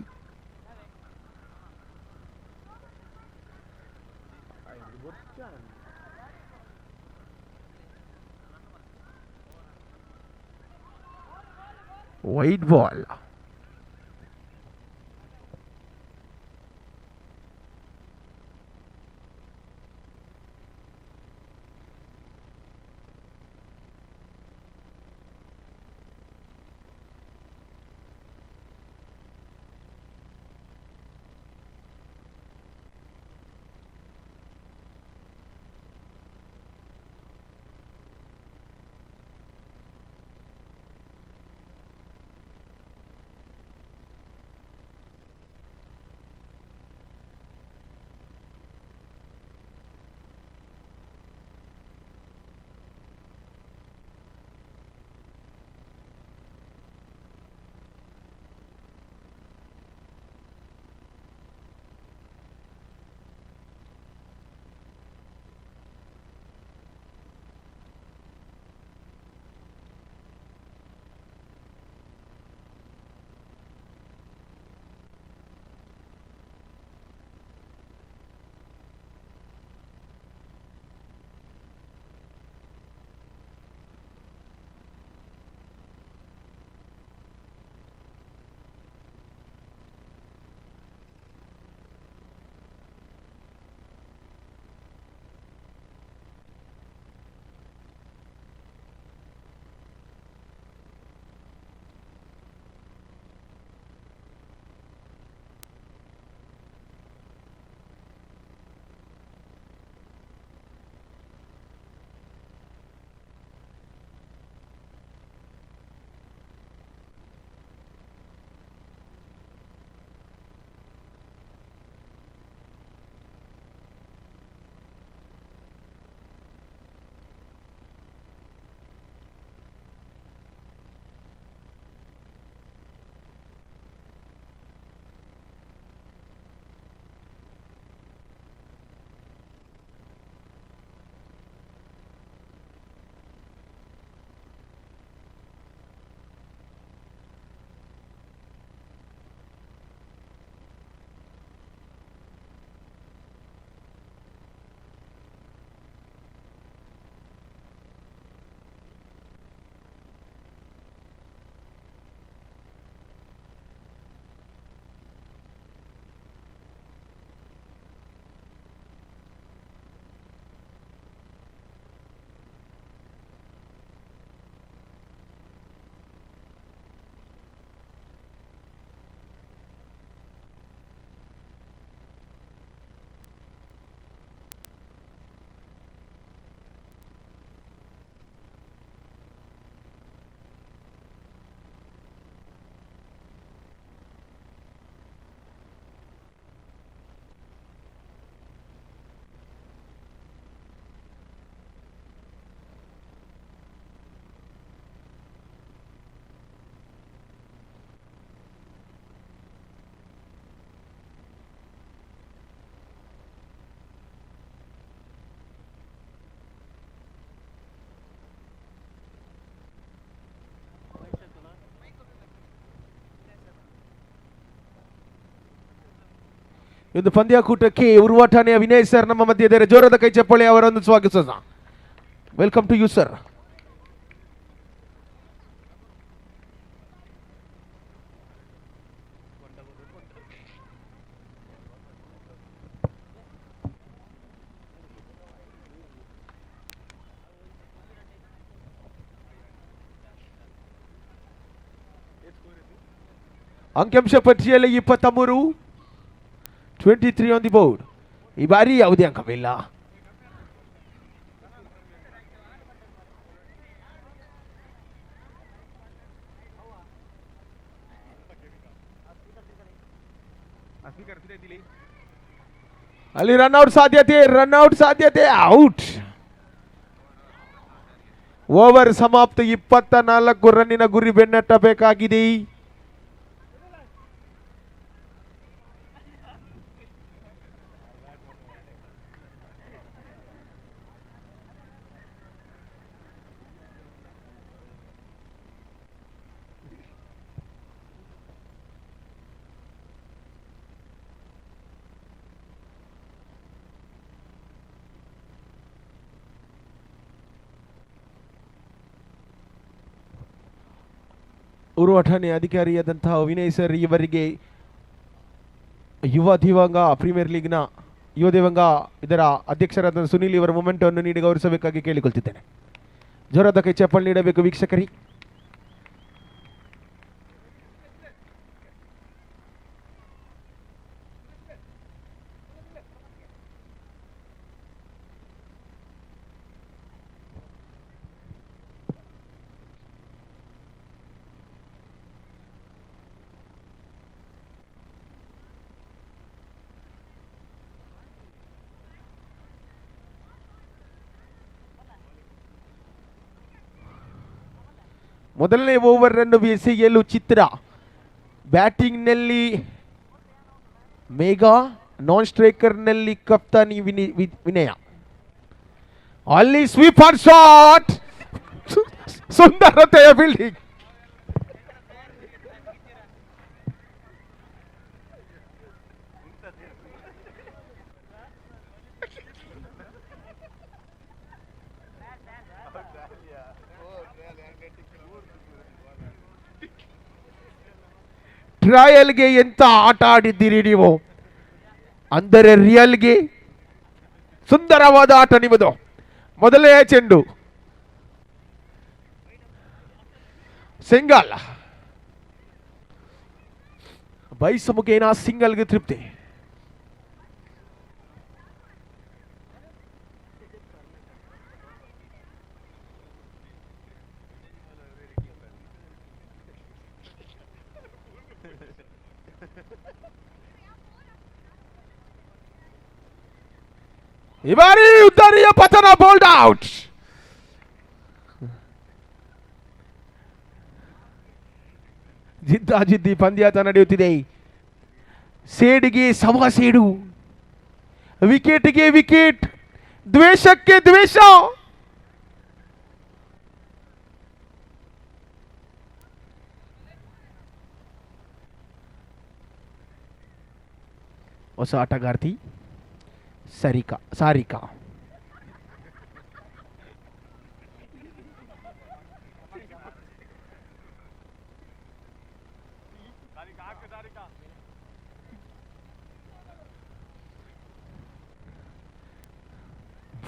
ವೈಟ್ ಬಾಲ್. ಒಂದು ಪಂದ್ಯಾಕೂಟಕ್ಕೆ ಉರುವಾಟನೆಯ ವಿನಯ್ ಸರ್ ನಮ್ಮ ಮಧ್ಯೆ ಇದ್ದಾರೆ. ಜೋರದ ಕೈ ಚಪ್ಪಾಳೆ ಅವರನ್ನು ಸ್ವಾಗತಿಸೋಣ. Welcome to you sir. ಅಂಕಿಅಂಶ ಪಟ್ಟಿಯಲ್ಲಿ 23, 23 ಆನ್ ದಿ ಬೋರ್ಡ್. ಈ ಬಾರಿ ಯಾವುದೇ ಅಂಕವಿಲ್ಲ. ಅಲ್ಲಿ ರನ್ಔಟ್ ಸಾಧ್ಯತೆ ಔಟ್. ಓವರ್ ಸಮಾಪ್ತಿ. 24 ರನ್ನಿನ ಗುರಿ ಬೆನ್ನಟ್ಟಬೇಕಾಗಿದೆ. ಉರುವಾಟನೆ ಅಧಿಕಾರಿಯಾದಂತಹ ವಿನಯ್ ಸರ್ ಇವರಿಗೆ ಯುವ ದೇವಾಂಗ ಪ್ರೀಮಿಯರ್ ಲೀಗ್ನ ಯುವ ದೇವಾಂಗ ಇದರ ಅಧ್ಯಕ್ಷರಾದ ಸುನೀಲ್ ಇವರ ಮೊಮೆಂಟ್ ಅನ್ನು ನೀಡಿ ಗೌರವಿಸಬೇಕಾಗಿ ಕೇಳಿಕೊಳ್ತಿದ್ದೇನೆ. ಜೋರಾದ ಕೈ ಚಪ್ಪಾಳೆ ನೀಡಬೇಕು ವೀಕ್ಷಕರಿ. ಮೊದಲನೇ ಓವರ್ ಅನ್ನು ಎಸೆಯಲು ಚಿತ್ರ. ಬ್ಯಾಟಿಂಗ್ನಲ್ಲಿ ಮೇಘಾ, ನಾನ್ ಸ್ಟ್ರೈಕರ್ನಲ್ಲಿ ಕಪ್ತಾನಿ ವಿನಯ. ಅಲ್ಲಿ ಸ್ವೀಪರ್ ಶಾಟ್, ಸುಂದರತೆಯ ಫೀಲ್ಡಿಂಗ್. ಟ್ರಯಲ್ಗೆ ಎಂತ ಆಟ ಆಡಿದ್ದೀರಿ ನೀವು, ಅಂದರೆ ರಿಯಲ್ಗೆ ಸುಂದರವಾದ ಆಟ ನಿಮ್ಮದು. ಮೊದಲೇ ಚೆಂಡು ಸಿಂಗಲ್. ಬೈಸಮುಖೇನ ಸಿಂಗಲ್ಗೆ ತೃಪ್ತಿ. ಈ ಬಾರಿ ಉದ್ದರಿಯ ಪತನ, ಬೋಲ್ಡ್ ಔಟ್. ಜಿದ್ದಾಜಿದ್ದಿ ಪಂದ್ಯಾಟ ನಡೆಯುತ್ತಿದೆ. ಸೇಡಿಗೆ ಸಮ ಸೇಡು, ವಿಕೆಟ್ಗೆ ವಿಕೆಟ್, ದ್ವೇಷಕ್ಕೆ ದ್ವೇಷ. ಹೊಸ ಆಟಗಾರ್ತಿ ಸಾರಿಕಾ.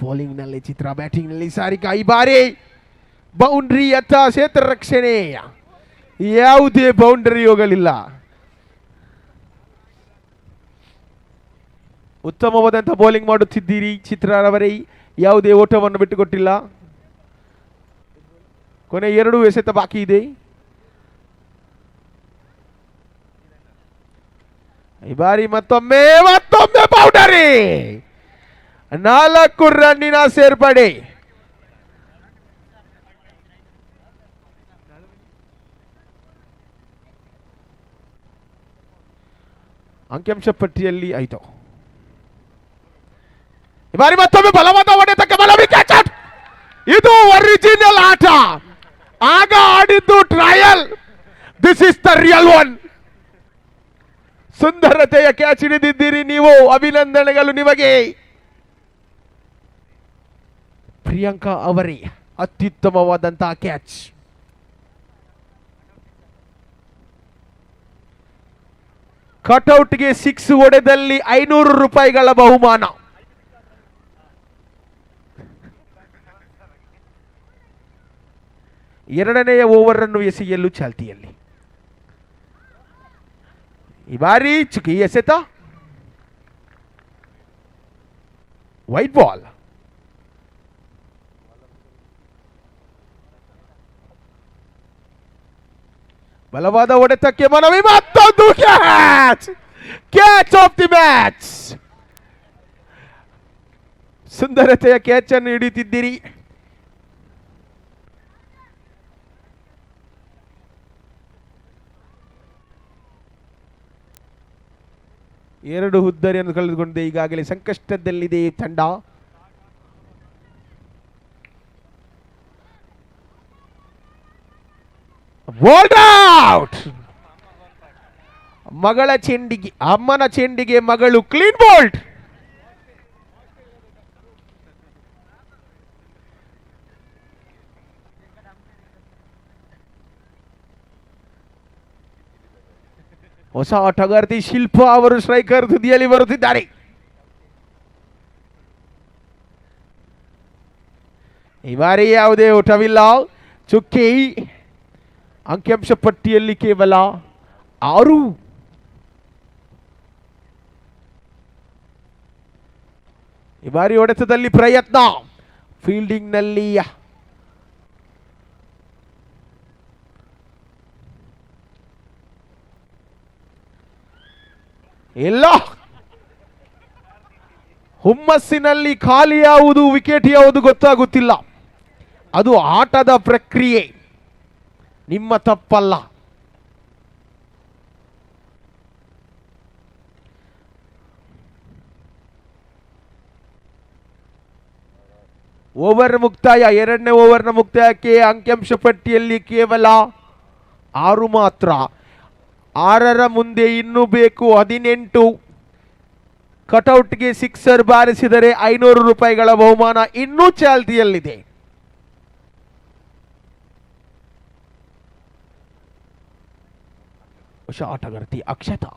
ಬೌಲಿಂಗ್ ನಲ್ಲಿ ಚಿತ್ರ, ಬ್ಯಾಟಿಂಗ್ ನಲ್ಲಿ ಸಾರಿಕಾ. ಈ ಬಾರಿ ಬೌಂಡ್ರಿ ಅಥವಾ ಕ್ಷೇತ್ರ ರಕ್ಷಣೆ, ಯಾವುದೇ ಬೌಂಡರಿ ಹೋಗಲಿಲ್ಲ. ಉತ್ತಮವಾದಂತಹ ಬೌಲಿಂಗ್ ಮಾಡುತ್ತಿದ್ದೀರಿ ಚಿತ್ರರವರೇ, ಯಾವುದೇ ಓಟವನ್ನು ಬಿಟ್ಟುಕೊಟ್ಟಿಲ್ಲ. ಕೊನೆ 2 ಎಸೆತ ಬಾಕಿ ಇದೆ. ಈ ಬಾರಿ ಮತ್ತೊಮ್ಮೆ ಬೌಂಡರಿ, 4 ರನ್ನಿನ ಸೇರ್ಪಡೆ. ಅಂಕಿಅಂಶ ಪಟ್ಟಿಯಲ್ಲಿ 5. ಈ ಬಾರಿ ಮತ್ತೊಮ್ಮೆ ಬಲವಾದ ಹೊಡೆತಕ್ಕೆ ಬಲ ವಿಕೆಟ್. ಇದು ಒರಿಜಿನಲ್ ಆಟ, ಆಗ ಆಡಿದ್ದು trial. This is the real one. ಸುಂದರತೆಯ ಕ್ಯಾಚ್ ಹಿಡಿದಿದ್ದೀರಿ ನೀವು, ಅಭಿನಂದನೆಗಳು ನಿಮಗೆ. ಪ್ರಿಯಾಂಕಾ ಅವರೇ ಅತ್ಯುತ್ತಮವಾದಂತಹ ಕ್ಯಾಚ್. ಕಟೌಟ್ಗೆ 6 ಹೊಡೆದಲ್ಲಿ 500 ರೂಪಾಯಿಗಳ ಬಹುಮಾನ. ಎರಡನೆಯ ಓವರ್ ಅನ್ನು ಎಸೆಯಲು ಚಾಲ್ತಿಯಲ್ಲಿ. ಈ ಬಾರಿ ಚುಕಿ ಎಸೆತ, ವೈಟ್ ಬಾಲ್. ಬಲವಾದ ಹೊಡೆತಕ್ಕೆ ಮನವಿ, ಮತ್ತೊಂದು catch. Catch of the match. ಸುಂದರತೆಯ ಕ್ಯಾಚ್ ಅನ್ನು ಹಿಡಿಯುತ್ತಿದ್ದೀರಿ. ಎರಡು ಹುದ್ದರಿಯನ್ನು ಕಳೆದುಕೊಂಡಿದೆ. ಈಗಾಗಲೇ ಸಂಕಷ್ಟದಲ್ಲಿದೆ ಈ ತಂಡ. Bowled out. ಮಗಳ ಚೆಂಡಿಗೆ, ಅಮ್ಮನ ಚೆಂಡಿಗೆ ಮಗಳು ಕ್ಲೀನ್ ಬೋಲ್ಡ್. ಹೊಸ ಆಟಗಾರ್ತಿ ಶಿಲ್ಪಾ ಅವರು ಸ್ಟ್ರೈಕರ್ ತುದಿಯಲ್ಲಿ ಬರುತ್ತಿದ್ದಾರೆ. ಈ ಬಾರಿ ಯಾವುದೇ ಓಟವಿಲ್ಲ. ಚುಕ್ಕಿ ಅಂಕಿಅಂಶ ಪಟ್ಟಿಯಲ್ಲಿ ಕೇವಲ 6. ಈ ಬಾರಿ ಹೊಡೆತದಲ್ಲಿ ಪ್ರಯತ್ನ, ಫೀಲ್ಡಿಂಗ್ನಲ್ಲಿ ಇಲ್ಲ. ಹುಮ್ಮಸ್ಸಿನಲ್ಲಿ ಖಾಲಿ ಯಾವುದು ವಿಕೆಟ್ ಯಾವುದು ಗೊತ್ತಾಗುತ್ತಿಲ್ಲ. ಅದು ಆಟದ ಪ್ರಕ್ರಿಯೆ, ನಿಮ್ಮ ತಪ್ಪಲ್ಲ. ಓವರ್ ಮುಕ್ತಾಯ. ಎರಡನೇ ಓವರ್ನ ಮುಕ್ತಾಯಕ್ಕೆ ಅಂಕಿಅಂಶ ಪಟ್ಟಿಯಲ್ಲಿ ಕೇವಲ 6 ಮಾತ್ರ. 6ರ ಮುಂದೆ ಇನ್ನೂ ಬೇಕು 18. ಕಟೌಟ್ಗೆ 6 ಬಾರಿಸಿದರೆ 500 ರೂಪಾಯಿಗಳ ಬಹುಮಾನ ಇನ್ನೂ ಚಾಲ್ತಿಯಲ್ಲಿದೆ. ಹೊಸ ಆಟಗಾರ್ತಿ ಅಕ್ಷತಾ.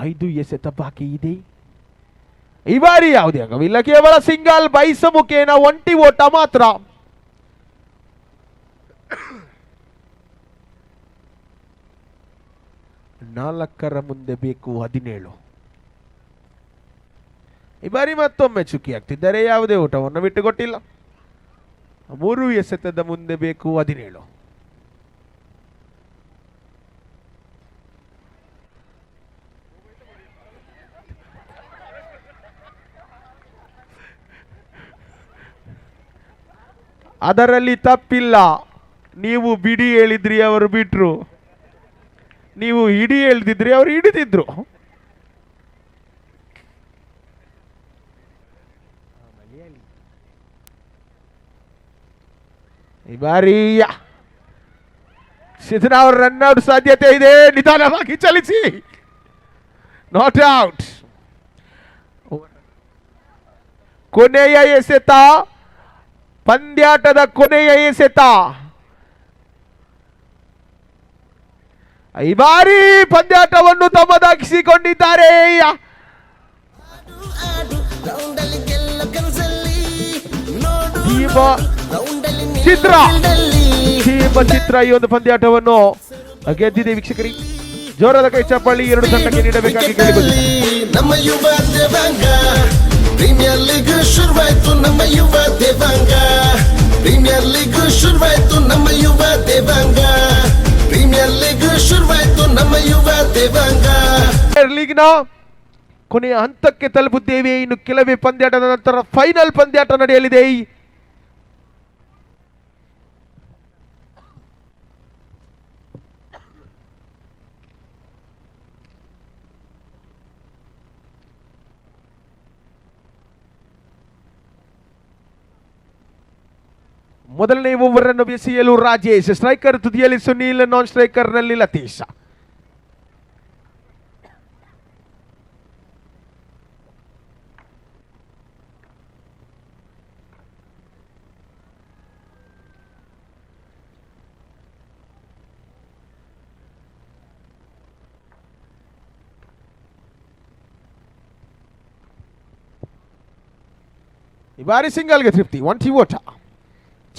ಐದು ಎಸೆತ ಬಾಕಿ ಇದೆ. ಈ ಬಾರಿ ಯಾವುದೇ ಆಗವಿಲ್ಲ, ಕೇವಲ ಸಿಂಗಲ್ ಬೈಸ ಮುಖೇನ 1 ಓಟ ಮಾತ್ರ. ನಾಲ್ಕರ ಮುಂದೆ ಬೇಕು 17. ಈ ಬಾರಿ ಮತ್ತೊಮ್ಮೆ ಚುಕ್ಕಿ ಆಗ್ತಿದ್ದಾರೆ, ಯಾವುದೇ ಓಟವನ್ನು ಬಿಟ್ಟುಕೊಟ್ಟಿಲ್ಲ. 3 ಎಸೆತದ ಮುಂದೆ ಬೇಕು 17. ಅದರಲ್ಲಿ ತಪ್ಪಿಲ್ಲ. ನೀವು ಬಿಡಿ ಹೇಳಿದ್ರಿ, ಅವರು ಬಿಟ್ರು. ನೀವು ಹಿಡಿ ಹೇಳ್ತಿದ್ರಿ, ಅವರು ಹಿಡಿದಿದ್ರು. ಈ ಬಾರಿ ಸಿದ್ಧನ ಅವರು ರನ್ಔಟ್ ಸಾಧ್ಯತೆ ಇದೆ. ನಿಧಾನವಾಗಿ ಚಲಿಸಿ. Not out. ಕೊನೆಯ ಎಸೆತ, ಪಂದ್ಯಾಟದ ಕೊನೆಯ ಎಸೆತ. ಈ ಬಾರಿ ಪಂದ್ಯಾಟವನ್ನು ತಮ್ಮದಾಗಿಸಿಕೊಂಡಿದ್ದಾರೆ. ಚಿತ್ರ ಈ ಒಂದು ಪಂದ್ಯಾಟವನ್ನು ಗೆದ್ದಿದೆ. ವೀಕ್ಷಕರಿ, ಜೋರಾದ ಕೈ ಚಪ್ಪಾಳಿ 2 ತಂಡಕ್ಕೆ ನೀಡಬೇಕಾಗಿ ಕೇಳಿಕೊಳ್ಳಿ. ನಮ್ಮ ಯುವ ದೇವಾಂಗ ಪ್ರೀಮಿಯರ್ ಲೀಗ್ ಶುರುವಾಯ್ತು. ನಮ್ಮ ಯುವ ದೇವಾಂಗ ಪ್ರೀಮಿಯರ್ ಲೀಗ್ ಶುರುವಾಯ್ತು. ನಮ್ಮ ಯುವ ದೇವಾಂಗ ಪ್ರೀಮಿಯರ್ ಲೀಗ್ ಶುರುವಾಯ್ತು. ನಮ್ಮ ಯುವ ದೇವಾಂಗ ಲೀಗ್ನ ಕೊನೆಯ ಹಂತಕ್ಕೆ ತಲುಪುತ್ತೇವೆ. ಇನ್ನು ಕೆಲವೇ ಪಂದ್ಯಾಟದ ನಂತರ ಫೈನಲ್ ಪಂದ್ಯಾಟ ನಡೆಯಲಿದೆ. ಮೊದಲನೇ ಓವರ್ ಅನ್ನು ಬೆಸೆಯಲು ರಾಜೇಶ್, ಸ್ಟ್ರೈಕರ್ ತುದಿಯಲ್ಲಿ ಸುನೀಲ್, ನಾನ್ ಸ್ಟ್ರೈಕರ್ ನಲ್ಲಿ ಲತೀಶ್. ಈ ಬಾರಿ ಸಿಂಗಲ್ಗೆ ತೃಪ್ತಿ. 1 ಓಟ,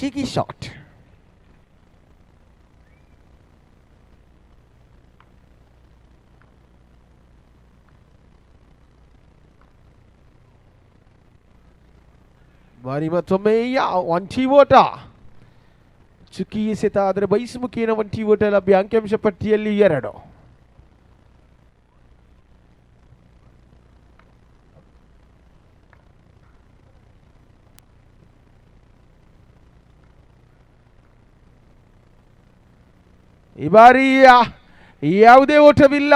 ಚೀಕಿ ಶಾಟ್. ಬಾರಿ ಮತ್ತೊಮ್ಮೆ 1 ಓಟ, ಚುಕ್ಕಿ ಎಸೆತ. ಆದರೆ ಬೈಸ್ಮುಖಿನ 1 ಓಟ ಲಭ್ಯ. ಅಂಕಿಅಂಶ ಪಟ್ಟಿಯಲ್ಲಿ 2. ಈ ಬಾರಿ ಯಾವುದೇ ಓಟವಿಲ್ಲ.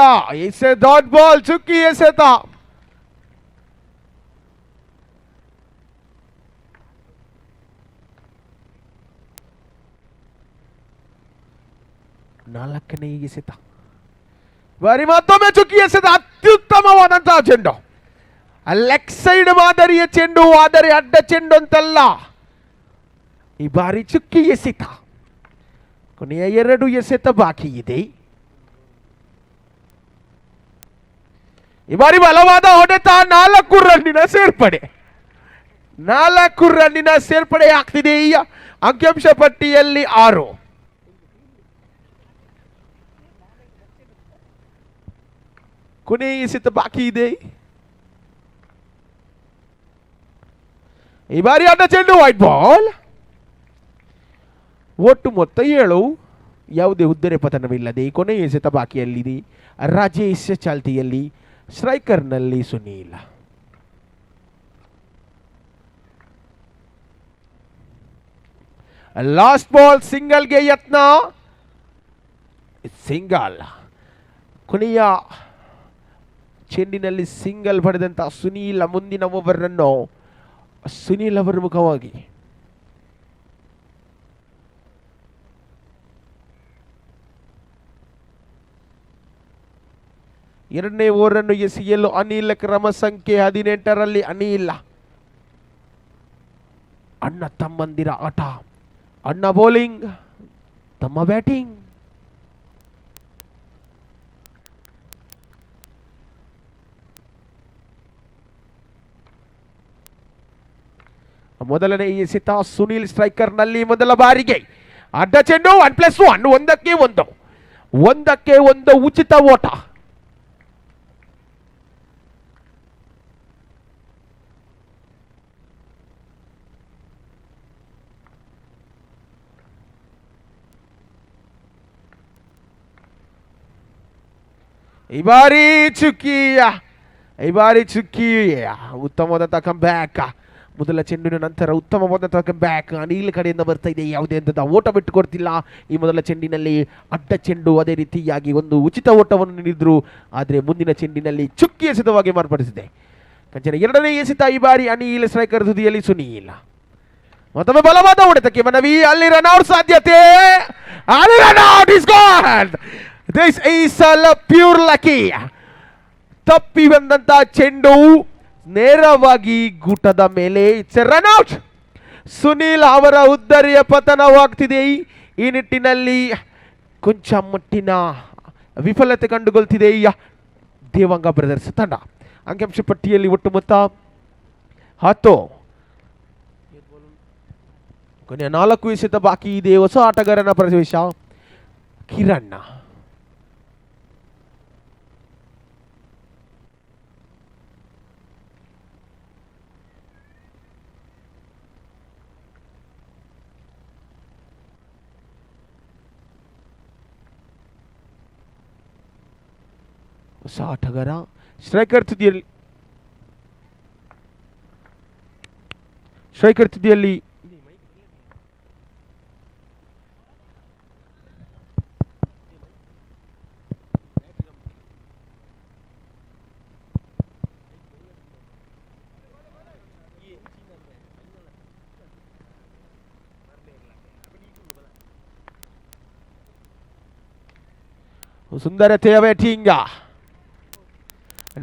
ಡಾಟ್ ಬಾಲ್, ಚುಕ್ಕಿ ಎಸೆತ. ನಾಲ್ಕನೇ ಎಸೆತ. ಬಾರಿ ಮತ್ತೊಮ್ಮೆ ಚುಕ್ಕಿ ಎಸೆತ. ಅತ್ಯುತ್ತಮವಾದಂತಹ ಚೆಂಡು, ಲೆಗ್ ಸೈಡ್ ಮಾದರಿಯ ಚೆಂಡು, ಆದರೆ ಅಡ್ಡ ಚೆಂಡು ಅಂತಲ್ಲ. ಈ ಬಾರಿ ಚುಕ್ಕಿ ಎಸೆತ. ಕೊನೆಯ 2 ಎಸೆತ ಬಾಕಿ ಇದೆ. ಈ ಬಾರಿ ಬಲವಾದ ಹೊಡೆತ, 4 ರನ್ನಿನ ಸೇರ್ಪಡೆ. 4 ರನ್ನಿನ ಸೇರ್ಪಡೆ ಆಗ್ತಿದೆ. ಈ ಅಂಕಿಅಂಶ ಪಟ್ಟಿಯಲ್ಲಿ 6. ಕೊನೆಯ ಎಸೆತ ಬಾಕಿ ಇದೆ. ಈ ಬಾರಿ ಅಡ್ಡ ಚೆಂಡು, ವೈಟ್ ಬಾಲ್. ಒಟ್ಟು ಮೊತ್ತ 7. ಯಾವುದೇ ಉದ್ದರೆ ಪತನವಿಲ್ಲದೆ ಕೊನೆಯ ಎಸೆತ ಬಾಕಿಯಲ್ಲಿದೆ. ರಾಜೇಶ್ ಚಾಲ್ತಿಯಲ್ಲಿ, ಸ್ಟ್ರೈಕರ್ನಲ್ಲಿ ಸುನೀಲ್. ಲಾಸ್ಟ್ ಬಾಲ್, ಸಿಂಗಲ್ಗೆ ಯತ್ನ. ಸಿಂಗಲ್. ಕೊನೆಯ ಚೆಂಡಿನಲ್ಲಿ ಸಿಂಗಲ್ ಪಡೆದಂತ ಸುನೀಲ್ ಮುಂದಿನ ಓವರ್ ಅನ್ನು ಸುನೀಲ್ ಅವರ ಮುಖವಾಗಿ ಎರಡನೇ ಓವರ್ ಅನ್ನು ಎಸೆಯಲು ಅನಿಲ್, ಕ್ರಮ ಸಂಖ್ಯೆ 18ರಲ್ಲಿ ಅನಿಲ್. ಅಣ್ಣ ತಮ್ಮಂದಿರ ಆಟ, ಅಣ್ಣ ಬೌಲಿಂಗ್, ತಮ್ಮ ಬ್ಯಾಟಿಂಗ್. ಮೊದಲನೇ ಎಸೆತ ಸುನೀಲ್ ಸ್ಟ್ರೈಕರ್ ನಲ್ಲಿ ಮೊದಲ ಬಾರಿಗೆ ಅಡ್ಡ ಚೆಂಡು. 1+1, ಒಂದಕ್ಕೆ ಒಂದು ಉಚಿತ ಓಟ. ಈ ಬಾರಿ ಚುಕ್ಕಿ ಉತ್ತಮವಾದಂತಹ ಕಮ್ ಬ್ಯಾಕ್. ಮೊದಲ ಚೆಂಡಿನ ನಂತರ ಉತ್ತಮವಾದಂತಹ ಕಮ್ ಬ್ಯಾಕ್ ಅನಿಲ್ ಕಡೆಯಿಂದ ಬರ್ತಾ ಇದೆ. ಯಾವುದೇ ಅಂತ ಓಟ ಬಿಟ್ಟು ಕೊಡ್ತಿಲ್ಲ. ಈ ಮೊದಲ ಚೆಂಡಿನಲ್ಲಿ ಅಡ್ಡ ಚೆಂಡು, ಅದೇ ರೀತಿಯಾಗಿ ಒಂದು ಉಚಿತ ಓಟವನ್ನು ನೀಡಿದ್ರು. ಆದರೆ ಮುಂದಿನ ಚೆಂಡಿನಲ್ಲಿ ಚುಕ್ಕಿ ಎಸೆತವಾಗಿ ಮಾರ್ಪಡಿಸಿದೆ. ಕಂಚನ ಎರಡನೇ ಎಸೆತ. ಈ ಬಾರಿ ಅನಿಲ್, ಸ್ಟ್ರೈಕರ್ ತುದಿಯಲ್ಲಿ ಸುನೀಲ್. ಮತ್ತೊಮ್ಮೆ ಬಲವಾದ ಹೊಡೆತಕ್ಕೆ ಮನವಿ. ಅಲ್ಲಿ ರನ್ಔಟ್ ಸಾಧ್ಯತೆ. This is a pure lucky. ತಪ್ಪಿ ಬಂದಂತ ಚೆಂಡು ನೇರವಾಗಿ ಗೂಟದ ಮೇಲೆ. It's A run out. ಸುನೀಲ್ ಅವರ ಉದ್ದರಿಯ ಪತನವಾಗ್ತಿದೆ. ಈ ನಿಟ್ಟಿನಲ್ಲಿ ಕೊಂಚ ಮಟ್ಟಿನ ವಿಫಲತೆ ಕಂಡುಕೊಳ್ತಿದೆ ದೇವಂಗ ಬ್ರದರ್ಸ್ ತಂಡ. ಅಂಕಿಅಂಶ ಪಟ್ಟಿಯಲ್ಲಿ ಒಟ್ಟು ಮೊತ್ತ 10. ಕೊನೆಯ 4 ಎಸೆತ ಬಾಕಿ ಇದೆ. ಹೊಸ ಆಟಗಾರನ ಪ್ರವೇಶ ಕಿರಣ್. ಹೊಸ ಆಟಗಾರ ಸ್ಟ್ರೈಕರ್ ತುದಿಯಲ್ಲಿ ಸುಂದರತೆಯ ಬ್ಯಾಟಿಂಗ್.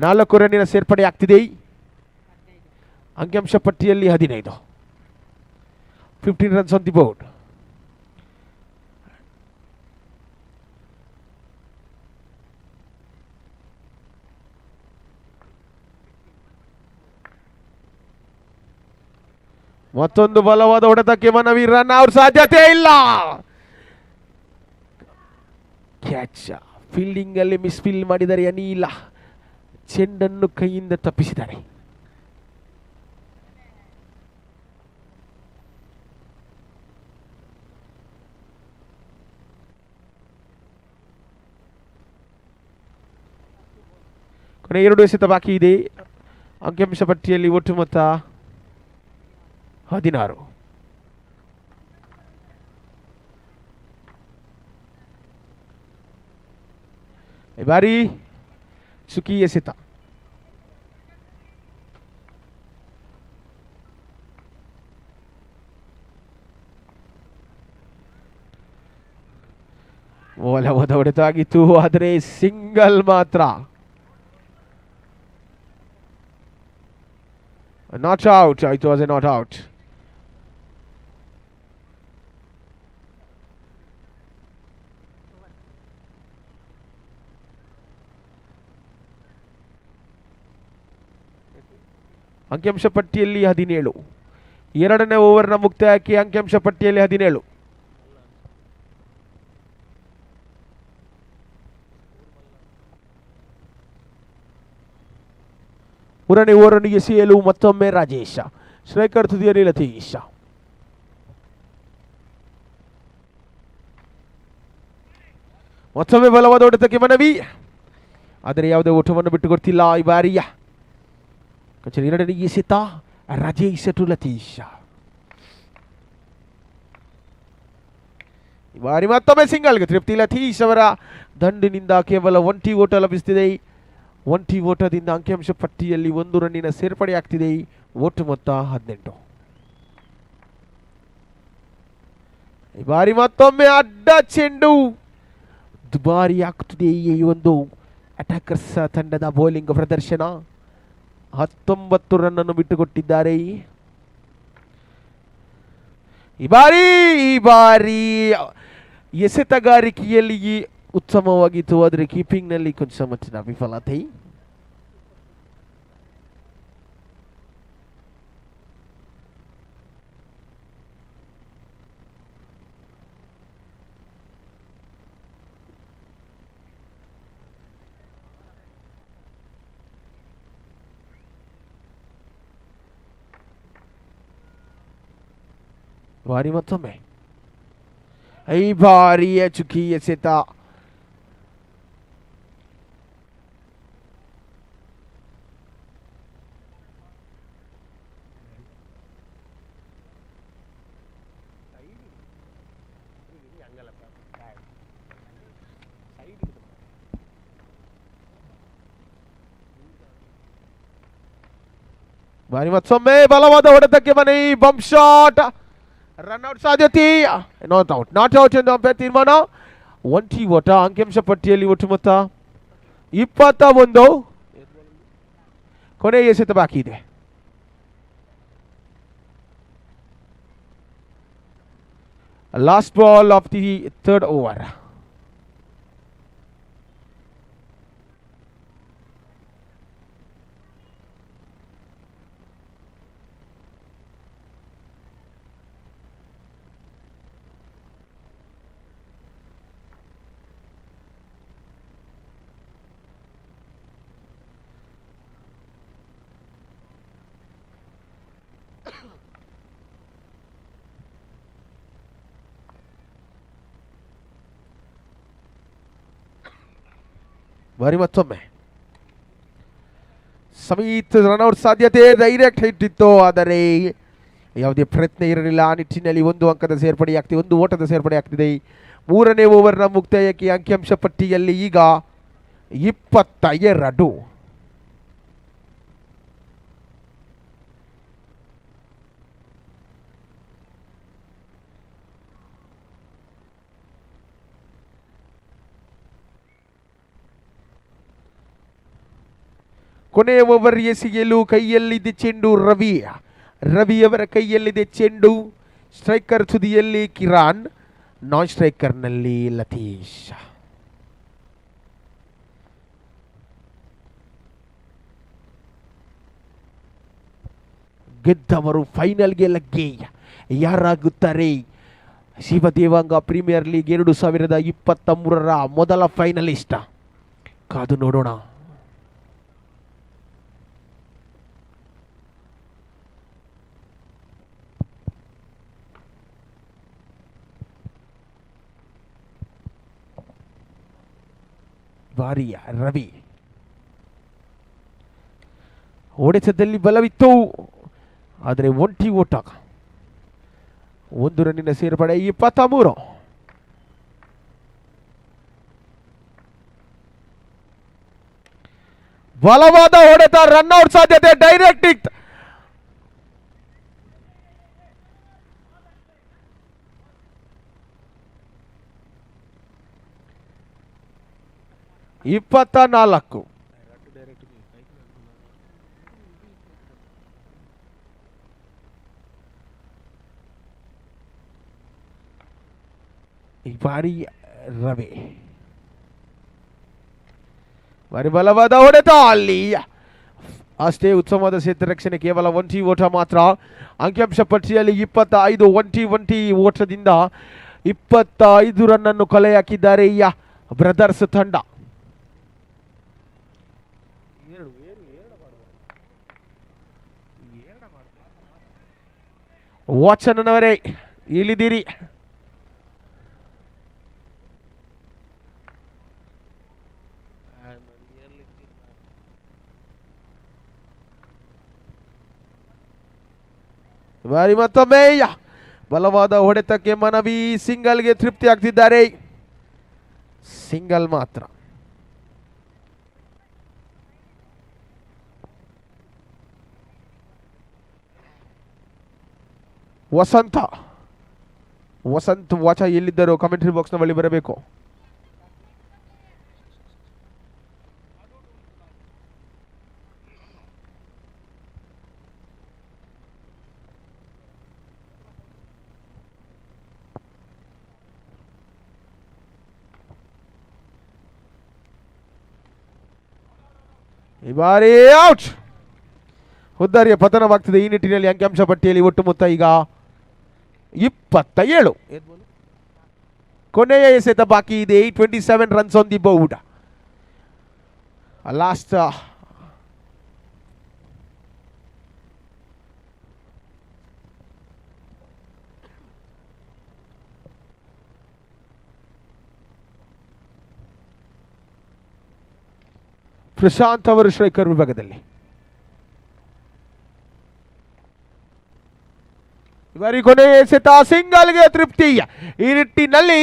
4 ರನ್ನಿನ ಸೇರ್ಪಡೆ ಆಗ್ತಿದೆ. ಅಂಕಿಅಂಶ ಪಟ್ಟಿಯಲ್ಲಿ 15. 15 runs on the board. ಮತ್ತೊಂದು ಬಲವಾದ ಹೊಡೆತಕ್ಕೆ ಮನವಿ. ರನ್ ಔಟ್ ಸಾಧ್ಯತೆ ಇಲ್ಲ. ಕ್ಯಾಚ್. ಫೀಲ್ಡಿಂಗ್ ಅಲ್ಲಿ ಮಿಸ್ಫೀಲ್ ಮಾಡಿದರೆ ಅನಿಲ ಚೆಂಡನ್ನು ಕೈಯಿಂದ ತಪ್ಪಿಸಿದ್ದಾರೆ. ಕೊನೆ 2 ಎಸೆತ ಬಾಕಿ ಇದೆ. ಅಂಕಿಅಂಶ ಪಟ್ಟಿಯಲ್ಲಿ ಒಟ್ಟು ಮೊತ್ತ 16. ಈ ಬಾರಿ ಸುಖಿ ಎಸೆತ. ಬಲವಾದ ಹೊಡೆತ ಆಗಿತ್ತು, ಆದರೆ ಸಿಂಗಲ್ ಮಾತ್ರ. Not out. It was a not out. ಅಂಕಿಅಂಶ ಪಟ್ಟಿಯಲ್ಲಿ 17. 2ನೇ ಓವರ್ನ ಮುಕ್ತಾಯಕ್ಕೆ ಅಂಕಿಅಂಶ ಪಟ್ಟಿಯಲ್ಲಿ 17. ಮೂರನೇ ಓವರನ್ನು ಎಸೆಯಲು ಮತ್ತೊಮ್ಮೆ ರಾಜೇಶ. ಸ್ಟ್ರೈಕರ್ ತುದಿಯಲ್ಲಿ ಲತೀಶ್. ಮತ್ತೊಮ್ಮೆ ಬಲವಾದ ಹೊಡೆತಕ್ಕೆ ಮನವಿ, ಆದರೆ ಯಾವುದೇ ಓಟವನ್ನು ಬಿಟ್ಟುಕೊಡ್ತಿಲ್ಲ ಈ ಬಾರಿಯ. 2ನೇ ಎಸೆತ ರಾಜೇಶ್ ಟು ಲತೀಶ್. ಈ ಬಾರಿ ಮತ್ತೊಮ್ಮೆ ಸಿಂಗಲ್ಗೆ ತೃಪ್ತಿ. ಲತೀಶ್ ಅವರ ದಂಡಿನಿಂದ ಕೇವಲ 1 ಓಟ ಲಭಿಸುತ್ತಿದೆ. 1 ಓಟದಿಂದ ಅಂಕಿಅಂಶ ಪಟ್ಟಿಯಲ್ಲಿ 1 ರನ್ನಿನ ಸೇರ್ಪಡೆಯಾಗ್ತಿದೆ. ಒಟ್ಟು ಮೊತ್ತ 18. ಈ ಬಾರಿ ಮತ್ತೊಮ್ಮೆ ಅಡ್ಡ ಚೆಂಡು ದುಬಾರಿ ಆಗ್ತಿದೆ. ಈ ಒಂದು ಅಟ್ಯಾಕರ್ಸ್ ತಂಡದ ಬೌಲಿಂಗ್ ಪ್ರದರ್ಶನ. 19 ರನ್ನನ್ನು ಬಿಟ್ಟುಕೊಟ್ಟಿದ್ದಾರೆ. ಈ ಬಾರಿ ಎಸೆತಗಾರಿಕೆಯಲ್ಲಿ ಉತ್ತಮವಾಗಿತ್ತು, ಆದರೆ ಕೀಪಿಂಗ್ನಲ್ಲಿ ಕೊಂಚ ಮಟ್ಟಿನ ವಿಫಲತೆ. ಬಾರಿ ಮತ್ತೊಮ್ಮೆ ಈ ಬಾರಿಯ ಚುಕಿ ಎಸೆತ. ಬಾರಿ ಮತ್ತೊಮ್ಮೆ ಬಲವಾದ ಹೊಡೆತಕ್ಕೆ ಮನೆ. Bump shot. ರನ್ಔಟ್ ಸಾಧ್ಯತೆ. ನಾಟ್ ಔಟ್ ಎಂದು ಅಂಪೈರ್ ತೀರ್ಮಾನ. 1 ಓಟ. ಅಂಕಿಅಂಶ ಪಟ್ಟಿಯಲ್ಲಿ ಒಟ್ಟು ಮೊತ್ತ 21. ಕೊನೆಯ ಎಸೆತ ಬಾಕಿ ಇದೆ. Last ball of the 3rd over. ಬಾರಿ ಮತ್ತೊಮ್ಮೆ ಸಮೀತ್ ರನ್ಔಟ್ ಸಾಧ್ಯತೆ. ಡೈರೆಕ್ಟ್ ಹಿಟ್ ಇತ್ತು, ಆದರೆ ಯಾವುದೇ ಪ್ರಯತ್ನ ಇರಲಿಲ್ಲ. ಆ ನಿಟ್ಟಿನಲ್ಲಿ 1 ಅಂಕದ ಸೇರ್ಪಡೆಯಾಗ್ತಿದೆ, 1 ಓಟದ ಸೇರ್ಪಡೆಯಾಗ್ತಿದೆ. 3ನೇ ಓವರ್ನ ಮುಕ್ತಾಯಕ್ಕೆ ಅಂಕಿಅಂಶ ಪಟ್ಟಿಯಲ್ಲಿ ಈಗ 22. ಕೊನೆಯ ಓವರ್ ಎಸೆಯಲು ಕೈಯಲ್ಲಿದೆ ಚೆಂಡು ರವಿಯವರ ಕೈಯಲ್ಲಿದೆ ಚೆಂಡು. ಸ್ಟ್ರೈಕರ್ ತುದಿಯಲ್ಲಿ ಕಿರಾನ್, ನಾನ್ ಸ್ಟ್ರೈಕರ್ನಲ್ಲಿ ಲತೀಶ್. ಗೆದ್ದವರು ಫೈನಲ್ಗೆ ಲಗ್ಗೆ ಯಾರಾಗುತ್ತಾರೆ? ಶಿವ ದೇವಾಂಗ ಪ್ರೀಮಿಯರ್ ಲೀಗ್ 2023ರ ಮೊದಲ ಫೈನಲಿಸ್ಟ್. ಕಾದು ನೋಡೋಣ. ಬಾರಿಯ ರವಿ ಹೊಡೆತದಲ್ಲಿ ಬಲವಿತ್ತು, ಆದರೆ ಒಂಟಿ ಓಟ. 1 ರನ್ನಿನ ಸೇರ್ಪಡೆ. 23. ಬಲವಾದ ಹೊಡೆತ, ರನ್ಔಟ್ ಸಾಧ್ಯತೆ, ಡೈರೆಕ್ಟ್ ಹಿಟ್. ಇಪ್ಪತ್ತ 4. ಈ ಬಾರಿ ರವಿ ಬಾರಿ ಬಲವಾದ ಹೊಡೆತ, ಅಲ್ಲಿ ಅಷ್ಟೇ. ಉತ್ತಮವಾದ ಸೇತು ರಕ್ಷಣೆ. ಕೇವಲ 1 ಓಟ ಮಾತ್ರ. ಅಂಕಿಅಂಶ ಪಟ್ಟಿಯಲ್ಲಿ 25. 1 ಓಟದಿಂದ 25 ರನ್ನನ್ನು ಕಲೆ ಹಾಕಿದ್ದಾರೆ ಬ್ರದರ್ಸ್ ತಂಡ. ವಾಚನವರೇ ಇಳಿದಿರಿ. ಬಾರಿ ಮತ್ತೊಮ್ಮೆ ಬಲವಾದ ಹೊಡೆತಕ್ಕೆ ಮನವಿ. ಸಿಂಗಲ್ಗೆ ತೃಪ್ತಿ ಆಗ್ತಿದ್ದಾರೆ. ಸಿಂಗಲ್ ಮಾತ್ರ. ವಸಂತ್ ವಾಚ ಎಲ್ಲಿದ್ದರು? ಕಾಮೆಂಟ್ರಿ ಬಾಕ್ಸ್ನ ಬಳಿ ಬರಬೇಕು. ಈ ಬಾರಿ ಔಟ್. ಹುದ್ದಾರಿಯ ಪತನವಾಗ್ತದೆ. ಈ ನಿಟ್ಟಿನಲ್ಲಿ ಅಂಕಿಅಂಶ ಪಟ್ಟಿಯಲ್ಲಿ ಒಟ್ಟು ಮೊತ್ತ ಈಗ 27. ಕೊನೆಯ ಎಸೆತ ಬಾಕಿ ಇದೆ. 27 runs on the board. Last Prashanth ಅವರು ಸ್ಟ್ರೈಕರ್ ವಿಭಾಗದಲ್ಲಿ. ಬಾರಿ ಕೊನೆಯ ಎಸೆತ ಸಿಂಗಲ್ಗೆ ತೃಪ್ತಿ. ಈ ನಿಟ್ಟಿನಲ್ಲಿ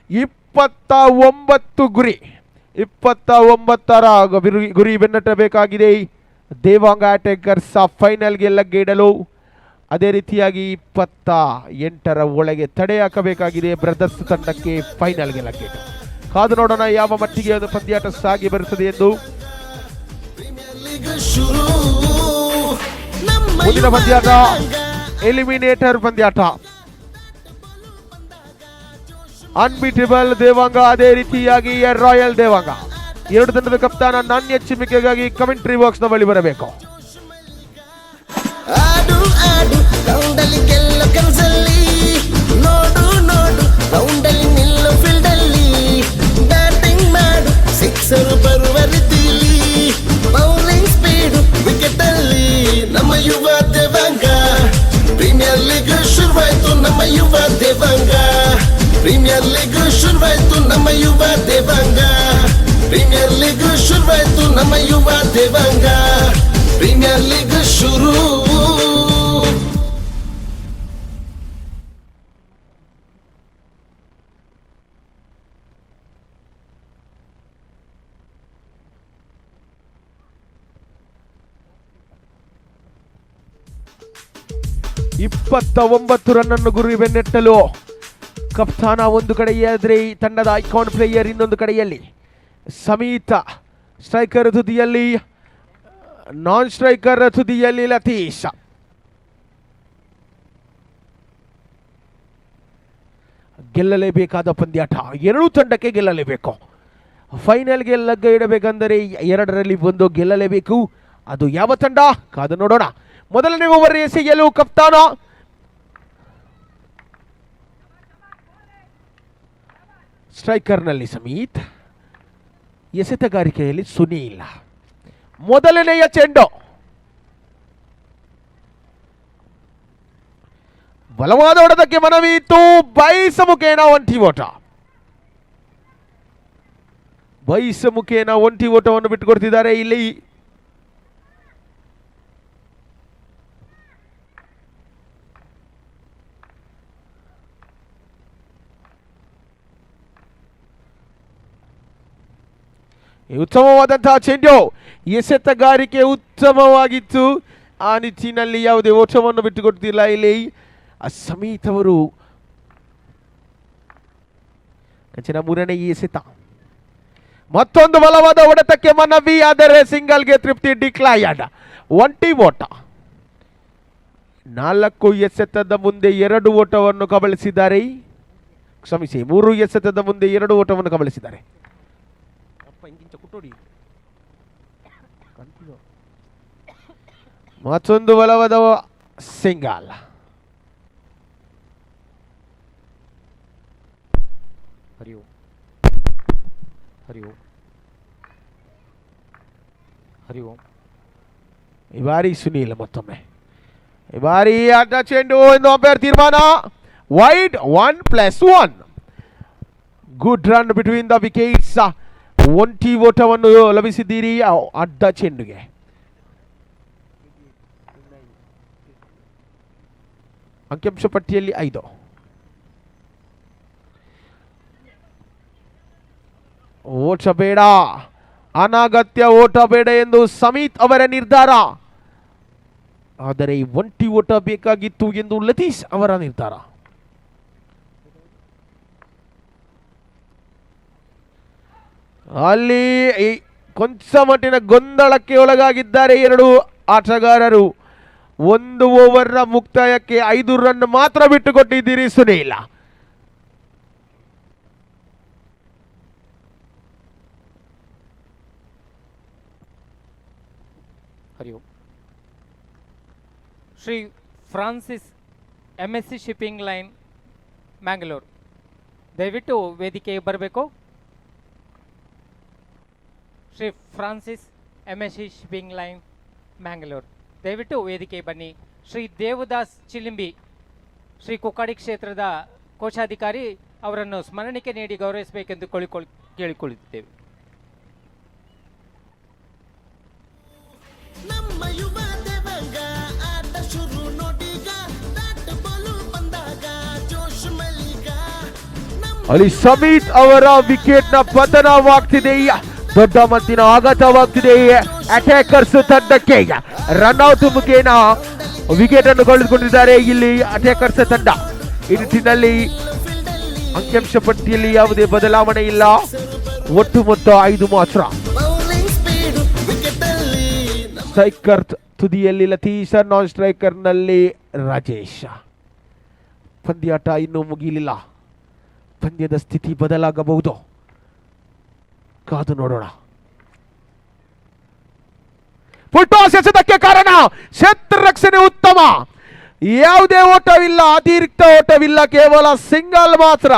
29 ಗುರಿ. 29ರ ಗುರಿ ಬೆನ್ನಟ್ಟಬೇಕಾಗಿದೆ ದೇವಾಂಗ ಅಟ್ಯಾಕರ್ಸ್ ಫೈನಲ್ಗೆ ಲಗ್ಗೆ ಇಡಲು. ಅದೇ ರೀತಿಯಾಗಿ 28ರ ಒಳಗೆ ತಡೆ ಹಾಕಬೇಕಾಗಿದೆ ಬ್ರದರ್ಸ್ ತಂಡಕ್ಕೆ ಫೈನಲ್ಗೆ ಲಗ್ಗೆ. ಕಾದು ನೋಡೋಣ ಯಾವ ಮಟ್ಟಿಗೆ ಒಂದು ಪಂದ್ಯಾಟ ಸಾಗಿ ಬರುತ್ತದೆ ಎಂದು. ಮುಂದಿನ ಪಂದ್ಯಾಟ ಎಲಿಮಿನೇಟರ್ ಪಂದ್ಯಾಟ. ಅನ್ಬೀಟಬಲ್ ದೇವಾಂಗ, ಅದೇ ರೀತಿಯಾಗಿ ರಾಯಲ್ ದೇವಾಂಗ. 2 ತಂಡದ ಕಪ್ತಾನ ನಾಣ್ಯ ಚಿಮ್ಮಿಕೆಗಾಗಿ ಕಮೆಂಟ್ರಿ ಬಾಕ್ಸ್ ನ ಬಳಿ ಬರಬೇಕು. ನಮ್ಮ ಯುವ ದೇವಾಂಗ ಪ್ರೀಮಿಯರ್ ಲೀಗ್ ಶುರುವಾಯ್ತು. ನಮ್ಮ ಯುವ ದೇವಾಂಗ ಪ್ರೀಮಿಯರ್ ಲೀಗ್ ಶುರುವಾಯ್ತು. ನಮ್ಮ ಯುವ ದೇವಾಂಗ ಪ್ರೀಮಿಯರ್ ಲೀಗ್ ಶುರುವಾಯ್ತು. ನಮ್ಮ ಯುವ ದೇವಾಂಗ ಪ್ರೀಮಿಯರ್ ಲೀಗ್ ಶುರು. ಇಪ್ಪತ್ತ ರನ್ನನ್ನು ಗುರಿ ಬೆನ್ನಟ್ಟಲು ಕಪ್ತಾನ ಒಂದು ಕಡೆಯಾದರೆ ಈ ತಂಡದ ಐಕಾನ್ ಪ್ಲೇಯರ್ ಇನ್ನೊಂದು ಕಡೆಯಲ್ಲಿ. ಸಮೀತ ಸ್ಟ್ರೈಕರ್ ತುದಿಯಲ್ಲಿ ನಾನ್ ಸ್ಟ್ರೈಕರ್ ತುದಿಯಲ್ಲಿ ಲತೀಶ್. ಗೆಲ್ಲಲೇಬೇಕಾದ ಪಂದ್ಯಾಟ, ಎರಡೂ ತಂಡಕ್ಕೆ ಗೆಲ್ಲಲೇಬೇಕು. ಫೈನಲ್ಗೆ ಲಗ್ಗ ಇಡಬೇಕಂದರೆ 2ರಲ್ಲಿ 1 ಗೆಲ್ಲಲೇಬೇಕು. ಅದು ಯಾವ ತಂಡ ಕಾದು ನೋಡೋಣ. ಮೊದಲನೇ ಓವರ್ ಎಸೆಯಲು ಕಪ್ತಾನ ಸ್ಟ್ರೈಕರ್ನಲ್ಲಿ ಸಮೀತ್, ಎಸೆತಗಾರಿಕೆಯಲ್ಲಿ ಸುನೀಲ್. ಮೊದಲನೆಯ ಚೆಂಡು ಬಲವಾದ ಹೊಡೆದಕ್ಕೆ ಮನವಿ ಇತ್ತು. ಬೈಸ ಮುಖೇನ ಒಂಟಿ ಓಟ, ಬೈಸ ಮುಖೇನ ಒಂಟಿ ಓಟವನ್ನು ಬಿಟ್ಟುಕೊಡ್ತಿದ್ದಾರೆ ಇಲ್ಲಿ. ಉತ್ತಮವಾದಂತಹ ಚೆಂಡು, ಎಸೆತಗಾರಿಕೆ ಉತ್ತಮವಾಗಿತ್ತು. ಆ ನಿಟ್ಟಿನಲ್ಲಿ ಯಾವುದೇ ಓಟವನ್ನು ಬಿಟ್ಟುಕೊಡ್ತಿಲ್ಲ ಇಲ್ಲಿ ಸಮೀತ್ ಅವರು. ಕಂಚಿನ 3ನೇ ಎಸೆತ, ಮತ್ತೊಂದು ಬಲವಾದ ಹೊಡೆತಕ್ಕೆ ಮನವಿ, ಆದರೆ ಸಿಂಗಲ್ಗೆ ತೃಪ್ತಿ. ಡಿಕ್ಲೈನ್ಡ್. ಒಂಟಿ ಓಟ. 4 ಎಸೆತದ ಮುಂದೆ 2 ಓಟವನ್ನು ಕಬಳಿಸಿದ್ದಾರೆ. ಕ್ಷಮಿಸಿ, 3 ಎಸೆತದ ಮುಂದೆ 2 ಓಟವನ್ನು ಕಬಳಿಸಿದ್ದಾರೆ. ಮತ್ತೊಂದು ಬಲವಾದ ಸಿಂಗಲ್. ಈ ಬಾರಿ ಸುನೀಲ್ ಮತ್ತೊಮ್ಮೆ. ಈ ಬಾರಿ ಅಡ್ಡ ಚೆಂಡು ಎಂದು ಅಂಪೈರ್ ತೀರ್ಮಾನ. Wide 1+1. Good run between the wickets. ಒಂಟಿ ಓಟವನ್ನು ಲಭಿಸಿದ್ದೀರಿ ಅಡ್ಡ ಚೆಂಡುಗೆ. ಅಂಕಿಅಂಶ ಪಟ್ಟಿಯಲ್ಲಿ 5. ಓಟ ಬೇಡ, ಅನಗತ್ಯ ಓಟ ಬೇಡ ಎಂದು ಸಮೀತ್ ಅವರ ನಿರ್ಧಾರ. ಆದರೆ ಒಂಟಿ ಓಟ ಬೇಕಾಗಿತ್ತು ಎಂದು ಲತೀಶ್ ಅವರ ನಿರ್ಧಾರ. ಅಲ್ಲಿ ಕೊಂಚ ಮಟ್ಟಿನ ಗೊಂದಲಕ್ಕೆ ಒಳಗಾಗಿದ್ದಾರೆ 2 ಆಟಗಾರರು. 1 ಓವರ್ ಮುಕ್ತಾಯಕ್ಕೆ 5 ರನ್ ಮಾತ್ರ ಬಿಟ್ಟುಕೊಟ್ಟಿದ್ದೀರಿ Sunil. Shri Francis MSC shipping line Mangalore, ದಯವಿಟ್ಟು ವೇದಿಕೆಗೆ ಬರಬೇಕು. Shri Francis MSC shipping line Mangalore, ದಯವಿಟ್ಟು ವೇದಿಕೆಗೆ ಬನ್ನಿ. ಶ್ರೀ ದೇವದಾಸ್ ಚಿಲಿಂಬಿ, ಶ್ರೀ ಕುಕ್ಕಾಡಿ ಕ್ಷೇತ್ರದ ಕೋಶಾಧಿಕಾರಿ ಅವರನ್ನು ಸ್ಮರಣಿಕೆ ನೀಡಿ ಗೌರವಿಸಬೇಕೆಂದು ಕೇಳಿಕೊಳ್ಳುತ್ತೇವೆ. ನಮ್ಮ ಯುವ ದೇವಂಗ ಆಟ ಶುರು ನೋಡಿಗ, ಬ್ಯಾಟ್ ಬಾಲು ಬಂದಾಗ ಜೋಶ್ ಮಲ್ಲಿಗ. ಅಲ್ಲಿ ಸಮೀತ್ ಅವರ ವಿಕೆಟ್ ನ ಪತನವಾಗ್ತಿದೆ, ದೊಡ್ಡ ಮಟ್ಟಿನ ಆಘಾತವಾಗ್ತಿದೆ ಅಟ್ಯಾಕರ್ಸ್ ತಂಡಕ್ಕೆ. ರನ್ಔಟ್ ಮುಖೇನ ವಿಕೆಟ್ ಅನ್ನು ಕಳೆದುಕೊಂಡಿದ್ದಾರೆ ಇಲ್ಲಿ ಅಟ್ಯಾಕರ್ಸ್ ತಂಡ. ಈ ನಿಟ್ಟಿನಲ್ಲಿ ಅಂಕಿಅಂಶ ಪಟ್ಟಿಯಲ್ಲಿ ಯಾವುದೇ ಬದಲಾವಣೆ ಇಲ್ಲ, ಒಟ್ಟು ಮೊತ್ತ 5 ಮಾತ್ರ. ಸ್ಟ್ರೈಕರ್ ತುದಿಯಲ್ಲಿ ಲತೀಶ್, ನಾನ್ ಸ್ಟ್ರೈಕರ್ ನಲ್ಲಿ ರಾಜೇಶ್. ಪಂದ್ಯಾಟ ಇನ್ನೂ ಮುಗಿಲಿಲ್ಲ, ಪಂದ್ಯದ ಸ್ಥಿತಿ ಬದಲಾಗಬಹುದು, ಕಾದು ನೋಡೋಣ. ಫುಲ್ ಟಾಸ್ ಎಸೆತಕ್ಕೆ ಕಾರಣ ಕ್ಷೇತ್ರ ರಕ್ಷಣೆ ಉತ್ತಮ, ಯಾವುದೇ ಓಟವಿಲ್ಲ, ಅತಿರಿಕ್ತ ಓಟವಿಲ್ಲ, ಕೇವಲ ಸಿಂಗಲ್ ಮಾತ್ರ.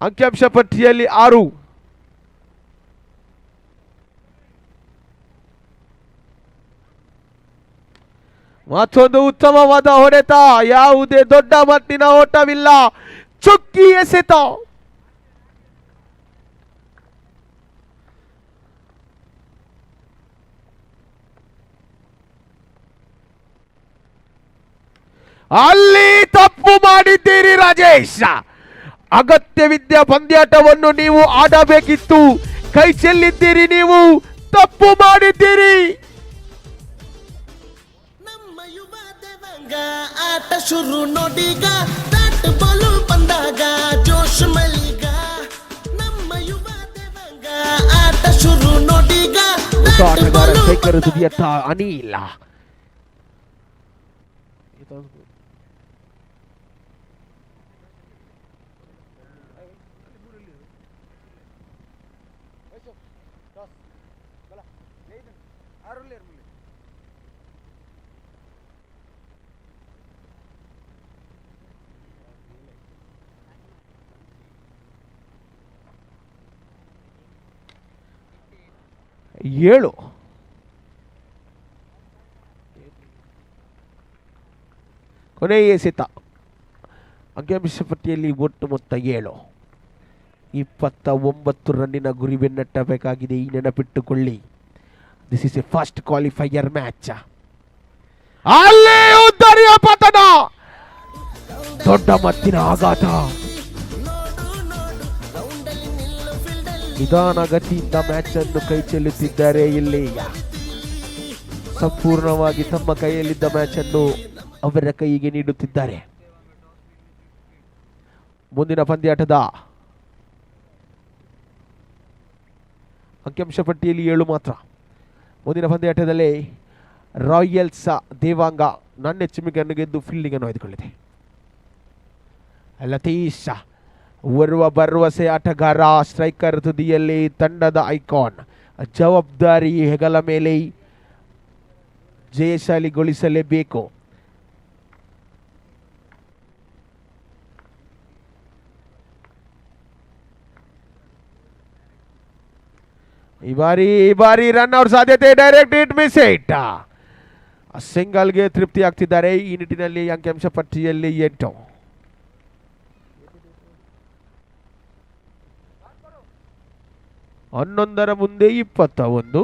ಅಂಕಿಅಂಶ ಪಟ್ಟಿಯಲ್ಲಿ 6. ಮತ್ತೊಂದು ಉತ್ತಮವಾದ ಹೊಡೆತ, ಯಾವುದೇ ದೊಡ್ಡ ಮಟ್ಟಿನ ಓಟವಿಲ್ಲ, ಚುಕ್ಕಿ ಎಸೆತ. ಅಲ್ಲಿ ತಪ್ಪು ಮಾಡಿದ್ದೀರಿ ರಾಜೇಶ್. ಅಗತ್ಯವಿದ್ದ ಪಂದ್ಯಾಟವನ್ನು ನೀವು ಆಡಬೇಕಿತ್ತು, ಕೈ ಚೆಲ್ಲಿದ್ದೀರಿ, ನೀವು ತಪ್ಪು ಮಾಡಿದ್ದೀರಿ. ನಮ್ಮ ಯುವ ದೇವಂಗ ಆಟ ಶುರು ನೋಡಿಗ, ಬ್ಯಾಟ್ ಬಾಲು ಬಂದಾಗ ಜೋಶ್ ಮಲ್ಲಿಗ. ನಮ್ಮ ಯುವ ದೇವಂಗ ಆಟ ಶುರು ನೋಡಿಗ. ಹೊಸ ಆಟಗಾರ ಸ್ಟ್ರೈಕರ್ ತುದಿಯತ್ತ ಅನಿಲ್. ಏಳು ಕೊನೆಯ ಎಸೆತ. ಅಂಕಿಅಂಶ ಪಟ್ಟಿಯಲ್ಲಿ ಒಟ್ಟು ಮೊತ್ತ 7. 29 ರನ್ನಿನ ಗುರಿ ಬೆನ್ನಟ್ಟಬೇಕಾಗಿದೆ. ಈ ನೆನಪಿಟ್ಟುಕೊಳ್ಳಿ, this is a first qualifier match. ಅಲ್ಲಿ ಉದ್ದರಿಯ ಪತನ, ದೊಡ್ಡ ಮತ್ತಿನ ಆಘಾತ. ನಿಧಾನಗತಿಯಿಂದ ಮ್ಯಾಚ್ ಅನ್ನು ಕೈ ಚೆಲ್ಲುತ್ತಿದ್ದಾರೆ. ಇಲ್ಲಿ ಸಂಪೂರ್ಣವಾಗಿ ತಮ್ಮ ಕೈಯಲ್ಲಿದ್ದ ಮ್ಯಾಚ್ ಅನ್ನು ಅವರ ಕೈಗೆ ನೀಡುತ್ತಿದ್ದಾರೆ. ಮುಂದಿನ ಪಂದ್ಯಾಟದ ಅಂಕಿಅಂಶ ಪಟ್ಟಿಯಲ್ಲಿ 7 ಮಾತ್ರ. ಮುಂದಿನ ಪಂದ್ಯಾಟದಲ್ಲಿ ರಾಯಲ್ಸ್ ದೇವಾಂಗ ನನ್ನ ಹೆಚ್ಚುಮಿಗೆಯನ್ನು ಗೆದ್ದು ಫೀಲ್ಡಿಂಗ್ ಅನ್ನು ಆಯ್ದುಕೊಂಡಿದೆ. ಲತೀಶ್ ಓರ್ವ ಭರವಸೆ ಆಟಗಾರ, ಸ್ಟ್ರೈಕರ್ ತುದಿಯಲ್ಲಿ ತಂಡದ ಐಕಾನ್. ಜವಾಬ್ದಾರಿ ಹೆಗಲ ಮೇಲೆ, ಜಯಶಾಲಿಗೊಳಿಸಲೇಬೇಕು. ಈ ಬಾರಿ ರನ್ ಔಟ್ ಸಾಧ್ಯತೆ, ಡೈರೆಕ್ಟ್ ಹಿಟ್ ಮಿಸ್ ಹಿಟ್. ಸಿಂಗಲ್ಗೆ ತೃಪ್ತಿ ಆಗ್ತಿದ್ದಾರೆ. ಈ ನಿಟ್ಟಿನಲ್ಲಿ ಅಂಕಿಅಂಶ ಪಟ್ಟಿಯಲ್ಲಿ 8. ಹನ್ನೊಂದರ ಮುಂದೆ 21.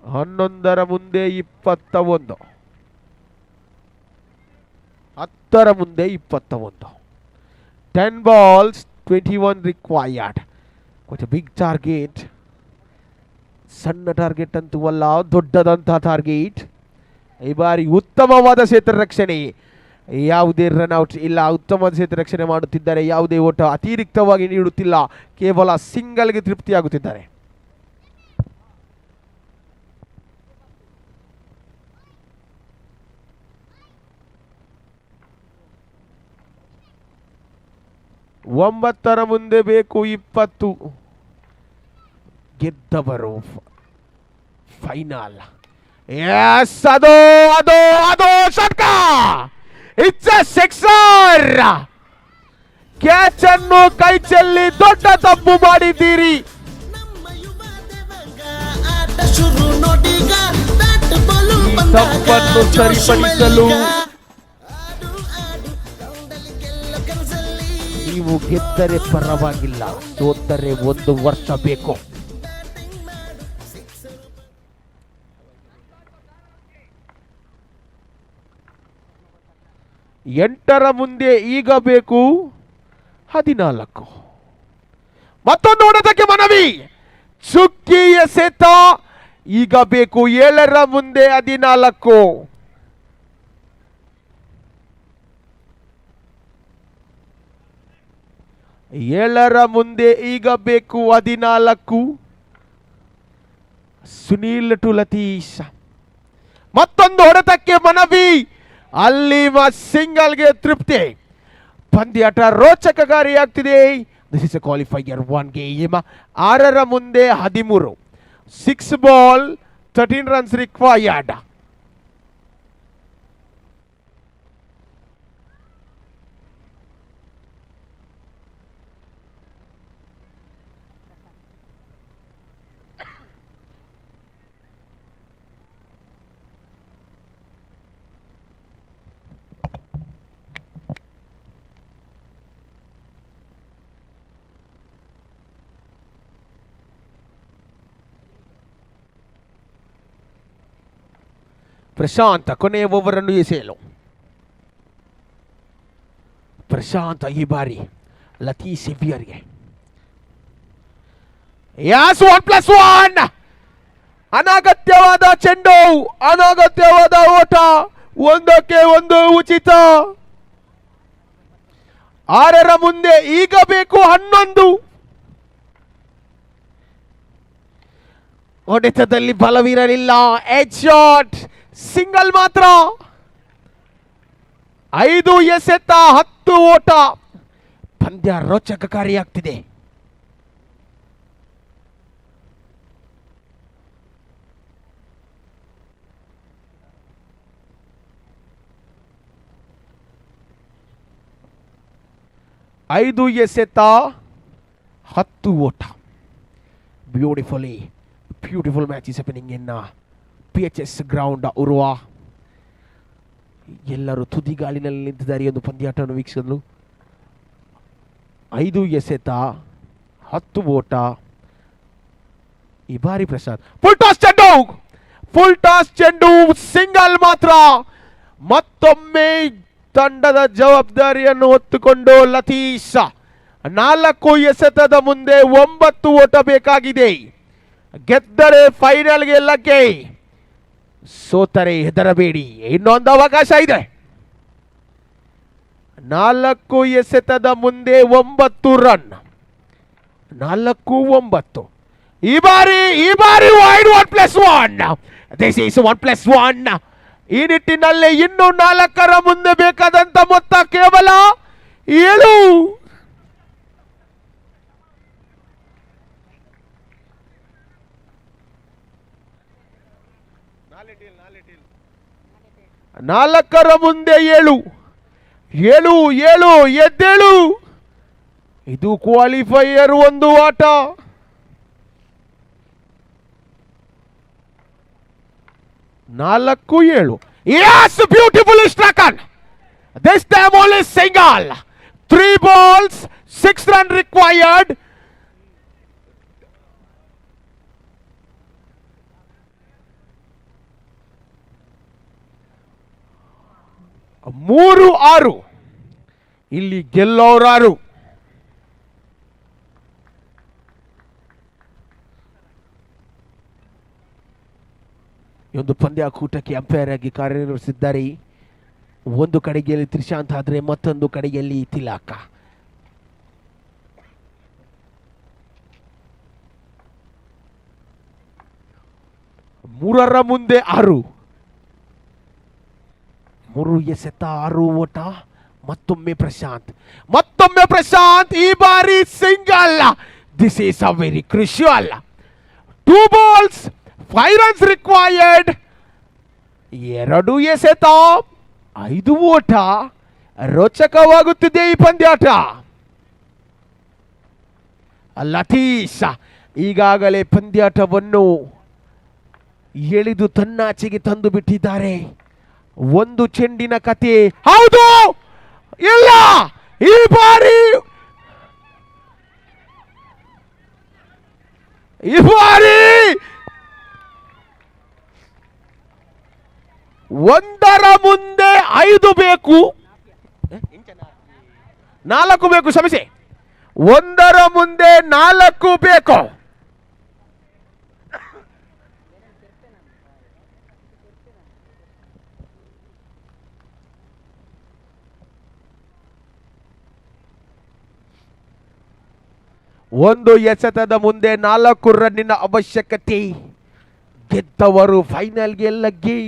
11ರ ಮುಂದೆ 21. 10ರ ಮುಂದೆ 21. 10 balls, 21 required. Quite a big target. ಸಣ್ಣ ಟಾರ್ಗೆಟ್ ಅಂತೂ ಅಲ್ಲ, ದೊಡ್ಡದಂತಹ ಟಾರ್ಗೆಟ್. ಈ ಬಾರಿ ಉತ್ತಮವಾದ ಕ್ಷೇತ್ರ ರಕ್ಷಣೆ, ಯಾವುದೇ ರನ್ಔಟ್ ಇಲ್ಲ. ಉತ್ತಮವಾದ ಕ್ಷೇತ್ರ ರಕ್ಷಣೆ ಮಾಡುತ್ತಿದ್ದಾರೆ. ಯಾವುದೇ ಓಟ ಅತಿರಿಕ್ತವಾಗಿ ನೀಡುತ್ತಿಲ್ಲ. ಕೇವಲ ಸಿಂಗಲ್ಗೆ ತೃಪ್ತಿಯಾಗುತ್ತಿದ್ದಾರೆ. ಒಂಬತ್ತರ ಮುಂದೆ ಬೇಕು 20. ಗೆದ್ದವರು ಫೈನಲ್. ಎಸ್, ಅದು ಅದು ಅದು ಷಟ್ಕ. It's a sixer. ಕ್ಯಾಚ್ ಅನ್ನು ಕೈ ಚೆಲ್ಲಿ ದೊಡ್ಡ ತಪ್ಪು ಮಾಡಿದ್ದೀರಿ. ಈ ತಪ್ಪನ್ನು ಸರಿಪಡಿಸಲು ನೀವು ಗೆದ್ದರೆ ಪರವಾಗಿಲ್ಲ, ಸೋತರೆ 1 ವರ್ಷ ಬೇಕು. ಎಂಟರ ಮುಂದೆ ಈಗ ಬೇಕು 14. ಮತ್ತೊಂದು ಹೊಡೆತಕ್ಕೆ ಮನವಿ. ಚುಕ್ಕಿ ಎಸೆತ. ಈಗ ಬೇಕು 7ರ ಮುಂದೆ 14. 7ರ ಮುಂದೆ ಈಗ ಬೇಕು 14. ಸುನೀಲ್ ಟು ಲತೀಶ್. ಮತ್ತೊಂದು ಹೊಡೆತಕ್ಕೆ ಮನವಿ. ಅಲ್ಲಿ ಸಿಂಗಲ್ಗೆ ತೃಪ್ತಿ. ಪಂದ್ಯಾಟ ರೋಚಕಕಾರಿಯಾಗ್ತಿದೆ. This is a qualifier 1 game. 6ರ ಮುಂದೆ 13. 6 ball, 13 runs required. ಪ್ರಶಾಂತ್ ಕೊನೆಯ ಓವರ್ ಅನ್ನು ಎಸೆಯಲು. ಪ್ರಶಾಂತ್ ಈ ಬಾರಿ ಲತೀಶ್ ಸೆವಿಯರ್ಗೆ. ಯಾಸ್ 1+1. ಅನಗತ್ಯವಾದ ಚೆಂಡು, ಅನಗತ್ಯವಾದ ಓಟ. 1ಕ್ಕೆ 1 ಉಚಿತ. 6ರ ಮುಂದೆ ಈಗ ಬೇಕು 11. ಹೊಡೆತದಲ್ಲಿ ಬಲವಿರಲಿಲ್ಲ. ಎಚ್ ಶಾಟ್, ಸಿಂಗಲ್ ಮಾತ್ರ. 5 ಎಸೆತ 10 ಓಟ. ಪಂದ್ಯ ರೋಚಕಕಾರಿಯಾಗ್ತಿದೆ. ಐದು ಎಸೆತ 10 ಓಟ. Beautiful match is happening in PHS ground Urwa. ಎಲ್ಲರೂ ತುದಿಗಾಲಿನಲ್ಲಿ ನಿಂತಿದ್ದಾರೆ ಒಂದು ಪಂದ್ಯಾಟವನ್ನು ವೀಕ್ಷಿಸಲು. 5 ಎಸೆತ 10 ಓಟ. ಈ ಬಾರಿ ಪ್ರಸಾದ್ ಫುಲ್ ಟಾಸ್ ಚೆಂಡು ಸಿಂಗಲ್ ಮಾತ್ರ. ಮತ್ತೊಮ್ಮೆ ತಂಡದ ಜವಾಬ್ದಾರಿಯನ್ನು ಹೊತ್ತುಕೊಂಡು ಲತೀಶ್. 4 ಎಸೆತದ ಮುಂದೆ 9 ಓಟ ಬೇಕಾಗಿದೆ. ಗೆದ್ದರೆ ಫೈನಲ್ಗೆ ಲಗ್ಗೆ, ಸೋತರೆ ಹೆದರಬೇಡಿ, ಇನ್ನೊಂದು ಅವಕಾಶ ಇದೆ. 4 ಎಸೆತದ ಮುಂದೆ 9 ರನ್. 4-9. ಈ ಬಾರಿ ವೈಡ್ 1+1. This is 1+1. ಈ ನಿಟ್ಟಿನಲ್ಲಿ ಇನ್ನು 4ರ ಮುಂದೆ ಬೇಕಾದಂತ ಮೊತ್ತ ಕೇವಲ 7. ನಾಲ್ಕರ ಮುಂದೆ 7. ಎದ್ದೇಳು. ಇದು ಕ್ವಾಲಿಫೈಯರ್ ಒಂದು ಆಟ. 4-7. Yes, beautifully struck. This time only single. 3 balls, 6 run required. ಮೂರು 6. ಇಲ್ಲಿ ಗೆಲ್ಲೋರಾರು. ಈ ಒಂದು ಪಂದ್ಯಾಕೂಟಕ್ಕೆ ಅಂಪೈರ್ ಆಗಿ ಕಾರ್ಯನಿರ್ವಹಿಸಿದ್ದಾರೆ. ಒಂದು ಕಡೆಯಲ್ಲಿ ತ್ರಿಶಾಂತ್ ಆದರೆ ಮತ್ತೊಂದು ಕಡೆಯಲ್ಲಿ ತಿಲಕ. 3ರ ಮುಂದೆ 6. 3 ಎಸೆತ 6 ಓಟ. ಮತ್ತೊಮ್ಮೆ ಪ್ರಶಾಂತ್. ಈ ಬಾರಿ single. This is a very crucial. 2 balls, 5 runs required. 2 ಎಸೆತ 5 ಓಟ. ರೋಚಕವಾಗುತ್ತಿದೆ ಈ ಪಂದ್ಯಾಟ. ಲತೀಶ್ ಈಗಾಗಲೇ ಪಂದ್ಯಾಟವನ್ನು ಎಳೆದು ತನ್ನಾಚೆಗೆ ತಂದು ಬಿಟ್ಟಿದ್ದಾರೆ. ಒಂದು ಚೆಂಡಿನ ಕತೆ. ಹೌದು, ಇಲ್ಲ, ಈ ಬಾರಿ 1ರ ಮುಂದೆ 5 ಬೇಕು. 4 ಬೇಕು, ಕ್ಷಮಿಸಿ. 1ರ ಮುಂದೆ 4 ಬೇಕು. ಒಂದು ಎಸೆತದ ಮುಂದೆ 4 ರನ್ನಿನ ಅವಶ್ಯಕತೆ. ಗೆದ್ದವರು ಫೈನಲ್ಗೆ ಲಗ್ಗೆ.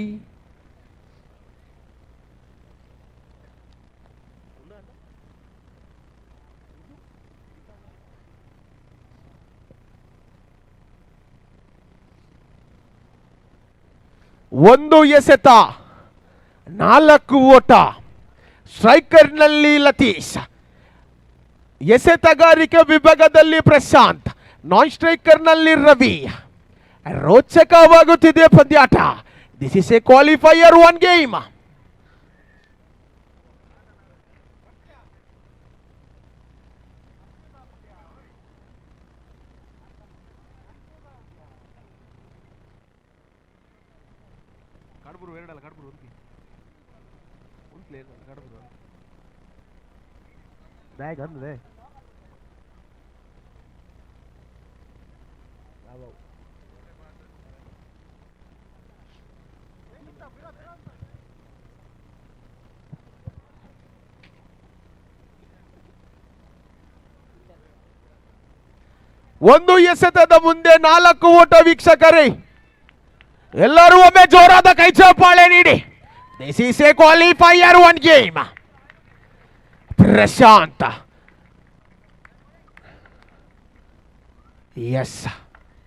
ಒಂದು ಎಸೆತ 4 ಓಟ. ಸ್ಟ್ರೈಕರ್ನಲ್ಲಿ ಲತೀಶ್, ಎಸೆತಗಾರಿಕೆ ವಿಭಾಗದಲ್ಲಿ ಪ್ರಶಾಂತ್, ನಾನ್ ಸ್ಟ್ರೈಕರ್ನಲ್ಲಿ ರವಿ. ರೋಚಕವಾಗುತ್ತಿದೆ ಪಂದ್ಯಾಟ. This is a qualifier 1 game. Bag ಅಂದ್ರೆ ಒಂದು ಎಸೆತದ ಮುಂದೆ 4 ಓಟ ವೀಕ್ಷಕರೇ. ಎಲ್ಲರೂ ಒಮ್ಮೆ ಜೋರಾದ ಕೈ ಚಪ್ಪಾಳೆ ನೀಡಿ. This is a qualifier 1 game. Prashanth S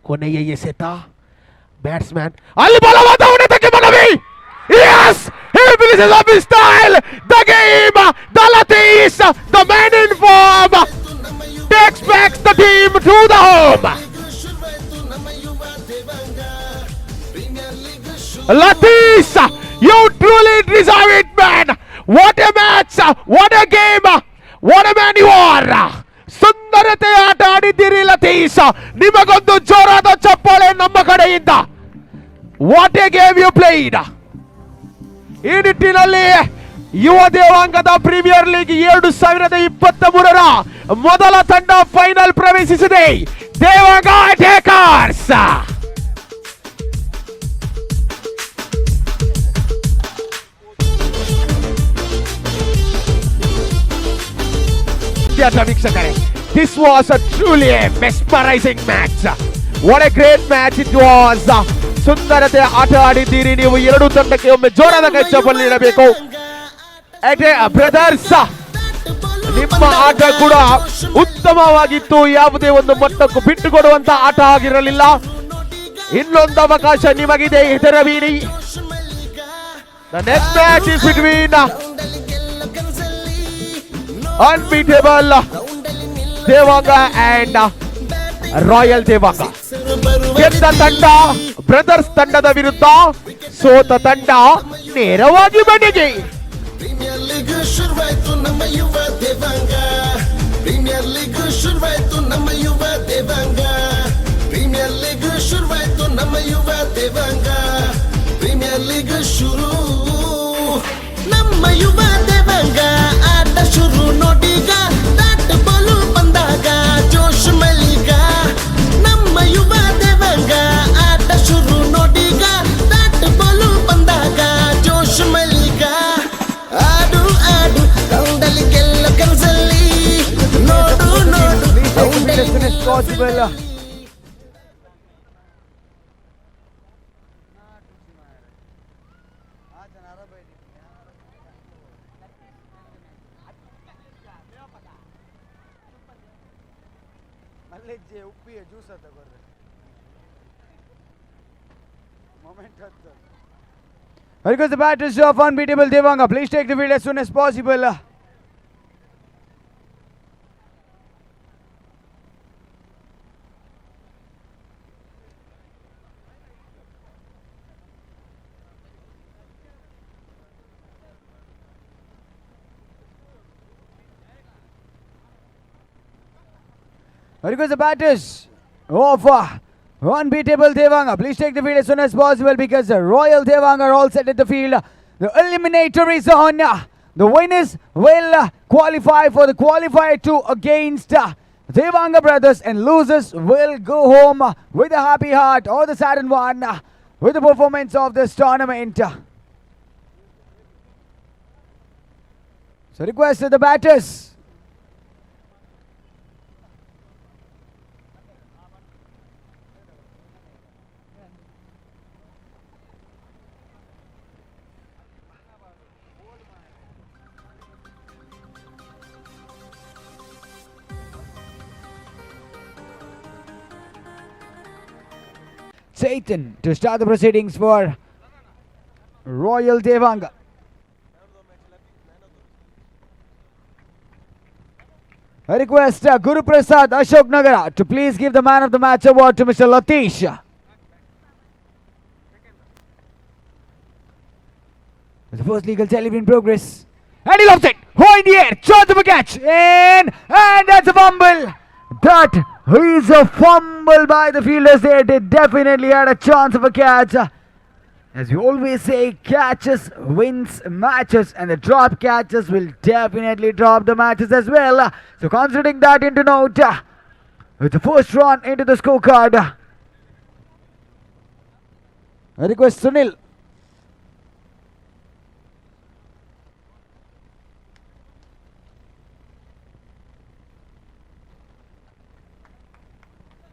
ಕೊನೆಯ ಎಸೆತ. ಬ್ಯಾಟ್ಸ್ಮನ್ ಅಲ್ಲಿ ಬಲವಾದ ಹೊಡೆತಕ್ಕೆ ಮನವಿ. Yes! He finishes off his style. The game, the Latis, the man in form, takes back the team to the home. Latis, you truly deserve it, man. What a match, what a game, what a man you are. ಸುಂದರತೆ ಆಟ ಆಡಿದ್ದೀರಿ ಲತೀಶ್. ನಿಮಗೊಂದು ಜೋರಾದ ಚಪ್ಪಾಳೆ ನಮ್ಮ ಕಡೆಯಿಂದ. What a game you played. ಈ ನಿಟ್ಟಿನಲ್ಲಿ ಯುವ ದೇವಾಂಗದ premier league 2023ರ ಮೊದಲ ತಂಡ ಫೈನಲ್ ಪ್ರವೇಶಿಸಿದೆ. ದೇವಾಂಗ ಟೇಕರ್ಸ್. ವೀಕ್ಷಕರೇ, this was a truly a mesmerizing match. What a great match it was. ಸುಂದರತೆ ಆಟ ಆಡಿದ್ದೀರಿ ನೀವು. 2 ತಂಡಕ್ಕೆ ಒಮ್ಮೆ ಜೋರಾದ ಕೈ ಚಪ್ಪಾಳೆ ನೀಡಬೇಕು. ಬ್ರದರ್ಸ್, ನಿಮ್ಮ ಆಟ ಕೂಡ ಉತ್ತಮವಾಗಿತ್ತು. ಯಾವುದೇ ಒಂದು ಮಟ್ಟಕ್ಕೂ ಬಿಟ್ಟುಕೊಡುವಂತ ಆಟ ಆಗಿರಲಿಲ್ಲ. ಇನ್ನೊಂದು ಅವಕಾಶ ನಿಮಗಿದೆ, ಹೆದರಬೇಡಿ. The next match is between unbeatable Devanga and royal Devanga. ಗೆದ್ದ ತಂಡ ಬ್ರದರ್ಸ್ ತಂಡದ ವಿರುದ್ಧ, ಸೋತ ತಂಡ ನೇರವಾಗಿ ಮನೆಗೆ. ಪ್ರೀಮಿಯರ್ ಲೀಗ್ ಶುರುವಾಯ್ತು ನಮ್ಮ ಯುವ ದೇವಾಂಗ. ಪ್ರೀಮಿಯರ್ ಲೀಗ್ ಶುರುವಾಯ್ತು ನಮ್ಮ ಯುವ ದೇವಾಂಗ. ಪ್ರೀಮಿಯರ್ ಲೀಗ್ ಶುರುವಾಯ್ತು ನಮ್ಮ ಯುವ ದೇವಾಂಗ. ಪ್ರೀಮಿಯರ್ ಲೀಗ್ ಶುರು ನಮ್ಮ ಯುವ ದೇವಾಂಗ. ಆಟ ಶುರು ನೋಡೀಗ, ಬ್ಯಾಟ್ ಬಾಲು ಬಂದಾಗ ಜೋಶ್ ಮಲ್ಲಿಗ. ನಮ್ಮ ಯುವ ದೇವಾಂಗ ಆಟ ಶುರು ನೋಡೀಗ, ಬ್ಯಾಟ್ ಬಾಲು ಬಂದಾಗ ಜೋಶ್ ಮಲ್ಲಿಗ. ಆಡು ಆಡು ರೌಂಡಲ್ಲಿ ಗೆಲ್ಲೋ ಕನಸಲ್ಲಿ, ನೋಡು ನೋಡು ರೌಂಡಲ್ಲಿ. Here goes the batters of unbeatable Devanga. Please take the field as soon as possible. Here goes the batters of unbeatable Devanga. Please take the field as soon as possible because the Royal Devanga are all set at the field. The eliminator is on. The winners will qualify for the qualifier 2 against Devanga brothers, and losers will go home with a happy heart or the saddened one with the performance of this tournament. So request to the batters. Satan to start the proceedings for Royal Devanga. I request Guru Prasad Ashok Nagara to please give the man of the match award to Mr. Latish. The first legal delivery in progress. And he loves it. Oh, in the air. Chance of a catch. In. And that's a fumble. That is a fumble by the fielders there. They definitely had a chance of a catch. As we always say, catches wins matches, and the drop catches will definitely drop the matches as well. So considering that into note, with the first run into the scorecard, I request Sunil.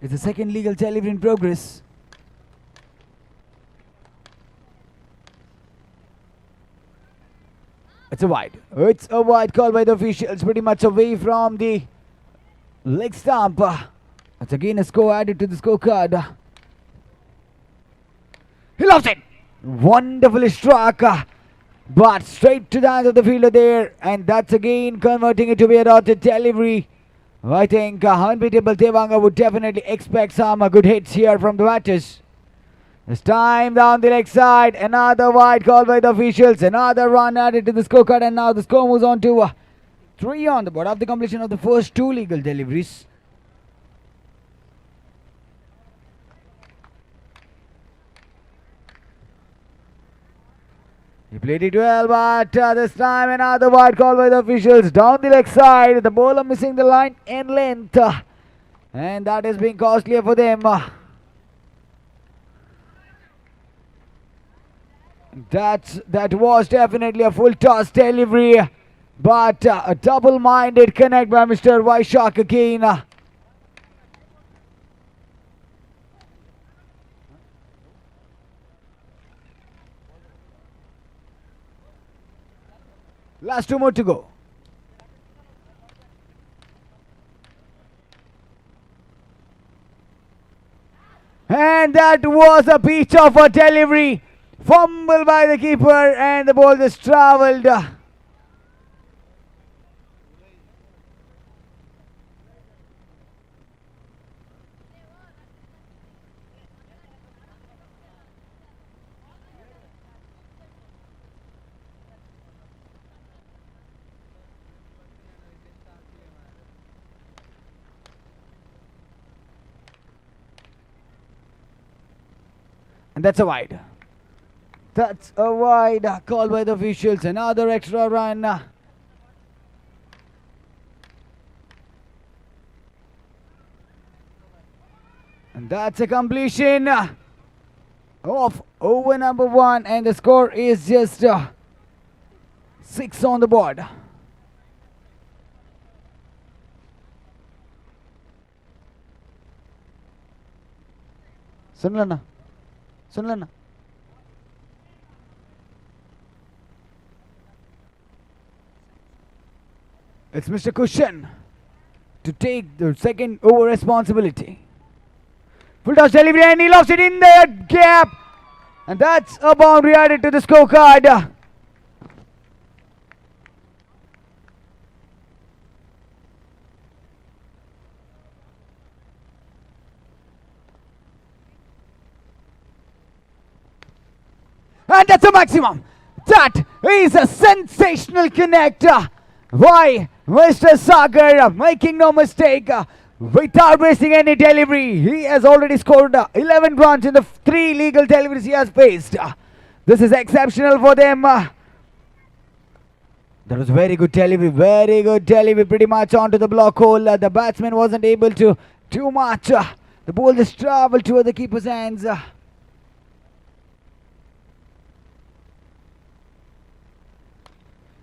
It's the second legal delivery in progress. It's a wide. It's a wide call by the officials, pretty much away from the leg stump. That's again a score added to the scorecard. He loves it. Wonderfully struck, but straight to the hands of the fielder there, and that's again converting it to be a dotted delivery. I think unbeatable Devanga would definitely expect some good hits here from the batters. This time down the leg side, another wide call by the officials, another run added to the scorecard, and now the score moves on to 3 on the board after completion of the first 2 legal deliveries. He played it well, but this time another wide call by the officials down the leg side. The bowler missing the line in length, and that is being costlier for them. That was definitely a full toss delivery, but a double-minded connect by Mr. Vaishak again. Last 2 more to go. And that was a peach of a delivery. Fumble by the keeper, and the ball just travelled. And that's a wide. That's a wide call by the officials. Another extra run. And that's a completion of over number 1. And the score is just 6 on the board. Sunlana. Sunlana. It's Mr. Kushan to take the second over responsibility. Full toss delivery, and he lost it in the gap. And that's a boundary added to the scorecard. And that's a maximum. That is a sensational connector. Why? Mr. Sagar making no mistake. Without wasting any delivery, he has already scored 11 runs in the 3 legal deliveries he has faced. This is exceptional for them. That was very good delivery, pretty much onto the block hole. The batsman wasn't able to do much. The ball just traveled toward the keeper's hands.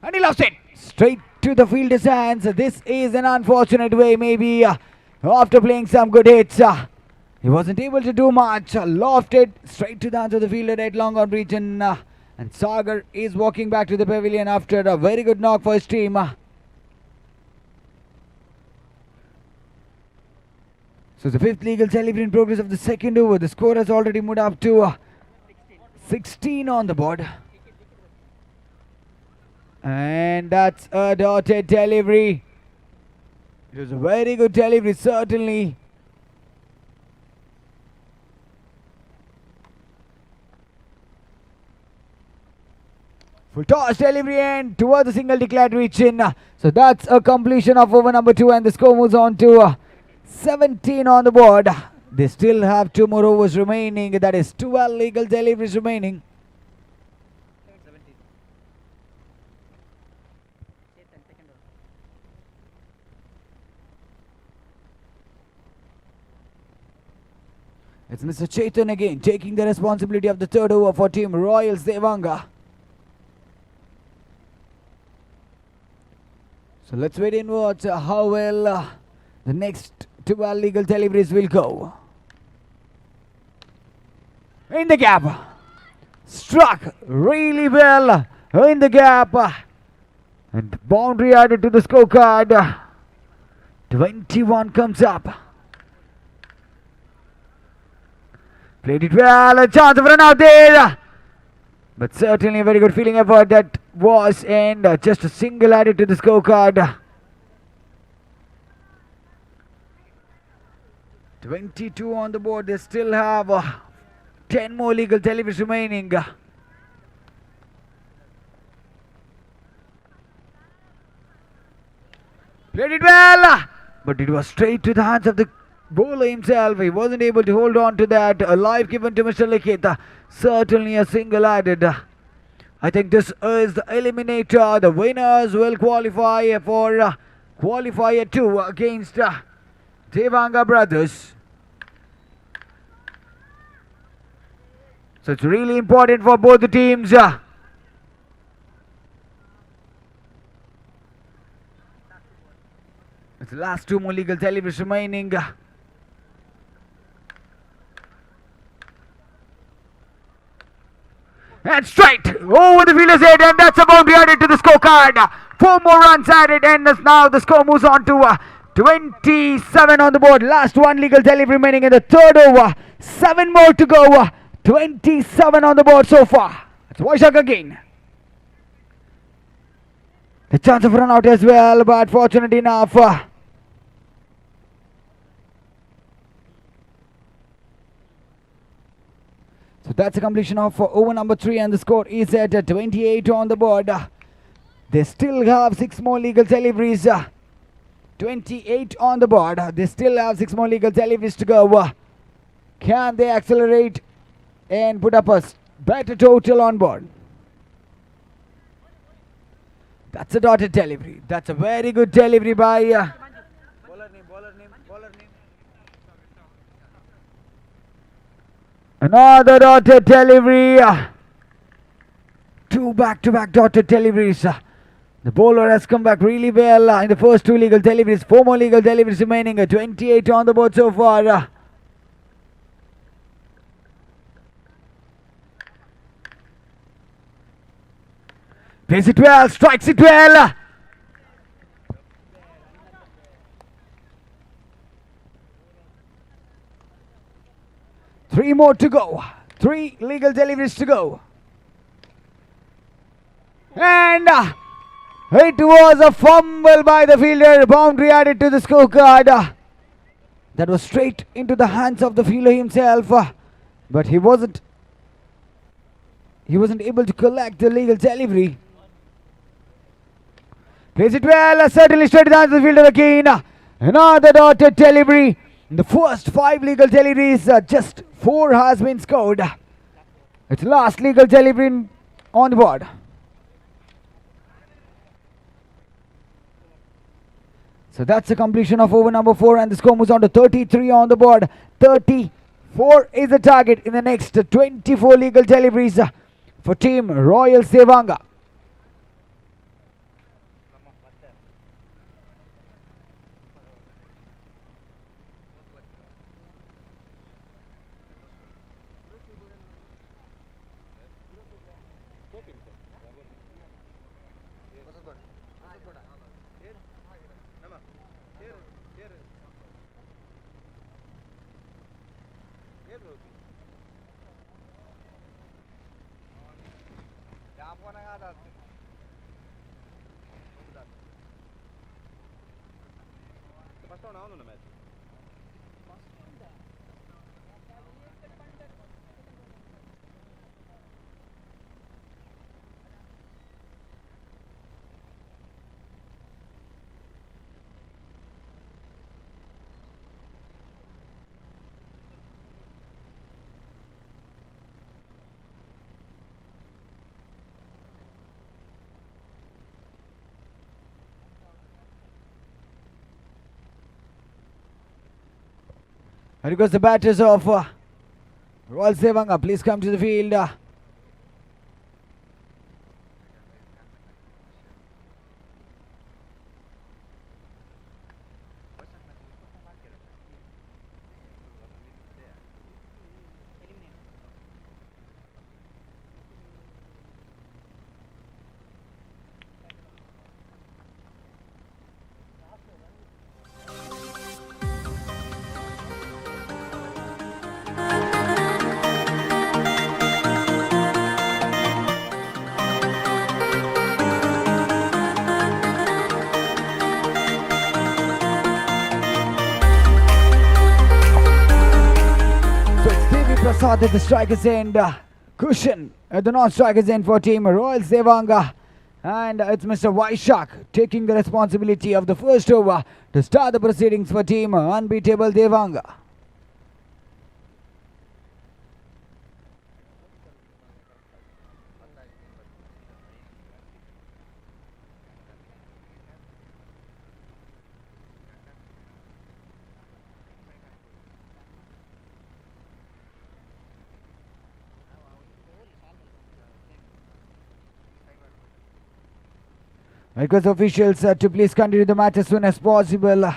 And he lost it straight to the fielder's hands. This is an unfortunate way, maybe after playing some good hits. He wasn't able to do much. Lofted straight to the hands of the fielder at long on region. And Sagar is walking back to the pavilion after a very good knock for his team. So the 5th legal delivery in progress of the second over. The score has already moved up to 16 on the board. And that's a dotted delivery. It was a very good delivery, certainly. Full toss delivery and towards the single declared reach in. So that's a completion of over number 2, and the score moves on to 17 on the board. They still have 2 more overs remaining. That is 12 legal deliveries remaining. It's Mr. Chetan again taking the responsibility of the 3rd over for Team Royals Devanga. So let's wait and watch how well the next 12 legal deliveries will go. In the gap. Struck really well in the gap. And boundary added to the scorecard. 21 comes up. Played it well. A chance of run out there. But certainly a very good fielding effort that was, and just a single added to the scorecard. 22 on the board. They still have 10 more legal deliveries remaining. Played it well, but it was straight to the hands of the bowler himself. He wasn't able to hold on to that. A live given to Mr. Likith. Certainly a single added. I think this is the eliminator. The winners will qualify for qualifier 2 against Devanga brothers. So it's really important for both the teams. It's the last 2 more legal deliveries remaining. And straight over the fielder's head, and that's a boundary added to the scorecard. 4 more runs added, and now the score moves on to 27 on the board. Last 1 legal delivery remaining in the third over. 7 more to go. 27 on the board so far. It's Vaishak again. The chance of run out as well, but fortunate enough. So that's a completion of over number 3, and the score is at 28 on the board. They still have 6 more legal deliveries. 28 on the board. They still have 6 more legal deliveries to go. Can they accelerate and put up a better total on board? That's a dotted delivery. That's a very good delivery by another dotted delivery. 2 back-to-back dotted deliveries. The bowler has come back really well in the first 2 legal deliveries. 4 more legal deliveries remaining. 28 on the board so far. Plays it well, strikes it well. Three more to go. 3 legal deliveries to go. And it was a fumble by the fielder. Boundary added to the scorecard. That was straight into the hands of the fielder himself. But he wasn't able to collect the legal delivery. Plays it well, certainly straight to the hands of the fielder again. Another dotted delivery. In the first 5 legal deliveries, just 4 has been scored. It's last legal delivery on the board. So that's the completion of over number 4, and the score moves on to 33 on the board. 34 is the target in the next 24 legal deliveries for Team Royal Devanga. And because the batters of Royal Devanga, please come to the field. Prasad at the strikers end. Cushion at the non-strikers end for team Royals Devanga. And it's Mr. Vaishak taking the responsibility of the first over to start the proceedings for team Unbeatable Devanga. I request officials to please continue the match as soon as possible.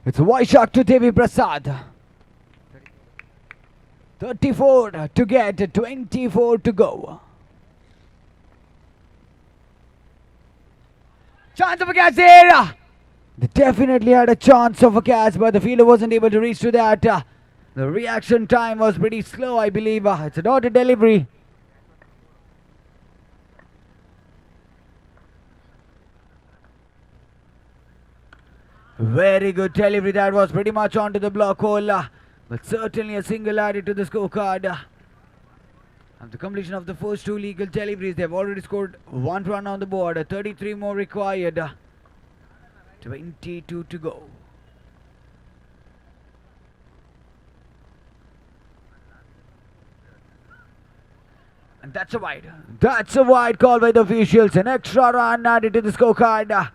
It's Vaishak to Devi Prasad. 34 to get, 24 to go. Chance of a catch there. They definitely had a chance of a catch, but the fielder wasn't able to reach to that. The reaction time was pretty slow, I believe. It's a dotted delivery. Very good delivery. That was pretty much onto the block hole, but certainly a single added to the scorecard. At the completion of the first two legal deliveries, they've already scored 1 run on the board. 33 more required. 22 to go. And that's a wide. That's a wide call by the officials. An extra run added to the scorecard.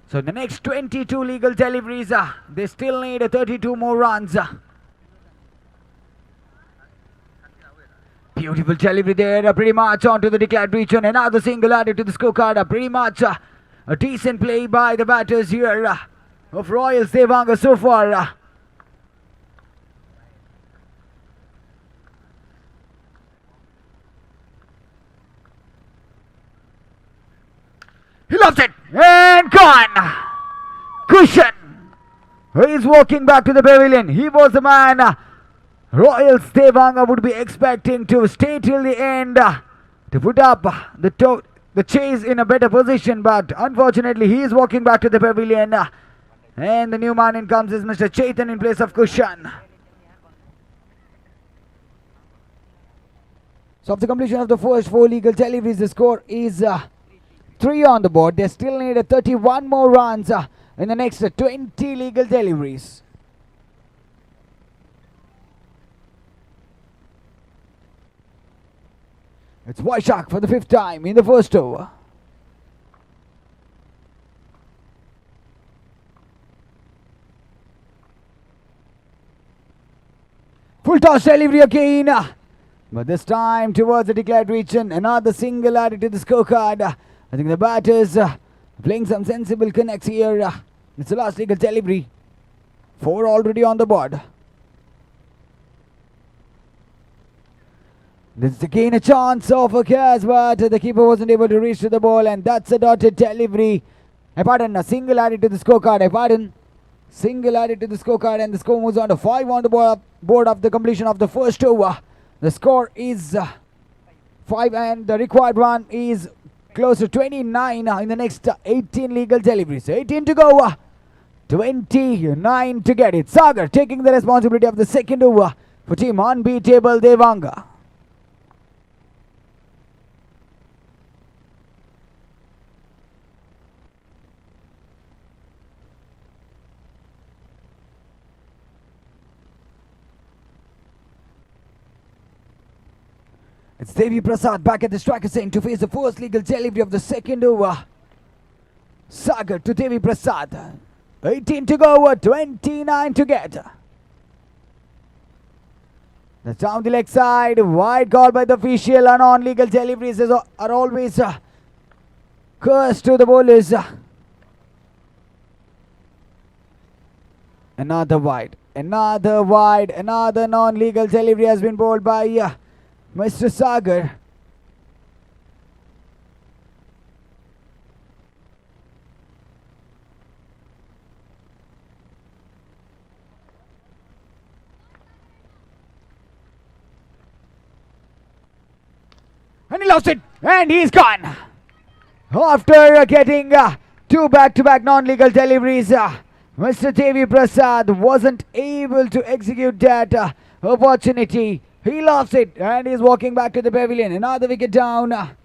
So the next 22 legal deliveries, they still need 32 more runs. Beautiful delivery there, pretty much onto the declared region. Another single added to the scorecard. Pretty much a decent play by the batters here of Royals Devanga so far. He loves it and gone. Cushion. He's walking back to the pavilion. He was the man Royals Devanga would be expecting to stay till the end to put up the chase in a better position, but unfortunately he is walking back to the pavilion, and the new man in comes is Mr. Chaitan in place of Cushion. So after completion of the first 4 legal deliveries, the score is 3 on the board. They still need 31 more runs in the next 20 legal deliveries. It's Vaishak for the 5th time in the first over. Full toss delivery again, but this time towards the declared region. Another single added to the scorecard. I think the batters playing some sensible connects here. It's the last legal delivery. 4 already on the board. This is again a chance of a catch, but the keeper wasn't able to reach to the ball, and that's a dotted delivery. A single added to the scorecard. Single added to the scorecard, and the score moves on to 5 on the board of the completion of the first over. The score is 5, and the required run is close to 29 in the next 18 legal deliveries. 18 to go, 29 to get it. Sagar taking the responsibility of the second over for team Unbeatable Devanga. It's Devi Prasad back at the striker's end to face the first legal delivery of the second over. Sagar to Devi Prasad. 18 to go, 29 to get. That's down the leg side. Wide call by the official, and on legal deliveries are always cursed to the bowlers. Another wide. Another wide. Another non-legal delivery has been bowled by Mr. Sagar. And he lost it. And he's gone. After getting two back-to-back non-legal deliveries, Mr. Devi Prasad wasn't able to execute that opportunity. He lost it and he's walking back to the pavilion. Another wicket down.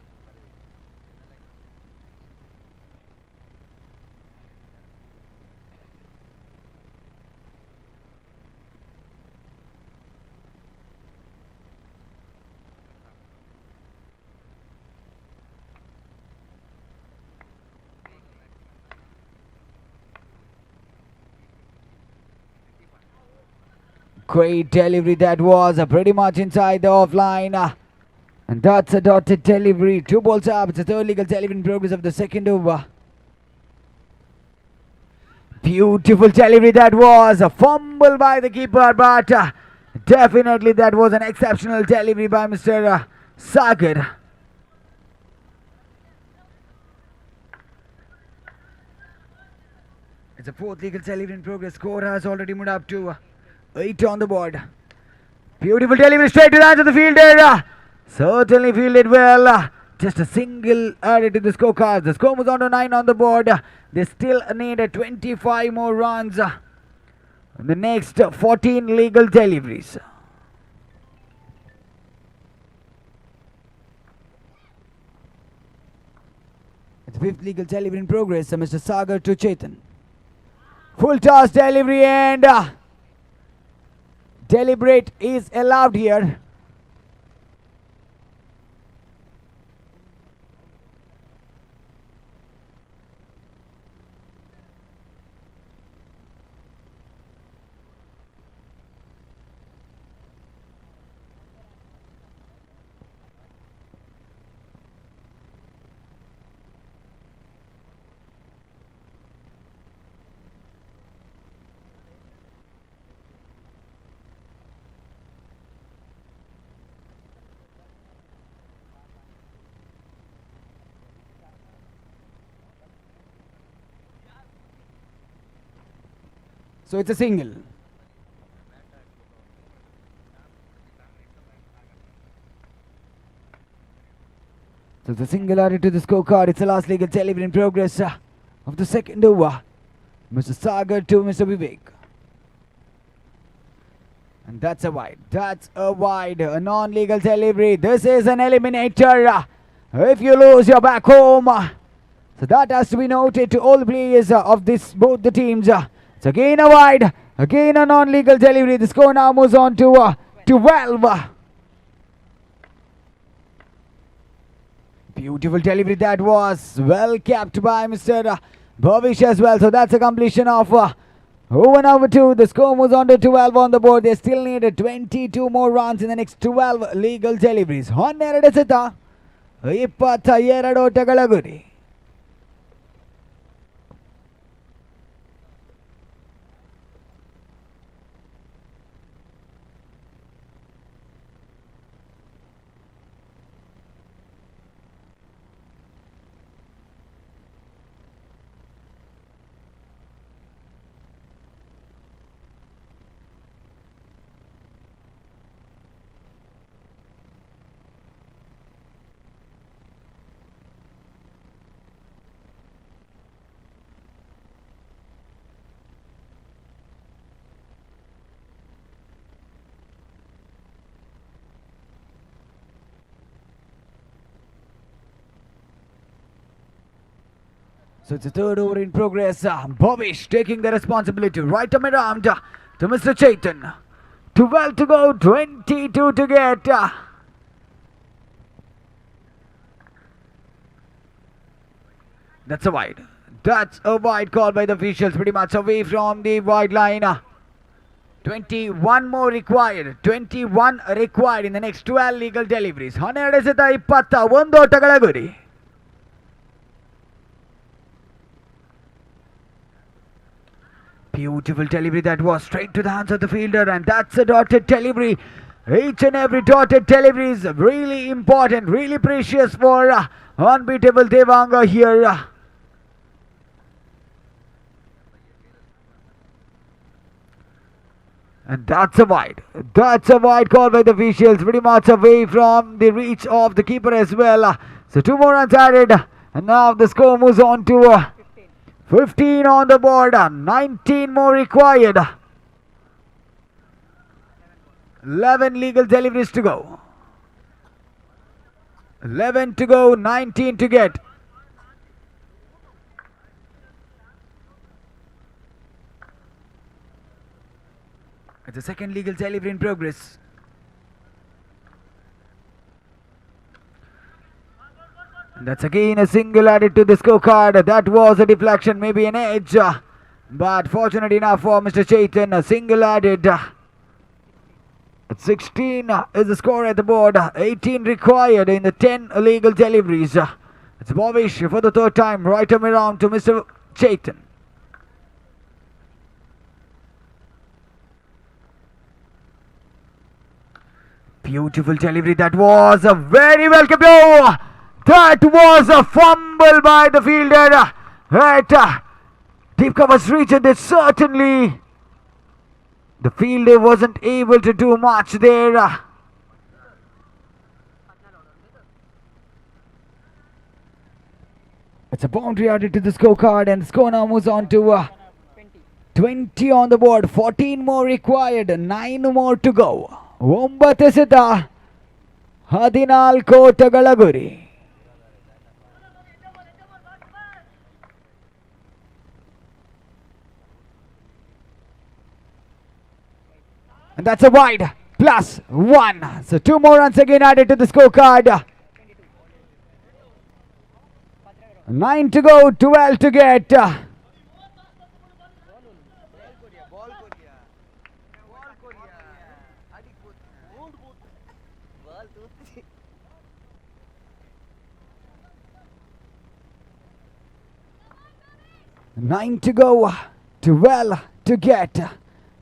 Great delivery that was, pretty much inside the offline. And that's a dotted delivery. 2 balls up. It's a third legal delivery in progress of the second over. Beautiful delivery that was. A fumble by the keeper, but definitely that was an exceptional delivery by Mr. Sagar. It's a fourth legal delivery in progress. Score has already moved up to 8 on the board. Beautiful delivery straight to the hands of the fielder. Certainly fielded well. Just a single added to the scorecard. The score was on to 9 on the board. They still need 25 more runs. The next 14 legal deliveries. It's the fifth legal delivery in progress. Mr. Sagar to Chetan. Full toss delivery and deliberate is allowed here. So it's a single. So the single added to the scorecard. It's the last legal delivery in progress of the second over. Mr. Sagar to Mr. Vivek. And that's a wide. That's a wide. A non-legal delivery. This is an eliminator. If you lose, you're back home. So that has to be noted to all the players of both the teams. It's again a wide, again a non-legal delivery. The score now moves on to 12. Beautiful delivery that was. Well kept by Mr. Bhavish as well. So that's a completion of over number 2. The score moves on to 12 on the board. They still need 22 more runs in the next 12 legal deliveries. 12 ಸತ 22 ಓಟಗಳ ಗುರಿ. So it's a third over in progress. Bhavish taking the responsibility. Right arm around to Mr. Chetan. 12 to go, 22 to get. That's a wide. That's a wide call by the officials. Pretty much away from the wide line. 21 more required. 21 required in the next 12 legal deliveries. 12 ಸತ 21 ಓಟಗಳ ಗುರಿ. Beautiful delivery that was straight to the hands of the fielder, and that's a dotted delivery. Each and every dotted delivery is really important, really precious for unbeatable Devanga here. And that's a wide. That's a wide call by the officials, pretty much away from the reach of the keeper as well. So 2 more runs added, and now the score moves on to 15 on the board, 19 more required. 11 legal deliveries to go. 11 to go, 19 to get. It's a second legal delivery in progress. And that's again a single added to the scorecard. That was a deflection, maybe an edge. But fortunate enough for Mr. Chaitan, a single added. At 16 is the score at the board. 18 required in the 10 illegal deliveries. It's Bhavish for the third time. Right arm around to Mr. Chaitan. Beautiful delivery. That was a very welcome. Oh, that was a fumble by the fielder. At deep coverage region, that certainly the fielder wasn't able to do much there. It's a boundary added to the scorecard, and the score now moves on to 20 on the board. 14 more required, 9 more to go. 9 ಎಸೆತ 14 ಓಟಗಳ ಗುರಿ. And that's a wide plus 1. So 2 more runs again added to the scorecard. 9 to go, 12 to get. Nine to go, 12 to get.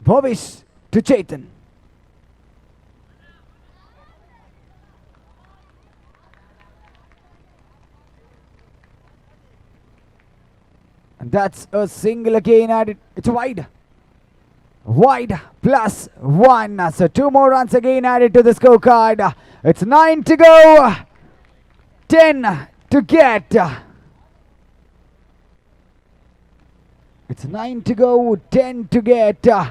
Bhavish to Chaitan. And that's a single again added. It's wide. Wide plus 1. So 2 more runs again added to the scorecard. It's 9 to go, 10 to get. It's 9 to go, 10 to get. 9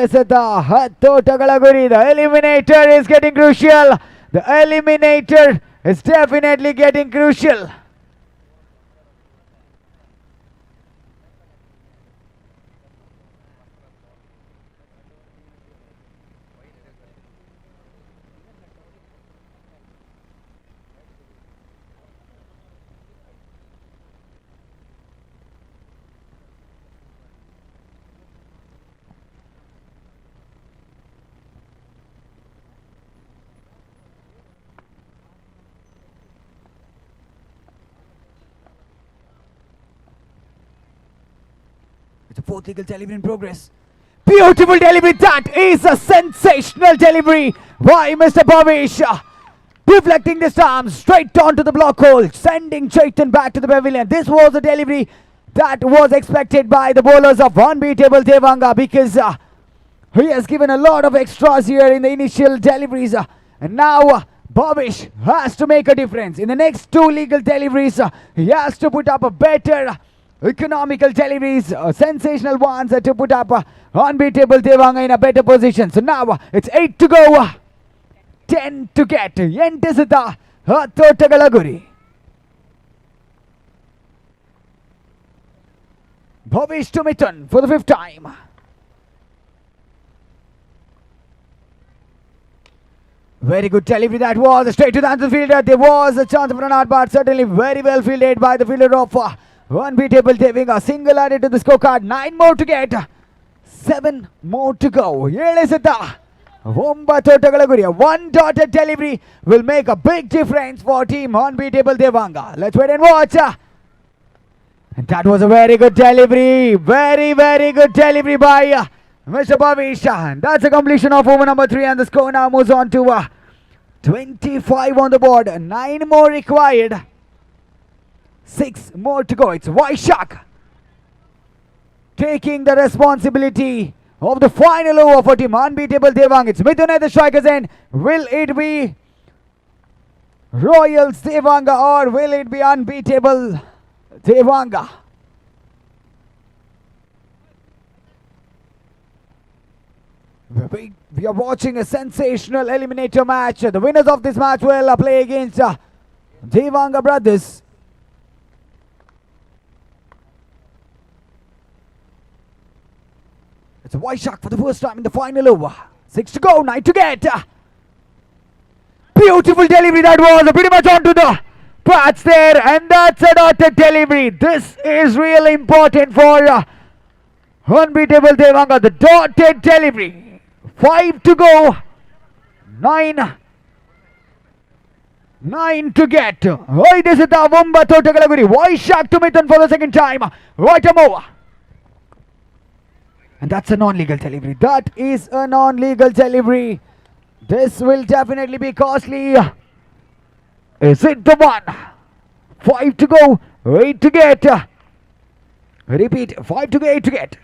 ಎಸೆತ 10 ಓಟಗಳ ಗುರಿ. The eliminator is getting crucial. The eliminator is definitely getting crucial. It's a 4th legal delivery in progress. Beautiful delivery. That is a sensational delivery by Mr. Bhavish. Deflecting this time straight onto the block hole, sending Chaitan back to the pavilion. This was a delivery that was expected by the bowlers of unbeatable Devanga, because he has given a lot of extras here in the initial deliveries. And now Bhavish has to make a difference. In the next 2 legal deliveries, he has to put up a better economical deliveries, sensational ones to put up unbeatable Devanga in a better position. So now it's 8 to go, 10 to get. 8 ಎಸೆತ 10 ಓಟಗಳ ಗುರಿ. Bhavish to Mithun for the 5th time. Very good delivery that was, straight to the hands of the fielder. There was a chance for an out, but certainly very well fielded by the fielder of unbeatable Devanga. Single added to the scorecard. 9 more to get, 7 more to go. 7 ಎಸೆತ 9 ಓಟಗಳ ಗುರಿ. 1 dotted delivery will make a big difference for team unbeatable Devanga. Let's wait and watch. And that was a very good delivery. Very, very good delivery by Mr. Bhavish. And that's a completion of over number 3. And the score now moves on to 25 on the board. 9 more required. 6 more to go. It's Vaishak taking the responsibility of the final over for team unbeatable Devang. It's Mithun at the strikers end. Will it be Royals Devanga or will it be unbeatable Devanga? We are watching a sensational eliminator match. The winners of this match will play against Devanga brothers. It's a Vaishak for the first time in the final over. 6 to go, 9 to get. Beautiful delivery that was, pretty much onto the pads there, and that's a dotted delivery. This is really important for unbeatable Devanga. The dotted delivery. 5 to go, 9 to get. Oidesita Vumba Totagalaguri. Vaishak to Mithun for the second time. Right over. And that's a non-legal delivery. That is a non-legal delivery. This will definitely be costly. Is it the one? 5 to go, 8 to get. Repeat, 5 to go, 8 to get.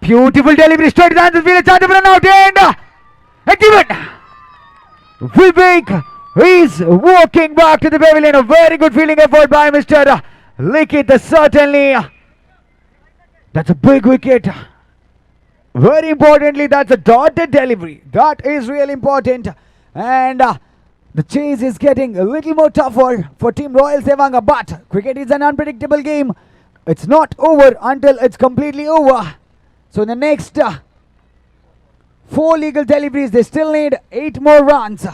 Beautiful delivery, straight to the hands of the chance of run out and given. Vivek is walking back to the pavilion. A very good fielding effort by Mr. Likith, certainly. That's a big wicket. Very importantly, that's a dotted delivery. That is really important. And the chase is getting a little more tougher for Team Royal Devanga. But cricket is an unpredictable game. It's not over until it's completely over. So in the next 4 legal deliveries, they still need 8 more runs.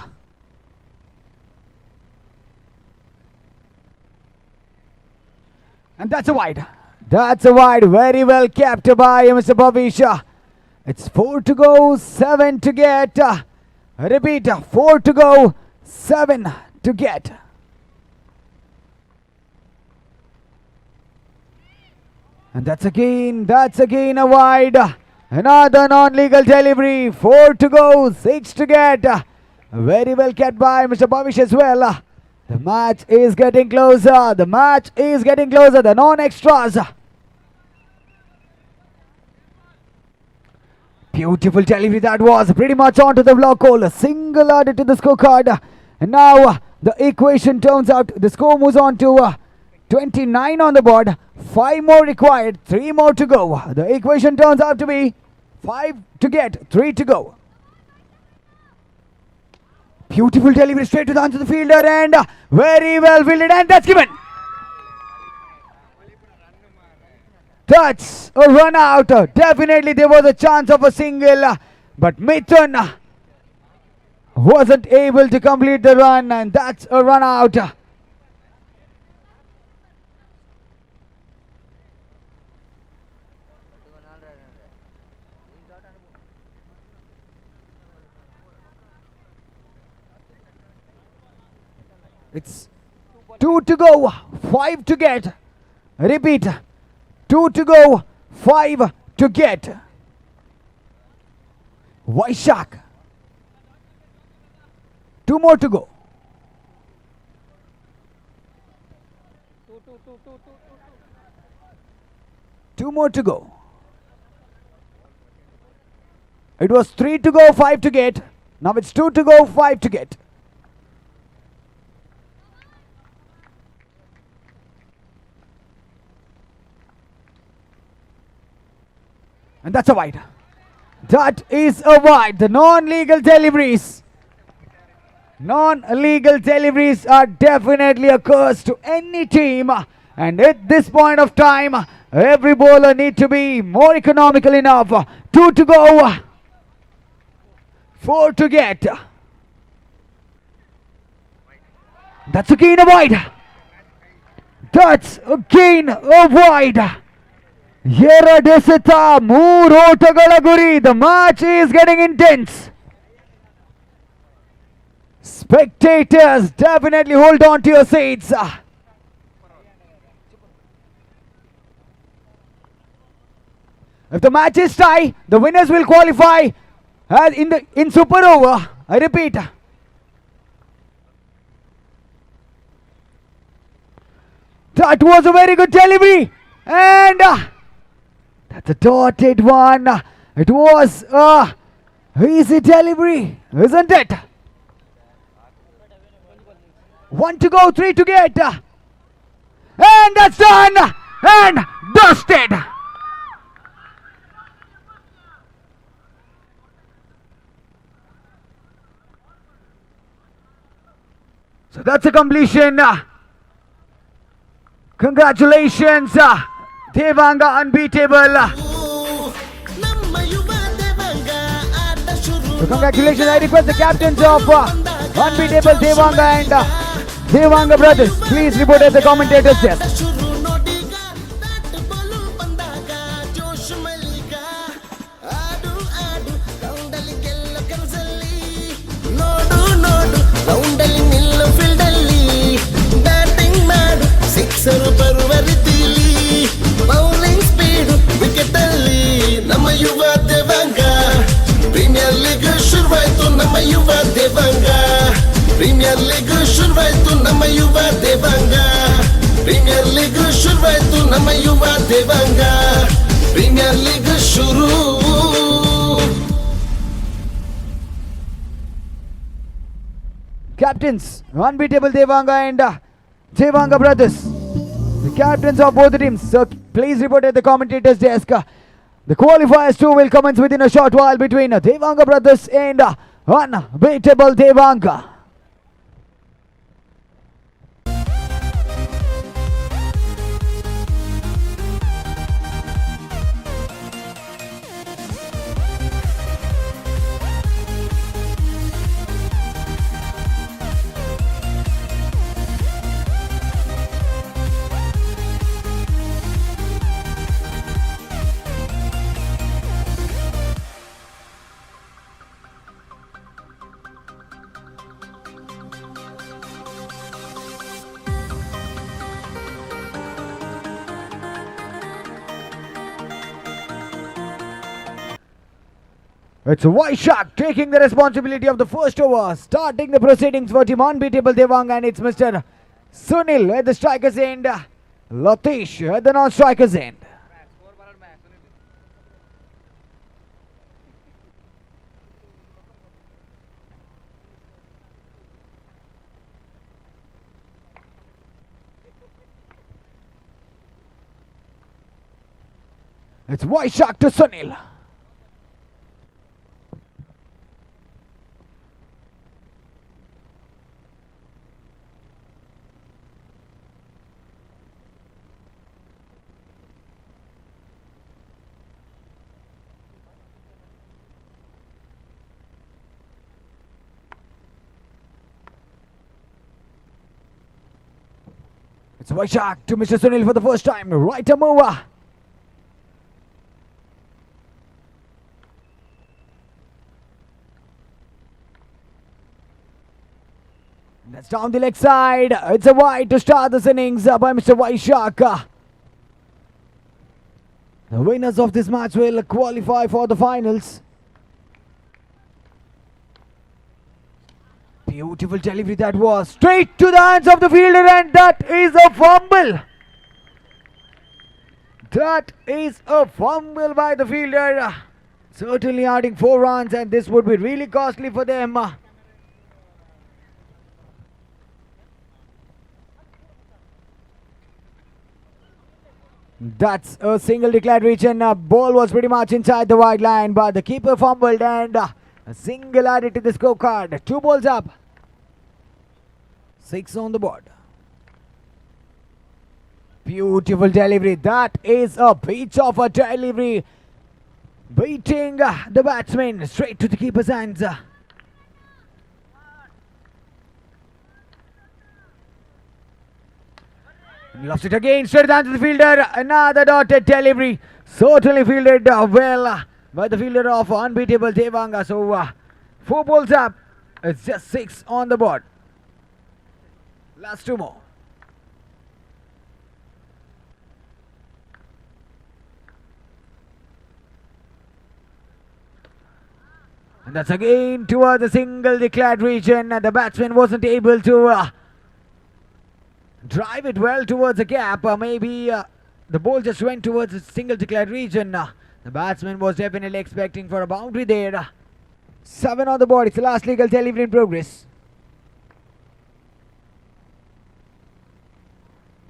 And that's a wide. That's a wide. Very well kept by Mr. Bhavish. It's 4 to go, 7 to get. Repeat, 4 to go, 7 to get. And that's again a wide. Another non-legal delivery. 4 to go, 6 to get. Very well kept by Mr. Bhavish as well. The match is getting closer. The match is getting closer. The non-extras. Beautiful delivery that was, pretty much onto the block hole. A single added to the scorecard. And now the equation turns out, the score moves on to 29 on the board. 5 more required, 3 more to go. The equation turns out to be 5 to get, 3 to go. Beautiful delivery straight to the hands of the fielder and very well fielded, and that's given. That's a run out. Definitely there was a chance of a single, but Mithun wasn't able to complete the run, and that's a run out. It's 2 to go, 5 to get. Repeat, 2 to go, 5 to get. Vaishak. 2 more to go. Two more to go. It was 3 to go, 5 to get. Now it's 2 to go, 5 to get. And that's a wide. That is a wide. The non-legal deliveries. Non-legal deliveries are definitely a curse to any team. And at this point of time, every bowler needs to be more economical enough. 2 to go. 4 to get. That's again a wide. That's again a wide. Desita, ಮೂರು ಓಟಗಳ ಗುರಿ. The match is getting intense. Spectators, definitely hold on to your seats. If the match is tie, the winners will qualify as in super over. I repeat. That was a very good delivery, and that's a dotted one. It was a easy delivery, isn't it? 1 to go, 3 to get, and that's done and dusted. So that's a completion. Congratulations, Devanga unbeatable. ನಮ್ಮ ಯುವ ದೇವಂಗ ಆಟ ಶುರು So congratulations, I request the captains of unbeatable Devanga and Devanga brothers, please report at the commentators desk. ಶುರು ನೋಡಿಗ bat Balu ಬಂದಾಗ ಜೋಶ್ ಮಲ್ಲಿಗ ಆಡು ಆಡು ರೌಂಡಲ್ಲಿ ಗೆಲ್ಲೋ ಕನಸಲ್ಲಿ ನೋಡು ನೋಡು ರೌಂಡಲ್ಲಿ ನಿಲ್ಲೋ ಫೀಲ್ಡಲ್ಲಿ ಬ್ಯಾಟಿಂಗ್ ಮಾಡು ಸಿಕ್ಸರು ಬರುವ ರೀತಿಲಿ ಬೌಲಿಂಗ್ ಸ್ಪೀಡು ವಿಕೆಟ್ ಅಲ್ಲಿ ನಮ್ಮ ಯುವ ದೇವಂಗ ಪ್ರೀಮಿಯರ್ ಲೀಗ್ ಶುರುವಾಯ್ತು ನಮ್ಮ ಯುವ ದೇವಂಗ ಪ್ರೀಮಿಯರ್ ಲೀಗ್ ಶುರುವಾಯ್ತು ನಮ್ಮ ಯುವ ದೇವಂಗ ಪ್ರೀಮಿಯರ್ ಲೀಗ್ ಶುರುವಾಯ್ತು ನಮ್ಮ ಯುವ ದೇವಂಗ ಪ್ರೀಮಿಯರ್ ಲೀಗ್ ಶುರು Captains, unbeatable Devanga and Devanga brothers, the captains of both the teams. So please report at the commentators desk. The qualifiers too will commence within a short while between Devanga brothers and unbeatable Devanga. It's Vaishak taking the responsibility of the first over, starting the proceedings for team unbeatable Devanga, and it's Mr. Sunil at the striker's end, Latish at the non-striker's end. It's Vaishak to Sunil. It's Vaishak to Mr. Sunil for the first time. Right a mover. That's down the leg side. It's a wide to start this innings by Mr. Vaishak. The winners of this match will qualify for the finals. Beautiful delivery that was. Straight to the hands of the fielder, and that is a fumble. That is a fumble by the fielder. Certainly adding 4 runs, and this would be really costly for them. That's a single declared reach, and ball was pretty much inside the wide line, but the keeper fumbled, and a single added to the scorecard. 2 balls up, 6 on the board. Beautiful delivery. That is a beach of a delivery, beating the batsman straight to the keeper's hands. Lost it again, straight down to the fielder. Another dotted delivery. Certainly fielded well by the fielder of unbeatable Devanga. So 4 balls up. It's just 6 on the board. Last 2 more. And that's again towards the single declared region. The batsman wasn't able to drive it well towards the gap. Maybe the ball just went towards the single declared region. The batsman was definitely expecting for a boundary there. 7 on the board. It's the last legal delivery in progress.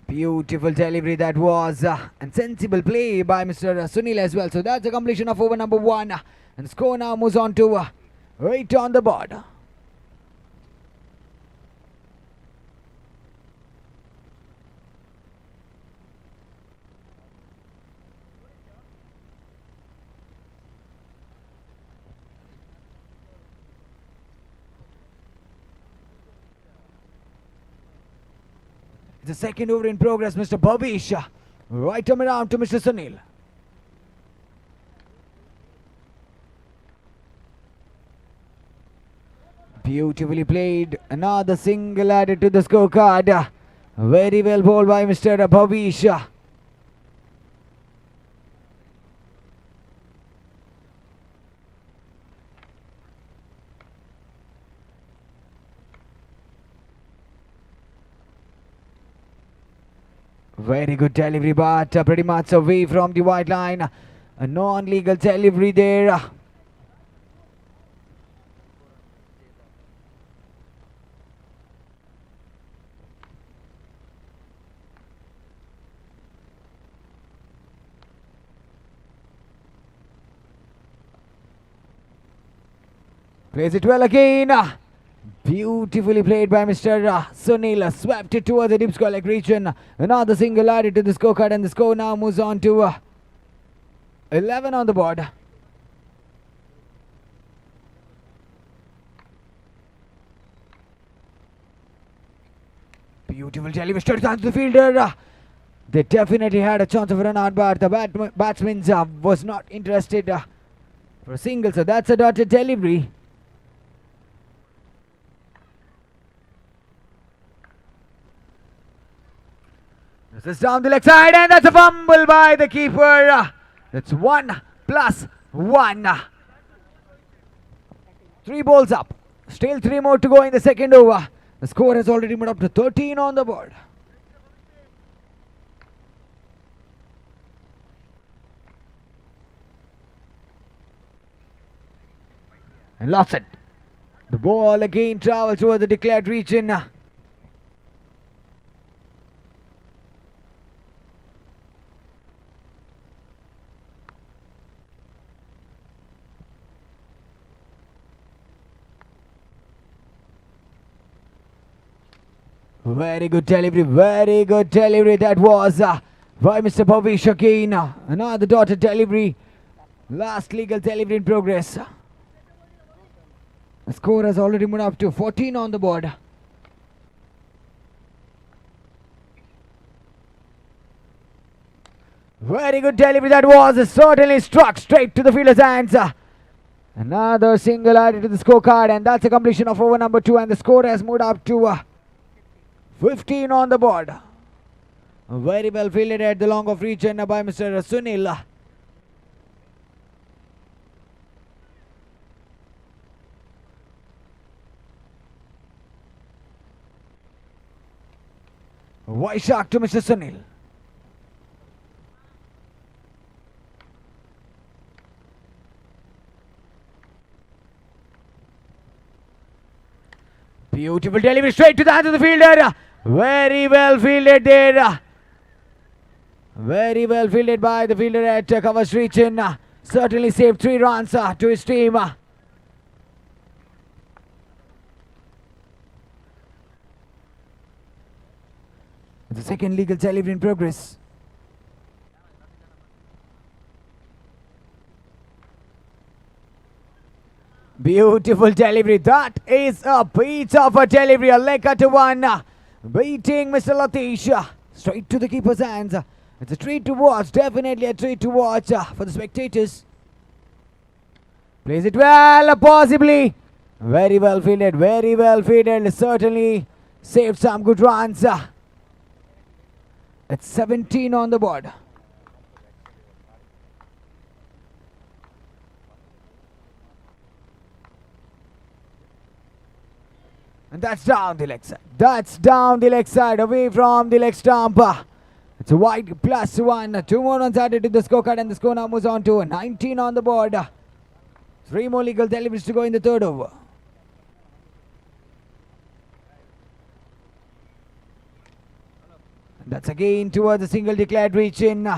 Beautiful delivery that was, and sensible play by Mr. Sunil as well. So that's the completion of over number 1. And score now moves on to 8 on the board. The second over in progress, Mr. Bhavish. Right arm around to Mr. Sunil. Beautifully played. Another single added to the scorecard. Very well bowled by Mr. Bhavish. Very good delivery, but pretty much away from the white line. A non-legal delivery there. Plays it well again. Beautifully played by Mr. Sunil. Swept it towards the deep square region. Another single added to the scorecard, and the score now moves on to 11 on the board. Beautiful delivery straight down to the fielder. They definitely had a chance of a run out, but the batsman was not interested for a single. So that's a dotted delivery. This is down the leg side, and that's a fumble by the keeper. That's 1+1. 3 balls up. Still 3 more to go in the second over. The score has already moved up to 13 on the board. And lost it. The ball again travels towards the declared region. Very good delivery that was by Mr. Bhavish again. Another dotted delivery. Last legal delivery in progress. The score has already moved up to 14 on the board. Very good delivery that was. Certainly struck straight to the fielder's hands. Another single added to the scorecard, and that's a completion of over number 2, and the score has moved up to 15 on the board. Very well fielded at the long off region by Mr. Sunil. Wide shot to Mr. Sunil. Beautiful delivery straight to the hands of the fielder. Very well fielded there. Very well fielded by the fielder at Covers region. Certainly saved 3 runs to his team. The second legal delivery in progress. Beautiful delivery. That is a beat of a delivery. A leg cut to 1. Beating Mr. Latish. Straight to the keeper's hands. It's a treat to watch. Definitely a treat to watch for the spectators. Plays it well, possibly. Very well fielded. Very well fielded. Certainly saved some good runs. It's 17 on the board. And that's down the leg side. That's down the leg side, away from the leg stump. It's a wide +1. 2 more runs added to the scorecard, and the score now moves on to 19 on the board. 3 more legal deliveries to go in the third over. And that's again towards the single declared reach in.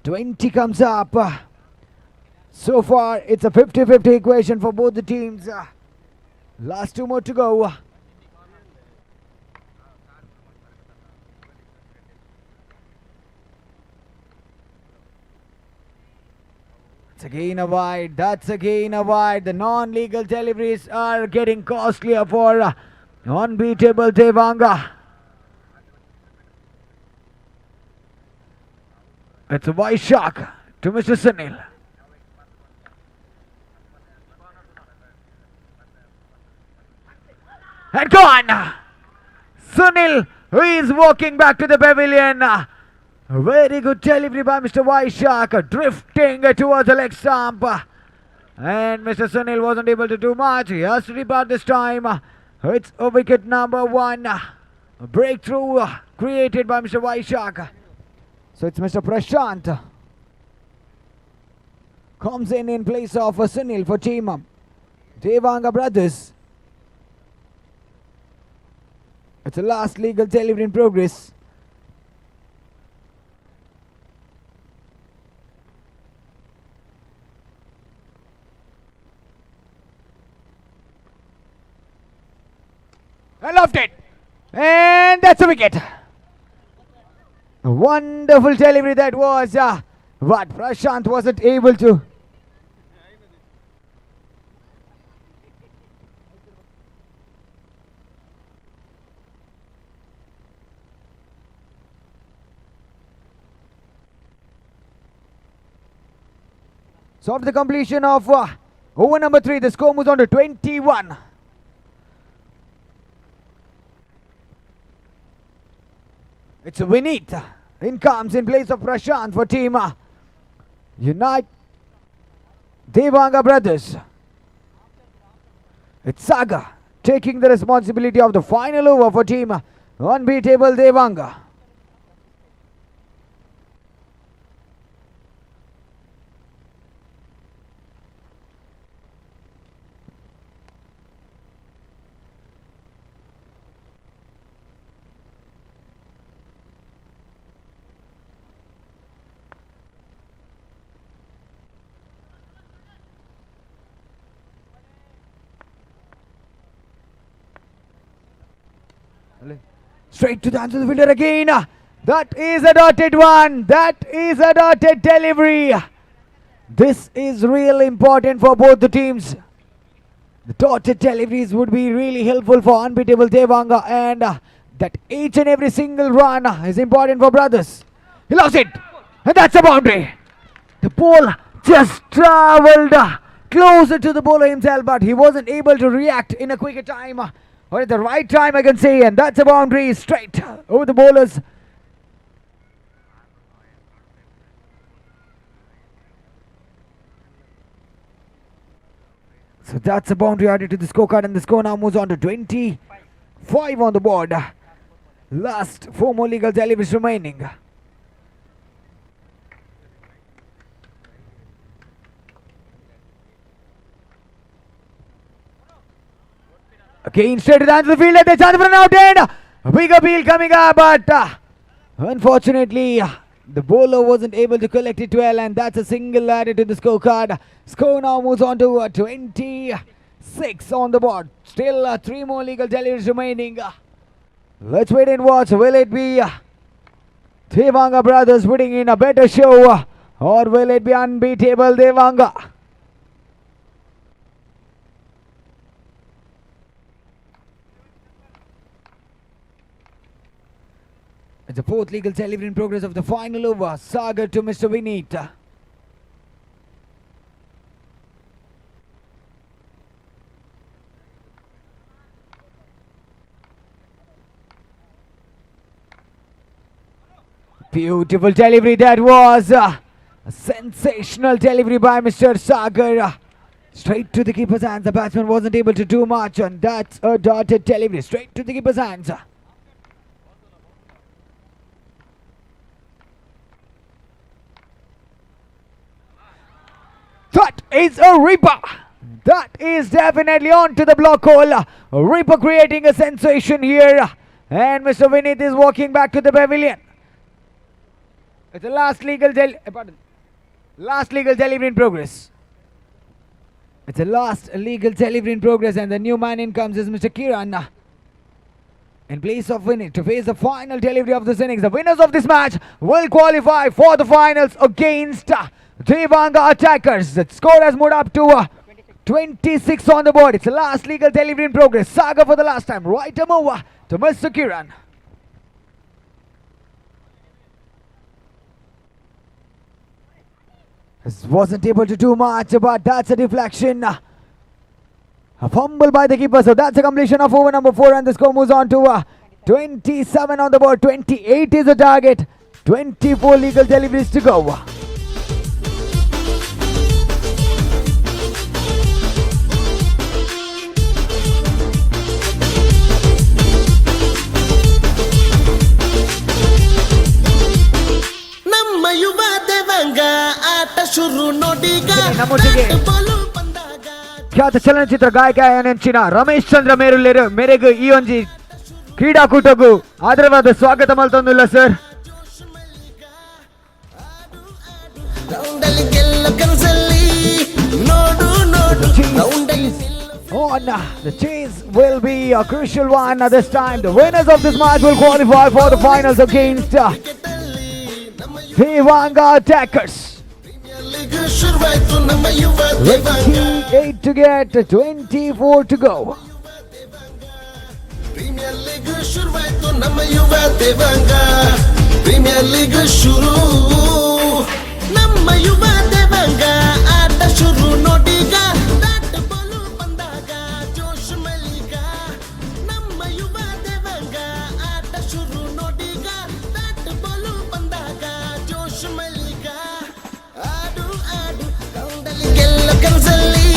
20 comes up. So far, it's a 50-50 equation for both the teams. Last 2 more to go. That's again a wide. That's again a wide. The non-legal deliveries are getting costlier for unbeatable Devanga. It's a wide shock to Mr. Sunil. And gone! Sunil, who is walking back to the pavilion. A very good delivery by Mr. Vaishak, drifting towards the leg stump. And Mr. Sunil wasn't able to do much. He has to depart this time. It's a wicket number 1. A breakthrough created by Mr. Vaishak. So it's Mr. Prashant comes in place of Sunil for team Devanga brothers. It's the last legal delivery in progress. I loved it. And that's a wicket. A wonderful delivery that was. But Prashant wasn't able to. So after the completion of over number 3, the score moves on to 21. It's Vineet. In comes in place of Prashant for team Unite Devanga brothers. It's Saga taking the responsibility of the final over for team Unbeatable Devanga. Straight to the answer the fielder again. That is a dotted one. That is a dotted delivery. This is really important for both the teams. The dotted deliveries would be really helpful for Unbeatable Devanga, and that each and every single run is important for brothers. He lost it, and that's a boundary. The ball just traveled closer to the bowler himself, but he wasn't able to react in a quicker time. Or at the right time, I can say, and that's a boundary straight over the bowlers. So that's a boundary added to the scorecard, and the score now moves on to 25 on the board. Last 4 more legal deliveries remaining. Again, straight to the hands of the fielder. They chance for an out end. A big appeal coming up, but unfortunately, the bowler wasn't able to collect it well, and that's a single added to the scorecard. Score now moves on to 26 on the board. Still 3 more legal deliveries remaining. Let's wait and watch. Will it be Devanga brothers putting in a better show, or will it be Unbeatable Devanga? It's the 4th legal delivery in progress of the final over. Sagar to Mr. Vineet. Beautiful delivery that was. A sensational delivery by Mr. Sagar. Straight to the keeper's hands. The batsman wasn't able to do much, and that's a dotted delivery straight to the keeper's hands. That is a ripper. That is definitely onto the block hole. A ripper creating a sensation here. And Mr. Vinith is walking back to the pavilion. It's the last legal delivery in progress. It's a last legal delivery in progress, and the new man in comes is Mr. Kiran. In place of Vinith to face the final delivery of this innings. The winners of this match will qualify for the finals against Devanga attackers. The score has moved up to 26 on the board. It's the last legal delivery in progress. Saga for the last time. Right over to Mr. Kiran. Wasn't able to do much, but that's a deflection. A fumble by the keeper, so that's a completion of over number 4, and the score moves on to 27 on the board. 28 is the target. 24 legal deliveries to go. ನಮ್ಮ ಯುವ ದೇವಾಂಗ ಆಟ ಶುರು ನೋಡಿಗ ನಮ್ಮೊಟ್ಟಿಗೆ ಖ್ಯಾತ ಚಲನಚಿತ್ರ ಗಾಯಕ ನೆಂಚಿನ ರಮೇಶ್ ಚಂದ್ರ ಮೇರೆಗೂ ಈ ಒಂಜಿ ಕ್ರೀಡಾಕೂಟಗೂ ಆದರವಾದ ಸ್ವಾಗತ ಮಲ್ತೊಂದುಲ್ಲ ಸರ್. ರೌಂಡಲ್ಲಿ ಗೆಲ್ಲ ಕನಸಲ್ಲಿ ನೋಡು ನೋಡು ರೌಂಡಲ್ಲಿ On the chase will be a crucial one this time. The winners of this match will qualify for the finals against Devanga attackers. 28 to get, 24 to go. Premier league ಶುರುವಾಯ್ತು ನಮ್ಮ ಯುವ ದೇವಾಂಗ. ಪ್ರೀಮಿಯರ್ ಲೀಗ್ ಶುರು ನಮ್ಮ ಯುವ ದೇವಾಂಗ ಆಟ ಶುರು ನೋಡಿಗ bat Balu ಬಂದಾಗ ಜೋಶ್ ಮಲ್ಲಿಗ. ನಮ್ಮ ಯುವ ದೇವಾಂಗ ಆಟ ಶುರು ನೋಡಿಗ ಬ್ಯಾಟ್ ಬಾಲು ಬಂದಾಗ ಜೋಶ್ ಮಲ್ಲಿಗ. ಆಡು ಆಡು ರೌಂಡಲ್ಲಿ ಗೆಲ್ಲ ಕನಸಲ್ಲಿ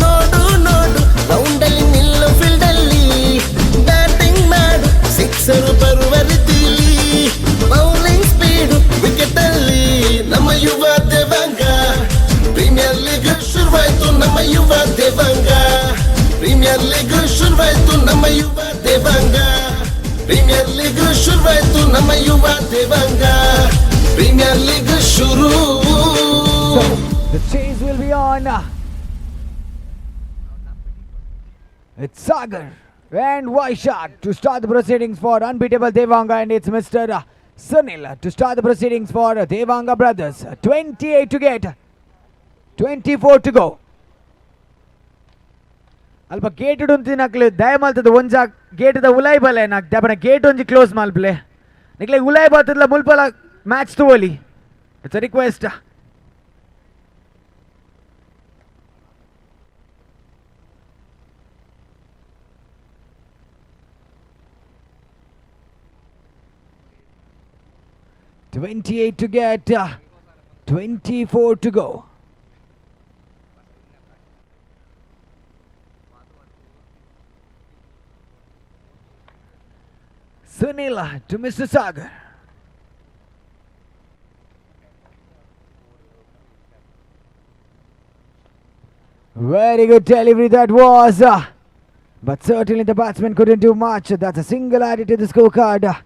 ನೋಡು ನೋಡು ರೌಂಡಲ್ಲಿ ನಿಲ್ಲು ಫೀಲ್ಡಲ್ಲಿ ಬ್ಯಾಟಿಂಗ್ ಮಾಡು ಸಿಕ್ಸರು ಬರುವ ರೀತಿಲಿ ಬೌಲಿಂಗ್ ಸ್ಪೀಡು ವಿಕೆಟ್ ಅಲ್ಲಿ ನಮ್ಮ ಯುವ ದೇವಾಂಗ. ಪ್ರೀಮಿಯರ್ ಲೀಗ್ ಶುರುವಾಯ್ತು ನಮ್ಮ ಯುವ ದೇವಾಂಗ. ಪ್ರೀಮಿಯರ್ ಲೀಗ್ ಶುರುವಾಯ್ತು ನಮ್ಮ ಯುವ ದೇವಾಂಗ. ಪ್ರೀಮಿಯರ್ ಲೀಗ್ ಶುರುವಾಯ್ತು ನಮ್ಮ ಯುವ ದೇವಾಂಗ. ಪ್ರೀಮಿಯರ್ ಲೀಗ್ ಶುರು. So the chase will be on. It's Sagar and Vaishak to start the proceedings for unbeatable Devanga, and it's Mr. Sunil to start the proceedings for Devanga brothers. 28 to get, 24 to go. ಅಲ್ಪ gate ಉಂಟು ನಕ್ಲು ದಯ ಮಲ್ತದ ಒಂಜ ಗೇಟದ ಉಲಾಯ್ ಬಲೆ ನಾಕ್ ದಪನ gate ಒಂಜಿ close ಮಲ್ಪಲೆ ನಿಕ್ಲೆ ಉಲಾಯ್ ಬರ್ತದಲ್ಲ ಮುಲ್ಪಲ ಮ್ಯಾಚ್ ತಗೋಲಿ. It's a request. $28 to get, 24 to go. Sunila to Mr. Sagar. Very good delivery that was. But certainly the batsman couldn't do much. That's a single added to the scorecard.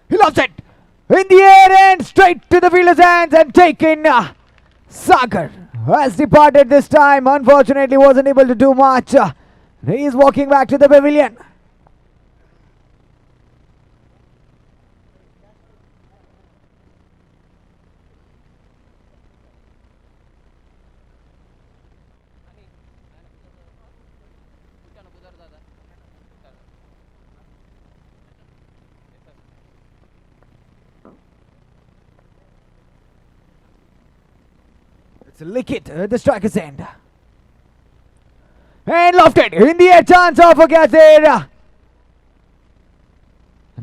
He loves it in the air and straight to the fielder's hands and taken. Sagar has departed this time. Unfortunately, wasn't able to do much. He is walking back to the pavilion. It's Likit at the striker's end. And lofted in the air, chance of a catch there.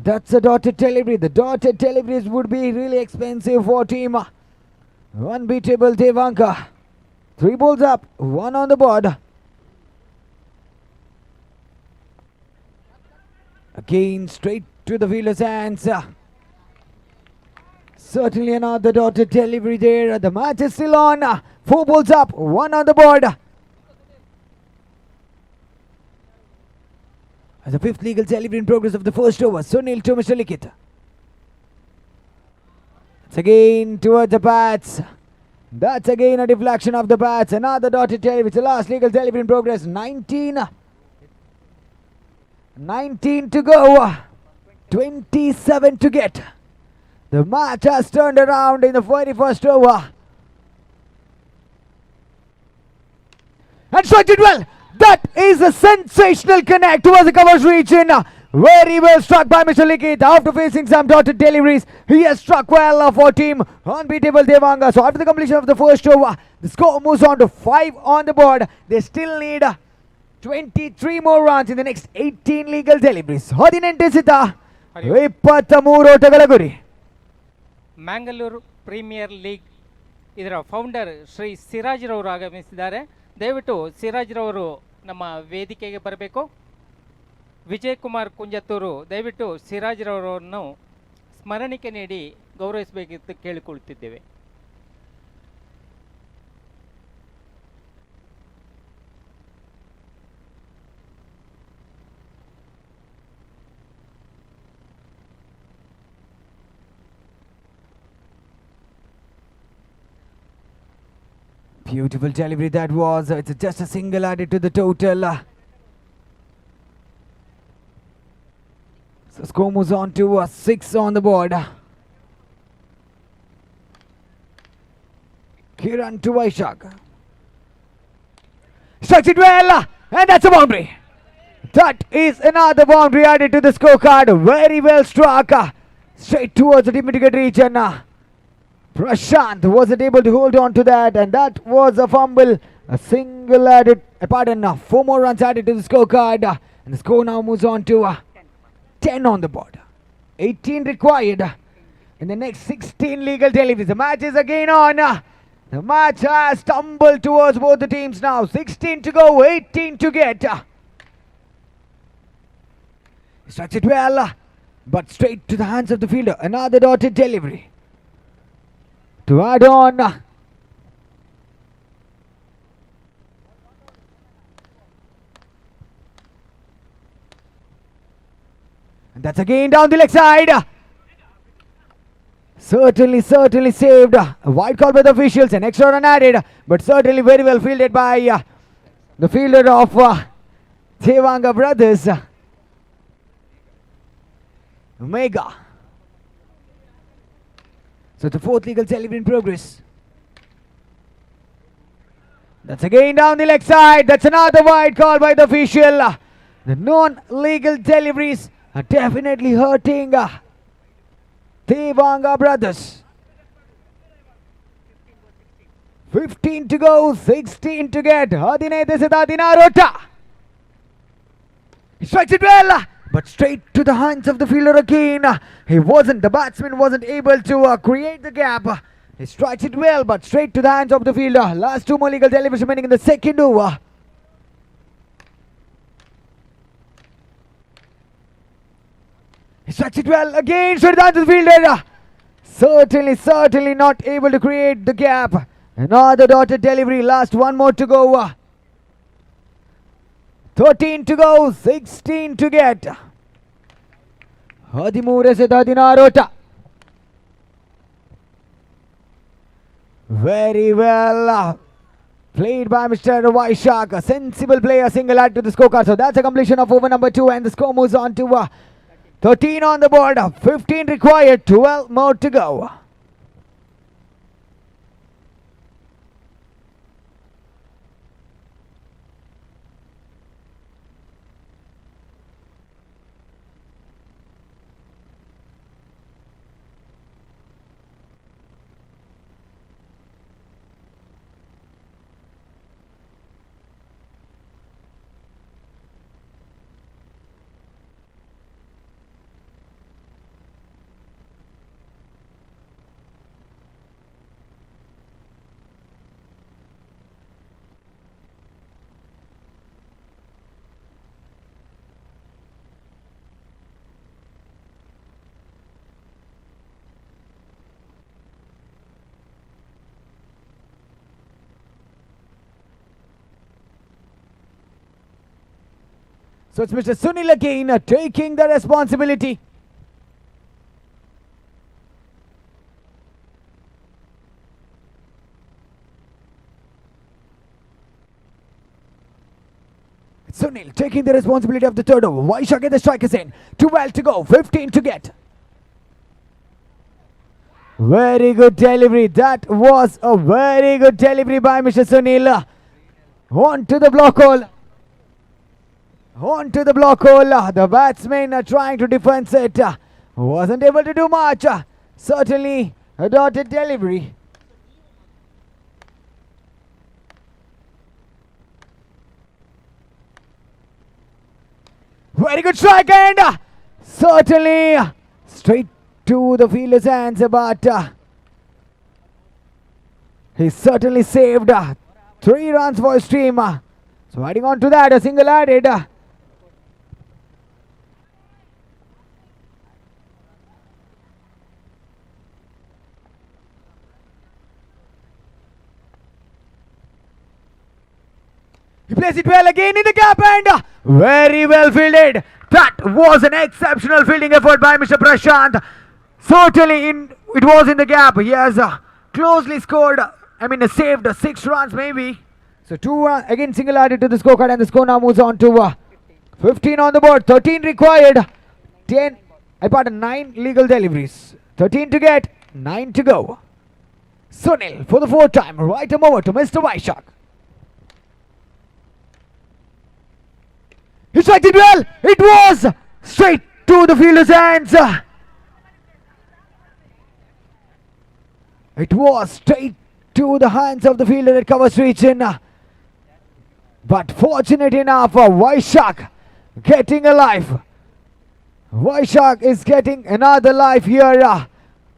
That's a dotted delivery. The dotted deliveries would be really expensive for team unbeatable Devanga. 3 balls up, 1 on the board. Again, straight to the fielder's hands. Certainly another dotted delivery there. The match is still on. 4 balls up, 1 on the board. As the 5th legal delivery in progress of the first over. Sunil to Mr. Likit. It's again towards the bats. That's again a deflection of the bats. Another dotted delivery. It's the last legal delivery in progress. 19 to go. 27 to get. The match has turned around in the very first over. And struck it well. That is a sensational connect towards the covers region. Very well struck by Mr. Likit. After facing some dotted deliveries, he has struck well for team unbeatable Devanga. So after the completion of the first over, the score moves on to 5 on the board. They still need 23 more runs in the next 18 legal deliveries. 18 ಸಿತ 23 ಓಟಗಳ ಗುರಿ. Mangalore premier league ಇದರ founder Shri ಸಿರಾಜ್ರವರು ಆಗಮಿಸಿದ್ದಾರೆ. ದಯವಿಟ್ಟು ಸಿರಾಜ್ರವರು ನಮ್ಮ ವೇದಿಕೆಗೆ ಬರಬೇಕು. ವಿಜಯ್ ಕುಮಾರ್ ಕುಂಜತ್ತೂರು ದಯವಿಟ್ಟು ಸಿರಾಜ್ರವರನ್ನು ಸ್ಮರಣಿಕೆ ನೀಡಿ ಗೌರವಿಸಬೇಕೆಂದು ಕೇಳಿಕೊಳ್ಳುತ್ತಿದ್ದೇವೆ. Beautiful delivery that was. It's just a single added to the total. So score moves on to 6 on the board. Kiran to Vaishak. Strikes it well, and that's a boundary. That is another boundary added to the scorecard. Very well struck. Straight towards the deep region. Prashant wasn't able to hold on to that, and that was a fumble. A single added, 4 more runs added to the scorecard. And the score now moves on to 10 on the board. 18 required in the next 16 legal deliveries. The match is again on. The match has stumbled towards both the teams now. 16 to go, 18 to get. He strikes it well, but straight to the hands of the fielder. Another dotted delivery. To add on. And that's again down the leg side. Certainly saved. A wide call by the officials. An extra run added. But certainly very well fielded by the fielder of Devanga brothers. Omega. So the 4th legal delivery in progress. That's again down the leg side. That's another wide call by the official. The non-legal deliveries are definitely hurting Devanga brothers. 15 to go, 16 to get. 15 He strikes it well, but straight to the hands of the fielder again. The batsman wasn't able to create the gap. He strikes it well, but straight to the hands of the fielder. Last 2 more legal deliveries remaining in the second over. He strikes it well again, straight to the hands of the fielder. Certainly not able to create the gap. Another dotted delivery. Last 1 more to go. 13 to go, 16 to get. 13 Very well played by Mr. Vaishak. A sensible play, a single add to the scorecard. So that's a completion of over number 2, and the score moves on to 13 on the board. 15 required, 12 more to go. So it's Mr. Sunil again taking the responsibility. Sunil taking the responsibility of the third over. Vaishak get the strikers in. 12 to go. 15 to get. Very good delivery. That was a very good delivery by Mr. Sunil. On to the block hole. On to the block hole. The batsman are trying to defend it. Wasn't able to do much. Certainly a dotted delivery. Very good strike and certainly straight to the fielder's hands, but he certainly saved 3 runs for his team. So adding on to that, a single added. He plays it well again in the gap and very well fielded. That was an exceptional fielding effort by Mr. Prashant. Certainly it was in the gap. He has closely scored, saved 6 runs maybe. So 2 again single added to the scorecard and the score now moves on to 15 on the board. 13 required. 9 legal deliveries. 13 to get, 9 to go. Sunil for the 4th time. Right him over to Mr. Vaishak. He struck it well. It was straight to the fielder's hands. It was straight to the hands of the fielder at cover region. But fortunate enough, Vaishak getting a life. Vaishak is getting another life here.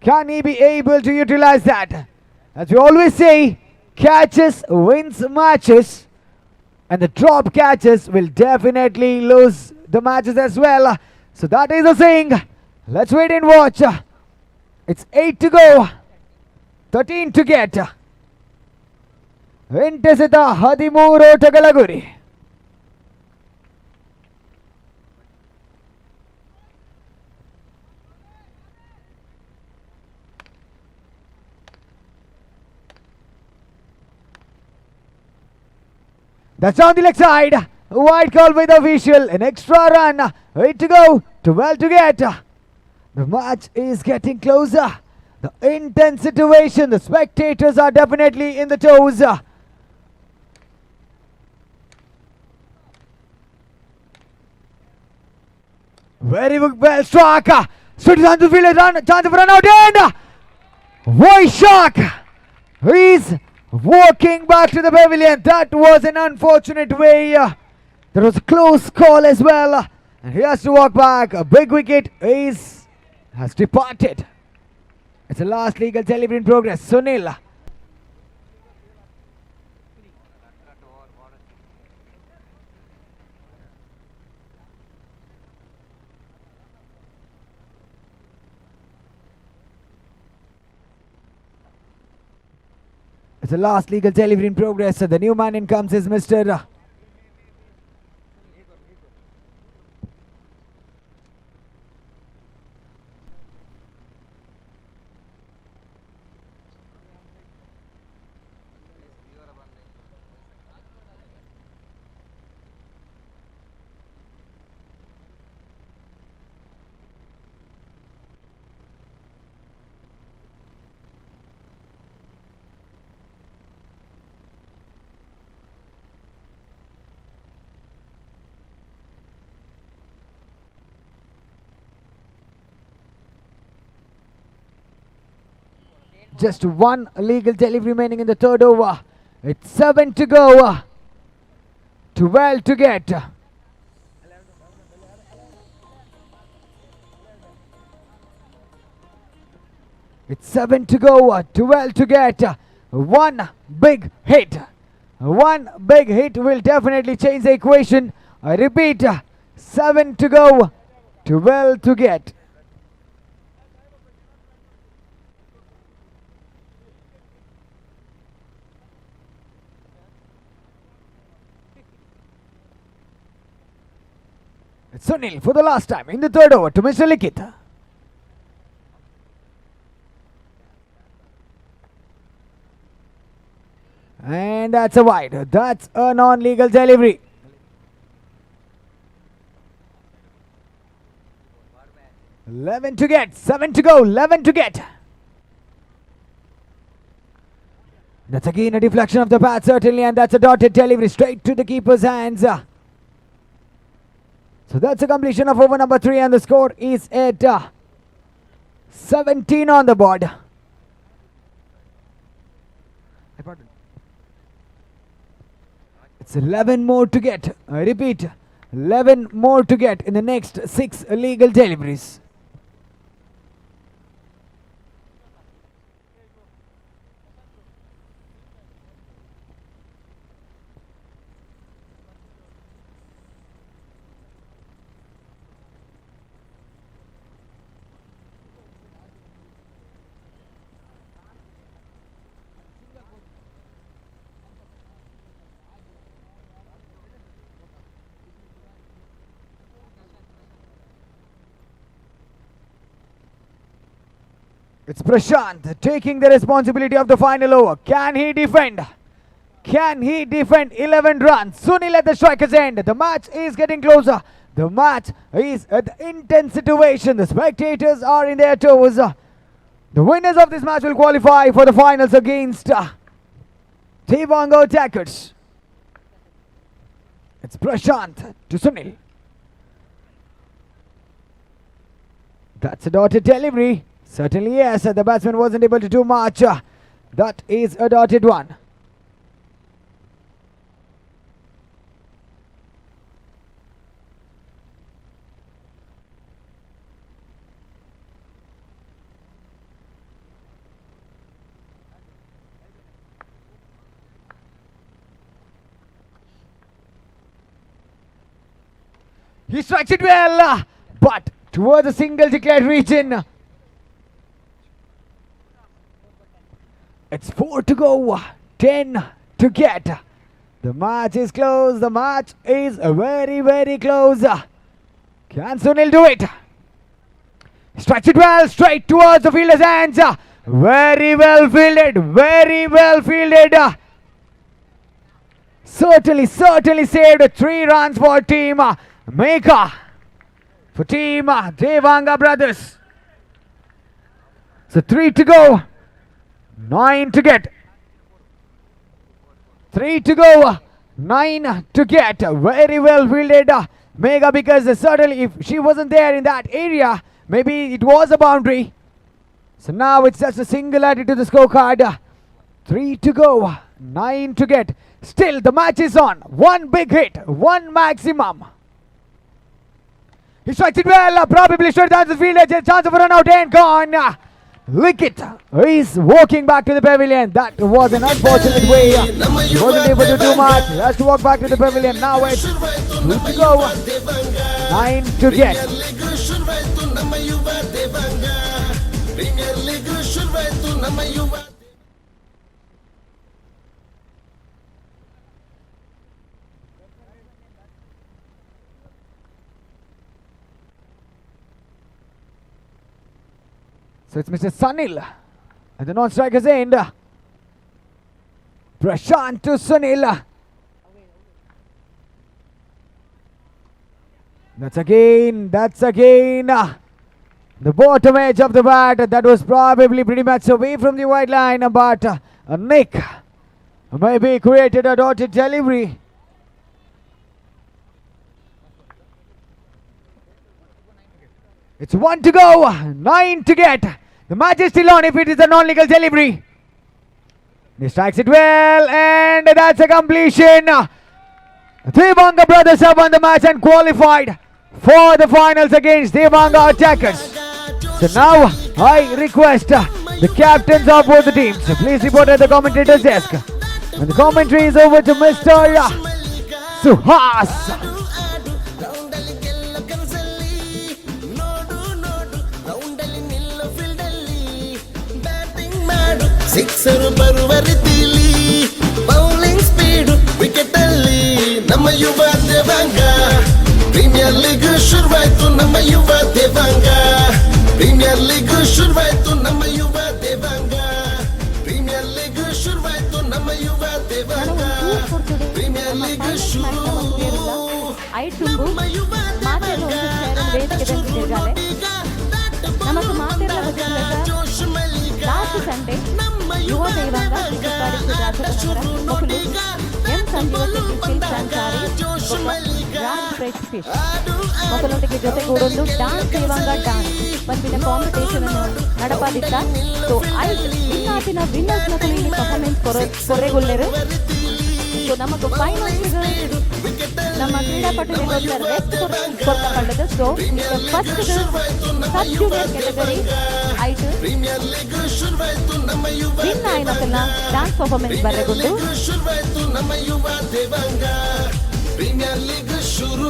Can he be able to utilize that? As we always say, catches wins matches. And the drop catches will definitely lose the matches as well. So that is the saying. Let's wait and watch. It's 8 to go. 13 to get. Intesita 13 ಓಟಗಳ ಗುರಿ. That's on the leg side. Wide call by the official. An extra run. 8 to go. 12 to get. The match is getting closer. The intense situation. The spectators are definitely in the toes. Very well struck. Straight on the field. Chance of run out. And Vaishak is walking back to the pavilion. That was an unfortunate way. There was a close call as well. And he has to walk back. A big wicket has departed. It's the last legal delivery in progress. Sunil. It's the last legal delivery in progress. The new man in comes is Mr. Just 1 legal delivery remaining in the 3rd over. It's 7 to go. 12 to get. It's 7 to go. 12 to get. 1 big hit. 1 big hit will definitely change the equation. I repeat, 7 to go. 12 to get. Sunil for the last time in the third over to Mr. Likith. And that's a wide. That's a non-legal delivery. Eleven to get, 7 to go, 11 to get. That's again a deflection of the bat certainly, and that's a dotted delivery straight to the keeper's hands. So that's a completion of over number 3, and the score is at 17 on the board. It's 11 more to get. I repeat, 11 more to get in the next 6 legal deliveries. It's Prashant taking the responsibility of the final over. Can he defend? Can he defend 11 runs? Sunil at the striker's end. The match is getting closer. The match is at the intense situation. The spectators are in their toes. The winners of this match will qualify for the finals against Devanga attackers. It's Prashant to Sunil. That's a dotted delivery. Certainly yes, the batsman wasn't able to do much. That is a dotted one. He strikes it well, but towards a single declared region. It's 4 to go, 10 to get. The match is close. The match is very, very close. Can Sunil do it? Strikes it well, straight towards the fielder's hands. Very well fielded, very well fielded. Certainly saved 3 runs for team Meka. For team Devanga brothers. So 3 to go. 9 to get. 3 to go. 9 to get. Very well fielded Mega, because certainly if she wasn't there in that area, maybe it was a boundary. So now it's just a single added to the scorecard. 3 to go. 9 to get. Still the match is on. 1 big hit. 1 maximum. He strikes it well. Probably should have the field edge. Chance of a run out and gone. Likith is walking back to the pavilion. That was an unfortunate way. He wasn't able to do much. He has to walk back to the pavilion. Now it's 2 to go. 9 to get. So it's Mr. Sunil at the non-striker's end. Prashant to Sunil. That's again the bottom edge of the bat. That was probably pretty much away from the white line, but Nick maybe created a dotted delivery. It's 1 to go, 9 to get. The match is still on if it is a non-legal delivery. He strikes it well, and that's a completion. Devanga brothers have won the match and qualified for the finals against Devanga attackers. So now I request the captains of both the teams to please report at the commentator's desk. And the commentary is over to Mr. Suhas. Sixer ಬರುವ ರೀತಿಲಿ bowling speed wicket ಅಲ್ಲಿ ನಮ್ಮ ಯುವ Devanga premier league ಶುರುವಾಯ್ತು ನಮ್ಮ ಯುವ Devanga premier league ಶುರುವಾಯ್ತು ನಮ್ಮ ಯುವ ದೇವಾಂಗ ಪ್ರೀಮಿಯರ್ ಲೀಗ್ ಶುರುವಾಯ್ತು ನಮ್ಮ ಯುವ ದೇವಾಂಗ ಪ್ರೀಮಿಯರ್ ಲೀಗ್ ಶುರು நமக்கு மாத்திரை லாஸ்ட் சண்டே ಯುವ ದೇವಾಂಗ మొక్కలు ఎం సంజీవ ಸಂಚಾರಿ ರಾಜ್ ಫ್ರೆಶ್ ಫಿಶ್ ಮೊದಲೊಟ್ಟಿಗೆ ಜೊತೆಗೂಡಲು ಡಾನ್ಸ್ ದೇವಾಂಗ ಡಾನ್ಸ್ ಪಂಪಿನ ಕಾಂಪಿಟೇಷನ್ ಅನ್ನು ನಡಪಾದಿದ್ದ ಸೊ ವಿನ್ನಾತಿನ ವಿನ್ನರ್ಸ್ ನ ಇಲ್ಲಿ ಪರ್ಫಾರ್ಮೆನ್ಸ್ ಕೊರೆಗೊಳ್ಳರು ಸೊ ನಮಗೆ ಫೈನಲ್ಸ್ ನಮ್ಮ ಕ್ರೀಡಾಪಟುಗಳಿಗೆ ರೆಸ್ಟ್ ಕೊಡ್ತಕ್ಕಂಥದ್ದು so first sub junior category ಆಯ್ತು ವಿನ್ ಆಯ್ನಕಲ್ಲ ಡ್ಯಾನ್ಸ್ ಪರ್ಫಾರ್ಮೆನ್ಸ್ ಬರೆಗೊಂಡು ಪ್ರೀಮಿಯರ್ ಲೀಗ್ ಶುರು